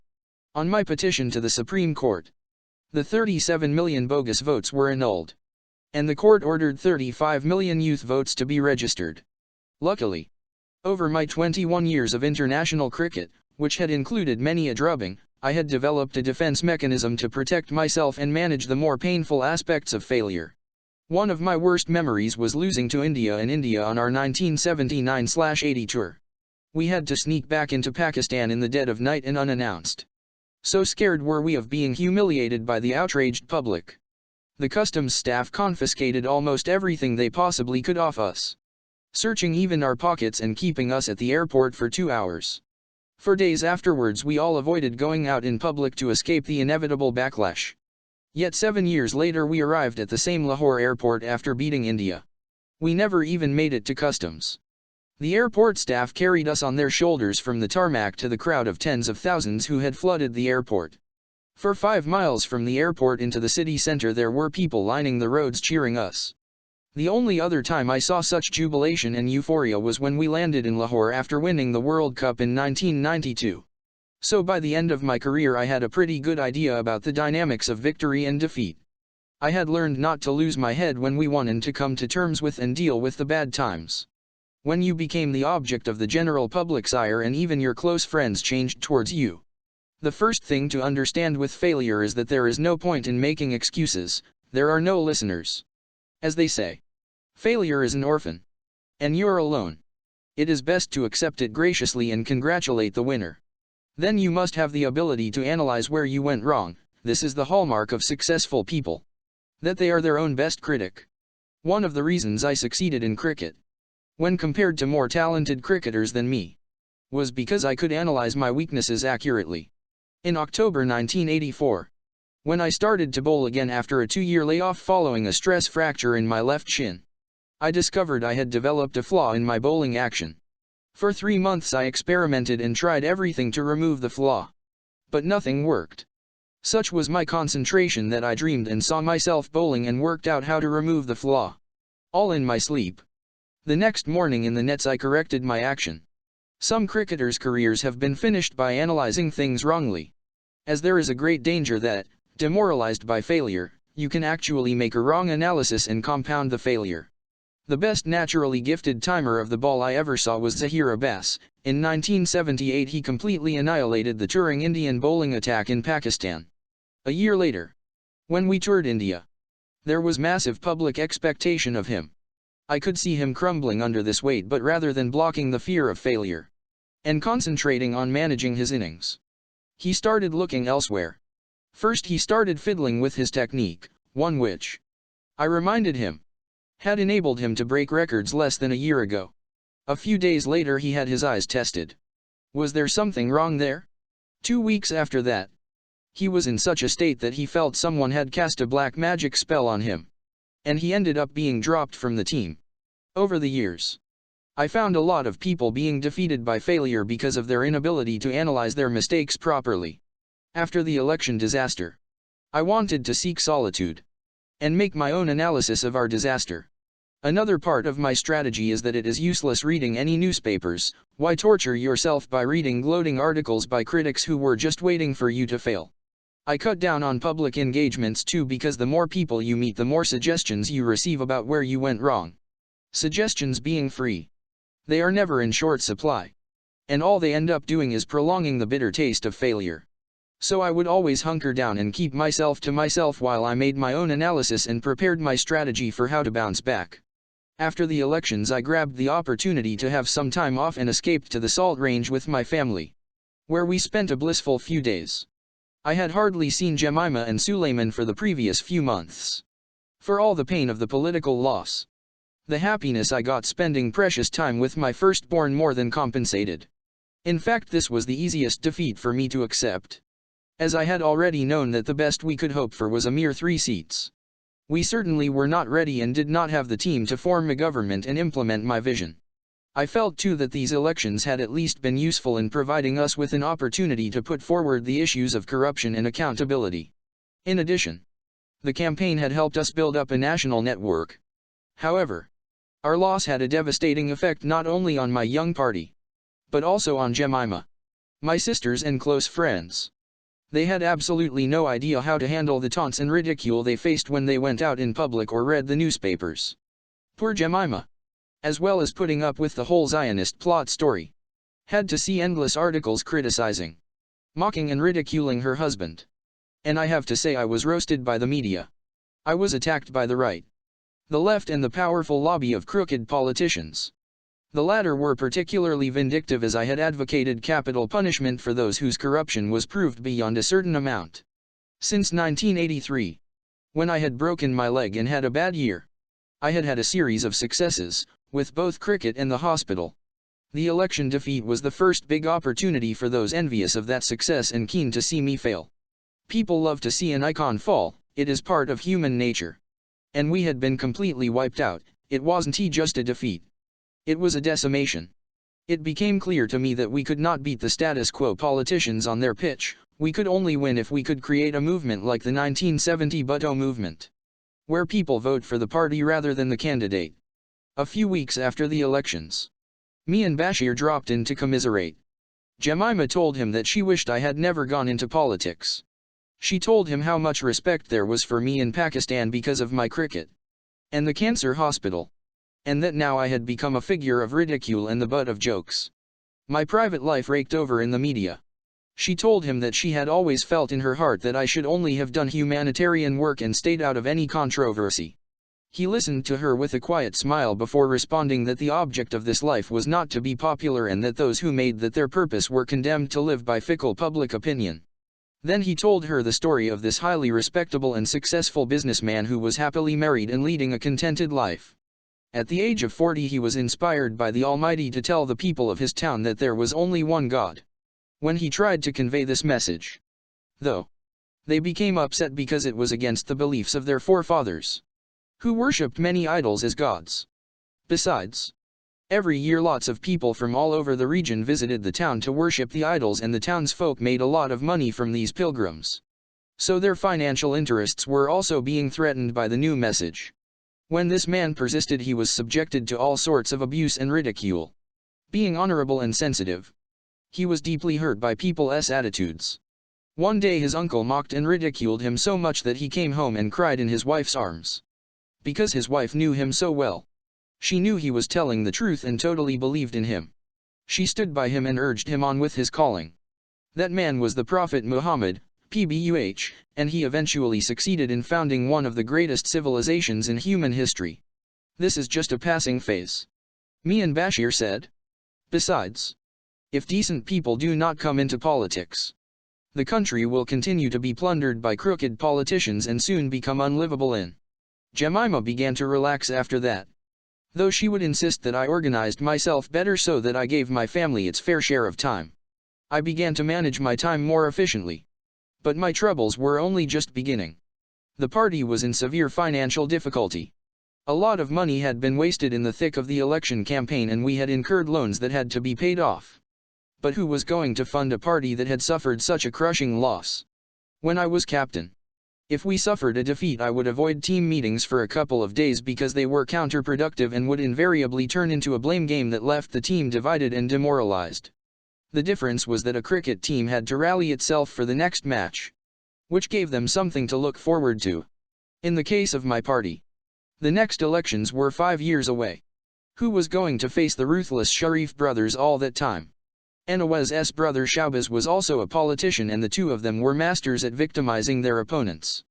on my petition to the Supreme Court, the 37 million bogus votes were annulled, and the court ordered 35 million youth votes to be registered. Luckily, over my 21 years of international cricket, which had included many a drubbing, I had developed a defense mechanism to protect myself and manage the more painful aspects of failure. One of my worst memories was losing to India in India on our 1979/80 tour. We had to sneak back into Pakistan in the dead of night and unannounced. So scared were we of being humiliated by the outraged public. The customs staff confiscated almost everything they possibly could off us, searching even our pockets and keeping us at the airport for 2 hours. For days afterwards we all avoided going out in public to escape the inevitable backlash. Yet 7 years later we arrived at the same Lahore airport after beating India. We never even made it to customs. The airport staff carried us on their shoulders from the tarmac to the crowd of tens of thousands who had flooded the airport. For 5 miles from the airport into the city center there were people lining the roads cheering us. The only other time I saw such jubilation and euphoria was when we landed in Lahore after winning the World Cup in 1992. So by the end of my career I had a pretty good idea about the dynamics of victory and defeat. I had learned not to lose my head when we won and to come to terms with and deal with the bad times. When you became the object of the general public's ire and even your close friends changed towards you, the first thing to understand with failure is that there is no point in making excuses, there are no listeners. As they say, failure is an orphan. And you're alone. It is best to accept it graciously and congratulate the winner. Then you must have the ability to analyze where you went wrong. This is the hallmark of successful people, that they are their own best critic. One of the reasons I succeeded in cricket, when compared to more talented cricketers than me, was because I could analyze my weaknesses accurately. In October 1984, when I started to bowl again after a 2-year layoff following a stress fracture in my left shin, I discovered I had developed a flaw in my bowling action. For 3 months I experimented and tried everything to remove the flaw, but nothing worked. Such was my concentration that I dreamed and saw myself bowling and worked out how to remove the flaw, all in my sleep. The next morning in the nets I corrected my action. Some cricketers' careers have been finished by analyzing things wrongly, as there is a great danger that, demoralized by failure, you can actually make a wrong analysis and compound the failure. The best naturally gifted timer of the ball I ever saw was Zahir Abbas. In 1978 he completely annihilated the touring Indian bowling attack in Pakistan. A year later, when we toured India, there was massive public expectation of him. I could see him crumbling under this weight, but rather than blocking the fear of failure and concentrating on managing his innings, he started looking elsewhere. First he started fiddling with his technique, one which, I reminded him, had enabled him to break records less than a year ago. A few days later he had his eyes tested. Was there something wrong there? 2 weeks after that, he was in such a state that he felt someone had cast a black magic spell on him, and he ended up being dropped from the team. Over the years, I found a lot of people being defeated by failure because of their inability to analyze their mistakes properly. After the election disaster, I wanted to seek solitude and make my own analysis of our disaster. Another part of my strategy is that it is useless reading any newspapers. Why torture yourself by reading gloating articles by critics who were just waiting for you to fail? I cut down on public engagements too, because the more people you meet, the more suggestions you receive about where you went wrong. Suggestions being free, they are never in short supply, and all they end up doing is prolonging the bitter taste of failure. So I would always hunker down and keep myself to myself while I made my own analysis and prepared my strategy for how to bounce back. After the elections, I grabbed the opportunity to have some time off and escaped to the Salt Range with my family, where we spent a blissful few days. I had hardly seen Jemima and Suleiman for the previous few months. For all the pain of the political loss, the happiness I got spending precious time with my firstborn more than compensated. In fact, this was the easiest defeat for me to accept, as I had already known that the best we could hope for was a mere 3 seats. We certainly were not ready and did not have the team to form a government and implement my vision. I felt too that these elections had at least been useful in providing us with an opportunity to put forward the issues of corruption and accountability. In addition, the campaign had helped us build up a national network. However, our loss had a devastating effect not only on my young party, but also on Jemima, my sisters and close friends. They had absolutely no idea how to handle the taunts and ridicule they faced when they went out in public or read the newspapers. Poor Jemima, as well as putting up with the whole Zionist plot story, had to see endless articles criticizing, mocking and ridiculing her husband. And I have to say, I was roasted by the media. I was attacked by the right, the left and the powerful lobby of crooked politicians. The latter were particularly vindictive, as I had advocated capital punishment for those whose corruption was proved beyond a certain amount. Since 1983, when I had broken my leg and had a bad year, I had had a series of successes, with both cricket and the hospital. The election defeat was the first big opportunity for those envious of that success and keen to see me fail. People love to see an icon fall, it is part of human nature. And we had been completely wiped out. It wasn't just a defeat. It was a decimation. It became clear to me that we could not beat the status quo politicians on their pitch. We could only win if we could create a movement like the 1970 Bhutto movement, where people vote for the party rather than the candidate. A few weeks after the elections, me and Bashir dropped in to commiserate. Jemima told him that she wished I had never gone into politics. She told him how much respect there was for me in Pakistan because of my cricket and the cancer hospital, and that now I had become a figure of ridicule and the butt of jokes. My private life raked over in the media. She told him that she had always felt in her heart that I should only have done humanitarian work and stayed out of any controversy. He listened to her with a quiet smile before responding that the object of this life was not to be popular and that those who made that their purpose were condemned to live by fickle public opinion. Then he told her the story of this highly respectable and successful businessman who was happily married and leading a contented life. At the age of 40 he was inspired by the Almighty to tell the people of his town that there was only one God. When he tried to convey this message, though, they became upset because it was against the beliefs of their forefathers, who worshipped many idols as gods. Besides, every year lots of people from all over the region visited the town to worship the idols, and the townsfolk made a lot of money from these pilgrims. So their financial interests were also being threatened by the new message. When this man persisted, he was subjected to all sorts of abuse and ridicule. Being honorable and sensitive, he was deeply hurt by people's attitudes. One day his uncle mocked and ridiculed him so much that he came home and cried in his wife's arms. Because his wife knew him so well, she knew he was telling the truth and totally believed in him. She stood by him and urged him on with his calling. That man was the Prophet Muhammad, PBUH, and he eventually succeeded in founding one of the greatest civilizations in human history. This is just a passing phase, me and Bashir said. Besides, if decent people do not come into politics, the country will continue to be plundered by crooked politicians and soon become unlivable in. Jemima began to relax after that, though she would insist that I organized myself better so that I gave my family its fair share of time. I began to manage my time more efficiently. But my troubles were only just beginning. The party was in severe financial difficulty. A lot of money had been wasted in the thick of the election campaign and we had incurred loans that had to be paid off. But who was going to fund a party that had suffered such a crushing loss? When I was captain, if we suffered a defeat, I would avoid team meetings for a couple of days because they were counterproductive and would invariably turn into a blame game that left the team divided and demoralized. The difference was that a cricket team had to rally itself for the next match, which gave them something to look forward to. In the case of my party, the next elections were 5 years away. Who was going to face the ruthless Sharif brothers all that time? Nawaz's brother Shahbaz was also a politician and the two of them were masters at victimizing their opponents.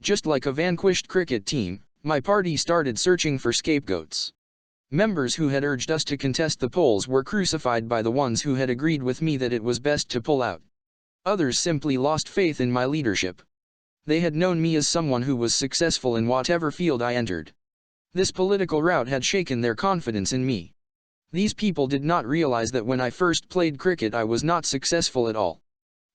Just like a vanquished cricket team, my party started searching for scapegoats. Members who had urged us to contest the polls were crucified by the ones who had agreed with me that it was best to pull out. Others simply lost faith in my leadership. They had known me as someone who was successful in whatever field I entered. This political rout had shaken their confidence in me. These people did not realize that when I first played cricket I was not successful at all.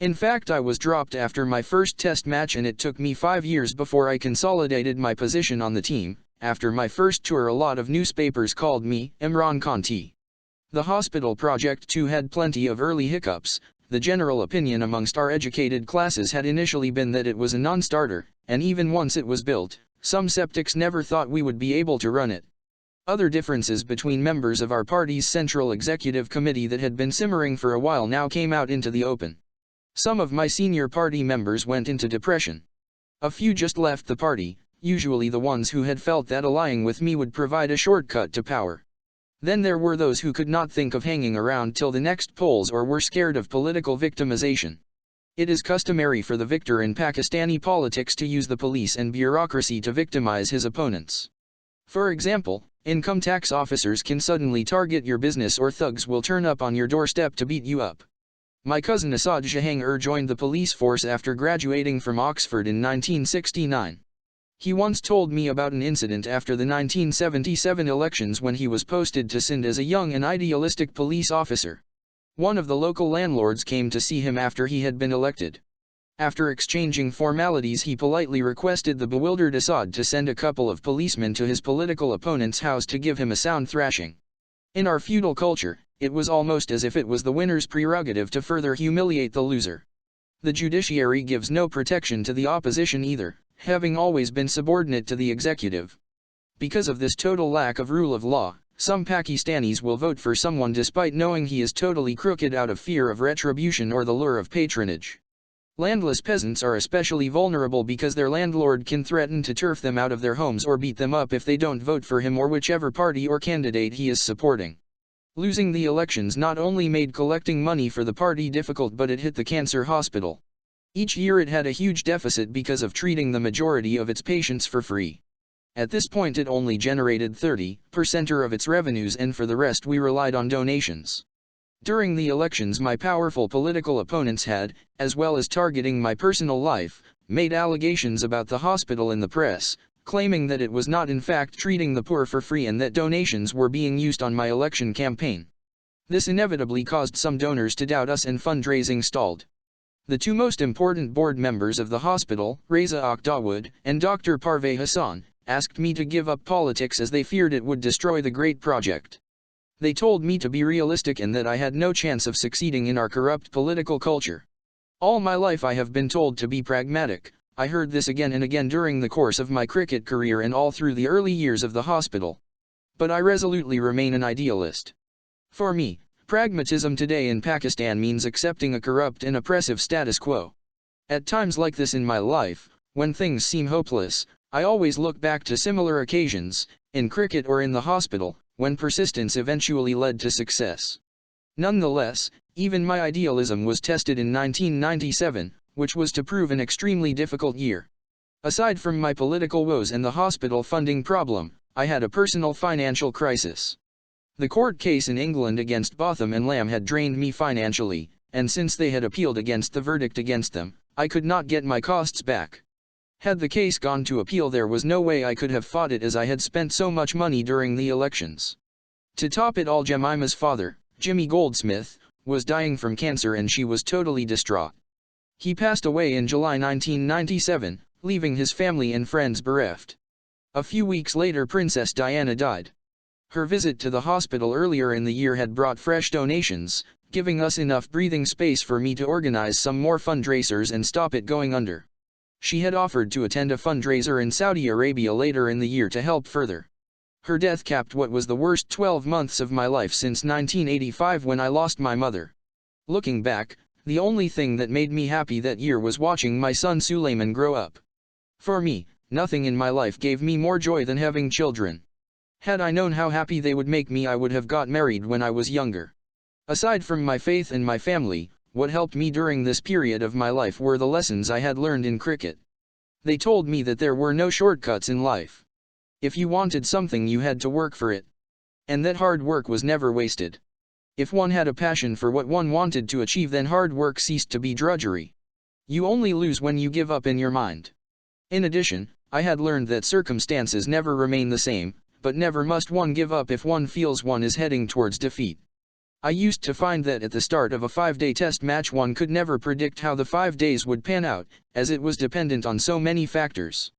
In fact, I was dropped after my first test match and it took me 5 years before I consolidated my position on the team. After my first tour, a lot of newspapers called me Imran Khan T. The hospital project too had plenty of early hiccups. The general opinion amongst our educated classes had initially been that it was a non-starter, and even once it was built, some skeptics never thought we would be able to run it. Other differences between members of our party's Central Executive Committee that had been simmering for a while now came out into the open. Some of my senior party members went into depression. A few just left the party, usually the ones who had felt that allying with me would provide a shortcut to power. Then there were those who could not think of hanging around till the next polls or were scared of political victimization. It is customary for the victor in Pakistani politics to use the police and bureaucracy to victimize his opponents. For example, income tax officers can suddenly target your business or thugs will turn up on your doorstep to beat you up. My cousin Asad Jahangir joined the police force after graduating from Oxford in 1969. He once told me about an incident after the 1977 elections when he was posted to Sindh as a young and idealistic police officer. One of the local landlords came to see him after he had been elected. After exchanging formalities, he politely requested the bewildered Assad to send a couple of policemen to his political opponent's house to give him a sound thrashing. In our feudal culture, it was almost as if it was the winner's prerogative to further humiliate the loser. The judiciary gives no protection to the opposition either, having always been subordinate to the executive. Because of this total lack of rule of law, some Pakistanis will vote for someone despite knowing he is totally crooked out of fear of retribution or the lure of patronage. Landless peasants are especially vulnerable because their landlord can threaten to turf them out of their homes or beat them up if they don't vote for him or whichever party or candidate he is supporting. Losing the elections not only made collecting money for the party difficult, but it hit the cancer hospital. Each year it had a huge deficit because of treating the majority of its patients for free. At this point it only generated 30% of its revenues, and for the rest we relied on donations. During the elections, my powerful political opponents had, as well as targeting my personal life, made allegations about the hospital in the press, claiming that it was not in fact treating the poor for free and that donations were being used on my election campaign. This inevitably caused some donors to doubt us and fundraising stalled. The two most important board members of the hospital, Reza Akhdawood and Dr. Parvez Hassan, asked me to give up politics as they feared it would destroy the great project. They told me to be realistic and that I had no chance of succeeding in our corrupt political culture. All my life I have been told to be pragmatic. I heard this again and again during the course of my cricket career and all through the early years of the hospital. But I resolutely remain an idealist. For me, pragmatism today in Pakistan means accepting a corrupt and oppressive status quo. At times like this in my life, when things seem hopeless, I always look back to similar occasions, in cricket or in the hospital, when persistence eventually led to success. Nonetheless, even my idealism was tested in 1997, which was to prove an extremely difficult year. Aside from my political woes and the hospital funding problem, I had a personal financial crisis. The court case in England against Botham and Lamb had drained me financially, and since they had appealed against the verdict against them, I could not get my costs back. Had the case gone to appeal, there was no way I could have fought it as I had spent so much money during the elections. To top it all, Jemima's father, Jimmy Goldsmith, was dying from cancer and she was totally distraught. He passed away in July 1997, leaving his family and friends bereft. A few weeks later Princess Diana died. Her visit to the hospital earlier in the year had brought fresh donations, giving us enough breathing space for me to organize some more fundraisers and stop it going under. She had offered to attend a fundraiser in Saudi Arabia later in the year to help further. Her death capped what was the worst 12 months of my life since 1985 when I lost my mother. Looking back, the only thing that made me happy that year was watching my son Suleiman grow up. For me, nothing in my life gave me more joy than having children. Had I known how happy they would make me, I would have got married when I was younger. Aside from my faith and my family, what helped me during this period of my life were the lessons I had learned in cricket. They told me that there were no shortcuts in life. If you wanted something, you had to work for it. And that hard work was never wasted. If one had a passion for what one wanted to achieve, then hard work ceased to be drudgery. You only lose when you give up in your mind. In addition, I had learned that circumstances never remain the same, but never must one give up if one feels one is heading towards defeat. I used to find that at the start of a 5-day test match one could never predict how the 5 days would pan out, as it was dependent on so many factors.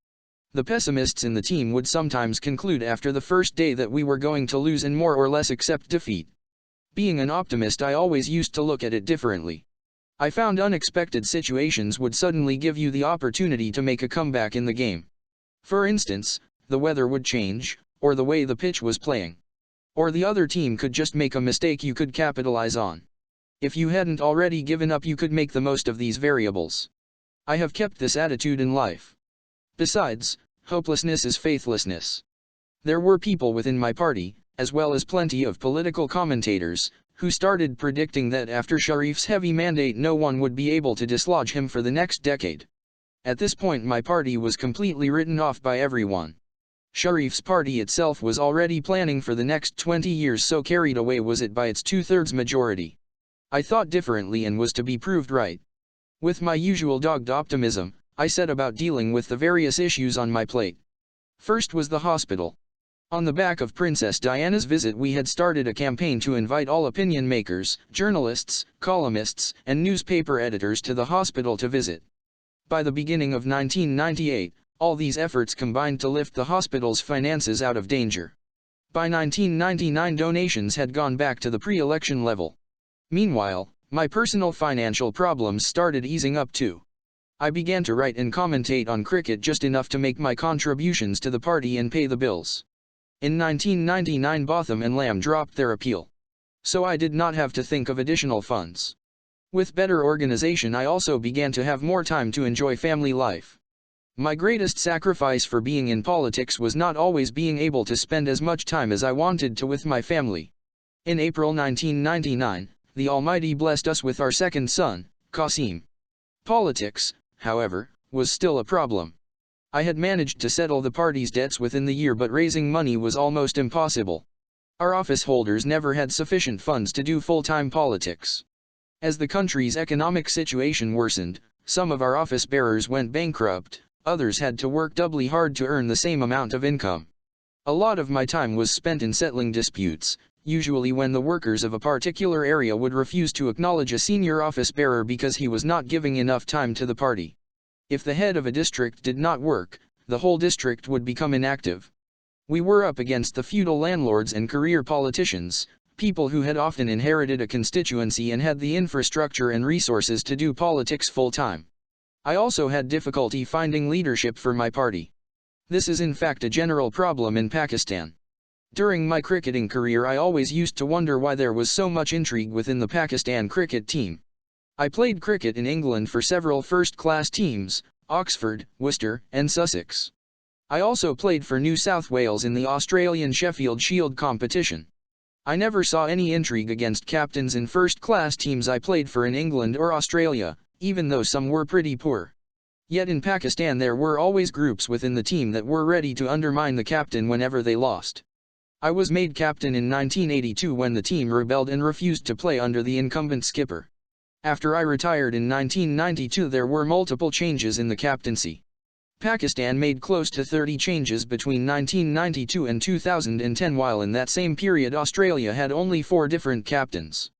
The pessimists in the team would sometimes conclude after the first day that we were going to lose and more or less accept defeat. Being an optimist, I always used to look at it differently. I found unexpected situations would suddenly give you the opportunity to make a comeback in the game. For instance, the weather would change, or the way the pitch was playing. Or the other team could just make a mistake you could capitalize on. If you hadn't already given up, you could make the most of these variables. I have kept this attitude in life. Besides, hopelessness is faithlessness. There were people within my party, as well as plenty of political commentators, who started predicting that after Sharif's heavy mandate no one would be able to dislodge him for the next decade. At this point my party was completely written off by everyone. Sharif's party itself was already planning for the next 20 years, so carried away was it by its 2/3 majority. I thought differently and was to be proved right. With my usual dogged optimism, I set about dealing with the various issues on my plate. First was the hospital. On the back of Princess Diana's visit, we had started a campaign to invite all opinion makers, journalists, columnists, and newspaper editors to the hospital to visit. By the beginning of 1998, all these efforts combined to lift the hospital's finances out of danger. By 1999, donations had gone back to the pre-election level. Meanwhile, my personal financial problems started easing up too. I began to write and commentate on cricket just enough to make my contributions to the party and pay the bills. In 1999, Botham and Lamb dropped their appeal. So I did not have to think of additional funds. With better organization, I also began to have more time to enjoy family life. My greatest sacrifice for being in politics was not always being able to spend as much time as I wanted to with my family. In April 1999, the Almighty blessed us with our second son, Qasim. Politics, however, was still a problem. I had managed to settle the party's debts within the year, but raising money was almost impossible. Our office holders never had sufficient funds to do full-time politics. As the country's economic situation worsened, some of our office bearers went bankrupt, others had to work doubly hard to earn the same amount of income. A lot of my time was spent in settling disputes, usually when the workers of a particular area would refuse to acknowledge a senior office bearer because he was not giving enough time to the party. If the head of a district did not work, the whole district would become inactive. We were up against the feudal landlords and career politicians, people who had often inherited a constituency and had the infrastructure and resources to do politics full-time. I also had difficulty finding leadership for my party. This is in fact a general problem in Pakistan. During my cricketing career, I always used to wonder why there was so much intrigue within the Pakistan cricket team. I played cricket in England for several first-class teams, Oxford, Worcester, and Sussex. I also played for New South Wales in the Australian Sheffield Shield competition. I never saw any intrigue against captains in first-class teams I played for in England or Australia, even though some were pretty poor. Yet in Pakistan there were always groups within the team that were ready to undermine the captain whenever they lost. I was made captain in 1982 when the team rebelled and refused to play under the incumbent skipper. After I retired in 1992, there were multiple changes in the captaincy. Pakistan made close to 30 changes between 1992 and 2010, while in that same period Australia had only 4 different captains.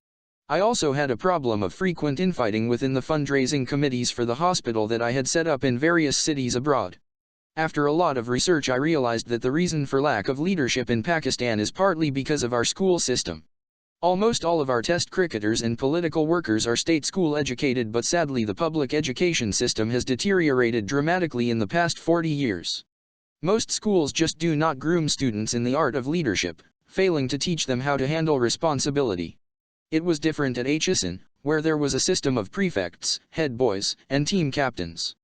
I also had a problem of frequent infighting within the fundraising committees for the hospital that I had set up in various cities abroad. After a lot of research, I realized that the reason for lack of leadership in Pakistan is partly because of our school system. Almost all of our test cricketers and political workers are state school educated, but sadly the public education system has deteriorated dramatically in the past 40 years. Most schools just do not groom students in the art of leadership, failing to teach them how to handle responsibility. It was different at HSN, where there was a system of prefects, head boys, and team captains.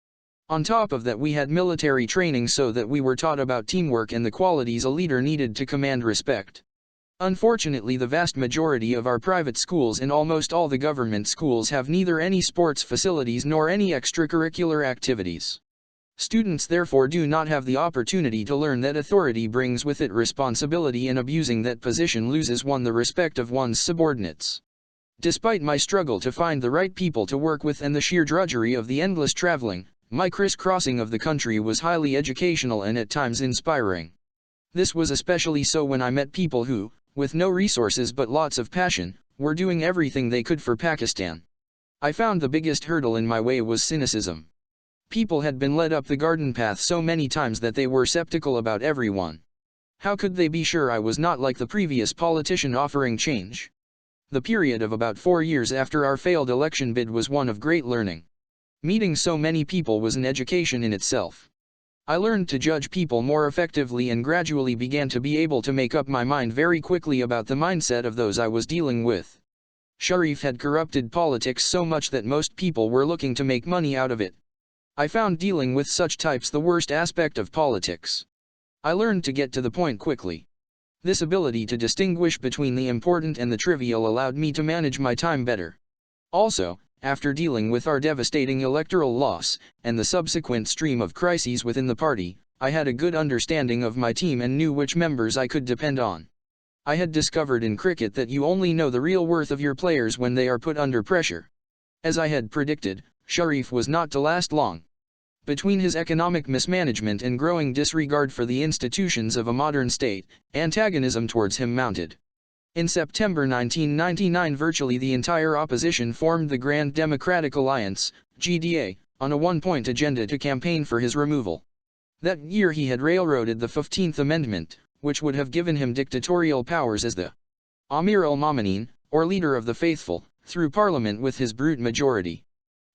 On top of that, we had military training so that we were taught about teamwork and the qualities a leader needed to command respect. Unfortunately, the vast majority of our private schools and almost all the government schools have neither any sports facilities nor any extracurricular activities. Students therefore do not have the opportunity to learn that authority brings with it responsibility, and abusing that position loses one the respect of one's subordinates. Despite my struggle to find the right people to work with and the sheer drudgery of the endless traveling, my crisscrossing of the country was highly educational and at times inspiring. This was especially so when I met people who, with no resources but lots of passion, were doing everything they could for Pakistan. I found the biggest hurdle in my way was cynicism. People had been led up the garden path so many times that they were skeptical about everyone. How could they be sure I was not like the previous politician offering change? The period of about 4 years after our failed election bid was one of great learning. Meeting so many people was an education in itself. I learned to judge people more effectively and gradually began to be able to make up my mind very quickly about the mindset of those I was dealing with. Sharif had corrupted politics so much that most people were looking to make money out of it. I found dealing with such types the worst aspect of politics. I learned to get to the point quickly. This ability to distinguish between the important and the trivial allowed me to manage my time better. Also, after dealing with our devastating electoral loss, and the subsequent stream of crises within the party, I had a good understanding of my team and knew which members I could depend on. I had discovered in cricket that you only know the real worth of your players when they are put under pressure. As I had predicted, Sharif was not to last long. Between his economic mismanagement and growing disregard for the institutions of a modern state, antagonism towards him mounted. In September 1999, virtually the entire opposition formed the Grand Democratic Alliance, GDA, on a one-point agenda to campaign for his removal. That year he had railroaded the 15th Amendment, which would have given him dictatorial powers as the Amir al-Momineen, or leader of the faithful, through parliament with his brute majority.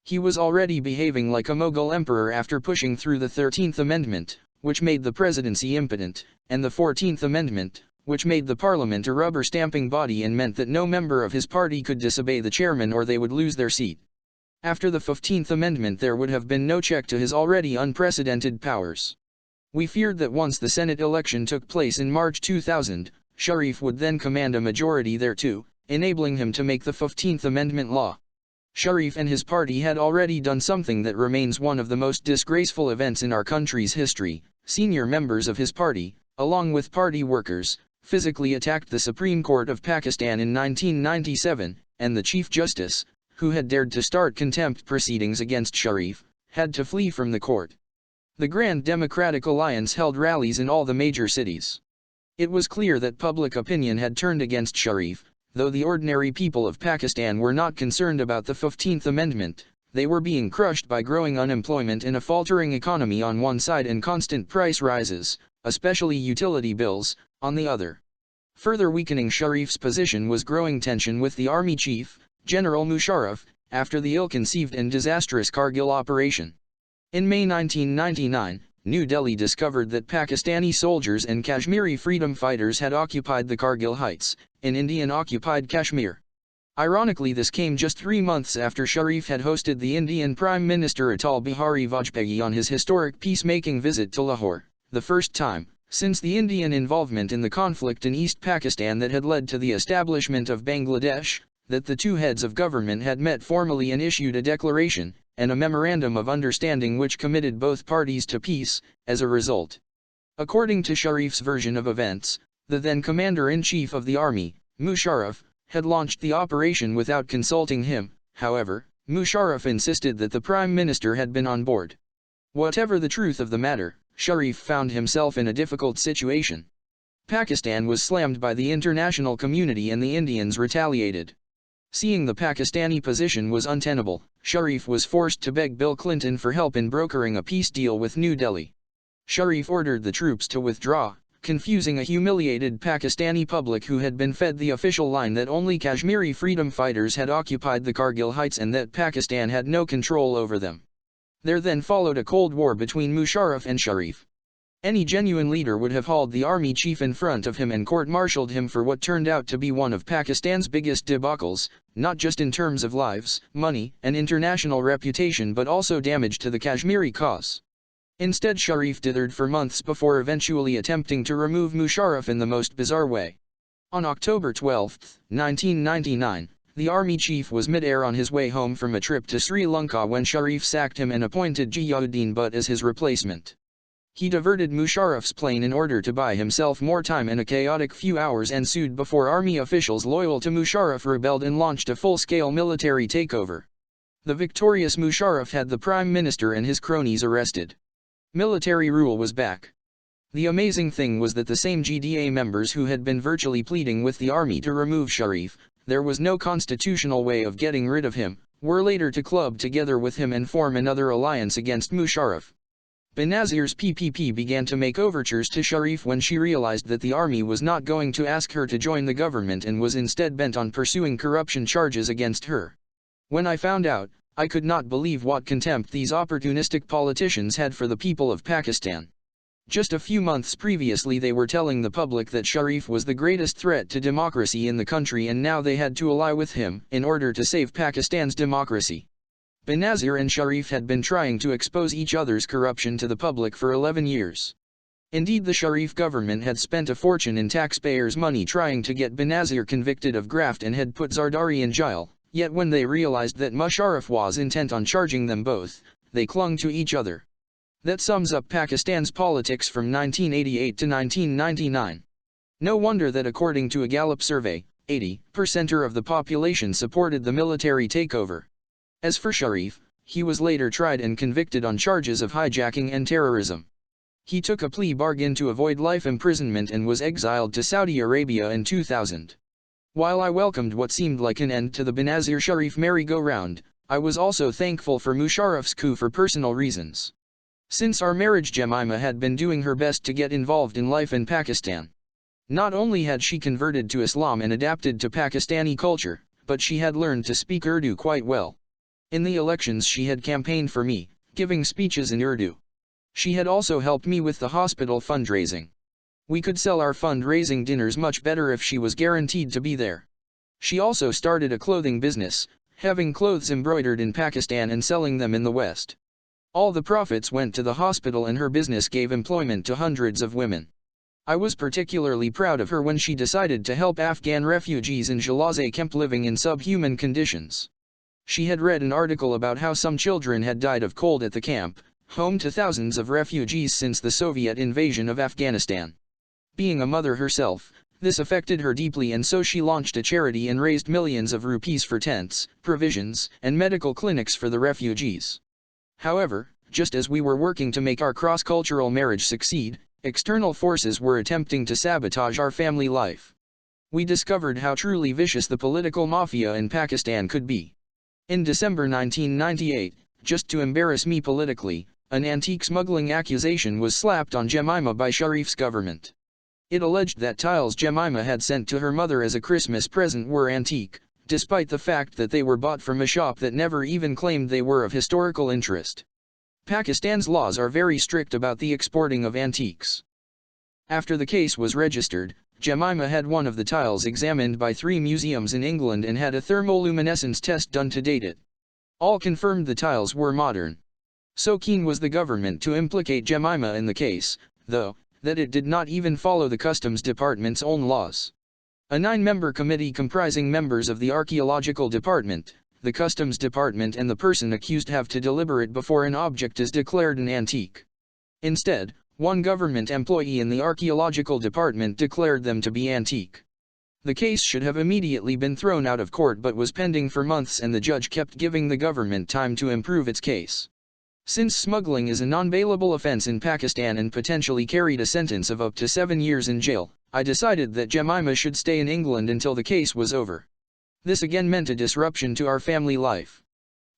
He was already behaving like a Mughal emperor after pushing through the 13th Amendment, which made the presidency impotent, and the 14th Amendment, which made the parliament a rubber-stamping body and meant that no member of his party could disobey the chairman or they would lose their seat. After the 15th Amendment there would have been no check to his already unprecedented powers. We feared that once the Senate election took place in March 2000, Sharif would then command a majority there too, enabling him to make the 15th Amendment law. Sharif and his party had already done something that remains one of the most disgraceful events in our country's history. Senior members of his party, along with party workers, physically attacked the Supreme Court of Pakistan in 1997, and the Chief Justice, who had dared to start contempt proceedings against Sharif, had to flee from the court. The Grand Democratic Alliance held rallies in all the major cities. It was clear that public opinion had turned against Sharif. Though the ordinary people of Pakistan were not concerned about the 15th Amendment, they were being crushed by growing unemployment and a faltering economy on one side and constant price rises, especially utility bills, on the other. Further weakening Sharif's position was growing tension with the army chief, General Musharraf, after the ill-conceived and disastrous Kargil operation. In May 1999, New Delhi discovered that Pakistani soldiers and Kashmiri freedom fighters had occupied the Kargil Heights, in Indian-occupied Kashmir. Ironically, this came just 3 months after Sharif had hosted the Indian Prime Minister Atal Bihari Vajpayee on his historic peacemaking visit to Lahore, the first time, since the Indian involvement in the conflict in East Pakistan that had led to the establishment of Bangladesh, that the two heads of government had met formally and issued a declaration, and a memorandum of understanding which committed both parties to peace. As a result, according to Sharif's version of events, the then commander-in-chief of the army, Musharraf, had launched the operation without consulting him. However, Musharraf insisted that the Prime Minister had been on board. Whatever the truth of the matter, Sharif found himself in a difficult situation. Pakistan was slammed by the international community and the Indians retaliated. Seeing the Pakistani position was untenable, Sharif was forced to beg Bill Clinton for help in brokering a peace deal with New Delhi. Sharif ordered the troops to withdraw, confusing a humiliated Pakistani public who had been fed the official line that only Kashmiri freedom fighters had occupied the Kargil heights and that Pakistan had no control over them. There then followed a cold war between Musharraf and Sharif. Any genuine leader would have hauled the army chief in front of him and court-martialed him for what turned out to be one of Pakistan's biggest debacles, not just in terms of lives, money, and international reputation but also damage to the Kashmiri cause. Instead, Sharif dithered for months before eventually attempting to remove Musharraf in the most bizarre way. On October 12, 1999, the army chief was mid-air on his way home from a trip to Sri Lanka when Sharif sacked him and appointed Ziauddin Butt as his replacement. He diverted Musharraf's plane in order to buy himself more time, and a chaotic few hours ensued before army officials loyal to Musharraf rebelled and launched a full-scale military takeover. The victorious Musharraf had the prime minister and his cronies arrested. Military rule was back. The amazing thing was that the same GDA members who had been virtually pleading with the army to remove Sharif, there was no constitutional way of getting rid of him, were later to club together with him and form another alliance against Musharraf. Benazir's PPP began to make overtures to Sharif when she realized that the army was not going to ask her to join the government and was instead bent on pursuing corruption charges against her. When I found out, I could not believe what contempt these opportunistic politicians had for the people of Pakistan. Just a few months previously they were telling the public that Sharif was the greatest threat to democracy in the country, and now they had to ally with him in order to save Pakistan's democracy. Benazir and Sharif had been trying to expose each other's corruption to the public for 11 years. Indeed, the Sharif government had spent a fortune in taxpayers' money trying to get Benazir convicted of graft and had put Zardari in jail. Yet when they realized that Musharraf was intent on charging them both, they clung to each other. That sums up Pakistan's politics from 1988 to 1999. No wonder that according to a Gallup survey, 80% of the population supported the military takeover. As for Sharif, he was later tried and convicted on charges of hijacking and terrorism. He took a plea bargain to avoid life imprisonment and was exiled to Saudi Arabia in 2000. While I welcomed what seemed like an end to the Benazir-Sharif merry-go-round, I was also thankful for Musharraf's coup for personal reasons. Since our marriage, Jemima had been doing her best to get involved in life in Pakistan. Not only had she converted to Islam and adapted to Pakistani culture, but she had learned to speak Urdu quite well. In the elections she had campaigned for me, giving speeches in Urdu. She had also helped me with the hospital fundraising. We could sell our fundraising dinners much better if she was guaranteed to be there. She also started a clothing business, having clothes embroidered in Pakistan and selling them in the West. All the profits went to the hospital and her business gave employment to hundreds of women. I was particularly proud of her when she decided to help Afghan refugees in Jalazay camp living in subhuman conditions. She had read an article about how some children had died of cold at the camp, home to thousands of refugees since the Soviet invasion of Afghanistan. Being a mother herself, this affected her deeply, and so she launched a charity and raised millions of rupees for tents, provisions, and medical clinics for the refugees. However, just as we were working to make our cross-cultural marriage succeed, external forces were attempting to sabotage our family life. We discovered how truly vicious the political mafia in Pakistan could be. In December 1998, just to embarrass me politically, an antique smuggling accusation was slapped on Jemima by Sharif's government. It alleged that tiles Jemima had sent to her mother as a Christmas present were antique, despite the fact that they were bought from a shop that never even claimed they were of historical interest. Pakistan's laws are very strict about the exporting of antiques. After the case was registered, Jemima had one of the tiles examined by 3 museums in England and had a thermoluminescence test done to date it. All confirmed the tiles were modern. So keen was the government to implicate Jemima in the case, though, that it did not even follow the Customs Department's own laws. A 9-member committee comprising members of the Archaeological Department, the Customs Department and the person accused have to deliberate before an object is declared an antique. Instead, one government employee in the Archaeological Department declared them to be antique. The case should have immediately been thrown out of court but was pending for months, and the judge kept giving the government time to improve its case. Since smuggling is a non-bailable offense in Pakistan and potentially carried a sentence of up to 7 years in jail, I decided that Jemima should stay in England until the case was over. This again meant a disruption to our family life.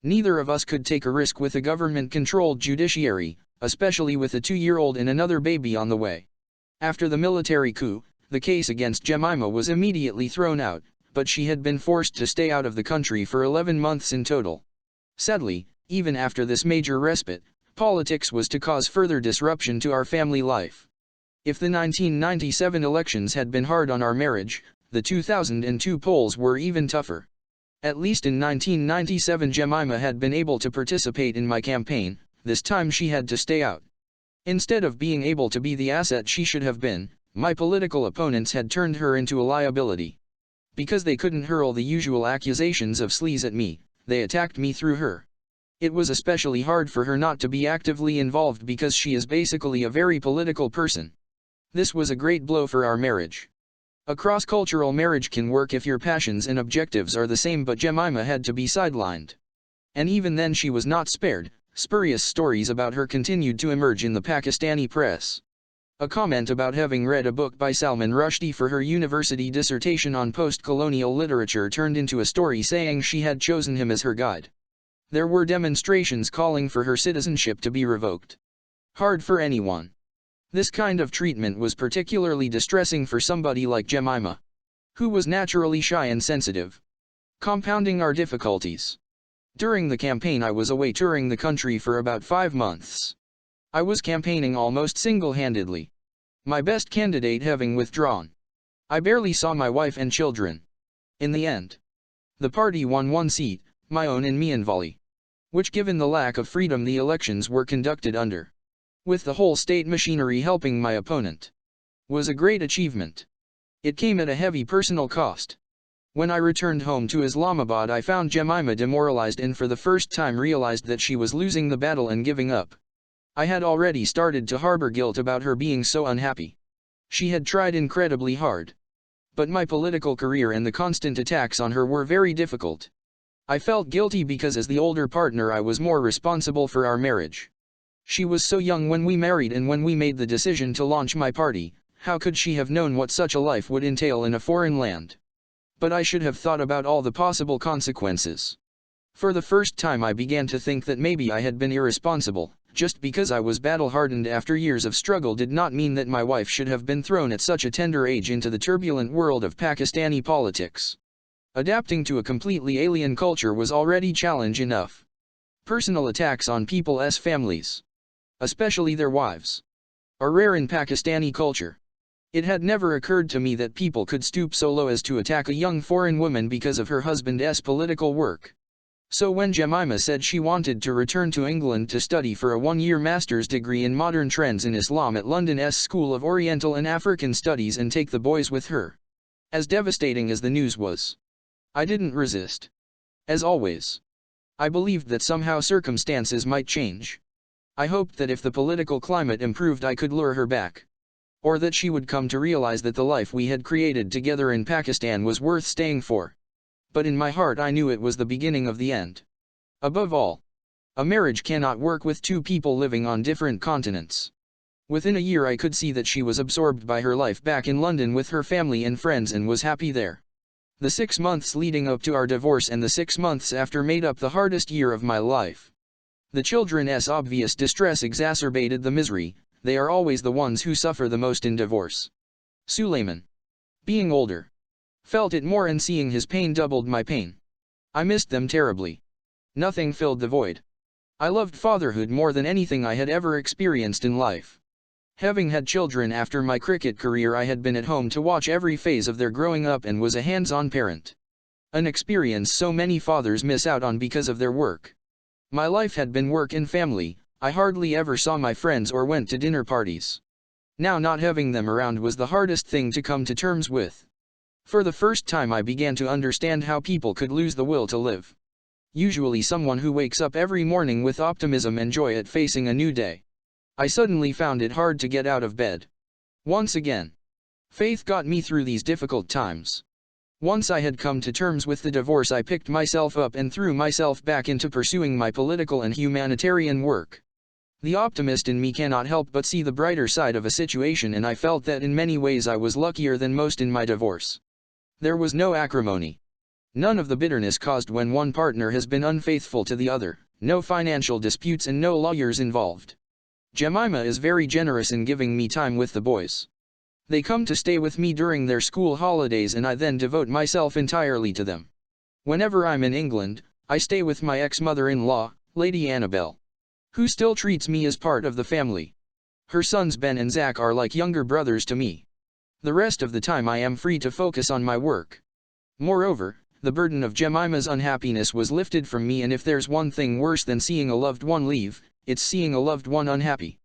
Neither of us could take a risk with a government-controlled judiciary, especially with a 2-year-old and another baby on the way. After the military coup, the case against Jemima was immediately thrown out, but she had been forced to stay out of the country for 11 months in total. Sadly, even after this major respite, politics was to cause further disruption to our family life. If the 1997 elections had been hard on our marriage, the 2002 polls were even tougher. At least in 1997 Jemima had been able to participate in my campaign, this time she had to stay out. Instead of being able to be the asset she should have been, my political opponents had turned her into a liability. Because they couldn't hurl the usual accusations of sleaze at me, they attacked me through her. It was especially hard for her not to be actively involved because she is basically a very political person. This was a great blow for our marriage. A cross-cultural marriage can work if your passions and objectives are the same, but Jemima had to be sidelined. And even then she was not spared. Spurious stories about her continued to emerge in the Pakistani press. A comment about having read a book by Salman Rushdie for her university dissertation on post-colonial literature turned into a story saying she had chosen him as her guide. There were demonstrations calling for her citizenship to be revoked. Hard for anyone. This kind of treatment was particularly distressing for somebody like Jemima, who was naturally shy and sensitive, compounding our difficulties. During the campaign I was away touring the country for about 5 months. I was campaigning almost single-handedly, my best candidate having withdrawn. I barely saw my wife and children. In the end, the party won 1 seat, my own in Mianvali, which, given the lack of freedom the elections were conducted under, with the whole state machinery helping my opponent, was a great achievement. It came at a heavy personal cost. When I returned home to Islamabad I found Jemima demoralized and for the first time realized that she was losing the battle and giving up. I had already started to harbor guilt about her being so unhappy. She had tried incredibly hard. But my political career and the constant attacks on her were very difficult. I felt guilty because as the older partner I was more responsible for our marriage. She was so young when we married, and when we made the decision to launch my party, how could she have known what such a life would entail in a foreign land? But I should have thought about all the possible consequences. For the first time I began to think that maybe I had been irresponsible. Just because I was battle-hardened after years of struggle did not mean that my wife should have been thrown at such a tender age into the turbulent world of Pakistani politics. Adapting to a completely alien culture was already challenge enough. Personal attacks on people's families, especially their wives, are rare in Pakistani culture. It had never occurred to me that people could stoop so low as to attack a young foreign woman because of her husband's political work. So when Jemima said she wanted to return to England to study for a 1-year master's degree in modern trends in Islam at London's School of Oriental and African Studies and take the boys with her, as devastating as the news was, I didn't resist. As always, I believed that somehow circumstances might change. I hoped that if the political climate improved I could lure her back. Or that she would come to realize that the life we had created together in Pakistan was worth staying for. But in my heart I knew it was the beginning of the end. Above all, a marriage cannot work with 2 people living on different continents. Within a year I could see that she was absorbed by her life back in London with her family and friends and was happy there. The 6 months leading up to our divorce and the 6 months after made up the hardest year of my life. The children's obvious distress exacerbated the misery. They are always the ones who suffer the most in divorce. Suleiman, being older, felt it more, and seeing his pain doubled my pain. I missed them terribly. Nothing filled the void. I loved fatherhood more than anything I had ever experienced in life. Having had children after my cricket career, I had been at home to watch every phase of their growing up and was a hands-on parent. An experience so many fathers miss out on because of their work. My life had been work and family. I hardly ever saw my friends or went to dinner parties. Now not having them around was the hardest thing to come to terms with. For the first time I began to understand how people could lose the will to live. Usually someone who wakes up every morning with optimism and joy at facing a new day. I suddenly found it hard to get out of bed. Once again, faith got me through these difficult times. Once I had come to terms with the divorce, I picked myself up and threw myself back into pursuing my political and humanitarian work. The optimist in me cannot help but see the brighter side of a situation, and I felt that in many ways I was luckier than most in my divorce. There was no acrimony. None of the bitterness caused when one partner has been unfaithful to the other, no financial disputes and no lawyers involved. Jemima is very generous in giving me time with the boys. They come to stay with me during their school holidays and I then devote myself entirely to them. Whenever I'm in England, I stay with my ex-mother-in-law, Lady Annabel, who still treats me as part of the family. Her sons Ben and Zach are like younger brothers to me. The rest of the time I am free to focus on my work. Moreover, the burden of Jemima's unhappiness was lifted from me, and if there's one thing worse than seeing a loved one leave, it's seeing a loved one unhappy.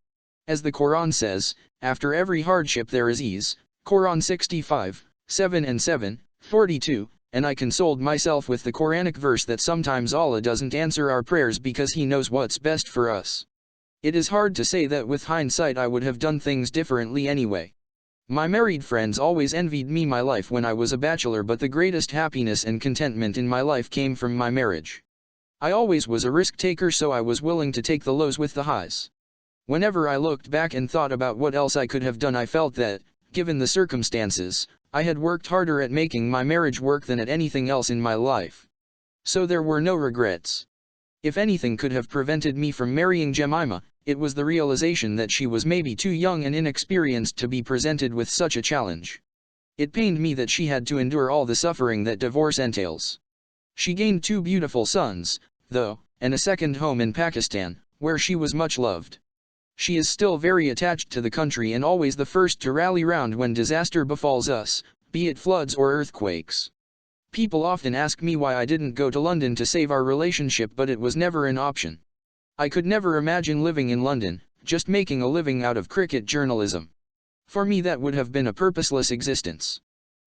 As the Quran says, after every hardship there is ease, Quran 65, 7 and 7, 42, and I consoled myself with the Quranic verse that sometimes Allah doesn't answer our prayers because He knows what's best for us. It is hard to say that with hindsight I would have done things differently anyway. My married friends always envied me my life when I was a bachelor, but the greatest happiness and contentment in my life came from my marriage. I always was a risk taker, so I was willing to take the lows with the highs. Whenever I looked back and thought about what else I could have done, I felt that, given the circumstances, I had worked harder at making my marriage work than at anything else in my life. So there were no regrets. If anything could have prevented me from marrying Jemima, it was the realization that she was maybe too young and inexperienced to be presented with such a challenge. It pained me that she had to endure all the suffering that divorce entails. She gained 2 beautiful sons, though, and a second home in Pakistan, where she was much loved. She is still very attached to the country and always the first to rally round when disaster befalls us, be it floods or earthquakes. People often ask me why I didn't go to London to save our relationship, but it was never an option. I could never imagine living in London, just making a living out of cricket journalism. For me that would have been a purposeless existence.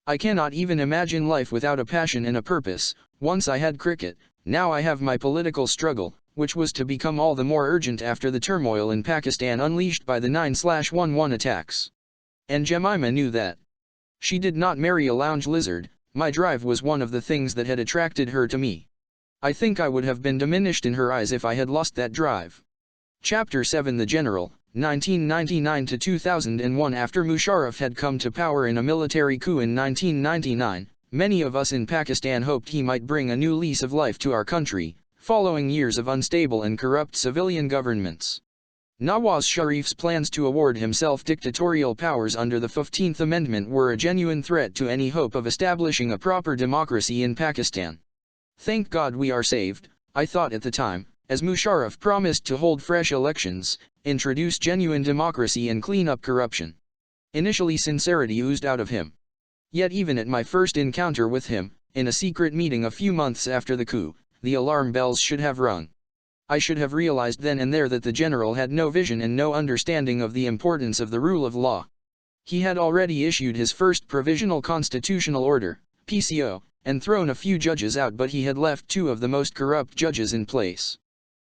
I cannot even imagine life without a passion and a purpose. Once I had cricket, now I have my political struggle, which was to become all the more urgent after the turmoil in Pakistan unleashed by the 9/11 attacks. And Jemima knew that. She did not marry a lounge lizard. My drive was one of the things that had attracted her to me. I think I would have been diminished in her eyes if I had lost that drive. Chapter 7 The General, 1999 to 2001. After Musharraf had come to power in a military coup in 1999, many of us in Pakistan hoped he might bring a new lease of life to our country, following years of unstable and corrupt civilian governments. Nawaz Sharif's plans to award himself dictatorial powers under the 15th Amendment were a genuine threat to any hope of establishing a proper democracy in Pakistan. Thank God we are saved, I thought at the time, as Musharraf promised to hold fresh elections, introduce genuine democracy and clean up corruption. Initially sincerity oozed out of him. Yet even at my first encounter with him, in a secret meeting a few months after the coup, the alarm bells should have rung. I should have realized then and there that the general had no vision and no understanding of the importance of the rule of law. He had already issued his first Provisional Constitutional Order, PCO, and thrown a few judges out, but he had left 2 of the most corrupt judges in place.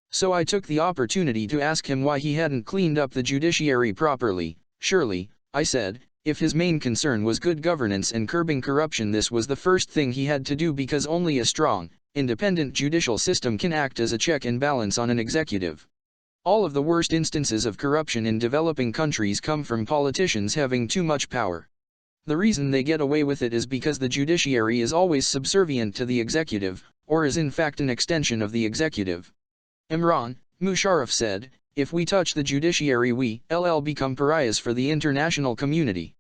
So I took the opportunity to ask him why he hadn't cleaned up the judiciary properly. Surely, I said, if his main concern was good governance and curbing corruption, this was the first thing he had to do, because only a strong, independent judicial system can act as a check and balance on an executive. All of the worst instances of corruption in developing countries come from politicians having too much power. The reason they get away with it is because the judiciary is always subservient to the executive, or is in fact an extension of the executive. Imran, Musharraf said, if we touch the judiciary we'll become pariahs for the international community.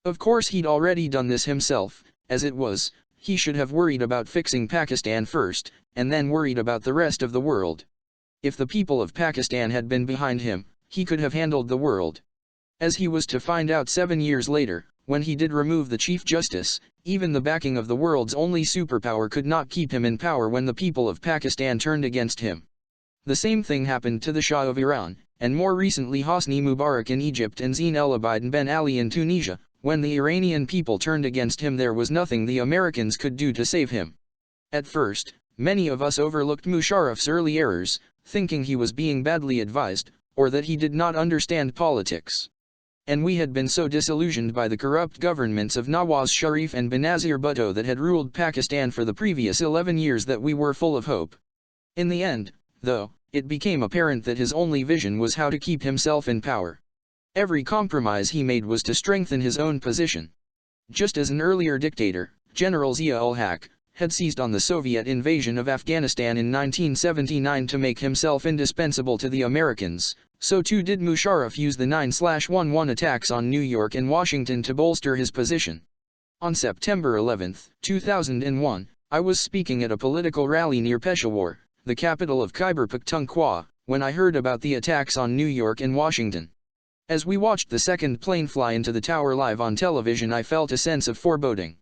Of course he'd already done this himself. As it was, he should have worried about fixing Pakistan first, and then worried about the rest of the world. If the people of Pakistan had been behind him, he could have handled the world. As he was to find out 7 years later, when he did remove the Chief Justice, even the backing of the world's only superpower could not keep him in power when the people of Pakistan turned against him. The same thing happened to the Shah of Iran, and more recently Hosni Mubarak in Egypt and Zine El Abidine Ben Ali in Tunisia. When the Iranian people turned against him, there was nothing the Americans could do to save him. At first, many of us overlooked Musharraf's early errors, thinking he was being badly advised, or that he did not understand politics. And we had been so disillusioned by the corrupt governments of Nawaz Sharif and Benazir Bhutto that had ruled Pakistan for the previous 11 years that we were full of hope. In the end, though, it became apparent that his only vision was how to keep himself in power. Every compromise he made was to strengthen his own position. Just as an earlier dictator, General Zia-ul-Haq, had seized on the Soviet invasion of Afghanistan in 1979 to make himself indispensable to the Americans, So too did Musharraf use the 9/11 attacks on New York and Washington to bolster his position. On September 11, 2001, I was speaking at a political rally near Peshawar, the capital of Khyber Pakhtunkhwa, when I heard about the attacks on New York and Washington. As we watched the second plane fly into the tower live on television, I felt a sense of foreboding.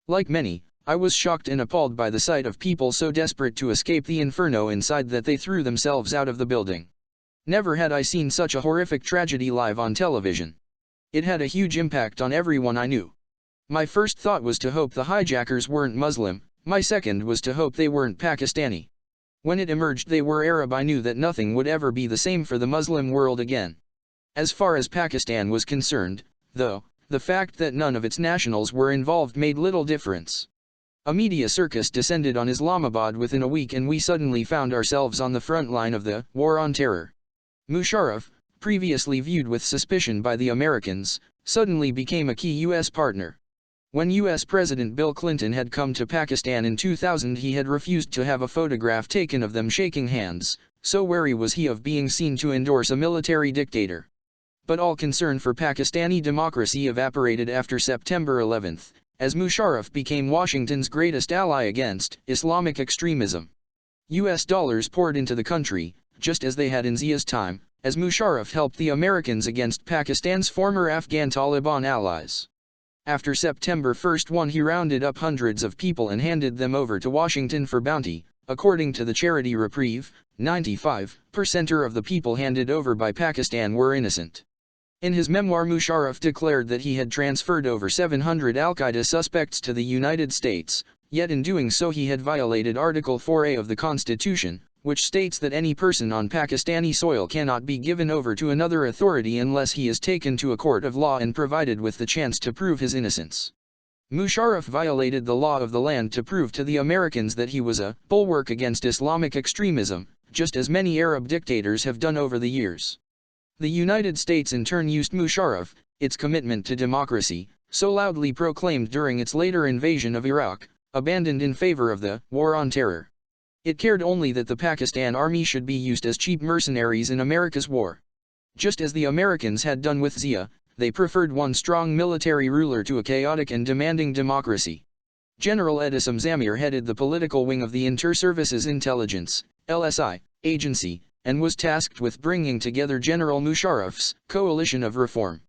Like many, I was shocked and appalled by the sight of people so desperate to escape the inferno inside that they threw themselves out of the building. Never had I seen such a horrific tragedy live on television. It had a huge impact on everyone I knew. My first thought was to hope the hijackers weren't Muslim, my second was to hope they weren't Pakistani. When it emerged they were Arab, I knew that nothing would ever be the same for the Muslim world again. As far as Pakistan was concerned, though, the fact that none of its nationals were involved made little difference. A media circus descended on Islamabad within a week and we suddenly found ourselves on the front line of the war on terror. Musharraf, previously viewed with suspicion by the Americans, suddenly became a key U.S. partner. When U.S. President Bill Clinton had come to Pakistan in 2000, he had refused to have a photograph taken of them shaking hands, so wary was he of being seen to endorse a military dictator. But all concern for Pakistani democracy evaporated after September 11, as Musharraf became Washington's greatest ally against Islamic extremism. U.S. dollars poured into the country, just as they had in Zia's time, as Musharraf helped the Americans against Pakistan's former Afghan Taliban allies. After September 1, he rounded up hundreds of people and handed them over to Washington for bounty. According to the charity Reprieve, 95% of the people handed over by Pakistan were innocent. In his memoir, Musharraf declared that he had transferred over 700 al-Qaeda suspects to the United States, yet in doing so he had violated Article 4A of the Constitution, which states that any person on Pakistani soil cannot be given over to another authority unless he is taken to a court of law and provided with the chance to prove his innocence. Musharraf violated the law of the land to prove to the Americans that he was a bulwark against Islamic extremism, just as many Arab dictators have done over the years. The United States in turn used Musharraf, its commitment to democracy, so loudly proclaimed during its later invasion of Iraq, abandoned in favor of the war on terror. It cared only that the Pakistan army should be used as cheap mercenaries in America's war. Just as the Americans had done with Zia, they preferred one strong military ruler to a chaotic and demanding democracy. General Edisam Zamir headed the political wing of the Inter-Services Intelligence (LSI) agency, and was tasked with bringing together General Musharraf's coalition of reform.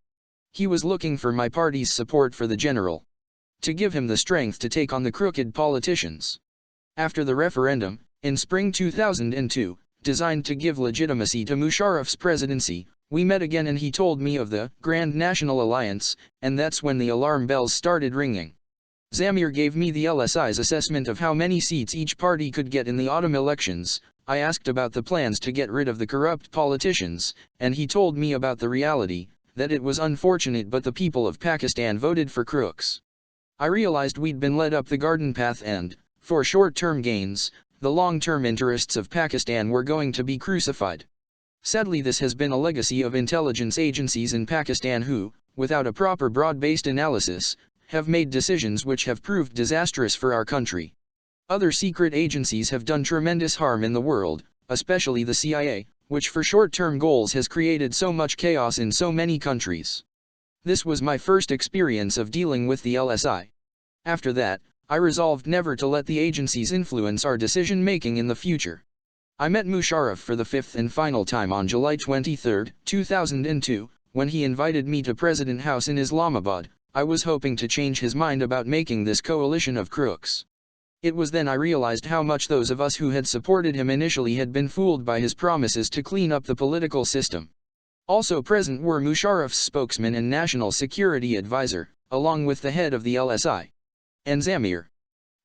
He was looking for my party's support for the general, to give him the strength to take on the crooked politicians. After the referendum, in spring 2002, designed to give legitimacy to Musharraf's presidency, we met again and he told me of the Grand National Alliance, and that's when the alarm bells started ringing. Zamir gave me the LSI's assessment of how many seats each party could get in the autumn elections. I asked about the plans to get rid of the corrupt politicians, and he told me about the reality, that it was unfortunate but the people of Pakistan voted for crooks. I realized we'd been led up the garden path and, for short-term gains, the long-term interests of Pakistan were going to be crucified. Sadly, this has been a legacy of intelligence agencies in Pakistan who, without a proper broad-based analysis, have made decisions which have proved disastrous for our country. Other secret agencies have done tremendous harm in the world, especially the CIA, which for short-term goals has created so much chaos in so many countries. This was my first experience of dealing with the LSI. After that, I resolved never to let the agencies influence our decision-making in the future. I met Musharraf for the fifth and final time on July 23, 2002, when he invited me to President House in Islamabad. I was hoping to change his mind about making this coalition of crooks. It was then I realized how much those of us who had supported him initially had been fooled by his promises to clean up the political system. Also present were Musharraf's spokesman and national security advisor, along with the head of the LSI, and Zamir.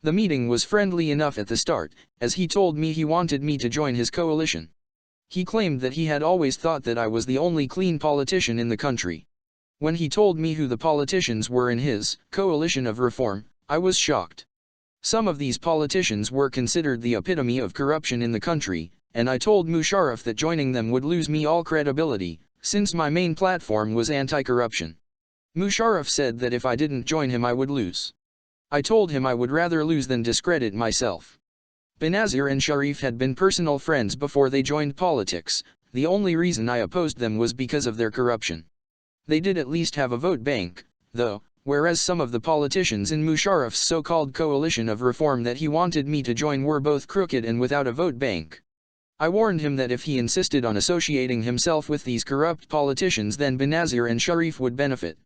The meeting was friendly enough at the start, as he told me he wanted me to join his coalition. He claimed that he had always thought that I was the only clean politician in the country. When he told me who the politicians were in his coalition of reform, I was shocked. Some of these politicians were considered the epitome of corruption in the country, and I told Musharraf that joining them would lose me all credibility, since my main platform was anti-corruption. Musharraf said that if I didn't join him I would lose. I told him I would rather lose than discredit myself. Benazir and Sharif had been personal friends before they joined politics. The only reason I opposed them was because of their corruption. They did at least have a vote bank, though, whereas some of the politicians in Musharraf's so-called coalition of reform that he wanted me to join were both crooked and without a vote bank. I warned him that if he insisted on associating himself with these corrupt politicians, then Benazir and Sharif would benefit.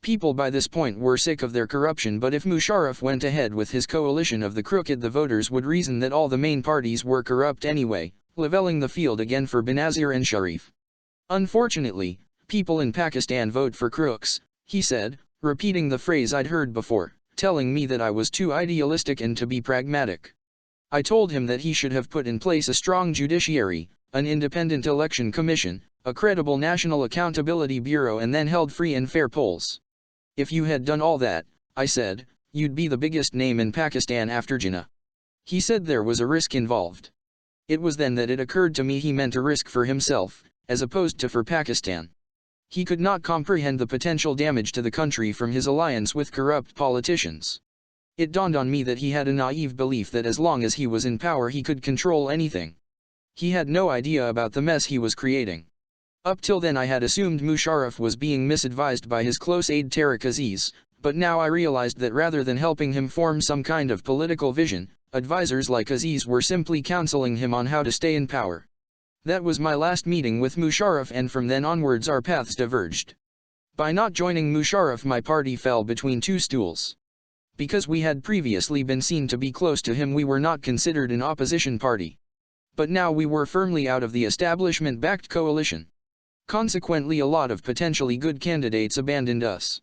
People by this point were sick of their corruption, but if Musharraf went ahead with his coalition of the crooked, the voters would reason that all the main parties were corrupt anyway, leveling the field again for Benazir and Sharif. Unfortunately, people in Pakistan vote for crooks, he said, repeating the phrase I'd heard before, telling me that I was too idealistic and to be pragmatic. I told him that he should have put in place a strong judiciary, an independent election commission, a credible National Accountability Bureau, and then held free and fair polls. If you had done all that, I said, you'd be the biggest name in Pakistan after Jinnah. He said there was a risk involved. It was then that it occurred to me he meant a risk for himself, as opposed to for Pakistan. He could not comprehend the potential damage to the country from his alliance with corrupt politicians. It dawned on me that he had a naive belief that as long as he was in power he could control anything. He had no idea about the mess he was creating. Up till then I had assumed Musharraf was being misadvised by his close aide Tariq Aziz, but now I realized that rather than helping him form some kind of political vision, advisors like Aziz were simply counseling him on how to stay in power. That was my last meeting with Musharraf, and from then onwards our paths diverged. By not joining Musharraf, my party fell between two stools. Because we had previously been seen to be close to him, we were not considered an opposition party. But now we were firmly out of the establishment-backed coalition. Consequently, a lot of potentially good candidates abandoned us.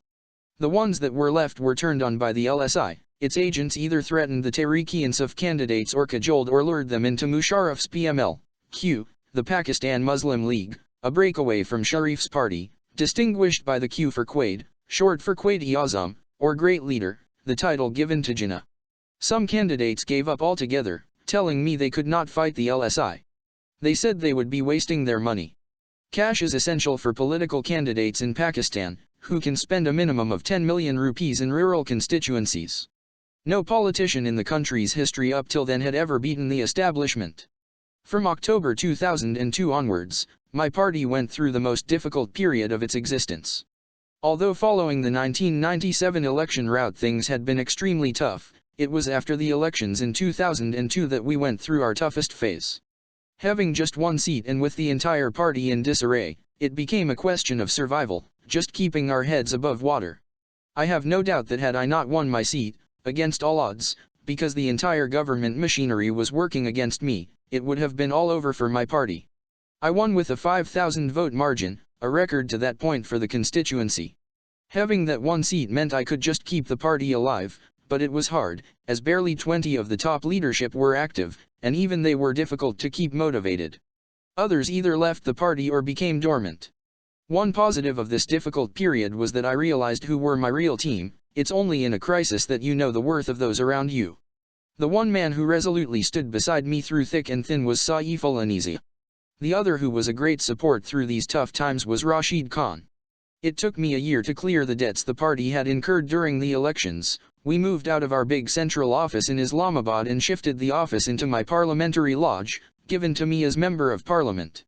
The ones that were left were turned on by the LSI. Its agents either threatened the Tehreek-e-Insaf candidates or cajoled or lured them into Musharraf's PML-Q, the Pakistan Muslim League, a breakaway from Sharif's party, distinguished by the Q for Quaid, short for Quaid-e-Azam, or Great Leader, the title given to Jinnah. Some candidates gave up altogether, telling me they could not fight the LSI. They said they would be wasting their money. Cash is essential for political candidates in Pakistan, who can spend a minimum of 10 million rupees in rural constituencies. No politician in the country's history up till then had ever beaten the establishment. From October 2002 onwards, my party went through the most difficult period of its existence. Although following the 1997 election rout things had been extremely tough, it was after the elections in 2002 that we went through our toughest phase. Having just one seat and with the entire party in disarray, it became a question of survival, just keeping our heads above water. I have no doubt that had I not won my seat, against all odds, because the entire government machinery was working against me, it would have been all over for my party. I won with a 5,000 vote margin, a record to that point for the constituency. Having that one seat meant I could just keep the party alive, but it was hard, as barely 20 of the top leadership were active, and even they were difficult to keep motivated. Others either left the party or became dormant. One positive of this difficult period was that I realized who were my real team. It's only in a crisis that you know the worth of those around you. The one man who resolutely stood beside me through thick and thin was Saif al-Anisi. The other who was a great support through these tough times was Rashid Khan. It took me a year to clear the debts the party had incurred during the elections. We moved out of our big central office in Islamabad and shifted the office into my parliamentary lodge, given to me as Member of Parliament.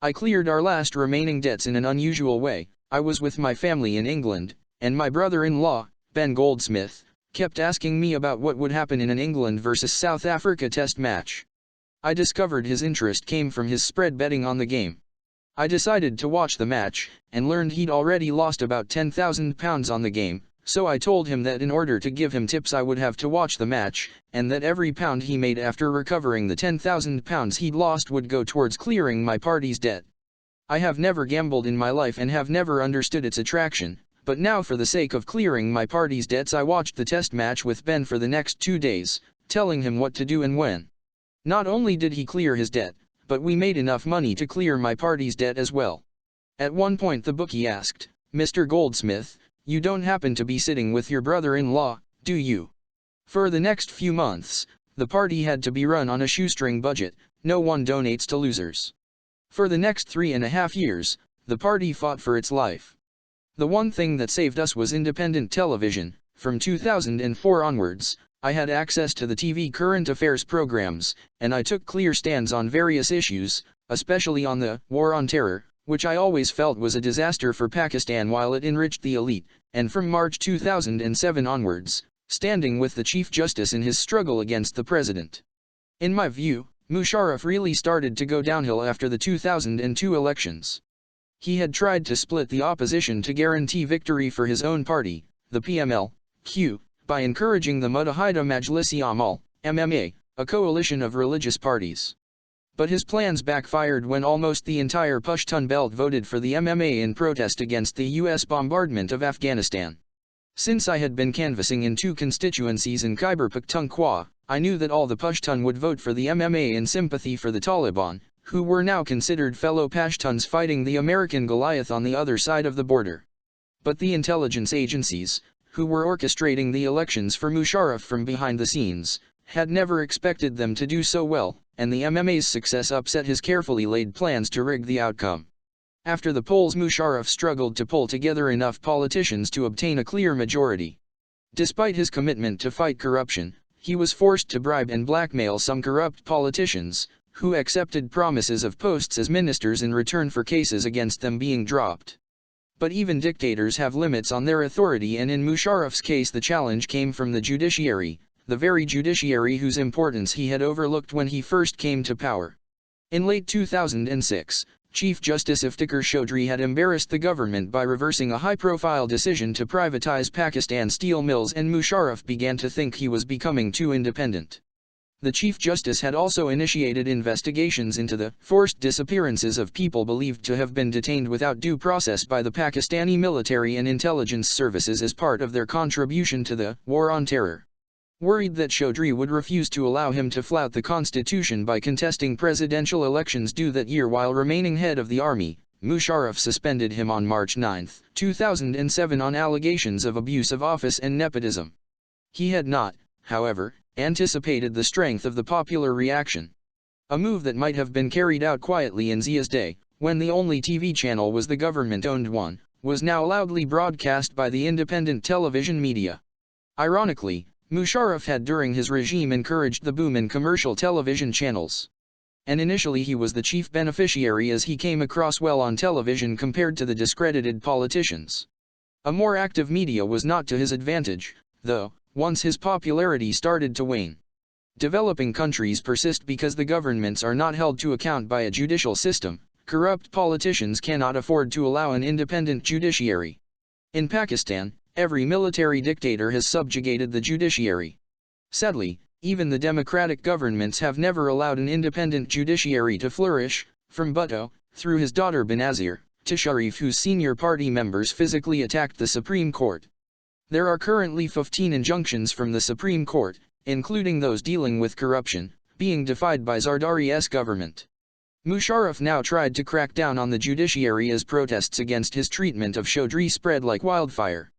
I cleared our last remaining debts in an unusual way. I was with my family in England, and my brother-in-law, Ben Goldsmith, kept asking me about what would happen in an England versus South Africa test match. I discovered his interest came from his spread betting on the game. I decided to watch the match, and learned he'd already lost about £10,000 on the game, so I told him that in order to give him tips I would have to watch the match, and that every pound he made after recovering the £10,000 he'd lost would go towards clearing my party's debt. I have never gambled in my life and have never understood its attraction, but now for the sake of clearing my party's debts I watched the test match with Ben for the next 2 days, telling him what to do and when. Not only did he clear his debt, but we made enough money to clear my party's debt as well. At one point the bookie asked, "Mr. Goldsmith, you don't happen to be sitting with your brother-in-law, do you?" For the next few months, the party had to be run on a shoestring budget. No one donates to losers. For the next 3.5 years, the party fought for its life. The one thing that saved us was independent television. From 2004 onwards, I had access to the TV current affairs programs, and I took clear stands on various issues, especially on the War on Terror, which I always felt was a disaster for Pakistan while it enriched the elite, and from March 2007 onwards, standing with the Chief Justice in his struggle against the President. In my view, Musharraf really started to go downhill after the 2002 elections. He had tried to split the opposition to guarantee victory for his own party, the PML-Q, by encouraging the Muttahida Majlisi Amal, MMA, a coalition of religious parties. But his plans backfired when almost the entire Pashtun belt voted for the MMA in protest against the U.S. bombardment of Afghanistan. Since I had been canvassing in 2 constituencies in Khyber Pakhtunkhwa, I knew that all the Pashtun would vote for the MMA in sympathy for the Taliban, who were now considered fellow Pashtuns fighting the American Goliath on the other side of the border. But the intelligence agencies, who were orchestrating the elections for Musharraf from behind the scenes, had never expected them to do so well, and the MMA's success upset his carefully laid plans to rig the outcome. After the polls, Musharraf struggled to pull together enough politicians to obtain a clear majority. Despite his commitment to fight corruption, he was forced to bribe and blackmail some corrupt politicians, who accepted promises of posts as ministers in return for cases against them being dropped. But even dictators have limits on their authority, and in Musharraf's case the challenge came from the judiciary, the very judiciary whose importance he had overlooked when he first came to power. In late 2006, Chief Justice Iftikhar Chaudhry had embarrassed the government by reversing a high-profile decision to privatize Pakistan steel mills, and Musharraf began to think he was becoming too independent. The Chief Justice had also initiated investigations into the forced disappearances of people believed to have been detained without due process by the Pakistani military and intelligence services as part of their contribution to the War on Terror. Worried that Chaudhry would refuse to allow him to flout the constitution by contesting presidential elections due that year while remaining head of the army, Musharraf suspended him on March 9, 2007 on allegations of abuse of office and nepotism. He had not, however, anticipated the strength of the popular reaction. A move that might have been carried out quietly in Zia's day, when the only TV channel was the government-owned one, was now loudly broadcast by the independent television media. Ironically, Musharraf had during his regime encouraged the boom in commercial television channels. And initially he was the chief beneficiary as he came across well on television compared to the discredited politicians. A more active media was not to his advantage, though, once his popularity started to wane. Developing countries persist because the governments are not held to account by a judicial system. Corrupt politicians cannot afford to allow an independent judiciary. In Pakistan, every military dictator has subjugated the judiciary. Sadly, even the democratic governments have never allowed an independent judiciary to flourish, from Bhutto, through his daughter Benazir, to Sharif, whose senior party members physically attacked the Supreme Court. There are currently 15 injunctions from the Supreme Court, including those dealing with corruption, being defied by Zardari's government. Musharraf now tried to crack down on the judiciary as protests against his treatment of Chaudhry spread like wildfire.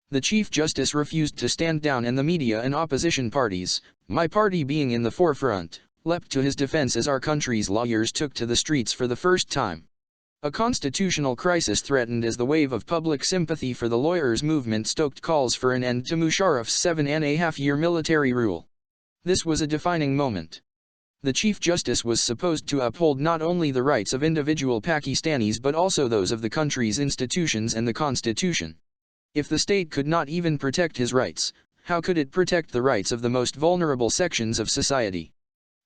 The Chief Justice refused to stand down, and the media and opposition parties, my party being in the forefront, leapt to his defense as our country's lawyers took to the streets for the first time. A constitutional crisis threatened as the wave of public sympathy for the lawyers' movement stoked calls for an end to Musharraf's 7.5-year military rule. This was a defining moment. The Chief Justice was supposed to uphold not only the rights of individual Pakistanis but also those of the country's institutions and the constitution. If the state could not even protect his rights, how could it protect the rights of the most vulnerable sections of society?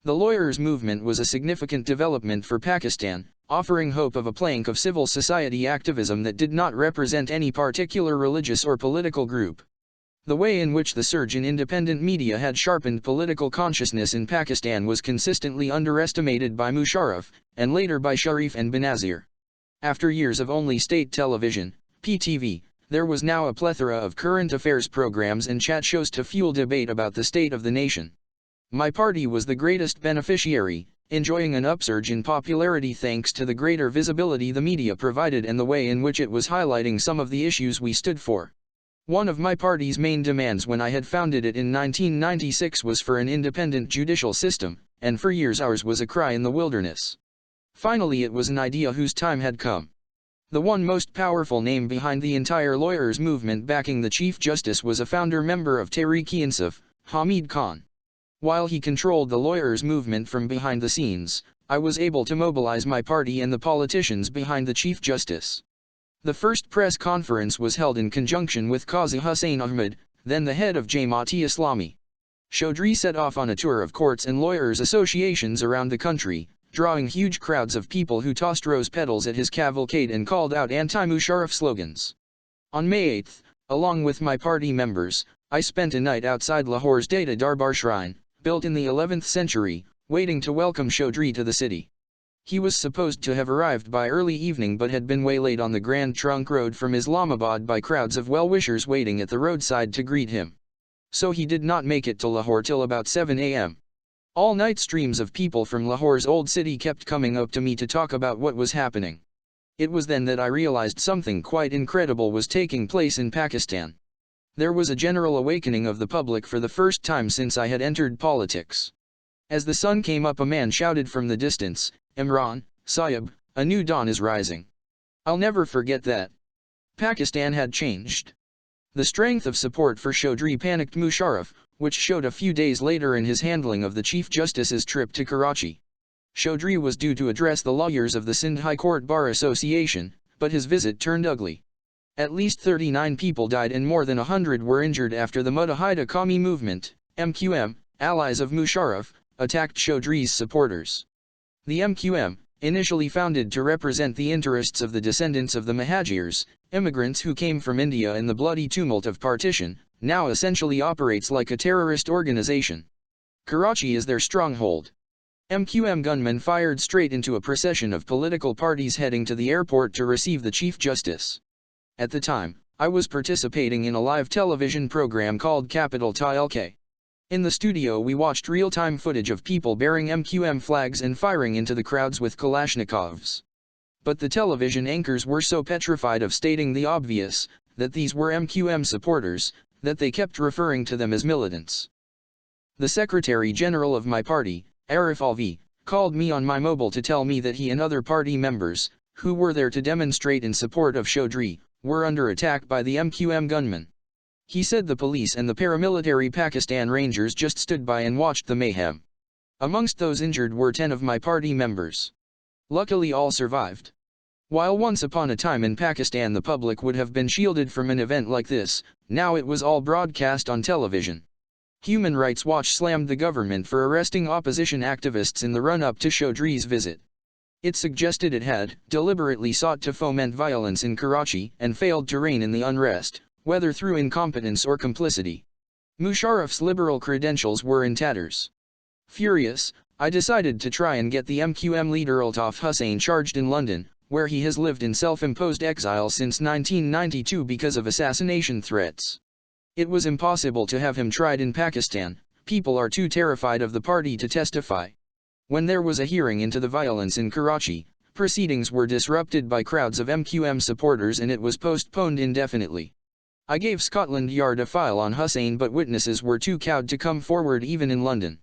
The lawyers' movement was a significant development for Pakistan, offering hope of a plank of civil society activism that did not represent any particular religious or political group. The way in which the surge in independent media had sharpened political consciousness in Pakistan was consistently underestimated by Musharraf, and later by Sharif and Benazir. After years of only state television, PTV, there was now a plethora of current affairs programs and chat shows to fuel debate about the state of the nation. My party was the greatest beneficiary, enjoying an upsurge in popularity thanks to the greater visibility the media provided and the way in which it was highlighting some of the issues we stood for. One of my party's main demands when I had founded it in 1996 was for an independent judicial system, and for years ours was a cry in the wilderness. Finally it was an idea whose time had come. The one most powerful name behind the entire lawyers' movement backing the Chief Justice was a founder member of Tehreek-e-Insaf, Hamid Khan. While he controlled the lawyers' movement from behind the scenes, I was able to mobilize my party and the politicians behind the Chief Justice. The first press conference was held in conjunction with Qazi Hussain Ahmed, then the head of Jamaat-e-Islami. Chaudhry set off on a tour of courts and lawyers' associations around the country, drawing huge crowds of people who tossed rose petals at his cavalcade and called out anti-Musharraf slogans. On May 8, along with my party members, I spent a night outside Lahore's Data Darbar Shrine, built in the 11th century, waiting to welcome Chaudhry to the city. He was supposed to have arrived by early evening but had been waylaid on the Grand Trunk Road from Islamabad by crowds of well-wishers waiting at the roadside to greet him. So he did not make it to Lahore till about 7 a.m. All night streams of people from Lahore's old city kept coming up to me to talk about what was happening. It was then that I realized something quite incredible was taking place in Pakistan. There was a general awakening of the public for the first time since I had entered politics. As the sun came up, a man shouted from the distance, "Imran, Sahib, a new dawn is rising." I'll never forget that. Pakistan had changed. The strength of support for Chaudhry panicked Musharraf, which showed a few days later in his handling of the Chief Justice's trip to Karachi. Chaudhry was due to address the lawyers of the Sindh High Court Bar Association, but his visit turned ugly. At least 39 people died and more than 100 were injured after the Mujahid Qawmi movement, MQM, allies of Musharraf, attacked Chaudhry's supporters. The MQM, initially founded to represent the interests of the descendants of the Muhajirs, immigrants who came from India in the bloody tumult of partition, now essentially operates like a terrorist organization. Karachi is their stronghold. MQM gunmen fired straight into a procession of political parties heading to the airport to receive the Chief Justice. At the time, I was participating in a live television program called Capital TLK. In the studio we watched real-time footage of people bearing MQM flags and firing into the crowds with Kalashnikovs. But the television anchors were so petrified of stating the obvious, that these were MQM supporters, that they kept referring to them as militants. The Secretary General of my party, Arif Alvi, called me on my mobile to tell me that he and other party members, who were there to demonstrate in support of Chaudhry, were under attack by the MQM gunmen. He said the police and the paramilitary Pakistan Rangers just stood by and watched the mayhem. Amongst those injured were 10 of my party members. Luckily all survived. While once upon a time in Pakistan the public would have been shielded from an event like this, now it was all broadcast on television. Human Rights Watch slammed the government for arresting opposition activists in the run-up to Chaudhry's visit. It suggested it had deliberately sought to foment violence in Karachi and failed to rein in the unrest, whether through incompetence or complicity. Musharraf's liberal credentials were in tatters. Furious, I decided to try and get the MQM leader Altaf Hussain charged in London, where he has lived in self-imposed exile since 1992 because of assassination threats. It was impossible to have him tried in Pakistan. People are too terrified of the party to testify. When there was a hearing into the violence in Karachi, proceedings were disrupted by crowds of MQM supporters and it was postponed indefinitely. I gave Scotland Yard a file on Hussain but witnesses were too cowed to come forward even in London.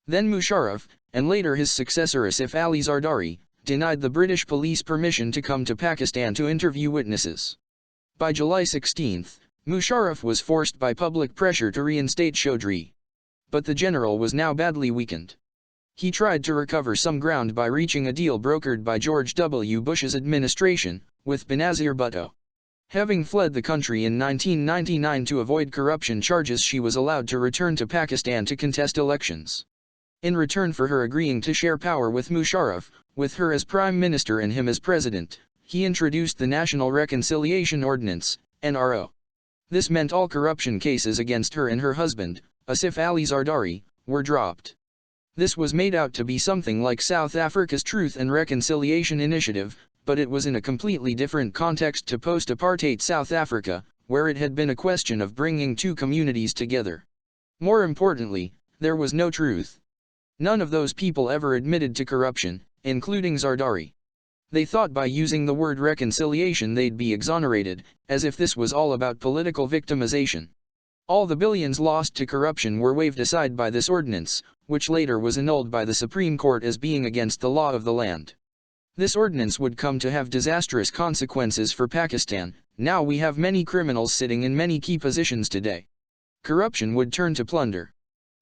Then Musharraf, and later his successor Asif Ali Zardari, denied the British police permission to come to Pakistan to interview witnesses. By July 16, Musharraf was forced by public pressure to reinstate Chaudhry. But the general was now badly weakened. He tried to recover some ground by reaching a deal brokered by George W. Bush's administration, with Benazir Bhutto. Having fled the country in 1999 to avoid corruption charges, she was allowed to return to Pakistan to contest elections. In return for her agreeing to share power with Musharraf, with her as Prime Minister and him as President, he introduced the National Reconciliation Ordinance, NRO. This meant all corruption cases against her and her husband, Asif Ali Zardari, were dropped. This was made out to be something like South Africa's Truth and Reconciliation Initiative, but it was in a completely different context to post-apartheid South Africa, where it had been a question of bringing two communities together. More importantly, there was no truth. None of those people ever admitted to corruption, including Zardari. They thought by using the word reconciliation they'd be exonerated, as if this was all about political victimization. All the billions lost to corruption were waved aside by this ordinance, which later was annulled by the Supreme Court as being against the law of the land. This ordinance would come to have disastrous consequences for Pakistan. Now we have many criminals sitting in many key positions today. Corruption would turn to plunder.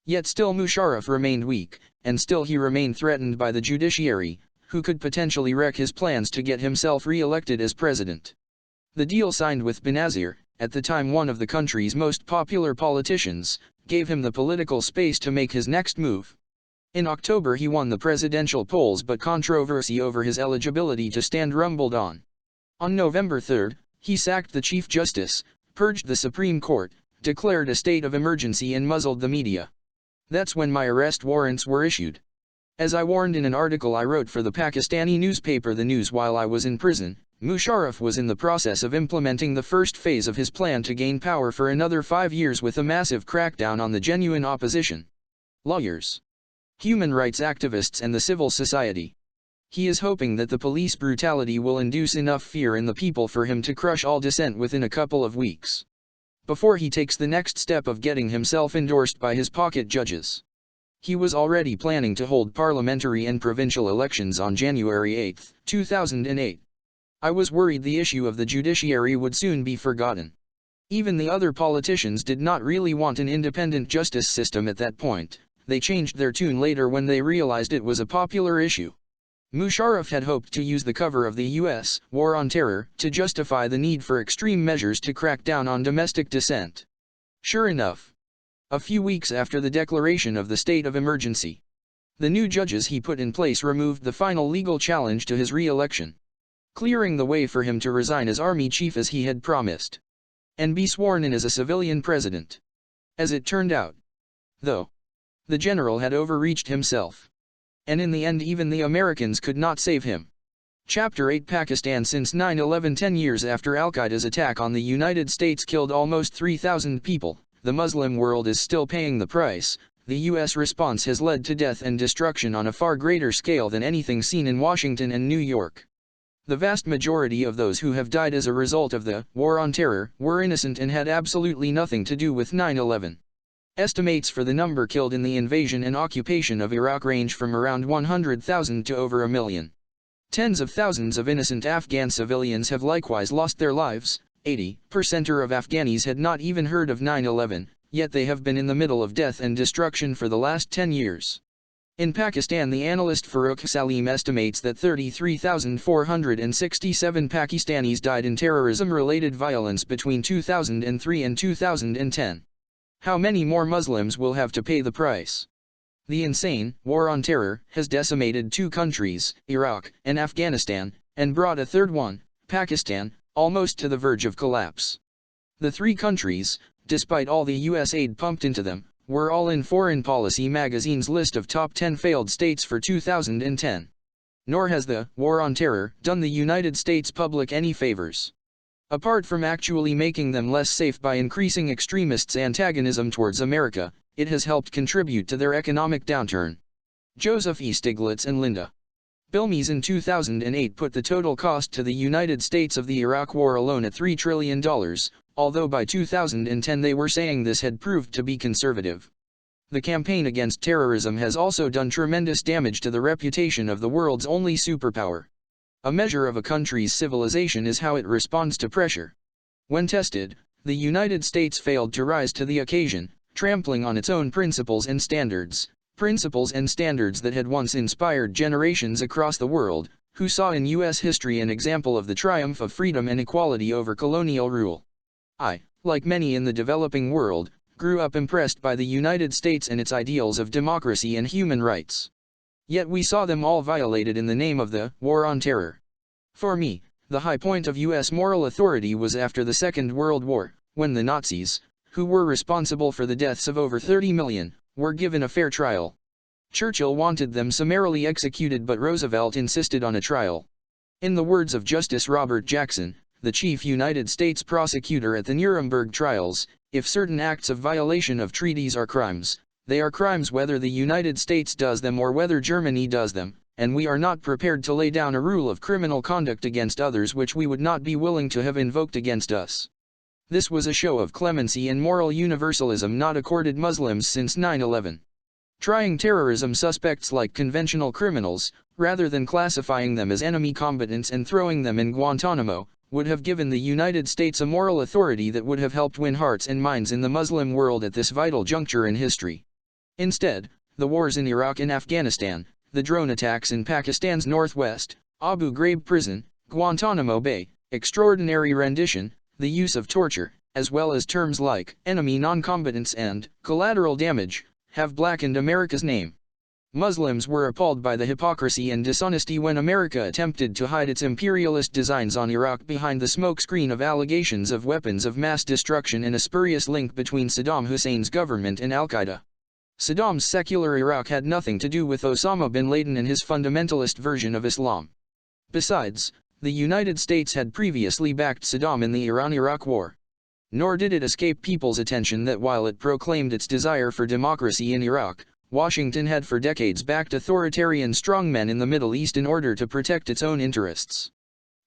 Yet still Musharraf remained weak, and still he remained threatened by the judiciary, who could potentially wreck his plans to get himself re-elected as president. The deal signed with Benazir, at the time one of the country's most popular politicians, gave him the political space to make his next move. In October he won the presidential polls, but controversy over his eligibility to stand rumbled on. On November 3, he sacked the Chief Justice, purged the Supreme Court, declared a state of emergency and muzzled the media. That's when my arrest warrants were issued. As I warned in an article I wrote for the Pakistani newspaper The News while I was in prison, Musharraf was in the process of implementing the first phase of his plan to gain power for another 5 years with a massive crackdown on the genuine opposition. Lawyers, human rights activists and the civil society. He is hoping that the police brutality will induce enough fear in the people for him to crush all dissent within a couple of weeks, before he takes the next step of getting himself endorsed by his pocket judges. He was already planning to hold parliamentary and provincial elections on January 8, 2008. I was worried the issue of the judiciary would soon be forgotten. Even the other politicians did not really want an independent justice system at that point. They changed their tune later when they realized it was a popular issue. Musharraf had hoped to use the cover of the U.S. war on terror to justify the need for extreme measures to crack down on domestic dissent. Sure enough, a few weeks after the declaration of the state of emergency, the new judges he put in place removed the final legal challenge to his re-election, clearing the way for him to resign as army chief as he had promised, and be sworn in as a civilian president. As it turned out, though, the general had overreached himself, and in the end even the Americans could not save him. Chapter 8 Pakistan. Since 9/11, 10 years after Al-Qaeda's attack on the United States killed almost 3,000 people, the Muslim world is still paying the price. The U.S. response has led to death and destruction on a far greater scale than anything seen in Washington and New York. The vast majority of those who have died as a result of the war on terror were innocent and had absolutely nothing to do with 9/11. Estimates for the number killed in the invasion and occupation of Iraq range from around 100,000 to over 1 million. Tens of thousands of innocent Afghan civilians have likewise lost their lives. 80% of Afghanis had not even heard of 9/11, yet they have been in the middle of death and destruction for the last 10 years. In Pakistan, the analyst Farooq Salim estimates that 33,467 Pakistanis died in terrorism-related violence between 2003 and 2010. How many more Muslims will have to pay the price? The insane war on terror has decimated 2 countries, Iraq and Afghanistan, and brought a third one, Pakistan, almost to the verge of collapse. The 3 countries, despite all the U.S. aid pumped into them, were all in Foreign Policy magazine's list of top 10 failed states for 2010. Nor has the war on terror done the United States public any favors. Apart from actually making them less safe by increasing extremists' antagonism towards America, it has helped contribute to their economic downturn. Joseph E. Stiglitz and Linda Bilmes in 2008 put the total cost to the United States of the Iraq War alone at $3 trillion, although by 2010 they were saying this had proved to be conservative. The campaign against terrorism has also done tremendous damage to the reputation of the world's only superpower. A measure of a country's civilization is how it responds to pressure. When tested, the United States failed to rise to the occasion, trampling on its own principles and standards that had once inspired generations across the world, who saw in U.S. history an example of the triumph of freedom and equality over colonial rule. I, like many in the developing world, grew up impressed by the United States and its ideals of democracy and human rights. Yet we saw them all violated in the name of the war on terror. For me, the high point of U.S. moral authority was after the Second World War, when the Nazis, who were responsible for the deaths of over 30 million, were given a fair trial. Churchill wanted them summarily executed, but Roosevelt insisted on a trial. In the words of Justice Robert Jackson, the chief United States prosecutor at the Nuremberg trials, if certain acts of violation of treaties are crimes, they are crimes whether the United States does them or whether Germany does them, and we are not prepared to lay down a rule of criminal conduct against others which we would not be willing to have invoked against us. This was a show of clemency and moral universalism not accorded Muslims since 9/11. Trying terrorism suspects like conventional criminals, rather than classifying them as enemy combatants and throwing them in Guantanamo, would have given the United States a moral authority that would have helped win hearts and minds in the Muslim world at this vital juncture in history. Instead, the wars in Iraq and Afghanistan, the drone attacks in Pakistan's northwest, Abu Ghraib prison, Guantanamo Bay, extraordinary rendition, the use of torture, as well as terms like enemy non-combatants and collateral damage, have blackened America's name. Muslims were appalled by the hypocrisy and dishonesty when America attempted to hide its imperialist designs on Iraq behind the smokescreen of allegations of weapons of mass destruction and a spurious link between Saddam Hussein's government and al-Qaeda. Saddam's secular Iraq had nothing to do with Osama bin Laden and his fundamentalist version of Islam. Besides, the United States had previously backed Saddam in the Iran-Iraq War. Nor did it escape people's attention that while it proclaimed its desire for democracy in Iraq, Washington had for decades backed authoritarian strongmen in the Middle East in order to protect its own interests.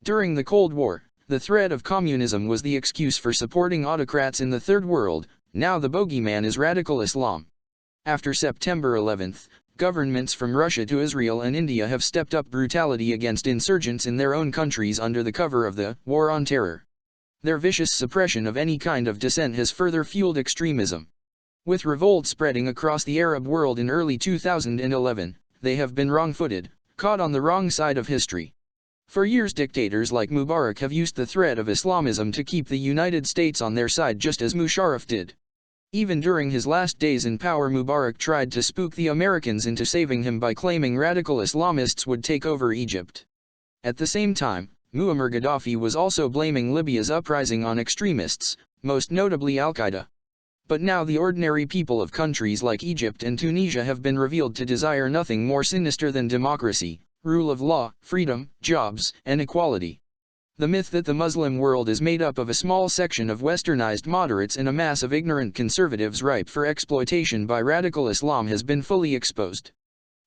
During the Cold War, the threat of communism was the excuse for supporting autocrats in the Third World. Now the bogeyman is radical Islam. After September 11, governments from Russia to Israel and India have stepped up brutality against insurgents in their own countries under the cover of the War on Terror. Their vicious suppression of any kind of dissent has further fueled extremism. With revolt spreading across the Arab world in early 2011, they have been wrong-footed, caught on the wrong side of history. For years dictators like Mubarak have used the threat of Islamism to keep the United States on their side just as Musharraf did. Even during his last days in power, Mubarak tried to spook the Americans into saving him by claiming radical Islamists would take over Egypt. At the same time, Muammar Gaddafi was also blaming Libya's uprising on extremists, most notably al-Qaeda. But now the ordinary people of countries like Egypt and Tunisia have been revealed to desire nothing more sinister than democracy, rule of law, freedom, jobs, and equality. The myth that the Muslim world is made up of a small section of westernized moderates and a mass of ignorant conservatives ripe for exploitation by radical Islam has been fully exposed.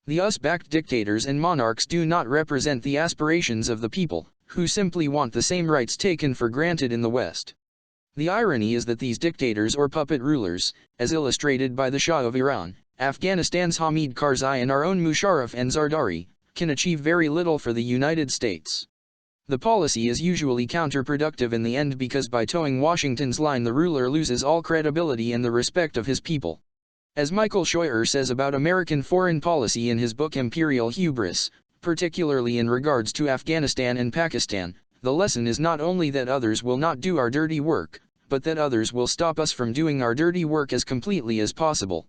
The US-backed dictators and monarchs do not represent the aspirations of the people, who simply want the same rights taken for granted in the West. The irony is that these dictators or puppet rulers, as illustrated by the Shah of Iran, Afghanistan's Hamid Karzai and our own Musharraf and Zardari, can achieve very little for the United States. The policy is usually counterproductive in the end because by towing Washington's line the ruler loses all credibility and the respect of his people. As Michael Scheuer says about American foreign policy in his book Imperial Hubris, particularly in regards to Afghanistan and Pakistan, the lesson is not only that others will not do our dirty work, but that others will stop us from doing our dirty work as completely as possible.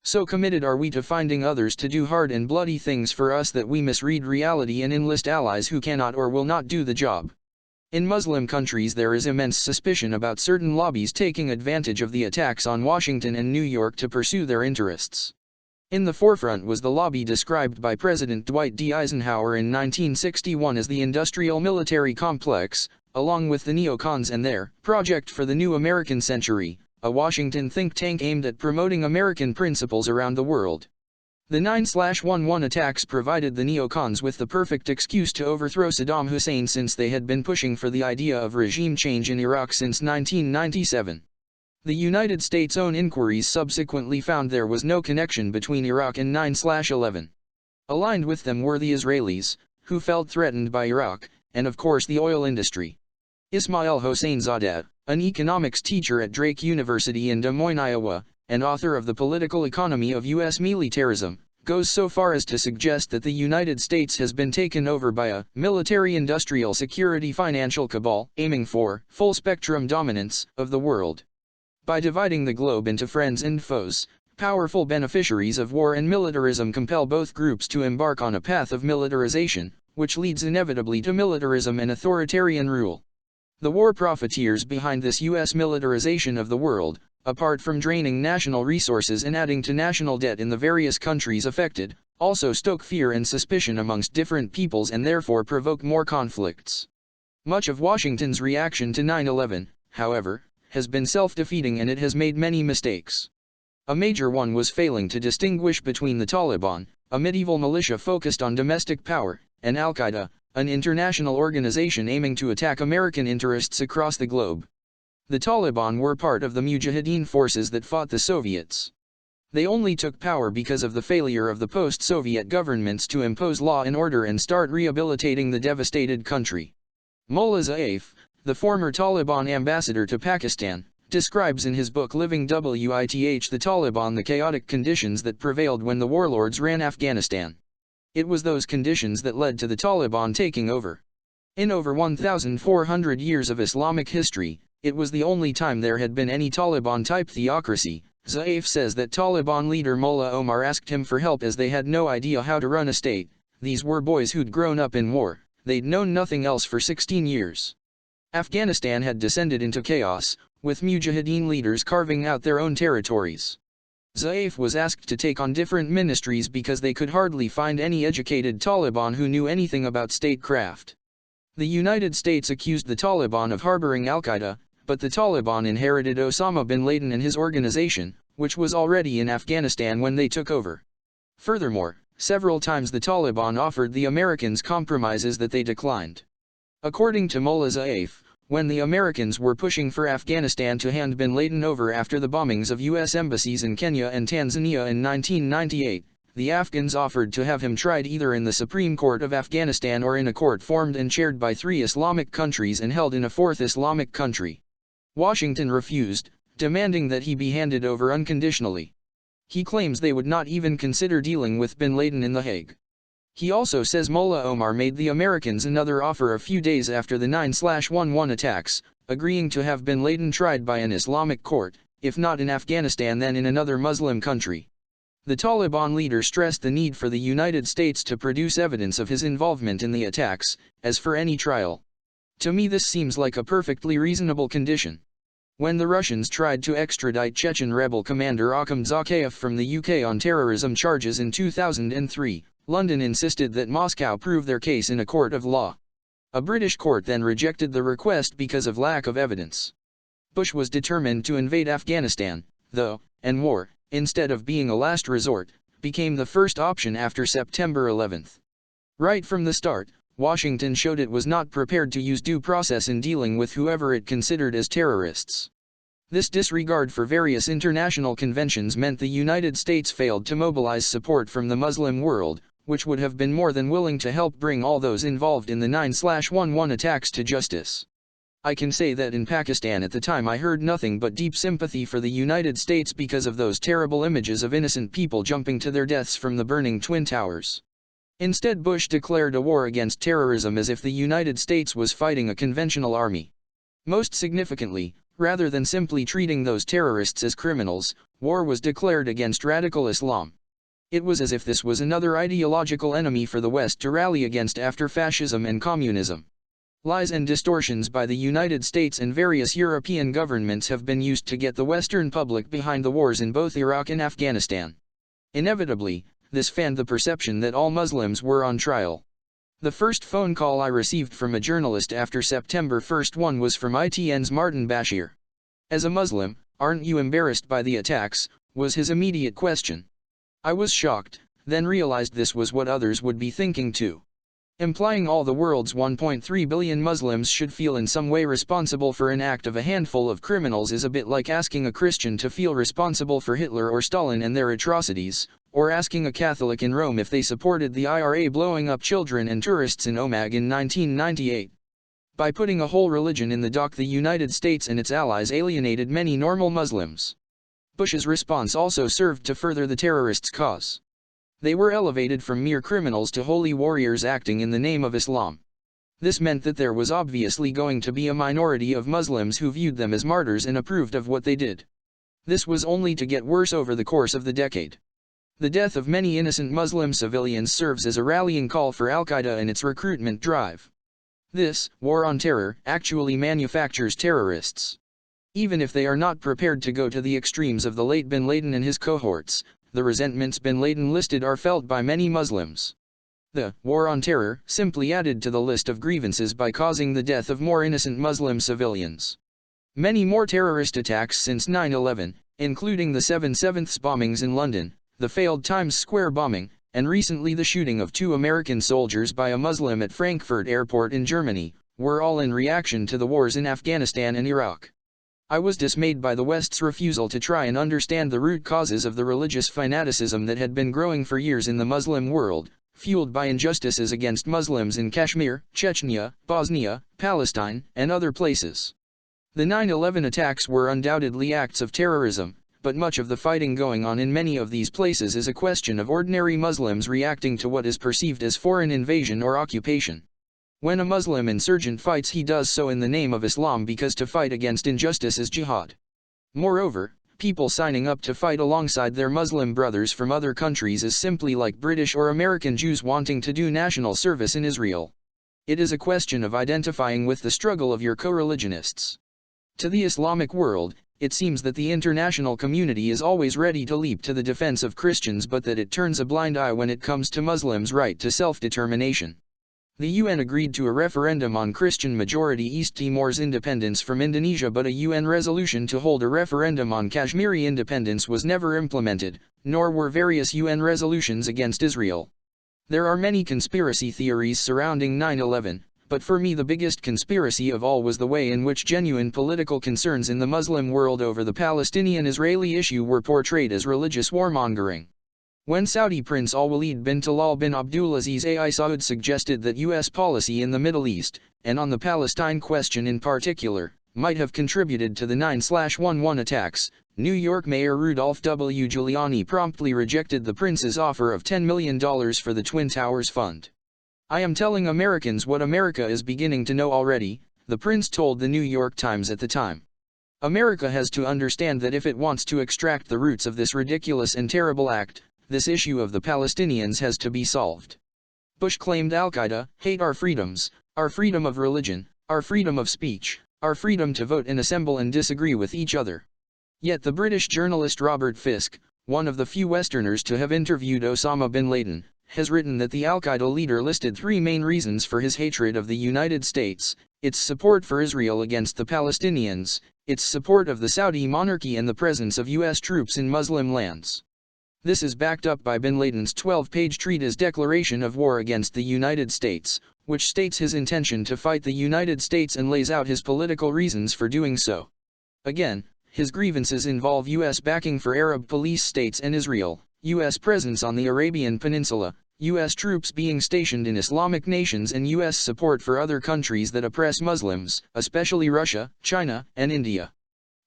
So committed are we to finding others to do hard and bloody things for us that we misread reality and enlist allies who cannot or will not do the job. In Muslim countries there is immense suspicion about certain lobbies taking advantage of the attacks on Washington and New York to pursue their interests. In the forefront was the lobby described by President Dwight D. Eisenhower in 1961 as the Industrial Military Complex, along with the neocons and their Project for the New American Century, a Washington think tank aimed at promoting American principles around the world. The 9/11 attacks provided the neocons with the perfect excuse to overthrow Saddam Hussein since they had been pushing for the idea of regime change in Iraq since 1997. The United States' own inquiries subsequently found there was no connection between Iraq and 9/11. Aligned with them were the Israelis, who felt threatened by Iraq, and of course the oil industry. Ismail Hosseinzadeh, an economics teacher at Drake University in Des Moines, Iowa, and author of The Political Economy of U.S. Militarism, goes so far as to suggest that the United States has been taken over by a military-industrial security financial cabal aiming for full-spectrum dominance of the world. By dividing the globe into friends and foes, powerful beneficiaries of war and militarism compel both groups to embark on a path of militarization, which leads inevitably to militarism and authoritarian rule. The war profiteers behind this U.S. militarization of the world, apart from draining national resources and adding to national debt in the various countries affected, also stoke fear and suspicion amongst different peoples and therefore provoke more conflicts. Much of Washington's reaction to 9/11, however, has been self-defeating and it has made many mistakes. A major one was failing to distinguish between the Taliban, a medieval militia focused on domestic power, and al-Qaeda, an international organization aiming to attack American interests across the globe. The Taliban were part of the Mujahideen forces that fought the Soviets. They only took power because of the failure of the post-Soviet governments to impose law and order and start rehabilitating the devastated country. Mullah Zaif, the former Taliban ambassador to Pakistan, describes in his book Living With the Taliban the chaotic conditions that prevailed when the warlords ran Afghanistan. It was those conditions that led to the Taliban taking over. In over 1,400 years of Islamic history, it was the only time there had been any Taliban-type theocracy. Zaif says that Taliban leader Mullah Omar asked him for help as they had no idea how to run a state. These were boys who'd grown up in war, they'd known nothing else for 16 years. Afghanistan had descended into chaos, with mujahideen leaders carving out their own territories. Zaif was asked to take on different ministries because they could hardly find any educated Taliban who knew anything about statecraft. The United States accused the Taliban of harboring al-Qaeda, but the Taliban inherited Osama bin Laden and his organization, which was already in Afghanistan when they took over. Furthermore, several times the Taliban offered the Americans compromises that they declined. According to Mullah Zaif, when the Americans were pushing for Afghanistan to hand bin Laden over after the bombings of U.S. embassies in Kenya and Tanzania in 1998, the Afghans offered to have him tried either in the Supreme Court of Afghanistan or in a court formed and chaired by 3 Islamic countries and held in a 4th Islamic country. Washington refused, demanding that he be handed over unconditionally. He claims they would not even consider dealing with bin Laden in The Hague. He also says Mullah Omar made the Americans another offer a few days after the 9/11 attacks, agreeing to have bin Laden tried by an Islamic court, if not in Afghanistan then in another Muslim country. The Taliban leader stressed the need for the United States to produce evidence of his involvement in the attacks, as for any trial. To me this seems like a perfectly reasonable condition. When the Russians tried to extradite Chechen rebel commander Akham Zakayev from the UK on terrorism charges in 2003, London insisted that Moscow prove their case in a court of law. A British court then rejected the request because of lack of evidence. Bush was determined to invade Afghanistan, though, and war, instead of being a last resort, became the first option after September 11. Right from the start, Washington showed it was not prepared to use due process in dealing with whoever it considered as terrorists. This disregard for various international conventions meant the United States failed to mobilize support from the Muslim world, which would have been more than willing to help bring all those involved in the 9/11 attacks to justice. I can say that in Pakistan at the time I heard nothing but deep sympathy for the United States because of those terrible images of innocent people jumping to their deaths from the burning Twin Towers. Instead, Bush declared a war against terrorism as if the United States was fighting a conventional army. Most significantly, rather than simply treating those terrorists as criminals, war was declared against radical Islam. It was as if this was another ideological enemy for the West to rally against after fascism and communism. Lies and distortions by the United States and various European governments have been used to get the Western public behind the wars in both Iraq and Afghanistan. Inevitably, this fanned the perception that all Muslims were on trial. The first phone call I received from a journalist after September 1 was from ITN's Martin Bashir. "As a Muslim, aren't you embarrassed by the attacks?" was his immediate question. I was shocked, then realized this was what others would be thinking too. Implying all the world's 1.3 billion Muslims should feel in some way responsible for an act of a handful of criminals is a bit like asking a Christian to feel responsible for Hitler or Stalin and their atrocities, or asking a Catholic in Rome if they supported the IRA blowing up children and tourists in Omagh in 1998. By putting a whole religion in the dock, the United States and its allies alienated many normal Muslims. Bush's response also served to further the terrorists' cause. They were elevated from mere criminals to holy warriors acting in the name of Islam. This meant that there was obviously going to be a minority of Muslims who viewed them as martyrs and approved of what they did. This was only to get worse over the course of the decade. The death of many innocent Muslim civilians serves as a rallying call for al-Qaeda and its recruitment drive. This war on terror actually manufactures terrorists. Even if they are not prepared to go to the extremes of the late bin Laden and his cohorts, the resentments bin Laden listed are felt by many Muslims. The war on terror simply added to the list of grievances by causing the death of more innocent Muslim civilians. Many more terrorist attacks since 9/11, including the 7/7 bombings in London, the failed Times Square bombing, and recently the shooting of 2 American soldiers by a Muslim at Frankfurt Airport in Germany, were all in reaction to the wars in Afghanistan and Iraq. I was dismayed by the West's refusal to try and understand the root causes of the religious fanaticism that had been growing for years in the Muslim world, fueled by injustices against Muslims in Kashmir, Chechnya, Bosnia, Palestine, and other places. The 9/11 attacks were undoubtedly acts of terrorism, but much of the fighting going on in many of these places is a question of ordinary Muslims reacting to what is perceived as foreign invasion or occupation. When a Muslim insurgent fights, he does so in the name of Islam because to fight against injustice is jihad. Moreover, people signing up to fight alongside their Muslim brothers from other countries is simply like British or American Jews wanting to do national service in Israel. It is a question of identifying with the struggle of your co-religionists. To the Islamic world, it seems that the international community is always ready to leap to the defense of Christians, but that it turns a blind eye when it comes to Muslims' right to self-determination. The UN agreed to a referendum on Christian-majority East Timor's independence from Indonesia, but a UN resolution to hold a referendum on Kashmiri independence was never implemented, nor were various UN resolutions against Israel. There are many conspiracy theories surrounding 9/11, but for me the biggest conspiracy of all was the way in which genuine political concerns in the Muslim world over the Palestinian-Israeli issue were portrayed as religious warmongering. When Saudi Prince Al-Walid bin Talal bin Abdulaziz Al Saud suggested that U.S. policy in the Middle East, and on the Palestine question in particular, might have contributed to the 9/11 attacks, New York Mayor Rudolph W. Giuliani promptly rejected the prince's offer of $10 million for the Twin Towers Fund. "I am telling Americans what America is beginning to know already," the prince told the New York Times at the time. "America has to understand that if it wants to extract the roots of this ridiculous and terrible act, this issue of the Palestinians has to be solved." Bush claimed Al-Qaeda hate our freedoms, our freedom of religion, our freedom of speech, our freedom to vote and assemble and disagree with each other. Yet the British journalist Robert Fisk, one of the few Westerners to have interviewed Osama bin Laden, has written that the Al-Qaeda leader listed three main reasons for his hatred of the United States: its support for Israel against the Palestinians, its support of the Saudi monarchy, and the presence of U.S. troops in Muslim lands. This is backed up by bin Laden's 12-page treatise Declaration of War Against the United States, which states his intention to fight the United States and lays out his political reasons for doing so. Again, his grievances involve U.S. backing for Arab police states and Israel, U.S. presence on the Arabian Peninsula, U.S. troops being stationed in Islamic nations, and U.S. support for other countries that oppress Muslims, especially Russia, China, and India.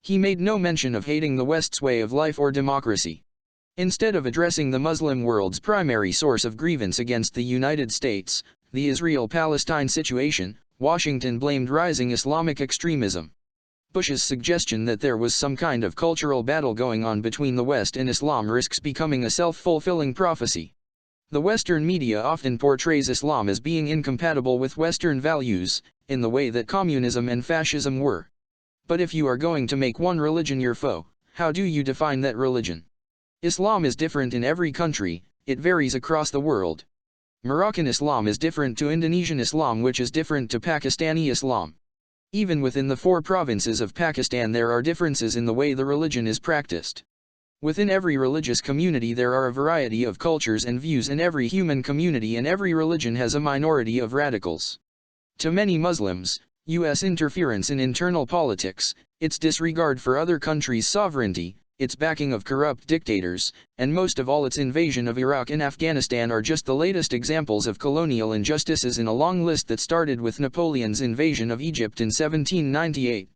He made no mention of hating the West's way of life or democracy. Instead of addressing the Muslim world's primary source of grievance against the United States, the Israel-Palestine situation, Washington blamed rising Islamic extremism. Bush's suggestion that there was some kind of cultural battle going on between the West and Islam risks becoming a self-fulfilling prophecy. The Western media often portrays Islam as being incompatible with Western values, in the way that communism and fascism were. But if you are going to make one religion your foe, how do you define that religion? Islam is different in every country, it varies across the world. Moroccan Islam is different to Indonesian Islam, which is different to Pakistani Islam. Even within the 4 provinces of Pakistan there are differences in the way the religion is practiced. Within every religious community there are a variety of cultures and views, and every human community and every religion has a minority of radicals. To many Muslims, U.S. interference in internal politics, its disregard for other countries' sovereignty, its backing of corrupt dictators, and most of all its invasion of Iraq and Afghanistan are just the latest examples of colonial injustices in a long list that started with Napoleon's invasion of Egypt in 1798.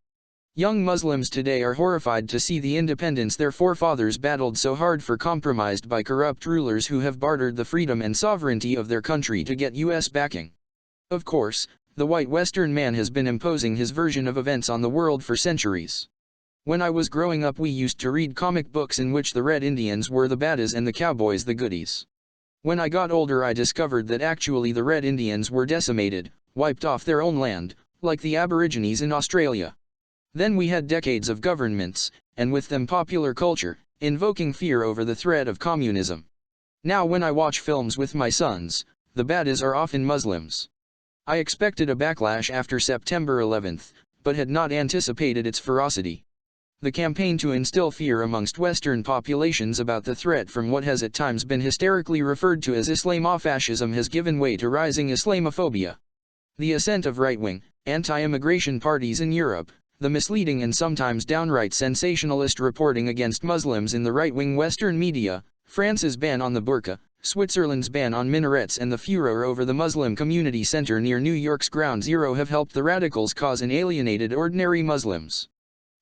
Young Muslims today are horrified to see the independence their forefathers battled so hard for compromised by corrupt rulers who have bartered the freedom and sovereignty of their country to get U.S. backing. Of course, the white Western man has been imposing his version of events on the world for centuries. When I was growing up we used to read comic books in which the Red Indians were the baddies and the cowboys the goodies. When I got older I discovered that actually the Red Indians were decimated, wiped off their own land, like the Aborigines in Australia. Then we had decades of governments, and with them popular culture, invoking fear over the threat of communism. Now when I watch films with my sons, the baddies are often Muslims. I expected a backlash after September 11th, but had not anticipated its ferocity. The campaign to instill fear amongst Western populations about the threat from what has at times been hysterically referred to as Islamofascism has given way to rising Islamophobia. The ascent of right-wing, anti-immigration parties in Europe, the misleading and sometimes downright sensationalist reporting against Muslims in the right-wing Western media, France's ban on the burqa, Switzerland's ban on minarets and the furor over the Muslim community center near New York's Ground Zero have helped the radicals cause and alienated ordinary Muslims.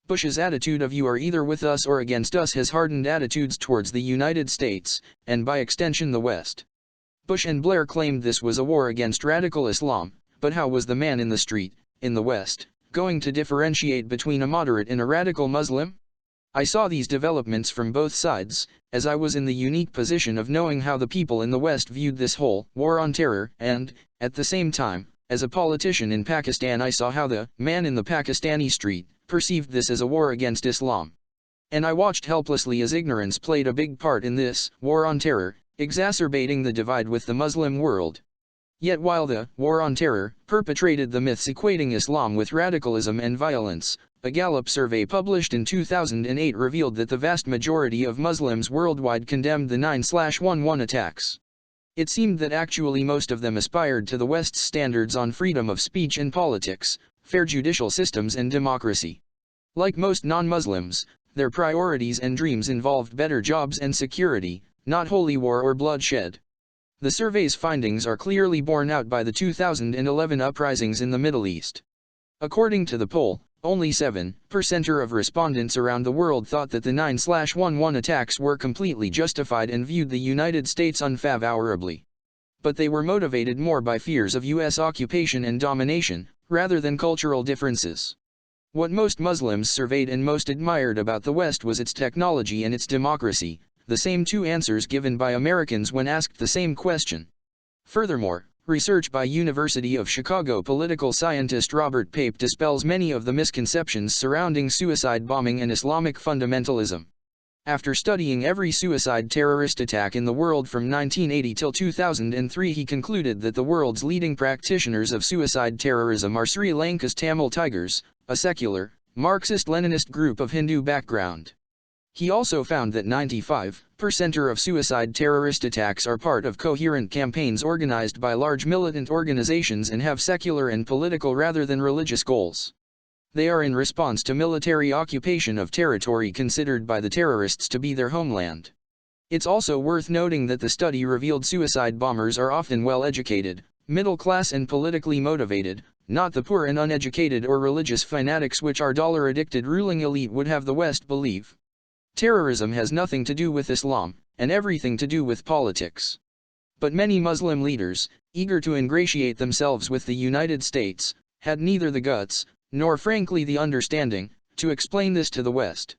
Bush's attitude of "you are either with us or against us" has hardened attitudes towards the United States, and by extension the West. Bush and Blair claimed this was a war against radical Islam, but how was the man in the street, in the West, going to differentiate between a moderate and a radical Muslim? I saw these developments from both sides, as I was in the unique position of knowing how the people in the West viewed this whole war on terror, and, at the same time, as a politician in Pakistan, I saw how the man in the Pakistani street perceived this as a war against Islam. And I watched helplessly as ignorance played a big part in this war on terror, exacerbating the divide with the Muslim world. Yet while the war on terror perpetrated the myths equating Islam with radicalism and violence, a Gallup survey published in 2008 revealed that the vast majority of Muslims worldwide condemned the 9/11 attacks. It seemed that actually most of them aspired to the West's standards on freedom of speech and politics, fair judicial systems and democracy. Like most non-Muslims, their priorities and dreams involved better jobs and security, not holy war or bloodshed. The survey's findings are clearly borne out by the 2011 uprisings in the Middle East. According to the poll, only 7% of respondents around the world thought that the 9/11 attacks were completely justified and viewed the United States unfavorably. But they were motivated more by fears of U.S. occupation and domination, rather than cultural differences. What most Muslims surveyed and most admired about the West was its technology and its democracy, the same two answers given by Americans when asked the same question. Furthermore, research by University of Chicago political scientist Robert Pape dispels many of the misconceptions surrounding suicide bombing and Islamic fundamentalism. After studying every suicide terrorist attack in the world from 1980 till 2003, he concluded that the world's leading practitioners of suicide terrorism are Sri Lanka's Tamil Tigers, a secular, Marxist-Leninist group of Hindu background. He also found that 95% of suicide terrorist attacks are part of coherent campaigns organized by large militant organizations and have secular and political rather than religious goals. They are in response to military occupation of territory considered by the terrorists to be their homeland. It's also worth noting that the study revealed suicide bombers are often well-educated, middle-class and politically motivated, not the poor and uneducated or religious fanatics which our dollar-addicted ruling elite would have the West believe. Terrorism has nothing to do with Islam, and everything to do with politics. But many Muslim leaders, eager to ingratiate themselves with the United States, had neither the guts, nor frankly the understanding, to explain this to the West.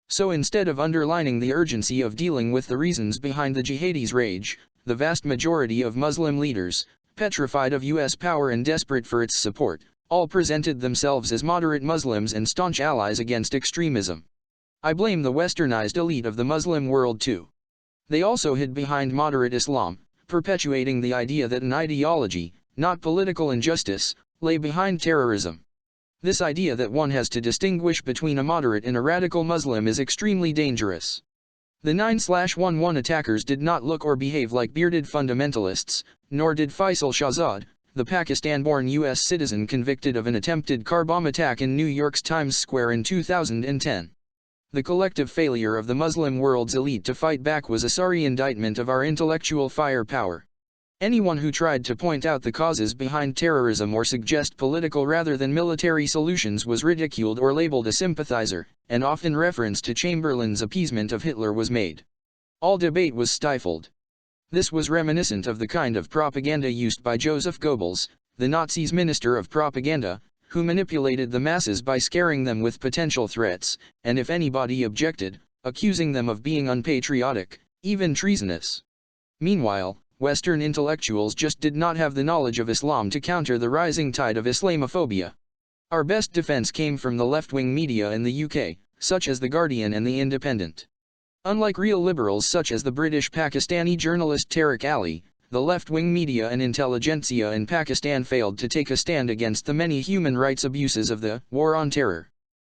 So instead of underlining the urgency of dealing with the reasons behind the jihadis' rage, the vast majority of Muslim leaders, petrified of U.S. power and desperate for its support, all presented themselves as moderate Muslims and staunch allies against extremism. I blame the westernized elite of the Muslim world too. They also hid behind moderate Islam, perpetuating the idea that an ideology, not political injustice, lay behind terrorism. This idea that one has to distinguish between a moderate and a radical Muslim is extremely dangerous. The 9/11 attackers did not look or behave like bearded fundamentalists, nor did Faisal Shahzad, the Pakistan-born U.S. citizen convicted of an attempted car bomb attack in New York's Times Square in 2010. The collective failure of the Muslim world's elite to fight back was a sorry indictment of our intellectual firepower. Anyone who tried to point out the causes behind terrorism or suggest political rather than military solutions was ridiculed or labeled a sympathizer, and often reference to Chamberlain's appeasement of Hitler was made. All debate was stifled. This was reminiscent of the kind of propaganda used by Joseph Goebbels, the Nazis' minister of propaganda, who manipulated the masses by scaring them with potential threats, and if anybody objected, accusing them of being unpatriotic, even treasonous. Meanwhile, Western intellectuals just did not have the knowledge of Islam to counter the rising tide of Islamophobia. Our best defense came from the left-wing media in the UK, such as The Guardian and The Independent. Unlike real liberals such as the British Pakistani journalist Tariq Ali, the left-wing media and intelligentsia in Pakistan failed to take a stand against the many human rights abuses of the war on terror.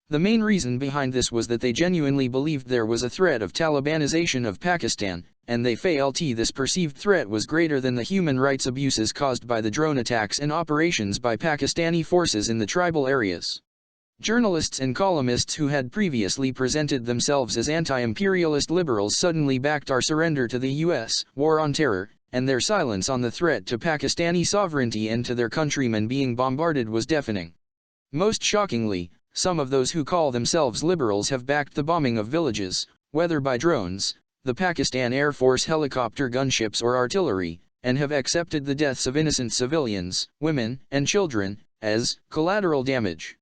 The main reason behind this was that they genuinely believed there was a threat of Talibanization of Pakistan, and they felt this perceived threat was greater than the human rights abuses caused by the drone attacks and operations by Pakistani forces in the tribal areas. Journalists and columnists who had previously presented themselves as anti-imperialist liberals suddenly backed our surrender to the US, war on terror, and their silence on the threat to Pakistani sovereignty and to their countrymen being bombarded was deafening. Most shockingly, some of those who call themselves liberals have backed the bombing of villages, whether by drones, the Pakistan Air Force helicopter gunships or artillery, and have accepted the deaths of innocent civilians, women, and children, as collateral damage.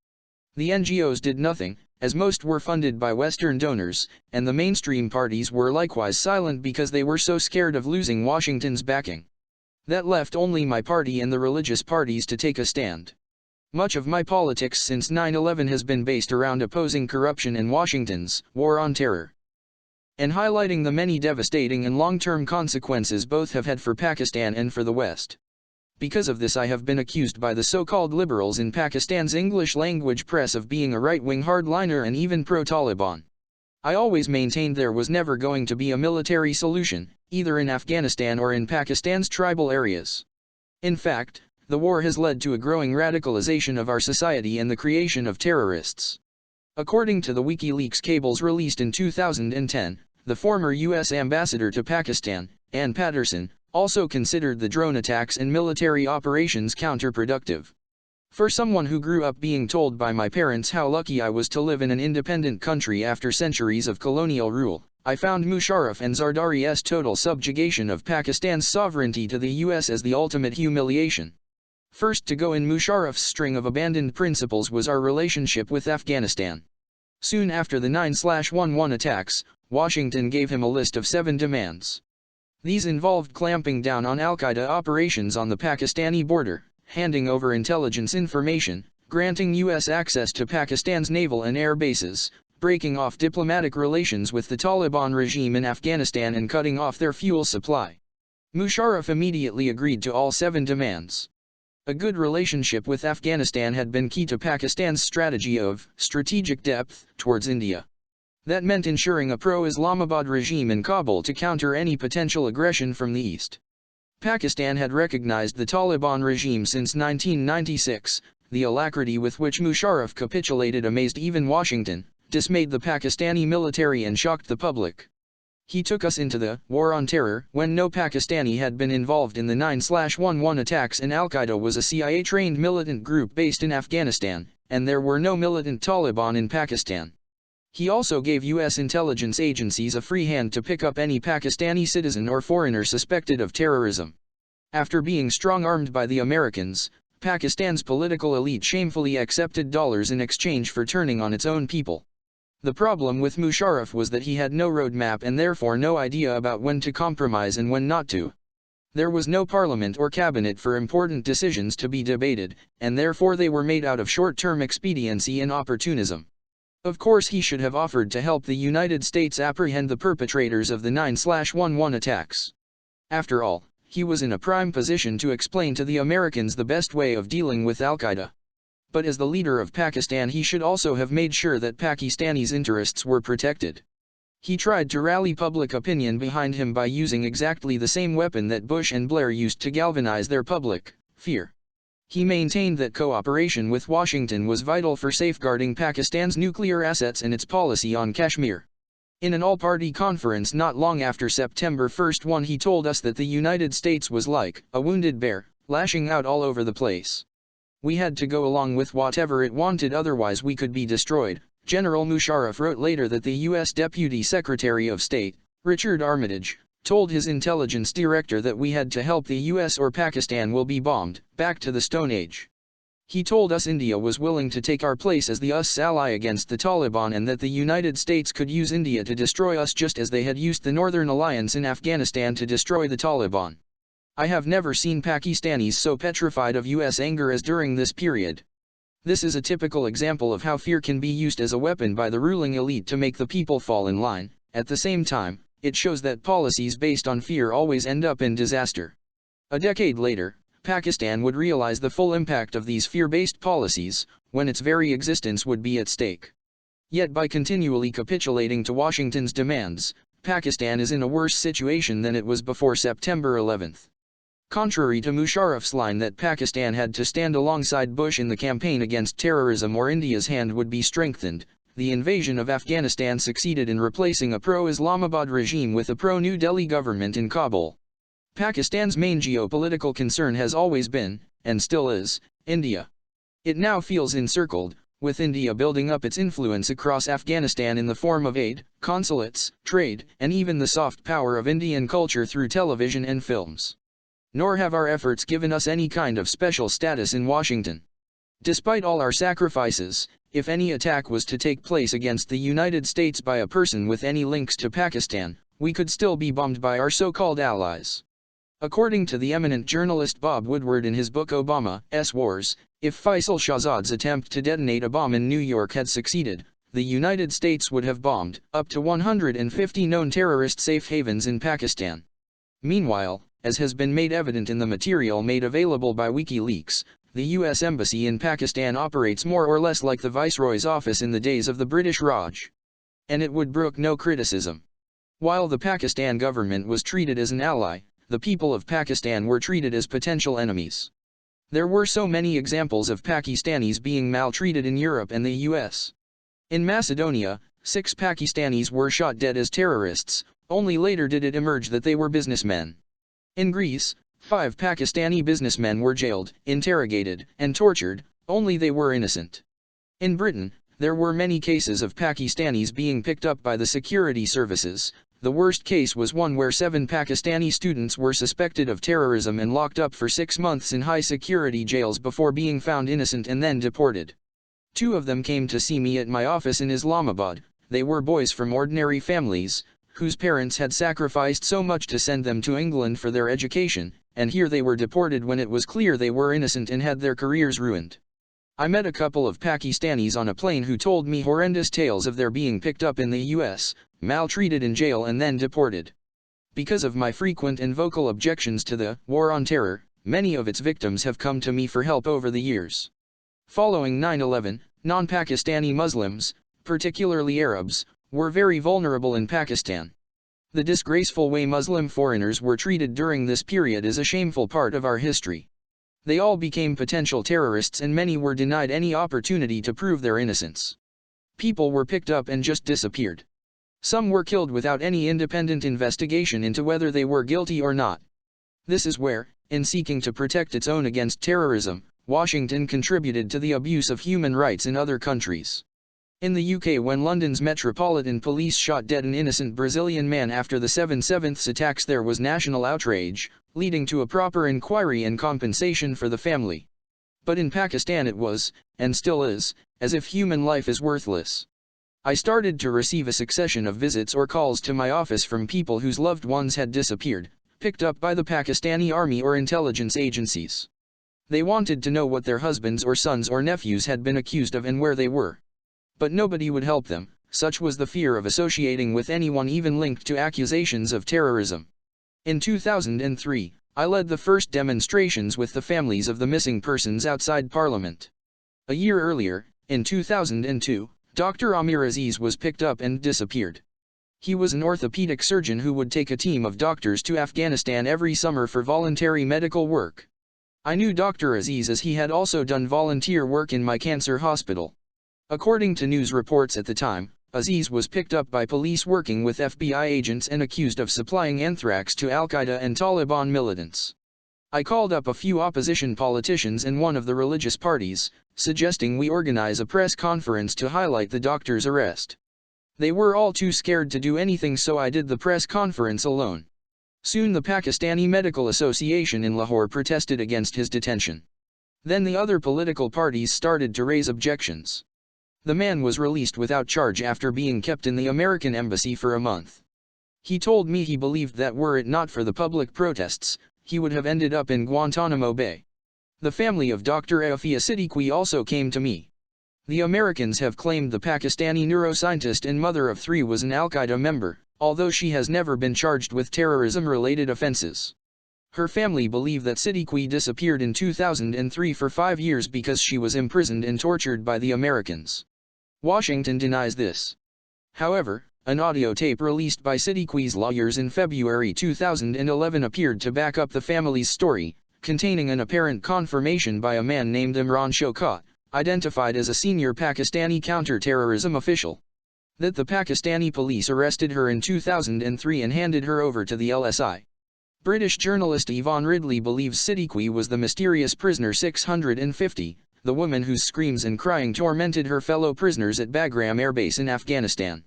The NGOs did nothing, as most were funded by Western donors, and the mainstream parties were likewise silent because they were so scared of losing Washington's backing. That left only my party and the religious parties to take a stand. Much of my politics since 9/11 has been based around opposing corruption and Washington's war on terror, and highlighting the many devastating and long-term consequences both have had for Pakistan and for the West. Because of this I have been accused by the so-called liberals in Pakistan's English-language press of being a right-wing hardliner and even pro-Taliban. I always maintained there was never going to be a military solution, either in Afghanistan or in Pakistan's tribal areas. In fact, the war has led to a growing radicalization of our society and the creation of terrorists. According to the WikiLeaks cables released in 2010, the former U.S. ambassador to Pakistan, Ann Patterson, also considered the drone attacks and military operations counterproductive. For someone who grew up being told by my parents how lucky I was to live in an independent country after centuries of colonial rule, I found Musharraf and Zardari's total subjugation of Pakistan's sovereignty to the U.S. as the ultimate humiliation. First to go in Musharraf's string of abandoned principles was our relationship with Afghanistan. Soon after the 9/11 attacks, Washington gave him a list of 7 demands. These involved clamping down on al-Qaeda operations on the Pakistani border, handing over intelligence information, granting U.S. access to Pakistan's naval and air bases, breaking off diplomatic relations with the Taliban regime in Afghanistan and cutting off their fuel supply. Musharraf immediately agreed to all 7 demands. A good relationship with Afghanistan had been key to Pakistan's strategy of strategic depth towards India. That meant ensuring a pro-Islamabad regime in Kabul to counter any potential aggression from the east. Pakistan had recognized the Taliban regime since 1996. The alacrity with which Musharraf capitulated amazed even Washington, dismayed the Pakistani military and shocked the public. He took us into the war on terror when no Pakistani had been involved in the 9/11 attacks and al-Qaeda was a CIA-trained militant group based in Afghanistan, and there were no militant Taliban in Pakistan. He also gave U.S. intelligence agencies a free hand to pick up any Pakistani citizen or foreigner suspected of terrorism. After being strong-armed by the Americans, Pakistan's political elite shamefully accepted dollars in exchange for turning on its own people. The problem with Musharraf was that he had no roadmap and therefore no idea about when to compromise and when not to. There was no parliament or cabinet for important decisions to be debated, and therefore they were made out of short-term expediency and opportunism. Of course he should have offered to help the United States apprehend the perpetrators of the 9/11 attacks. After all, he was in a prime position to explain to the Americans the best way of dealing with al-Qaeda. But as the leader of Pakistan he should also have made sure that Pakistanis' interests were protected. He tried to rally public opinion behind him by using exactly the same weapon that Bush and Blair used to galvanize their public, fear. He maintained that cooperation with Washington was vital for safeguarding Pakistan's nuclear assets and its policy on Kashmir. In an all-party conference not long after September 1 he told us that the United States was like a wounded bear, lashing out all over the place. We had to go along with whatever it wanted, otherwise we could be destroyed. General Musharraf wrote later that the U.S. Deputy Secretary of State, Richard Armitage, told his intelligence director that we had to help the US or Pakistan will be bombed, back to the Stone Age. He told us India was willing to take our place as the US ally against the Taliban and that the United States could use India to destroy us just as they had used the Northern Alliance in Afghanistan to destroy the Taliban. I have never seen Pakistanis so petrified of US anger as during this period. This is a typical example of how fear can be used as a weapon by the ruling elite to make the people fall in line. At the same time, it shows that policies based on fear always end up in disaster. A decade later, Pakistan would realize the full impact of these fear-based policies, when its very existence would be at stake. Yet by continually capitulating to Washington's demands, Pakistan is in a worse situation than it was before September 11. Contrary to Musharraf's line that Pakistan had to stand alongside Bush in the campaign against terrorism or India's hand would be strengthened, the invasion of Afghanistan succeeded in replacing a pro-Islamabad regime with a pro-New Delhi government in Kabul. Pakistan's main geopolitical concern has always been, and still is, India. It now feels encircled, with India building up its influence across Afghanistan in the form of aid, consulates, trade, and even the soft power of Indian culture through television and films. Nor have our efforts given us any kind of special status in Washington. Despite all our sacrifices, if any attack was to take place against the United States by a person with any links to Pakistan, we could still be bombed by our so-called allies. According to the eminent journalist Bob Woodward in his book Obama's Wars, if Faisal Shahzad's attempt to detonate a bomb in New York had succeeded, the United States would have bombed up to 150 known terrorist safe havens in Pakistan. Meanwhile, as has been made evident in the material made available by WikiLeaks, the U.S. Embassy in Pakistan operates more or less like the Viceroy's office in the days of the British Raj. And it would brook no criticism. While the Pakistan government was treated as an ally, the people of Pakistan were treated as potential enemies. There were so many examples of Pakistanis being maltreated in Europe and the US. In Macedonia, 6 Pakistanis were shot dead as terrorists, only later did it emerge that they were businessmen. In Greece, 5 Pakistani businessmen were jailed, interrogated, and tortured, only they were innocent. In Britain, there were many cases of Pakistanis being picked up by the security services. The worst case was one where 7 Pakistani students were suspected of terrorism and locked up for 6 months in high-security jails before being found innocent and then deported. 2 of them came to see me at my office in Islamabad. They were boys from ordinary families, whose parents had sacrificed so much to send them to England for their education, and here they were deported when it was clear they were innocent and had their careers ruined. I met a couple of Pakistanis on a plane who told me horrendous tales of their being picked up in the US, maltreated in jail and then deported. Because of my frequent and vocal objections to the war on terror, many of its victims have come to me for help over the years. Following 9/11, non-Pakistani Muslims, particularly Arabs, were very vulnerable in Pakistan. The disgraceful way Muslim foreigners were treated during this period is a shameful part of our history. They all became potential terrorists and many were denied any opportunity to prove their innocence. People were picked up and just disappeared. Some were killed without any independent investigation into whether they were guilty or not. This is where, in seeking to protect its own against terrorism, Washington contributed to the abuse of human rights in other countries. In the UK, when London's Metropolitan Police shot dead an innocent Brazilian man after the 7/7 attacks, there was national outrage, leading to a proper inquiry and compensation for the family. But in Pakistan it was, and still is, as if human life is worthless. I started to receive a succession of visits or calls to my office from people whose loved ones had disappeared, picked up by the Pakistani army or intelligence agencies. They wanted to know what their husbands or sons or nephews had been accused of and where they were. But nobody would help them, such was the fear of associating with anyone even linked to accusations of terrorism. In 2003, I led the first demonstrations with the families of the missing persons outside Parliament. A year earlier, in 2002, Dr. Amir Aziz was picked up and disappeared. He was an orthopedic surgeon who would take a team of doctors to Afghanistan every summer for voluntary medical work. I knew Dr. Aziz as he had also done volunteer work in my cancer hospital. According to news reports at the time, Aziz was picked up by police working with FBI agents and accused of supplying anthrax to Al-Qaeda and Taliban militants. I called up a few opposition politicians and one of the religious parties, suggesting we organize a press conference to highlight the doctor's arrest. They were all too scared to do anything, so I did the press conference alone. Soon the Pakistani Medical Association in Lahore protested against his detention. Then the other political parties started to raise objections. The man was released without charge after being kept in the American embassy for a month. He told me he believed that were it not for the public protests, he would have ended up in Guantanamo Bay. The family of Dr. Afia Siddiqui also came to me. The Americans have claimed the Pakistani neuroscientist and mother of 3 was an Al-Qaeda member, although she has never been charged with terrorism-related offenses. Her family believe that Siddiqui disappeared in 2003 for 5 years because she was imprisoned and tortured by the Americans. Washington denies this. However, An audio tape released by Siddiqui's lawyers in February 2011 appeared to back up the family's story, containing an apparent confirmation by a man named Imran Shaukat, identified as a senior Pakistani counter-terrorism official, that the Pakistani police arrested her in 2003 and handed her over to the LSI. British journalist Yvonne Ridley believes Siddiqui was the mysterious prisoner 650, the woman whose screams and crying tormented her fellow prisoners at Bagram Air Base in Afghanistan.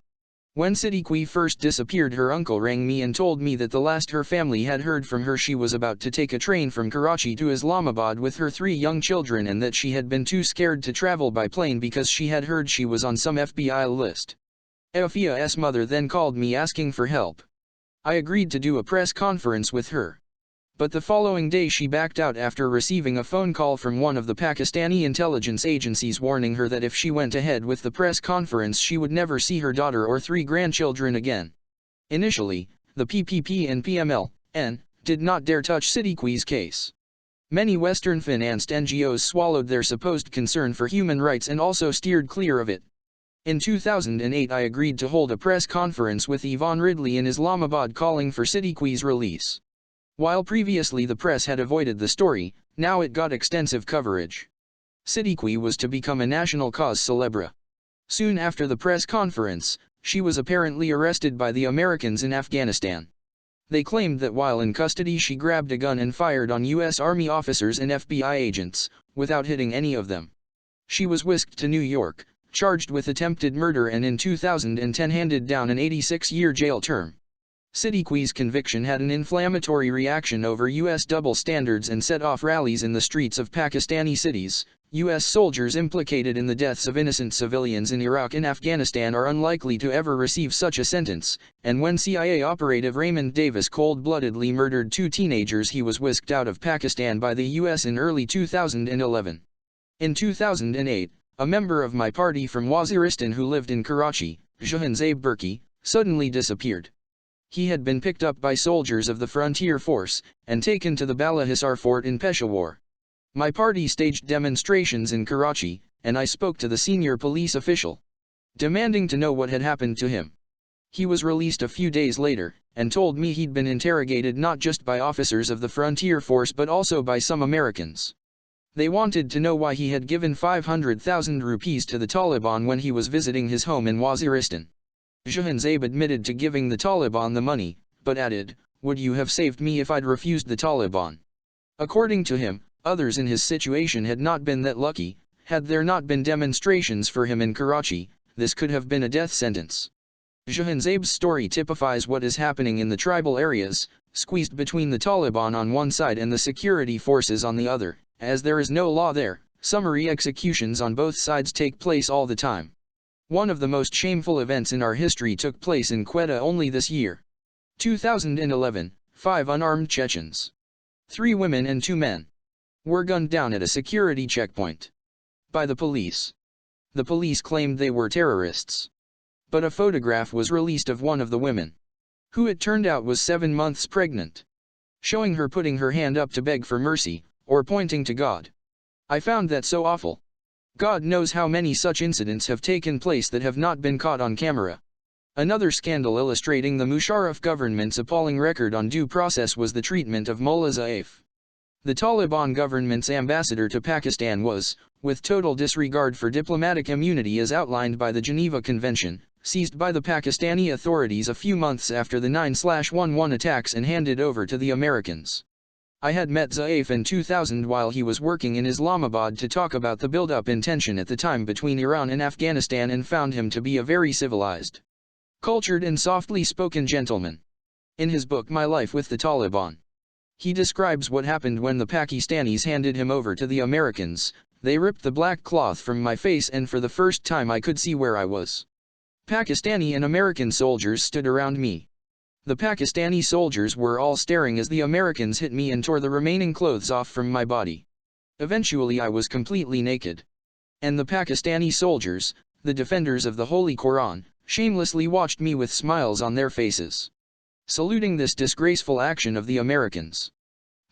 When Siddiqui first disappeared, her uncle rang me and told me that the last her family had heard from her she was about to take a train from Karachi to Islamabad with her 3 young children, and that she had been too scared to travel by plane because she had heard she was on some FBI list. Afia's mother then called me asking for help. I agreed to do a press conference with her. But the following day she backed out after receiving a phone call from one of the Pakistani intelligence agencies warning her that if she went ahead with the press conference she would never see her daughter or 3 grandchildren again. Initially, the PPP and PMLN did not dare touch Siddiqui's case. Many Western-financed NGOs swallowed their supposed concern for human rights and also steered clear of it. In 2008 I agreed to hold a press conference with Yvonne Ridley in Islamabad calling for Siddiqui's release. While previously the press had avoided the story, now it got extensive coverage. Siddiqui was to become a national cause célèbre. Soon after the press conference, she was apparently arrested by the Americans in Afghanistan. They claimed that while in custody she grabbed a gun and fired on U.S. Army officers and FBI agents, without hitting any of them. She was whisked to New York, charged with attempted murder, and in 2010 handed down an 86-year jail term. Siddiqui's conviction had an inflammatory reaction over U.S. double standards and set off rallies in the streets of Pakistani cities. U.S. soldiers implicated in the deaths of innocent civilians in Iraq and Afghanistan are unlikely to ever receive such a sentence, and when CIA operative Raymond Davis cold-bloodedly murdered 2 teenagers he was whisked out of Pakistan by the U.S. in early 2011. In 2008, a member of my party from Waziristan who lived in Karachi, Jahanzeb Burki, suddenly disappeared. He had been picked up by soldiers of the Frontier Force, and taken to the Balahisar fort in Peshawar. My party staged demonstrations in Karachi, and I spoke to the senior police official, demanding to know what had happened to him. He was released a few days later, and told me he'd been interrogated not just by officers of the Frontier Force but also by some Americans. They wanted to know why he had given 500,000 rupees to the Taliban when he was visiting his home in Waziristan. Jahanzeb admitted to giving the Taliban the money, but added, "Would you have saved me if I'd refused the Taliban?" According to him, others in his situation had not been that lucky. Had there not been demonstrations for him in Karachi, this could have been a death sentence. Jahanzeb's story typifies what is happening in the tribal areas, squeezed between the Taliban on one side and the security forces on the other. As there is no law there, summary executions on both sides take place all the time. One of the most shameful events in our history took place in Quetta only this year. 2011, 5 unarmed Chechens, 3 women and 2 men, were gunned down at a security checkpoint by the police. The police claimed they were terrorists. But a photograph was released of one of the women, who it turned out was 7 months pregnant, showing her putting her hand up to beg for mercy, or pointing to God. I found that so awful. God knows how many such incidents have taken place that have not been caught on camera. Another scandal illustrating the Musharraf government's appalling record on due process was the treatment of Mullah Zaif. The Taliban government's ambassador to Pakistan was, with total disregard for diplomatic immunity as outlined by the Geneva Convention, seized by the Pakistani authorities a few months after the 9/11 attacks and handed over to the Americans. I had met Zaif in 2000 while he was working in Islamabad to talk about the build-up in tension at the time between Iran and Afghanistan, and found him to be a very civilized, cultured and softly spoken gentleman. In his book My Life with the Taliban, he describes what happened when the Pakistanis handed him over to the Americans. They ripped the black cloth from my face, and for the first time I could see where I was. Pakistani and American soldiers stood around me. The Pakistani soldiers were all staring as the Americans hit me and tore the remaining clothes off from my body. Eventually I was completely naked. And the Pakistani soldiers, the defenders of the Holy Quran, shamelessly watched me with smiles on their faces, saluting this disgraceful action of the Americans.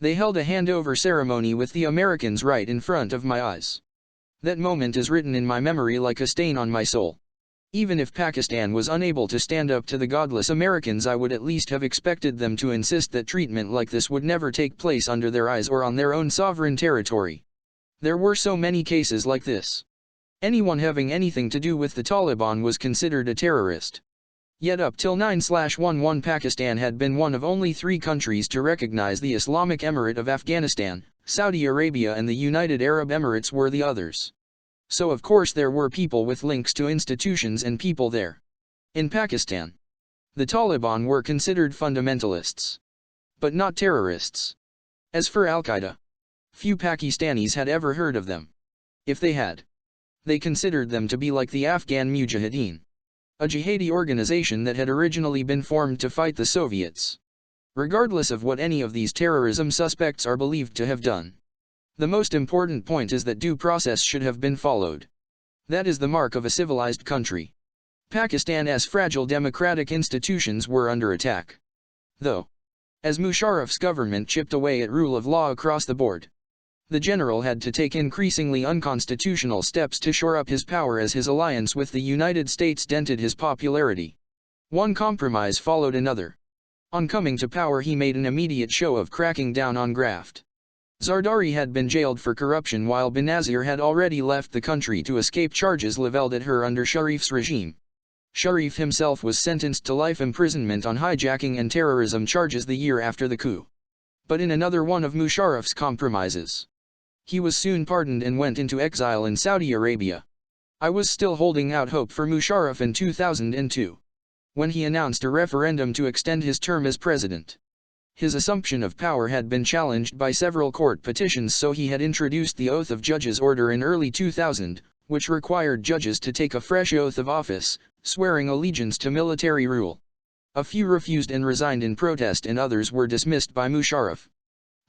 They held a handover ceremony with the Americans right in front of my eyes. That moment is written in my memory like a stain on my soul. Even if Pakistan was unable to stand up to the godless Americans, I would at least have expected them to insist that treatment like this would never take place under their eyes or on their own sovereign territory. There were so many cases like this. Anyone having anything to do with the Taliban was considered a terrorist. Yet up till 9/11 Pakistan had been one of only 3 countries to recognize the Islamic Emirate of Afghanistan. Saudi Arabia and the United Arab Emirates were the others. So of course there were people with links to institutions and people there. In Pakistan, the Taliban were considered fundamentalists, but not terrorists. As for Al-Qaeda, few Pakistanis had ever heard of them. If they had, they considered them to be like the Afghan Mujahideen, a jihadi organization that had originally been formed to fight the Soviets. Regardless of what any of these terrorism suspects are believed to have done, the most important point is that due process should have been followed. That is the mark of a civilized country. Pakistan's fragile democratic institutions were under attack, though, as Musharraf's government chipped away at rule of law across the board, the general had to take increasingly unconstitutional steps to shore up his power as his alliance with the United States dented his popularity. One compromise followed another. On coming to power, he made an immediate show of cracking down on graft. Zardari had been jailed for corruption while Benazir had already left the country to escape charges leveled at her under Sharif's regime. Sharif himself was sentenced to life imprisonment on hijacking and terrorism charges the year after the coup. But in another one of Musharraf's compromises, he was soon pardoned and went into exile in Saudi Arabia. I was still holding out hope for Musharraf in 2002, when he announced a referendum to extend his term as president. His assumption of power had been challenged by several court petitions, so he had introduced the Oath of Judges order in early 2000, which required judges to take a fresh oath of office, swearing allegiance to military rule. A few refused and resigned in protest, and others were dismissed by Musharraf.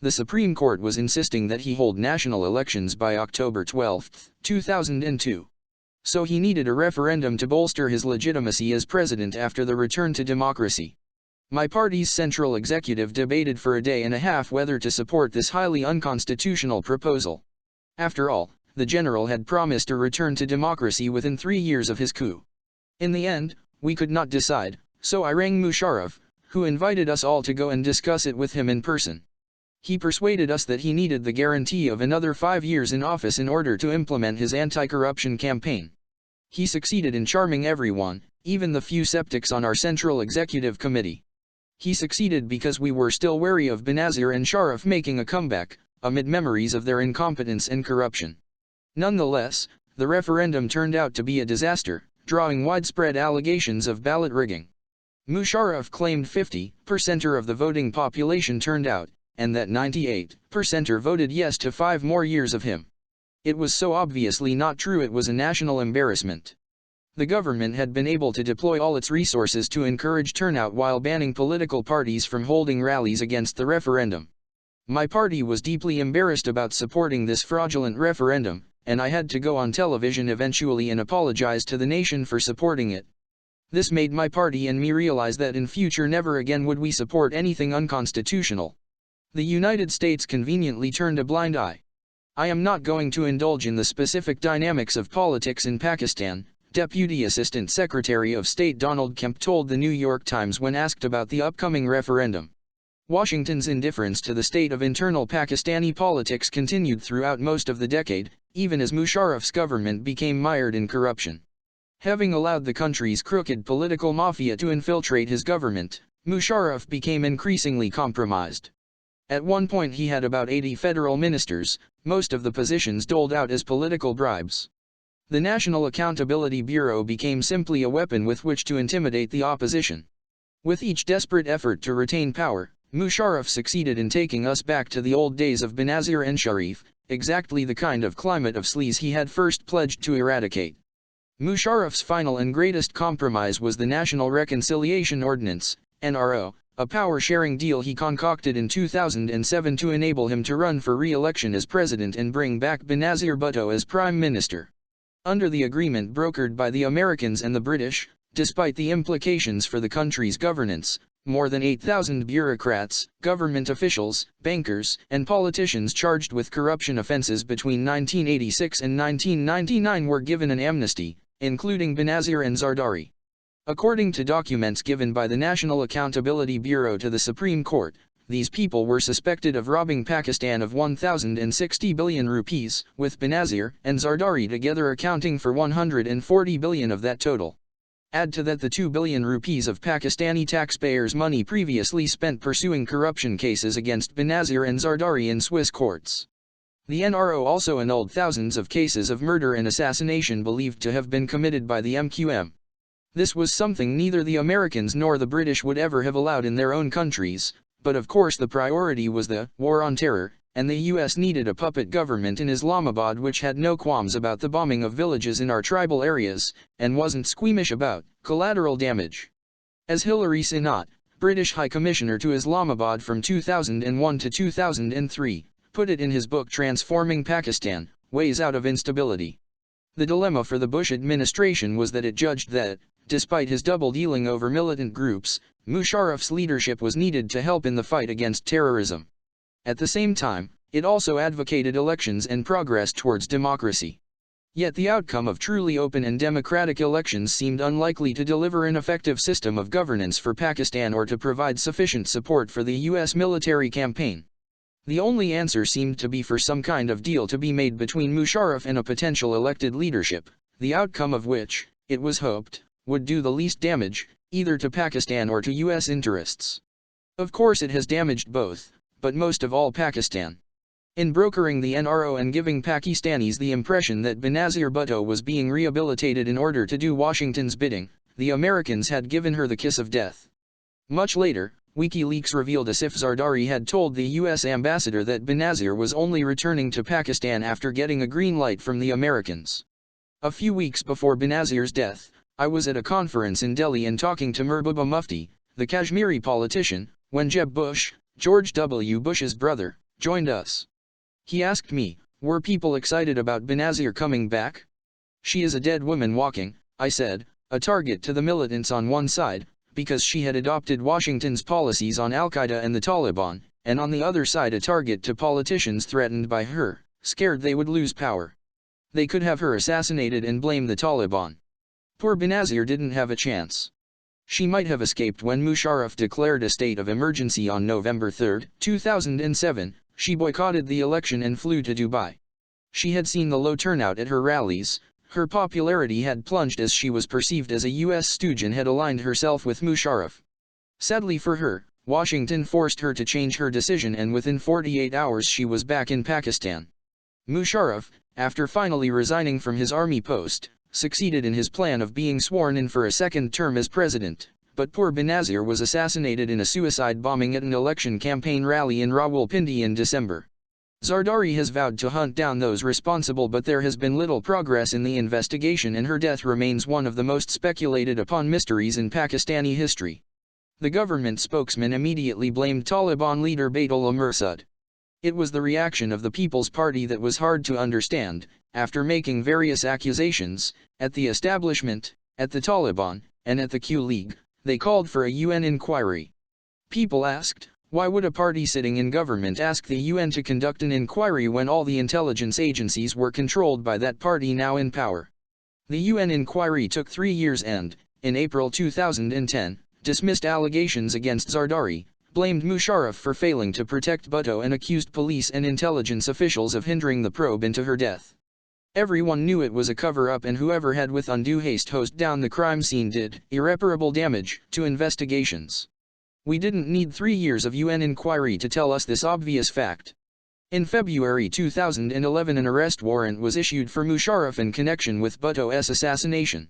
The Supreme Court was insisting that he hold national elections by October 12, 2002. So he needed a referendum to bolster his legitimacy as president after the return to democracy. My party's central executive debated for a day and a half whether to support this highly unconstitutional proposal. After all, the general had promised a return to democracy within 3 years of his coup. In the end, we could not decide, so I rang Musharraf, who invited us all to go and discuss it with him in person. He persuaded us that he needed the guarantee of another 5 years in office in order to implement his anti-corruption campaign. He succeeded in charming everyone, even the few skeptics on our Central Executive Committee. He succeeded because we were still wary of Benazir and Sharif making a comeback, amid memories of their incompetence and corruption. Nonetheless, the referendum turned out to be a disaster, drawing widespread allegations of ballot rigging. Musharraf claimed 50% of the voting population turned out, and that 98% voted yes to 5 more years of him. It was so obviously not true it was a national embarrassment. The government had been able to deploy all its resources to encourage turnout while banning political parties from holding rallies against the referendum. My party was deeply embarrassed about supporting this fraudulent referendum, and I had to go on television eventually and apologize to the nation for supporting it. This made my party and me realize that in future never again would we support anything unconstitutional. The United States conveniently turned a blind eye. I am not going to indulge in the specific dynamics of politics in Pakistan, Deputy Assistant Secretary of State Donald Kemp told the New York Times when asked about the upcoming referendum. Washington's indifference to the state of internal Pakistani politics continued throughout most of the decade, even as Musharraf's government became mired in corruption. Having allowed the country's crooked political mafia to infiltrate his government, Musharraf became increasingly compromised. At one point he had about 80 federal ministers, most of the positions doled out as political bribes. The National Accountability Bureau became simply a weapon with which to intimidate the opposition. With each desperate effort to retain power, Musharraf succeeded in taking us back to the old days of Benazir and Sharif, exactly the kind of climate of sleaze he had first pledged to eradicate. Musharraf's final and greatest compromise was the National Reconciliation Ordinance, NRO, a power-sharing deal he concocted in 2007 to enable him to run for re-election as president and bring back Benazir Bhutto as prime minister. Under the agreement brokered by the Americans and the British, despite the implications for the country's governance, more than 8,000 bureaucrats, government officials, bankers, and politicians charged with corruption offenses between 1986 and 1999 were given an amnesty, including Benazir and Zardari. According to documents given by the National Accountability Bureau to the Supreme Court, these people were suspected of robbing Pakistan of 1,060 billion rupees, with Benazir and Zardari together accounting for 140 billion of that total. Add to that the 2 billion rupees of Pakistani taxpayers' money previously spent pursuing corruption cases against Benazir and Zardari in Swiss courts. The NRO also annulled thousands of cases of murder and assassination believed to have been committed by the MQM. This was something neither the Americans nor the British would ever have allowed in their own countries, but of course the priority was the war on terror, and the US needed a puppet government in Islamabad which had no qualms about the bombing of villages in our tribal areas, and wasn't squeamish about collateral damage. As Hilary Sinat, British High Commissioner to Islamabad from 2001 to 2003, put it in his book Transforming Pakistan, Ways Out of Instability. The dilemma for the Bush administration was that it judged that, despite his double-dealing over militant groups, Musharraf's leadership was needed to help in the fight against terrorism. At the same time, it also advocated elections and progress towards democracy. Yet the outcome of truly open and democratic elections seemed unlikely to deliver an effective system of governance for Pakistan or to provide sufficient support for the US military campaign. The only answer seemed to be for some kind of deal to be made between Musharraf and a potential elected leadership, the outcome of which, it was hoped, would do the least damage, either to Pakistan or to US interests. Of course it has damaged both, but most of all Pakistan. In brokering the NRO and giving Pakistanis the impression that Benazir Bhutto was being rehabilitated in order to do Washington's bidding, the Americans had given her the kiss of death. Much later, WikiLeaks revealed Asif Zardari had told the US ambassador that Benazir was only returning to Pakistan after getting a green light from the Americans. A few weeks before Benazir's death, I was at a conference in Delhi and talking to Mehbooba Mufti, the Kashmiri politician, when Jeb Bush, George W. Bush's brother, joined us. He asked me, were people excited about Benazir coming back? She is a dead woman walking, I said, a target to the militants on one side, because she had adopted Washington's policies on Al-Qaeda and the Taliban, and on the other side a target to politicians threatened by her, scared they would lose power. They could have her assassinated and blame the Taliban. Poor Benazir didn't have a chance. She might have escaped when Musharraf declared a state of emergency on November 3, 2007, she boycotted the election and flew to Dubai. She had seen the low turnout at her rallies, her popularity had plunged as she was perceived as a US stooge and had aligned herself with Musharraf. Sadly for her, Washington forced her to change her decision and within 48 hours she was back in Pakistan. Musharraf, after finally resigning from his army post, succeeded in his plan of being sworn in for a second term as president, but poor Benazir was assassinated in a suicide bombing at an election campaign rally in Rawalpindi in December. Zardari has vowed to hunt down those responsible, but there has been little progress in the investigation and her death remains one of the most speculated upon mysteries in Pakistani history. The government spokesman immediately blamed Taliban leader Baitullah Mursid. It was the reaction of the People's Party that was hard to understand, after making various accusations, at the establishment, at the Taliban, and at the Q League, they called for a UN inquiry. People asked, why would a party sitting in government ask the UN to conduct an inquiry when all the intelligence agencies were controlled by that party now in power? The UN inquiry took 3 years and, in April 2010, dismissed allegations against Zardari, blamed Musharraf for failing to protect Bhutto and accused police and intelligence officials of hindering the probe into her death. Everyone knew it was a cover-up and whoever had with undue haste hosed down the crime scene did irreparable damage to investigations. We didn't need 3 years of UN inquiry to tell us this obvious fact. In February 2011 an arrest warrant was issued for Musharraf in connection with Bhutto's assassination.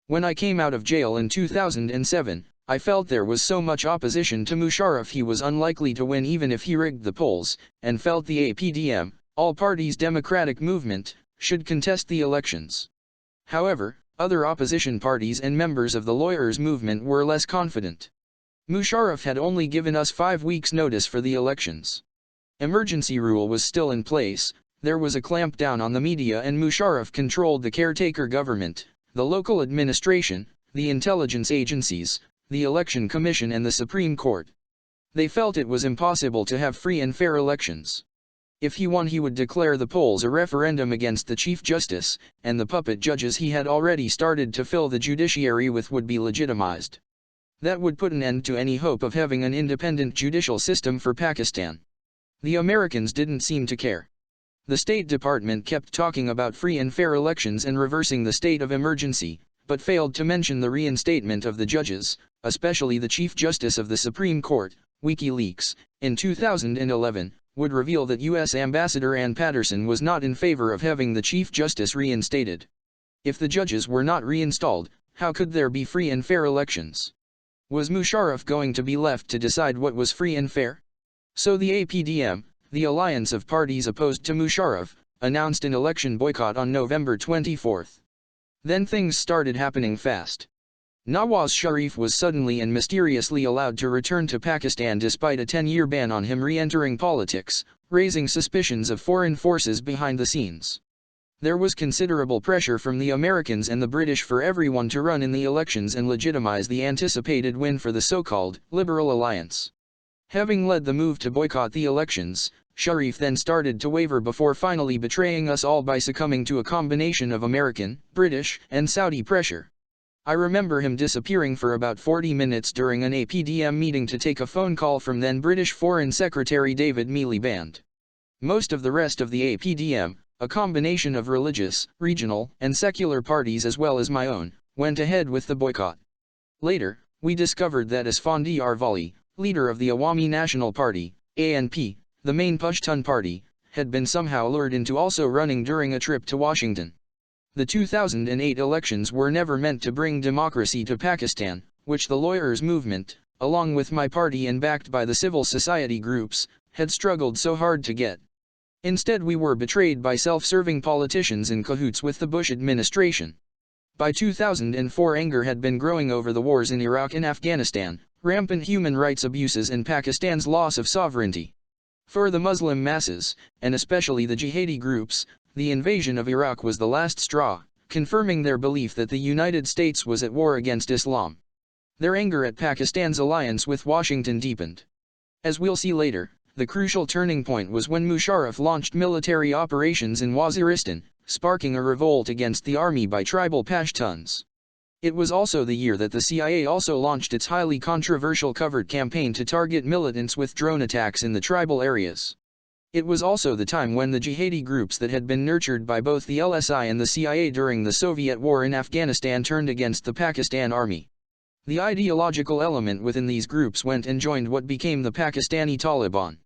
When I came out of jail in 2007, I felt there was so much opposition to Musharraf he was unlikely to win even if he rigged the polls, and felt the APDM, all parties democratic movement, should contest the elections. However, other opposition parties and members of the lawyers' movement were less confident. Musharraf had only given us 5 weeks' notice for the elections. Emergency rule was still in place, there was a clampdown on the media and Musharraf controlled the caretaker government, the local administration, the intelligence agencies, the election commission and the Supreme Court. They felt it was impossible to have free and fair elections. If he won, he would declare the polls a referendum against the Chief Justice, and the puppet judges he had already started to fill the judiciary with would be legitimized. That would put an end to any hope of having an independent judicial system for Pakistan. The Americans didn't seem to care. The State Department kept talking about free and fair elections and reversing the state of emergency, but failed to mention the reinstatement of the judges, especially the Chief Justice of the Supreme Court. WikiLeaks, in 2011, would reveal that U.S. Ambassador Ann Patterson was not in favor of having the Chief Justice reinstated. If the judges were not reinstalled, how could there be free and fair elections? Was Musharraf going to be left to decide what was free and fair? So the APDM, the alliance of parties opposed to Musharraf, announced an election boycott on November 24. Then things started happening fast. Nawaz Sharif was suddenly and mysteriously allowed to return to Pakistan despite a 10-year ban on him re-entering politics, raising suspicions of foreign forces behind the scenes. There was considerable pressure from the Americans and the British for everyone to run in the elections and legitimize the anticipated win for the so-called Liberal Alliance. Having led the move to boycott the elections, Sharif then started to waver before finally betraying us all by succumbing to a combination of American, British, and Saudi pressure. I remember him disappearing for about 40 minutes during an APDM meeting to take a phone call from then British Foreign Secretary David Miliband. Most of the rest of the APDM, a combination of religious, regional, and secular parties as well as my own, went ahead with the boycott. Later, we discovered that Asfandi Arvali, leader of the Awami National Party, ANP, the main Pashtun party, had been somehow lured into also running during a trip to Washington. The 2008 elections were never meant to bring democracy to Pakistan, which the lawyers' movement, along with my party and backed by the civil society groups, had struggled so hard to get. Instead, we were betrayed by self-serving politicians in cahoots with the Bush administration. By 2004, anger had been growing over the wars in Iraq and Afghanistan, rampant human rights abuses and Pakistan's loss of sovereignty. For the Muslim masses, and especially the jihadi groups, the invasion of Iraq was the last straw, confirming their belief that the United States was at war against Islam. Their anger at Pakistan's alliance with Washington deepened. As we'll see later, the crucial turning point was when Musharraf launched military operations in Waziristan, sparking a revolt against the army by tribal Pashtuns. It was also the year that the CIA also launched its highly controversial covert campaign to target militants with drone attacks in the tribal areas. It was also the time when the jihadi groups that had been nurtured by both the LSI and the CIA during the Soviet war in Afghanistan turned against the Pakistan army. The ideological element within these groups went and joined what became the Pakistani Taliban.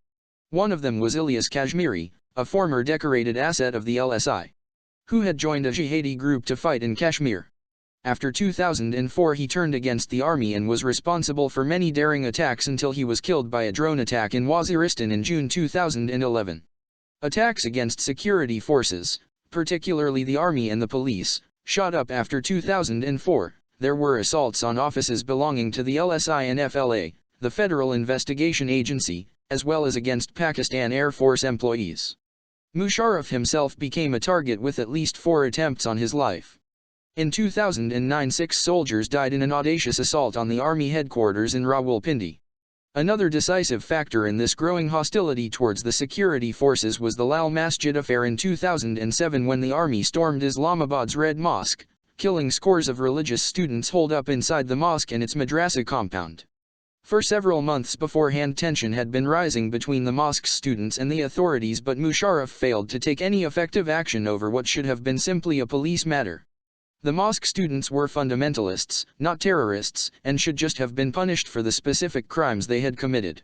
One of them was Ilyas Kashmiri, a former decorated asset of the LSI, who had joined a jihadi group to fight in Kashmir. After 2004, he turned against the army and was responsible for many daring attacks until he was killed by a drone attack in Waziristan in June 2011. Attacks against security forces, particularly the army and the police, shot up after 2004. There were assaults on offices belonging to the LSI and FLA, the Federal Investigation Agency, as well as against Pakistan Air Force employees. Musharraf himself became a target with at least 4 attempts on his life. In 2009, 6 soldiers died in an audacious assault on the army headquarters in Rawalpindi. Another decisive factor in this growing hostility towards the security forces was the Lal Masjid affair in 2007 when the army stormed Islamabad's Red Mosque, killing scores of religious students holed up inside the mosque and its madrasa compound. For several months beforehand, tension had been rising between the mosque's students and the authorities, but Musharraf failed to take any effective action over what should have been simply a police matter. The mosque students were fundamentalists, not terrorists, and should just have been punished for the specific crimes they had committed.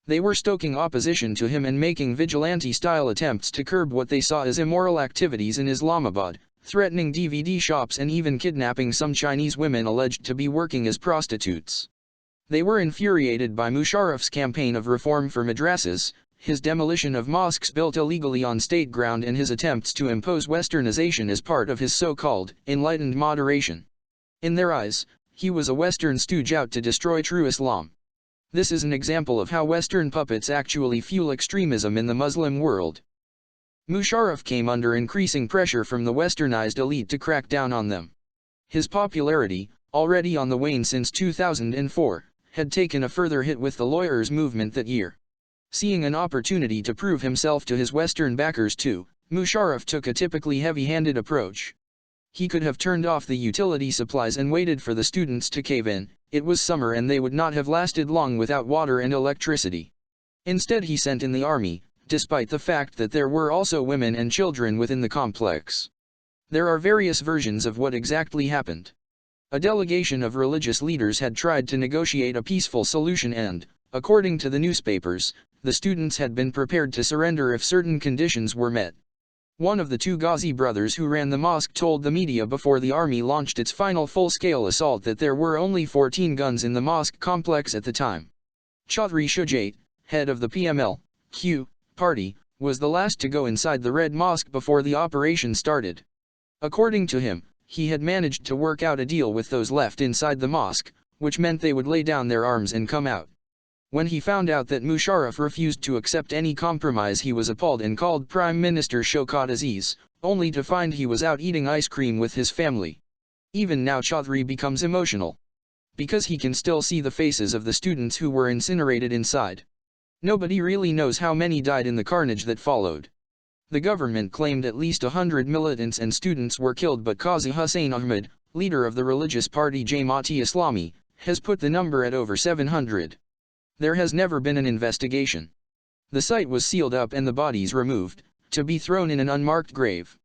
They were stoking opposition to him and making vigilante-style attempts to curb what they saw as immoral activities in Islamabad, threatening DVD shops and even kidnapping some Chinese women alleged to be working as prostitutes. They were infuriated by Musharraf's campaign of reform for madrasas, his demolition of mosques built illegally on state ground, and his attempts to impose westernization as part of his so-called enlightened moderation. In their eyes, he was a Western stooge out to destroy true Islam. This is an example of how Western puppets actually fuel extremism in the Muslim world. Musharraf came under increasing pressure from the westernized elite to crack down on them. His popularity, already on the wane since 2004, had taken a further hit with the lawyers' movement that year. Seeing an opportunity to prove himself to his Western backers too, Musharraf took a typically heavy-handed approach. He could have turned off the utility supplies and waited for the students to cave in. It was summer and they would not have lasted long without water and electricity. Instead he sent in the army, despite the fact that there were also women and children within the complex. There are various versions of what exactly happened. A delegation of religious leaders had tried to negotiate a peaceful solution and, according to the newspapers, the students had been prepared to surrender if certain conditions were met. One of the two Ghazi brothers who ran the mosque told the media before the army launched its final full-scale assault that there were only 14 guns in the mosque complex at the time. Chaudhry Shujait, head of the PML-Q party, was the last to go inside the Red Mosque before the operation started. According to him, he had managed to work out a deal with those left inside the mosque, which meant they would lay down their arms and come out. When he found out that Musharraf refused to accept any compromise, he was appalled and called Prime Minister Shaukat Aziz, only to find he was out eating ice cream with his family. Even now Chaudhry becomes emotional, because he can still see the faces of the students who were incinerated inside. Nobody really knows how many died in the carnage that followed. The government claimed at least 100 militants and students were killed, but Qazi Hussain Ahmed, leader of the religious party Jamaat-e-Islami, has put the number at over 700. There has never been an investigation. The site was sealed up and the bodies removed, to be thrown in an unmarked grave.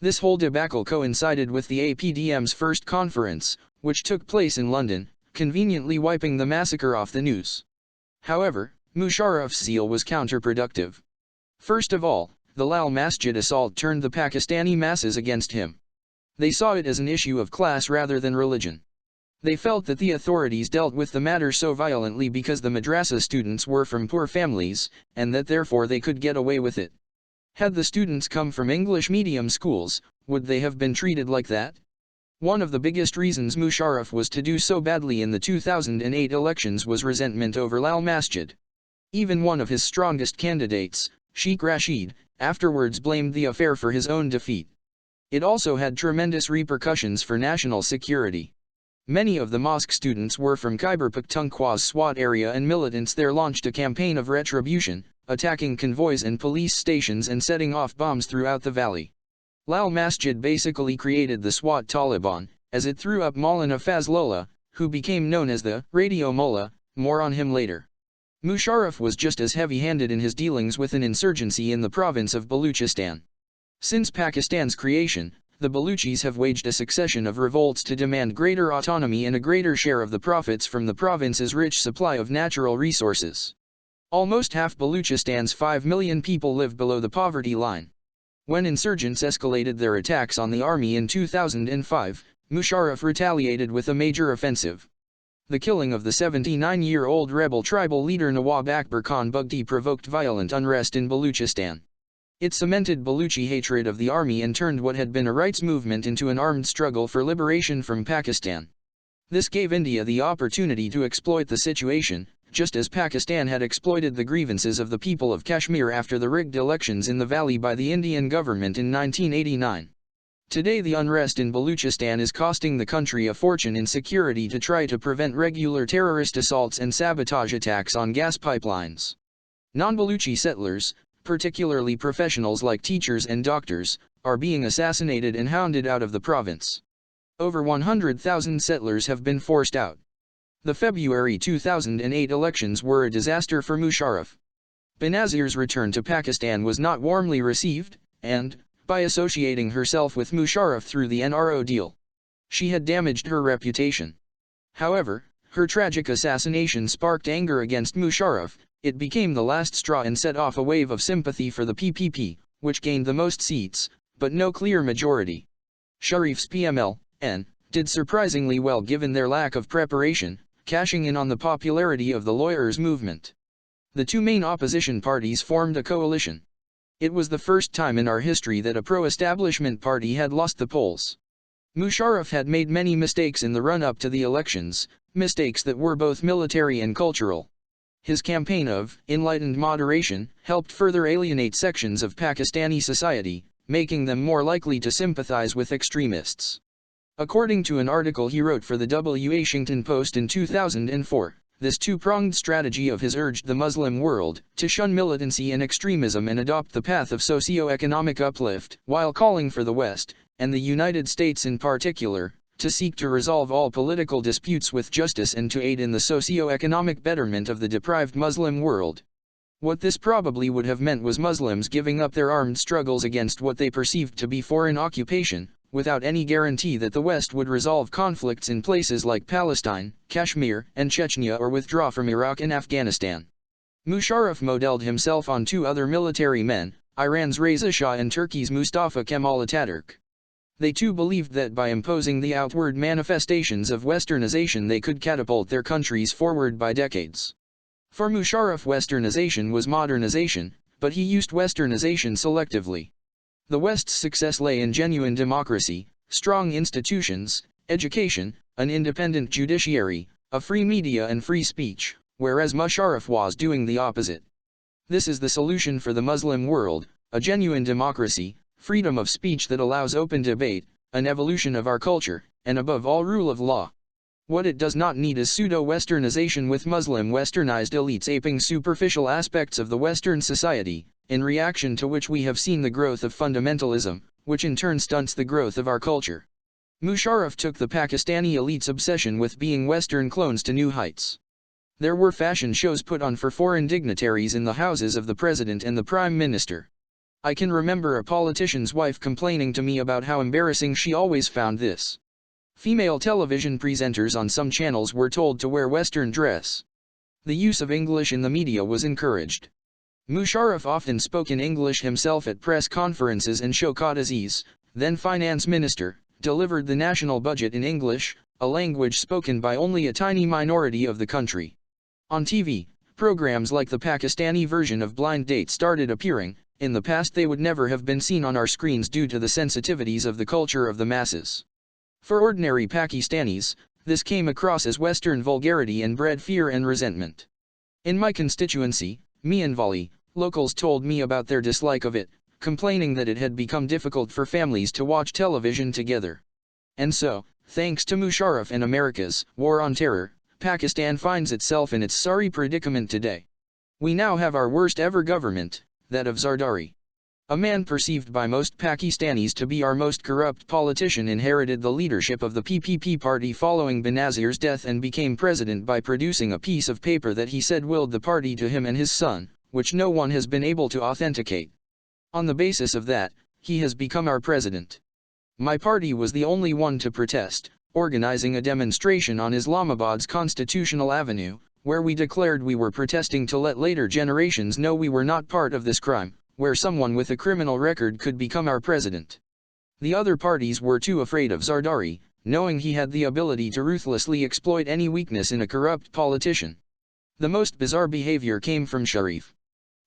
This whole debacle coincided with the APDM's first conference, which took place in London, conveniently wiping the massacre off the news. However, Musharraf's zeal was counterproductive. First of all, the Lal Masjid assault turned the Pakistani masses against him. They saw it as an issue of class rather than religion. They felt that the authorities dealt with the matter so violently because the madrasa students were from poor families, and that therefore they could get away with it. Had the students come from English medium schools, would they have been treated like that? One of the biggest reasons Musharraf was to do so badly in the 2008 elections was resentment over Lal Masjid. Even one of his strongest candidates, Sheikh Rashid, afterwards blamed the affair for his own defeat. It also had tremendous repercussions for national security. Many of the mosque students were from Khyber Pakhtunkhwa's Swat area, and militants there launched a campaign of retribution, attacking convoys and police stations and setting off bombs throughout the valley. Lal Masjid basically created the Swat Taliban, as it threw up Maulana Fazlullah, who became known as the Radio Mullah. More on him later. Musharraf was just as heavy-handed in his dealings with an insurgency in the province of Baluchistan. Since Pakistan's creation, the Baluchis have waged a succession of revolts to demand greater autonomy and a greater share of the profits from the province's rich supply of natural resources. Almost half Baluchistan's 5 million people live below the poverty line. When insurgents escalated their attacks on the army in 2005, Musharraf retaliated with a major offensive. The killing of the 79-year-old rebel tribal leader Nawab Akbar Khan Bugti provoked violent unrest in Baluchistan. It cemented Baluchi hatred of the army and turned what had been a rights movement into an armed struggle for liberation from Pakistan. This gave India the opportunity to exploit the situation, just as Pakistan had exploited the grievances of the people of Kashmir after the rigged elections in the valley by the Indian government in 1989. Today the unrest in Baluchistan is costing the country a fortune in security to try to prevent regular terrorist assaults and sabotage attacks on gas pipelines. Non-Baluchi settlers, particularly professionals like teachers and doctors, are being assassinated and hounded out of the province. Over 100,000 settlers have been forced out. The February 2008 elections were a disaster for Musharraf. Benazir's return to Pakistan was not warmly received, and, by associating herself with Musharraf through the NRO deal, she had damaged her reputation. However, her tragic assassination sparked anger against Musharraf. It became the last straw and set off a wave of sympathy for the PPP, which gained the most seats, but no clear majority. Sharif's PML-N did surprisingly well given their lack of preparation, cashing in on the popularity of the lawyers' movement. The two main opposition parties formed a coalition. It was the first time in our history that a pro-establishment party had lost the polls. Musharraf had made many mistakes in the run-up to the elections, mistakes that were both military and cultural. His campaign of enlightened moderation helped further alienate sections of Pakistani society, making them more likely to sympathize with extremists. According to an article he wrote for the Washington Post in 2004, This two-pronged strategy of his urged the Muslim world to shun militancy and extremism and adopt the path of socio-economic uplift, while calling for the West, and the United States in particular, to seek to resolve all political disputes with justice and to aid in the socio-economic betterment of the deprived Muslim world. What this probably would have meant was Muslims giving up their armed struggles against what they perceived to be foreign occupation, without any guarantee that the West would resolve conflicts in places like Palestine, Kashmir, and Chechnya or withdraw from Iraq and Afghanistan. Musharraf modeled himself on two other military men, Iran's Reza Shah and Turkey's Mustafa Kemal Ataturk. They too believed that by imposing the outward manifestations of westernization they could catapult their countries forward by decades. For Musharraf, westernization was modernization, but he used westernization selectively. The West's success lay in genuine democracy, strong institutions, education, an independent judiciary, a free media and free speech, whereas Musharraf was doing the opposite. This is the solution for the Muslim world: a genuine democracy, freedom of speech that allows open debate, an evolution of our culture, and above all rule of law. What it does not need is pseudo-westernization with Muslim westernized elites aping superficial aspects of the Western society, in reaction to which we have seen the growth of fundamentalism, which in turn stunts the growth of our culture. Musharraf took the Pakistani elite's obsession with being Western clones to new heights. There were fashion shows put on for foreign dignitaries in the houses of the president and the prime minister. I can remember a politician's wife complaining to me about how embarrassing she always found this. Female television presenters on some channels were told to wear Western dress. The use of English in the media was encouraged. Musharraf often spoke in English himself at press conferences, and Shaukat Aziz, then finance minister, delivered the national budget in English, a language spoken by only a tiny minority of the country. On TV, programs like the Pakistani version of Blind Date started appearing. In the past they would never have been seen on our screens due to the sensitivities of the culture of the masses. For ordinary Pakistanis, this came across as Western vulgarity and bred fear and resentment. In my constituency, Mianwali, locals told me about their dislike of it, complaining that it had become difficult for families to watch television together. And so, thanks to Musharraf and America's war on terror, Pakistan finds itself in its sorry predicament today. We now have our worst ever government, that of Zardari. A man perceived by most Pakistanis to be our most corrupt politician inherited the leadership of the PPP party following Benazir's death and became president by producing a piece of paper that he said willed the party to him and his son, which no one has been able to authenticate. On the basis of that, he has become our president. My party was the only one to protest, organizing a demonstration on Islamabad's Constitutional Avenue, where we declared we were protesting to let later generations know we were not part of this crime, where someone with a criminal record could become our president. The other parties were too afraid of Zardari, knowing he had the ability to ruthlessly exploit any weakness in a corrupt politician. The most bizarre behavior came from Sharif.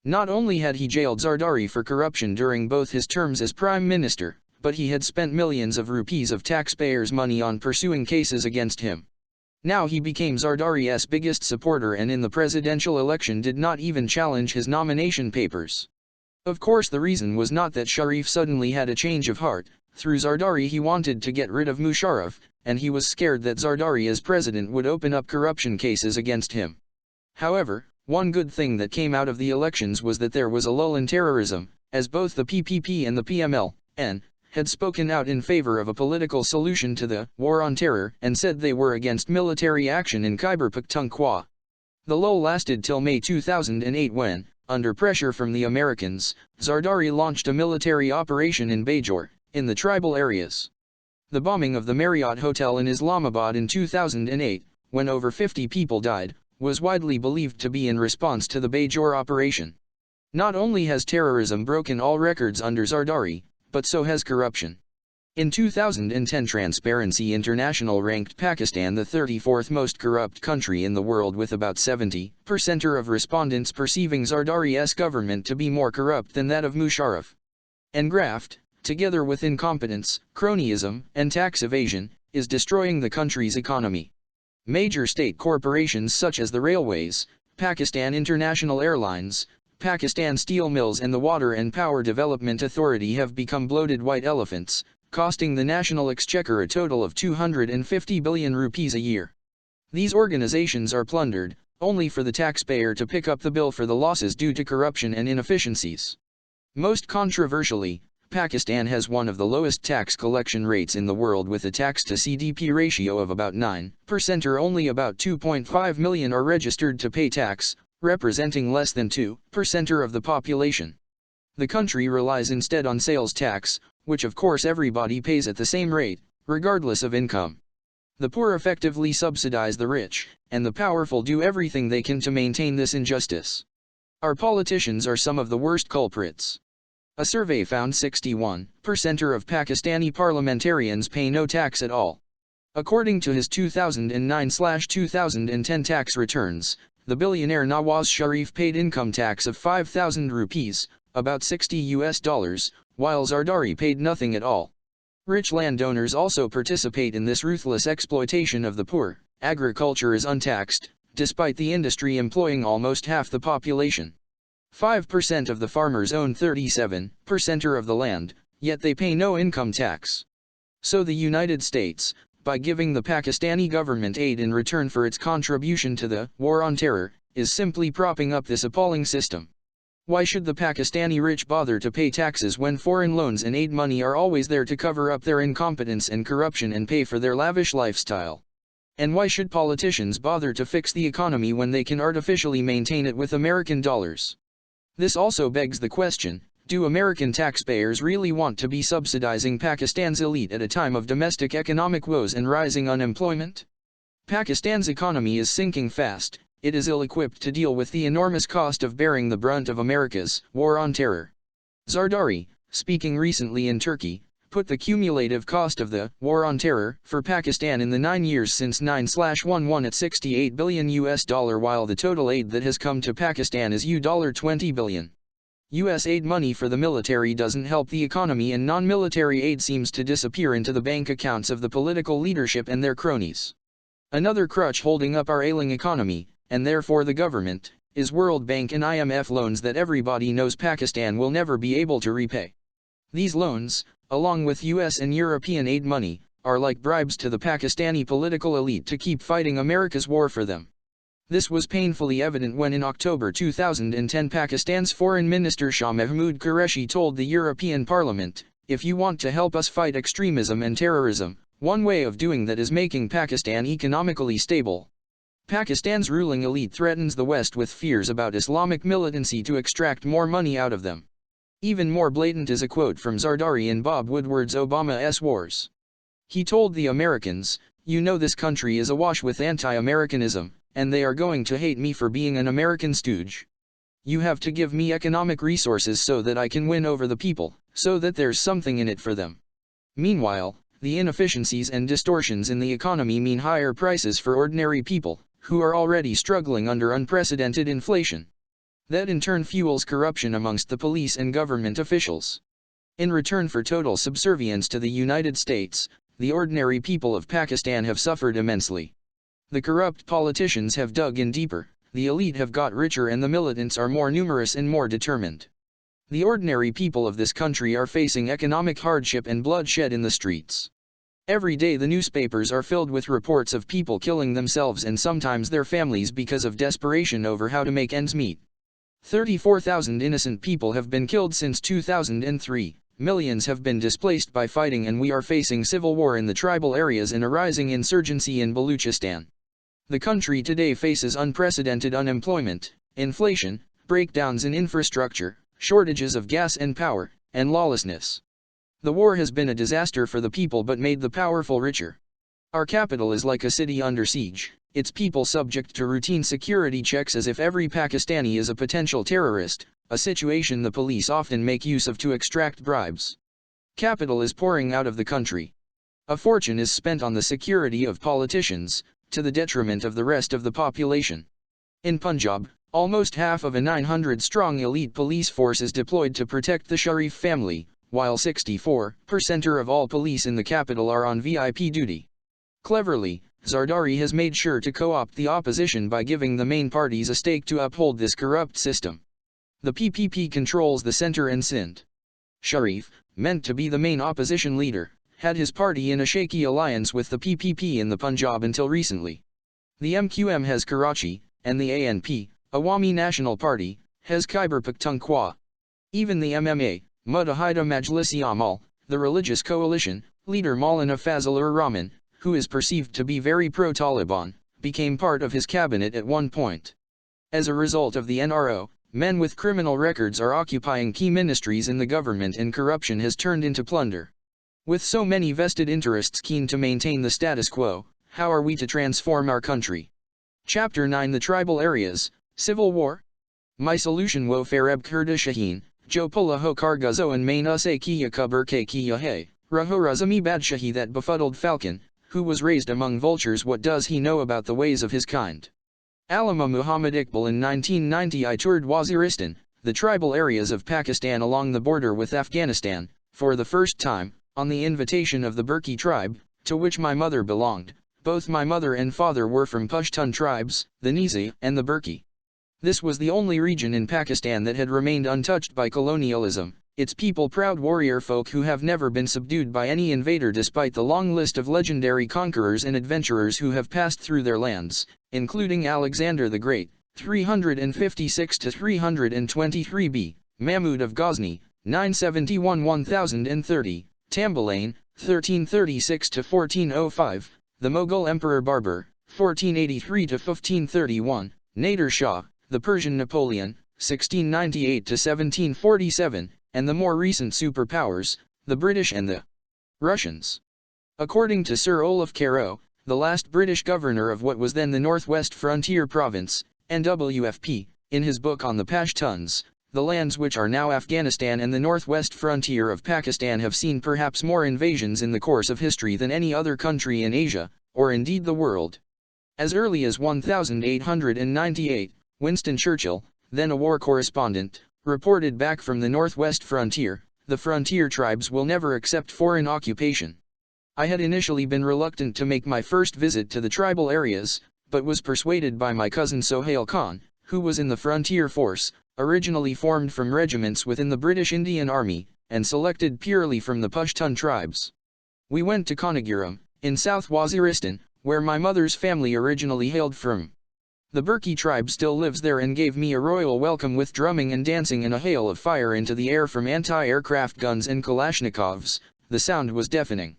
Not only had he jailed Zardari for corruption during both his terms as prime minister, but he had spent millions of rupees of taxpayers' money on pursuing cases against him. Now he became Zardari's biggest supporter and in the presidential election did not even challenge his nomination papers. Of course the reason was not that Sharif suddenly had a change of heart. Through Zardari he wanted to get rid of Musharraf, and he was scared that Zardari as president would open up corruption cases against him. However, one good thing that came out of the elections was that there was a lull in terrorism, as both the PPP and the PMLN had spoken out in favor of a political solution to the war on terror and said they were against military action in Khyber Pakhtunkhwa. The lull lasted till May 2008 when, under pressure from the Americans, Zardari launched a military operation in Bajor, in the tribal areas. The bombing of the Marriott Hotel in Islamabad in 2008, when over 50 people died, was widely believed to be in response to the Bajor operation. Not only has terrorism broken all records under Zardari, but so has corruption. In 2010, Transparency International ranked Pakistan the 34th most corrupt country in the world, with about 70% of respondents perceiving Zardari's government to be more corrupt than that of Musharraf. And graft, together with incompetence, cronyism, and tax evasion, is destroying the country's economy. Major state corporations such as the railways, Pakistan International Airlines, Pakistan Steel Mills and the Water and Power Development Authority have become bloated white elephants, costing the national exchequer a total of 250 billion rupees a year. These organizations are plundered, only for the taxpayer to pick up the bill for the losses due to corruption and inefficiencies. Most controversially, Pakistan has one of the lowest tax collection rates in the world, with a tax-to-GDP ratio of about 9%, or only about 2.5 million are registered to pay tax, representing less than 2% of the population. The country relies instead on sales tax, which of course everybody pays at the same rate, regardless of income. The poor effectively subsidize the rich, and the powerful do everything they can to maintain this injustice. Our politicians are some of the worst culprits. A survey found 61% of Pakistani parliamentarians pay no tax at all. According to his 2009/2010 tax returns, the billionaire Nawaz Sharif paid income tax of 5,000 rupees, about $60, while Zardari paid nothing at all. Rich landowners also participate in this ruthless exploitation of the poor. Agriculture is untaxed, despite the industry employing almost half the population. 5% of the farmers own 37% of the land, yet they pay no income tax. So the United States, by giving the Pakistani government aid in return for its contribution to the war on terror, is simply propping up this appalling system. Why should the Pakistani rich bother to pay taxes when foreign loans and aid money are always there to cover up their incompetence and corruption and pay for their lavish lifestyle? And why should politicians bother to fix the economy when they can artificially maintain it with American dollars? This also begs the question, do American taxpayers really want to be subsidizing Pakistan's elite at a time of domestic economic woes and rising unemployment? Pakistan's economy is sinking fast. It is ill-equipped to deal with the enormous cost of bearing the brunt of America's war on terror. Zardari, speaking recently in Turkey, put the cumulative cost of the war on terror for Pakistan in the 9 years since 9/11 at $68 billion, while the total aid that has come to Pakistan is $20 billion. U.S. aid money for the military doesn't help the economy, and non-military aid seems to disappear into the bank accounts of the political leadership and their cronies. Another crutch holding up our ailing economy, and therefore the government, is World Bank and IMF loans that everybody knows Pakistan will never be able to repay. These loans, along with US and European aid money, are like bribes to the Pakistani political elite to keep fighting America's war for them. This was painfully evident when in October 2010 Pakistan's Foreign Minister Shah Mahmood Qureshi told the European Parliament, "If you want to help us fight extremism and terrorism, one way of doing that is making Pakistan economically stable." Pakistan's ruling elite threatens the West with fears about Islamic militancy to extract more money out of them. Even more blatant is a quote from Zardari in Bob Woodward's Obama's Wars. He told the Americans, "You know this country is awash with anti-Americanism, and they are going to hate me for being an American stooge. You have to give me economic resources so that I can win over the people, so that there's something in it for them." Meanwhile, the inefficiencies and distortions in the economy mean higher prices for ordinary people, who are already struggling under unprecedented inflation. That in turn fuels corruption amongst the police and government officials. In return for total subservience to the United States, the ordinary people of Pakistan have suffered immensely. The corrupt politicians have dug in deeper, the elite have got richer, and the militants are more numerous and more determined. The ordinary people of this country are facing economic hardship and bloodshed in the streets. Every day the newspapers are filled with reports of people killing themselves and sometimes their families because of desperation over how to make ends meet. 34,000 innocent people have been killed since 2003, millions have been displaced by fighting, and we are facing civil war in the tribal areas and a rising insurgency in Baluchistan. The country today faces unprecedented unemployment, inflation, breakdowns in infrastructure, shortages of gas and power, and lawlessness. The war has been a disaster for the people but made the powerful richer. Our capital is like a city under siege, its people subject to routine security checks as if every Pakistani is a potential terrorist, a situation the police often make use of to extract bribes. Capital is pouring out of the country. A fortune is spent on the security of politicians, to the detriment of the rest of the population. In Punjab, almost half of a 900-strong elite police force is deployed to protect the Sharif family, while 64% of all police in the capital are on VIP duty. Cleverly, Zardari has made sure to co-opt the opposition by giving the main parties a stake to uphold this corrupt system. The PPP controls the center and Sindh. Sharif, meant to be the main opposition leader, had his party in a shaky alliance with the PPP in the Punjab until recently. The MQM has Karachi, and the ANP, Awami National Party, has Khyber Pakhtunkhwa. Even the MMA, Muttahida Majlisi Amal, the religious coalition, leader Maulana Fazlur Rahman, who is perceived to be very pro-Taliban, became part of his cabinet at one point. As a result of the NRO, men with criminal records are occupying key ministries in the government and corruption has turned into plunder. With so many vested interests keen to maintain the status quo, how are we to transform our country? Chapter 9 The Tribal Areas, Civil War? My solution wo Fareb Kurda Shaheen, Jo Pula Ho Karguzo and Main Use Kiya Kubur Ke Kiya He, Raho Razami Badshahi that befuddled falcon, who was raised among vultures. What does he know about the ways of his kind? Allama Muhammad Iqbal. In 1990 I toured Waziristan, the tribal areas of Pakistan along the border with Afghanistan, for the first time, on the invitation of the Burki tribe, to which my mother belonged. Both my mother and father were from Pashtun tribes, the Nizi and the Burki. This was the only region in Pakistan that had remained untouched by colonialism, its people proud warrior folk who have never been subdued by any invader despite the long list of legendary conquerors and adventurers who have passed through their lands, including Alexander the Great, 356 to 323 B, Mahmud of Ghazni, 971-1030, Tamburlaine, 1336 to 1405, the Mughal Emperor Babur, 1483 to 1531, Nader Shah, the Persian Napoleon, 1698 to 1747, and the more recent superpowers, the British and the Russians. According to Sir Olaf Carrow, the last British governor of what was then the Northwest Frontier Province, NWFP, in his book on the Pashtuns, the lands which are now Afghanistan and the northwest frontier of Pakistan have seen perhaps more invasions in the course of history than any other country in Asia, or indeed the world. As early as 1898, Winston Churchill, then a war correspondent, reported back from the northwest frontier, "The frontier tribes will never accept foreign occupation." I had initially been reluctant to make my first visit to the tribal areas, but was persuaded by my cousin Sohail Khan, who was in the frontier force, originally formed from regiments within the British Indian Army, and selected purely from the Pashtun tribes. We went to Kanagiram, in South Waziristan, where my mother's family originally hailed from. The Burki tribe still lives there and gave me a royal welcome with drumming and dancing and a hail of fire into the air from anti-aircraft guns and Kalashnikovs. The sound was deafening.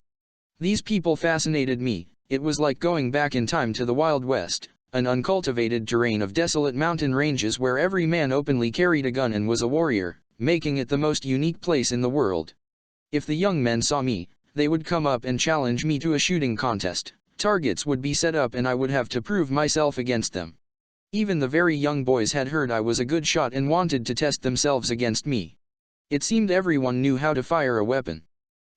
These people fascinated me. It was like going back in time to the Wild West, an uncultivated terrain of desolate mountain ranges where every man openly carried a gun and was a warrior, making it the most unique place in the world. If the young men saw me, they would come up and challenge me to a shooting contest. Targets would be set up and I would have to prove myself against them. Even the very young boys had heard I was a good shot and wanted to test themselves against me. It seemed everyone knew how to fire a weapon.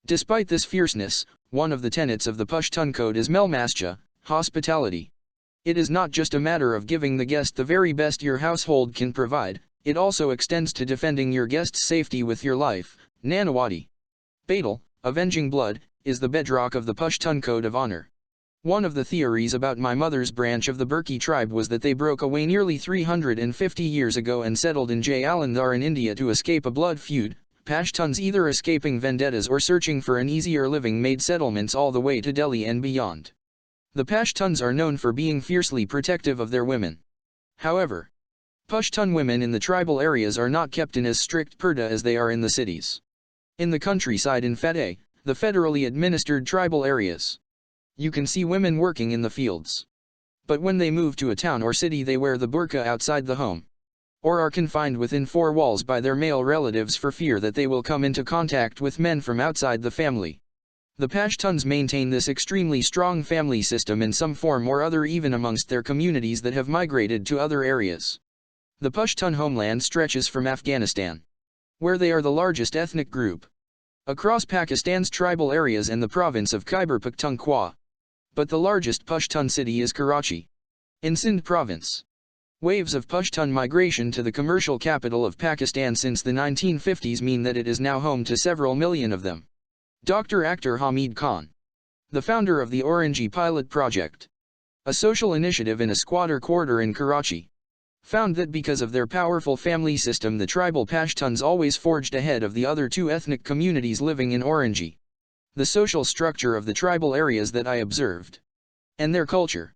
Despite this fierceness, one of the tenets of the Pashtun code is melmasja, hospitality. It is not just a matter of giving the guest the very best your household can provide, it also extends to defending your guest's safety with your life. Nanawati. Batal, avenging blood, is the bedrock of the Pashtun code of honor. One of the theories about my mother's branch of the Burki tribe was that they broke away nearly 350 years ago and settled in Jalandhar in India to escape a blood feud. Pashtuns either escaping vendettas or searching for an easier living made settlements all the way to Delhi and beyond. The Pashtuns are known for being fiercely protective of their women. However, Pashtun women in the tribal areas are not kept in as strict purdah as they are in the cities. In the countryside in Fateh, the federally administered tribal areas, you can see women working in the fields. But when they move to a town or city they wear the burqa outside the home, or are confined within four walls by their male relatives for fear that they will come into contact with men from outside the family. The Pashtuns maintain this extremely strong family system in some form or other even amongst their communities that have migrated to other areas. The Pashtun homeland stretches from Afghanistan, where they are the largest ethnic group, across Pakistan's tribal areas and the province of Khyber Pakhtunkhwa. But the largest Pashtun city is Karachi, in Sindh province. Waves of Pashtun migration to the commercial capital of Pakistan since the 1950s mean that it is now home to several million of them. Dr. Akhtar Hamid Khan, the founder of the Orangi Pilot Project, a social initiative in a squatter quarter in Karachi, found that because of their powerful family system the tribal Pashtuns always forged ahead of the other two ethnic communities living in Orangi. The social structure of the tribal areas that I observed, and their culture,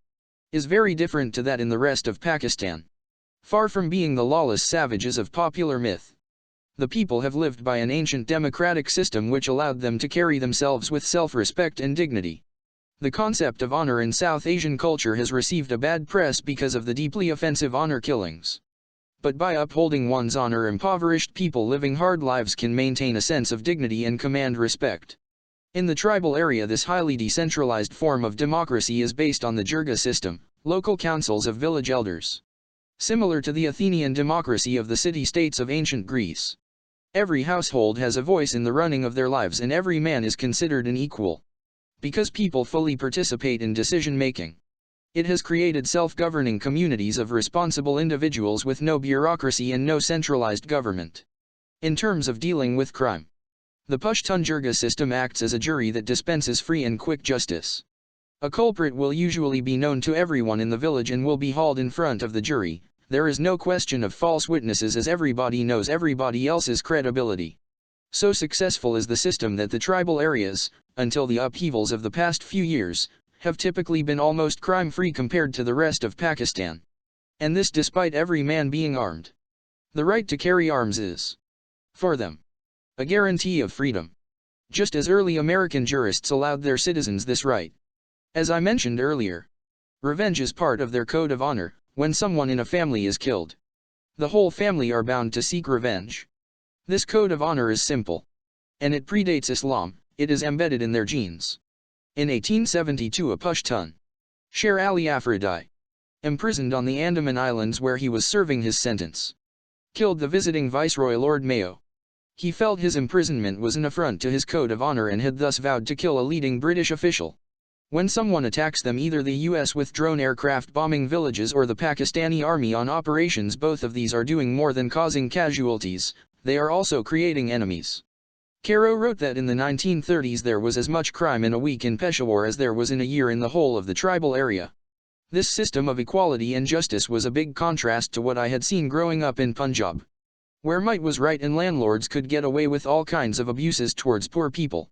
is very different to that in the rest of Pakistan. Far from being the lawless savages of popular myth, the people have lived by an ancient democratic system which allowed them to carry themselves with self-respect and dignity. The concept of honor in South Asian culture has received a bad press because of the deeply offensive honor killings. But by upholding one's honor, impoverished people living hard lives can maintain a sense of dignity and command respect. In the tribal area, this highly decentralized form of democracy is based on the Jirga system, local councils of village elders. Similar to the Athenian democracy of the city-states of ancient Greece. Every household has a voice in the running of their lives and every man is considered an equal. Because people fully participate in decision-making, it has created self-governing communities of responsible individuals with no bureaucracy and no centralized government. In terms of dealing with crime, the Pushtun Jirga system acts as a jury that dispenses free and quick justice. A culprit will usually be known to everyone in the village and will be hauled in front of the jury. There is no question of false witnesses as everybody knows everybody else's credibility. So successful is the system that the tribal areas, until the upheavals of the past few years, have typically been almost crime-free compared to the rest of Pakistan. And this despite every man being armed. The right to carry arms is, for them, a guarantee of freedom. Just as early American jurists allowed their citizens this right. As I mentioned earlier, revenge is part of their code of honor. When someone in a family is killed, the whole family are bound to seek revenge. This code of honor is simple. And it predates Islam, it is embedded in their genes. In 1872 a Pushtun, Sher Ali Afridi, imprisoned on the Andaman Islands where he was serving his sentence, killed the visiting Viceroy Lord Mayo. He felt his imprisonment was an affront to his code of honor and had thus vowed to kill a leading British official. When someone attacks them, either the US with drone aircraft bombing villages or the Pakistani army on operations, both of these are doing more than causing casualties, they are also creating enemies. Caro wrote that in the 1930s there was as much crime in a week in Peshawar as there was in a year in the whole of the tribal area. This system of equality and justice was a big contrast to what I had seen growing up in Punjab, where might was right and landlords could get away with all kinds of abuses towards poor people.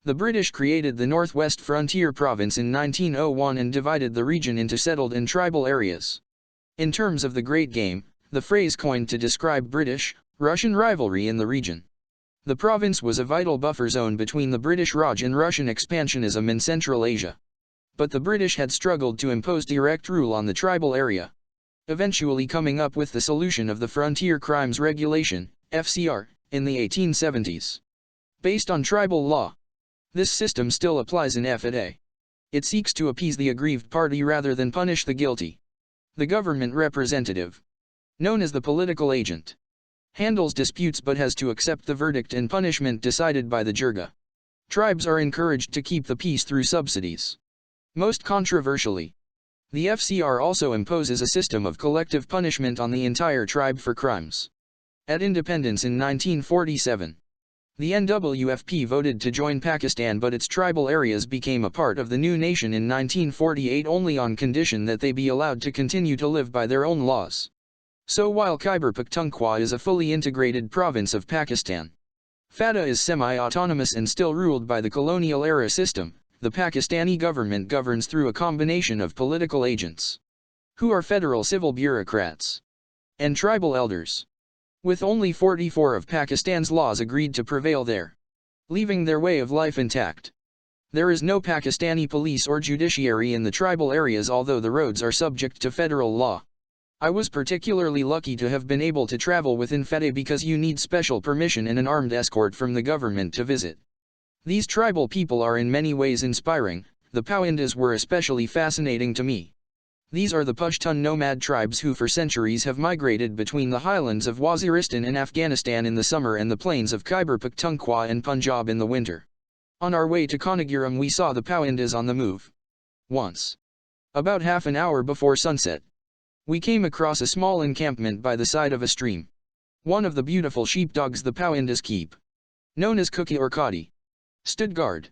The British created the Northwest Frontier Province in 1901 and divided the region into settled and tribal areas. In terms of the Great Game, the phrase coined to describe British-Russian rivalry in the region. The province was a vital buffer zone between the British Raj and Russian expansionism in Central Asia. But the British had struggled to impose direct rule on the tribal area, eventually coming up with the solution of the Frontier Crimes Regulation, FCR, in the 1870s. Based on tribal law, this system still applies in FAA. It seeks to appease the aggrieved party rather than punish the guilty. The government representative, known as the political agent, handles disputes but has to accept the verdict and punishment decided by the Jirga. Tribes are encouraged to keep the peace through subsidies. Most controversially, the FCR also imposes a system of collective punishment on the entire tribe for crimes. At independence in 1947, the NWFP voted to join Pakistan, but its tribal areas became a part of the new nation in 1948 only on condition that they be allowed to continue to live by their own laws. So while Khyber Pakhtunkhwa is a fully integrated province of Pakistan, FATA is semi-autonomous and still ruled by the colonial-era system, the Pakistani government governs through a combination of political agents, who are federal civil bureaucrats, and tribal elders, with only 44 of Pakistan's laws agreed to prevail there, leaving their way of life intact. There is no Pakistani police or judiciary in the tribal areas, although the roads are subject to federal law. I was particularly lucky to have been able to travel within FATA because you need special permission and an armed escort from the government to visit. These tribal people are in many ways inspiring. The Powindas were especially fascinating to me. These are the Pushtun nomad tribes who for centuries have migrated between the highlands of Waziristan and Afghanistan in the summer and the plains of Khyber Pakhtunkhwa and Punjab in the winter. On our way to Kanagiram we saw the Powindas on the move. Once, about half an hour before sunset, we came across a small encampment by the side of a stream. One of the beautiful sheepdogs the Powindas keep, known as Cookie or Kadi, stood guard.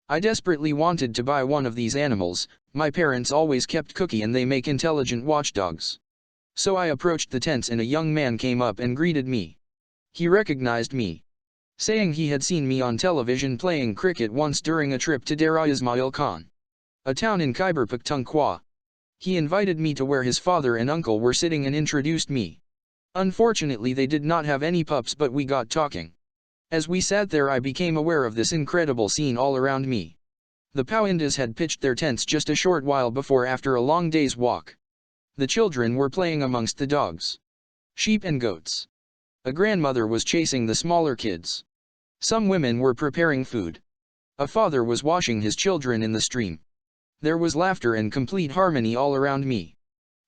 I desperately wanted to buy one of these animals. My parents always kept Cookie and they make intelligent watchdogs. So I approached the tents and a young man came up and greeted me. He recognized me, saying he had seen me on television playing cricket once during a trip to Dera Ismail Khan, a town in Khyber Pakhtunkhwa. He invited me to where his father and uncle were sitting and introduced me. Unfortunately they did not have any pups, but we got talking. As we sat there I became aware of this incredible scene all around me. The Pauindas had pitched their tents just a short while before after a long day's walk. The children were playing amongst the dogs, sheep and goats. A grandmother was chasing the smaller kids. Some women were preparing food. A father was washing his children in the stream. There was laughter and complete harmony all around me.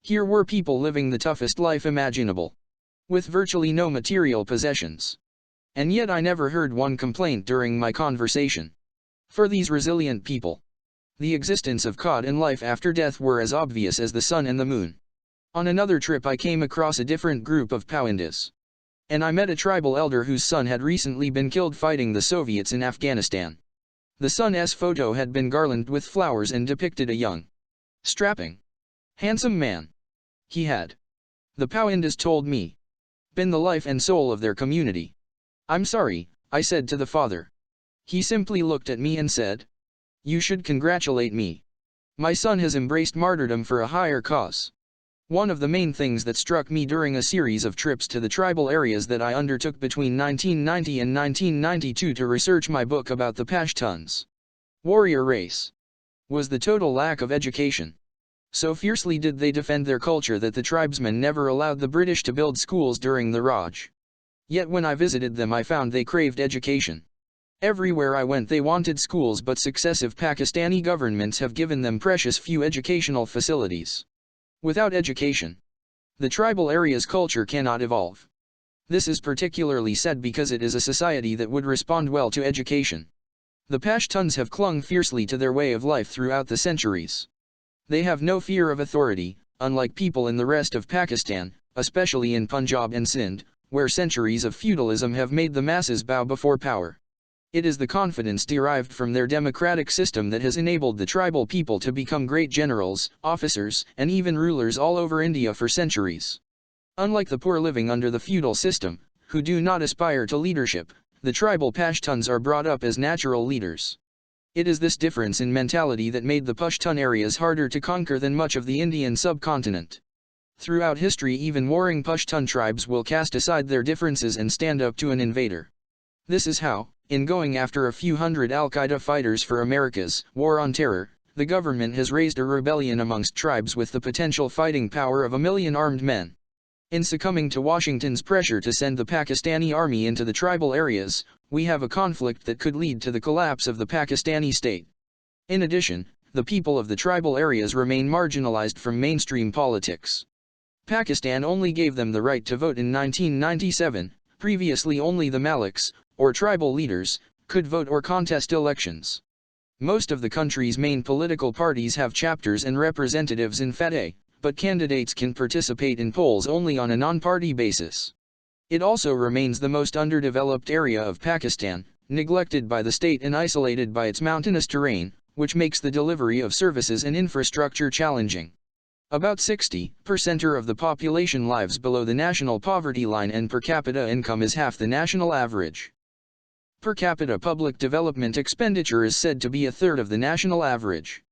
Here were people living the toughest life imaginable, with virtually no material possessions. And yet I never heard one complaint during my conversation. For these resilient people, the existence of God and life after death were as obvious as the sun and the moon. On another trip I came across a different group of Pauindas. And I met a tribal elder whose son had recently been killed fighting the Soviets in Afghanistan. The son's photo had been garlanded with flowers and depicted a young, strapping, handsome man. He had, the Pauindas told me, been the life and soul of their community. "I'm sorry," I said to the father. He simply looked at me and said, "You should congratulate me. My son has embraced martyrdom for a higher cause." One of the main things that struck me during a series of trips to the tribal areas that I undertook between 1990 and 1992 to research my book about the Pashtuns, warrior race, was the total lack of education. So fiercely did they defend their culture that the tribesmen never allowed the British to build schools during the Raj. Yet when I visited them I found they craved education. Everywhere I went they wanted schools, but successive Pakistani governments have given them precious few educational facilities. Without education, the tribal area's culture cannot evolve. This is particularly sad because it is a society that would respond well to education. The Pashtuns have clung fiercely to their way of life throughout the centuries. They have no fear of authority, unlike people in the rest of Pakistan, especially in Punjab and Sindh, where centuries of feudalism have made the masses bow before power. It is the confidence derived from their democratic system that has enabled the tribal people to become great generals, officers, and even rulers all over India for centuries. Unlike the poor living under the feudal system, who do not aspire to leadership, the tribal Pashtuns are brought up as natural leaders. It is this difference in mentality that made the Pashtun areas harder to conquer than much of the Indian subcontinent. Throughout history even warring Pashtun tribes will cast aside their differences and stand up to an invader. This is how, in going after a few hundred Al-Qaeda fighters for America's war on terror, the government has raised a rebellion amongst tribes with the potential fighting power of 1 million armed men. In succumbing to Washington's pressure to send the Pakistani army into the tribal areas, we have a conflict that could lead to the collapse of the Pakistani state. In addition, the people of the tribal areas remain marginalized from mainstream politics. Pakistan only gave them the right to vote in 1997, previously only the Maliks, or tribal leaders, could vote or contest elections. Most of the country's main political parties have chapters and representatives in FATE, but candidates can participate in polls only on a non-party basis. It also remains the most underdeveloped area of Pakistan, neglected by the state and isolated by its mountainous terrain, which makes the delivery of services and infrastructure challenging. About 60% of the population lives below the national poverty line, and per capita income is half the national average. Per capita public development expenditure is said to be a third of the national average.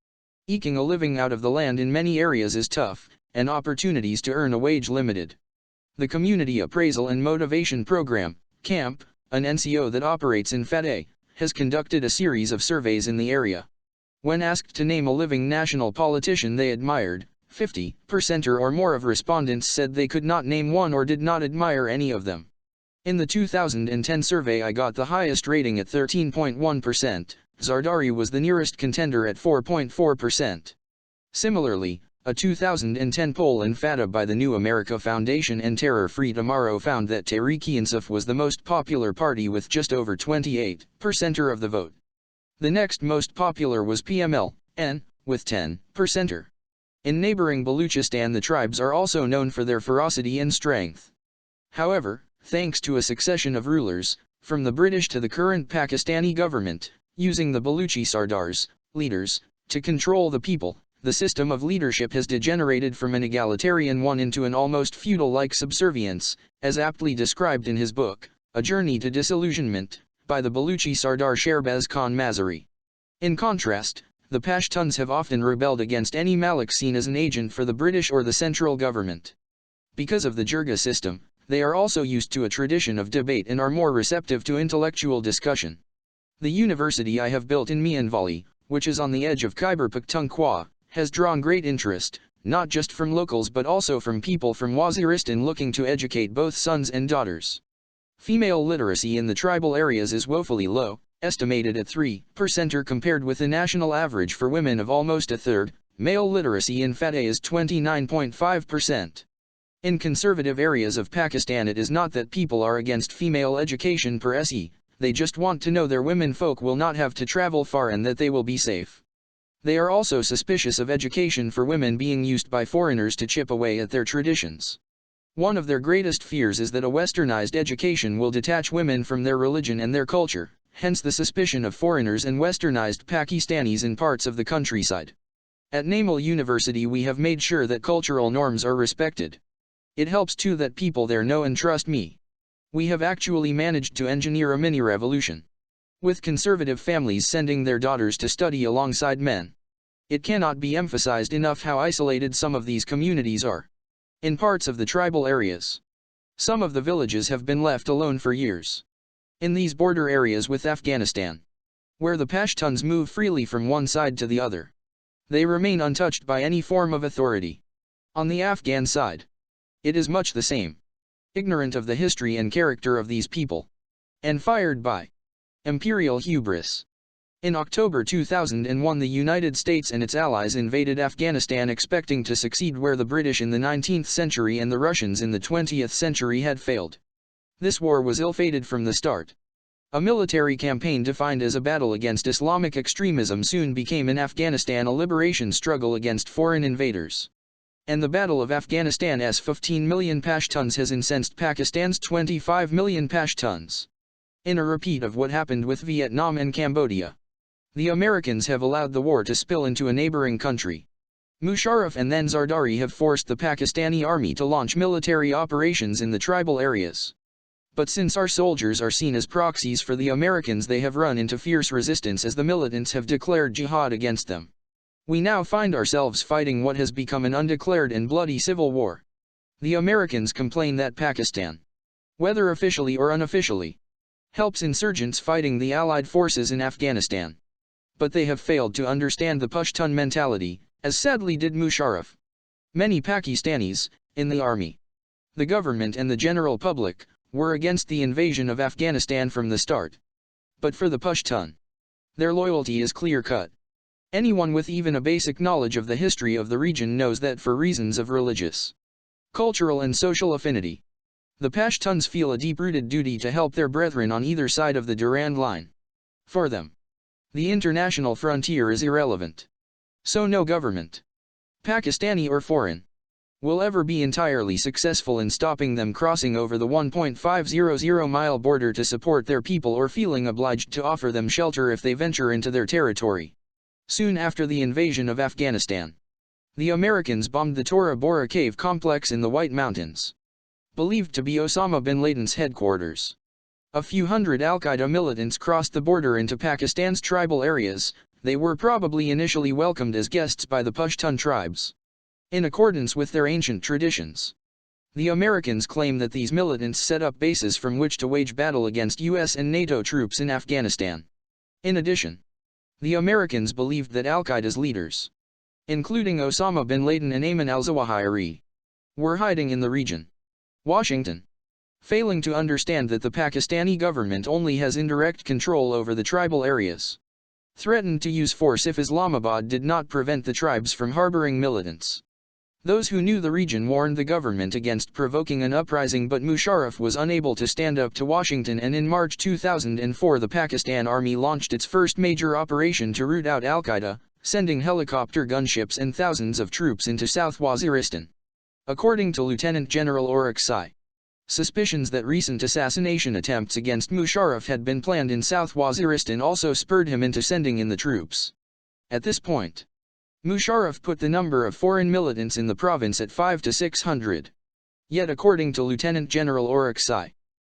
Eking a living out of the land in many areas is tough, and opportunities to earn a wage limited. The Community Appraisal and Motivation Program, CAMP, an NCO that operates in FATE, has conducted a series of surveys in the area. When asked to name a living national politician they admired, 50% or more of respondents said they could not name one or did not admire any of them. In the 2010 survey I got the highest rating at 13.1%, Zardari was the nearest contender at 4.4%. Similarly, a 2010 poll in FATA by the New America Foundation and Terror Free Tomorrow found that Tehreek-e-Insaf was the most popular party with just over 28% of the vote. The next most popular was PML-N, with 10%. In neighboring Baluchistan the tribes are also known for their ferocity and strength. However, thanks to a succession of rulers, from the British to the current Pakistani government, using the Baluchi Sardars, leaders, to control the people, the system of leadership has degenerated from an egalitarian one into an almost feudal-like subservience, as aptly described in his book, A Journey to Disillusionment, by the Baluchi Sardar Sherbaz Khan Mazari. In contrast, The Pashtuns have often rebelled against any Malik seen as an agent for the British or the central government. Because of the jirga system, they are also used to a tradition of debate and are more receptive to intellectual discussion. The university I have built in Mianvali, which is on the edge of Khyber Pakhtunkhwa, has drawn great interest, not just from locals but also from people from Waziristan looking to educate both sons and daughters. Female literacy in the tribal areas is woefully low, estimated at 3% compared with the national average for women of almost a third. Male literacy in Fateh is 29.5%. In conservative areas of Pakistan it is not that people are against female education per se, they just want to know their women folk will not have to travel far and that they will be safe. They are also suspicious of education for women being used by foreigners to chip away at their traditions. One of their greatest fears is that a westernized education will detach women from their religion and their culture, hence the suspicion of foreigners and westernized Pakistanis in parts of the countryside. At Namal University we have made sure that cultural norms are respected. It helps too that people there know and trust me. We have actually managed to engineer a mini-revolution. With conservative families sending their daughters to study alongside men. It cannot be emphasized enough how isolated some of these communities are. In parts of the tribal areas, some of the villages have been left alone for years. In these border areas with Afghanistan, where the Pashtuns move freely from one side to the other, they remain untouched by any form of authority. On the Afghan side, it is much the same. Ignorant of the history and character of these people, and fired by imperial hubris. In October 2001 the United States and its allies invaded Afghanistan expecting to succeed where the British in the 19th century and the Russians in the 20th century had failed. This war was ill-fated from the start. A military campaign defined as a battle against Islamic extremism soon became in Afghanistan a liberation struggle against foreign invaders. And the Battle of Afghanistan's 15 million Pashtuns has incensed Pakistan's 25 million Pashtuns. In a repeat of what happened with Vietnam and Cambodia, the Americans have allowed the war to spill into a neighboring country. Musharraf and then Zardari have forced the Pakistani army to launch military operations in the tribal areas. But since our soldiers are seen as proxies for the Americans, they have run into fierce resistance as the militants have declared jihad against them. We now find ourselves fighting what has become an undeclared and bloody civil war. The Americans complain that Pakistan, whether officially or unofficially, helps insurgents fighting the Allied forces in Afghanistan. But they have failed to understand the Pashtun mentality, as sadly did Musharraf. Many Pakistanis, in the army, the government and the general public, were against the invasion of Afghanistan from the start. But for the Pashtun, their loyalty is clear-cut. Anyone with even a basic knowledge of the history of the region knows that for reasons of religious, cultural and social affinity, the Pashtuns feel a deep-rooted duty to help their brethren on either side of the Durand Line. For them, the international frontier is irrelevant. So no government, Pakistani or foreign, will ever be entirely successful in stopping them crossing over the 1.500-mile border to support their people or feeling obliged to offer them shelter if they venture into their territory. Soon after the invasion of Afghanistan, the Americans bombed the Tora Bora cave complex in the White Mountains, believed to be Osama bin Laden's headquarters. A few hundred al-Qaeda militants crossed the border into Pakistan's tribal areas. They were probably initially welcomed as guests by the Pashtun tribes, in accordance with their ancient traditions. The Americans claim that these militants set up bases from which to wage battle against US and NATO troops in Afghanistan. In addition, the Americans believed that al-Qaeda's leaders, including Osama bin Laden and Ayman al-Zawahiri, were hiding in the region. Washington, failing to understand that the Pakistani government only has indirect control over the tribal areas, threatened to use force if Islamabad did not prevent the tribes from harboring militants. Those who knew the region warned the government against provoking an uprising, but Musharraf was unable to stand up to Washington, and in March 2004 the Pakistan Army launched its first major operation to root out al-Qaeda, sending helicopter gunships and thousands of troops into South Waziristan. According to Lieutenant General Orakzai, suspicions that recent assassination attempts against Musharraf had been planned in South Waziristan also spurred him into sending in the troops. At this point, Musharraf put the number of foreign militants in the province at 500 to 600. Yet according to Lieutenant General Orakzai,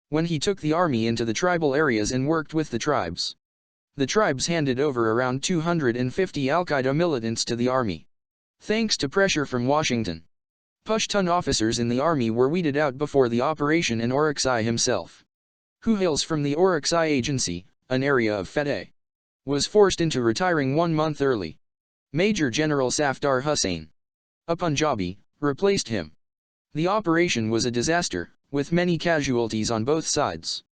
when he took the army into the tribal areas and worked with the tribes, The tribes handed over around 250 al-Qaeda militants to the army. Thanks to pressure from Washington, Pashtun officers in the army were weeded out before the operation, and Orakzai himself, who hails from the Orakzai Agency, an area of FETE, was forced into retiring 1 month early. Major General Safdar Hussain, a Punjabi, replaced him. The operation was a disaster, with many casualties on both sides.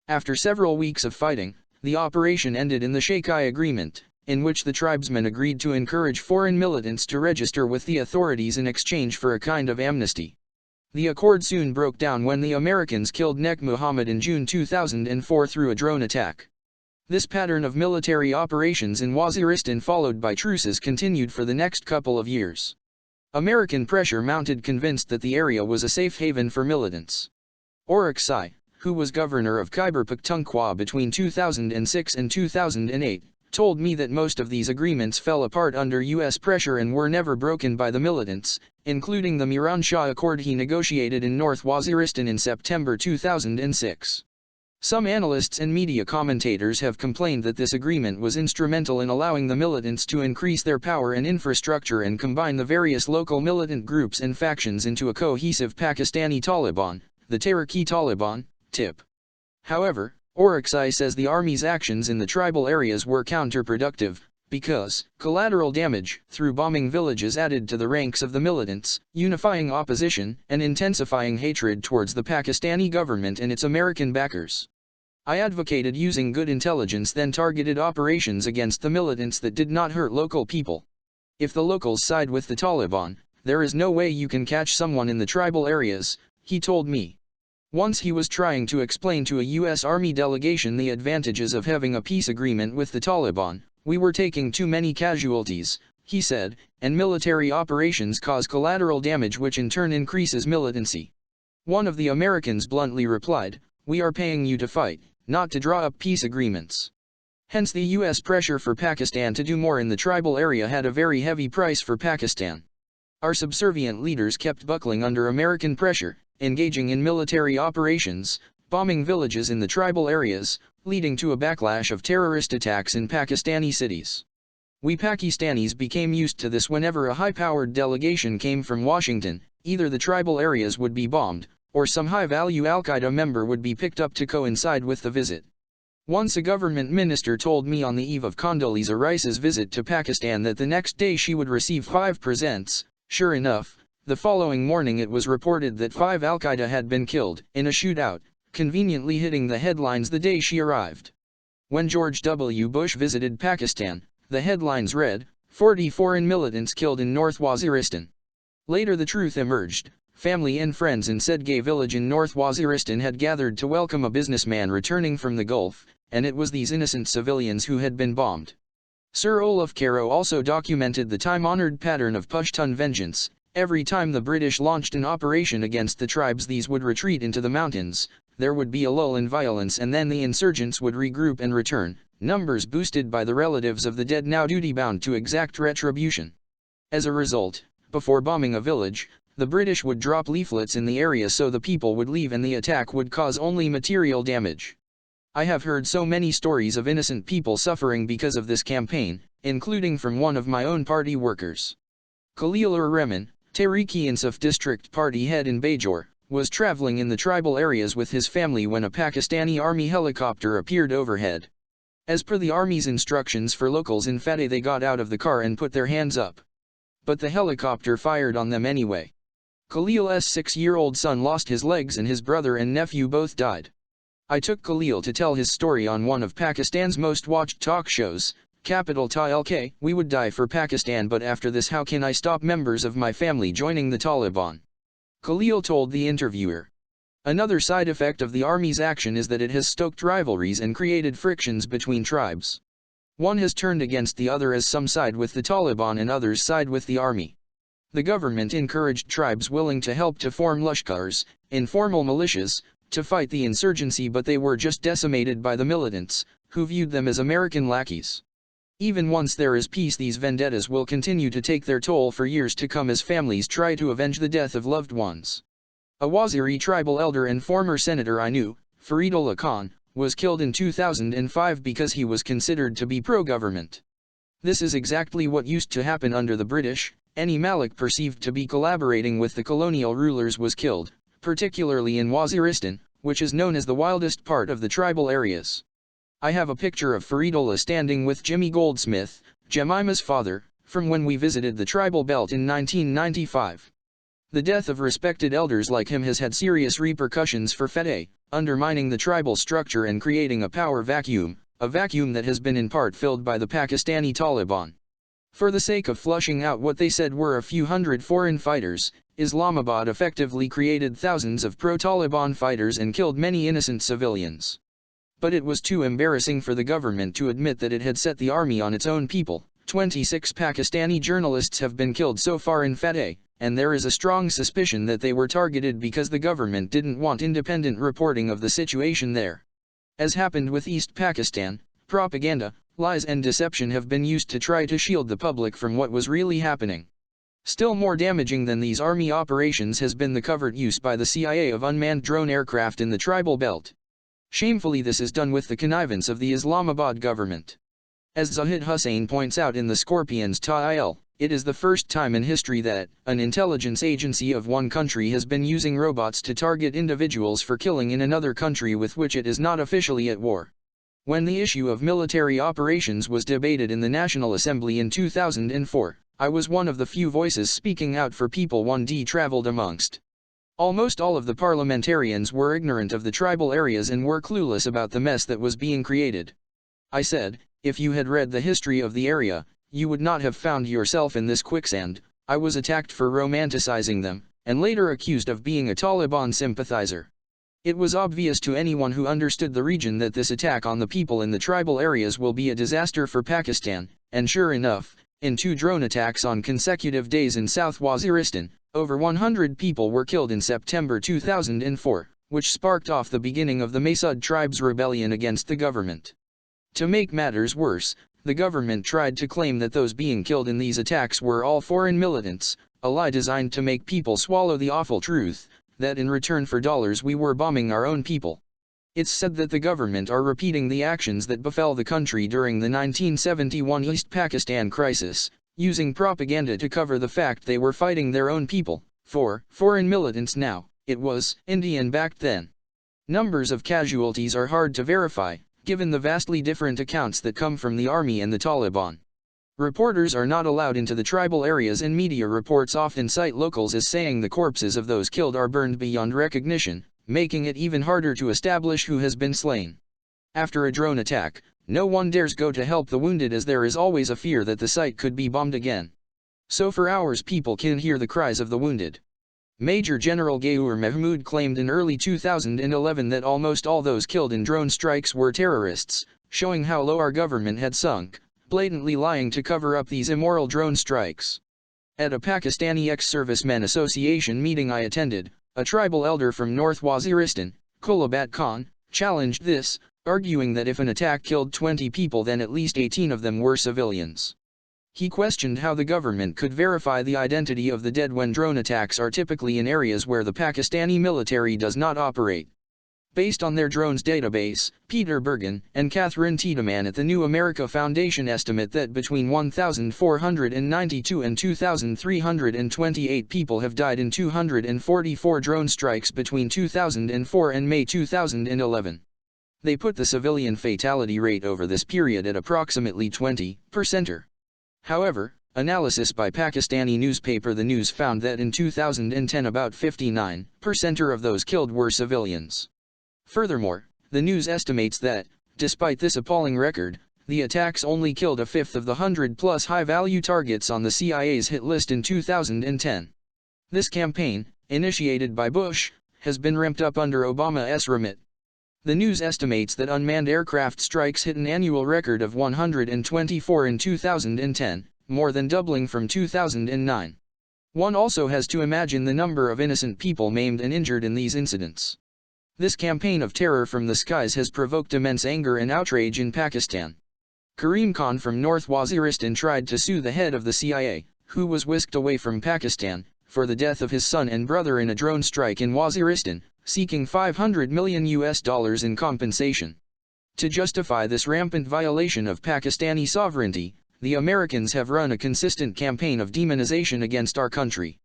After several weeks of fighting, the operation ended in the Shakai Agreement, in which the tribesmen agreed to encourage foreign militants to register with the authorities in exchange for a kind of amnesty. The accord soon broke down when the Americans killed Nek Muhammad in June 2004 through a drone attack. This pattern of military operations in Waziristan followed by truces continued for the next couple of years. American pressure mounted, convinced that the area was a safe haven for militants. Orakzai, who was governor of Khyber Pakhtunkhwa between 2006 and 2008, told me that most of these agreements fell apart under U.S. pressure and were never broken by the militants, including the Miran Shah Accord he negotiated in North Waziristan in September 2006. Some analysts and media commentators have complained that this agreement was instrumental in allowing the militants to increase their power and infrastructure and combine the various local militant groups and factions into a cohesive Pakistani Taliban, the Tehrik-e-Taliban, TIP. However, Orakzai says the army's actions in the tribal areas were counterproductive, because collateral damage through bombing villages added to the ranks of the militants, unifying opposition and intensifying hatred towards the Pakistani government and its American backers. I advocated using good intelligence, then targeted operations against the militants that did not hurt local people. If the locals side with the Taliban, there is no way you can catch someone in the tribal areas, he told me. Once he was trying to explain to a U.S. Army delegation the advantages of having a peace agreement with the Taliban. We were taking too many casualties, he said, and military operations cause collateral damage which in turn increases militancy. One of the Americans bluntly replied, "We are paying you to fight, not to draw up peace agreements." Hence the U.S. pressure for Pakistan to do more in the tribal area had a very heavy price for Pakistan. Our subservient leaders kept buckling under American pressure, engaging in military operations, bombing villages in the tribal areas, leading to a backlash of terrorist attacks in Pakistani cities. We Pakistanis became used to this. Whenever a high-powered delegation came from Washington, either the tribal areas would be bombed, or some high-value al-Qaeda member would be picked up to coincide with the visit. Once a government minister told me on the eve of Condoleezza Rice's visit to Pakistan that the next day she would receive 5 presents. Sure enough, the following morning it was reported that 5 al-Qaeda had been killed in a shootout, conveniently hitting the headlines the day she arrived. When George W. Bush visited Pakistan, the headlines read, 40 foreign militants killed in North Waziristan. Later the truth emerged. Family and friends in Sedgay village in North Waziristan had gathered to welcome a businessman returning from the Gulf, and it was these innocent civilians who had been bombed. Sir Olaf Caro also documented the time-honored pattern of Pashtun vengeance. Every time the British launched an operation against the tribes, these would retreat into the mountains. There would be a lull in violence and then the insurgents would regroup and return, numbers boosted by the relatives of the dead now duty-bound to exact retribution. As a result, before bombing a village, the British would drop leaflets in the area so the people would leave and the attack would cause only material damage. I have heard so many stories of innocent people suffering because of this campaign, including from one of my own party workers. Khalil-ur-Rahman, Tehreek-e-Insaf district party head in Bajor, was traveling in the tribal areas with his family when a Pakistani army helicopter appeared overhead. As per the army's instructions for locals in FATE, they got out of the car and put their hands up. But the helicopter fired on them anyway. Khalil's 6-year-old son lost his legs and his brother and nephew both died. I took Khalil to tell his story on one of Pakistan's most watched talk shows, Capital TLK. We would die for Pakistan, but after this how can I stop members of my family joining the Taliban? Khalil told the interviewer. Another side effect of the army's action is that it has stoked rivalries and created frictions between tribes. One has turned against the other as some side with the Taliban and others side with the army. The government encouraged tribes willing to help to form Lashkars, informal militias, to fight the insurgency, but they were just decimated by the militants, who viewed them as American lackeys. Even once there is peace, these vendettas will continue to take their toll for years to come as families try to avenge the death of loved ones. A Waziri tribal elder and former senator I knew, Faridullah Khan, was killed in 2005 because he was considered to be pro-government. This is exactly what used to happen under the British. Any Malik perceived to be collaborating with the colonial rulers was killed, particularly in Waziristan, which is known as the wildest part of the tribal areas. I have a picture of Faridola standing with Jimmy Goldsmith, Jemima's father, from when we visited the tribal belt in 1995. The death of respected elders like him has had serious repercussions for FEDE, undermining the tribal structure and creating a power vacuum, a vacuum that has been in part filled by the Pakistani Taliban. For the sake of flushing out what they said were a few hundred foreign fighters, Islamabad effectively created thousands of pro-Taliban fighters and killed many innocent civilians. But it was too embarrassing for the government to admit that it had set the army on its own people. 26 Pakistani journalists have been killed so far in FEDE, and there is a strong suspicion that they were targeted because the government didn't want independent reporting of the situation there. As happened with East Pakistan, propaganda, lies and deception have been used to try to shield the public from what was really happening. Still more damaging than these army operations has been the covert use by the CIA of unmanned drone aircraft in the tribal belt. Shamefully, this is done with the connivance of the Islamabad government. As Zahid Hussain points out in the Scorpions Ta'il, it is the first time in history that an intelligence agency of one country has been using robots to target individuals for killing in another country with which it is not officially at war. When the issue of military operations was debated in the National Assembly in 2004, I was one of the few voices speaking out for people 1D traveled amongst. Almost all of the parliamentarians were ignorant of the tribal areas and were clueless about the mess that was being created. I said, if you had read the history of the area, you would not have found yourself in this quicksand. I was attacked for romanticizing them, and later accused of being a Taliban sympathizer. It was obvious to anyone who understood the region that this attack on the people in the tribal areas will be a disaster for Pakistan, and sure enough, in 2 drone attacks on consecutive days in South Waziristan, over 100 people were killed in September 2004, which sparked off the beginning of the Masud tribe's rebellion against the government. To make matters worse, the government tried to claim that those being killed in these attacks were all foreign militants, a lie designed to make people swallow the awful truth, that in return for dollars we were bombing our own people. It's said that the government are repeating the actions that befell the country during the 1971 East Pakistan crisis, using propaganda to cover the fact they were fighting their own people. For foreign militants now, it was Indian back then. Numbers of casualties are hard to verify, given the vastly different accounts that come from the army and the Taliban. Reporters are not allowed into the tribal areas, and media reports often cite locals as saying the corpses of those killed are burned beyond recognition, making it even harder to establish who has been slain. After a drone attack, no one dares go to help the wounded, as there is always a fear that the site could be bombed again. So for hours people can hear the cries of the wounded. Major General Gayoor Mahmood claimed in early 2011 that almost all those killed in drone strikes were terrorists, showing how low our government had sunk, blatantly lying to cover up these immoral drone strikes. At a Pakistani Ex-Servicemen Association meeting I attended, a tribal elder from North Waziristan, Kulabat Khan, challenged this, arguing that if an attack killed 20 people then at least 18 of them were civilians. He questioned how the government could verify the identity of the dead when drone attacks are typically in areas where the Pakistani military does not operate. Based on their drones database, Peter Bergen and Catherine Tiedemann at the New America Foundation estimate that between 1,492 and 2,328 people have died in 244 drone strikes between 2004 and May 2011. They put the civilian fatality rate over this period at approximately 20%. However, analysis by Pakistani newspaper The News found that in 2010 about 59% of those killed were civilians. Furthermore, the news estimates that, despite this appalling record, the attacks only killed a fifth of the 100-plus high-value targets on the CIA's hit list in 2010. This campaign, initiated by Bush, has been ramped up under Obama's remit. The news estimates that unmanned aircraft strikes hit an annual record of 124 in 2010, more than doubling from 2009. One also has to imagine the number of innocent people maimed and injured in these incidents. This campaign of terror from the skies has provoked immense anger and outrage in Pakistan. Karim Khan from North Waziristan tried to sue the head of the CIA, who was whisked away from Pakistan, for the death of his son and brother in a drone strike in Waziristan, seeking $500 million in compensation. To justify this rampant violation of Pakistani sovereignty, the Americans have run a consistent campaign of demonization against our country.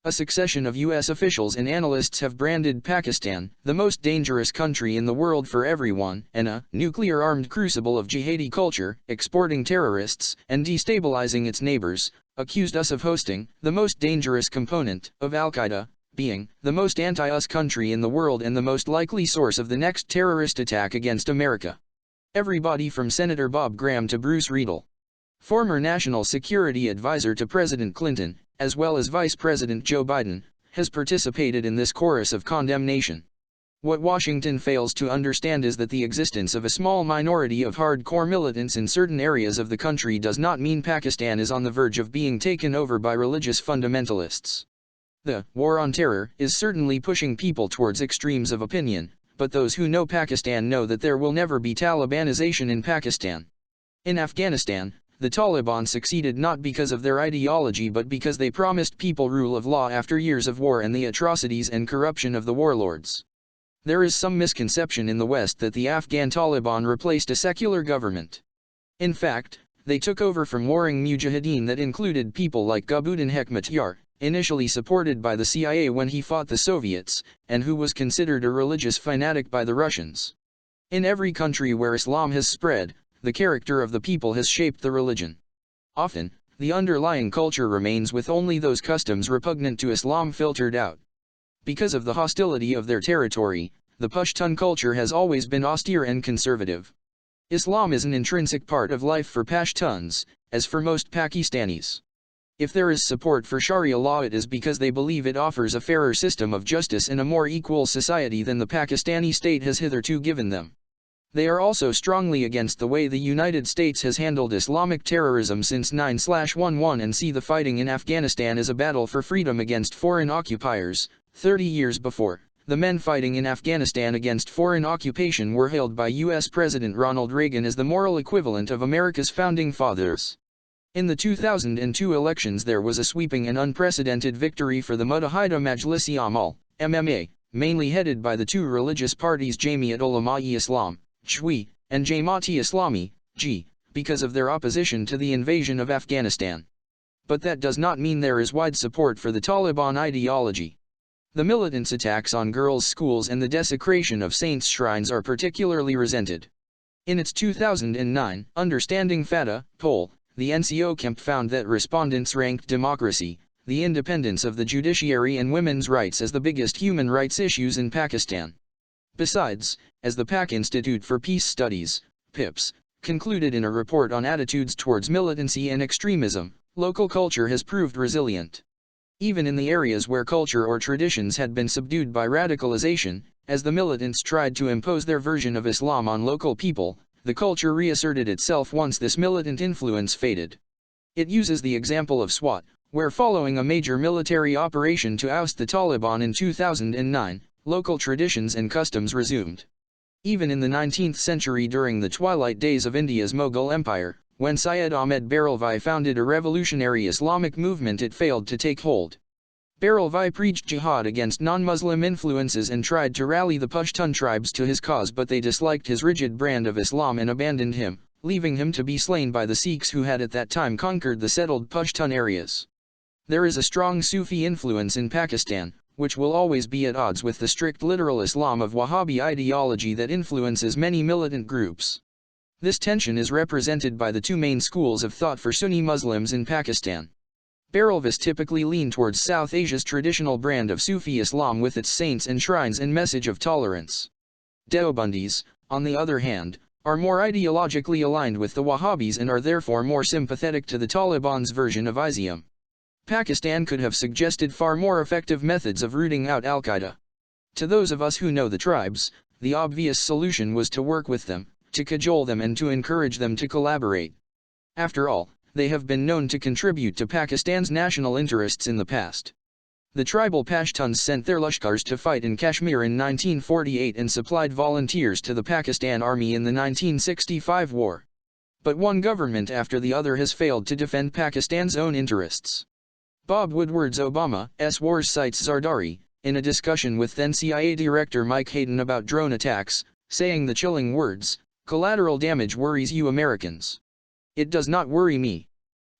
A succession of U.S. officials and analysts have branded Pakistan the most dangerous country in the world for everyone, and a nuclear-armed crucible of jihadi culture, exporting terrorists and destabilizing its neighbors, accused us of hosting the most dangerous component of Al-Qaeda, being the most anti-us country in the world and the most likely source of the next terrorist attack against America. Everybody from Senator Bob Graham to Bruce Riedel, former National Security Advisor to President Clinton, as well as Vice President Joe Biden, has participated in this chorus of condemnation. What Washington fails to understand is that the existence of a small minority of hardcore militants in certain areas of the country does not mean Pakistan is on the verge of being taken over by religious fundamentalists. The war on terror is certainly pushing people towards extremes of opinion, but those who know Pakistan know that there will never be Talibanization in Pakistan. In Afghanistan, the Taliban succeeded not because of their ideology but because they promised people rule of law after years of war and the atrocities and corruption of the warlords. There is some misconception in the West that the Afghan Taliban replaced a secular government. In fact, they took over from warring mujahideen that included people like Gulbuddin Hekmatyar, initially supported by the CIA when he fought the Soviets, and who was considered a religious fanatic by the Russians. In every country where Islam has spread, the character of the people has shaped the religion. Often, the underlying culture remains with only those customs repugnant to Islam filtered out. Because of the hostility of their territory, the Pashtun culture has always been austere and conservative. Islam is an intrinsic part of life for Pashtuns, as for most Pakistanis. If there is support for Sharia law, it is because they believe it offers a fairer system of justice and a more equal society than the Pakistani state has hitherto given them. They are also strongly against the way the United States has handled Islamic terrorism since 9/11 and see the fighting in Afghanistan as a battle for freedom against foreign occupiers. 30 years before, the men fighting in Afghanistan against foreign occupation were hailed by U.S. President Ronald Reagan as the moral equivalent of America's founding fathers. In the 2002 elections there was a sweeping and unprecedented victory for the Muttahida Majlis-e Amal, MMA, mainly headed by the two religious parties Jamiat Ulama-e-Islam, JWI, and Jamaat-e Islami, G, because of their opposition to the invasion of Afghanistan. But that does not mean there is wide support for the Taliban ideology. The militants' attacks on girls' schools and the desecration of saints' shrines are particularly resented. In its 2009 Understanding FATA poll, the NCOCAMP found that respondents ranked democracy, the independence of the judiciary and women's rights as the biggest human rights issues in Pakistan. Besides, as the Pak Institute for Peace Studies, PIPS, concluded in a report on attitudes towards militancy and extremism, local culture has proved resilient. Even in the areas where culture or traditions had been subdued by radicalization, as the militants tried to impose their version of Islam on local people, the culture reasserted itself once this militant influence faded. It uses the example of SWAT, where following a major military operation to oust the Taliban in 2009, local traditions and customs resumed. Even in the 19th century during the twilight days of India's Mughal Empire, when Syed Ahmed Barelvi founded a revolutionary Islamic movement, it failed to take hold. Barelvi preached jihad against non-Muslim influences and tried to rally the Pashtun tribes to his cause, but they disliked his rigid brand of Islam and abandoned him, leaving him to be slain by the Sikhs who had at that time conquered the settled Pashtun areas. There is a strong Sufi influence in Pakistan, which will always be at odds with the strict literal Islam of Wahhabi ideology that influences many militant groups. This tension is represented by the two main schools of thought for Sunni Muslims in Pakistan. Barelvis typically lean towards South Asia's traditional brand of Sufi Islam with its saints and shrines and message of tolerance. Deobandis, on the other hand, are more ideologically aligned with the Wahhabis and are therefore more sympathetic to the Taliban's version of Islam. Pakistan could have suggested far more effective methods of rooting out Al-Qaeda. To those of us who know the tribes, the obvious solution was to work with them, to cajole them and to encourage them to collaborate. After all, they have been known to contribute to Pakistan's national interests in the past. The tribal Pashtuns sent their Lashkars to fight in Kashmir in 1948 and supplied volunteers to the Pakistan Army in the 1965 war. But one government after the other has failed to defend Pakistan's own interests. Bob Woodward's Obama's wars cites Zardari, in a discussion with then CIA Director Mike Hayden about drone attacks, saying the chilling words, Collateral damage worries you Americans. It does not worry me.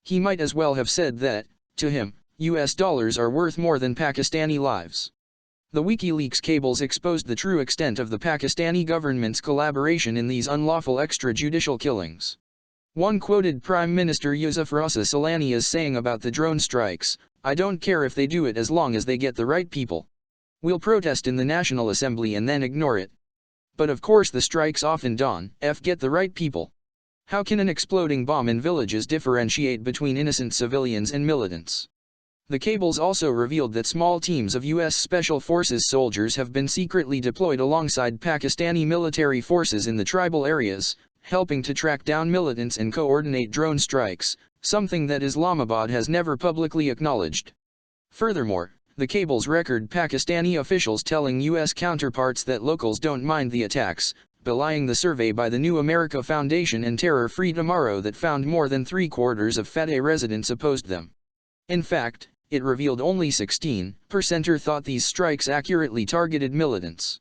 He might as well have said that, to him, US dollars are worth more than Pakistani lives. The WikiLeaks cables exposed the true extent of the Pakistani government's collaboration in these unlawful extrajudicial killings. One quoted Prime Minister Yusuf Rasa Salani as saying about the drone strikes, "I don't care if they do it as long as they get the right people. We'll protest in the National Assembly and then ignore it." But of course the strikes often get the right people. How can an exploding bomb in villages differentiate between innocent civilians and militants? The cables also revealed that small teams of U.S. Special Forces soldiers have been secretly deployed alongside Pakistani military forces in the tribal areas, helping to track down militants and coordinate drone strikes, something that Islamabad has never publicly acknowledged. Furthermore, the cables record Pakistani officials telling U.S. counterparts that locals don't mind the attacks, belying the survey by the New America Foundation and Terror Free Tomorrow that found more than 3/4 of Fateh residents opposed them. In fact, it revealed only 16% thought these strikes accurately targeted militants.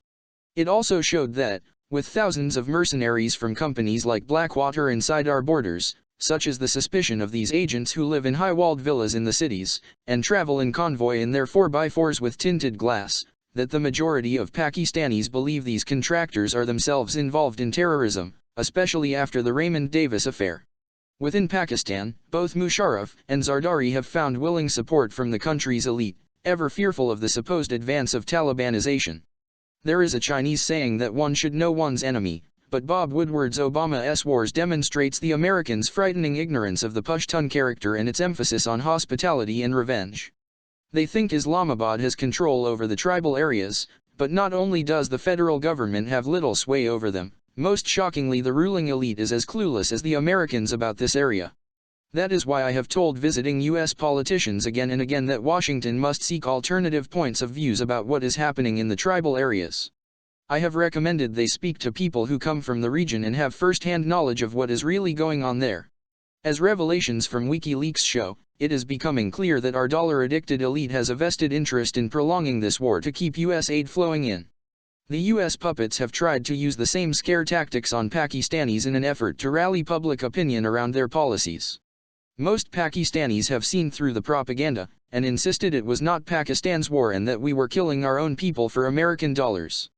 It also showed that, with thousands of mercenaries from companies like Blackwater inside our borders, such as the suspicion of these agents who live in high-walled villas in the cities, and travel in convoy in their 4x4s with tinted glass, that the majority of Pakistanis believe these contractors are themselves involved in terrorism, especially after the Raymond Davis affair. Within Pakistan, both Musharraf and Zardari have found willing support from the country's elite, ever fearful of the supposed advance of Talibanization. There is a Chinese saying that one should know one's enemy, but Bob Woodward's Obama's wars demonstrates the Americans' frightening ignorance of the Pashtun character and its emphasis on hospitality and revenge. They think Islamabad has control over the tribal areas, but not only does the federal government have little sway over them, most shockingly the ruling elite is as clueless as the Americans about this area. That is why I have told visiting U.S. politicians again and again that Washington must seek alternative points of views about what is happening in the tribal areas. I have recommended they speak to people who come from the region and have first-hand knowledge of what is really going on there. As revelations from WikiLeaks show, it is becoming clear that our dollar-addicted elite has a vested interest in prolonging this war to keep U.S. aid flowing in. The U.S. puppets have tried to use the same scare tactics on Pakistanis in an effort to rally public opinion around their policies. Most Pakistanis have seen through the propaganda, and insisted it was not Pakistan's war and that we were killing our own people for American dollars.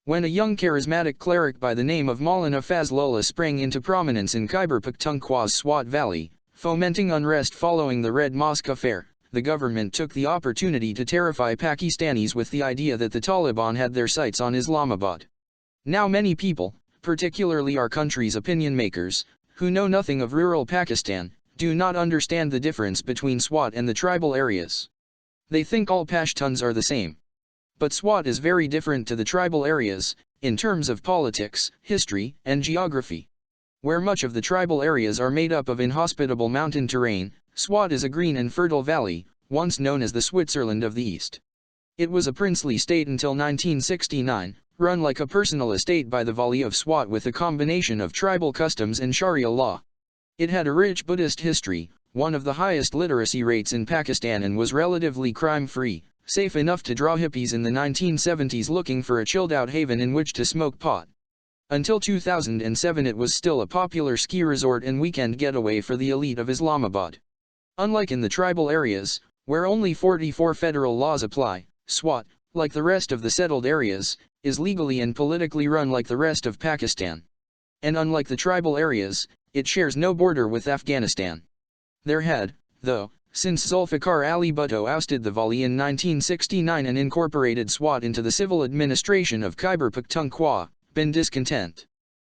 When a young charismatic cleric by the name of Maulana Fazlullah sprang into prominence in Khyber Pakhtunkhwa's Swat Valley, fomenting unrest following the Red Mosque affair, the government took the opportunity to terrify Pakistanis with the idea that the Taliban had their sights on Islamabad. Now many people, particularly our country's opinion makers, who know nothing of rural Pakistan, do not understand the difference between Swat and the tribal areas. They think all Pashtuns are the same. But Swat is very different to the tribal areas, in terms of politics, history, and geography. Where much of the tribal areas are made up of inhospitable mountain terrain, Swat is a green and fertile valley, once known as the Switzerland of the East. It was a princely state until 1969, run like a personal estate by the Wali of Swat with a combination of tribal customs and Sharia law. It had a rich Buddhist history, one of the highest literacy rates in Pakistan, and was relatively crime-free, safe enough to draw hippies in the 1970s looking for a chilled-out haven in which to smoke pot. Until 2007 it was still a popular ski resort and weekend getaway for the elite of Islamabad. Unlike in the tribal areas, where only 44 federal laws apply, Swat, like the rest of the settled areas, is legally and politically run like the rest of Pakistan. And unlike the tribal areas, it shares no border with Afghanistan. There had, though, since Zulfikar Ali Bhutto ousted the Wali in 1969 and incorporated Swat into the civil administration of Khyber Pakhtunkhwa, been discontent.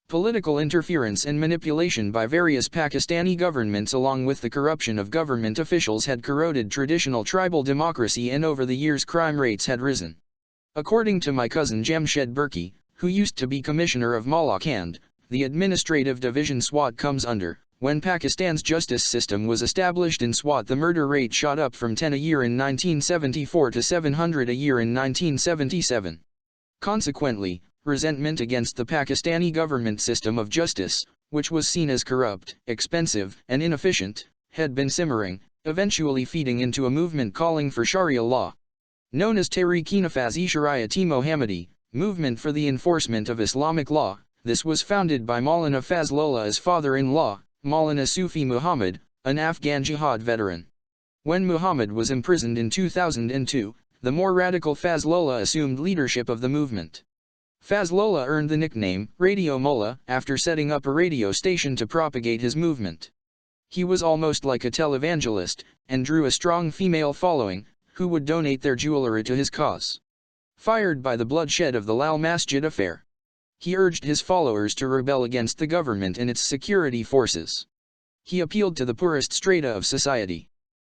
Political interference and manipulation by various Pakistani governments along with the corruption of government officials had corroded traditional tribal democracy, and over the years crime rates had risen. According to my cousin Jamshed Burki, who used to be commissioner of Malakand, the administrative division Swat comes under, when Pakistan's justice system was established in Swat, the murder rate shot up from 10 a year in 1974 to 700 a year in 1977. Consequently, resentment against the Pakistani government system of justice, which was seen as corrupt, expensive, and inefficient, had been simmering, eventually feeding into a movement calling for Sharia law. Known as Tehreek-e-Nafaz-e-Shariat-e Mohammadi, Movement for the Enforcement of Islamic Law, This was founded by Maulana Fazlullah's father-in-law, Maulana Sufi Muhammad, an Afghan jihad veteran. When Muhammad was imprisoned in 2002, the more radical Fazlullah assumed leadership of the movement. Fazlullah earned the nickname Radio Mullah after setting up a radio station to propagate his movement. He was almost like a televangelist, and drew a strong female following, who would donate their jewelry to his cause. Fired by the bloodshed of the Lal Masjid affair, he urged his followers to rebel against the government and its security forces. He appealed to the poorest strata of society,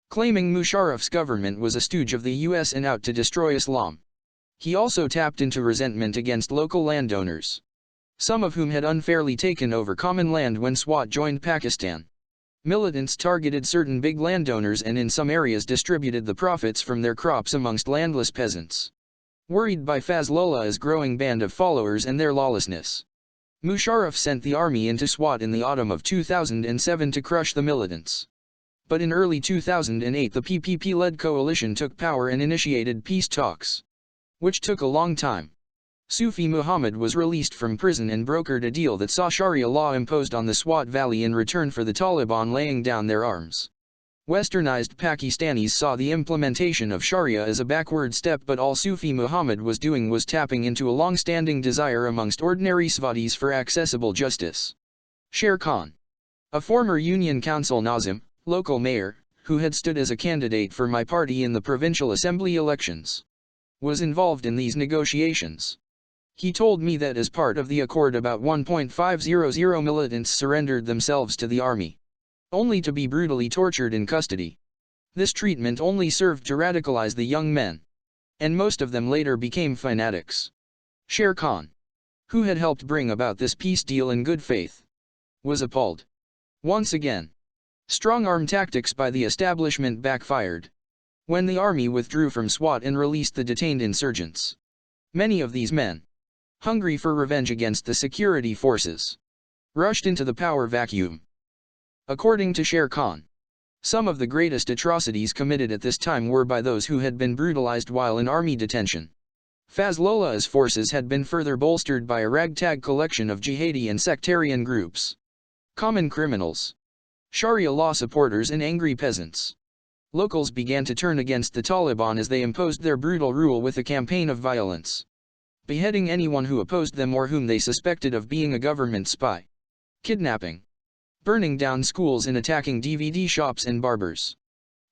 claiming Musharraf's government was a stooge of the US and out to destroy Islam. He also tapped into resentment against local landowners, some of whom had unfairly taken over common land when SWAT joined Pakistan. Militants targeted certain big landowners and in some areas distributed the profits from their crops amongst landless peasants. Worried by Fazlullah's growing band of followers and their lawlessness, Musharraf sent the army into SWAT in the autumn of 2007 to crush the militants. But in early 2008 the PPP-led coalition took power and initiated peace talks, which took a long time. Sufi Muhammad was released from prison and brokered a deal that saw Sharia law imposed on the Swat Valley in return for the Taliban laying down their arms. Westernized Pakistanis saw the implementation of Sharia as a backward step, but all Sufi Muhammad was doing was tapping into a long-standing desire amongst ordinary Swatis for accessible justice. Sher Khan, a former Union Council Nazim, local mayor, who had stood as a candidate for my party in the provincial assembly elections, was involved in these negotiations. He told me that as part of the accord about 1,500 militants surrendered themselves to the army, only to be brutally tortured in custody. This treatment only served to radicalize the young men, and most of them later became fanatics. Sher Khan, who had helped bring about this peace deal in good faith, was appalled. Once again, strong-arm tactics by the establishment backfired. When the army withdrew from SWAT and released the detained insurgents, many of these men, hungry for revenge against the security forces, rushed into the power vacuum. According to Sher Khan, some of the greatest atrocities committed at this time were by those who had been brutalized while in army detention. Fazlullah's forces had been further bolstered by a ragtag collection of jihadi and sectarian groups, common criminals, Sharia law supporters and angry peasants. Locals began to turn against the Taliban as they imposed their brutal rule with a campaign of violence, beheading anyone who opposed them or whom they suspected of being a government spy, kidnapping, burning down schools and attacking DVD shops and barbers.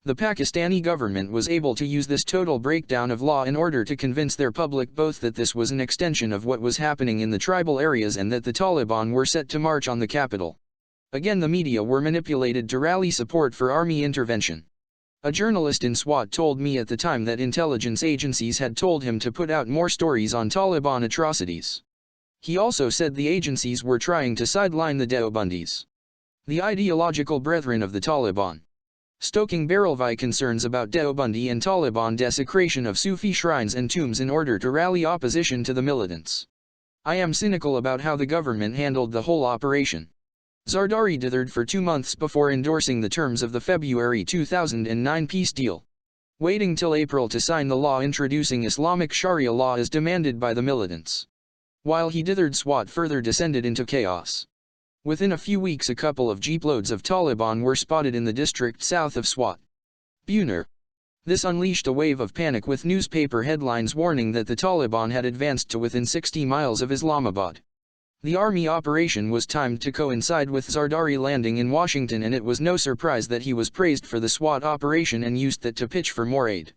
The Pakistani government was able to use this total breakdown of law in order to convince their public both that this was an extension of what was happening in the tribal areas and that the Taliban were set to march on the capital. Again, the media were manipulated to rally support for army intervention. A journalist in SWAT told me at the time that intelligence agencies had told him to put out more stories on Taliban atrocities. He also said the agencies were trying to sideline the Deobandis, the ideological brethren of the Taliban, stoking Barelvi concerns about Deobandi and Taliban desecration of Sufi shrines and tombs in order to rally opposition to the militants. I am cynical about how the government handled the whole operation. Zardari dithered for 2 months before endorsing the terms of the February 2009 peace deal, waiting till April to sign the law introducing Islamic Sharia law as demanded by the militants. While he dithered, SWAT further descended into chaos. Within a few weeks, a couple of jeeploads of Taliban were spotted in the district south of SWAT, Buner. This unleashed a wave of panic with newspaper headlines warning that the Taliban had advanced to within 60 miles of Islamabad. The army operation was timed to coincide with Zardari landing in Washington, and it was no surprise that he was praised for the SWAT operation and used that to pitch for more aid.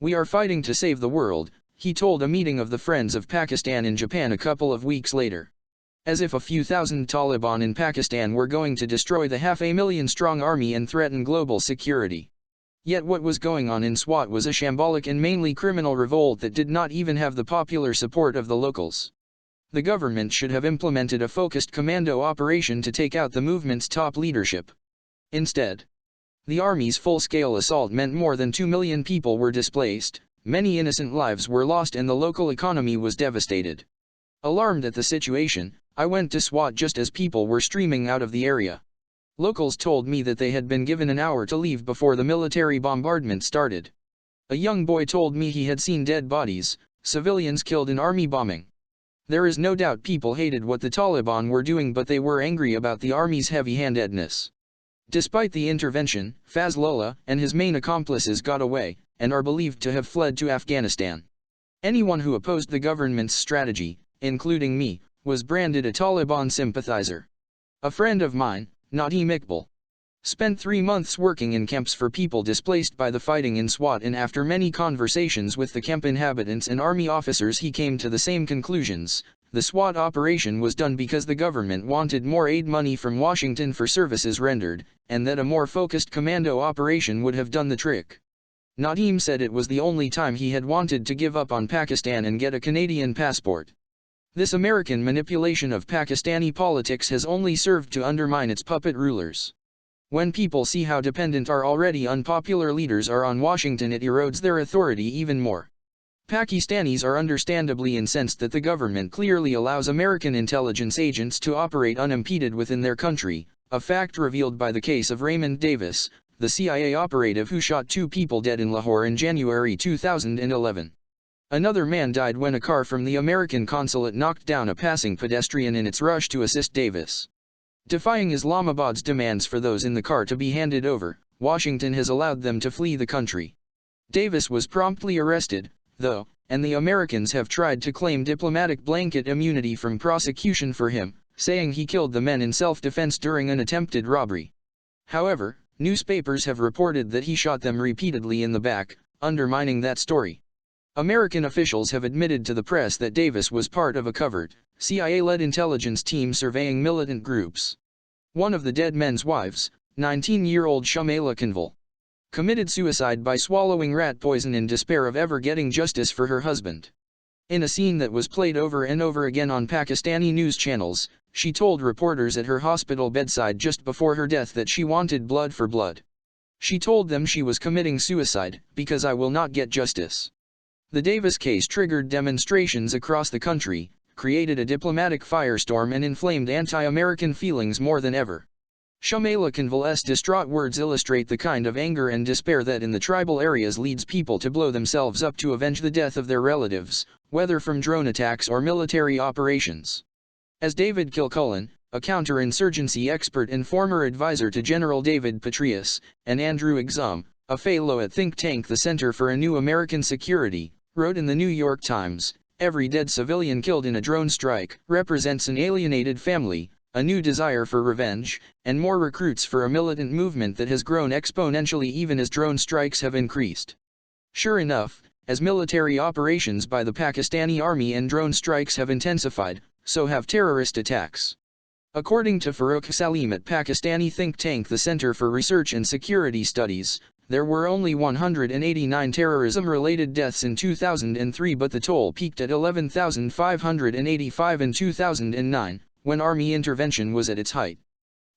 "We are fighting to save the world," he told a meeting of the Friends of Pakistan in Japan a couple of weeks later. As if a few thousand Taliban in Pakistan were going to destroy the 500,000-strong army and threaten global security. Yet what was going on in SWAT was a shambolic and mainly criminal revolt that did not even have the popular support of the locals. The government should have implemented a focused commando operation to take out the movement's top leadership. Instead, the army's full-scale assault meant more than 2 million people were displaced, many innocent lives were lost, and the local economy was devastated. Alarmed at the situation, I went to SWAT just as people were streaming out of the area. Locals told me that they had been given an hour to leave before the military bombardment started. A young boy told me he had seen dead bodies, civilians killed in army bombing. There is no doubt people hated what the Taliban were doing, but they were angry about the army's heavy-handedness. Despite the intervention, Fazlullah and his main accomplices got away, and are believed to have fled to Afghanistan. Anyone who opposed the government's strategy, including me, was branded a Taliban sympathizer. A friend of mine, Nadeem Iqbal, spent 3 months working in camps for people displaced by the fighting in Swat, and after many conversations with the camp inhabitants and army officers he came to the same conclusions. The Swat operation was done because the government wanted more aid money from Washington for services rendered, and that a more focused commando operation would have done the trick. Nadeem said it was the only time he had wanted to give up on Pakistan and get a Canadian passport. This American manipulation of Pakistani politics has only served to undermine its puppet rulers. When people see how dependent our already unpopular leaders are on Washington, it erodes their authority even more. Pakistanis are understandably incensed that the government clearly allows American intelligence agents to operate unimpeded within their country, a fact revealed by the case of Raymond Davis, the CIA operative who shot 2 people dead in Lahore in January 2011. Another man died when a car from the American consulate knocked down a passing pedestrian in its rush to assist Davis. Defying Islamabad's demands for those in the car to be handed over, Washington has allowed them to flee the country. Davis was promptly arrested, though, and the Americans have tried to claim diplomatic blanket immunity from prosecution for him, saying he killed the men in self-defense during an attempted robbery. However, newspapers have reported that he shot them repeatedly in the back, undermining that story. American officials have admitted to the press that Davis was part of a covert, CIA-led intelligence team surveying militant groups. One of the dead men's wives, 19-year-old Shamela Kanval, committed suicide by swallowing rat poison in despair of ever getting justice for her husband. In a scene that was played over and over again on Pakistani news channels, she told reporters at her hospital bedside just before her death that she wanted blood for blood. She told them she was committing suicide, because I will not get justice. The Davis case triggered demonstrations across the country, created a diplomatic firestorm, and inflamed anti-American feelings more than ever. Shamela Kanval's distraught words illustrate the kind of anger and despair that in the tribal areas leads people to blow themselves up to avenge the death of their relatives, whether from drone attacks or military operations. As David Kilcullen, a counterinsurgency expert and former advisor to General David Petraeus, and Andrew Exum, a fellow at think tank the Center for a New American Security, wrote in the New York Times, "Every dead civilian killed in a drone strike represents an alienated family, a new desire for revenge, and more recruits for a militant movement that has grown exponentially even as drone strikes have increased." Sure enough, as military operations by the Pakistani army and drone strikes have intensified, so have terrorist attacks. According to Farooq Salim at Pakistani think tank the Center for Research and Security Studies, there were only 189 terrorism-related deaths in 2003, but the toll peaked at 11,585 in 2009, when army intervention was at its height.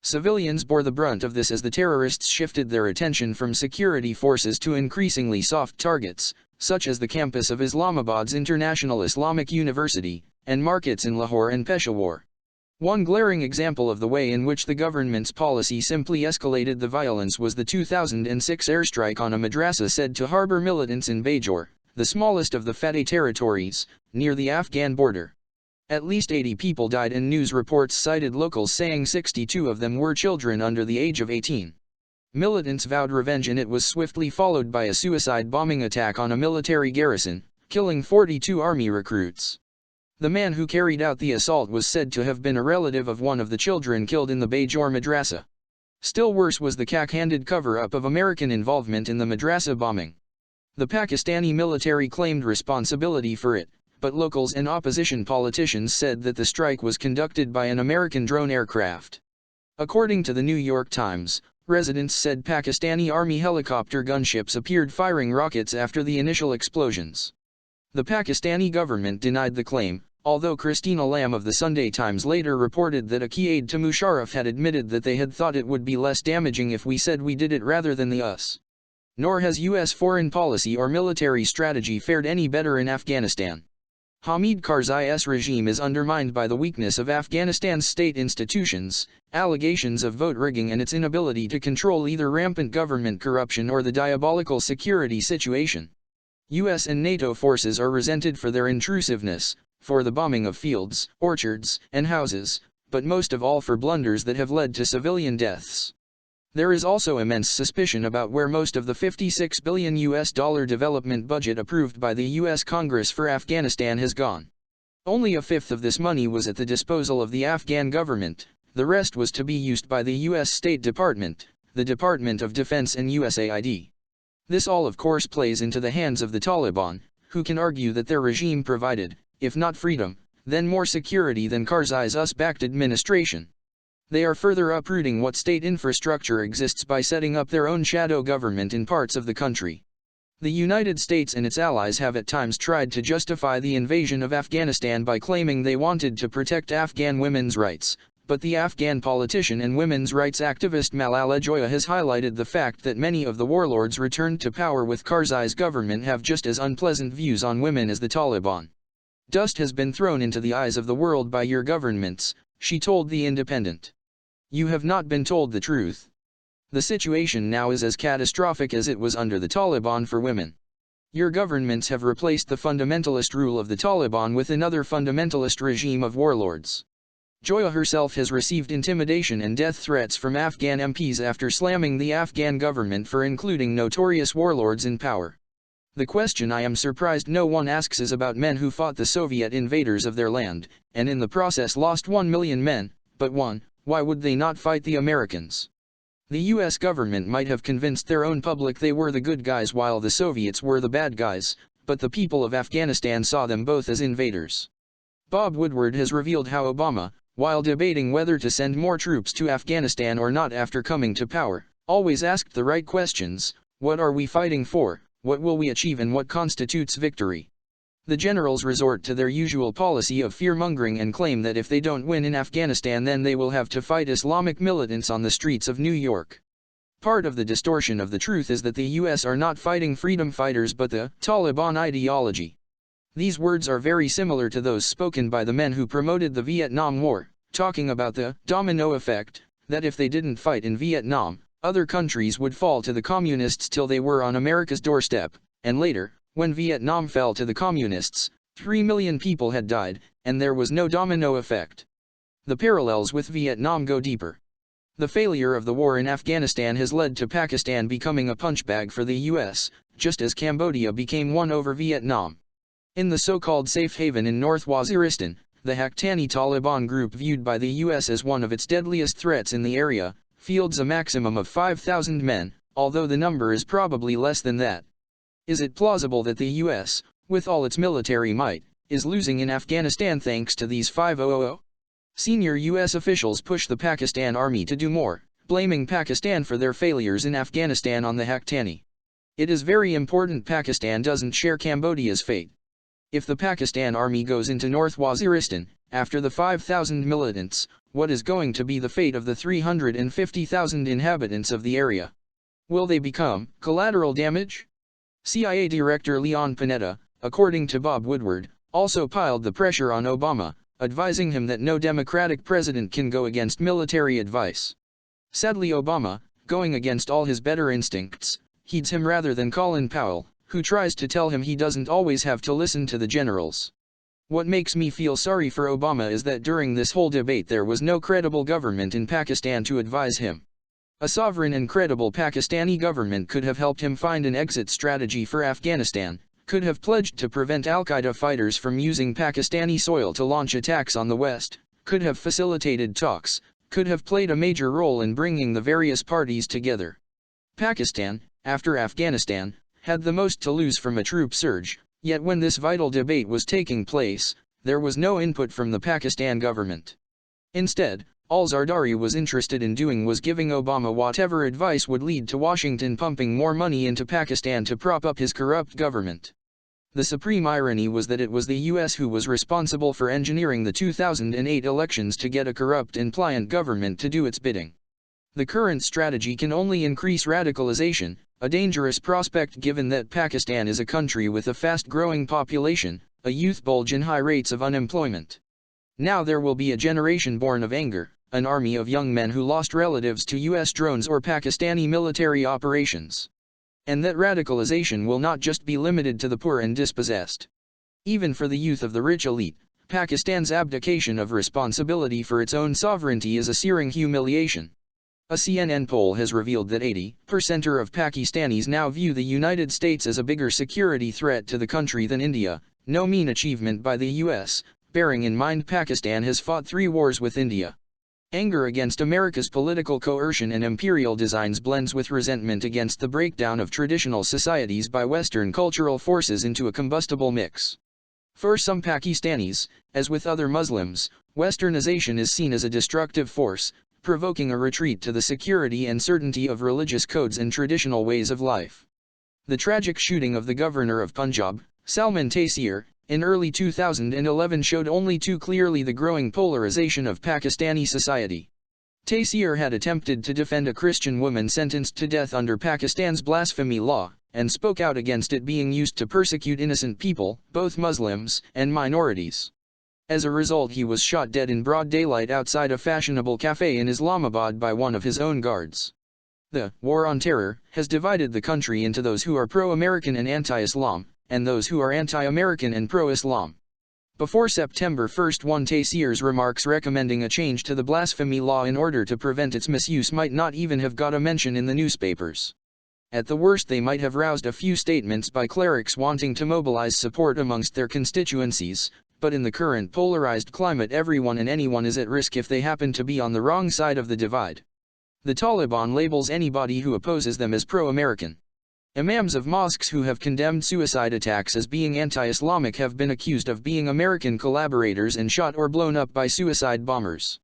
Civilians bore the brunt of this as the terrorists shifted their attention from security forces to increasingly soft targets, such as the campus of Islamabad's International Islamic University, and markets in Lahore and Peshawar. One glaring example of the way in which the government's policy simply escalated the violence was the 2006 airstrike on a madrasa said to harbor militants in Bajor, the smallest of the Fateh territories, near the Afghan border. At least 80 people died, and news reports cited locals saying 62 of them were children under the age of 18. Militants vowed revenge, and it was swiftly followed by a suicide bombing attack on a military garrison, killing 42 army recruits. The man who carried out the assault was said to have been a relative of one of the children killed in the Bajor madrasa. Still worse was the cack-handed cover-up of American involvement in the madrasa bombing. The Pakistani military claimed responsibility for it, but locals and opposition politicians said that the strike was conducted by an American drone aircraft. According to the New York Times, residents said Pakistani Army helicopter gunships appeared firing rockets after the initial explosions. The Pakistani government denied the claim, although Christina Lamb of the Sunday Times later reported that a key aide to Musharraf had admitted that they had thought it would be less damaging if we said we did it rather than the us. Nor has U.S. foreign policy or military strategy fared any better in Afghanistan. Hamid Karzai's regime is undermined by the weakness of Afghanistan's state institutions, allegations of vote rigging, and its inability to control either rampant government corruption or the diabolical security situation. U.S. and NATO forces are resented for their intrusiveness, for the bombing of fields, orchards, and houses, but most of all for blunders that have led to civilian deaths. There is also immense suspicion about where most of the $56 billion development budget approved by the US Congress for Afghanistan has gone. Only a fifth of this money was at the disposal of the Afghan government, the rest was to be used by the US State Department, the Department of Defense and USAID. This all of course plays into the hands of the Taliban, who can argue that their regime provided, if not freedom, then more security than Karzai's US-backed administration. They are further uprooting what state infrastructure exists by setting up their own shadow government in parts of the country. The United States and its allies have at times tried to justify the invasion of Afghanistan by claiming they wanted to protect Afghan women's rights, but the Afghan politician and women's rights activist Malala Joya has highlighted the fact that many of the warlords returned to power with Karzai's government have just as unpleasant views on women as the Taliban. Dust has been thrown into the eyes of the world by your governments, she told The Independent. You have not been told the truth. The situation now is as catastrophic as it was under the Taliban for women. Your governments have replaced the fundamentalist rule of the Taliban with another fundamentalist regime of warlords. Joya herself has received intimidation and death threats from Afghan MPs after slamming the Afghan government for including notorious warlords in power. The question I am surprised no one asks is about men who fought the Soviet invaders of their land, and in the process lost 1 million men, but why would they not fight the Americans? The US government might have convinced their own public they were the good guys while the Soviets were the bad guys, but the people of Afghanistan saw them both as invaders. Bob Woodward has revealed how Obama, while debating whether to send more troops to Afghanistan or not after coming to power, always asked the right questions: what are we fighting for, what will we achieve, and what constitutes victory? The generals resort to their usual policy of fear-mongering and claim that if they don't win in Afghanistan then they will have to fight Islamic militants on the streets of New York. Part of the distortion of the truth is that the US are not fighting freedom fighters but the Taliban ideology. These words are very similar to those spoken by the men who promoted the Vietnam War, talking about the domino effect, that if they didn't fight in Vietnam, other countries would fall to the communists till they were on America's doorstep, and later, when Vietnam fell to the communists, 3 million people had died, and there was no domino effect. The parallels with Vietnam go deeper. The failure of the war in Afghanistan has led to Pakistan becoming a punchbag for the US, just as Cambodia became one over Vietnam. In the so-called safe haven in North Waziristan, the Haqqani Taliban group, viewed by the US as one of its deadliest threats in the area, fields a maximum of 5,000 men, although the number is probably less than that. Is it plausible that the US, with all its military might, is losing in Afghanistan thanks to these 5,000? Senior US officials push the Pakistan army to do more, blaming Pakistan for their failures in Afghanistan on the Haqqani. It is very important Pakistan doesn't share Cambodia's fate. If the Pakistan army goes into North Waziristan, after the 5,000 militants, what is going to be the fate of the 350,000 inhabitants of the area? Will they become collateral damage? CIA Director Leon Panetta, according to Bob Woodward, also piled the pressure on Obama, advising him that no Democratic president can go against military advice. Sadly, Obama, going against all his better instincts, heeds him rather than Colin Powell, who tries to tell him he doesn't always have to listen to the generals. What makes me feel sorry for Obama is that during this whole debate there was no credible government in Pakistan to advise him. A sovereign and credible Pakistani government could have helped him find an exit strategy for Afghanistan, could have pledged to prevent al-Qaeda fighters from using Pakistani soil to launch attacks on the West, could have facilitated talks, could have played a major role in bringing the various parties together. Pakistan, after Afghanistan, had the most to lose from a troop surge, yet when this vital debate was taking place, there was no input from the Pakistan government. Instead, all Zardari was interested in doing was giving Obama whatever advice would lead to Washington pumping more money into Pakistan to prop up his corrupt government. The supreme irony was that it was the US who was responsible for engineering the 2008 elections to get a corrupt and pliant government to do its bidding. The current strategy can only increase radicalization, a dangerous prospect given that Pakistan is a country with a fast-growing population, a youth bulge and high rates of unemployment. Now there will be a generation born of anger, an army of young men who lost relatives to US drones or Pakistani military operations. And that radicalization will not just be limited to the poor and dispossessed. Even for the youth of the rich elite, Pakistan's abdication of responsibility for its own sovereignty is a searing humiliation. A CNN poll has revealed that 80% of Pakistanis now view the United States as a bigger security threat to the country than India, no mean achievement by the US, bearing in mind Pakistan has fought 3 wars with India. Anger against America's political coercion and imperial designs blends with resentment against the breakdown of traditional societies by Western cultural forces into a combustible mix. For some Pakistanis, as with other Muslims, Westernization is seen as a destructive force, provoking a retreat to the security and certainty of religious codes and traditional ways of life. The tragic shooting of the governor of Punjab, Salman Taseer, in early 2011 showed only too clearly the growing polarization of Pakistani society. Taseer had attempted to defend a Christian woman sentenced to death under Pakistan's blasphemy law, and spoke out against it being used to persecute innocent people, both Muslims and minorities. As a result, he was shot dead in broad daylight outside a fashionable cafe in Islamabad by one of his own guards. The war on terror has divided the country into those who are pro-American and anti-Islam, and those who are anti-American and pro-Islam. Before September 1, Taseer's remarks recommending a change to the blasphemy law in order to prevent its misuse might not even have got a mention in the newspapers. At the worst, they might have roused a few statements by clerics wanting to mobilize support amongst their constituencies, but in the current polarized climate, everyone and anyone is at risk if they happen to be on the wrong side of the divide. The Taliban labels anybody who opposes them as pro-American. Imams of mosques who have condemned suicide attacks as being anti-Islamic have been accused of being American collaborators and shot or blown up by suicide bombers.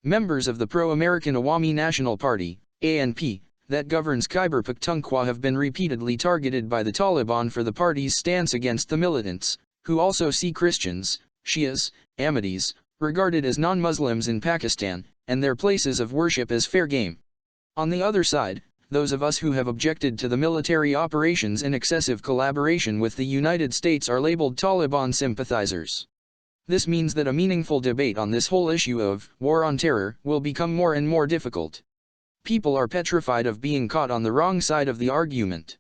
Members of the pro-American Awami National Party, ANP, that governs Khyber Pakhtunkhwa have been repeatedly targeted by the Taliban for the party's stance against the militants, who also see Christians, Shias, Ahmadis, regarded as non-Muslims in Pakistan, and their places of worship as fair game. On the other side, those of us who have objected to the military operations and excessive collaboration with the United States are labeled Taliban sympathizers. This means that a meaningful debate on this whole issue of war on terror will become more and more difficult. People are petrified of being caught on the wrong side of the argument.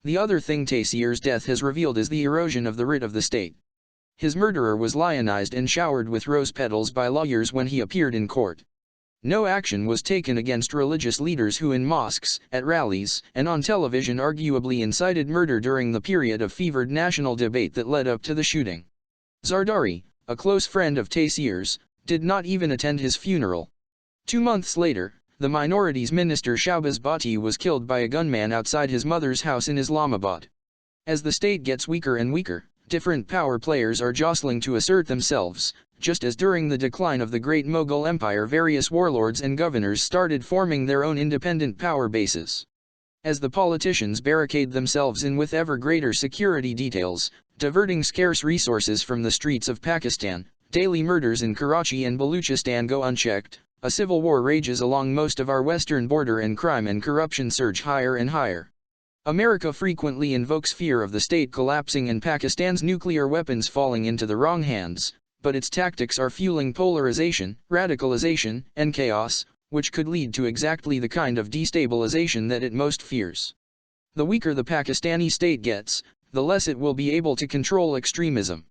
The other thing Taseer's death has revealed is the erosion of the writ of the state. His murderer was lionized and showered with rose petals by lawyers when he appeared in court. No action was taken against religious leaders who in mosques, at rallies, and on television arguably incited murder during the period of fevered national debate that led up to the shooting. Zardari, a close friend of Taseer's, did not even attend his funeral. 2 months later, the minorities minister Shahbaz Bhatti was killed by a gunman outside his mother's house in Islamabad. As the state gets weaker and weaker, different power players are jostling to assert themselves, just as during the decline of the Great Mughal Empire various warlords and governors started forming their own independent power bases. As the politicians barricade themselves in with ever greater security details, diverting scarce resources from the streets of Pakistan, daily murders in Karachi and Baluchistan go unchecked, a civil war rages along most of our western border and crime and corruption surge higher and higher. America frequently invokes fear of the state collapsing and Pakistan's nuclear weapons falling into the wrong hands, but its tactics are fueling polarization, radicalization, and chaos, which could lead to exactly the kind of destabilization that it most fears. The weaker the Pakistani state gets, the less it will be able to control extremism.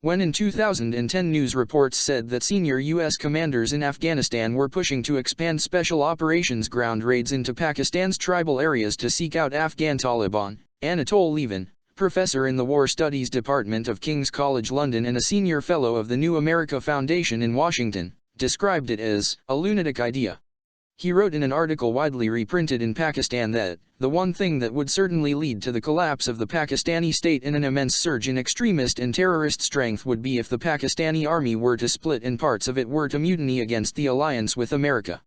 When in 2010 news reports said that senior U.S. commanders in Afghanistan were pushing to expand special operations ground raids into Pakistan's tribal areas to seek out Afghan Taliban, Anatol Levin, professor in the War Studies Department of King's College London and a senior fellow of the New America Foundation in Washington, described it as a lunatic idea. He wrote in an article widely reprinted in Pakistan that the one thing that would certainly lead to the collapse of the Pakistani state and an immense surge in extremist and terrorist strength would be if the Pakistani army were to split and parts of it were to mutiny against the alliance with America.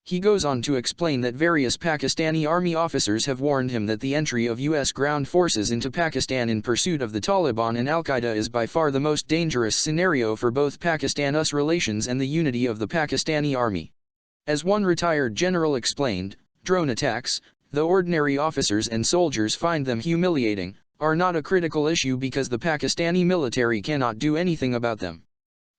He goes on to explain that various Pakistani army officers have warned him that the entry of U.S. ground forces into Pakistan in pursuit of the Taliban and Al-Qaeda is by far the most dangerous scenario for both Pakistan-US relations and the unity of the Pakistani army. As one retired general explained, drone attacks, though ordinary officers and soldiers find them humiliating, are not a critical issue because the Pakistani military cannot do anything about them.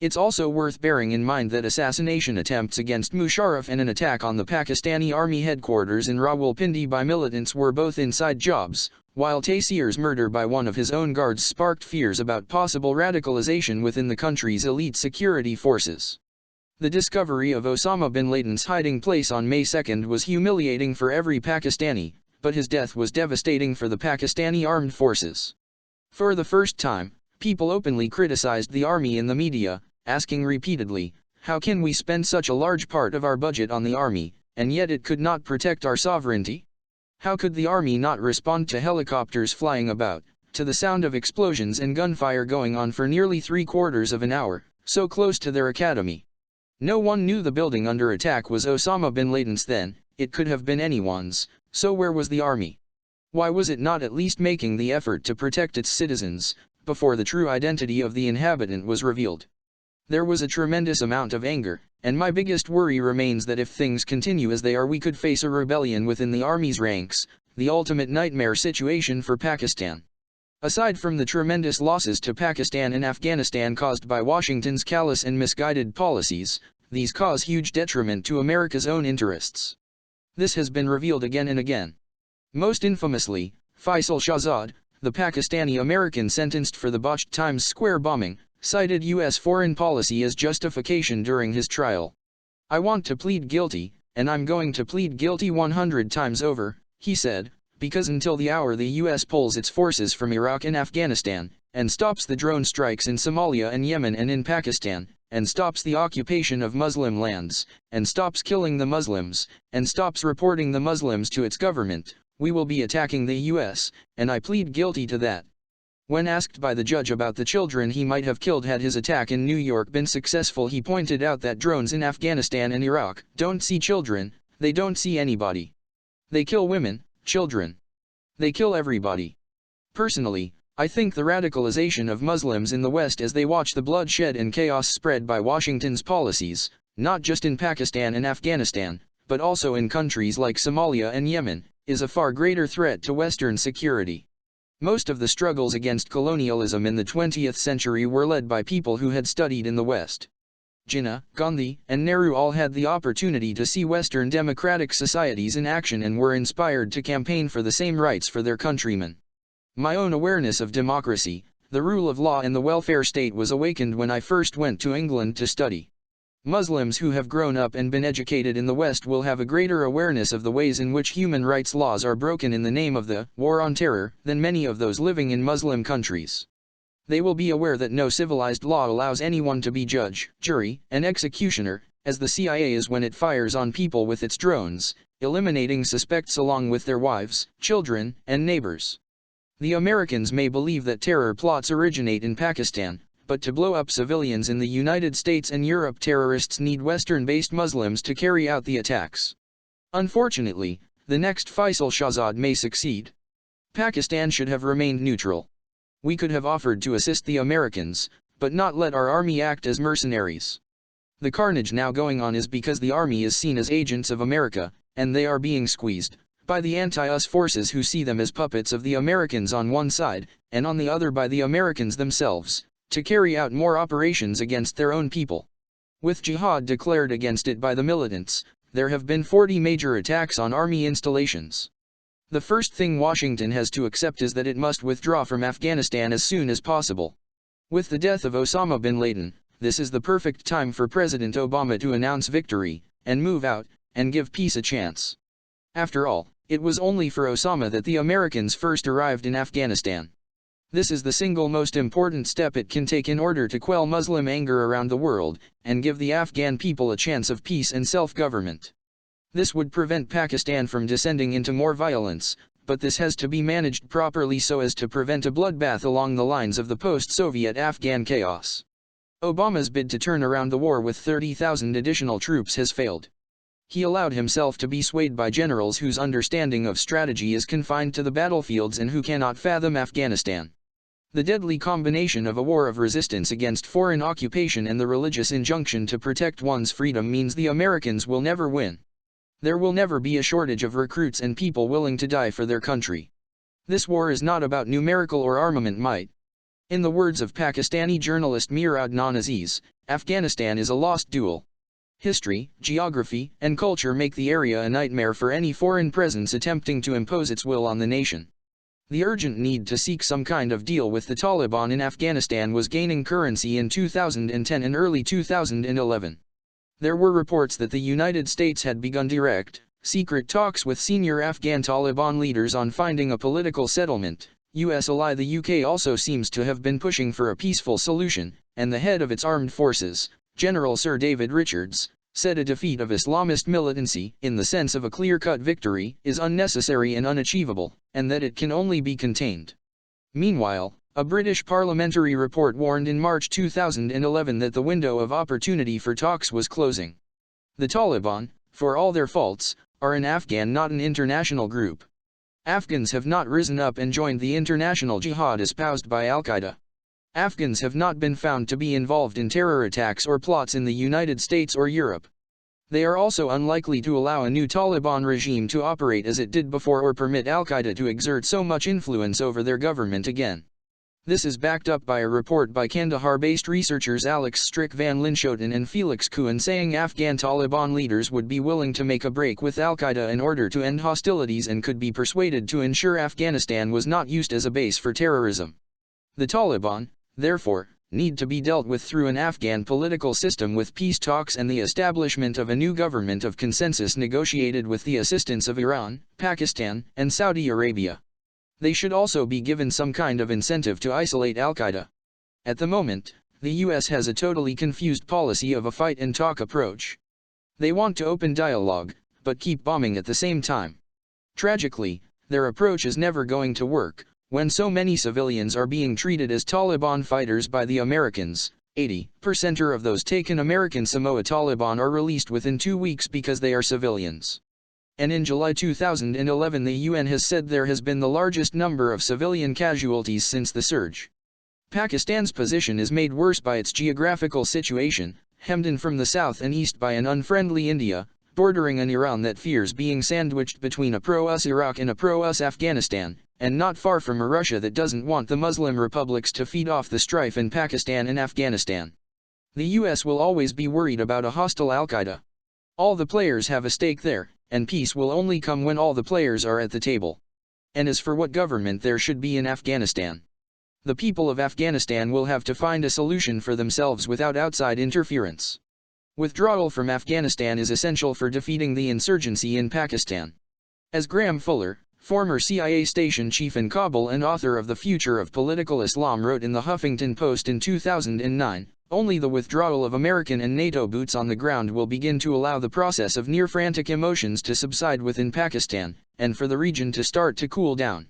It's also worth bearing in mind that assassination attempts against Musharraf and an attack on the Pakistani army headquarters in Rawalpindi by militants were both inside jobs, while Taseer's murder by one of his own guards sparked fears about possible radicalization within the country's elite security forces. The discovery of Osama bin Laden's hiding place on May 2 was humiliating for every Pakistani, but his death was devastating for the Pakistani armed forces. For the first time, people openly criticized the army in the media, asking repeatedly, "How can we spend such a large part of our budget on the army, and yet it could not protect our sovereignty? How could the army not respond to helicopters flying about, to the sound of explosions and gunfire going on for nearly 3/4 of an hour, so close to their academy? No one knew the building under attack was Osama bin Laden's then, it could have been anyone's, so where was the army? Why was it not at least making the effort to protect its citizens, before the true identity of the inhabitant was revealed?" There was a tremendous amount of anger, and my biggest worry remains that if things continue as they are, we could face a rebellion within the army's ranks, the ultimate nightmare situation for Pakistan. Aside from the tremendous losses to Pakistan and Afghanistan caused by Washington's callous and misguided policies, these cause huge detriment to America's own interests. This has been revealed again and again. Most infamously, Faisal Shahzad, the Pakistani American sentenced for the botched Times Square bombing, cited U.S. foreign policy as justification during his trial. "I want to plead guilty, and I'm going to plead guilty 100 times over," he said, "because until the hour the U.S. pulls its forces from Iraq and Afghanistan, and stops the drone strikes in Somalia and Yemen and in Pakistan, and stops the occupation of Muslim lands, and stops killing the Muslims, and stops reporting the Muslims to its government, we will be attacking the U.S., and I plead guilty to that." When asked by the judge about the children he might have killed had his attack in New York been successful, he pointed out that drones in Afghanistan and Iraq don't see children, they don't see anybody. They kill women, children. They kill everybody. Personally, I think the radicalization of Muslims in the West as they watch the bloodshed and chaos spread by Washington's policies, not just in Pakistan and Afghanistan, but also in countries like Somalia and Yemen, is a far greater threat to Western security. Most of the struggles against colonialism in the 20th century were led by people who had studied in the West. Jinnah, Gandhi, and Nehru all had the opportunity to see Western democratic societies in action and were inspired to campaign for the same rights for their countrymen. My own awareness of democracy, the rule of law and the welfare state was awakened when I first went to England to study. Muslims who have grown up and been educated in the West will have a greater awareness of the ways in which human rights laws are broken in the name of the war on terror than many of those living in Muslim countries. They will be aware that no civilized law allows anyone to be judge, jury, and executioner, as the CIA is when it fires on people with its drones, eliminating suspects along with their wives, children, and neighbors. The Americans may believe that terror plots originate in Pakistan, but to blow up civilians in the United States and Europe, terrorists need Western-based Muslims to carry out the attacks. Unfortunately, the next Faisal Shahzad may succeed. Pakistan should have remained neutral. We could have offered to assist the Americans, but not let our army act as mercenaries. The carnage now going on is because the army is seen as agents of America, and they are being squeezed by the anti-US forces who see them as puppets of the Americans on one side, and on the other by the Americans themselves, to carry out more operations against their own people. With jihad declared against it by the militants, there have been 40 major attacks on army installations. The first thing Washington has to accept is that it must withdraw from Afghanistan as soon as possible. With the death of Osama bin Laden, this is the perfect time for President Obama to announce victory, and move out, and give peace a chance. After all, it was only for Osama that the Americans first arrived in Afghanistan. This is the single most important step it can take in order to quell Muslim anger around the world, and give the Afghan people a chance of peace and self-government. This would prevent Pakistan from descending into more violence, but this has to be managed properly so as to prevent a bloodbath along the lines of the post-Soviet Afghan chaos. Obama's bid to turn around the war with 30,000 additional troops has failed. He allowed himself to be swayed by generals whose understanding of strategy is confined to the battlefields and who cannot fathom Afghanistan. The deadly combination of a war of resistance against foreign occupation and the religious injunction to protect one's freedom means the Americans will never win. There will never be a shortage of recruits and people willing to die for their country. This war is not about numerical or armament might. In the words of Pakistani journalist Mir Adnan Aziz, Afghanistan is a lost duel. History, geography, and culture make the area a nightmare for any foreign presence attempting to impose its will on the nation. The urgent need to seek some kind of deal with the Taliban in Afghanistan was gaining currency in 2010 and early 2011. There were reports that the United States had begun direct, secret talks with senior Afghan Taliban leaders on finding a political settlement. US ally the UK also seems to have been pushing for a peaceful solution, and the head of its armed forces, General Sir David Richards, said a defeat of Islamist militancy, in the sense of a clear-cut victory, is unnecessary and unachievable, and that it can only be contained. Meanwhile, a British parliamentary report warned in March 2011 that the window of opportunity for talks was closing. The Taliban, for all their faults, are an Afghan, not an international group. Afghans have not risen up and joined the international jihad espoused by Al-Qaeda. Afghans have not been found to be involved in terror attacks or plots in the United States or Europe. They are also unlikely to allow a new Taliban regime to operate as it did before or permit Al-Qaeda to exert so much influence over their government again. This is backed up by a report by Kandahar-based researchers Alex Strick van Linschoten and Felix Kuhn saying Afghan Taliban leaders would be willing to make a break with Al-Qaeda in order to end hostilities and could be persuaded to ensure Afghanistan was not used as a base for terrorism. The Taliban, therefore, need to be dealt with through an Afghan political system with peace talks and the establishment of a new government of consensus negotiated with the assistance of Iran, Pakistan, and Saudi Arabia. They should also be given some kind of incentive to isolate Al-Qaeda. At the moment, the US has a totally confused policy of a fight-and-talk approach. They want to open dialogue, but keep bombing at the same time. Tragically, their approach is never going to work, when so many civilians are being treated as Taliban fighters by the Americans. 80% of those taken American Samoa Taliban are released within 2 weeks because they are civilians. And in July 2011 the UN has said there has been the largest number of civilian casualties since the surge. Pakistan's position is made worse by its geographical situation, hemmed in from the south and east by an unfriendly India, bordering an Iran that fears being sandwiched between a pro-us Iraq and a pro-us Afghanistan, and not far from a Russia that doesn't want the Muslim republics to feed off the strife in Pakistan and Afghanistan. The US will always be worried about a hostile Al-Qaeda. All the players have a stake there, and peace will only come when all the players are at the table. And as for what government there should be in Afghanistan, the people of Afghanistan will have to find a solution for themselves without outside interference. Withdrawal from Afghanistan is essential for defeating the insurgency in Pakistan. As Graham Fuller, former CIA station chief in Kabul and author of The Future of Political Islam, wrote in the Huffington Post in 2009, only the withdrawal of American and NATO boots on the ground will begin to allow the process of near-frantic emotions to subside within Pakistan, and for the region to start to cool down.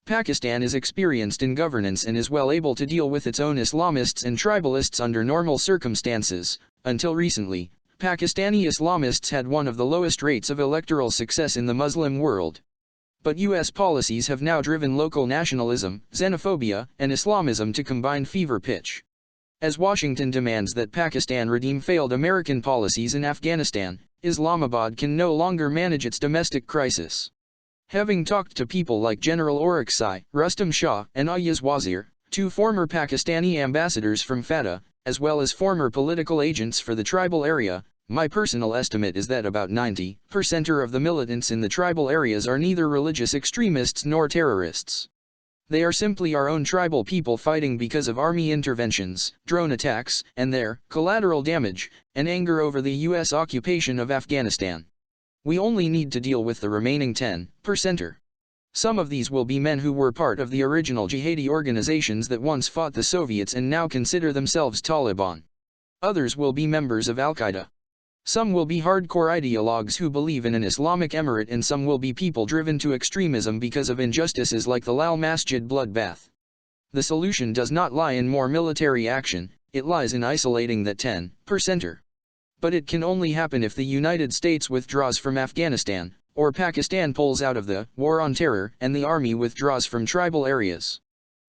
Pakistan is experienced in governance and is well able to deal with its own Islamists and tribalists under normal circumstances. Until recently, Pakistani Islamists had one of the lowest rates of electoral success in the Muslim world. But US policies have now driven local nationalism, xenophobia, and Islamism to combine fever pitch. As Washington demands that Pakistan redeem failed American policies in Afghanistan, Islamabad can no longer manage its domestic crisis. Having talked to people like General Orakzai, Rustam Shah, and Ayaz Wazir, 2 former Pakistani ambassadors from FATA, as well as former political agents for the tribal area, my personal estimate is that about 90% of the militants in the tribal areas are neither religious extremists nor terrorists. They are simply our own tribal people fighting because of army interventions, drone attacks, and their collateral damage, and anger over the US occupation of Afghanistan. We only need to deal with the remaining 10%. Some of these will be men who were part of the original jihadi organizations that once fought the Soviets and now consider themselves Taliban. Others will be members of Al-Qaeda. Some will be hardcore ideologues who believe in an Islamic emirate, and some will be people driven to extremism because of injustices like the Lal Masjid bloodbath. The solution does not lie in more military action, it lies in isolating that 10%. But it can only happen if the United States withdraws from Afghanistan, or Pakistan pulls out of the war on terror and the army withdraws from tribal areas.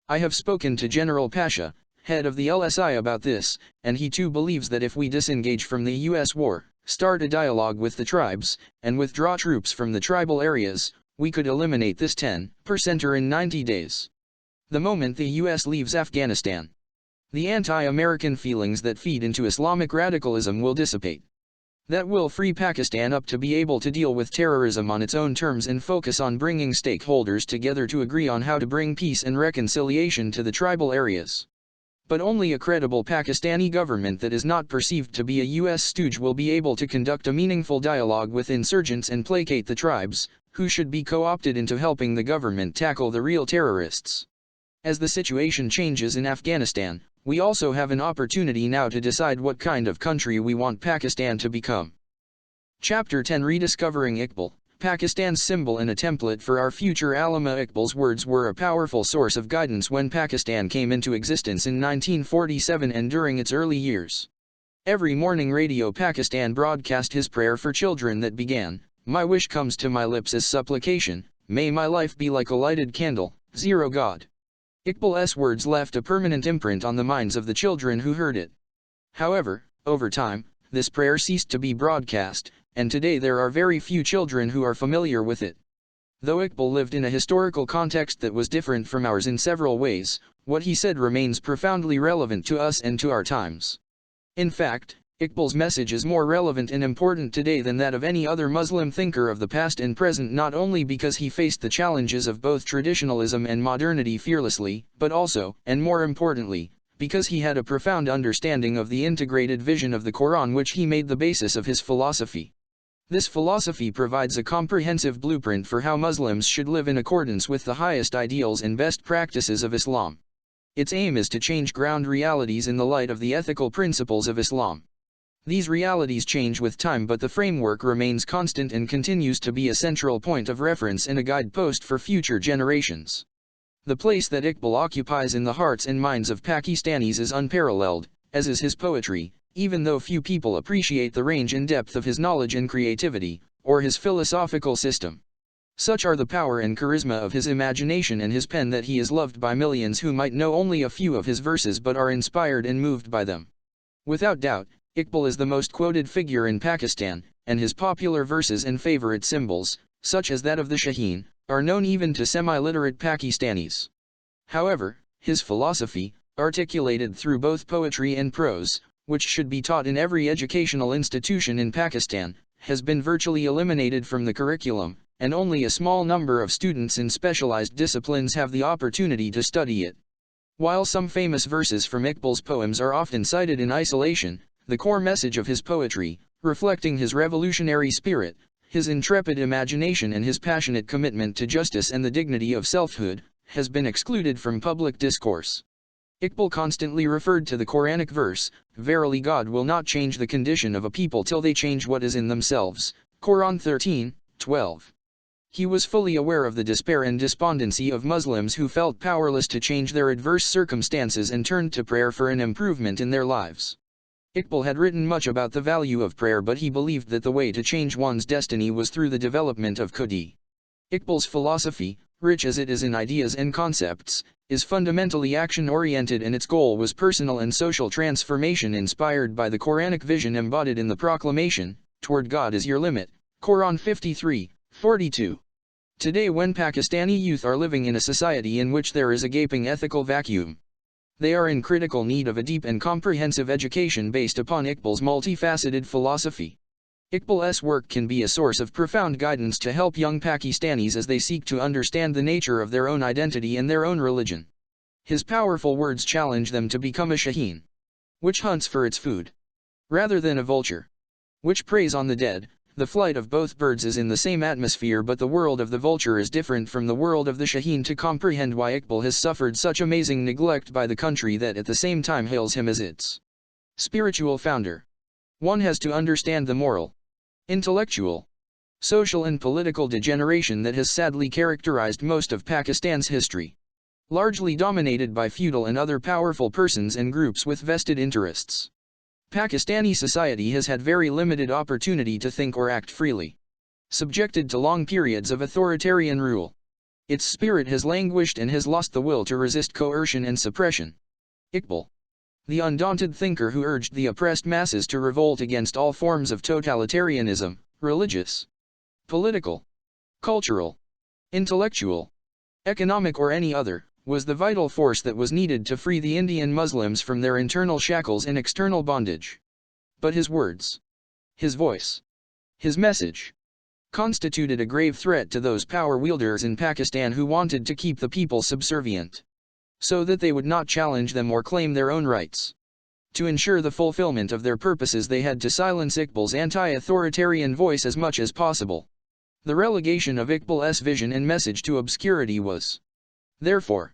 I have spoken to General Pasha, head of the LSI, about this, and he too believes that if we disengage from the US war, start a dialogue with the tribes, and withdraw troops from the tribal areas, we could eliminate this 10% in 90 days. The moment the US leaves Afghanistan, The anti-American feelings that feed into Islamic radicalism will dissipate. That will free Pakistan up to be able to deal with terrorism on its own terms and focus on bringing stakeholders together to agree on how to bring peace and reconciliation to the tribal areas. But only a credible Pakistani government that is not perceived to be a U.S. stooge will be able to conduct a meaningful dialogue with insurgents and placate the tribes, who should be co-opted into helping the government tackle the real terrorists. As the situation changes in Afghanistan, we also have an opportunity now to decide what kind of country we want Pakistan to become. Chapter 10 Rediscovering Iqbal, Pakistan's symbol and a template for our future. Allama Iqbal's words were a powerful source of guidance when Pakistan came into existence in 1947 and during its early years. Every morning Radio Pakistan broadcast his prayer for children that began, "My wish comes to my lips as supplication, may my life be like a lighted candle, zero God." Iqbal's words left a permanent imprint on the minds of the children who heard it. However, over time, this prayer ceased to be broadcast, and today there are very few children who are familiar with it. Though Iqbal lived in a historical context that was different from ours in several ways, what he said remains profoundly relevant to us and to our times. In fact, Iqbal's message is more relevant and important today than that of any other Muslim thinker of the past and present, not only because he faced the challenges of both traditionalism and modernity fearlessly, but also, and more importantly, because he had a profound understanding of the integrated vision of the Quran, which he made the basis of his philosophy. This philosophy provides a comprehensive blueprint for how Muslims should live in accordance with the highest ideals and best practices of Islam. Its aim is to change ground realities in the light of the ethical principles of Islam. These realities change with time, but the framework remains constant and continues to be a central point of reference and a guidepost for future generations. The place that Iqbal occupies in the hearts and minds of Pakistanis is unparalleled, as is his poetry, even though few people appreciate the range and depth of his knowledge and creativity, or his philosophical system. Such are the power and charisma of his imagination and his pen that he is loved by millions who might know only a few of his verses but are inspired and moved by them. Without doubt, Iqbal is the most quoted figure in Pakistan, and his popular verses and favorite symbols, such as that of the Shaheen, are known even to semi-literate Pakistanis. However, his philosophy, articulated through both poetry and prose, which should be taught in every educational institution in Pakistan, has been virtually eliminated from the curriculum, and only a small number of students in specialized disciplines have the opportunity to study it. While some famous verses from Iqbal's poems are often cited in isolation, the core message of his poetry, reflecting his revolutionary spirit, his intrepid imagination and his passionate commitment to justice and the dignity of selfhood, has been excluded from public discourse. Iqbal constantly referred to the Quranic verse, "Verily God will not change the condition of a people till they change what is in themselves," Quran 13:12. He was fully aware of the despair and despondency of Muslims who felt powerless to change their adverse circumstances and turned to prayer for an improvement in their lives. Iqbal had written much about the value of prayer, but he believed that the way to change one's destiny was through the development of Qudi. Iqbal's philosophy, rich as it is in ideas and concepts, is fundamentally action-oriented, and its goal was personal and social transformation inspired by the Quranic vision embodied in the proclamation, "Toward God is your limit," Quran 53:42. Today, when Pakistani youth are living in a society in which there is a gaping ethical vacuum, they are in critical need of a deep and comprehensive education based upon Iqbal's multifaceted philosophy. Iqbal's work can be a source of profound guidance to help young Pakistanis as they seek to understand the nature of their own identity and their own religion. His powerful words challenge them to become a Shaheen, which hunts for its food, rather than a vulture, which preys on the dead. The flight of both birds is in the same atmosphere, but the world of the vulture is different from the world of the Shaheen. To comprehend why Iqbal has suffered such amazing neglect by the country that at the same time hails him as its spiritual founder, one has to understand the moral, intellectual, social and political degeneration that has sadly characterized most of Pakistan's history, largely dominated by feudal and other powerful persons and groups with vested interests. Pakistani society has had very limited opportunity to think or act freely, subjected to long periods of authoritarian rule. Its spirit has languished and has lost the will to resist coercion and suppression. Iqbal, the undaunted thinker who urged the oppressed masses to revolt against all forms of totalitarianism, religious, political, cultural, intellectual, economic or any other, was the vital force that was needed to free the Indian Muslims from their internal shackles and external bondage. But his words, his voice, his message, constituted a grave threat to those power wielders in Pakistan who wanted to keep the people subservient, so that they would not challenge them or claim their own rights. To ensure the fulfillment of their purposes, they had to silence Iqbal's anti-authoritarian voice as much as possible. The relegation of Iqbal's vision and message to obscurity was, therefore,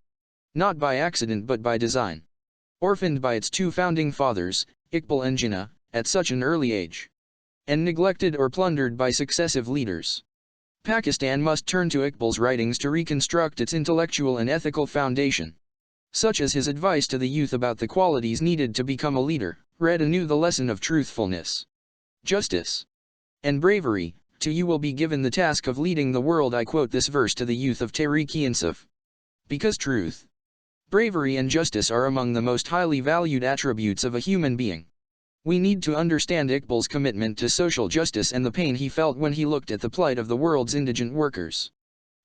not by accident but by design. Orphaned by its two founding fathers, Iqbal and Jinnah, at such an early age, and neglected or plundered by successive leaders, Pakistan must turn to Iqbal's writings to reconstruct its intellectual and ethical foundation, such as his advice to the youth about the qualities needed to become a leader, read anew the lesson of truthfulness, justice, and bravery. To you will be given the task of leading the world. I quote this verse to the youth of Tehreek-e-Insaf. Because truth, bravery and justice are among the most highly valued attributes of a human being, we need to understand Iqbal's commitment to social justice and the pain he felt when he looked at the plight of the world's indigent workers.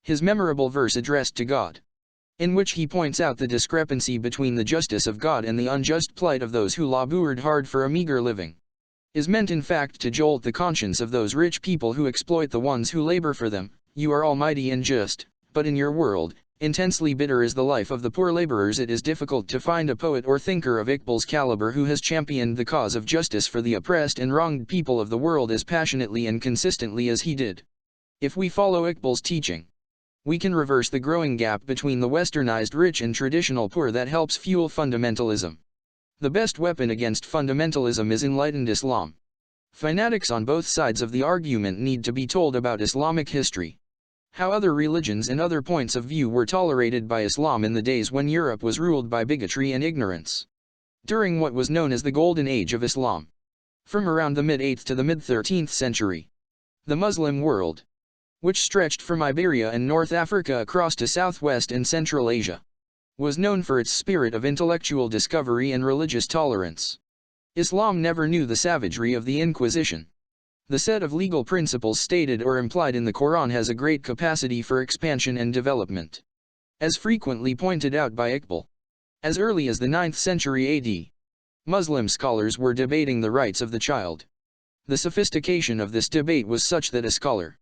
His memorable verse addressed to God, in which he points out the discrepancy between the justice of God and the unjust plight of those who labored hard for a meager living, is meant in fact to jolt the conscience of those rich people who exploit the ones who labor for them. You are almighty and just, but in your world, intensely bitter is the life of the poor laborers. It is difficult to find a poet or thinker of Iqbal's caliber who has championed the cause of justice for the oppressed and wronged people of the world as passionately and consistently as he did. If we follow Iqbal's teaching, we can reverse the growing gap between the westernized rich and traditional poor that helps fuel fundamentalism. The best weapon against fundamentalism is enlightened Islam. Fanatics on both sides of the argument need to be told about Islamic history, how other religions and other points of view were tolerated by Islam in the days when Europe was ruled by bigotry and ignorance, during what was known as the Golden Age of Islam. From around the mid-8th to the mid-13th century, the Muslim world, which stretched from Iberia and North Africa across to Southwest and Central Asia, was known for its spirit of intellectual discovery and religious tolerance. Islam never knew the savagery of the Inquisition. The set of legal principles stated or implied in the Quran has a great capacity for expansion and development. As frequently pointed out by Iqbal, as early as the 9th century AD, Muslim scholars were debating the rights of the child. The sophistication of this debate was such that a scholar,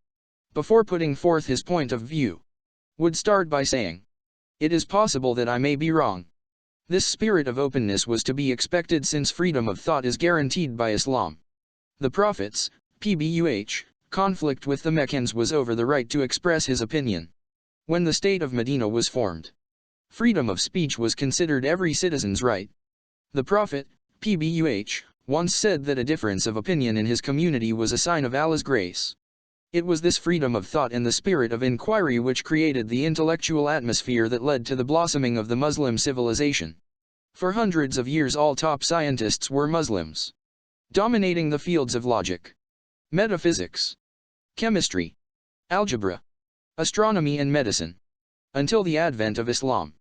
before putting forth his point of view, would start by saying, "It is possible that I may be wrong." This spirit of openness was to be expected since freedom of thought is guaranteed by Islam. The Prophet's conflict with the Meccans was over the right to express his opinion. When the state of Medina was formed, freedom of speech was considered every citizen's right. The Prophet, once said that a difference of opinion in his community was a sign of Allah's grace. It was this freedom of thought and the spirit of inquiry which created the intellectual atmosphere that led to the blossoming of the Muslim civilization. For hundreds of years all top scientists were Muslims, dominating the fields of logic, metaphysics, chemistry, algebra, astronomy and medicine. Until the advent of Islam,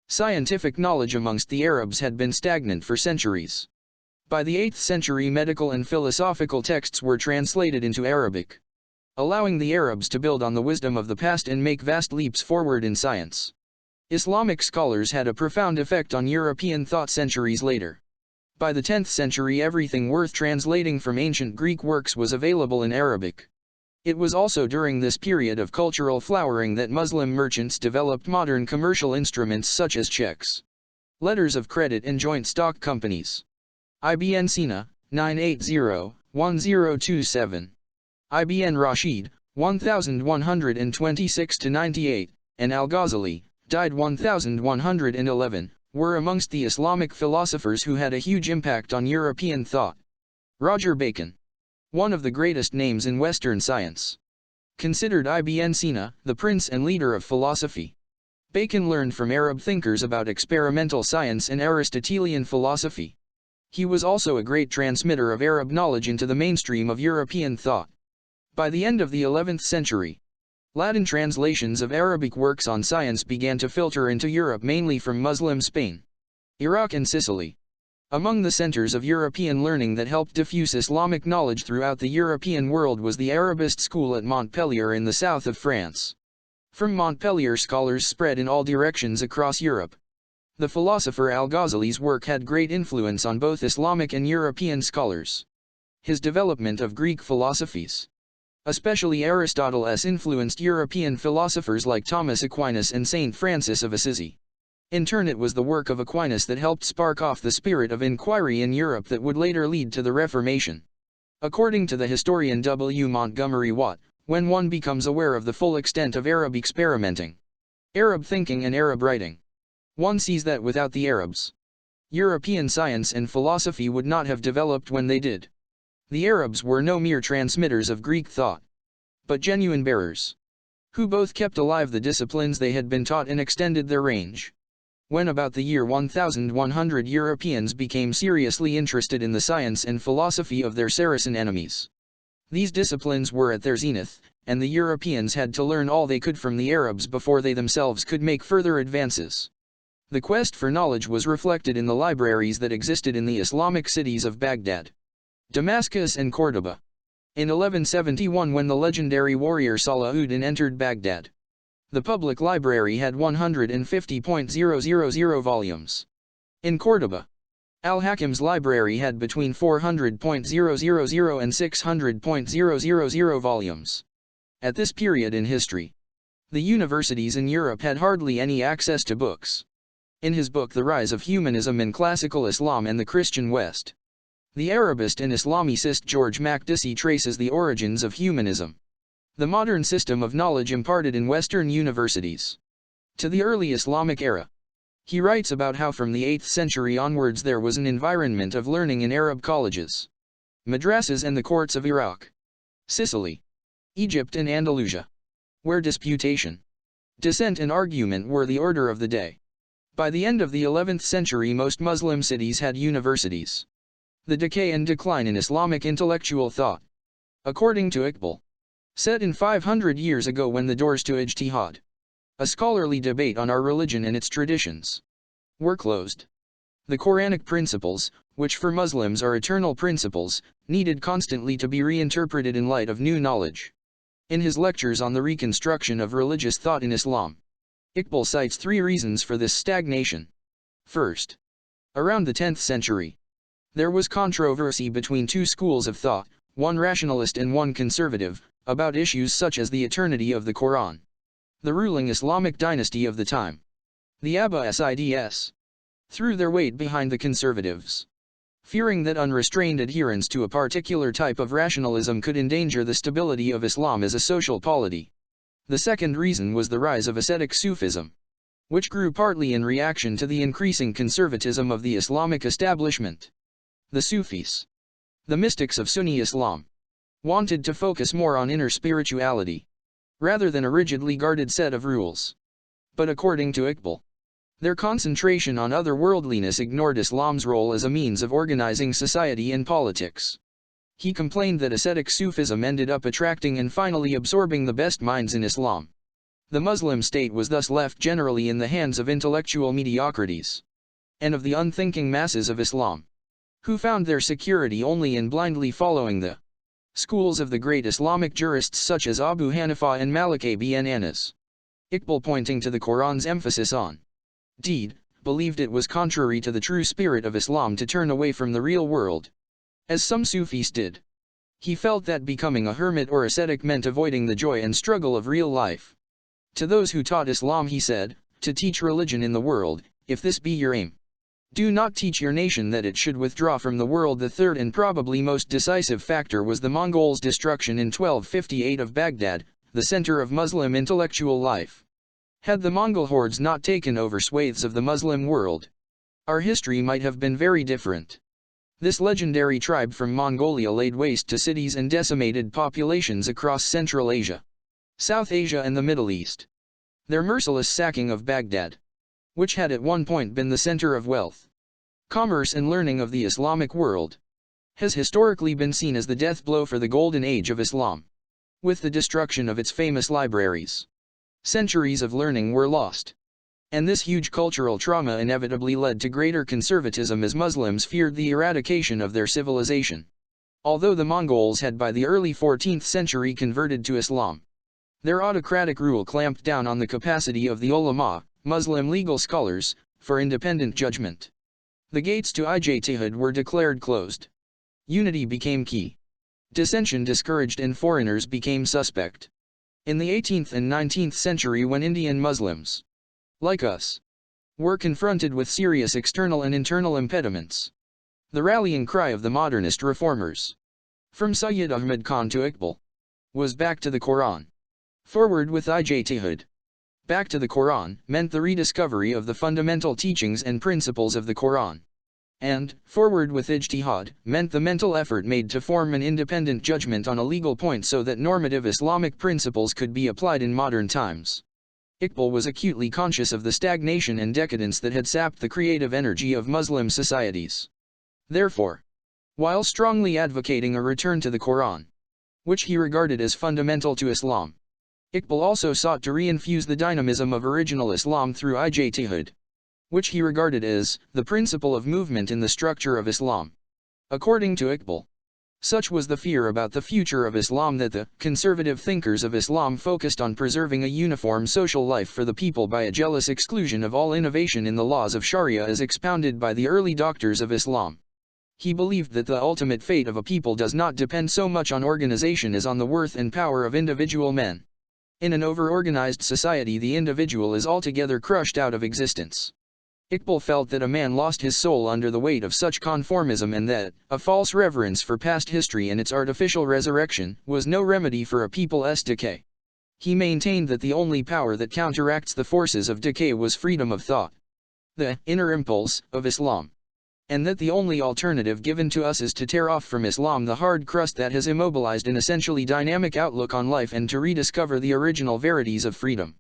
scientific knowledge amongst the Arabs had been stagnant for centuries. By the 8th century medical and philosophical texts were translated into Arabic, allowing the Arabs to build on the wisdom of the past and make vast leaps forward in science. Islamic scholars had a profound effect on European thought centuries later. By the 10th century everything worth translating from ancient Greek works was available in Arabic. It was also during this period of cultural flowering that Muslim merchants developed modern commercial instruments such as checks, letters of credit and joint stock companies. Ibn Sina, 980-1027. Ibn Rashid, 1126-98, and Al-Ghazali, died 1111, were amongst the Islamic philosophers who had a huge impact on European thought. Roger Bacon, one of the greatest names in Western science, considered Ibn Sina the prince and leader of philosophy. Bacon learned from Arab thinkers about experimental science and Aristotelian philosophy. He was also a great transmitter of Arab knowledge into the mainstream of European thought. By the end of the 11th century, Latin translations of Arabic works on science began to filter into Europe mainly from Muslim Spain, Iraq and Sicily. Among the centers of European learning that helped diffuse Islamic knowledge throughout the European world was the Arabist school at Montpellier in the south of France. From Montpellier scholars spread in all directions across Europe. The philosopher Al-Ghazali's work had great influence on both Islamic and European scholars. His development of Greek philosophies, especially Aristotle's, influenced European philosophers like Thomas Aquinas and Saint Francis of Assisi. In turn, it was the work of Aquinas that helped spark off the spirit of inquiry in Europe that would later lead to the Reformation. According to the historian W. Montgomery Watt, when one becomes aware of the full extent of Arab experimenting, Arab thinking and Arab writing, one sees that without the Arabs, European science and philosophy would not have developed when they did. The Arabs were no mere transmitters of Greek thought, but genuine bearers, who both kept alive the disciplines they had been taught and extended their range. When about the year 1100 Europeans became seriously interested in the science and philosophy of their Saracen enemies, these disciplines were at their zenith, and the Europeans had to learn all they could from the Arabs before they themselves could make further advances. The quest for knowledge was reflected in the libraries that existed in the Islamic cities of Baghdad, Damascus and Córdoba. In 1171, when the legendary warrior Salahuddin entered Baghdad, the public library had 150,000 volumes. In Córdoba, Al-Hakim's library had between 400,000 and 600,000 volumes. At this period in history, the universities in Europe had hardly any access to books. In his book The Rise of Humanism in Classical Islam and the Christian West, the Arabist and Islamicist George Makdisi traces the origins of humanism, the modern system of knowledge imparted in Western universities, to the early Islamic era. He writes about how from the 8th century onwards there was an environment of learning in Arab colleges, madrasas and the courts of Iraq, Sicily, Egypt and Andalusia, where disputation, dissent and argument were the order of the day. By the end of the 11th century most Muslim cities had universities. The decay and decline in Islamic intellectual thought, according to Iqbal, set in 500 years ago when the doors to ijtihad, a scholarly debate on our religion and its traditions, were closed. The Quranic principles, which for Muslims are eternal principles, needed constantly to be reinterpreted in light of new knowledge. In his lectures on the reconstruction of religious thought in Islam, Iqbal cites 3 reasons for this stagnation. First, around the 10th century, there was controversy between 2 schools of thought, one rationalist and one conservative, about issues such as the eternity of the Quran. The ruling Islamic dynasty of the time, the Abbasids, threw their weight behind the conservatives, fearing that unrestrained adherence to a particular type of rationalism could endanger the stability of Islam as a social polity. The second reason was the rise of ascetic Sufism, which grew partly in reaction to the increasing conservatism of the Islamic establishment. The Sufis, the mystics of Sunni Islam, wanted to focus more on inner spirituality, rather than a rigidly guarded set of rules. But according to Iqbal, their concentration on otherworldliness ignored Islam's role as a means of organizing society and politics. He complained that ascetic Sufism ended up attracting and finally absorbing the best minds in Islam. The Muslim state was thus left generally in the hands of intellectual mediocrities, and of the unthinking masses of Islam, who found their security only in blindly following the schools of the great Islamic jurists such as Abu Hanifa and Malik ibn Anas. Iqbal, pointing to the Quran's emphasis on deed, believed it was contrary to the true spirit of Islam to turn away from the real world, as some Sufis did. He felt that becoming a hermit or ascetic meant avoiding the joy and struggle of real life. To those who taught Islam he said, "To teach religion in the world, if this be your aim, do not teach your nation that it should withdraw from the world." The third and probably most decisive factor was the Mongols' destruction in 1258 of Baghdad, the center of Muslim intellectual life. Had the Mongol hordes not taken over swathes of the Muslim world, our history might have been very different. This legendary tribe from Mongolia laid waste to cities and decimated populations across Central Asia, South Asia and the Middle East. Their merciless sacking of Baghdad, which had at one point been the center of wealth, commerce and learning of the Islamic world, has historically been seen as the death blow for the golden age of Islam. With the destruction of its famous libraries, centuries of learning were lost. And this huge cultural trauma inevitably led to greater conservatism as Muslims feared the eradication of their civilization. Although the Mongols had by the early 14th century converted to Islam, Their autocratic rule clamped down on the capacity of the ulama, Muslim legal scholars, for independent judgment. The gates to ijtihad were declared closed. Unity became key. Dissension discouraged and foreigners became suspect. In the 18th and 19th century, when Indian Muslims, like us, were confronted with serious external and internal impediments, the rallying cry of the modernist reformers, from Sayyid Ahmad Khan to Iqbal, was back to the Quran. Forward with ijtihad. Back to the Quran meant the rediscovery of the fundamental teachings and principles of the Quran. And, forward with ijtihad, meant the mental effort made to form an independent judgment on a legal point so that normative Islamic principles could be applied in modern times. Iqbal was acutely conscious of the stagnation and decadence that had sapped the creative energy of Muslim societies. Therefore, while strongly advocating a return to the Quran, which he regarded as fundamental to Islam, Iqbal also sought to reinfuse the dynamism of original Islam through ijtihad, which he regarded as the principle of movement in the structure of Islam. According to Iqbal, such was the fear about the future of Islam that the conservative thinkers of Islam focused on preserving a uniform social life for the people by a jealous exclusion of all innovation in the laws of Sharia as expounded by the early doctors of Islam. He believed that the ultimate fate of a people does not depend so much on organization as on the worth and power of individual men. In an over-organized society, the individual is altogether crushed out of existence. Iqbal felt that a man lost his soul under the weight of such conformism and that a false reverence for past history and its artificial resurrection was no remedy for a people's decay. He maintained that the only power that counteracts the forces of decay was freedom of thought, the inner impulse of Islam, and that the only alternative given to us is to tear off from Islam the hard crust that has immobilized an essentially dynamic outlook on life and to rediscover the original verities of freedom,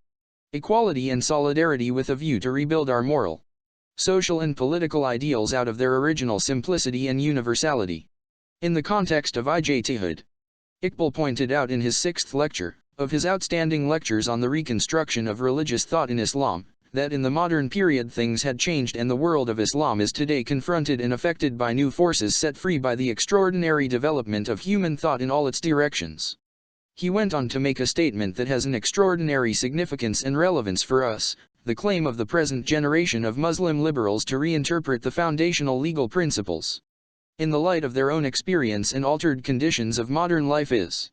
equality and solidarity with a view to rebuild our moral, social and political ideals out of their original simplicity and universality. In the context of ijtihad, Iqbal pointed out in his 6th lecture, of his outstanding lectures on the reconstruction of religious thought in Islam, that in the modern period things had changed and the world of Islam is today confronted and affected by new forces set free by the extraordinary development of human thought in all its directions. He went on to make a statement that has an extraordinary significance and relevance for us, the claim of the present generation of Muslim liberals to reinterpret the foundational legal principles in the light of their own experience and altered conditions of modern life is,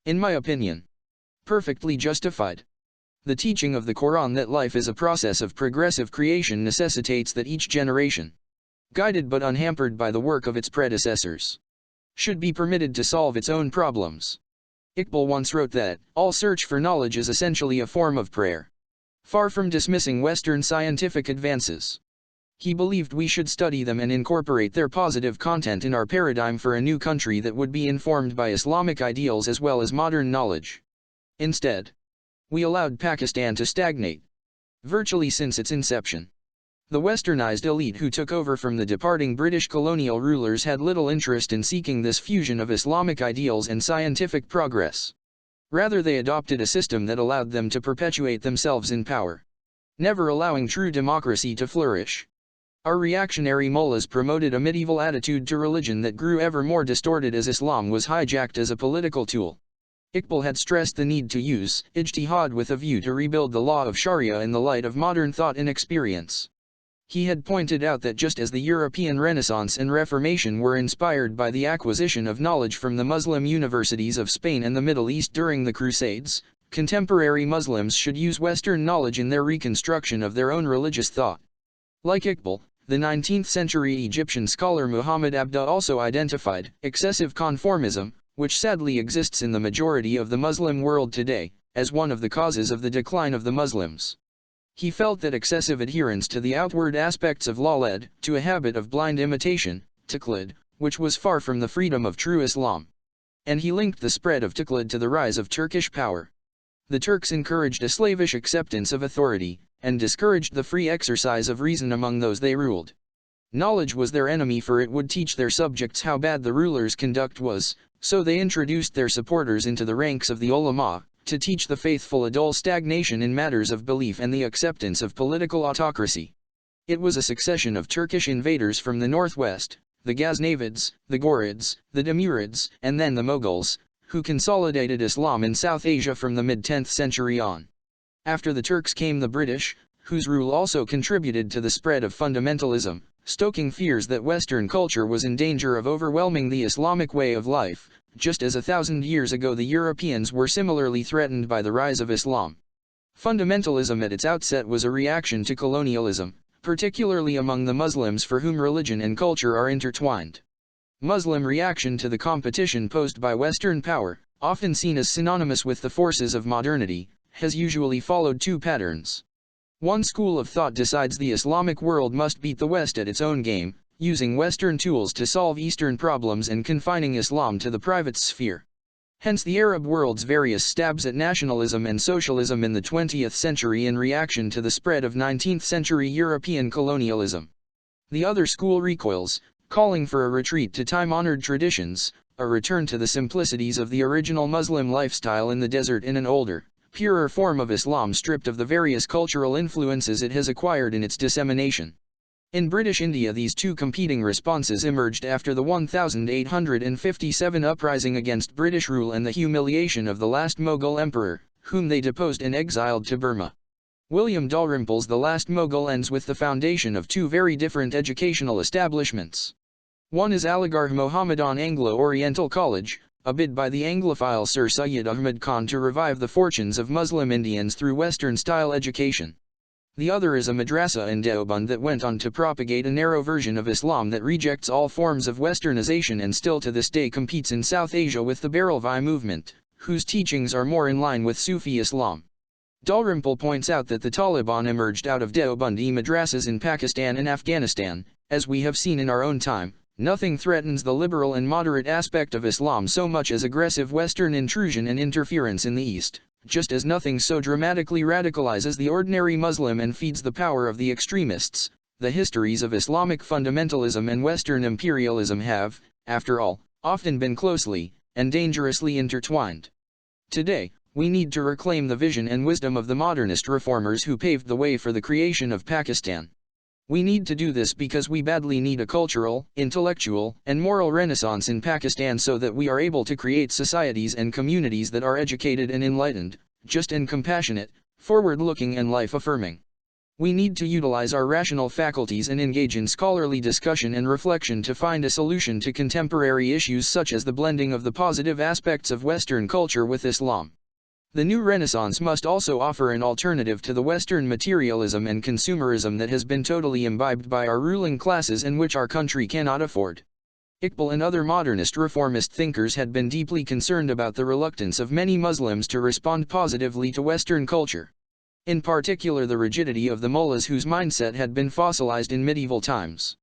in my opinion, perfectly justified. The teaching of the Quran that life is a process of progressive creation necessitates that each generation, guided but unhampered by the work of its predecessors, should be permitted to solve its own problems. Iqbal once wrote that, all search for knowledge is essentially a form of prayer. Far from dismissing Western scientific advances, he believed we should study them and incorporate their positive content in our paradigm for a new country that would be informed by Islamic ideals as well as modern knowledge. Instead, we allowed Pakistan to stagnate, virtually since its inception. The westernized elite who took over from the departing British colonial rulers had little interest in seeking this fusion of Islamic ideals and scientific progress. Rather, they adopted a system that allowed them to perpetuate themselves in power, never allowing true democracy to flourish. Our reactionary mullahs promoted a medieval attitude to religion that grew ever more distorted as Islam was hijacked as a political tool. Iqbal had stressed the need to use ijtihad with a view to rebuild the law of Sharia in the light of modern thought and experience. He had pointed out that just as the European Renaissance and Reformation were inspired by the acquisition of knowledge from the Muslim universities of Spain and the Middle East during the Crusades, contemporary Muslims should use Western knowledge in their reconstruction of their own religious thought. Like Iqbal, the 19th-century Egyptian scholar Muhammad Abda also identified excessive conformism, which sadly exists in the majority of the Muslim world today, as one of the causes of the decline of the Muslims. He felt that excessive adherence to the outward aspects of law led to a habit of blind imitation, taqlid, which was far from the freedom of true Islam. And he linked the spread of taqlid to the rise of Turkish power. The Turks encouraged a slavish acceptance of authority, and discouraged the free exercise of reason among those they ruled. Knowledge was their enemy, for it would teach their subjects how bad the ruler's conduct was, so they introduced their supporters into the ranks of the ulama, to teach the faithful a dull stagnation in matters of belief and the acceptance of political autocracy. It was a succession of Turkish invaders from the northwest, the Ghaznavids, the Ghurids, the Timurids, and then the Mughals, who consolidated Islam in South Asia from the mid-10th century on. After the Turks came the British, whose rule also contributed to the spread of fundamentalism, stoking fears that Western culture was in danger of overwhelming the Islamic way of life, just as 1,000 years ago the Europeans were similarly threatened by the rise of Islam. Fundamentalism at its outset was a reaction to colonialism, particularly among the Muslims for whom religion and culture are intertwined. Muslim reaction to the competition posed by Western power, often seen as synonymous with the forces of modernity, has usually followed two patterns. One school of thought decides the Islamic world must beat the West at its own game, using Western tools to solve Eastern problems and confining Islam to the private sphere. Hence the Arab world's various stabs at nationalism and socialism in the 20th century in reaction to the spread of 19th-century European colonialism. The other school recoils, calling for a retreat to time-honored traditions, a return to the simplicities of the original Muslim lifestyle in the desert in an older, purer form of Islam stripped of the various cultural influences it has acquired in its dissemination. In British India these two competing responses emerged after the 1857 uprising against British rule and the humiliation of the last Mughal emperor, whom they deposed and exiled to Burma. William Dalrymple's The Last Mughal ends with the foundation of two very different educational establishments. One is Aligarh Mohammedan Anglo-Oriental College, a bid by the Anglophile Sir Syed Ahmad Khan to revive the fortunes of Muslim Indians through Western-style education. The other is a madrasa in Deoband that went on to propagate a narrow version of Islam that rejects all forms of Westernization and still to this day competes in South Asia with the Barelvi movement, whose teachings are more in line with Sufi Islam. Dalrymple points out that the Taliban emerged out of Deobandi madrasas in Pakistan and Afghanistan. As we have seen in our own time, nothing threatens the liberal and moderate aspect of Islam so much as aggressive Western intrusion and interference in the East, just as nothing so dramatically radicalizes the ordinary Muslim and feeds the power of the extremists. The histories of Islamic fundamentalism and Western imperialism have, after all, often been closely and dangerously intertwined. Today, we need to reclaim the vision and wisdom of the modernist reformers who paved the way for the creation of Pakistan. We need to do this because we badly need a cultural, intellectual, and moral renaissance in Pakistan so that we are able to create societies and communities that are educated and enlightened, just and compassionate, forward-looking and life-affirming. We need to utilize our rational faculties and engage in scholarly discussion and reflection to find a solution to contemporary issues such as the blending of the positive aspects of Western culture with Islam. The new Renaissance must also offer an alternative to the Western materialism and consumerism that has been totally imbibed by our ruling classes and which our country cannot afford. Iqbal and other modernist reformist thinkers had been deeply concerned about the reluctance of many Muslims to respond positively to Western culture. In particular the rigidity of the mullahs whose mindset had been fossilized in medieval times.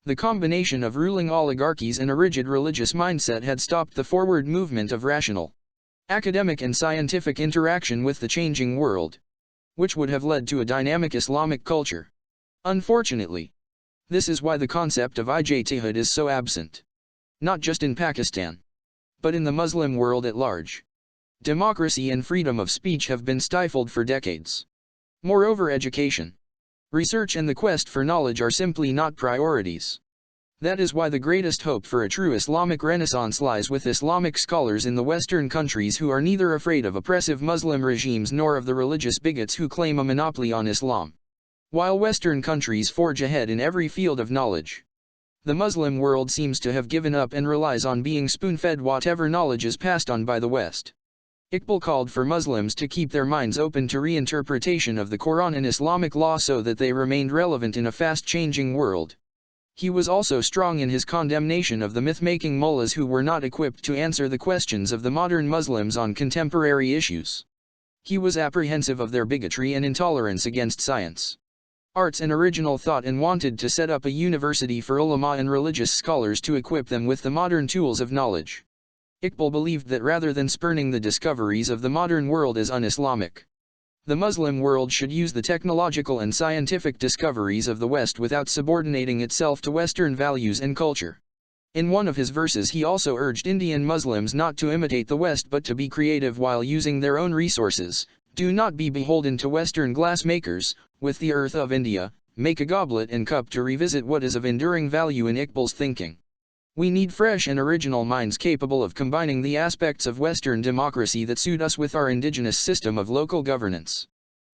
The combination of ruling oligarchies and a rigid religious mindset had stopped the forward movement of rational, academic and scientific interaction with the changing world, which would have led to a dynamic Islamic culture. Unfortunately, this is why the concept of ijtihad is so absent. Not just in Pakistan, but in the Muslim world at large. Democracy and freedom of speech have been stifled for decades. Moreover, education, research and the quest for knowledge are simply not priorities. That is why the greatest hope for a true Islamic renaissance lies with Islamic scholars in the Western countries who are neither afraid of oppressive Muslim regimes nor of the religious bigots who claim a monopoly on Islam. While Western countries forge ahead in every field of knowledge, the Muslim world seems to have given up and relies on being spoon-fed whatever knowledge is passed on by the West. Iqbal called for Muslims to keep their minds open to reinterpretation of the Quran and Islamic law so that they remained relevant in a fast-changing world. He was also strong in his condemnation of the myth-making mullahs who were not equipped to answer the questions of the modern Muslims on contemporary issues. He was apprehensive of their bigotry and intolerance against science, arts and original thought and wanted to set up a university for ulama and religious scholars to equip them with the modern tools of knowledge. Iqbal believed that rather than spurning the discoveries of the modern world as un-Islamic, the Muslim world should use the technological and scientific discoveries of the West without subordinating itself to Western values and culture. In one of his verses he also urged Indian Muslims not to imitate the West but to be creative while using their own resources. Do not be beholden to Western glassmakers. With the earth of India, make a goblet and cup to revisit what is of enduring value in Iqbal's thinking. We need fresh and original minds capable of combining the aspects of Western democracy that suit us with our indigenous system of local governance.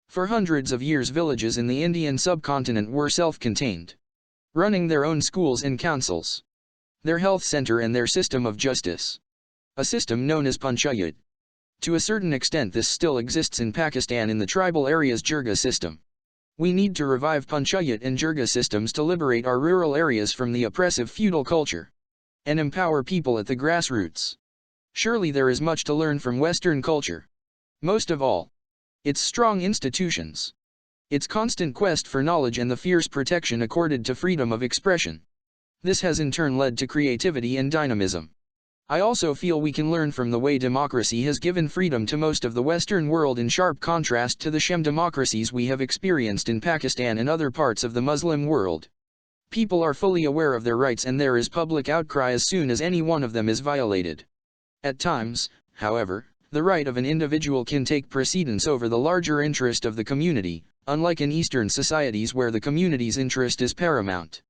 For hundreds of years, villages in the Indian subcontinent were self-contained, running their own schools and councils, their health center and their system of justice, a system known as panchayat. To a certain extent this still exists in Pakistan in the tribal areas jirga system. We need to revive panchayat and jirga systems to liberate our rural areas from the oppressive feudal culture, and empower people at the grassroots. Surely there is much to learn from Western culture. Most of all, its strong institutions, its constant quest for knowledge and the fierce protection accorded to freedom of expression. This has in turn led to creativity and dynamism. I also feel we can learn from the way democracy has given freedom to most of the Western world in sharp contrast to the Shem democracies we have experienced in Pakistan and other parts of the Muslim world. People are fully aware of their rights and there is public outcry as soon as any one of them is violated. At times, however, the right of an individual can take precedence over the larger interest of the community, unlike in Eastern societies where the community's interest is paramount.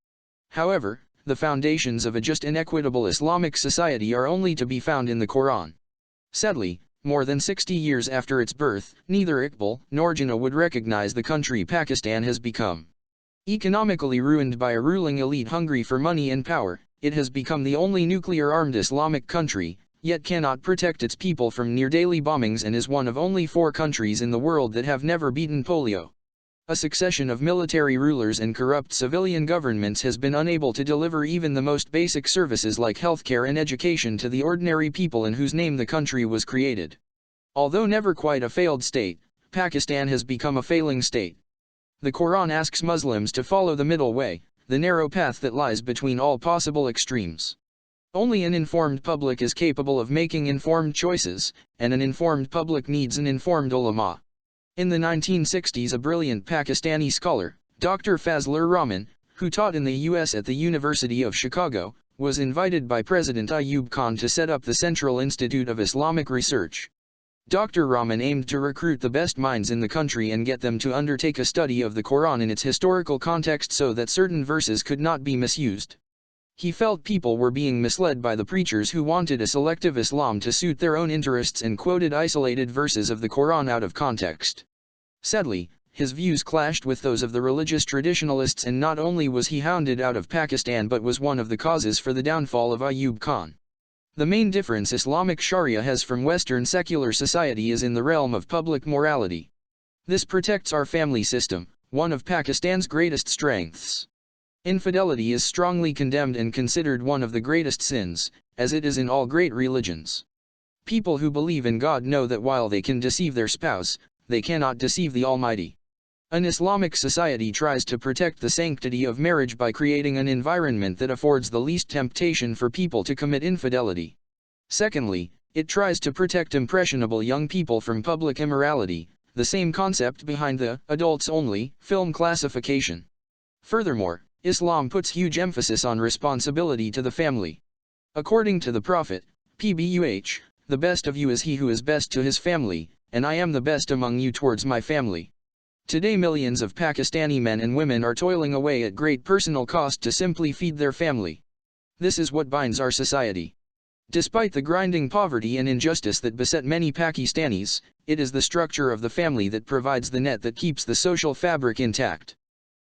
However, the foundations of a just and equitable Islamic society are only to be found in the Quran. Sadly, more than 60 years after its birth, neither Iqbal nor Jinnah would recognize the country Pakistan has become. Economically ruined by a ruling elite hungry for money and power, it has become the only nuclear-armed Islamic country, yet cannot protect its people from near-daily bombings and is one of only 4 countries in the world that have never beaten polio. A succession of military rulers and corrupt civilian governments has been unable to deliver even the most basic services like healthcare and education to the ordinary people in whose name the country was created. Although never quite a failed state, Pakistan has become a failing state. The Quran asks Muslims to follow the middle way, the narrow path that lies between all possible extremes. Only an informed public is capable of making informed choices, and an informed public needs an informed ulama. In the 1960s, a brilliant Pakistani scholar, Dr. Fazlur Rahman, who taught in the U.S. at the University of Chicago, was invited by President Ayub Khan to set up the Central Institute of Islamic Research. Dr. Rahman aimed to recruit the best minds in the country and get them to undertake a study of the Quran in its historical context so that certain verses could not be misused. He felt people were being misled by the preachers who wanted a selective Islam to suit their own interests and quoted isolated verses of the Quran out of context. Sadly, his views clashed with those of the religious traditionalists, and not only was he hounded out of Pakistan but was one of the causes for the downfall of Ayub Khan. The main difference Islamic Sharia has from Western secular society is in the realm of public morality. This protects our family system, one of Pakistan's greatest strengths. Infidelity is strongly condemned and considered one of the greatest sins, as it is in all great religions. People who believe in God know that while they can deceive their spouse, they cannot deceive the Almighty. An Islamic society tries to protect the sanctity of marriage by creating an environment that affords the least temptation for people to commit infidelity. Secondly, it tries to protect impressionable young people from public immorality, the same concept behind the adults-only film classification. Furthermore, Islam puts huge emphasis on responsibility to the family. According to the Prophet, PBUH, the best of you is he who is best to his family, and I am the best among you towards my family. Today millions of Pakistani men and women are toiling away at great personal cost to simply feed their family. This is what binds our society. Despite the grinding poverty and injustice that beset many Pakistanis, it is the structure of the family that provides the net that keeps the social fabric intact.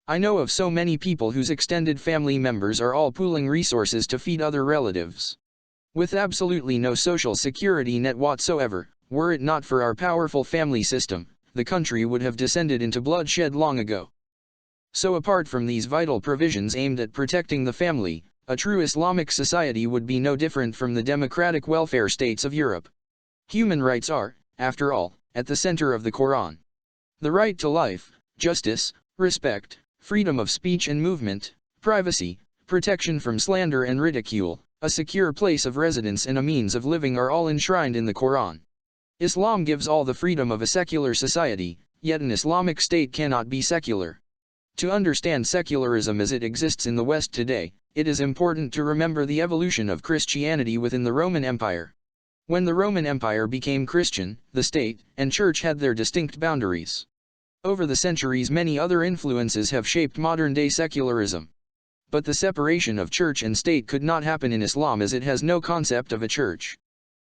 I know of so many people whose extended family members are all pooling resources to feed other relatives. With absolutely no social security net whatsoever, were it not for our powerful family system, the country would have descended into bloodshed long ago. So apart from these vital provisions aimed at protecting the family, a true Islamic society would be no different from the democratic welfare states of Europe. Human rights are, after all, at the center of the Quran. The right to life, justice, respect, freedom of speech and movement, privacy, protection from slander and ridicule, a secure place of residence and a means of living are all enshrined in the Quran. Islam gives all the freedom of a secular society, yet an Islamic state cannot be secular. To understand secularism as it exists in the West today, it is important to remember the evolution of Christianity within the Roman Empire. When the Roman Empire became Christian, the state and church had their distinct boundaries. Over the centuries many other influences have shaped modern-day secularism. But the separation of church and state could not happen in Islam as it has no concept of a church.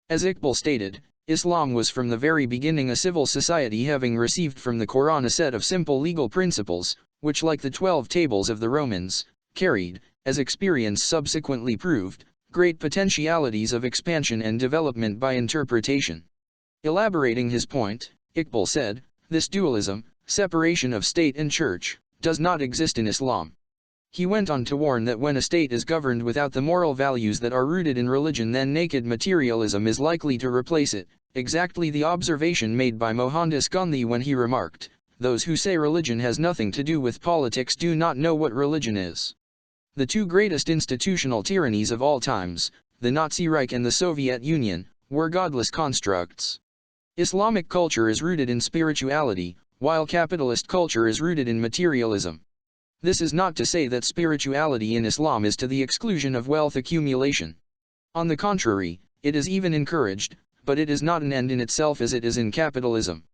As Iqbal stated, Islam was from the very beginning a civil society having received from the Quran a set of simple legal principles, which like the 12 tables of the Romans, carried, as experience subsequently proved, great potentialities of expansion and development by interpretation. Elaborating his point, Iqbal said, this dualism, separation of state and church, does not exist in Islam. He went on to warn that when a state is governed without the moral values that are rooted in religion, then naked materialism is likely to replace it, exactly the observation made by Mohandas Gandhi when he remarked, "Those who say religion has nothing to do with politics do not know what religion is." The two greatest institutional tyrannies of all times, the Nazi Reich and the Soviet Union, were godless constructs. Islamic culture is rooted in spirituality, while capitalist culture is rooted in materialism. This is not to say that spirituality in Islam is to the exclusion of wealth accumulation. On the contrary, it is even encouraged, but it is not an end in itself as it is in capitalism.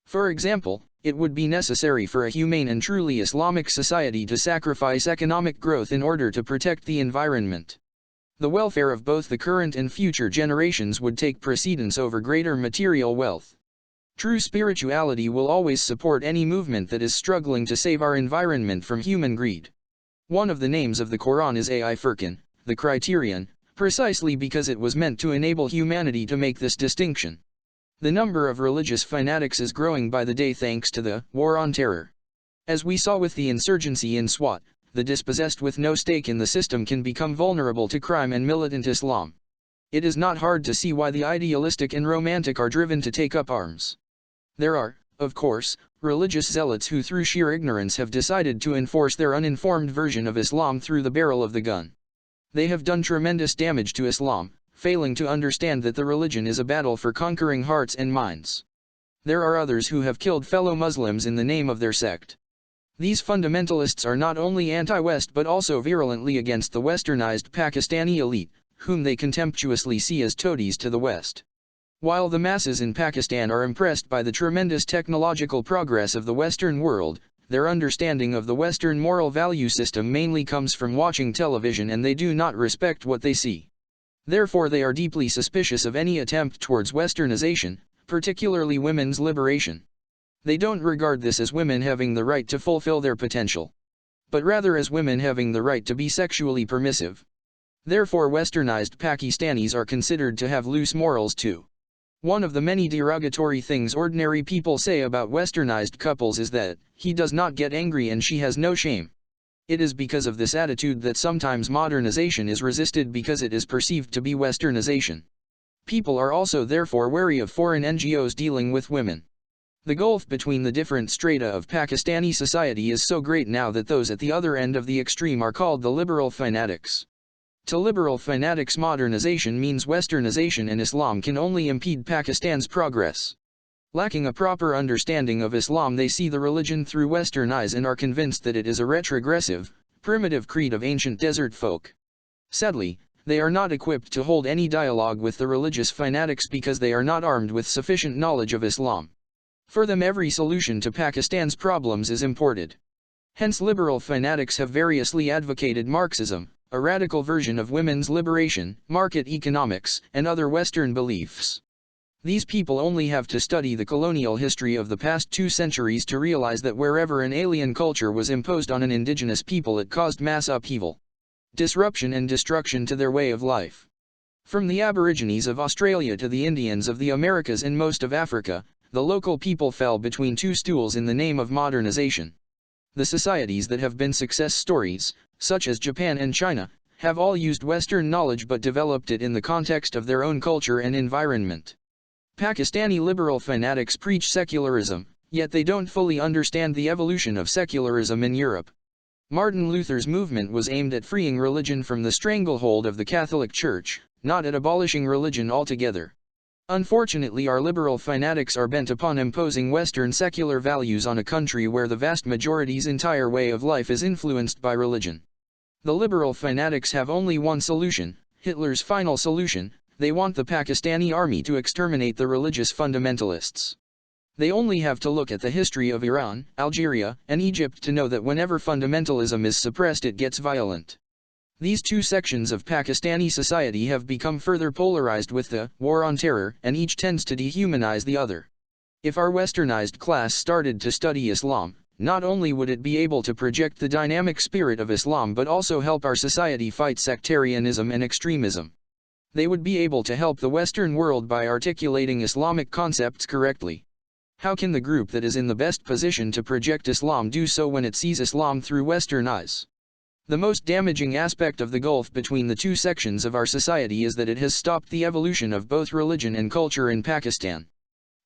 For example, it would be necessary for a humane and truly Islamic society to sacrifice economic growth in order to protect the environment. The welfare of both the current and future generations would take precedence over greater material wealth. True spirituality will always support any movement that is struggling to save our environment from human greed. One of the names of the Quran is Al Furqan, the criterion, precisely because it was meant to enable humanity to make this distinction. The number of religious fanatics is growing by the day thanks to the war on terror. As we saw with the insurgency in Swat, the dispossessed with no stake in the system can become vulnerable to crime and militant Islam. It is not hard to see why the idealistic and romantic are driven to take up arms. There are, of course, religious zealots who through sheer ignorance have decided to enforce their uninformed version of Islam through the barrel of the gun. They have done tremendous damage to Islam, failing to understand that the religion is a battle for conquering hearts and minds. There are others who have killed fellow Muslims in the name of their sect. These fundamentalists are not only anti-West but also virulently against the westernized Pakistani elite, whom they contemptuously see as toadies to the West. While the masses in Pakistan are impressed by the tremendous technological progress of the Western world, their understanding of the Western moral value system mainly comes from watching television, and they do not respect what they see. Therefore they are deeply suspicious of any attempt towards Westernization, particularly women's liberation. They don't regard this as women having the right to fulfill their potential, but rather as women having the right to be sexually permissive. Therefore Westernized Pakistanis are considered to have loose morals too. One of the many derogatory things ordinary people say about westernized couples is that he does not get angry and she has no shame. It is because of this attitude that sometimes modernization is resisted because it is perceived to be westernization. People are also therefore wary of foreign NGOs dealing with women. The gulf between the different strata of Pakistani society is so great now that those at the other end of the extreme are called the liberal fanatics. To liberal fanatics, modernization means westernization, and Islam can only impede Pakistan's progress. Lacking a proper understanding of Islam, they see the religion through Western eyes and are convinced that it is a retrogressive, primitive creed of ancient desert folk. Sadly, they are not equipped to hold any dialogue with the religious fanatics because they are not armed with sufficient knowledge of Islam. For them, every solution to Pakistan's problems is imported. Hence liberal fanatics have variously advocated Marxism, a radical version of women's liberation, market economics, and other Western beliefs. These people only have to study the colonial history of the past 2 centuries to realize that wherever an alien culture was imposed on an indigenous people, it caused mass upheaval, disruption and destruction to their way of life. From the Aborigines of Australia to the Indians of the Americas and most of Africa, the local people fell between 2 stools in the name of modernization. The societies that have been success stories, such as Japan and China, have all used Western knowledge but developed it in the context of their own culture and environment. Pakistani liberal fanatics preach secularism, yet they don't fully understand the evolution of secularism in Europe. Martin Luther's movement was aimed at freeing religion from the stranglehold of the Catholic Church, not at abolishing religion altogether. Unfortunately, our liberal fanatics are bent upon imposing Western secular values on a country where the vast majority's entire way of life is influenced by religion. The liberal fanatics have only one solution, Hitler's final solution: they want the Pakistani army to exterminate the religious fundamentalists. They only have to look at the history of Iran, Algeria, and Egypt to know that whenever fundamentalism is suppressed it gets violent. These two sections of Pakistani society have become further polarized with the war on terror, and each tends to dehumanize the other. If our westernized class started to study Islam, not only would it be able to project the dynamic spirit of Islam but also help our society fight sectarianism and extremism. They would be able to help the Western world by articulating Islamic concepts correctly. How can the group that is in the best position to project Islam do so when it sees Islam through Western eyes? The most damaging aspect of the gulf between the two sections of our society is that it has stopped the evolution of both religion and culture in Pakistan.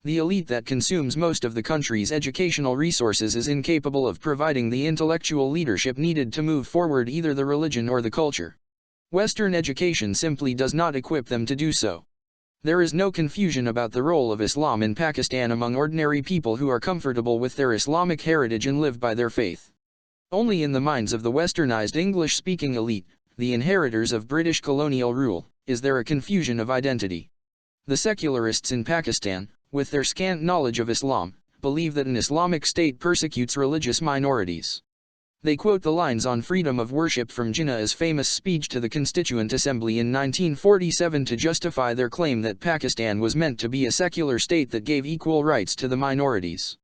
The elite that consumes most of the country's educational resources is incapable of providing the intellectual leadership needed to move forward either the religion or the culture. Western education simply does not equip them to do so. There is no confusion about the role of Islam in Pakistan among ordinary people who are comfortable with their Islamic heritage and live by their faith. Only in the minds of the westernized English-speaking elite, the inheritors of British colonial rule, is there a confusion of identity. The secularists in Pakistan, with their scant knowledge of Islam, believe that an Islamic state persecutes religious minorities. They quote the lines on freedom of worship from Jinnah's famous speech to the Constituent Assembly in 1947 to justify their claim that Pakistan was meant to be a secular state that gave equal rights to the minorities.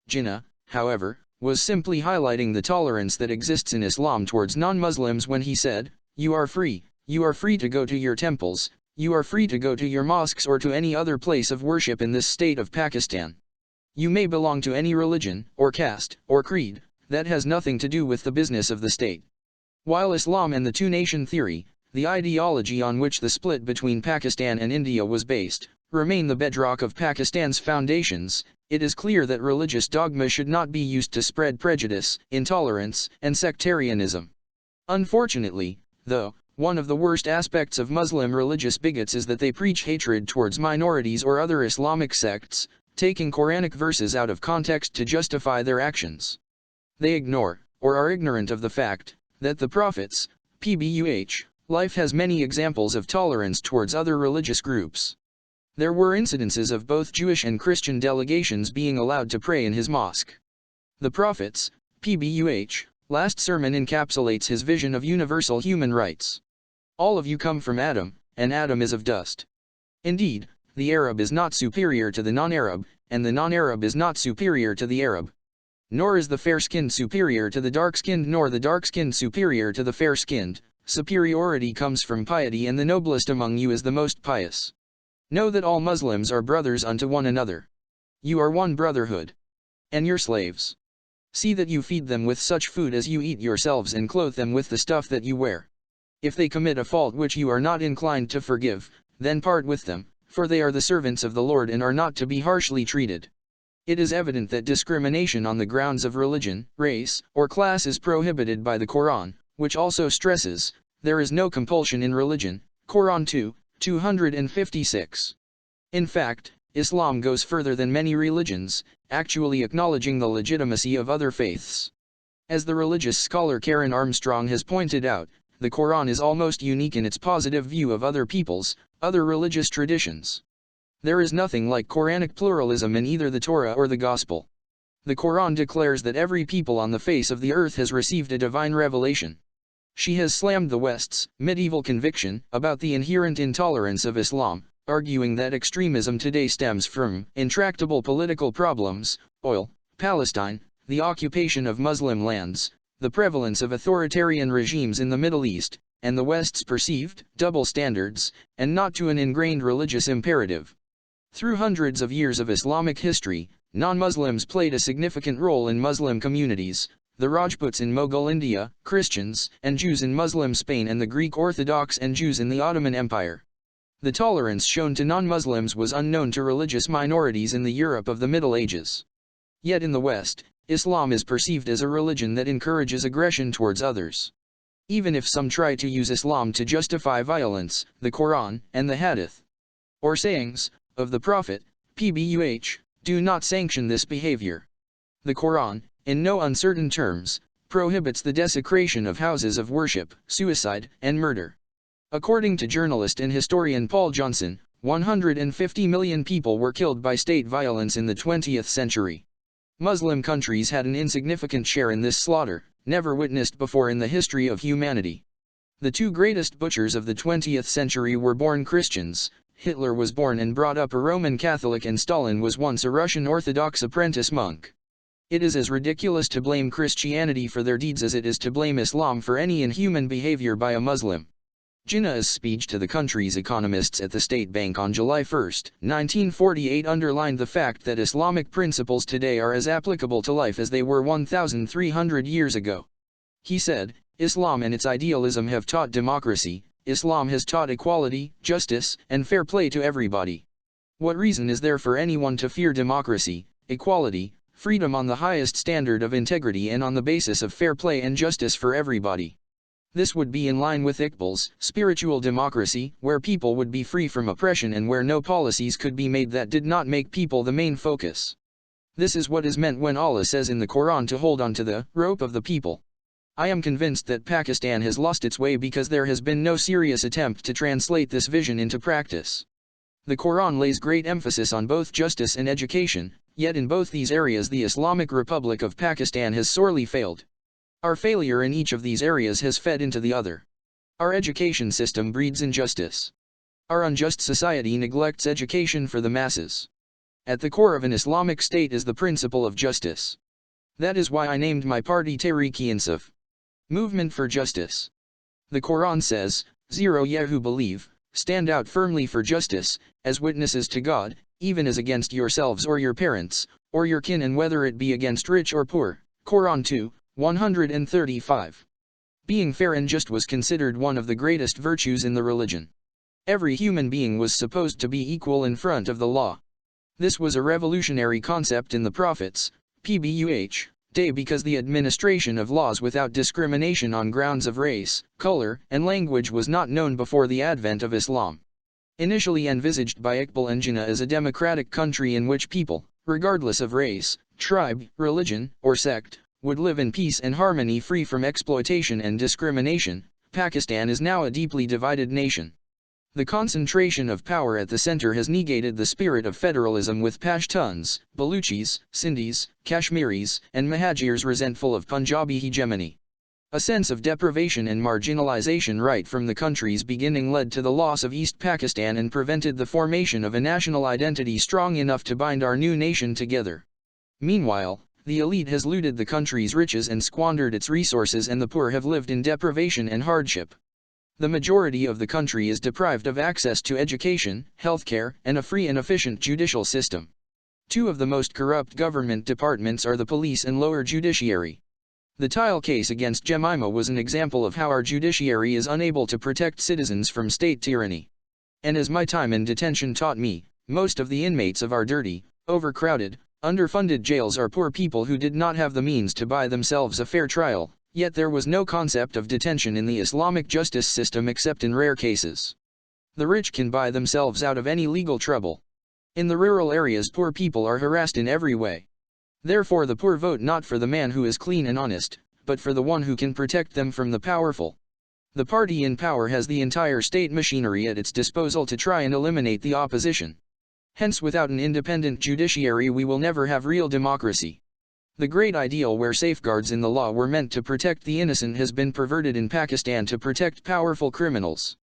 Jinnah, however, was simply highlighting the tolerance that exists in Islam towards non-Muslims when he said, "You are free to go to your temples, you are free to go to your mosques or to any other place of worship in this state of Pakistan. You may belong to any religion, or caste, or creed, that has nothing to do with the business of the state." While Islam and the two-nation theory, the ideology on which the split between Pakistan and India was based, remain the bedrock of Pakistan's foundations, it is clear that religious dogma should not be used to spread prejudice, intolerance, and sectarianism. Unfortunately, though, one of the worst aspects of Muslim religious bigots is that they preach hatred towards minorities or other Islamic sects, taking Quranic verses out of context to justify their actions. They ignore, or are ignorant of the fact, that the Prophet's life has many examples of tolerance towards other religious groups. There were incidences of both Jewish and Christian delegations being allowed to pray in his mosque. The Prophet's last sermon encapsulates his vision of universal human rights. All of you come from Adam, and Adam is of dust. Indeed, the Arab is not superior to the non-Arab, and the non-Arab is not superior to the Arab. Nor is the fair-skinned superior to the dark-skinned nor the dark-skinned superior to the fair-skinned. Superiority comes from piety, and the noblest among you is the most pious. Know that all Muslims are brothers unto one another. You are one brotherhood. And your slaves. See that you feed them with such food as you eat yourselves and clothe them with the stuff that you wear. If they commit a fault which you are not inclined to forgive, then part with them, for they are the servants of the Lord and are not to be harshly treated. It is evident that discrimination on the grounds of religion, race, or class is prohibited by the Quran, which also stresses, there is no compulsion in religion, Quran 2:256. In fact, Islam goes further than many religions, actually acknowledging the legitimacy of other faiths. As the religious scholar Karen Armstrong has pointed out, the Quran is almost unique in its positive view of other peoples, other religious traditions. There is nothing like Quranic pluralism in either the Torah or the Gospel. The Quran declares that every people on the face of the earth has received a divine revelation. She has slammed the West's medieval conviction about the inherent intolerance of Islam, arguing that extremism today stems from intractable political problems, oil, Palestine, the occupation of Muslim lands, the prevalence of authoritarian regimes in the Middle East, and the West's perceived double standards, and not to an ingrained religious imperative. Through hundreds of years of Islamic history, non-Muslims played a significant role in Muslim communities, the Rajputs in Mughal India, Christians and Jews in Muslim Spain, and the Greek Orthodox and Jews in the Ottoman Empire. The tolerance shown to non-Muslims was unknown to religious minorities in the Europe of the Middle Ages. Yet in the West, Islam is perceived as a religion that encourages aggression towards others. Even if some try to use Islam to justify violence, the Quran and the Hadith, or sayings of the Prophet, do not sanction this behavior. The Quran, in no uncertain terms, prohibits the desecration of houses of worship, suicide, and murder. According to journalist and historian Paul Johnson, 150 million people were killed by state violence in the 20th century. Muslim countries had an insignificant share in this slaughter, never witnessed before in the history of humanity. The two greatest butchers of the 20th century were born Christians. Hitler was born and brought up a Roman Catholic, and Stalin was once a Russian Orthodox apprentice monk. It is as ridiculous to blame Christianity for their deeds as it is to blame Islam for any inhuman behavior by a Muslim. Jinnah's speech to the country's economists at the State Bank on July 1, 1948 underlined the fact that Islamic principles today are as applicable to life as they were 1,300 years ago. He said, "Islam and its idealism have taught democracy. Islam has taught equality, justice, and fair play to everybody. What reason is there for anyone to fear democracy, equality, freedom on the highest standard of integrity and on the basis of fair play and justice for everybody? This would be in line with Iqbal's spiritual democracy, where people would be free from oppression and where no policies could be made that did not make people the main focus. This is what is meant when Allah says in the Quran to hold on to the rope of the people." I am convinced that Pakistan has lost its way because there has been no serious attempt to translate this vision into practice. The Quran lays great emphasis on both justice and education, yet in both these areas the Islamic Republic of Pakistan has sorely failed. Our failure in each of these areas has fed into the other. Our education system breeds injustice. Our unjust society neglects education for the masses. At the core of an Islamic state is the principle of justice. That is why I named my party Tehreek-e-Insaf, Movement for Justice. The Quran says, "Ye who believe, stand out firmly for justice, as witnesses to God, even as against yourselves or your parents, or your kin, and whether it be against rich or poor." Quran 2:135. Being fair and just was considered one of the greatest virtues in the religion. Every human being was supposed to be equal in front of the law. This was a revolutionary concept in the Prophet's day because the administration of laws without discrimination on grounds of race, color, and language was not known before the advent of Islam. Initially envisaged by Iqbal and Jinnah as a democratic country in which people, regardless of race, tribe, religion, or sect, would live in peace and harmony free from exploitation and discrimination, Pakistan is now a deeply divided nation. The concentration of power at the center has negated the spirit of federalism, with Pashtuns, Baluchis, Sindhis, Kashmiris, and Mahajirs resentful of Punjabi hegemony. A sense of deprivation and marginalization right from the country's beginning led to the loss of East Pakistan and prevented the formation of a national identity strong enough to bind our new nation together. Meanwhile, the elite has looted the country's riches and squandered its resources, and the poor have lived in deprivation and hardship. The majority of the country is deprived of access to education, healthcare, and a free and efficient judicial system. Two of the most corrupt government departments are the police and lower judiciary. The Tile case against Jemima was an example of how our judiciary is unable to protect citizens from state tyranny. And as my time in detention taught me, most of the inmates of our dirty, overcrowded, underfunded jails are poor people who did not have the means to buy themselves a fair trial, yet there was no concept of detention in the Islamic justice system except in rare cases. The rich can buy themselves out of any legal trouble. In the rural areas, poor people are harassed in every way. Therefore the poor vote not for the man who is clean and honest, but for the one who can protect them from the powerful. The party in power has the entire state machinery at its disposal to try and eliminate the opposition. Hence, without an independent judiciary we will never have real democracy. The great ideal where safeguards in the law were meant to protect the innocent has been perverted in Pakistan to protect powerful criminals.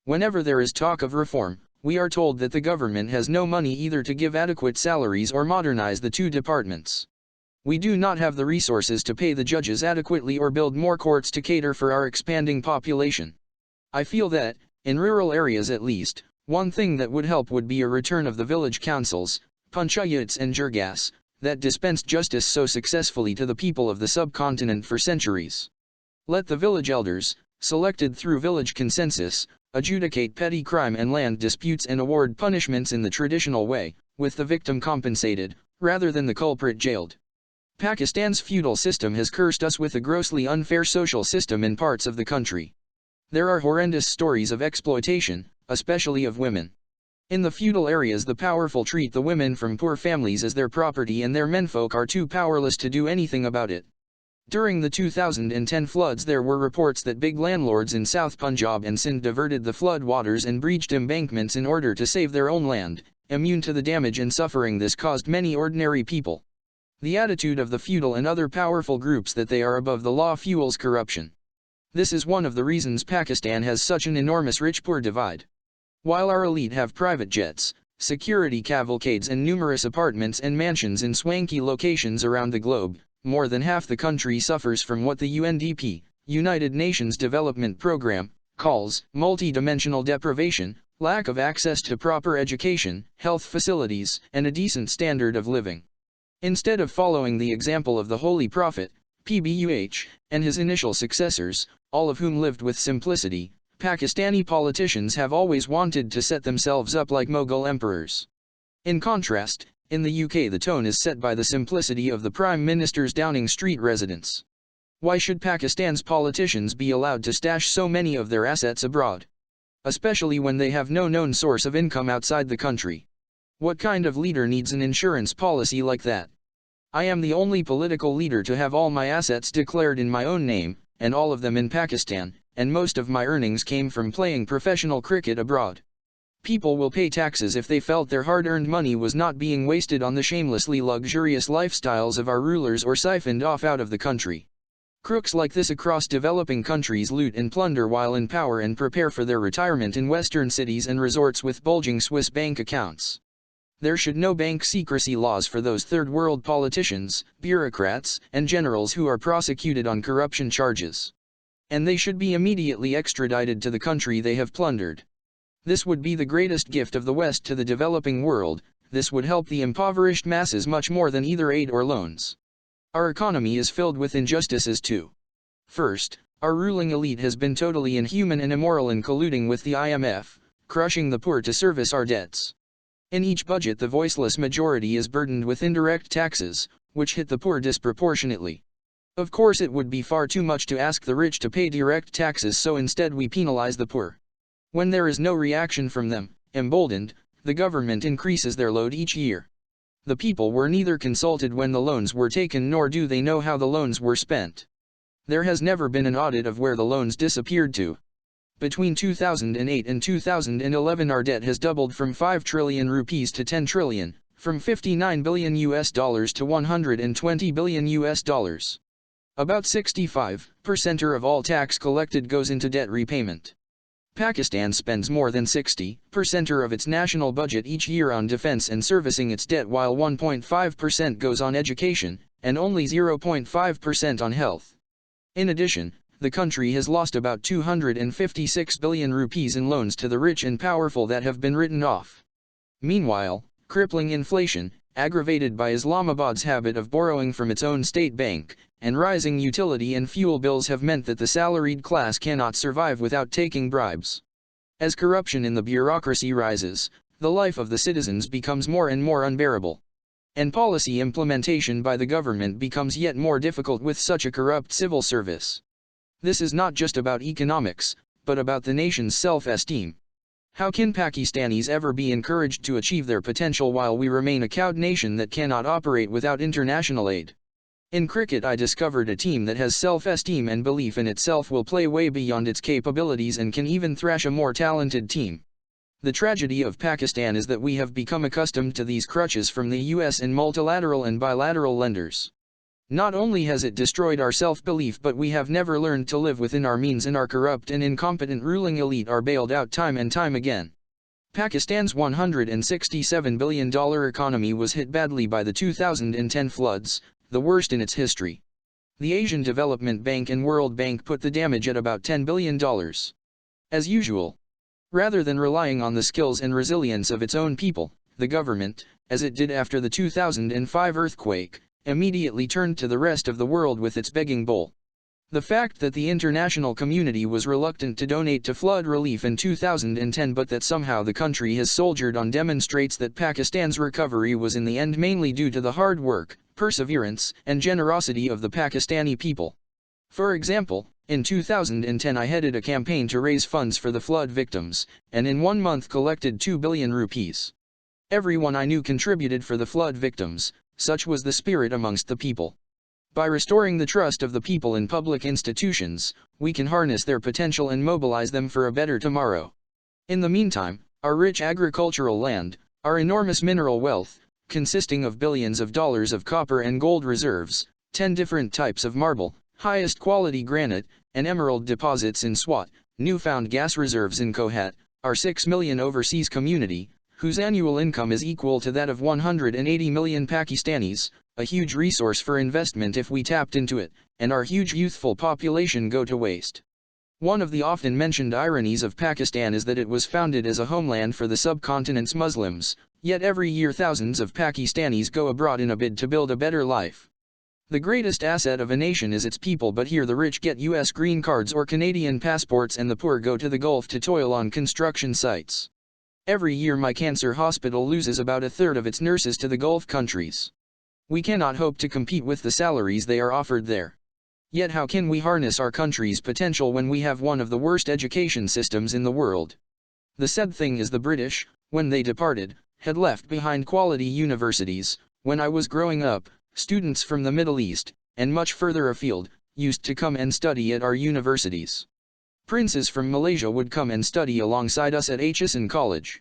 Whenever there is talk of reform, we are told that the government has no money either to give adequate salaries or modernize the two departments. We do not have the resources to pay the judges adequately or build more courts to cater for our expanding population. I feel that, in rural areas at least, one thing that would help would be a return of the village councils, panchayats and jirgas, that dispensed justice so successfully to the people of the subcontinent for centuries. Let the village elders, selected through village consensus, adjudicate petty crime and land disputes and award punishments in the traditional way, with the victim compensated, rather than the culprit jailed. Pakistan's feudal system has cursed us with a grossly unfair social system in parts of the country. There are horrendous stories of exploitation, especially of women. In the feudal areas the powerful treat the women from poor families as their property, and their menfolk are too powerless to do anything about it. During the 2010 floods, there were reports that big landlords in South Punjab and Sindh diverted the flood waters and breached embankments in order to save their own land, immune to the damage and suffering this caused many ordinary people. The attitude of the feudal and other powerful groups that they are above the law fuels corruption. This is one of the reasons Pakistan has such an enormous rich-poor divide. While our elite have private jets, security cavalcades and numerous apartments and mansions in swanky locations around the globe, more than half the country suffers from what the UNDP, United Nations Development Programme, calls multi-dimensional deprivation, lack of access to proper education, health facilities, and a decent standard of living. Instead of following the example of the Holy Prophet, PBUH, and his initial successors, all of whom lived with simplicity, Pakistani politicians have always wanted to set themselves up like Mughal emperors. In contrast, in the UK the tone is set by the simplicity of the Prime Minister's Downing Street residence. Why should Pakistan's politicians be allowed to stash so many of their assets abroad? Especially when they have no known source of income outside the country. What kind of leader needs an insurance policy like that? I am the only political leader to have all my assets declared in my own name, and all of them in Pakistan, and most of my earnings came from playing professional cricket abroad. People will pay taxes if they felt their hard-earned money was not being wasted on the shamelessly luxurious lifestyles of our rulers or siphoned off out of the country. Crooks like this across developing countries loot and plunder while in power and prepare for their retirement in Western cities and resorts with bulging Swiss bank accounts. There should no bank secrecy laws for those third-world politicians, bureaucrats, and generals who are prosecuted on corruption charges. And they should be immediately extradited to the country they have plundered. This would be the greatest gift of the West to the developing world. This would help the impoverished masses much more than either aid or loans. Our economy is filled with injustices too. First, our ruling elite has been totally inhuman and immoral in colluding with the IMF, crushing the poor to service our debts. In each budget the voiceless majority is burdened with indirect taxes, which hit the poor disproportionately. Of course it would be far too much to ask the rich to pay direct taxes, so instead we penalize the poor. When there is no reaction from them, emboldened, the government increases their load each year. The people were neither consulted when the loans were taken nor do they know how the loans were spent. There has never been an audit of where the loans disappeared to. Between 2008 and 2011 our debt has doubled from 5 trillion rupees to 10 trillion, from $59 billion to $120 billion. About 65% of all tax collected goes into debt repayment. Pakistan spends more than 60% of its national budget each year on defense and servicing its debt, while 1.5% goes on education, and only 0.5% on health. In addition, the country has lost about 256 billion rupees in loans to the rich and powerful that have been written off. Meanwhile, crippling inflation, aggravated by Islamabad's habit of borrowing from its own state bank, and rising utility and fuel bills have meant that the salaried class cannot survive without taking bribes. As corruption in the bureaucracy rises, the life of the citizens becomes more and more unbearable. And policy implementation by the government becomes yet more difficult with such a corrupt civil service. This is not just about economics, but about the nation's self-esteem. How can Pakistanis ever be encouraged to achieve their potential while we remain a cowed nation that cannot operate without international aid? In cricket I discovered a team that has self-esteem and belief in itself will play way beyond its capabilities and can even thrash a more talented team. The tragedy of Pakistan is that we have become accustomed to these crutches from the US and multilateral and bilateral lenders. Not only has it destroyed our self-belief, but we have never learned to live within our means, and our corrupt and incompetent ruling elite are bailed out time and time again. Pakistan's $167 billion economy was hit badly by the 2010 floods, the worst in its history. The Asian Development Bank and World Bank put the damage at about $10 billion. As usual, rather than relying on the skills and resilience of its own people, the government, as it did after the 2005 earthquake, immediately turned to the rest of the world with its begging bowl. The fact that the international community was reluctant to donate to flood relief in 2010, but that somehow the country has soldiered on, demonstrates that Pakistan's recovery was in the end mainly due to the hard work, perseverance, and generosity of the Pakistani people. For example, in 2010 I headed a campaign to raise funds for the flood victims, and in 1 month collected 2 billion rupees. Everyone I knew contributed for the flood victims, such was the spirit amongst the people. By restoring the trust of the people in public institutions, we can harness their potential and mobilize them for a better tomorrow. In the meantime, our rich agricultural land, our enormous mineral wealth, consisting of billions of dollars of copper and gold reserves, 10 different types of marble, highest quality granite, and emerald deposits in Swat, newfound gas reserves in Kohat, our 6 million overseas community, whose annual income is equal to that of 180 million Pakistanis, a huge resource for investment if we tapped into it, and our huge youthful population go to waste. One of the often mentioned ironies of Pakistan is that it was founded as a homeland for the subcontinent's Muslims, yet every year thousands of Pakistanis go abroad in a bid to build a better life. The greatest asset of a nation is its people, but here the rich get US green cards or Canadian passports and the poor go to the Gulf to toil on construction sites. Every year my cancer hospital loses about a third of its nurses to the Gulf countries. We cannot hope to compete with the salaries they are offered there. Yet how can we harness our country's potential when we have one of the worst education systems in the world? The sad thing is the British, when they departed, had left behind quality universities. When I was growing up, students from the Middle East, and much further afield, used to come and study at our universities. Princes from Malaysia would come and study alongside us at Aitchison College.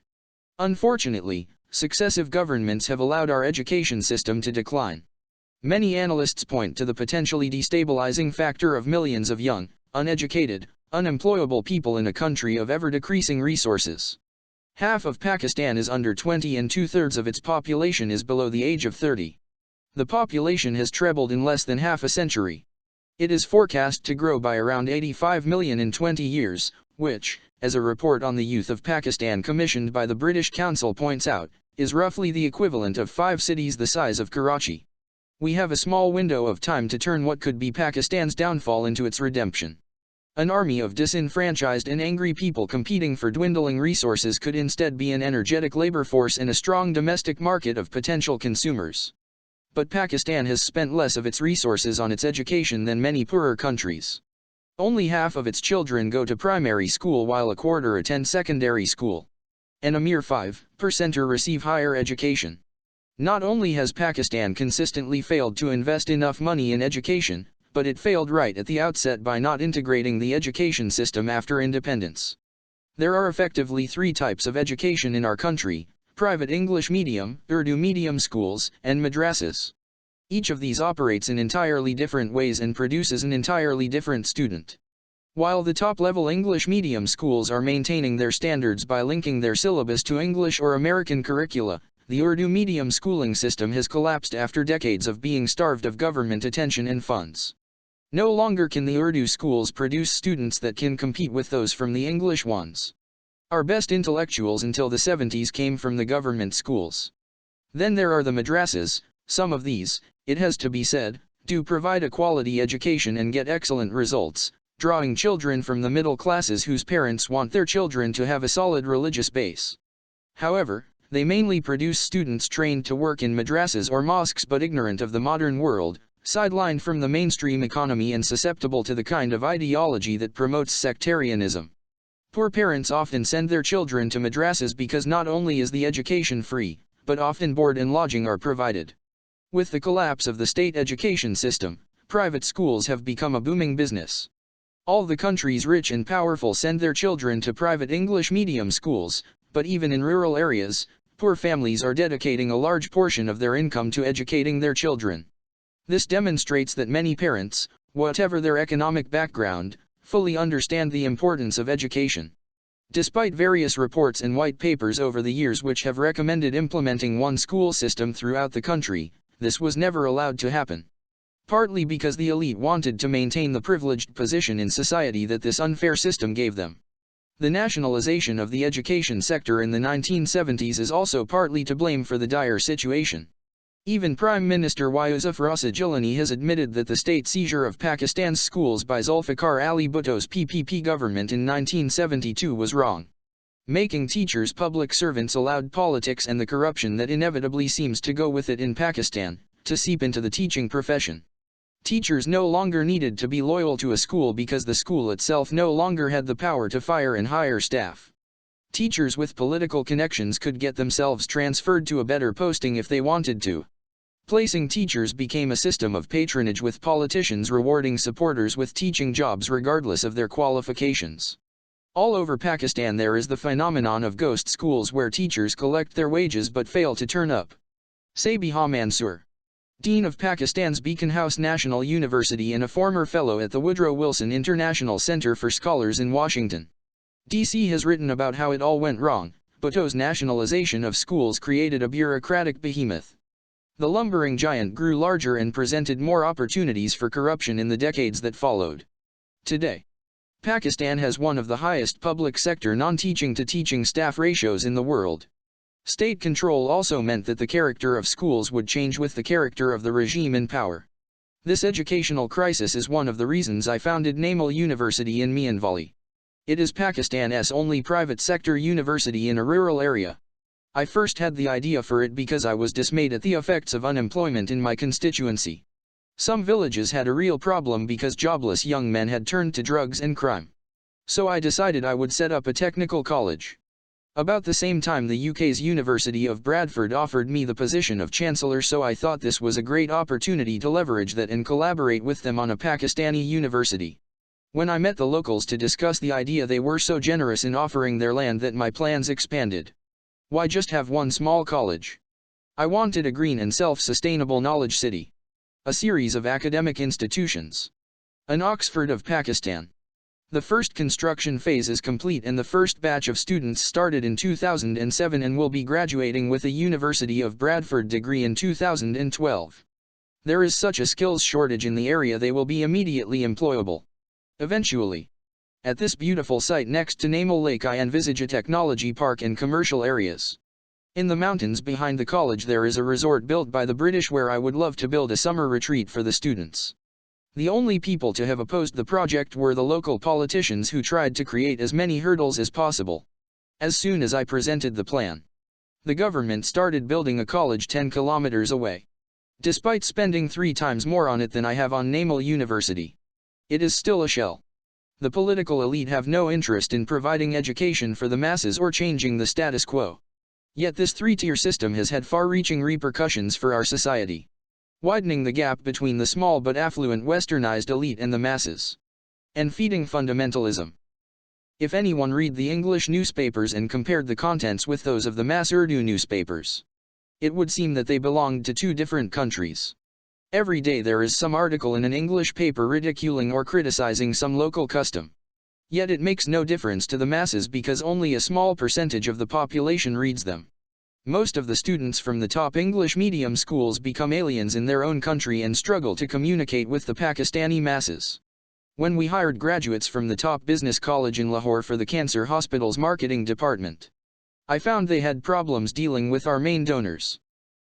Unfortunately, successive governments have allowed our education system to decline. Many analysts point to the potentially destabilizing factor of millions of young, uneducated, unemployable people in a country of ever-decreasing resources. Half of Pakistan is under 20 and 2/3 of its population is below the age of 30. The population has trebled in less than half a century. It is forecast to grow by around 85 million in 20 years, which, as a report on the youth of Pakistan commissioned by the British Council points out, is roughly the equivalent of 5 cities the size of Karachi. We have a small window of time to turn what could be Pakistan's downfall into its redemption. An army of disenfranchised and angry people competing for dwindling resources could instead be an energetic labor force and a strong domestic market of potential consumers. But Pakistan has spent less of its resources on its education than many poorer countries. Only half of its children go to primary school while a quarter attend secondary school. And a mere 5% receive higher education. Not only has Pakistan consistently failed to invest enough money in education, but it failed right at the outset by not integrating the education system after independence. There are effectively 3 types of education in our country: private English medium, Urdu medium schools, and madrasas. Each of these operates in entirely different ways and produces an entirely different student. While the top-level English medium schools are maintaining their standards by linking their syllabus to English or American curricula, the Urdu medium schooling system has collapsed after decades of being starved of government attention and funds. No longer can the Urdu schools produce students that can compete with those from the English ones. Our best intellectuals until the 70s came from the government schools. Then there are the madrasas. Some of these, it has to be said, do provide a quality education and get excellent results, drawing children from the middle classes whose parents want their children to have a solid religious base. However, they mainly produce students trained to work in madrasas or mosques but ignorant of the modern world, sidelined from the mainstream economy and susceptible to the kind of ideology that promotes sectarianism. Poor parents often send their children to madrasas because not only is the education free, but often board and lodging are provided. With the collapse of the state education system, private schools have become a booming business. All the country's rich and powerful send their children to private English medium schools, but even in rural areas, poor families are dedicating a large portion of their income to educating their children. This demonstrates that many parents, whatever their economic background, fully understand the importance of education. Despite various reports and white papers over the years which have recommended implementing one school system throughout the country, this was never allowed to happen. Partly because the elite wanted to maintain the privileged position in society that this unfair system gave them. The nationalization of the education sector in the 1970s is also partly to blame for the dire situation. Even Prime Minister Yusuf Raza Gilani has admitted that the state seizure of Pakistan's schools by Zulfikar Ali Bhutto's PPP government in 1972 was wrong. Making teachers public servants allowed politics and the corruption that inevitably seems to go with it in Pakistan, to seep into the teaching profession. Teachers no longer needed to be loyal to a school because the school itself no longer had the power to fire and hire staff. Teachers with political connections could get themselves transferred to a better posting if they wanted to. Placing teachers became a system of patronage, with politicians rewarding supporters with teaching jobs regardless of their qualifications. All over Pakistan there is the phenomenon of ghost schools where teachers collect their wages but fail to turn up. Sabiha Mansoor, Dean of Pakistan's Beacon House National University and a former fellow at the Woodrow Wilson International Center for Scholars in Washington, D.C., has written about how it all went wrong. Bhutto's nationalization of schools created a bureaucratic behemoth. The lumbering giant grew larger and presented more opportunities for corruption in the decades that followed. Today, Pakistan has one of the highest public sector non-teaching to teaching staff ratios in the world. State control also meant that the character of schools would change with the character of the regime in power. This educational crisis is one of the reasons I founded Namal University in Mianwali. It is Pakistan's only private sector university in a rural area. I first had the idea for it because I was dismayed at the effects of unemployment in my constituency. Some villages had a real problem because jobless young men had turned to drugs and crime. So I decided I would set up a technical college. About the same time the UK's University of Bradford offered me the position of Chancellor, so I thought this was a great opportunity to leverage that and collaborate with them on a Pakistani university. When I met the locals to discuss the idea, they were so generous in offering their land that my plans expanded. Why just have one small college? I wanted a green and self-sustainable knowledge city. A series of academic institutions. An Oxford of Pakistan. The first construction phase is complete and the first batch of students started in 2007 and will be graduating with a University of Bradford degree in 2012. There is such a skills shortage in the area they will be immediately employable. Eventually. At this beautiful site next to Namal Lake I envisage a technology park and commercial areas. In the mountains behind the college there is a resort built by the British where I would love to build a summer retreat for the students. The only people to have opposed the project were the local politicians who tried to create as many hurdles as possible. As soon as I presented the plan, the government started building a college 10 kilometers away. Despite spending 3 times more on it than I have on Namal University, it is still a shell. The political elite have no interest in providing education for the masses or changing the status quo. Yet this 3-tier system has had far-reaching repercussions for our society, widening the gap between the small but affluent westernized elite and the masses, and feeding fundamentalism. If anyone read the English newspapers and compared the contents with those of the mass Urdu newspapers, it would seem that they belonged to 2 different countries. Every day there is some article in an English paper ridiculing or criticizing some local custom. Yet it makes no difference to the masses because only a small percentage of the population reads them. Most of the students from the top English medium schools become aliens in their own country and struggle to communicate with the Pakistani masses. When we hired graduates from the top business college in Lahore for the cancer hospital's marketing department, I found they had problems dealing with our main donors,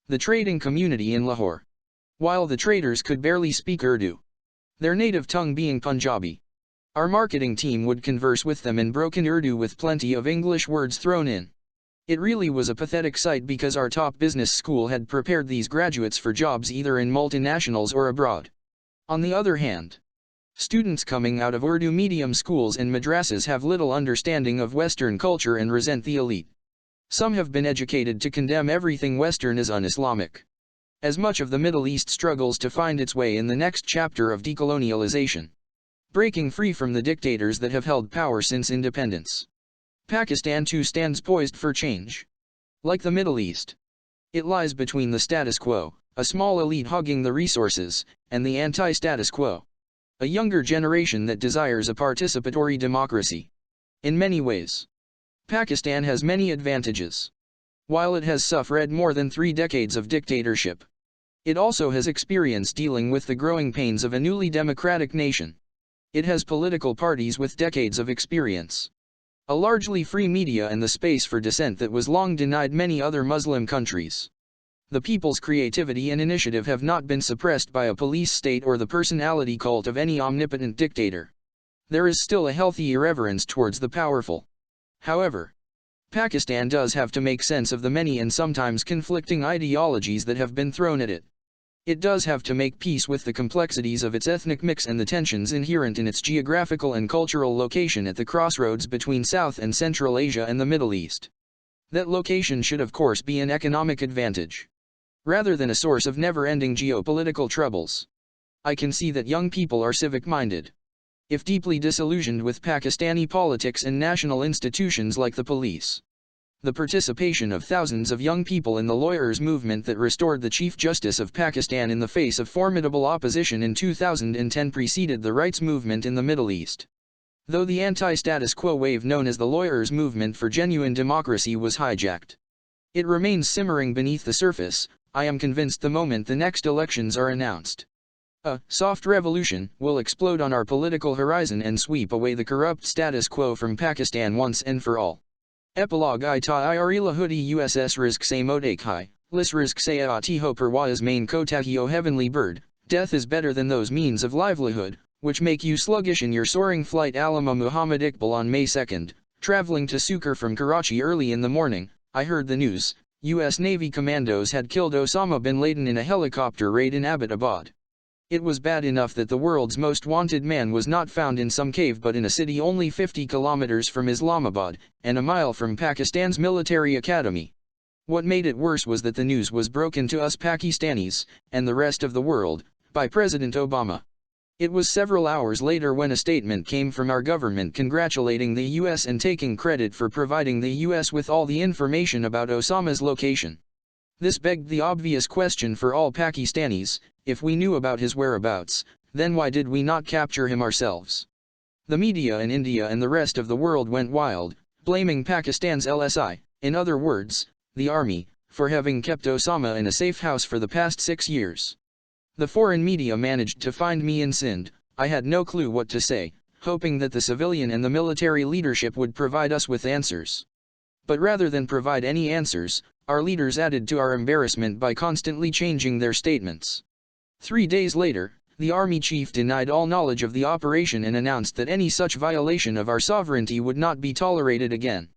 the trading community in Lahore. While the traders could barely speak Urdu, their native tongue being Punjabi, our marketing team would converse with them in broken Urdu with plenty of English words thrown in. It really was a pathetic sight because our top business school had prepared these graduates for jobs either in multinationals or abroad. On the other hand, students coming out of Urdu medium schools and madrasas have little understanding of Western culture and resent the elite. Some have been educated to condemn everything Western as un-Islamic. As much of the Middle East struggles to find its way in the next chapter of decolonialization, breaking free from the dictators that have held power since independence, Pakistan too stands poised for change. Like the Middle East, it lies between the status quo, a small elite hogging the resources, and the anti-status quo, a younger generation that desires a participatory democracy. In many ways, Pakistan has many advantages. While it has suffered more than 3 decades of dictatorship, it also has experience dealing with the growing pains of a newly democratic nation. It has political parties with decades of experience, a largely free media and the space for dissent that was long denied many other Muslim countries. The people's creativity and initiative have not been suppressed by a police state or the personality cult of any omnipotent dictator. There is still a healthy irreverence towards the powerful. However, Pakistan does have to make sense of the many and sometimes conflicting ideologies that have been thrown at it. It does have to make peace with the complexities of its ethnic mix and the tensions inherent in its geographical and cultural location at the crossroads between South and Central Asia and the Middle East. That location should of course be an economic advantage. rather than a source of never-ending geopolitical troubles. I can see that young people are civic-minded. If deeply disillusioned with Pakistani politics and national institutions like the police. The participation of thousands of young people in the lawyers' movement that restored the Chief Justice of Pakistan in the face of formidable opposition in 2010 preceded the rights movement in the Middle East. Though the anti-status quo wave known as the lawyers' movement for genuine democracy was hijacked, it remains simmering beneath the surface. I am convinced the moment the next elections are announced, a soft revolution will explode on our political horizon and sweep away the corrupt status quo from Pakistan once and for all. Epilogue I ta irila hoodie USS risk se modakhai, lis risk se atiho perwaz main kotahio heavenly bird, death is better than those means of livelihood, which make you sluggish in your soaring flight. Alama Muhammad Iqbal. On May 2nd, traveling to Sukkur from Karachi early in the morning, I heard the news. U.S. Navy commandos had killed Osama bin Laden in a helicopter raid in Abbottabad. It was bad enough that the world's most wanted man was not found in some cave but in a city only 50 kilometers from Islamabad, and a mile from Pakistan's military academy. What made it worse was that the news was broken to us Pakistanis, and the rest of the world, by President Obama. It was several hours later when a statement came from our government congratulating the U.S. and taking credit for providing the U.S. with all the information about Osama's location. This begged the obvious question for all Pakistanis: if we knew about his whereabouts, then why did we not capture him ourselves? The media in India and the rest of the world went wild, blaming Pakistan's LSI, in other words, the army, for having kept Osama in a safe house for the past 6 years. The foreign media managed to find me in Sindh. I had no clue what to say, hoping that the civilian and the military leadership would provide us with answers. But rather than provide any answers, our leaders added to our embarrassment by constantly changing their statements. 3 days later, the army chief denied all knowledge of the operation and announced that any such violation of our sovereignty would not be tolerated again.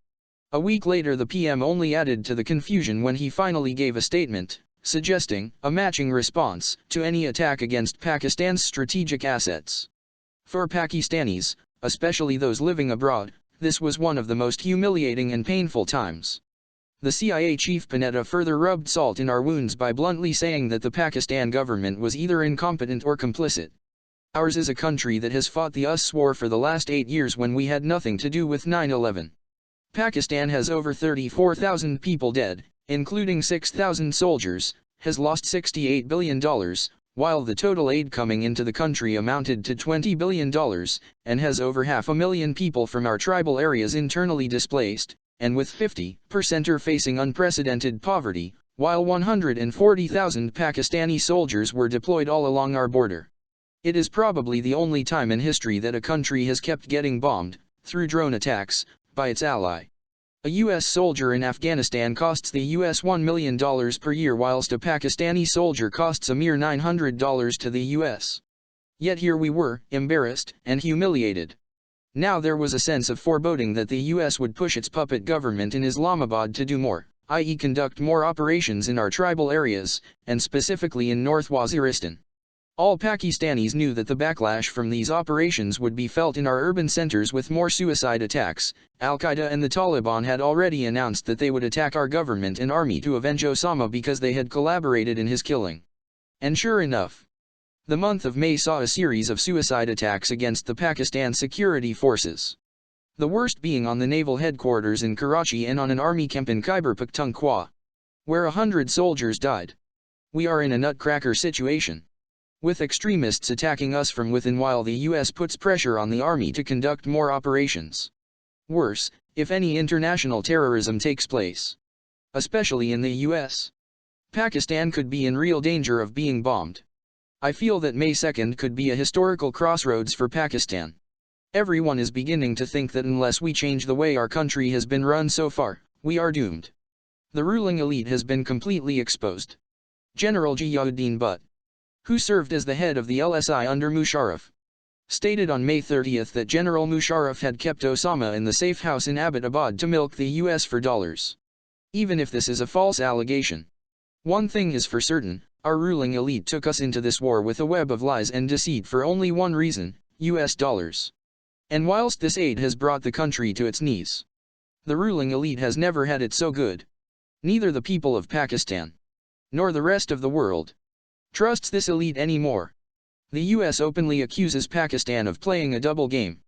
A week later, the PM only added to the confusion when he finally gave a statement, suggesting a matching response to any attack against Pakistan's strategic assets. For Pakistanis, especially those living abroad, this was one of the most humiliating and painful times. The CIA chief Panetta further rubbed salt in our wounds by bluntly saying that the Pakistan government was either incompetent or complicit. Ours is a country that has fought the US war for the last 8 years when we had nothing to do with 9/11. Pakistan has over 34,000 people dead, including 6,000 soldiers, has lost $68 billion, while the total aid coming into the country amounted to $20 billion, and has over 500,000 people from our tribal areas internally displaced, and with 50% are facing unprecedented poverty, while 140,000 Pakistani soldiers were deployed all along our border. It is probably the only time in history that a country has kept getting bombed, through drone attacks, by its ally. A U.S. soldier in Afghanistan costs the U.S. $1 million per year, whilst a Pakistani soldier costs a mere $900 to the U.S. Yet here we were, embarrassed and humiliated. Now there was a sense of foreboding that the U.S. would push its puppet government in Islamabad to do more, i.e. conduct more operations in our tribal areas, and specifically in North Waziristan. All Pakistanis knew that the backlash from these operations would be felt in our urban centers with more suicide attacks. Al-Qaeda and the Taliban had already announced that they would attack our government and army to avenge Osama because they had collaborated in his killing. And sure enough, the month of May saw a series of suicide attacks against the Pakistan security forces. The worst being on the naval headquarters in Karachi and on an army camp in Khyber Pakhtunkhwa, where 100 soldiers died. We are in a nutcracker situation, with extremists attacking us from within while the U.S. puts pressure on the army to conduct more operations. Worse, if any international terrorism takes place, especially in the U.S., Pakistan could be in real danger of being bombed. I feel that May 2nd could be a historical crossroads for Pakistan. Everyone is beginning to think that unless we change the way our country has been run so far, we are doomed. The ruling elite has been completely exposed. General Ziauddin Butt, who served as the head of the LSI under Musharraf, stated on May 30 that General Musharraf had kept Osama in the safe house in Abbottabad to milk the U.S. for dollars. Even if this is a false allegation, one thing is for certain: our ruling elite took us into this war with a web of lies and deceit for only one reason: US dollars. And whilst this aid has brought the country to its knees, the ruling elite has never had it so good. Neither the people of Pakistan, nor the rest of the world trusts this elite anymore. The US openly accuses Pakistan of playing a double game.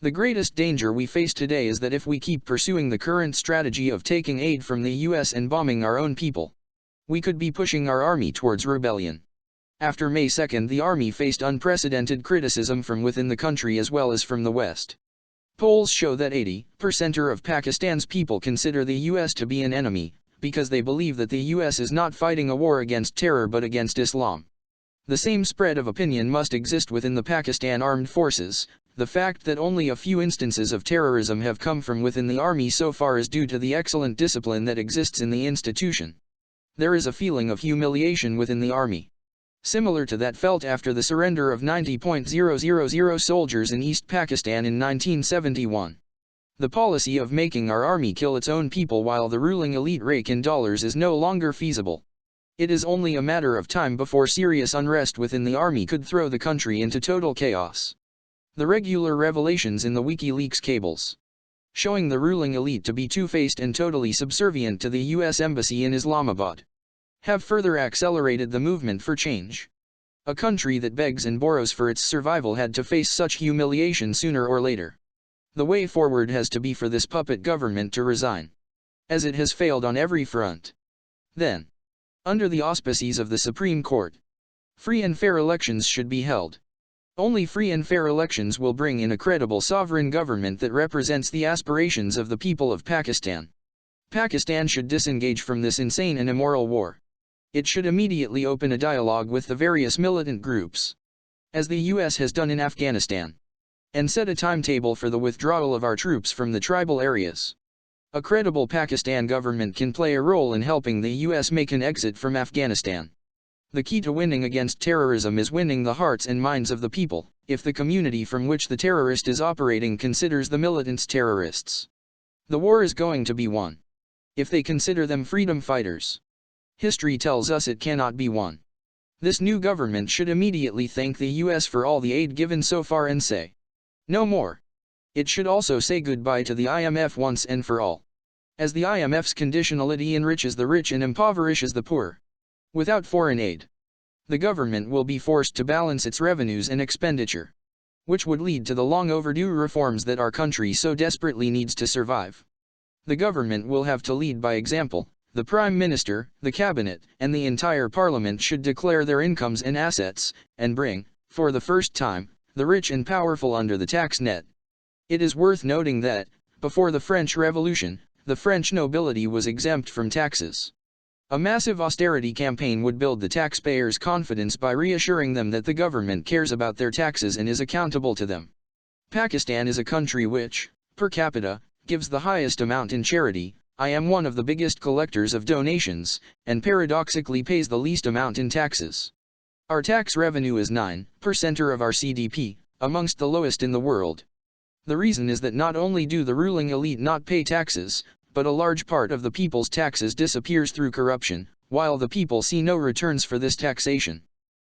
The greatest danger we face today is that if we keep pursuing the current strategy of taking aid from the US and bombing our own people, we could be pushing our army towards rebellion. After May 2, the army faced unprecedented criticism from within the country as well as from the West. Polls show that 80% of Pakistan's people consider the US to be an enemy, because they believe that the US is not fighting a war against terror but against Islam. The same spread of opinion must exist within the Pakistan Armed Forces. The fact that only a few instances of terrorism have come from within the army so far is due to the excellent discipline that exists in the institution. There is a feeling of humiliation within the army, similar to that felt after the surrender of 90,000 soldiers in East Pakistan in 1971. The policy of making our army kill its own people while the ruling elite rake in dollars is no longer feasible. It is only a matter of time before serious unrest within the army could throw the country into total chaos. The regular revelations in the WikiLeaks cables, showing the ruling elite to be two-faced and totally subservient to the US Embassy in Islamabad, have further accelerated the movement for change. A country that begs and borrows for its survival had to face such humiliation sooner or later. The way forward has to be for this puppet government to resign, as it has failed on every front. Then, under the auspices of the Supreme Court, free and fair elections should be held. Only free and fair elections will bring in a credible sovereign government that represents the aspirations of the people of Pakistan. Pakistan should disengage from this insane and immoral war. It should immediately open a dialogue with the various militant groups, as the US has done in Afghanistan, and set a timetable for the withdrawal of our troops from the tribal areas. A credible Pakistan government can play a role in helping the US make an exit from Afghanistan. The key to winning against terrorism is winning the hearts and minds of the people. If the community from which the terrorist is operating considers the militants terrorists, the war is going to be won. If they consider them freedom fighters, history tells us it cannot be won. This new government should immediately thank the US for all the aid given so far and say no more. It should also say goodbye to the IMF once and for all, as the IMF's conditionality enriches the rich and impoverishes the poor. Without foreign aid, the government will be forced to balance its revenues and expenditure, which would lead to the long overdue reforms that our country so desperately needs to survive. The government will have to lead by example. The Prime Minister, the Cabinet, and the entire Parliament should declare their incomes and assets, and bring, for the first time, the rich and powerful under the tax net. It is worth noting that, before the French Revolution, the French nobility was exempt from taxes. A massive austerity campaign would build the taxpayers' confidence by reassuring them that the government cares about their taxes and is accountable to them. Pakistan is a country which, per capita, gives the highest amount in charity. I am one of the biggest collectors of donations, and paradoxically pays the least amount in taxes. Our tax revenue is 9% of our CDP, amongst the lowest in the world. The reason is that not only do the ruling elite not pay taxes, but a large part of the people's taxes disappears through corruption, while the people see no returns for this taxation.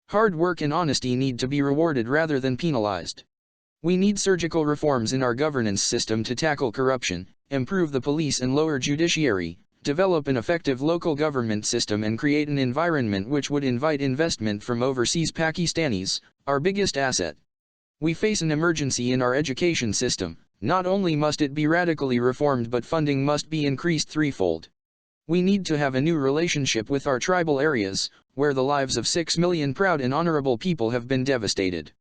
Hard work and honesty need to be rewarded rather than penalized. We need surgical reforms in our governance system to tackle corruption, improve the police and lower judiciary, develop an effective local government system and create an environment which would invite investment from overseas Pakistanis, our biggest asset. We face an emergency in our education system. Not only must it be radically reformed but funding must be increased threefold. We need to have a new relationship with our tribal areas, where the lives of 6 million proud and honorable people have been devastated.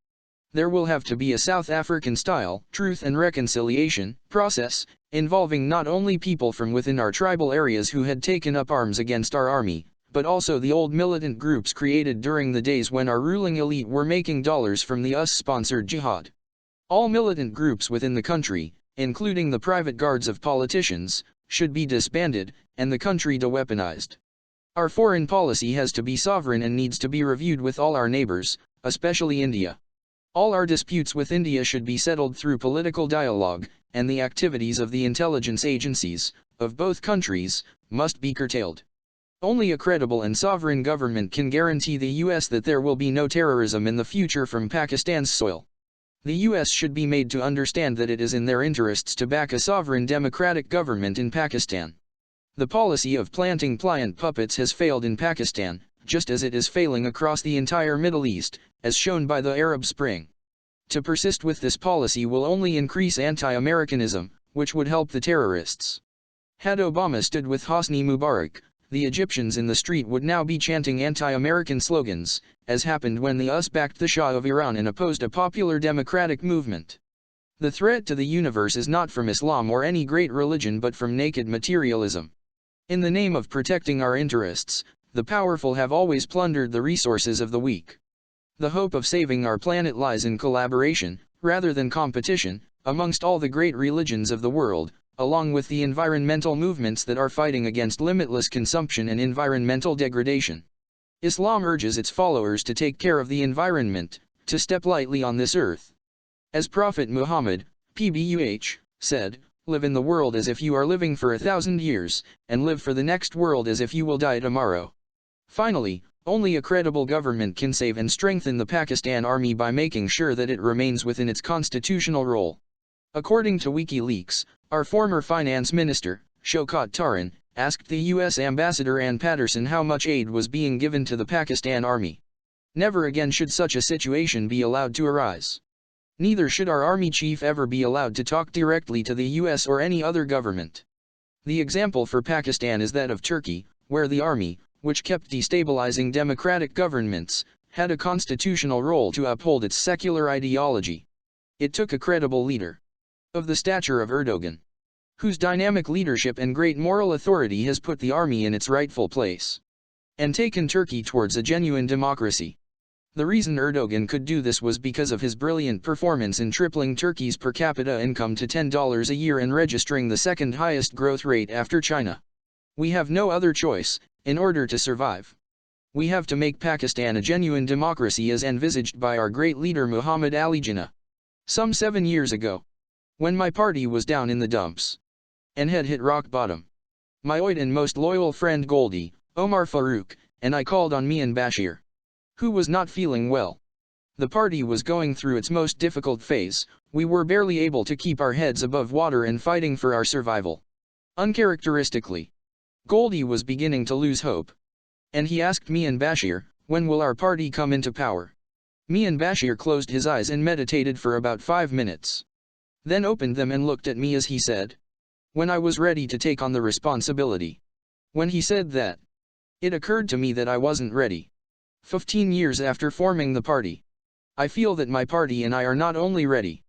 There will have to be a South African-style truth and reconciliation process, involving not only people from within our tribal areas who had taken up arms against our army, but also the old militant groups created during the days when our ruling elite were making dollars from the US-sponsored jihad. All militant groups within the country, including the private guards of politicians, should be disbanded, and the country de-weaponized. Our foreign policy has to be sovereign and needs to be reviewed with all our neighbors, especially India. All our disputes with India should be settled through political dialogue, and the activities of the intelligence agencies, of both countries, must be curtailed. Only a credible and sovereign government can guarantee the US that there will be no terrorism in the future from Pakistan's soil. The US should be made to understand that it is in their interests to back a sovereign democratic government in Pakistan. The policy of planting pliant puppets has failed in Pakistan, just as it is failing across the entire Middle East, as shown by the Arab Spring. To persist with this policy will only increase anti-Americanism, which would help the terrorists. Had Obama stood with Hosni Mubarak, the Egyptians in the street would now be chanting anti-American slogans, as happened when the US backed the Shah of Iran and opposed a popular democratic movement. The threat to the universe is not from Islam or any great religion but from naked materialism. In the name of protecting our interests, the powerful have always plundered the resources of the weak. The hope of saving our planet lies in collaboration, rather than competition, amongst all the great religions of the world, along with the environmental movements that are fighting against limitless consumption and environmental degradation. Islam urges its followers to take care of the environment, to step lightly on this earth. As Prophet Muhammad, PBUH, said, "Live in the world as if you are living for 1,000 years, and live for the next world as if you will die tomorrow." Finally, only a credible government can save and strengthen the Pakistan Army by making sure that it remains within its constitutional role. According to WikiLeaks, our former finance minister, Shaukat Taran, asked the U.S. Ambassador Ann Patterson how much aid was being given to the Pakistan Army. Never again should such a situation be allowed to arise. Neither should our Army chief ever be allowed to talk directly to the US or any other government. The example for Pakistan is that of Turkey, where the Army, which kept destabilizing democratic governments, had a constitutional role to uphold its secular ideology. It took a credible leader, of the stature of Erdogan, whose dynamic leadership and great moral authority has put the Army in its rightful place, and taken Turkey towards a genuine democracy. The reason Erdogan could do this was because of his brilliant performance in tripling Turkey's per capita income to $10 a year and registering the second highest growth rate after China. We have no other choice, in order to survive. We have to make Pakistan a genuine democracy as envisaged by our great leader Muhammad Ali Jinnah. Some 7 years ago, when my party was down in the dumps, and had hit rock bottom, my old and most loyal friend Goldie, Omar Farouk, and I called on Mian Bashir, who was not feeling well. The party was going through its most difficult phase. We were barely able to keep our heads above water and fighting for our survival. Uncharacteristically, Goldie was beginning to lose hope. And he asked Mian Bashir, "When will our party come into power?" Mian Bashir closed his eyes and meditated for about 5 minutes. Then opened them and looked at me as he said, "When I was ready to take on the responsibility." When he said that, it occurred to me that I wasn't ready. 15 years after forming the party, I feel that my party and I are not only ready,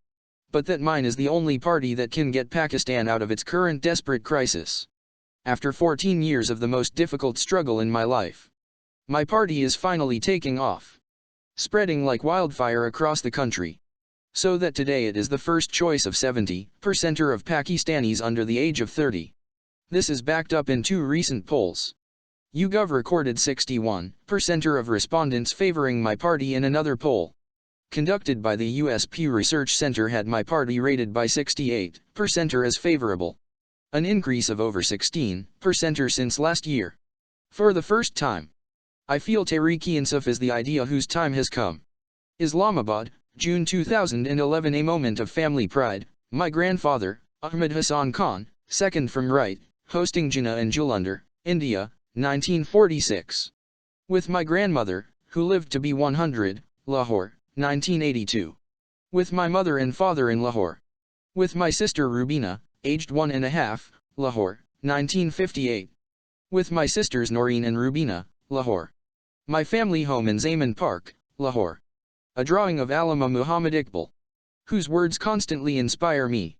but that mine is the only party that can get Pakistan out of its current desperate crisis. After 14 years of the most difficult struggle in my life, my party is finally taking off, spreading like wildfire across the country, so that today it is the first choice of 70% of Pakistanis under the age of 30. This is backed up in 2 recent polls. YouGov recorded 61% of respondents favoring my party in another poll, conducted by the US Pew Research Center, had my party rated by 68% as favorable, an increase of over 16% since last year. For the first time, I feel Tehreek-e-Insaf is the idea whose time has come. Islamabad, June 2011. A moment of family pride. My grandfather, Ahmed Hassan Khan, second from right, hosting Jinnah and Jalandhar, India, 1946. With my grandmother, who lived to be 100, Lahore, 1982. With my mother and father in Lahore. With my sister Rubina, aged 1.5, Lahore, 1958. With my sisters Noreen and Rubina, Lahore. My family home in Zaman Park, Lahore. A drawing of Allama Muhammad Iqbal, whose words constantly inspire me.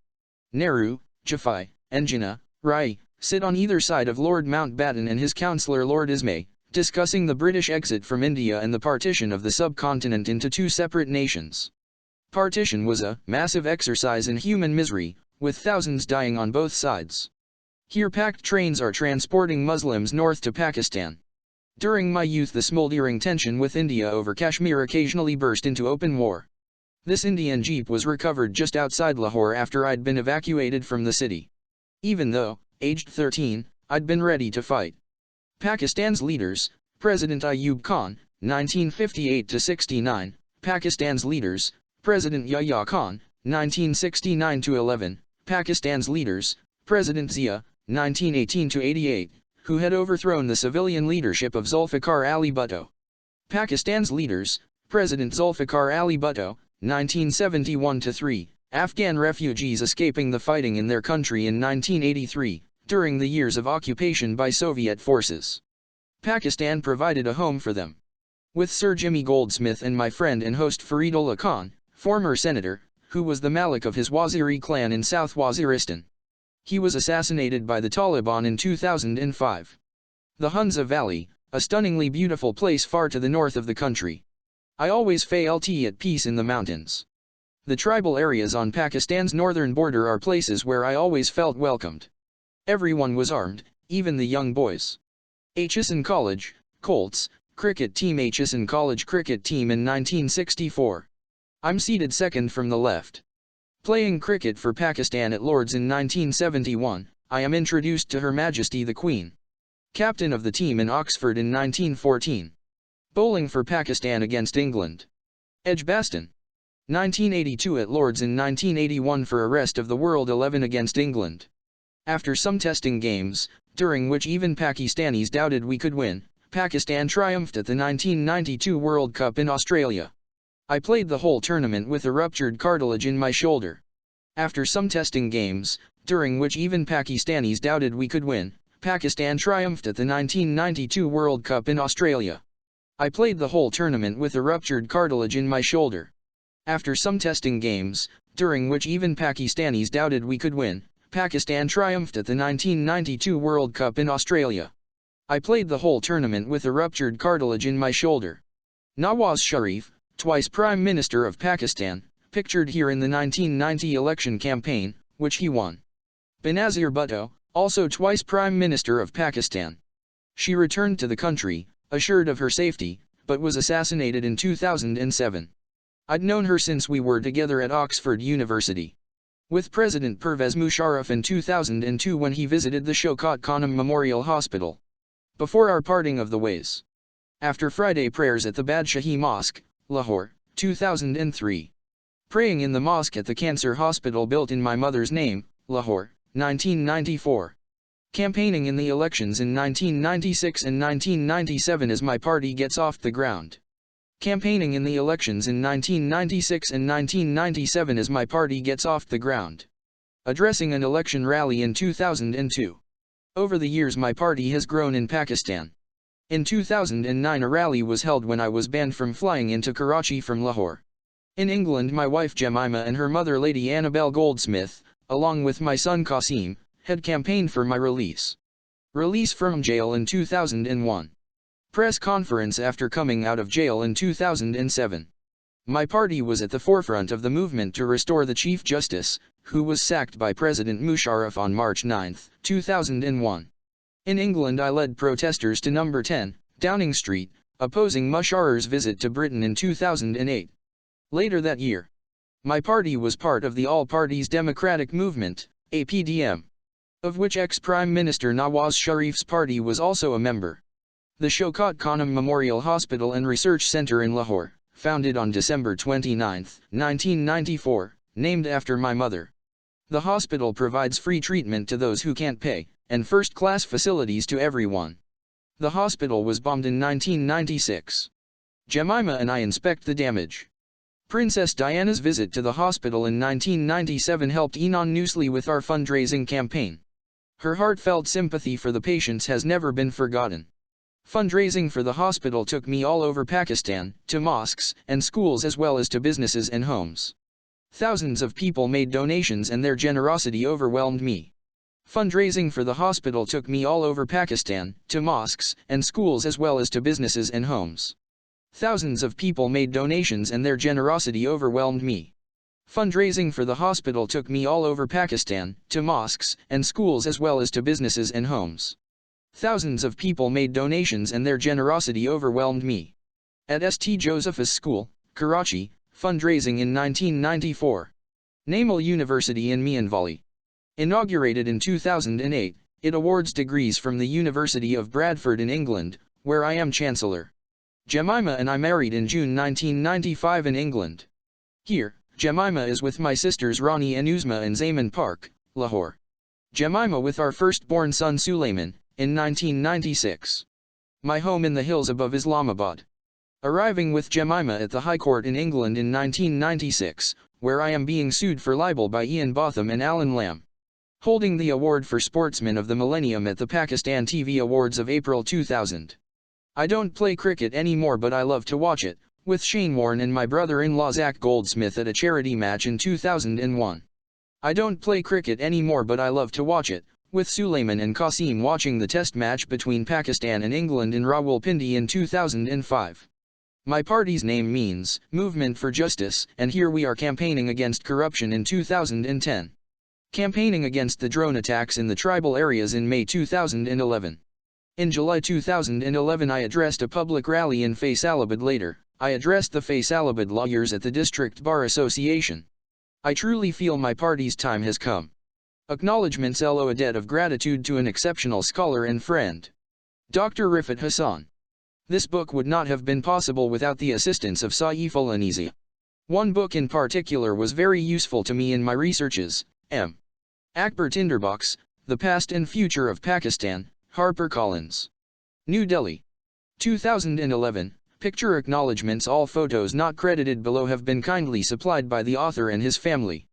Nehru, Jafai, and Jinnah, Rai, sit on either side of Lord Mountbatten and his counsellor Lord Ismay, discussing the British exit from India and the partition of the subcontinent into 2 separate nations. Partition was a massive exercise in human misery, with thousands dying on both sides. Here packed trains are transporting Muslims north to Pakistan. During my youth the smoldering tension with India over Kashmir occasionally burst into open war. This Indian jeep was recovered just outside Lahore after I'd been evacuated from the city. Even though, aged 13, I'd been ready to fight. Pakistan's leaders, President Ayub Khan, 1958-69, Pakistan's leaders, President Yahya Khan, 1969-11, Pakistan's leaders, President Zia, 1918–88, who had overthrown the civilian leadership of Zulfikar Ali Bhutto. Pakistan's leaders, President Zulfikar Ali Bhutto, 1971–3, Afghan refugees escaping the fighting in their country in 1983, during the years of occupation by Soviet forces. Pakistan provided a home for them. With Sir Jimmy Goldsmith and my friend and host Faridullah Khan, former senator, who was the Malik of his Waziri clan in South Waziristan. He was assassinated by the Taliban in 2005. The Hunza Valley, a stunningly beautiful place far to the north of the country. I always felt at peace in the mountains. The tribal areas on Pakistan's northern border are places where I always felt welcomed. Everyone was armed, even the young boys. Hsn College, Colts, cricket team. Hsn College cricket team in 1964. I'm seated second from the left. Playing cricket for Pakistan at Lord's in 1971, I am introduced to Her Majesty the Queen. Captain of the team in Oxford in 1914. Bowling for Pakistan against England. Edgbaston. 1982 at Lord's in 1981 for arrest of the World 11 against England. After some testing games, during which even Pakistanis doubted we could win, Pakistan triumphed at the 1992 World Cup in Australia. I played the whole tournament with a ruptured cartilage in my shoulder. After some testing games, during which even Pakistanis doubted we could win, Pakistan triumphed at the 1992 World Cup in Australia. I played the whole tournament with a ruptured cartilage in my shoulder. After some testing games, during which even Pakistanis doubted we could win, Pakistan triumphed at the 1992 World Cup in Australia. I played the whole tournament with a ruptured cartilage in my shoulder. Nawaz Sharif, twice Prime Minister of Pakistan, pictured here in the 1990 election campaign, which he won. Benazir Bhutto, also twice Prime Minister of Pakistan. She returned to the country, assured of her safety, but was assassinated in 2007. I'd known her since we were together at Oxford University. With President Pervez Musharraf in 2002 when he visited the Shaukat Khanum Memorial Hospital. Before our parting of the ways. After Friday prayers at the Badshahi Mosque, Lahore, 2003. Praying in the mosque at the cancer hospital built in my mother's name, Lahore, 1994. Campaigning in the elections in 1996 and 1997 as my party gets off the ground. Campaigning in the elections in 1996 and 1997 as my party gets off the ground. Addressing an election rally in 2002. Over the years my party has grown in Pakistan. In 2009 a rally was held when I was banned from flying into Karachi from Lahore. In England my wife Jemima and her mother Lady Annabel Goldsmith, along with my son Qasim, had campaigned for my release. Release from jail in 2001. Press conference after coming out of jail in 2007. My party was at the forefront of the movement to restore the Chief Justice, who was sacked by President Musharraf on March 9, 2001. In England I led protesters to number 10, Downing Street, opposing Musharraf's visit to Britain in 2008. Later that year, my party was part of the All Parties Democratic Movement, APDM, of which ex-Prime Minister Nawaz Sharif's party was also a member. The Shaukat Khanum Memorial Hospital and Research Centre in Lahore, founded on December 29, 1994, named after my mother. The hospital provides free treatment to those who can't pay, and first-class facilities to everyone. The hospital was bombed in 1996. Jemima and I inspect the damage. Princess Diana's visit to the hospital in 1997 helped Enon Newsley with our fundraising campaign. Her heartfelt sympathy for the patients has never been forgotten. Fundraising for the hospital took me all over Pakistan, to mosques and schools as well as to businesses and homes. Thousands of people made donations and their generosity overwhelmed me. Fundraising for the hospital took me all over Pakistan, to mosques and schools as well as to businesses and homes. Thousands of people made donations and their generosity overwhelmed me. Fundraising for the hospital took me all over Pakistan, to mosques and schools as well as to businesses and homes. Thousands of people made donations and their generosity overwhelmed me. At St. Joseph's School, Karachi, fundraising in 1994. Namal University in Mianwali. Inaugurated in 2008, it awards degrees from the University of Bradford in England, where I am Chancellor. Jemima and I married in June 1995 in England. Here, Jemima is with my sisters Rani and Uzma in Zaman Park, Lahore. Jemima with our firstborn son Suleiman, in 1996. My home in the hills above Islamabad. Arriving with Jemima at the High Court in England in 1996, where I am being sued for libel by Ian Botham and Alan Lamb. Holding the award for Sportsman of the Millennium at the Pakistan TV Awards of April 2000. I don't play cricket anymore but I love to watch it, with Shane Warne and my brother-in-law Zach Goldsmith at a charity match in 2001. I don't play cricket anymore but I love to watch it, with Suleiman and Qasim watching the test match between Pakistan and England in Rawalpindi in 2005. My party's name means, Movement for Justice, and here we are campaigning against corruption in 2010. Campaigning against the drone attacks in the tribal areas in May 2011. In July 2011 I addressed a public rally in Faisalabad. Later, I addressed the Faisalabad lawyers at the District Bar Association. I truly feel my party's time has come. Acknowledgements owe a debt of gratitude to an exceptional scholar and friend. Dr. Rifat Hassan. This book would not have been possible without the assistance of Saif Al-Anisi. One book in particular was very useful to me in my researches, M. Akbar Tinderbox, The Past and Future of Pakistan, HarperCollins. New Delhi. 2011. Picture acknowledgements. All photos not credited below have been kindly supplied by the author and his family.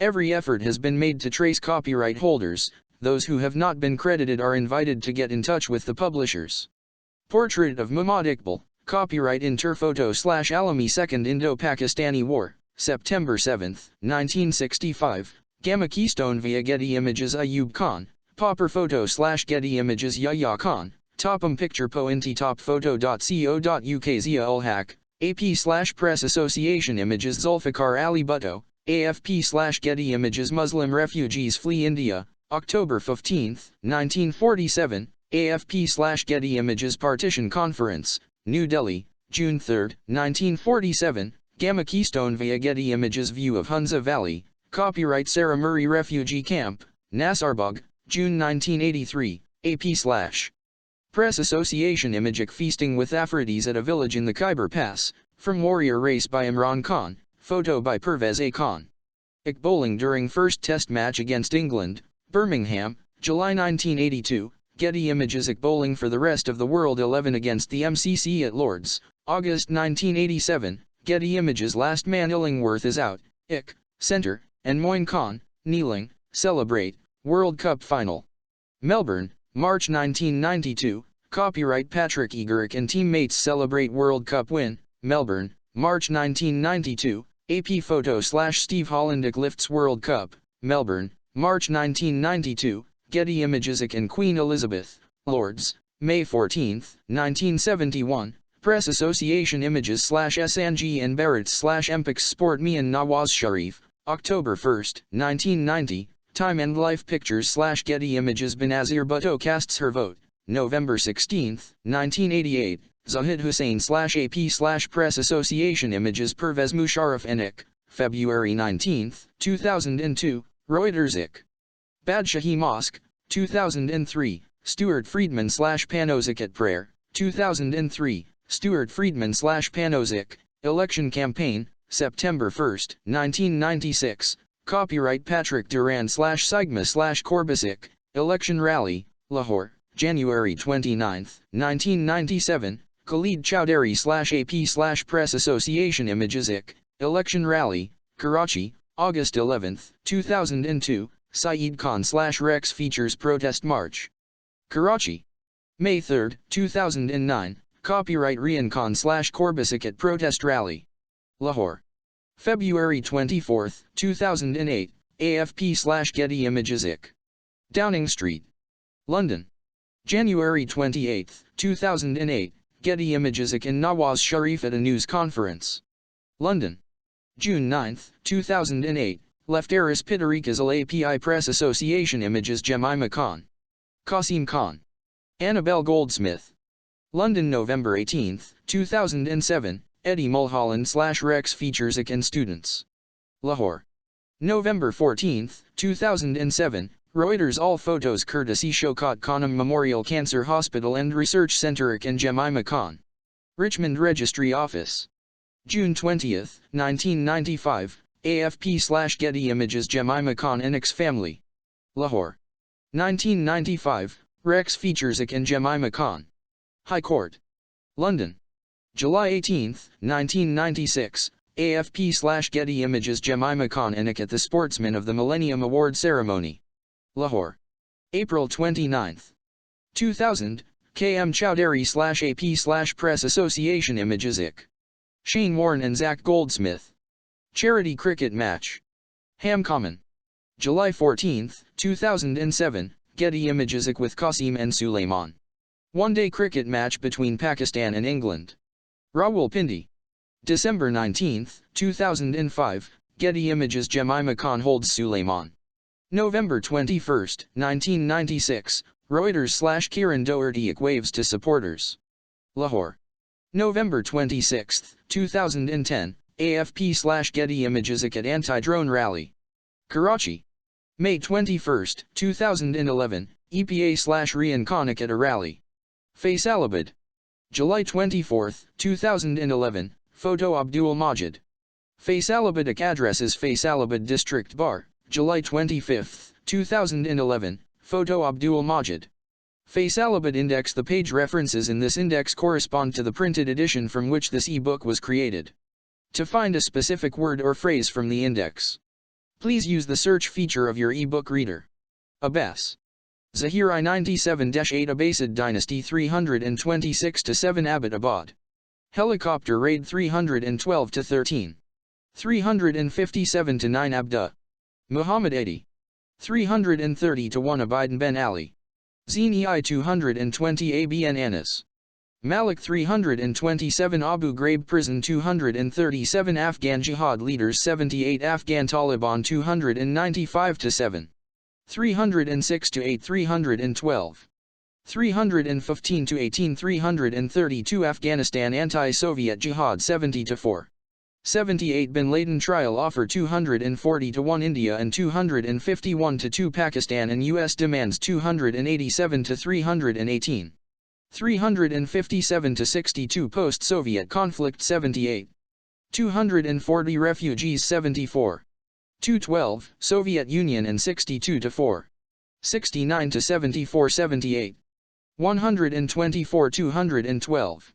Every effort has been made to trace copyright holders. Those who have not been credited are invited to get in touch with the publishers. Portrait of Muhammad Iqbal, copyright Interphoto/Alami. Second Indo-Pakistani War, September 7, 1965, Gamma Keystone via Getty Images. Ayub Khan, Popper Photo/Getty Images. Yahya Khan, Topum Picture Pointi Top Photo.co.uk. Zia ul Haq, AP/Press Association Images. Zulfikar Ali Bhutto, AFP/Getty Images. Muslim refugees flee India, October 15, 1947, AFP/Getty Images. Partition Conference, New Delhi, June 3, 1947, Gamma Keystone via Getty Images. View of Hunza Valley, copyright Sarah Murray Refugee Camp, Nasarbagh, June 1983, AP/Press Association. Imagic Feasting with Afridis at a village in the Khyber Pass, from Warrior Race by Imran Khan, photo by Pervez A. Khan. Iqbaling during first test match against England, Birmingham, July 1982, Getty Images. Iqbaling for the rest of the world 11 against the MCC at Lord's, August 1987, Getty Images. Last man Illingworth is out, Iq, Centre, and Moin Khan, kneeling, celebrate, World Cup Final. Melbourne, March 1992, copyright Patrick Egerick and teammates celebrate World Cup win, Melbourne, March 1992, AP Photo/Steve Hollandic lifts World Cup, Melbourne, March 1992, Getty Images. Iq and Queen Elizabeth, Lords, May 14, 1971, Press Association Images/SNG and Barrett's/Empix Sport. Me and Nawaz Sharif, October 1, 1990, Time and Life Pictures/Getty Images. Benazir Bhutto casts her vote, November 16, 1988, Zahid Hussain/AP/Press Association Images. Pervez Musharraf and Iq, February 19, 2002, Reuters. Iq. Badshahi Mosque, 2003, Stuart Friedman/Panos. At Prayer, 2003, Stuart Friedman/Panos. Election Campaign, September 1, 1996, copyright Patrick Duran/Sigma/Corbis. Election Rally, Lahore, January 29, 1997, Khalid Chowdhury/AP/Press Association Images. Iq. Election Rally, Karachi, August 11, 2002, Saeed Khan/Rex Features Protest March. Karachi. May 3, 2009, copyright Rian Khan/Corbis. At Protest Rally. Lahore. February 24, 2008, AFP/Getty Images. Iq. Downing Street. London. January 28, 2008, Getty Images. Iq and Nawaz Sharif at a news conference. London. June 9, 2008, Lefteris Pitarikazal API Press Association Images. Jemima Khan. Qasim Khan. Annabelle Goldsmith. London, November 18, 2007, Eddie Mulholland/Rex Features. Iq and Students. Lahore. November 14, 2007, Reuters. All photos courtesy Shaukat Khanum Memorial Cancer Hospital and Research Center. Iq and Jemima Khan. Richmond Registry Office. June 20, 1995, AFP/Getty Images. Jemima Khan and Iq's family. Lahore. 1995, Rex features Ik and Jemima Khan. High Court. London. July 18, 1996, AFP/Getty Images Jemima Khan and Ik at the Sportsman of the Millennium Award Ceremony. Lahore. April 29, 2000, KM Chowdhury/AP/Press Association Images Ik. Shane Warne and Zach Goldsmith. Charity Cricket Match. Ham Common. July 14, 2007, Getty Images Ik with Qasim and Sulaiman. One-day cricket match between Pakistan and England. Rawalpindi. December 19, 2005, Getty Images Jemima Khan holds Sulaiman. November 21, 1996, Reuters/Kiran Doherty Ik waves to supporters. Lahore. November 26, 2010, AFP/Getty Images Ik at anti-drone rally. Karachi. May 21, 2011, EPA/Rian Khan Ik at a rally. Faisalabad. July 24, 2011, Photo Abdul Majid. Faisalabad Ik addresses Faisalabad District Bar, July 25, 2011, Photo Abdul Majid. Faisalabad Index. The page references in this index correspond to the printed edition from which this e-book was created. To find a specific word or phrase from the index, please use the search feature of your e-book reader. Abbas. Zahir I-97-8 Abbasid Dynasty 326-7 Abbottabad. Helicopter Raid 312-13. 357-9 Abda. Muhammad 80. 330-1 Abidin Ben Ali. Zini I 220 ABN Anas. Malik 327 Abu Ghraib Prison 237 Afghan Jihad Leaders 78 Afghan Taliban 295-7. 306-8 312. 315-18 332 Afghanistan Anti-Soviet Jihad 70-4. 78 Bin Laden Trial Offer 240-1 India and 251-2 Pakistan and US Demands 287-318. 357-62 Post-Soviet Conflict 78. 240 Refugees 74. 212 Soviet Union and 62-4. 69-74 78. 124 212.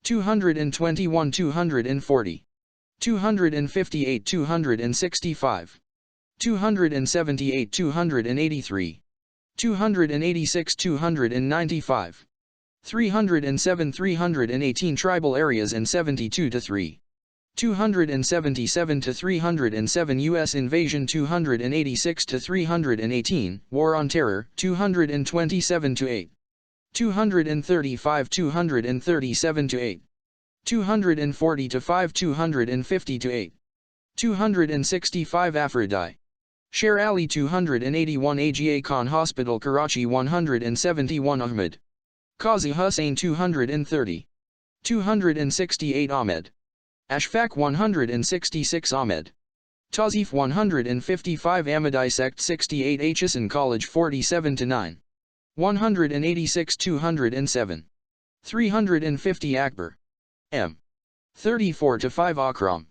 221 240. 258 265. 278 283. 286 295. 307 318 Tribal areas and 72-3. 277-307 U.S. invasion 286-318, War on Terror 227-8. 235 237-8. 240-5 250-8. 265 Aphrodite. Sher Ali 281 Aga Khan Hospital Karachi 171 Ahmed. Qazi Hussain 230. 268 Ahmed. Ashfaq 166 Ahmed. Tazif 155 Ahmadi Sect 68 Acheson College 47-9. 186 207. 350 Akbar. M. 34-5 Akram.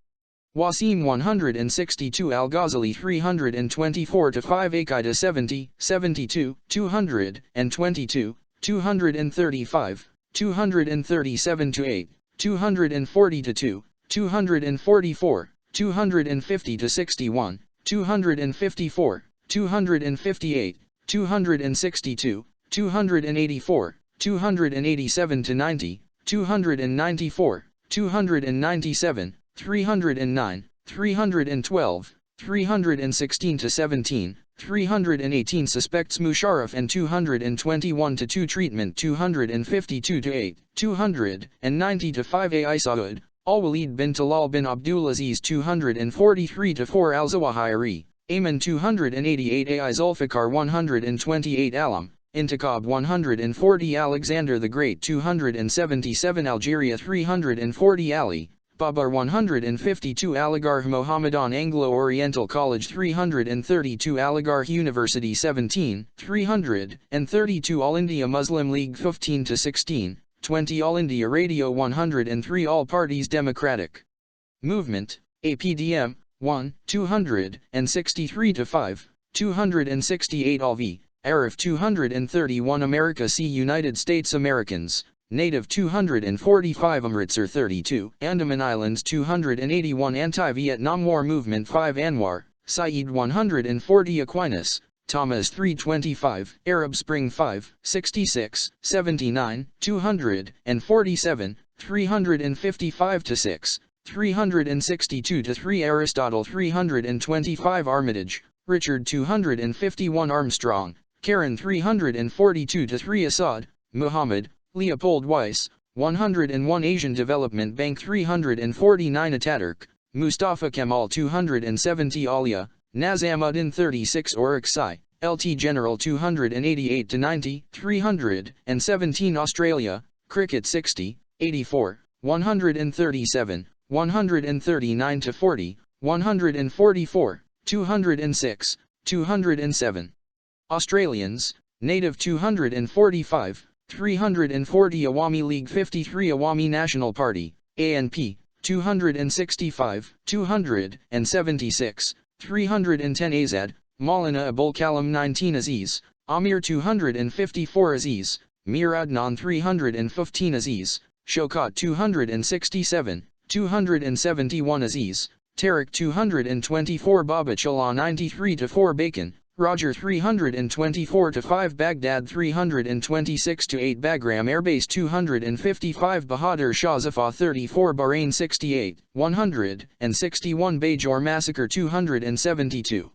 Wasim 162 Al-Ghazali 324-5 Aqaida 70, 72, 222, 235, 237-8, 240-2, 244, 250-61, 254, 258, 262, 284, 287-90, 294, 297, 309, 312, 316-17, 318 Suspects Musharraf and 221-2 Treatment 252-8, 290-5 A. Saud, Al-Walid bin Talal bin Abdulaziz 243-4 Al-Zawahiri, Ayman 288 A. Zulfikar 128 Alam, Intikhab 140 Alexander the Great 277 Algeria 340 Ali, Babar 152 Aligarh Mohammedan Anglo-Oriental College 332 Aligarh University 17, 332 All India Muslim League 15-16, 20 All India Radio 103 All Parties Democratic Movement, APDM, 1, 263-5, 268 All V, Arif 231 America C United States Americans, Native 245 Amritsar 32, Andaman Islands 281 Anti-Vietnam War Movement 5 Anwar, Saeed 140 Aquinas, Thomas 325, Arab Spring 5, 66, 79, 247, 355 to 6, 362 to 3 Aristotle 325 Armitage, Richard 251 Armstrong, Karen 342 to 3 Assad, Muhammad, Leopold Weiss, 101 Asian Development Bank 349 Ataturk, Mustafa Kemal 270 Alia, Nazamuddin 36 Oryxai, LT General 288 to 90, 317 Australia, Cricket 60, 84, 137, 139 to 40, 144, 206, 207. Australians, Native 245, 340 Awami League 53 Awami National Party, ANP, 265, 276, 310 Azad, Maulana Abul Kalam 19 Aziz, Amir 254 Aziz, Mir Adnan 315 Aziz, Shokat 267, 271 Aziz, Tariq 224 Babachala 93 to 4 Bacon, Roger 324 to 5 Baghdad 326 to 8 Bagram Airbase 255 Bahadur Shah Zafar 34 Bahrain 68, 161 Bajor Massacre 272.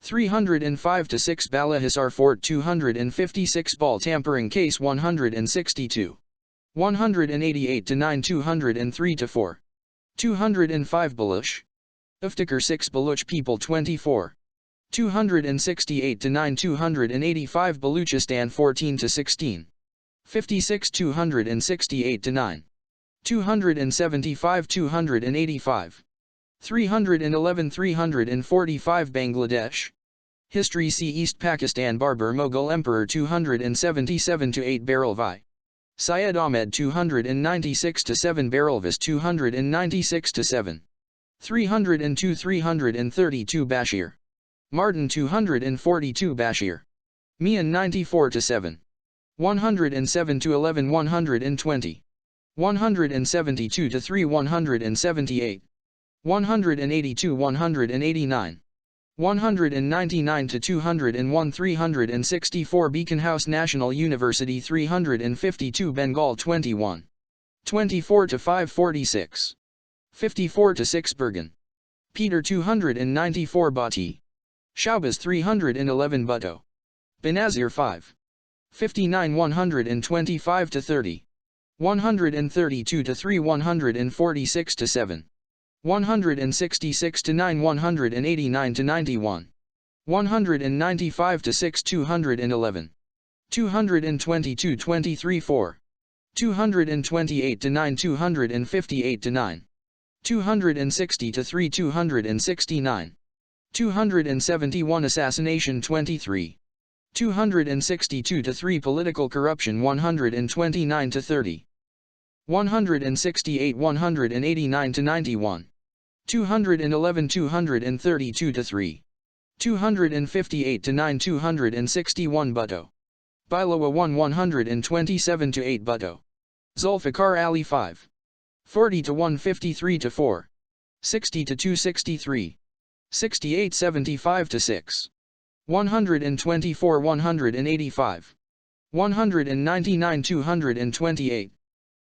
305 to 6 Balahisar Fort 256 Ball Tampering Case 162. 188 to 9 203 to 4. 205 Baluch. Iftikhar 6 Baluch People 24. 268 to 9 285 Baluchistan 14 to 16. 56 268 to 9. 275 285. 311 345 Bangladesh. History See East Pakistan Barbar Mughal Emperor 277 to 8 Barrelvi. Syed Ahmed 296 to 7 Barrelvis 296 to 7. 302 332 Bashir. Martin 242 Bashir. Mian 94 to 7. 107 to 11 120. 172 to 3 178. 182 189. 199 to 201 364 Beacon House National University 352 Bengal 21. 24 to 546. 54 to 6 Bergen. Peter 294 Bati. Shaubas 311 Butto. Benazir 5. 59 125 to 30. 132 to 3 146 to 7. 166 to 9 189 to 91. 195 to 6 211. 222 23 4. 228 to 9 258 to 9. 260 to 3 269. 271 Assassination 23. 262 to 3 Political Corruption 129 to 30. 168 189 to 91. 211 232 to 3. 258 to 9 261 Butto. Bilowa 1 127 to 8 Butto. Zulfikar Ali 5. 40 to 153 to 4. 60 to 263. 68 75 to 6. 124 185. 199 228.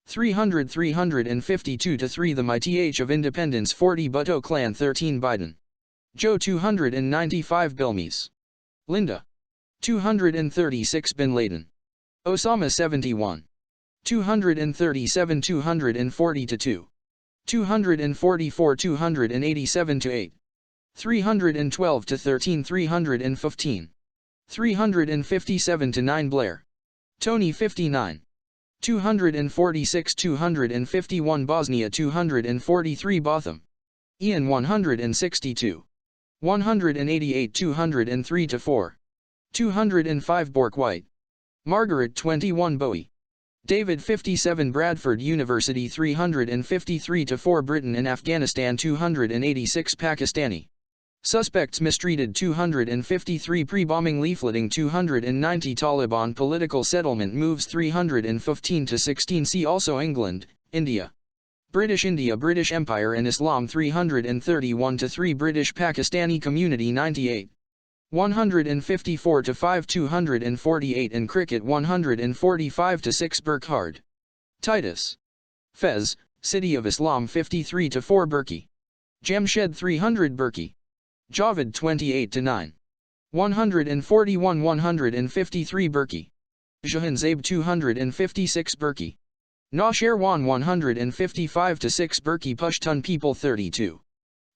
300 352 to 3 The Mighty Age of Independence 40 Butto Clan 13 Biden. Joe 295 Bilmes. Linda. 236 Bin Laden. Osama 71. 237 240 to 2. 244 287 to 8. 312 to 13 315. 357 to 9 Blair. Tony 59. 246 251 Bosnia 243 Botham. Ian 162. 188 203 to 4. 205 Bork White. Margaret 21 Bowie. David 57 Bradford University 353 to 4 Britain and Afghanistan 286 Pakistani. Suspects mistreated 253 pre-bombing leafleting 290 Taliban political settlement moves 315 to 16 See also England, India. British Empire and Islam 331 to 3 British Pakistani community 98. 154 to 5 248 in cricket 145 to 6 Burkhard. Titus. Fez, City of Islam 53 to 4 Burki. Jamshed 300 Burki. Javed 28 to 9. 141 153 Burki. Jahan Zaib 256 Burki. Naushirwan 155 to 6 Burki Pushtun people 32.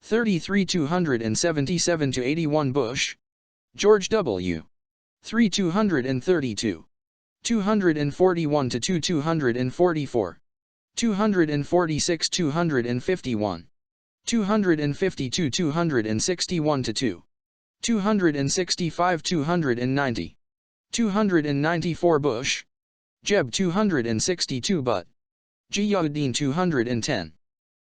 33 277 to 81 Bush. George W. 3 232. 241 to 2 244. 246 251. 252 261 to 2. 265 290. 294 Bush. Jeb 262 Butt. Giyahuddin 210.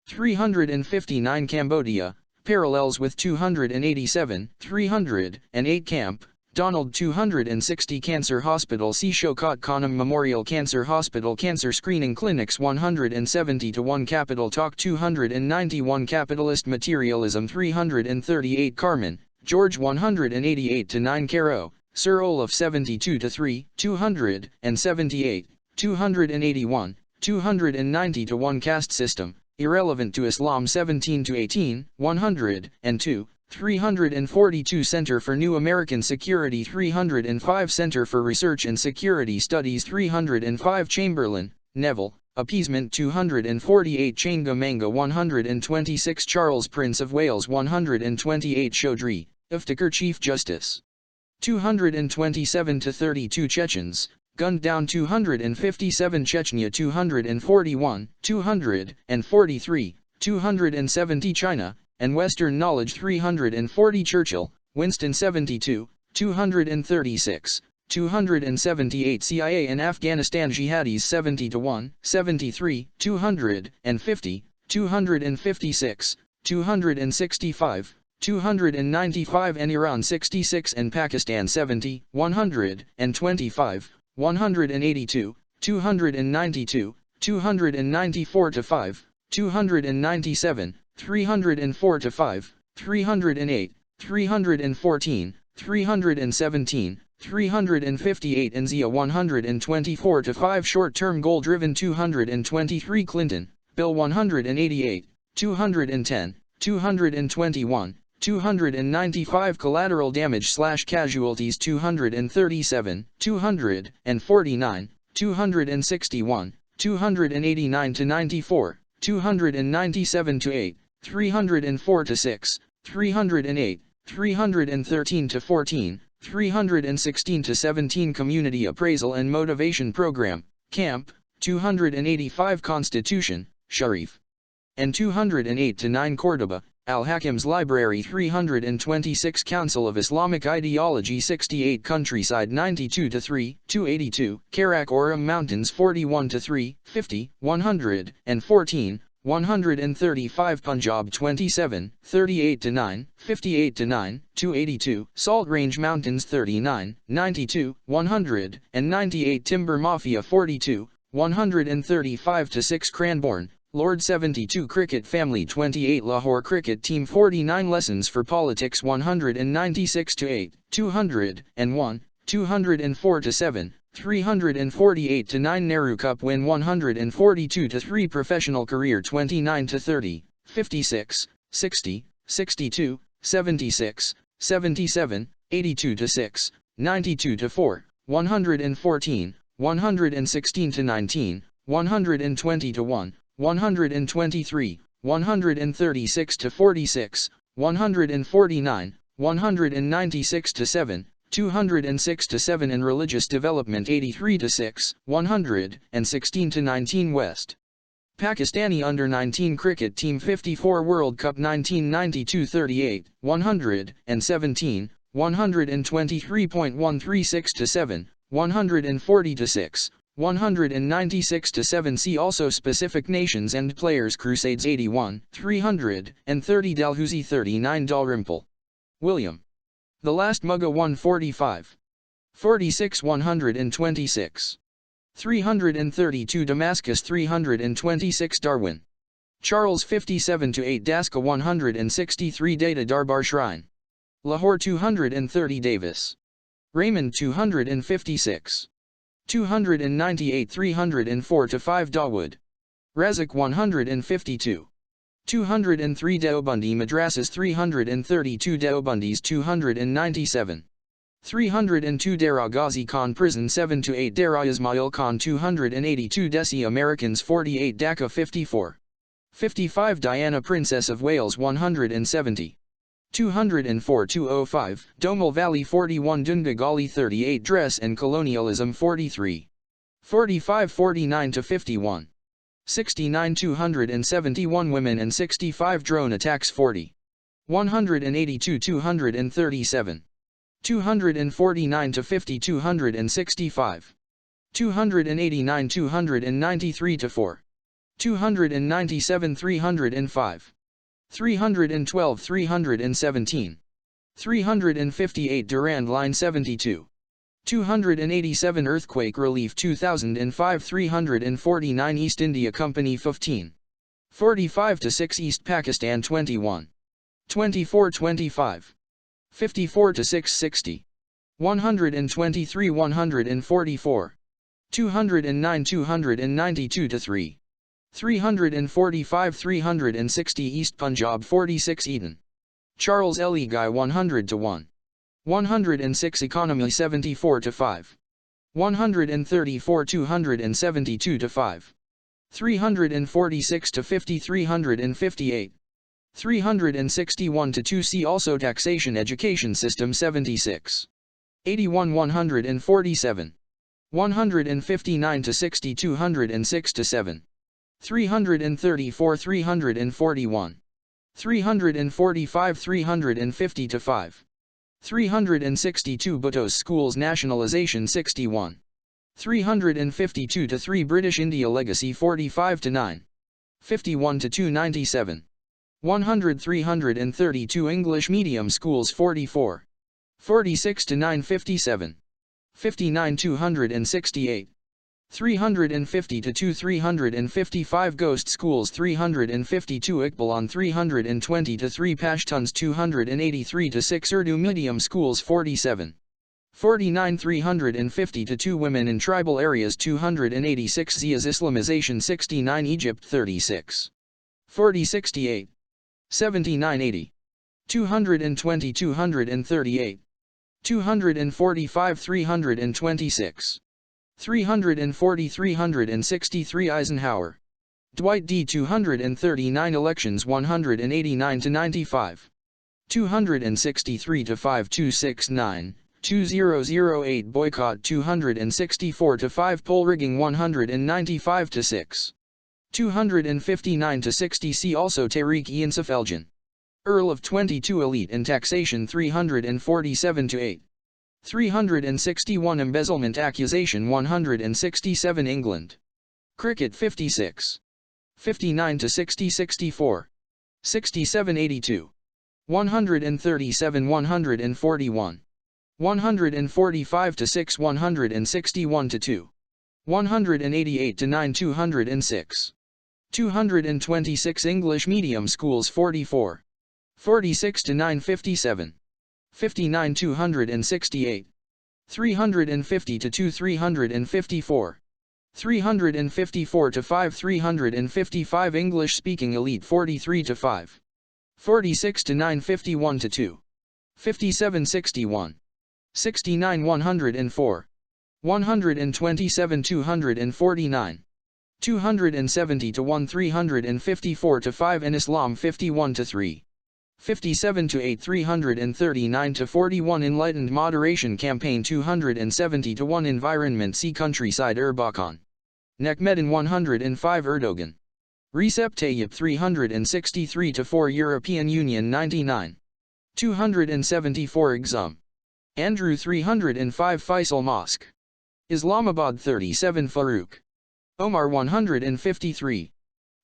359 Cambodia, parallels with 287, 308 Camp, Donald 260 Cancer Hospital C. Shaukat Khanum Memorial Cancer Hospital Cancer Screening Clinics 170 to 1 Capital Talk 291 Capitalist Materialism 338 Carmen, George 188 to 9 Caro, Sir Olaf 72 to 3, 278, 281, 290 to 1 Caste System, Irrelevant to Islam 17 to 18, 102, 342 Center for New American Security 305 Center for Research and Security Studies 305 Chamberlain, Neville, Appeasement 248 Changa 126 Charles Prince of Wales 128 Chaudhry, Iftikhar Chief Justice 227 to 32 Chechens, gunned down 257 Chechnya 241, 243, 270 China, and Western Knowledge 340 Churchill, Winston 72, 236, 278 CIA and Afghanistan Jihadis 70 to 1, 73, 250, 256, 265, 295 and Iran 66 and Pakistan 70, 125, 182, 292, 294 to 5, 297, 304 to 5, 308, 314, 317, 358 and Zia 124 to 5 Short-term goal-driven 223 Clinton, Bill 188, 210, 221, 295 Collateral damage/casualties 237, 249, 261, 289 to 94, 297 to 8, 304 to 6, 308, 313 to 14, 316 to 17 Community Appraisal and Motivation Program, Camp, 285 Constitution, Sharif. And 208 to 9 Cordoba, Al-Hakim's Library 326 Council of Islamic Ideology 68 Countryside 92 to 3, 282, Karakoram Mountains 41 to 3, 50, 114, 135 Punjab 27, 38 to 9, 58 to 9, 282, Salt Range Mountains 39, 92, 198 Timber Mafia 42, 135 to 6 Cranbourne, Lord 72 Cricket Family 28 Lahore Cricket Team 49 Lessons for Politics 196 to 8, 201, 204 to 7, 348 to 9 Nehru Cup win 142 to 3 Professional Career 29 to 30, 56, 60, 62, 76, 77, 82 to 6, 92 to 4, 114, 116 to 19, 120 to 1, 123, 136 to 46, 149, 196 to 7, 206 to 7 in Religious Development 83 to 6, 116 to 19 West. Pakistani Under-19 Cricket Team 54 World Cup 1992 38, 117, 123.136 to 7, 140 to 6, 196 to 7 See also Specific Nations and Players Crusades 81, 330 Dalhousie 39 Dalrymple. William. The Last Mugga 145. 46 126. 332 Damascus 326 Darwin. Charles 57-8 Daska 163 Data Darbar Shrine. Lahore 230 Davis. Raymond 256. 298 304-5 Dawood. Razak 152. 203 Deobandi Madrasas 332 Deobandis 297. 302 Dara Ghazi Khan Prison 7-8 Dara Ismail Khan 282 Desi Americans 48 Dhaka 54. 55 Diana Princess of Wales 170. 204 205 Domal Valley 41 Dunga Gali 38 Dress and Colonialism 43. 45 49-51. 69 271 Women and 65 Drone attacks 40. 182 237. 249-50 265. 289 293-4. 297 305. 312 317. 358 Durand Line 72. 287 Earthquake Relief 2005 349 East India Company 15. 45-6 East Pakistan 21. 24-25. 54-660. 123 144. 209 292-3. 345 360 East Punjab 46 Eden. Charles L. Guy 100-1. 106 Economy 74-5. 134 272-5. 346-50 358. 361-2 See also Taxation Education System 76. 81 147. 159-60 206-7. 334 341. 345 350-5. 362 Bhutto's Schools Nationalization 61. 352-3 British India Legacy 45-9. 51-297. 100 332 English Medium Schools 44. 46-957. 59 268. 350-2 355 Ghost Schools 352 Iqbal on 320-3 Pashtuns 283-6 Urdu Medium Schools 47. 49 350-2 Women in Tribal Areas 286 Zia's Islamization 69 Egypt 36. 40-68. 79-80. 220 238. 245 326. 340 363 Eisenhower. Dwight D. 239 Elections 189-95. 263-5269. 2008 Boycott 264-5 Poll Rigging 195-6. 259-60 See also Tariq-e Insafeljan. Earl of 22 Elite and Taxation 347-8. 361 Embezzlement Accusation 167 England. Cricket 56. 59-60 64. 67-82. 137 141. 145-6 161-2. 188-9 206. 226 English Medium Schools 44. 46-9 57. 59 268. 350-2 354. 354-5 355 English Speaking Elite 43-5. 46-9 51-2. 57-61. 69 104. 127 249. 270-1 354-5 and Islam 51-3. 57-8 339-41 Enlightened Moderation Campaign 270-1 Environment See Countryside Erbakan. Nekmedin 105 Erdogan. Recep Tayyip 363-4 European Union 99. 274 Exum. Andrew 305 Faisal Mosque. Islamabad 37 Farouk. Omar 153.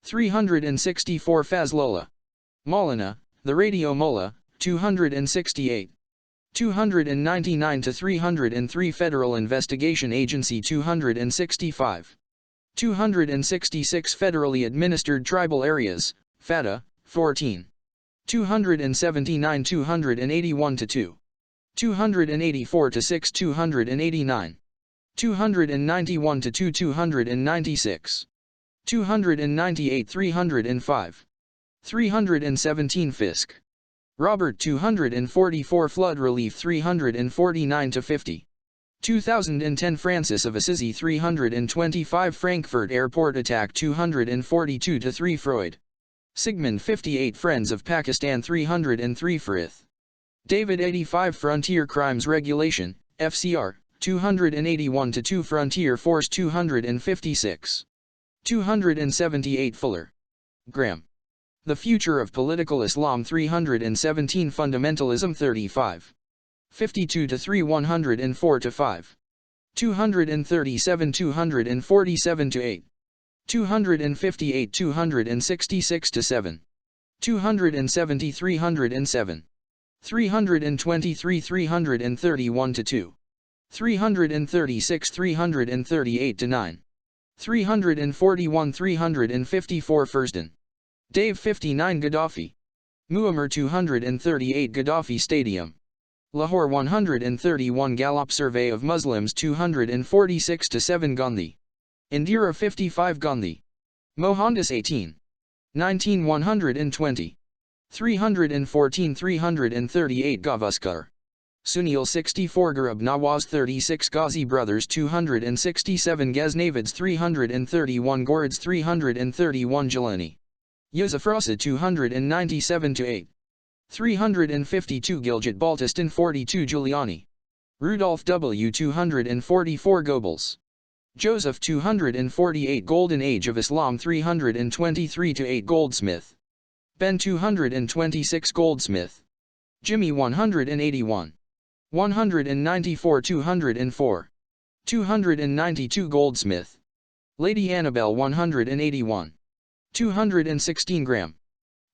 364 Fazlullah. Maulana, the Radio Mullah, 268. 299 to 303 Federal Investigation Agency 265. 266 Federally Administered Tribal Areas, FATA, 14. 279 281 to 2. 284 to 6 289. 291 to 2 296. 298 305. 317 Fisk. Robert 244 Flood Relief 349 to 50. 2010 Francis of Assisi 325 Frankfurt Airport Attack 242 to 3 Freud. Sigmund 58 Friends of Pakistan 303 Frith. David 85 Frontier Crimes Regulation, FCR, 281 to 2 Frontier Force 256. 278 Fuller. Graham. The Future of Political Islam 317 Fundamentalism 35. 52 to 3 104 to 5. 237 247 to 8. 258 266 to 7. 270 307. 323 331 to 2. 336 338 to 9. 341 354 Furston. Dave 59 Gaddafi. Muammar 238 Gaddafi Stadium. Lahore 131 Gallup Survey of Muslims 246 to 7 Gandhi. Indira 55 Gandhi. Mohandas 18. 19 120. 314 338 Gavaskar. Sunil 64 Gharib Nawaz 36 Ghazi Brothers 267 Ghaznavids 331 Ghurids 331 Jalani. Yusuf Rasid 297 to 8. 352 Gilgit Baltistan 42 Giuliani. Rudolph W 244 Goebbels. Joseph 248 Golden Age of Islam 323 to 8 Goldsmith. Ben 226 Goldsmith. Jimmy 181. 194 204. 292 Goldsmith. Lady Annabelle 181. 216 Graham.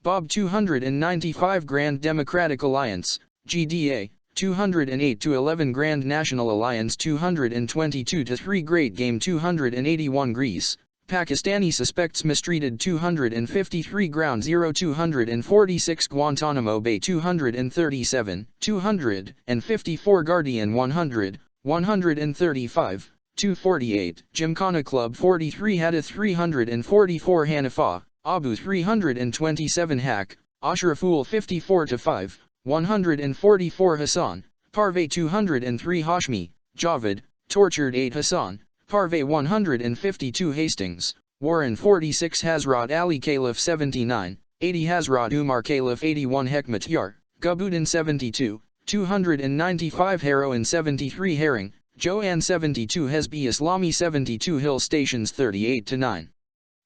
Bob 295 Grand Democratic Alliance, GDA, 208 to 11 Grand National Alliance 222 to 3 Great Game 281 Greece, Pakistani suspects mistreated 253 Ground Zero 246 Guantanamo Bay 237, 254 Guardian 100, 135, 248, Gymkhana Club 43 Hadith 344 Hanifa, Abu 327 Haq, Ashraful 54 to 5, 144 Hassan, Parvez 203 Hashmi, Javed, tortured 8 Hassan, Parvez 152 Hastings, Warren 46 Hazrat Ali Caliph 79, 80 Hazrat Umar Caliph 81 Hekmat Yar, Gabudin 72, 295 Heroin 73 Herring, Joanne 72 Hezbi Islami 72 Hill Stations 38 to 9.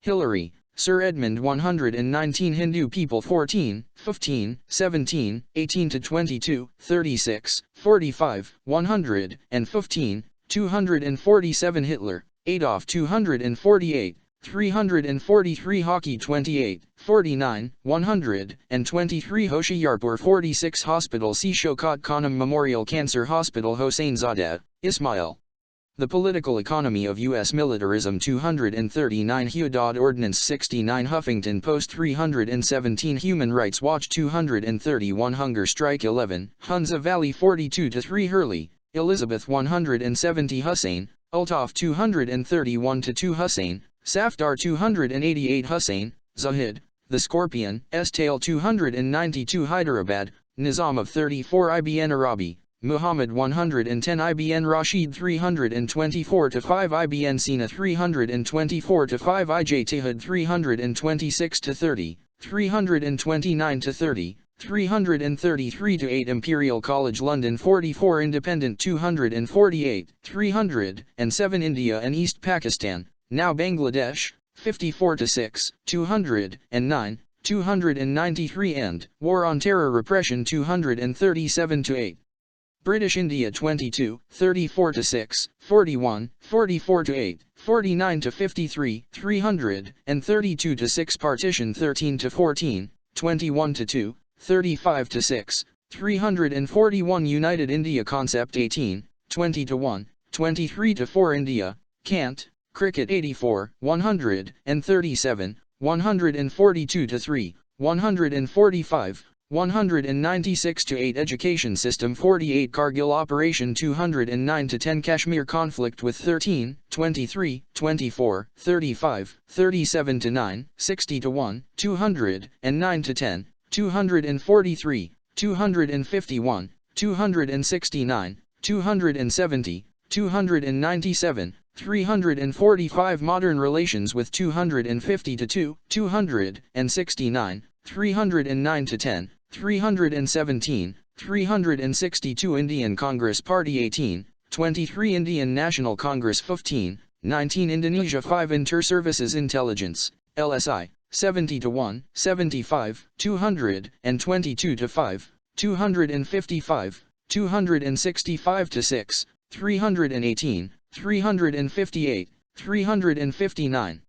Hillary, Sir Edmund 119 Hindu People 14, 15, 17, 18 to 22, 36, 45, 115, 247 Hitler, Adolf 248, 343 Hockey 28, 49, 123 Hoshiarpur 46 Hospital C. Shokat Khanum Memorial Cancer Hospital Hossein Zadeh, Ismail. The Political Economy of U.S. Militarism 239 Hudod Ordinance 69 Huffington Post 317 Human Rights Watch 231 Hunger Strike 11 Hunza Valley 42 to 3 Hurley, Elizabeth 170 Hussein, Altaf 231 to 2 Hussein, Safdar 288 Hussein, Zahid, The Scorpion, Estail 292 Hyderabad, Nizam of 34 Ibn Arabi, Muhammad 110 Ibn Rashid 324 to 5 Ibn Sina 324 to 5 Ijtihad 326 to 30, 329 to 30, 333 to 8 Imperial College London 44 Independent 248, 307 India and East Pakistan, now Bangladesh, 54 to 6, 209, 293 End, War on Terror Repression 237 to 8. British India 22, 34 to 6, 41, 44 to 8, 49 to 53, 332 to 6 Partition 13 to 14, 21 to 2, 35 to 6, 341 United India Concept 18, 20 to 1, 23 to 4 India, Kant, Cricket 84, 137, 142 to 3, 145, 196 to 8 Education System 48 Kargil Operation 209 to 10 Kashmir Conflict with 13, 23, 24, 35, 37 to 9, 60 to 1, 209 to 10, 243, 251, 269, 270, 297, 345 Modern Relations with 250 to 2, 269, 309 to 10, 317, 362 Indian Congress Party 18, 23 Indian National Congress 15, 19 Indonesia 5 Inter-Services Intelligence, LSI, 70 to 1, 75, 222 to 5, 255, 265 to 6, 318, 358, 359.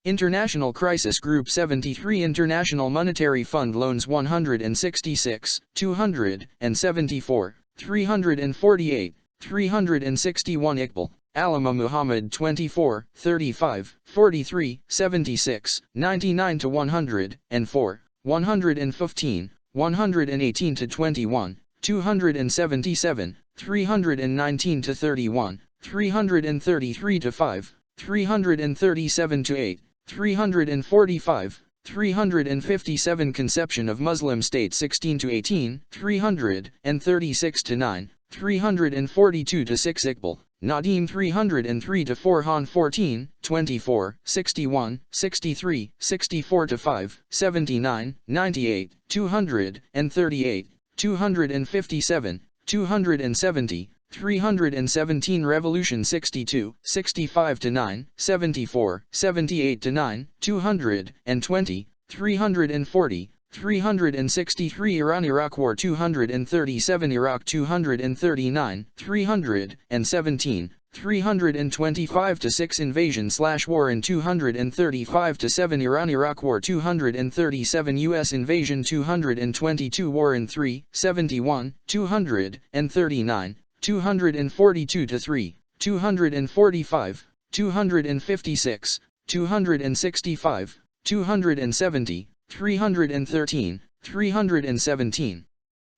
International Crisis Group 73 International Monetary Fund Loans 166, 274, 348, 361 Iqbal, Alama Muhammad 24, 35, 43, 76, 99 to 104, 115, 118 to 21, 277, 319 to 31, 333 to 5, 337 to 8, 345, 357 Conception of Muslim State 16 to 18, 336 to 9, 342 to 6 Iqbal, Nadim 303 to 4 Han 14, 24, 61, 63, 64 to 5, 79, 98, 238, 257, 270, 317 Revolution 62, 65 to 9, 74, 78 to 9, 220, 340, 363 Iran-Iraq War 237 Iraq 239, 317, 325 to 6 Invasion/War in 235 to 7 Iran-Iraq War 237 U.S. Invasion 222 War in 3, 71, 239, 242 to 3, 245, 256, 265, 270, 313, 317.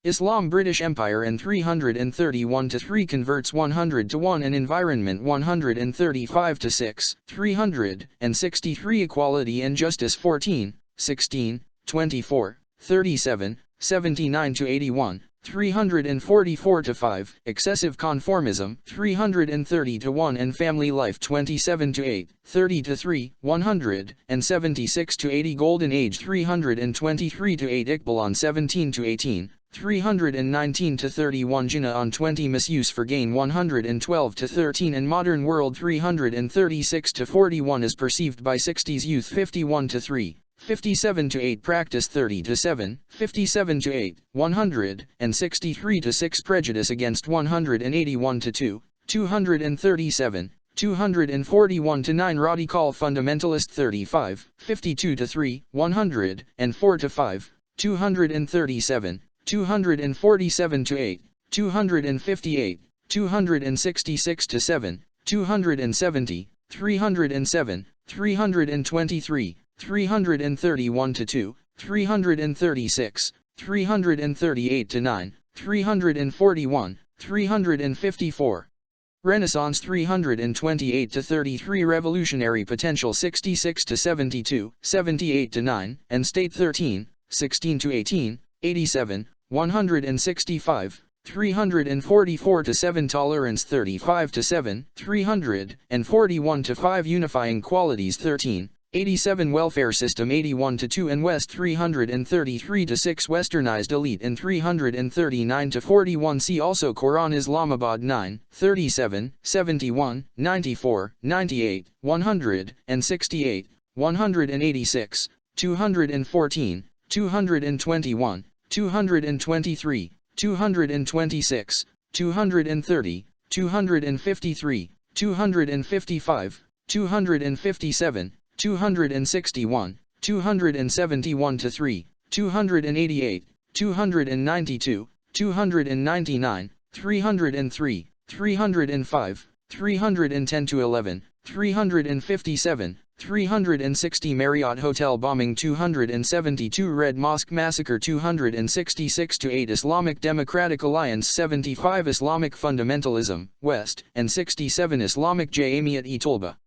Islam British Empire and 331 to 3 converts 100 to 1 and environment 135 to 6, 363 Equality and Justice 14, 16, 24, 37, 79 to 81, 344 to 5, Excessive Conformism 330 to 1 and Family Life 27 to 8, 30 to 3, 176 to 80 Golden Age 323 to 8 Iqbal on 17 to 18, 319 to 31 Jinnah on 20 Misuse for Gain 112 to 13 and Modern World 336 to 41 is perceived by 60s youth 51 to 3. 57 to 8 Practice 30 to 7, 57 to 8, 163 to 6 Prejudice against 181 to 2, 237, 241 to 9 Radical Fundamentalist 35, 52 to 3, 104 to 5, 237, 247 to 8, 258, 266 to 7, 270, 307, 323, 331 to 2, 336, 338 to 9, 341, 354. Renaissance 328 to 33 Revolutionary Potential 66 to 72, 78 to 9, and State 13, 16 to 18, 87, 165, 344 to 7 Tolerance 35 to 7, 341 to 5 Unifying Qualities 13, 87 Welfare System 81 to 2 and West 333 to 6 Westernized Elite and 339 to 41 See also Quran Islamabad 9, 37, 71, 94, 98, 168, 186, 214, 221, 223, 226, 230, 253, 255, 257, 261, 271 to 3, 288, 292, 299, 303, 305, 310-11, 357, 360 Marriott Hotel bombing 272 Red Mosque massacre 266-8 Islamic Democratic Alliance 75 Islamic fundamentalism, West, and 67 Islamic Jamiat-e Tolba.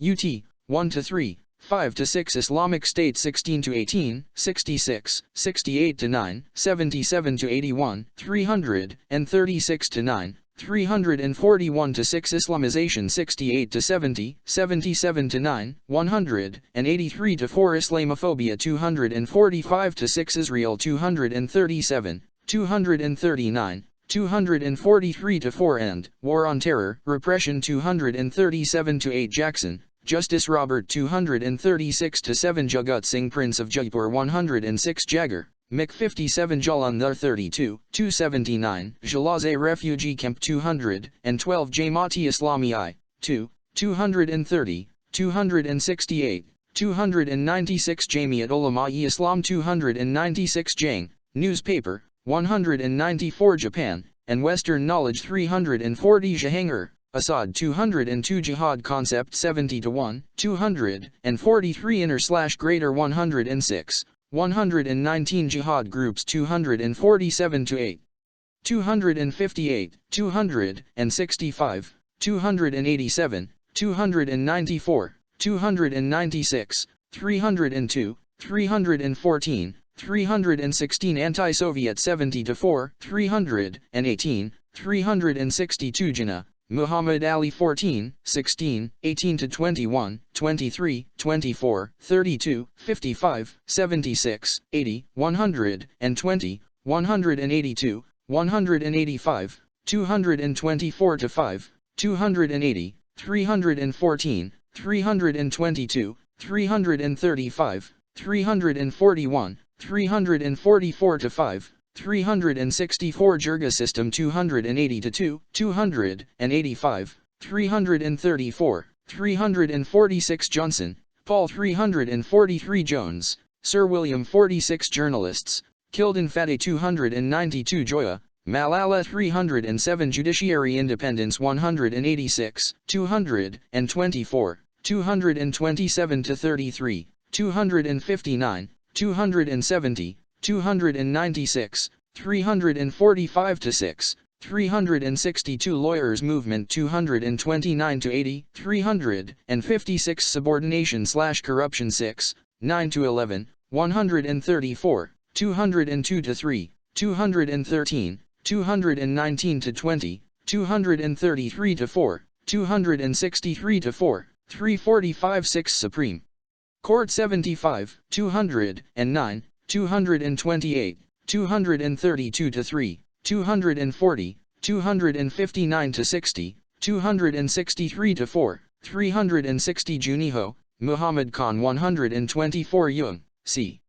UT, 1-3, 5-6 Islamic State 16-18, 66, 68-9, 77-81, 336-9, 341-6 Islamization 68-70, 77-9, 183-4 Islamophobia 245-6 Israel 237, 239, 243-4 End, War on Terror, Repression 237-8 Jackson, Justice Robert 236-7 Jagat Singh Prince of Jaipur 106 Jagger, Mick 57 Jalandhar 32, 279, Jalazay Refugee Camp 212 Jamaati Islami I, 2, 230, 268, 296 Jamiat Ulama-e Islam 296 Jang, Newspaper, 194 Japan, and Western Knowledge 340 Jahangir, Assad 202 Jihad Concept 70-1, 243 Inner/Greater 106, 119 Jihad Groups 247-8, 258, 265, 287, 294, 296, 302, 314, 316 Anti-Soviet 70-4, 318, 362 Jinnah, Muhammad Ali 14, 16, 18-21, 23, 24, 32, 55, 76, 80, 120, 182, 185, 224-5, 280, 314, 322, 335, 341, 344-5, 364 Jirga System 280-2, 285, 334, 346 Johnson, Paul 343 Jones, Sir William 46 Journalists, killed in Fateh 292 Joya, Malala 307 Judiciary Independence 186, 224, 227-33, 259, 270, 296, 345-6, 362 Lawyers Movement 229-80, 356 Subordination/Corruption 6, 9-11, 134, 202-3, 213, 219-20, 233-4, 263-4, 345-6 Supreme Court 75, 209, 228, 232-3, 240, 259-60, 263-4, 360 Juniho, Muhammad Khan 124 Yung, c.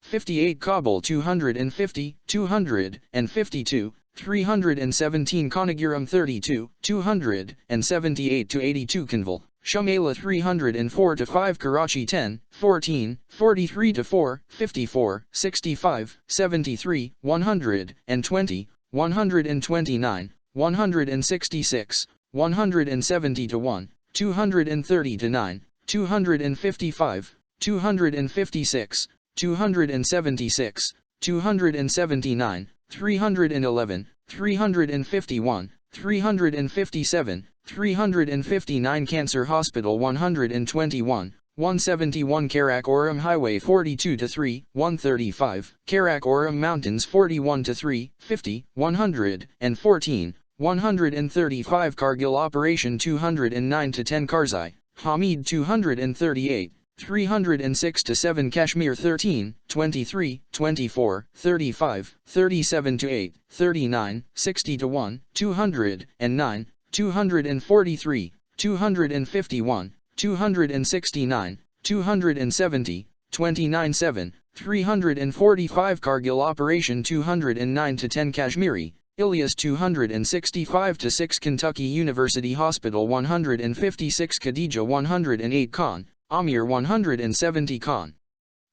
58 Kabul 250, 252, 317 Konagiram 32, 278-82 Kanval, Shumela 304-5 Karachi 10, 14, 43-4, 54, 65, 73, 120, 129, 166, 170-1, 230-9, 255, 256, 276, 279, 311, 351, 357, 359 Cancer Hospital 121, 171 Karakoram Highway 42-3, 135, Karakoram Mountains 41-3, 50, 114, 135 Kargil Operation 209-10 Karzai, Hamid 238, 306-7 Kashmir 13, 23, 24, 35, 37-8, 39, 60-1, 209, 243, 251, 269, 270, 29-7, 345 Kargil Operation 209-10 Kashmiri, Ilyas 265-6 Kentucky University Hospital 156 Khadija 108 Khan, Amir 170 Khan,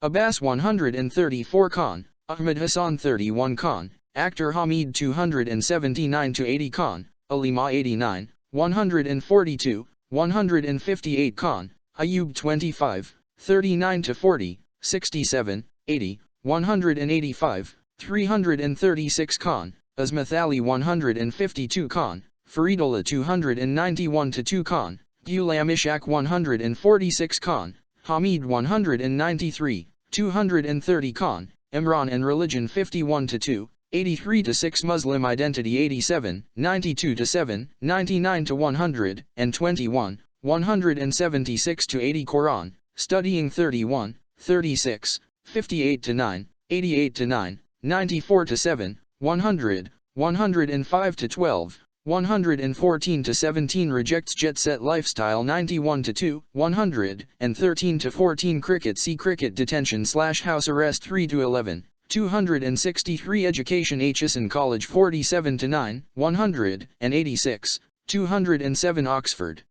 Abbas 134 Khan, Ahmed Hassan 31 Khan, actor Hamid 279 to 80 Khan, Alima 89, 142, 158 Khan, Ayub 25, 39 to 40, 67, 80, 185, 336 Khan, Azmath Ali 152 Khan, Faridullah 291 to 2 Khan, Ghulam Ishaq 146 Khan, Hamid 193, 230 Khan, Imran and religion 51 to 2, 83 to 6 Muslim identity 87, 92 to 7, 99 to 100, and 21, 176 to 80 Quran, studying 31, 36, 58 to 9, 88 to 9, 94 to 7, 100, 105 to 12, 114 to 17 rejects jet set lifestyle 91 to 2, 113 to 14 cricket see cricket detention / house arrest 3 to 11, 263 education Aitchison College 47 to 9, 186, 207 Oxford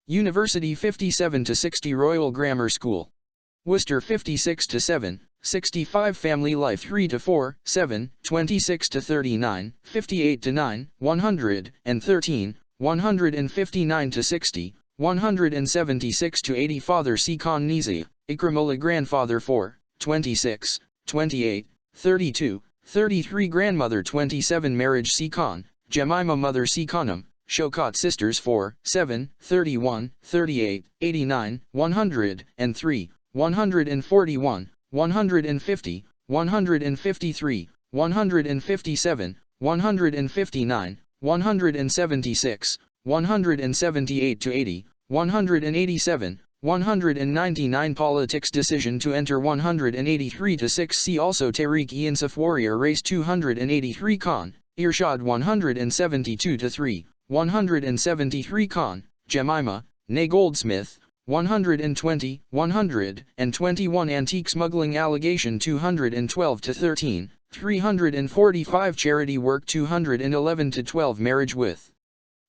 University 57 to 60 Royal Grammar School Worcester 56 to 7, 65 Family Life 3 to 4, 7, 26 to 39, 58 to 9, 113, 159 to 60, 176 to 80 Father C. Khan Nizi, Ikramullah Grandfather 4, 26, 28, 32, 33 Grandmother 27 Marriage C. Khan, Jemima Mother C. Khanum, Shaukat Sisters 4, 7, 31, 38, 89, 103, 141, 150, 153, 157, 159, 176, 178 to 80, 187, 199 Politics decision to enter 183 to 6 see also Tariq-e-Insaf Warrior Race 283 Khan, Irshad 172 to 3, 173 Khan, Jemima, Nay Goldsmith, 120, 121 Antique smuggling allegation 212 to 13, 345 Charity work 211 to 12 Marriage with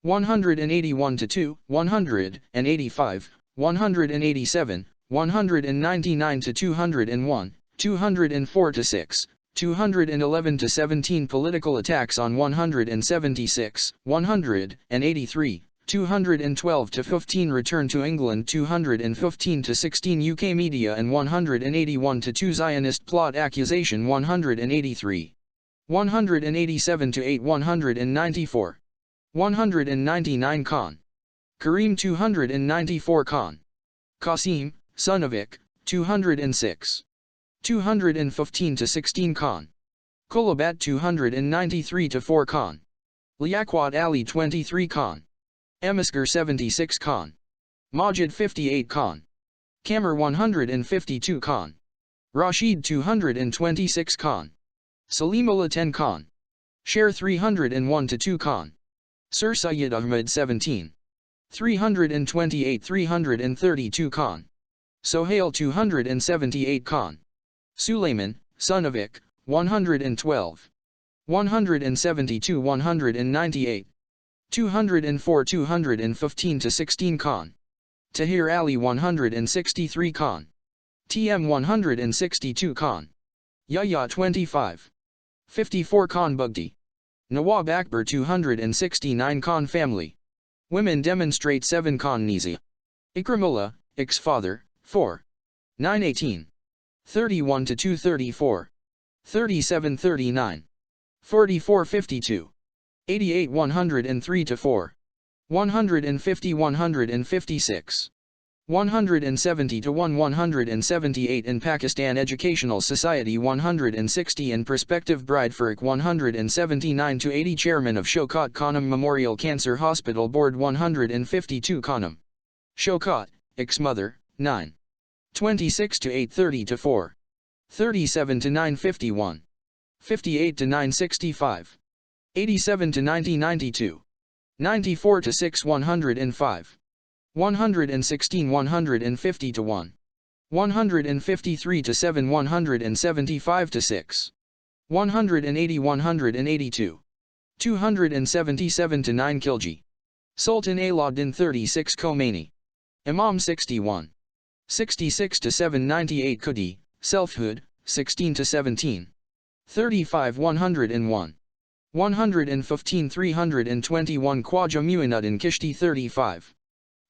181 to 2, 185, 187, 199 to 201, 204 to 6, 211 to 17 Political attacks on 176, 183, 212 to 15 Return to England 215 to 16 UK media and 181 to 2 Zionist plot accusation 183, 187 to 8 194, 199 Khan, Kareem 294 Khan, Qasim, son of Ik, 206, 215 to 16 Khan, Kulabat 293 to 4 Khan, Liaquat Ali 23 Khan, Emisker 76 Khan, Majid 58 Khan, Kamar 152 Khan, Rashid 226 Khan, Salimullah 10 Khan, Sher 301 to 2 Khan, Sir Syed Ahmed 17, 328 332 Khan, Sohail 278 Khan, Suleiman, son of Ik, 112, 172 198, 204 215 to 16 Khan, Tahir Ali 163 Khan, TM 162 Khan, Yahya 25, 54 Khan Bugti, Nawab Akbar 269 Khan family, women demonstrate 7 Khan Nizi, Ikramullah, Ik's father, 4, 918, 31 to 234, 37 39, 44 52. 88 103 to 4, 150 156, 170 to 1 178 in Pakistan Educational Society 160 in Prospective Bride Farq 179 to 80 Chairman of Shaukat Khanum Memorial Cancer Hospital Board 152 Khanum, Shaukat, ex-mother, 9, 26 to 830 to 4, 37 to 951, 58 to 965. 87 to 9092, 94 to 6 105, 116 150 to 1, 153 to 7 175 to 6, 180 182, 277 to 9 Khilji, Sultan Alauddin 36 Khomeini, Imam 61, 66 to 798 Qudi, Selfhood, 16 to 17. 35 101. 115 321 Kwajamuinuddin Kishti 35.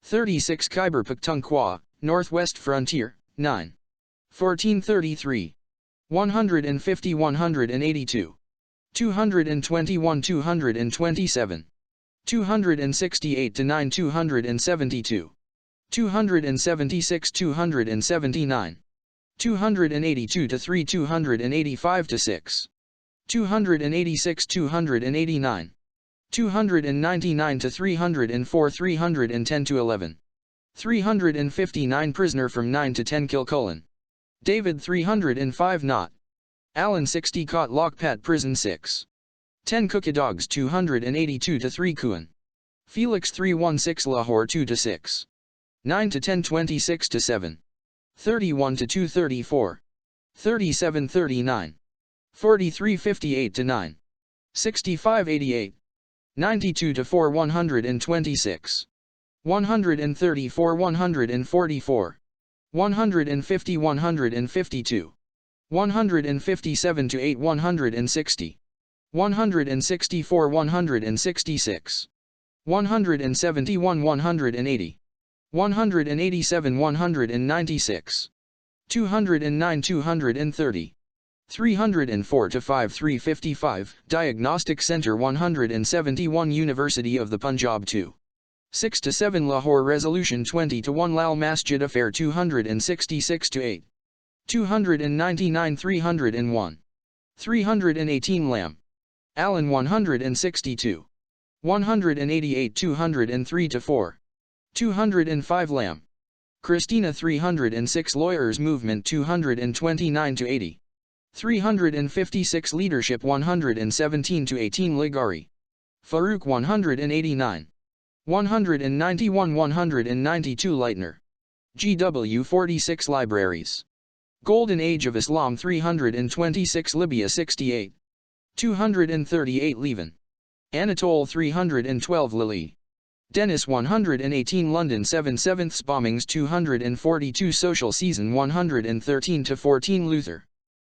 36 Khyber Pakhtunkhwa, Northwest Frontier, 9. 1433. 150 182. 221 227. 268 to 9 272. 276 279. 282 to 3 285 to 6. 286 289. 299 to 304 310 to 11. 359 Prisoner from 9 to 10 Kilcullen. David 305 Knot. Allen 60 Caught Lockpat Prison 6. 10 Cookadogs 282 to 3 Kuan. Felix 316 Lahore 2 to 6. 9 to 10 26 to 7. 31 to 234. 37 39. 43 58 to 9. 65 88. 92 to 4 126. 134 144. 150 152. 157 to 8 160. 164 166. 171 180. 187 196. 209 230. 304 to 5 355, Diagnostic Center 171 University of the Punjab 2. 6 to 7 Lahore Resolution 20 to 1 Lal Masjid Affair 266 to 8. 299 301. 318 Lamb. Allen 162. 188 203 to 4. 205 Lamb. Christina 306 Lawyers Movement 229 to 80. 356 Leadership 117 to 18 Ligari. Farouk 189. 191 192 Leitner. GW 46 Libraries. Golden Age of Islam 326 Libya 68. 238 Leven. Anatole 312 Lily. Dennis 118 London 7/7 Bombings 242 Social Season 113 to 14 Luther.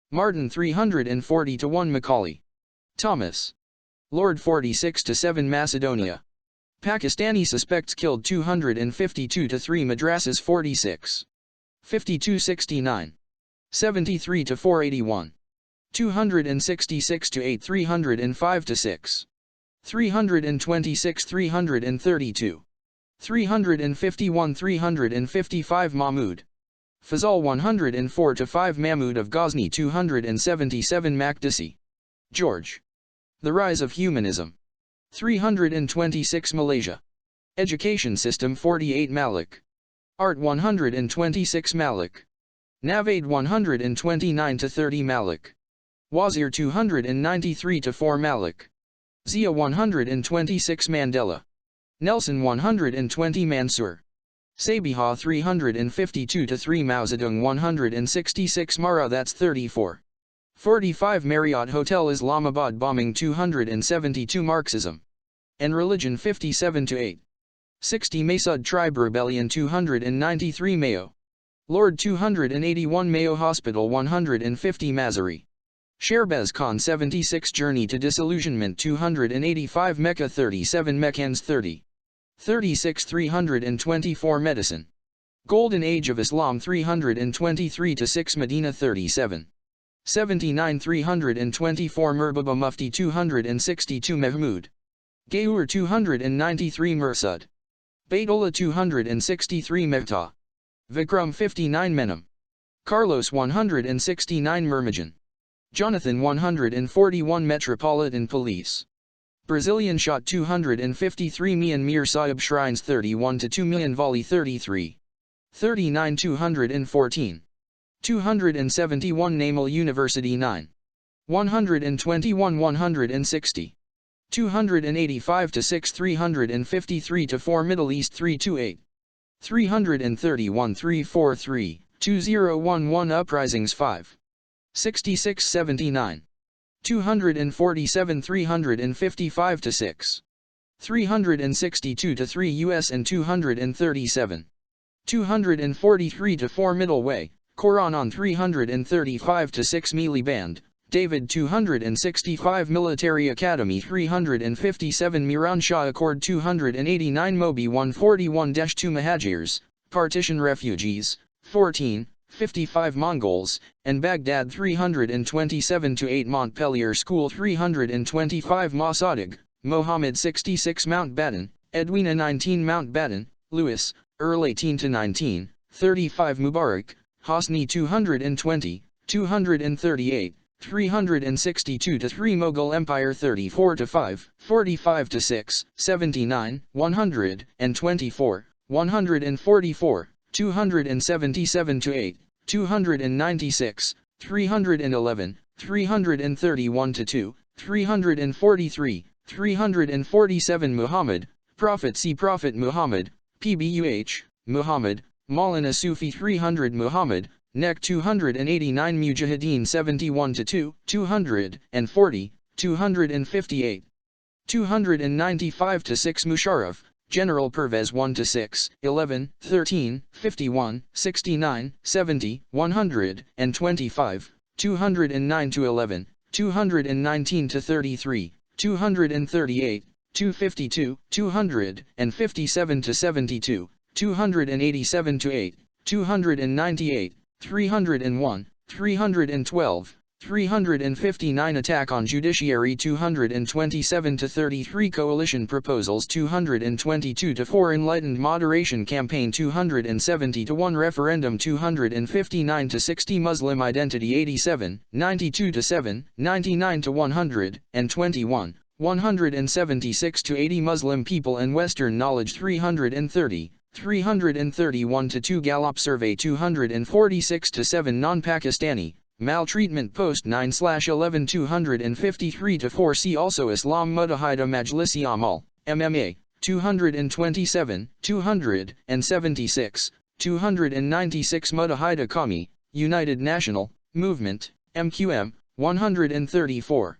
Martin 340 to 1 Macaulay. Thomas. Lord 46 to 7 Macedonia. Pakistani suspects killed 252 to 3 Madrasas 46. 5269. 73 to 481. 266 to 8 305 to 6. 326 332. 351 355 Mahmud. Fazal 104 to 5 Mahmud of Ghazni 277 Makdisi. George. The Rise of Humanism. 326 Malaysia. Education System 48 Malik. Art 126 Malik. Navaid 129 to 30 Malik. Wazir 293 to 4 Malik. Zia 126 Mandela. Nelson 120 Mansur. Sabiha 352 to 3 Mao Zedong 166 Mara that's 34. 45 Marriott Hotel Islamabad bombing 272 Marxism and Religion 57 to 8. 60 Masud Tribe Rebellion 293 Mayo. Lord 281 Mayo Hospital 150 Mazari. Sherbez Khan 76 Journey to Disillusionment 285 Mecca 37 Meccans 30. 36 324 Medicine. Golden Age of Islam 323 to 6 Medina 37. 79 324 Murbaba Mufti 262 Mahmud. Gaur 293 Mursad. Baitullah 263 Mevta. Vikram 59 Menem. Carlos 169 Murmajan. Jonathan 141 Metropolitan Police. Brazilian shot 253 Myanmar Sahib Shrines 31 to 2 million Volley 33. 39 214. 271 Namal University 9. 121 160. 285 to 6 353 to 4 Middle East 328. 331 343, 2011 Uprisings 5. 66 79. 247 355 to 6. 362 to 3 US and 237. 243 to 4 Middle Way, Quran on 335 to 6 Miliband, David 265 Military Academy 357 Miran Shah Accord 289 Mobi 141-2 Muhajirs, partition refugees, 14, 55 Mongols, and Baghdad 327-8 Montpellier School 325 Mossadegh, Mohammed 66 Mountbatten, Edwina 19 Mountbatten, Louis, Earl 18-19, 35 Mubarak, Hosni 220, 238, 362-3 Mughal Empire 34-5, 45-6, 79, 124, 144, 277-8, 296, 311, 331-2, 343, 347 Muhammad, Prophet C. Prophet Muhammad, PBUH, Muhammad, Maulana Sufi 300 Muhammad, Nek 289 Mujahideen 71-2, 240, 258, 295-6 Musharraf, General Pervez 1-6, 11, 13, 51, 69, 70, 125, 209-11, 219-33, 238, 252, 257-72, 287-8, 298, 301, 312, 359 Attack on Judiciary 227-33 Coalition Proposals 222-4 Enlightened Moderation Campaign 270-1 Referendum 259-60 Muslim Identity 87, 92-7, 99-121, 176-80 Muslim People and Western Knowledge 330, 331-2 Gallup Survey 246-7 Non-Pakistani, Maltreatment Post 9/11 253-4 See also Islam Mujahida Majlisi Amal, MMA, 227, 276, 296 Mujahida Qawmi, United National, Movement, MQM, 134.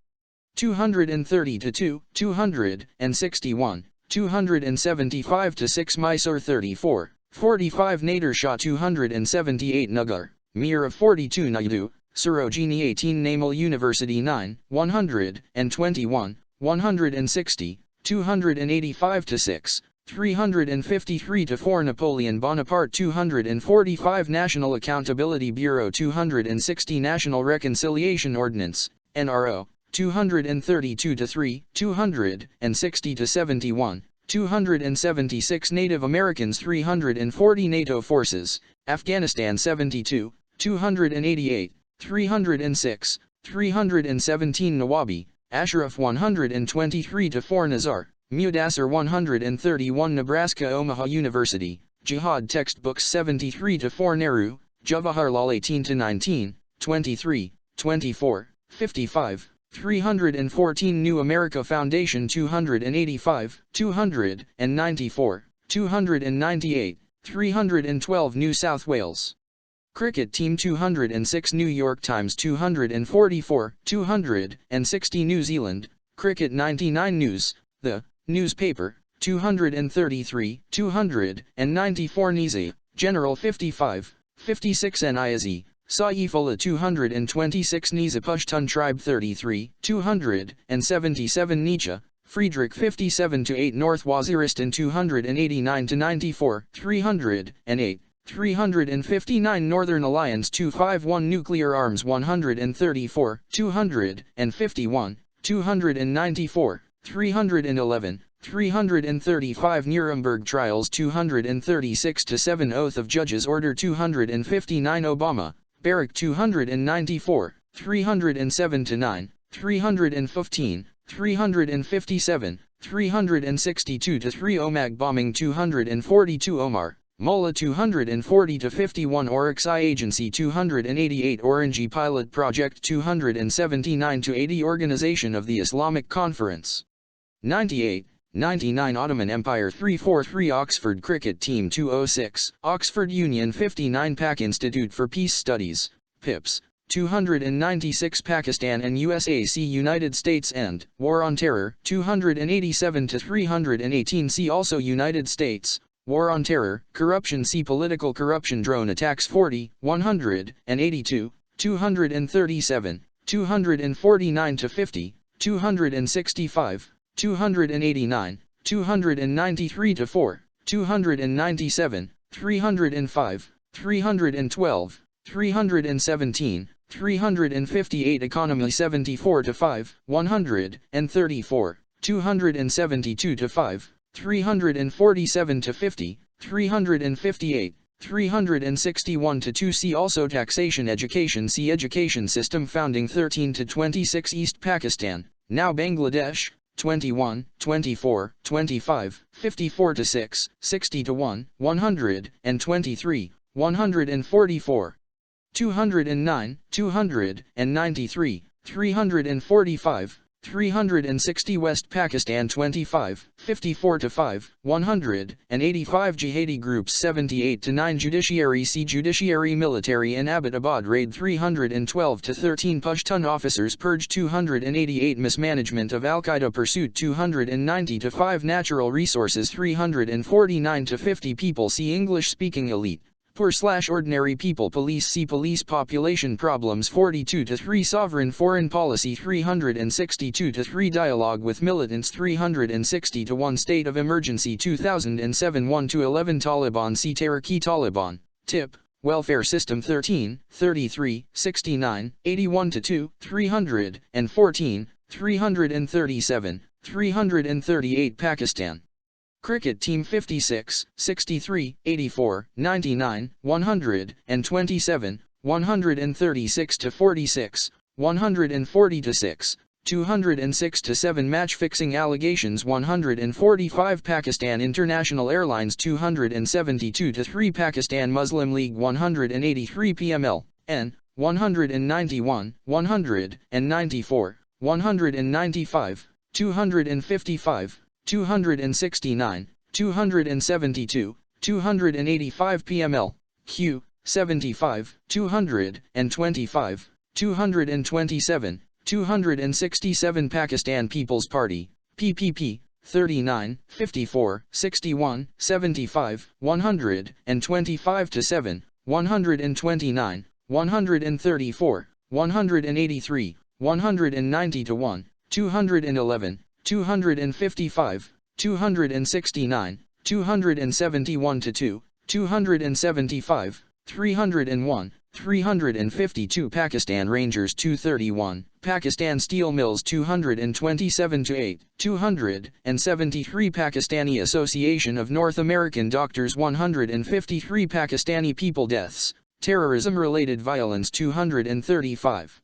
230-2, 261, 275-6 Mysore 34, 45 Nader Shah 278 Nagar, Mir of 42 Naidu, Sarojini 18 Namal University 9, 121, 160, 285-6, 353-4 Napoleon Bonaparte 245 National Accountability Bureau 260 National Reconciliation Ordinance, NRO, 232-3, 260-71, 276 Native Americans 340 NATO forces, Afghanistan 72, 288, 306, 317 Nawabi, Ashraf 123-4 Nazar, Mudassar 131 Nebraska Omaha University, Jihad Textbooks 73-4 Nehru, Jawaharlal 18-19, 23, 24, 55, 314 New America Foundation 285, 294, 298, 312 New South Wales. Cricket Team 206 New York Times 244, 260 New Zealand, Cricket 99 News, The Newspaper, 233, 294 Nizi, General 55, 56 Niaz, Saifola 226 Niza Pushtun Tribe 33, 277 Nietzsche, Friedrich 57-8 North Waziristan 289-94, 308, 359 Northern Alliance 251 Nuclear Arms 134, 251, 294, 311, 335 Nuremberg Trials 236-7 Oath of Judges Order 259 Obama, Barack 294, 307-9, 315, 357, 362-3 Omagh Bombing 242 Omar, Mullah 240-51 Oryx I Agency 288 Orange Pilot Project 279-80 Organization of the Islamic Conference 98, 99 Ottoman Empire 343 Oxford Cricket Team 206 Oxford Union 59 Pak Institute for Peace Studies, PIPS 296 Pakistan and USAC United States and War on Terror 287-318 See also United States War on Terror, Corruption See Political Corruption Drone Attacks 40, 182, 237, 249 to 50, 265, 289, 293 to 4, 297, 305, 312, 317, 358 economy 74 to 5, 134, 272 to 5, 347 to 50, 358, 361 to 2. See also taxation education. See education system founding 13 to 26 East Pakistan, now Bangladesh, 21, 24, 25, 54 to 6, 60 to 1, 123, 144, 209, 293, 345, 360 West Pakistan 25, 54 to 5, 185 Jihadi groups 78 to 9 Judiciary. See Judiciary Military in Abbottabad raid 312 to 13 Pashtun officers purged 288 Mismanagement of Al-Qaeda pursuit 290 to 5 Natural resources 349 to 50 People. See English speaking elite, poor/ordinary people. Police. See police population problems 42 to 3 Sovereign foreign policy 362 to 3 Dialogue with militants 360 to 1 State of emergency 2007 1 to 11 Taliban. See Tehrik-e Taliban, tip, welfare system 13, 33, 69, 81 to 2, 314, 337, 338 Pakistan. Cricket team 56, 63, 84, 99, 127, 136 to 46, 140 to 6, 206 to 7 Match fixing allegations 145 Pakistan International Airlines 272 to 3 Pakistan Muslim League 183 PML, N, 191, 194, 195, 255, 269, 272, 285 PML, Q, 75, 225, 227, 267 Pakistan People's Party, PPP, 39, 54, 61, 75, 125 to 7, 129, 134, 183, 190 to 1, 211, 255, 269, 271 to 2, 275, 301, 352 Pakistan Rangers 231, Pakistan Steel Mills 227 to 8, 273 Pakistani Association of North American Doctors 153 Pakistani people deaths, terrorism-related violence 235.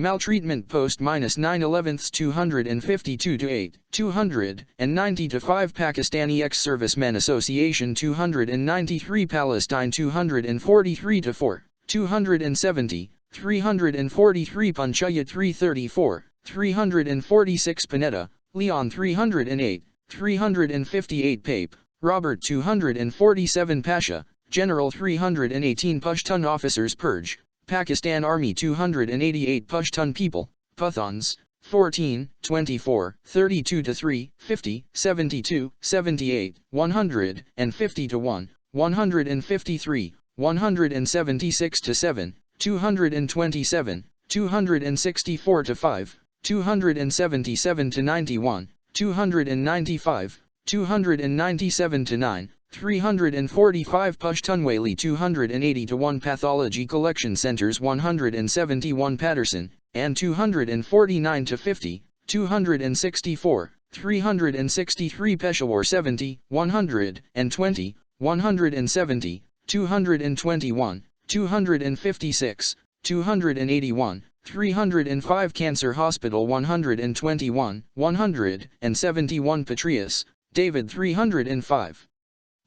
Maltreatment post -9/11 252 to 8, 290 to 5 Pakistani Ex-Servicemen Association 293 Palestine 243 to 4, 270, 343 Panchayat 334, 346 Panetta, Leon 308, 358 Pape, Robert 247 Pasha, General 318 Pashtun officers purge. Pakistan Army 288 Pashtun people, Pathans, 14, 24, 32 to 3, 50, 72, 78, 150 to 1, 153, 176 to 7, 227, 264 to 5, 277 to 91, 295, 297 to 9, 345 Pashtunwali 280 to 1 Pathology Collection Centers 171 Patterson, and 249 to 50, 264, 363 Peshawar 70, 120, 170, 221, 256, 281, 305 Cancer Hospital 121, 171 Patrias, David 305.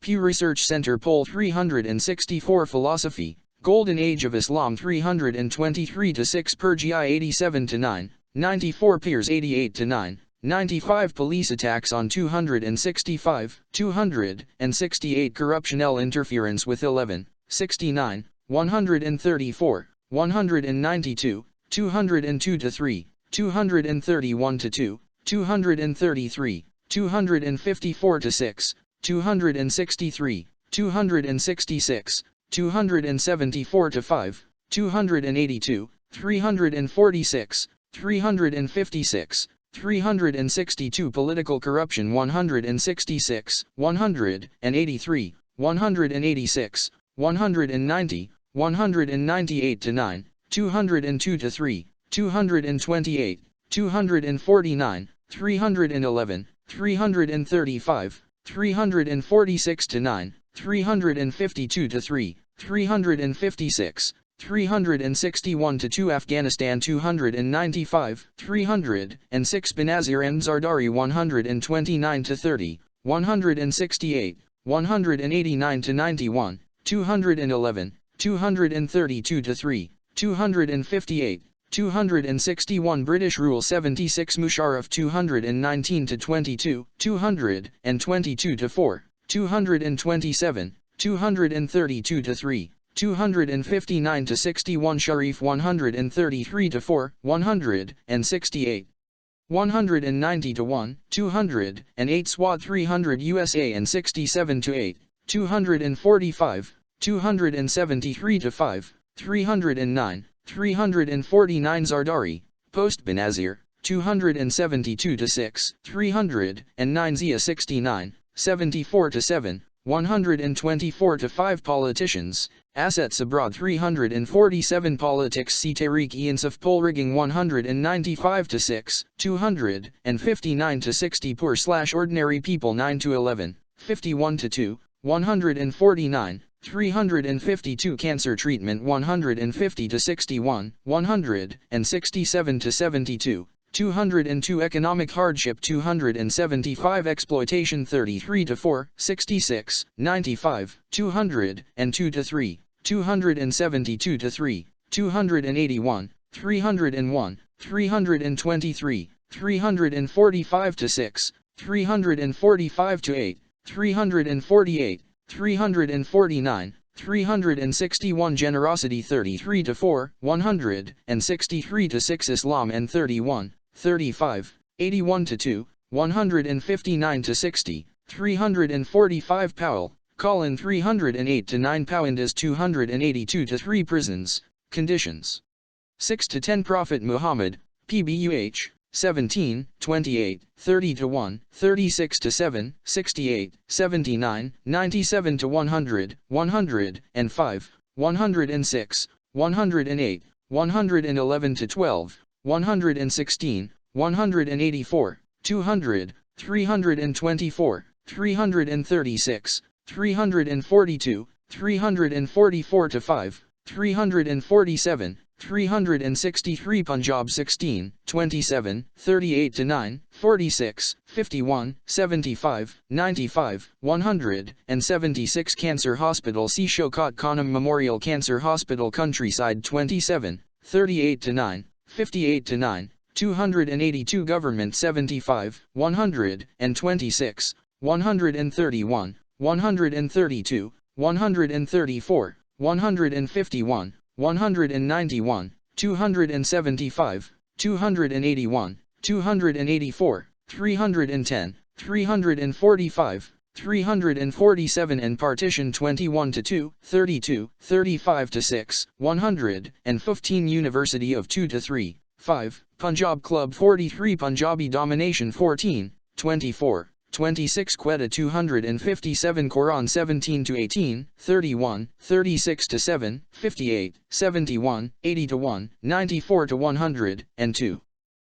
Pew Research Center Poll 364 Philosophy, Golden Age of Islam 323 to 6 Pergia 87 to 9, 94 Peers 88 to 9, 95 Police attacks on 265, 268 Corruptional interference with 11, 69, 134, 192, 202 to 3, 231 to 2, 233, 254 to 6, 263, 266, 274 to 5, 282, 346, 356, 362 Political corruption 166, 183, 186, 190, 198 to 9, 202 to 3, 228, 249, 311, 335, 346 to 9, 352 to 3, 356, 361 to 2 Afghanistan 295, 306 Benazir and Zardari 129 to 30, 168, 189 to 91, 211, 232 to 3, 258, 261 British rule 76 Musharraf 219 to 22, 222 to 4, 227, 232 to 3, 259 to 61 Sharif 133 to 4, 168, 190 to 1, 208 Swat 300 USA and 67 to 8, 245, 273 to 5, 309, 349 Zardari, post Benazir, 272 to 6, 309 Zia 69, 74 to 7, 124 to 5 Politicians, assets abroad 347 Politics C. Tariq-e-Insaf poll rigging 195 to 6, 259 to 60 Poor/ordinary people 9 to 11, 51 to 2, 149, 352 Cancer treatment 150 to 61, 167 to 72, 202 Economic hardship 275 Exploitation 33 to 4, 66, 95, 202 to 3, 272 to 3, 281, 301, 323, 345 to 6, 345 to 8, 348, 349, 361 Generosity 33 to 4, 163 to 6 Islam and 31, 35, 81 to 2, 159 to 60, 345 Powell, Colin 308 to 9 Powandas 282 to 3 Prisons, conditions. 6 to 10 Prophet Muhammad, PBUH, 17, 28, 30 to 1, 36 to 7, 68, 79, 97 to 100, 105, 106, 108, 111 to 12, 116, 184, 200, 324, 336, 342, 344 to 5, 347, 363 Punjab 16, 27, 38 to 9, 46, 51, 75, 95, 176 Cancer Hospital C. Shaukat Khanum Memorial Cancer Hospital Countryside 27, 38 to 9, 58 to 9, 282 Government 75, 126, 131, 132, 134, 151, 191, 275, 281, 284, 310, 345, 347 and Partition 21 to 2, 32, 35 to 6, 115 University of 2 to 3, 5, Punjab Club 43 Punjabi Domination 14, 24, 26 Quetta 257 Quran 17 to 18, 31, 36 to 7, 58, 71, 80 to 1, 94 to 100, and 2.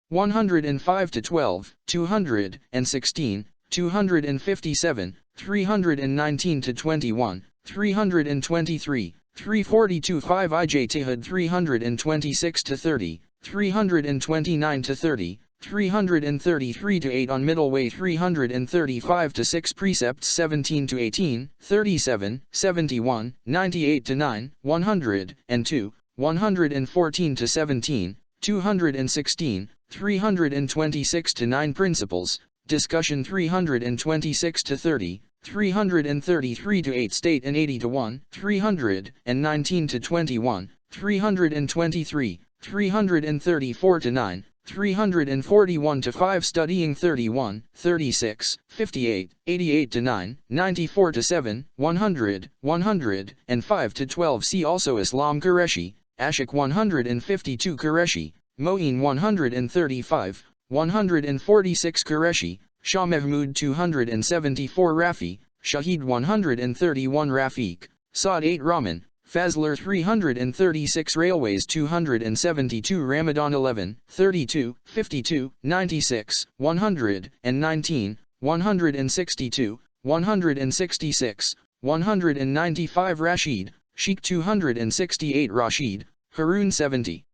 105 to 12, 216, 257, 319 to 21, 323, 342 5 IJ Tehad 326 to 30, 329 to 30, 333 to 8 on middle way 335 to 6 precepts 17 to 18, 37, 71, 98 to 9, 102, 114 to 17, 216, 326 to 9 principles, discussion 326 to 30, 333 to 8 state and 80 to 1, 319 to 21, 323, 334 to 9, 341 to 5 studying 31, 36, 58, 88 to 9, 94 to 7, 100, 105 to 12 see also Islam Qureshi, Ashik 152 Qureshi, Moeen 135, 146 Qureshi, Shah Mahmud 274 Rafi, Shahid 131 Rafiq, Saad 8 Rahman, Fazler 336 Railways 272 Ramadan 11, 32, 52, 96, 119, 162, 166, 195 Rashid, Sheikh 268 Rashid, Haroon 70.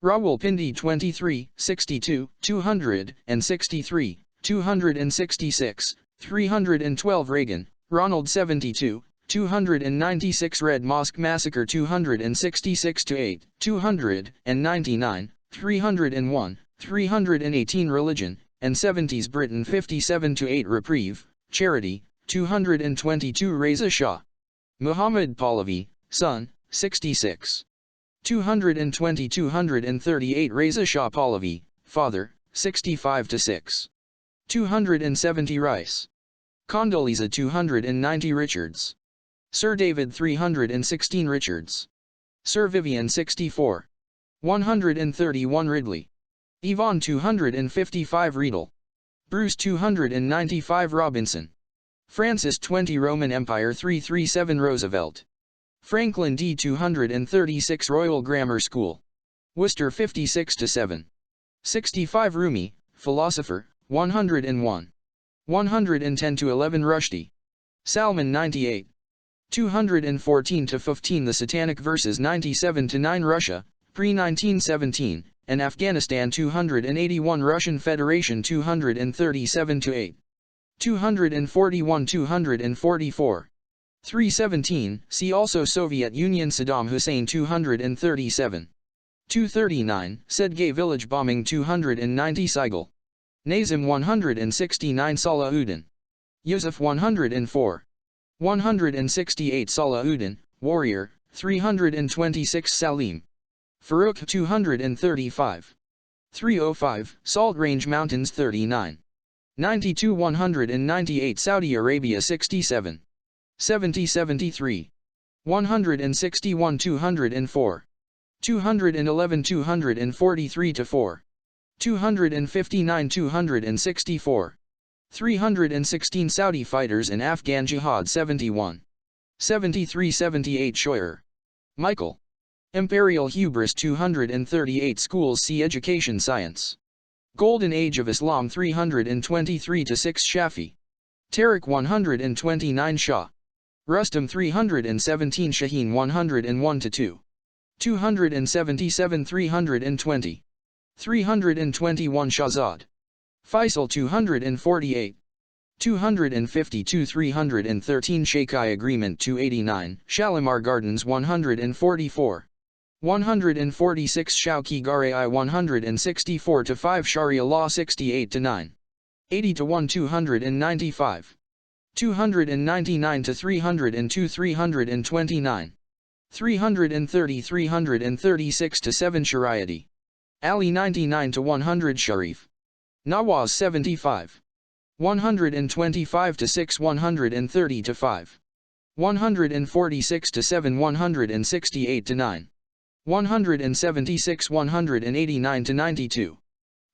Rawalpindi 23, 62, 263, 266, 312 Reagan, Ronald 72, 296 Red Mosque Massacre 266-8, 299, 301, 318 Religion, and 70s Britain 57-8 Reprieve, Charity, 222 Reza Shah. Muhammad Pahlavi, son, 66. 220-238 Reza Shah Pahlavi, father, 65-6. 270 Rice. Condoleezza 290 Richards. Sir David 316 Richards. Sir Vivian 64. 131 Ridley. Yvonne 255 Riedel. Bruce 295 Robinson. Francis 20 Roman Empire 337 Roosevelt. Franklin D 236 Royal Grammar School. Worcester 56-7. 65 Rumi, philosopher, 101. 110-11 Rushdie. Salman 98. 214-15 The Satanic Verses 97-9 Russia, pre-1917, and Afghanistan 281 Russian Federation 237-8. 241-244. 317, see also Soviet Union Saddam Hussein 237. 239, Sedgay Village Bombing 290 Seigel. Nazim 169 Salahuddin. Yusuf 104. 168 Salahuddin, Warrior, 326 Salim. Farooq 235. 305, Salt Range Mountains 39. 92 198 Saudi Arabia 67. 70-73. 161 204. 211 243-4. 259 264. 316 Saudi fighters in Afghan Jihad 71. 73-78 Scheuer. Michael. Imperial Hubris 238 Schools See Education Science. Golden Age of Islam 323-6 Shafi. Tariq 129 Shah. Rustam 317 Shaheen 101-2. 277 320. 321 Shahzad. Faisal 248. 252 313 Shakai Agreement 289, Shalimar Gardens 144. 146 Shauki Gare I 164-5 Sharia Law 68-9. 80-1 295. 299-302 329. 330 336-7 Shariati. Ali 99-100 Sharif. Nawaz 75. 125-6 130-5. 146-7 168-9. 176 189-92.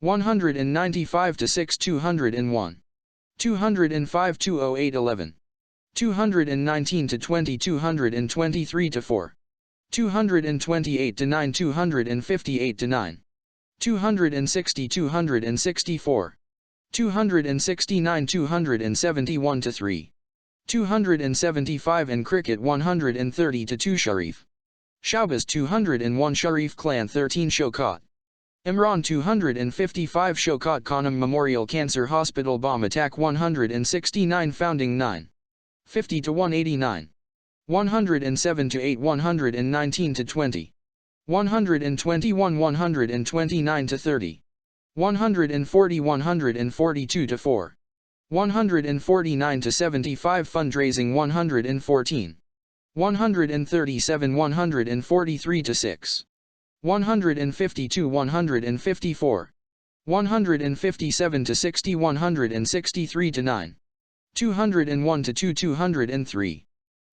195-6 201. 205 208 11. 219-20 223-4. 228-9 258-9. 260 264. 269 271-3. 275 and Cricket 130-2 Sharif. Shaubas 201 Sharif Clan 13 Shokat. Imran 255 Shokat Khanum Memorial Cancer Hospital Bomb Attack 169 Founding 9. 50-189. 107-8 119-20. 121 129-30. 140 142-4. 149-75 Fundraising 114. 137 143-6. 152 154. 157-60 163-9. 201-2 203.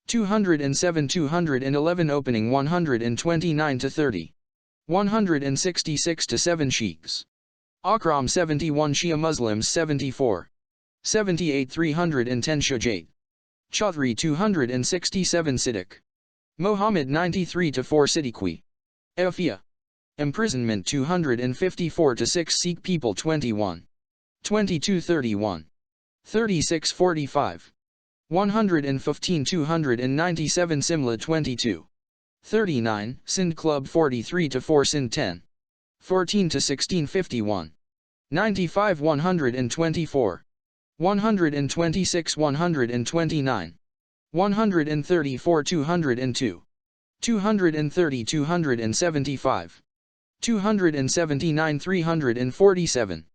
207 211 opening 129 to 30. 166 to 7 Sheikhs. Akram 71 Shia Muslims 74. 78 310 Shujait. Chaudhry 267 Siddiq. Mohammed 93 to 4 Siddiqui. Afia. Imprisonment 254 to 6 Sikh people 21. 22 31. 36 45. 115 297 Simla 22. 39, Sindh Club 43 to 4 Sindh 10. 14 to 16 51. 95 124. 126 129. 134 202. 230 275. 279 347.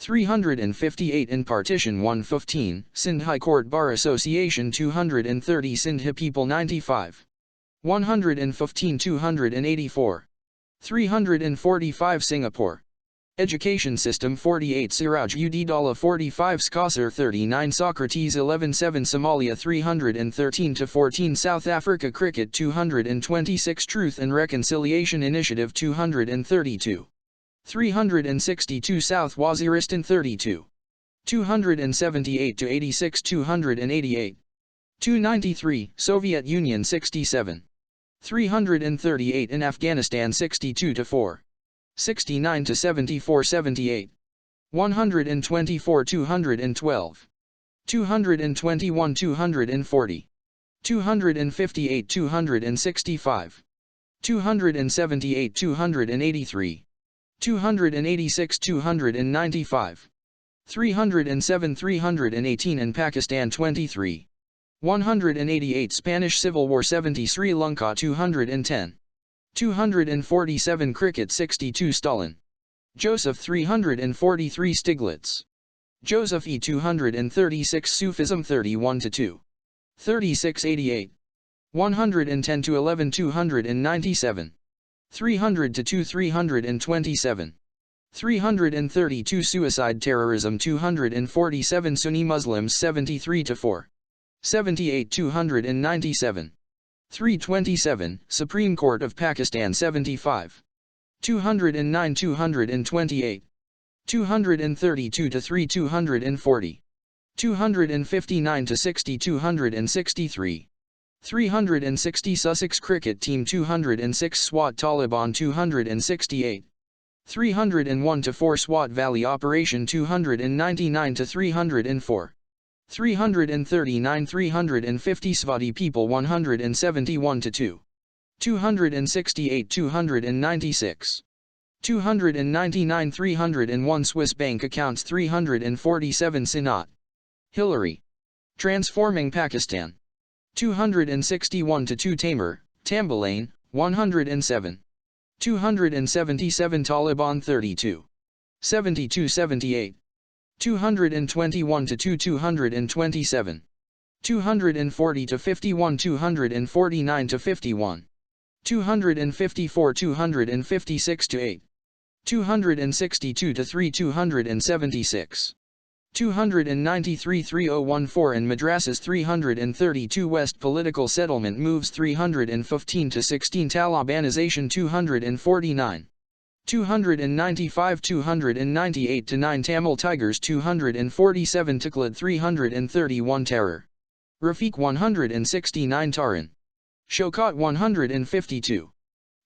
358 in Partition 115, Sindh High Court Bar Association 230 Sindh People 95. 115 284. 345 Singapore. Education System 48 Siraj Ud 45 Skosser 39 Socrates 11-7 Somalia 313 to 14 South Africa Cricket 226 Truth and Reconciliation Initiative 232. 362 South Waziristan 32. 278 to 86 288. 293 Soviet Union 67. 338 in Afghanistan 62 to 4. 69 to 74 78. 124 212. 221 240. 258 265. 278 283. 286 295. 307 318 in Pakistan 23. 188 Spanish Civil War 70 Sri Lanka 210. 247 Cricket 62 Stalin. Joseph 343 Stiglitz. Joseph E 236 Sufism 31 to 2. 36 88. 110 to 11 297. 300 to 2 327. 332 Suicide Terrorism 247 Sunni Muslims 73 to 4. 78 297. 327 Supreme Court of Pakistan 75. 209 228. 232 to 3 240. 259 to 60 263. 360 Sussex Cricket Team 206 SWAT Taliban 268. 301 to 4 SWAT Valley Operation 299 to 304. 339 350 Swati People 171 to 2. 268 296. 299 301 Swiss Bank Accounts 347 Sinat. Hillary. Transforming Pakistan. 261 to 2 Tamer, Tambalane, 107. 277 Taliban 32. 72 78. 221 to 2 227. 240 to 51 249 to 51. 254 256 to 8. 262 to 3 276. 293 3014 in Madrasas 332 West Political Settlement Moves 315 to 16 Talibanization 249. 295 298 to 9 Tamil Tigers 247 Tiklat 331 Terror. Rafiq 169 Taran. Shokat 152.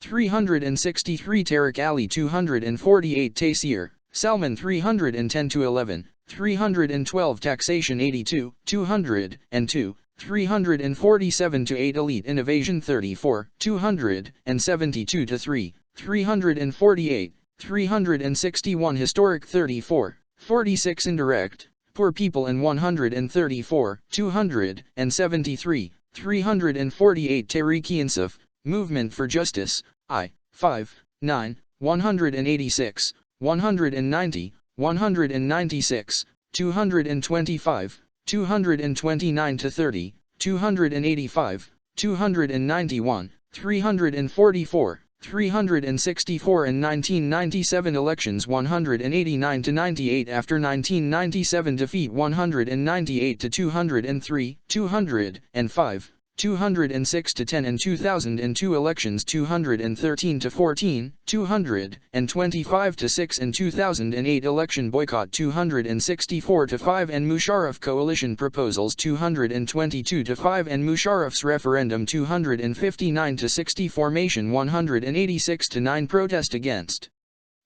363 Tariq Ali 248 Taysir, Salman 310 to 11, 312 Taxation 82, 202, 347 to 8 Elite Innovation 34, 272 to 3, 348, 361 Historic 34, 46 Indirect, Poor People in 134, 273, 348 Tehreek-e Insaf, Movement for Justice, I, 5, 9, 186, 190, 196, 225, 229 to 30, 285, 291, 344, 364 in 1997 elections 189 to 98 after 1997 defeat 198 to 203, 205, 206 to 10 and 2002 elections 213 to 14, 225 to 6 and 2008 election boycott 264 to 5 and Musharraf coalition proposals 222 to 5 and Musharraf's referendum 259 to 60 formation 186 to 9 protest against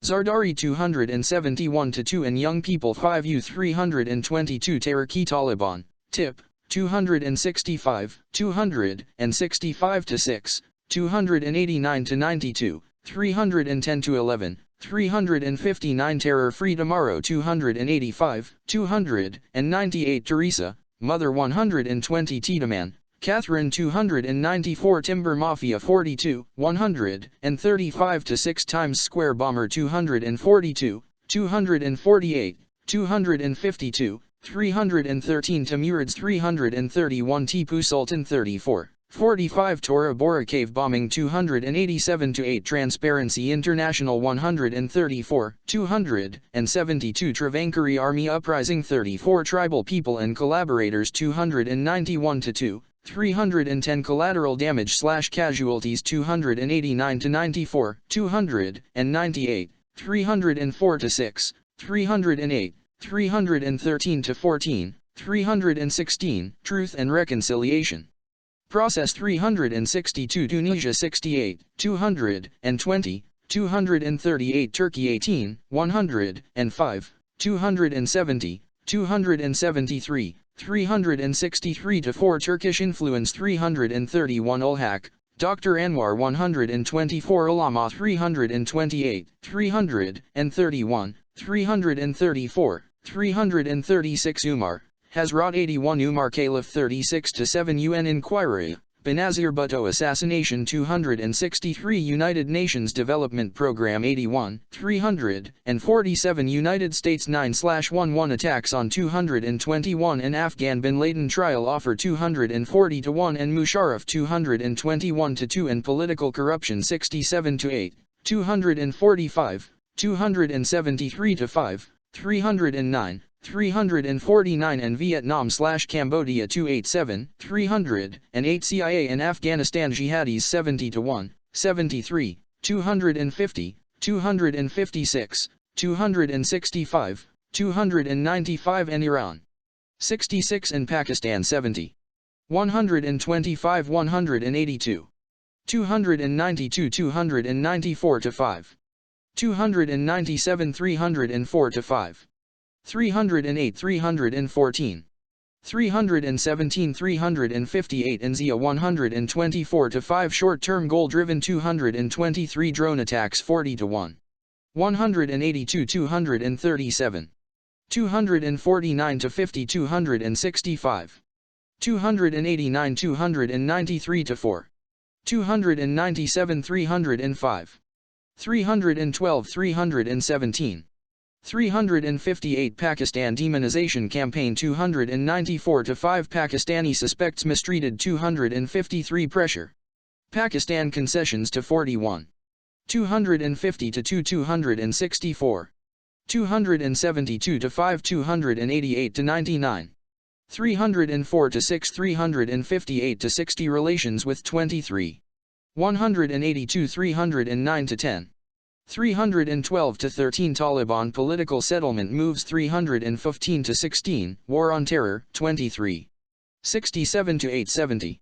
Zardari 271 to 2 and young people 5 youth 322 Tehreek Taliban, tip 265, 265 to 6, 289 to 92, 310 to 11, 359 Terror Free Tomorrow 285, 298 Teresa, Mother 120 Tiedemann, Catherine 294 Timber Mafia 42, 135 to 6 Times Square Bomber 242, 248, 252, 313 Timurids 331 Tipu Sultan 34, 45 Tora Bora Cave Bombing 287 to 8 Transparency International 134, 272 Travankari Army Uprising 34 Tribal People and Collaborators 291 to 2, 310 Collateral Damage / Casualties 289 to 94, 298, 304 to 6, 308, 313 to 14, 316, Truth and Reconciliation. Process 362 Tunisia 68, 220, 238 Turkey 18, 105, 270, 273, 363 to 4 Turkish influence 331 Ulhak, Dr. Anwar 124 Ulama 328, 331, 334, 336 Umar, Hazrat 81 Umar Caliph 36 to 7 UN Inquiry, Benazir Bhutto Assassination 263 United Nations Development Programme 81, 347 United States 9/11 Attacks on 221 and Afghan Bin Laden Trial Offer 240 to 1 and Musharraf 221 to 2 and Political Corruption 67 to 8, 245, 273 to 5, 309, 349 and Vietnam/Cambodia 287, 308 CIA and Afghanistan Jihadis 70 to 1, 73, 250, 256, 265, 295 and Iran 66 and Pakistan 70, 125 182, 292 294 to 5, 297 304 to 5. 308 314, 317 358 and Zia 124 to 5 short-term goal-driven 223 drone attacks 40 to 1, 182 237, 249 to 50 265, 289 293 to 4, 297 305, 312 317. 358 Pakistan Demonization Campaign 294 to 5 Pakistani suspects mistreated 253 Pressure Pakistan concessions to 41, 250 to 2 264, 272 to 5 288 to 99, 304 to 6 358 to 60 Relations with 23, 182 309 to 10. 312 to 13 Taliban Political Settlement Moves 315 to 16 War on Terror 23 67 to 870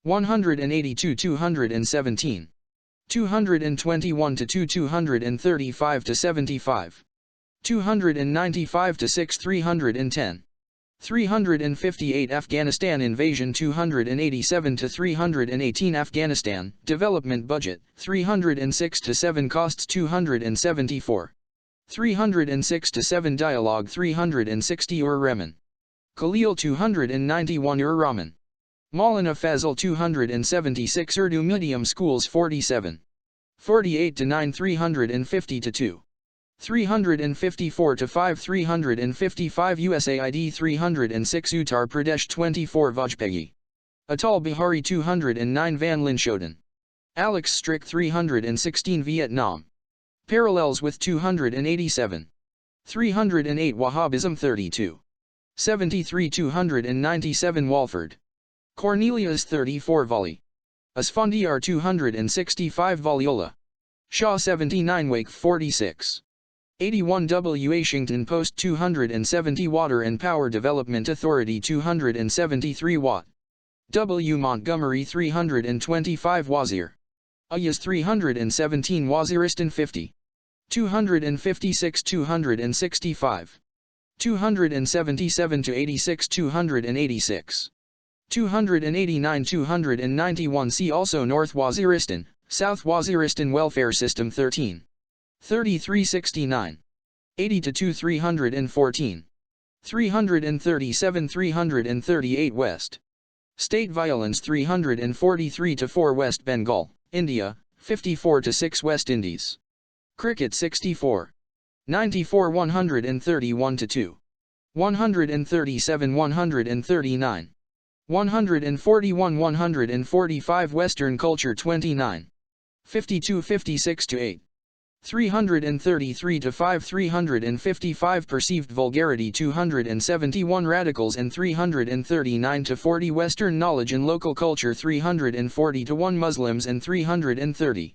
182 217 221 to 2 235 to 75 295 to 6 310 358 Afghanistan Invasion 287 to 318 Afghanistan Development Budget 306 to 7 Costs 274 306 to 7 Dialogue 360 Ur-Reman Khalil 291 Ur-Rahman Maulana Fazil 276 Urdu Medium Schools 47 48 to 9 350 to 2 354 to 5 355 USAID 306 Uttar Pradesh 24 Vajpayee Atal Bihari 209 Van Linshoden Alex Strick 316 Vietnam Parallels with 287 308 Wahhabism 32 73 297 Walford Cornelius 34 volley. Asfondiar 265 voliola. Shaw 79 Wake 46. 81 W. Washington Post 270 Water and Power Development Authority 273 Watt. W. Montgomery 325 Wazir. Ayas 317 Waziristan 50. 256 265. 277 to 86 286. 289 291 See also North Waziristan, South Waziristan Welfare System 13. 3369. 80 to 2 314. 337 338 West. State Violence 343 to 4 West Bengal, India, 54 to 6 West Indies. Cricket 64. 94 131 to 2. 137 139. 141 145 Western Culture 29. 52 56 to 8. 333 to 5 355 Perceived Vulgarity 271 Radicals and 339 to 40 Western Knowledge and Local Culture 340 to 1 Muslims and 330.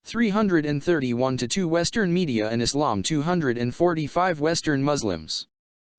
331 to 2 Western Media and Islam 245 Western Muslims.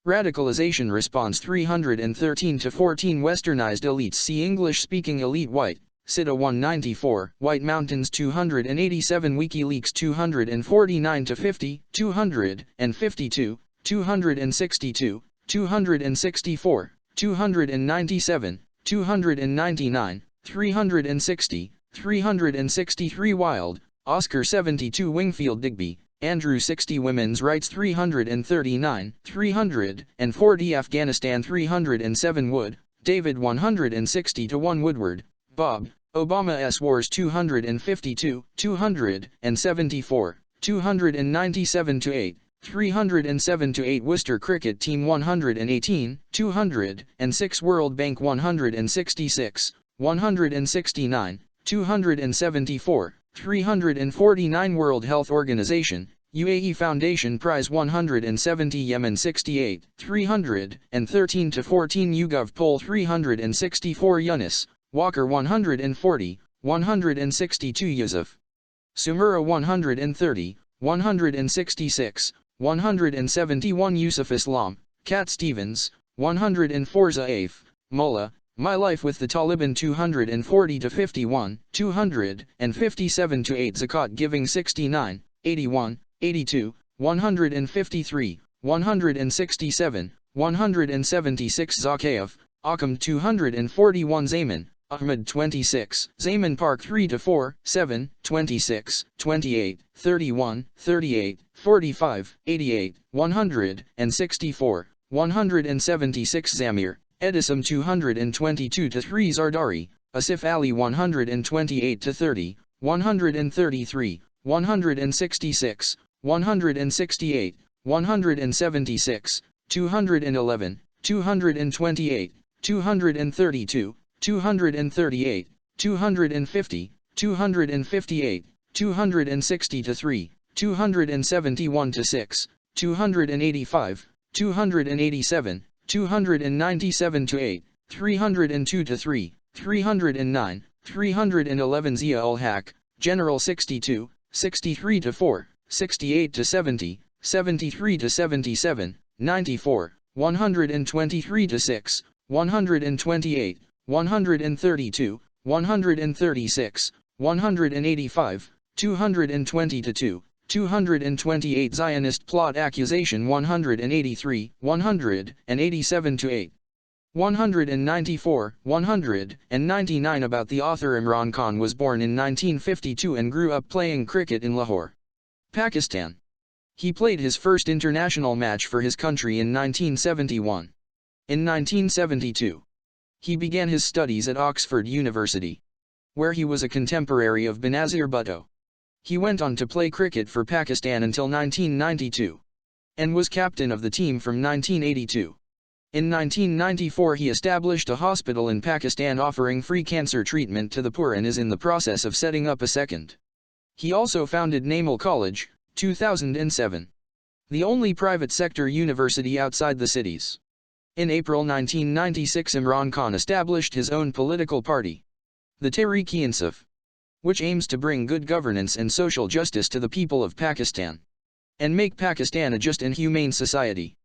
Radicalization Response 313 to 14 Westernized Elites See English-speaking elite white, CITA 194, White Mountains 287 WikiLeaks 249 to 50, 252, 262, 264, 297, 299, 360, 363 Wild, Oscar 72 Wingfield Digby, Andrew 60 Women's Rights 339, 340 Afghanistan 307 Wood, David 160 to 1 Woodward, Bob, Obama S. Wars 252, 274, 297 to 8, 307 to 8 Worcester Cricket Team 118, 206 World Bank 166, 169, 274, 349 World Health Organization, UAE Foundation Prize 170 Yemen 68, 313 to 14 YouGov Poll 364 Yunus, Walker 140, 162 Yusuf. Sumera 130, 166, 171 Yusuf Islam, Cat Stevens, 104 Zaif, Mullah, My Life with the Taliban 240 to 51, 257 to 8 Zakat Giving 69, 81, 82, 153, 167, 176 Zakayev, Akam 241 Zaman, Ahmed 26, Zaman Park 3 to 4, 7, 26, 28, 31, 38, 45, 88, 164, 176 Zamir, Edisam 222 to 3 Zardari, Asif Ali 128 to 30, 133, 166, 168, 176, 211, 228, 232, 238, 250, 258, 260 to 3, 271 to 6, 285, 287, 297 to 8, 302 to 3, 309, 311 Zia ul Haq, General 62, 63 to 4, 68 to 70, 73 to 77, 94, 123 to 6, 128, 132, 136, 185, 220 to 2, 228 Zionist plot accusation 183, 187 to 8. 194, 199 About the author Imran Khan was born in 1952 and grew up playing cricket in Lahore, Pakistan. He played his first international match for his country in 1971. In 1972, he began his studies at Oxford University, where he was a contemporary of Benazir Bhutto. He went on to play cricket for Pakistan until 1992, and was captain of the team from 1982. In 1994 he established a hospital in Pakistan offering free cancer treatment to the poor and is in the process of setting up a second. He also founded Namal College, 2007. The only private sector university outside the cities. In April 1996, Imran Khan established his own political party, the Tehreek-e-Insaf, which aims to bring good governance and social justice to the people of Pakistan, and make Pakistan a just and humane society.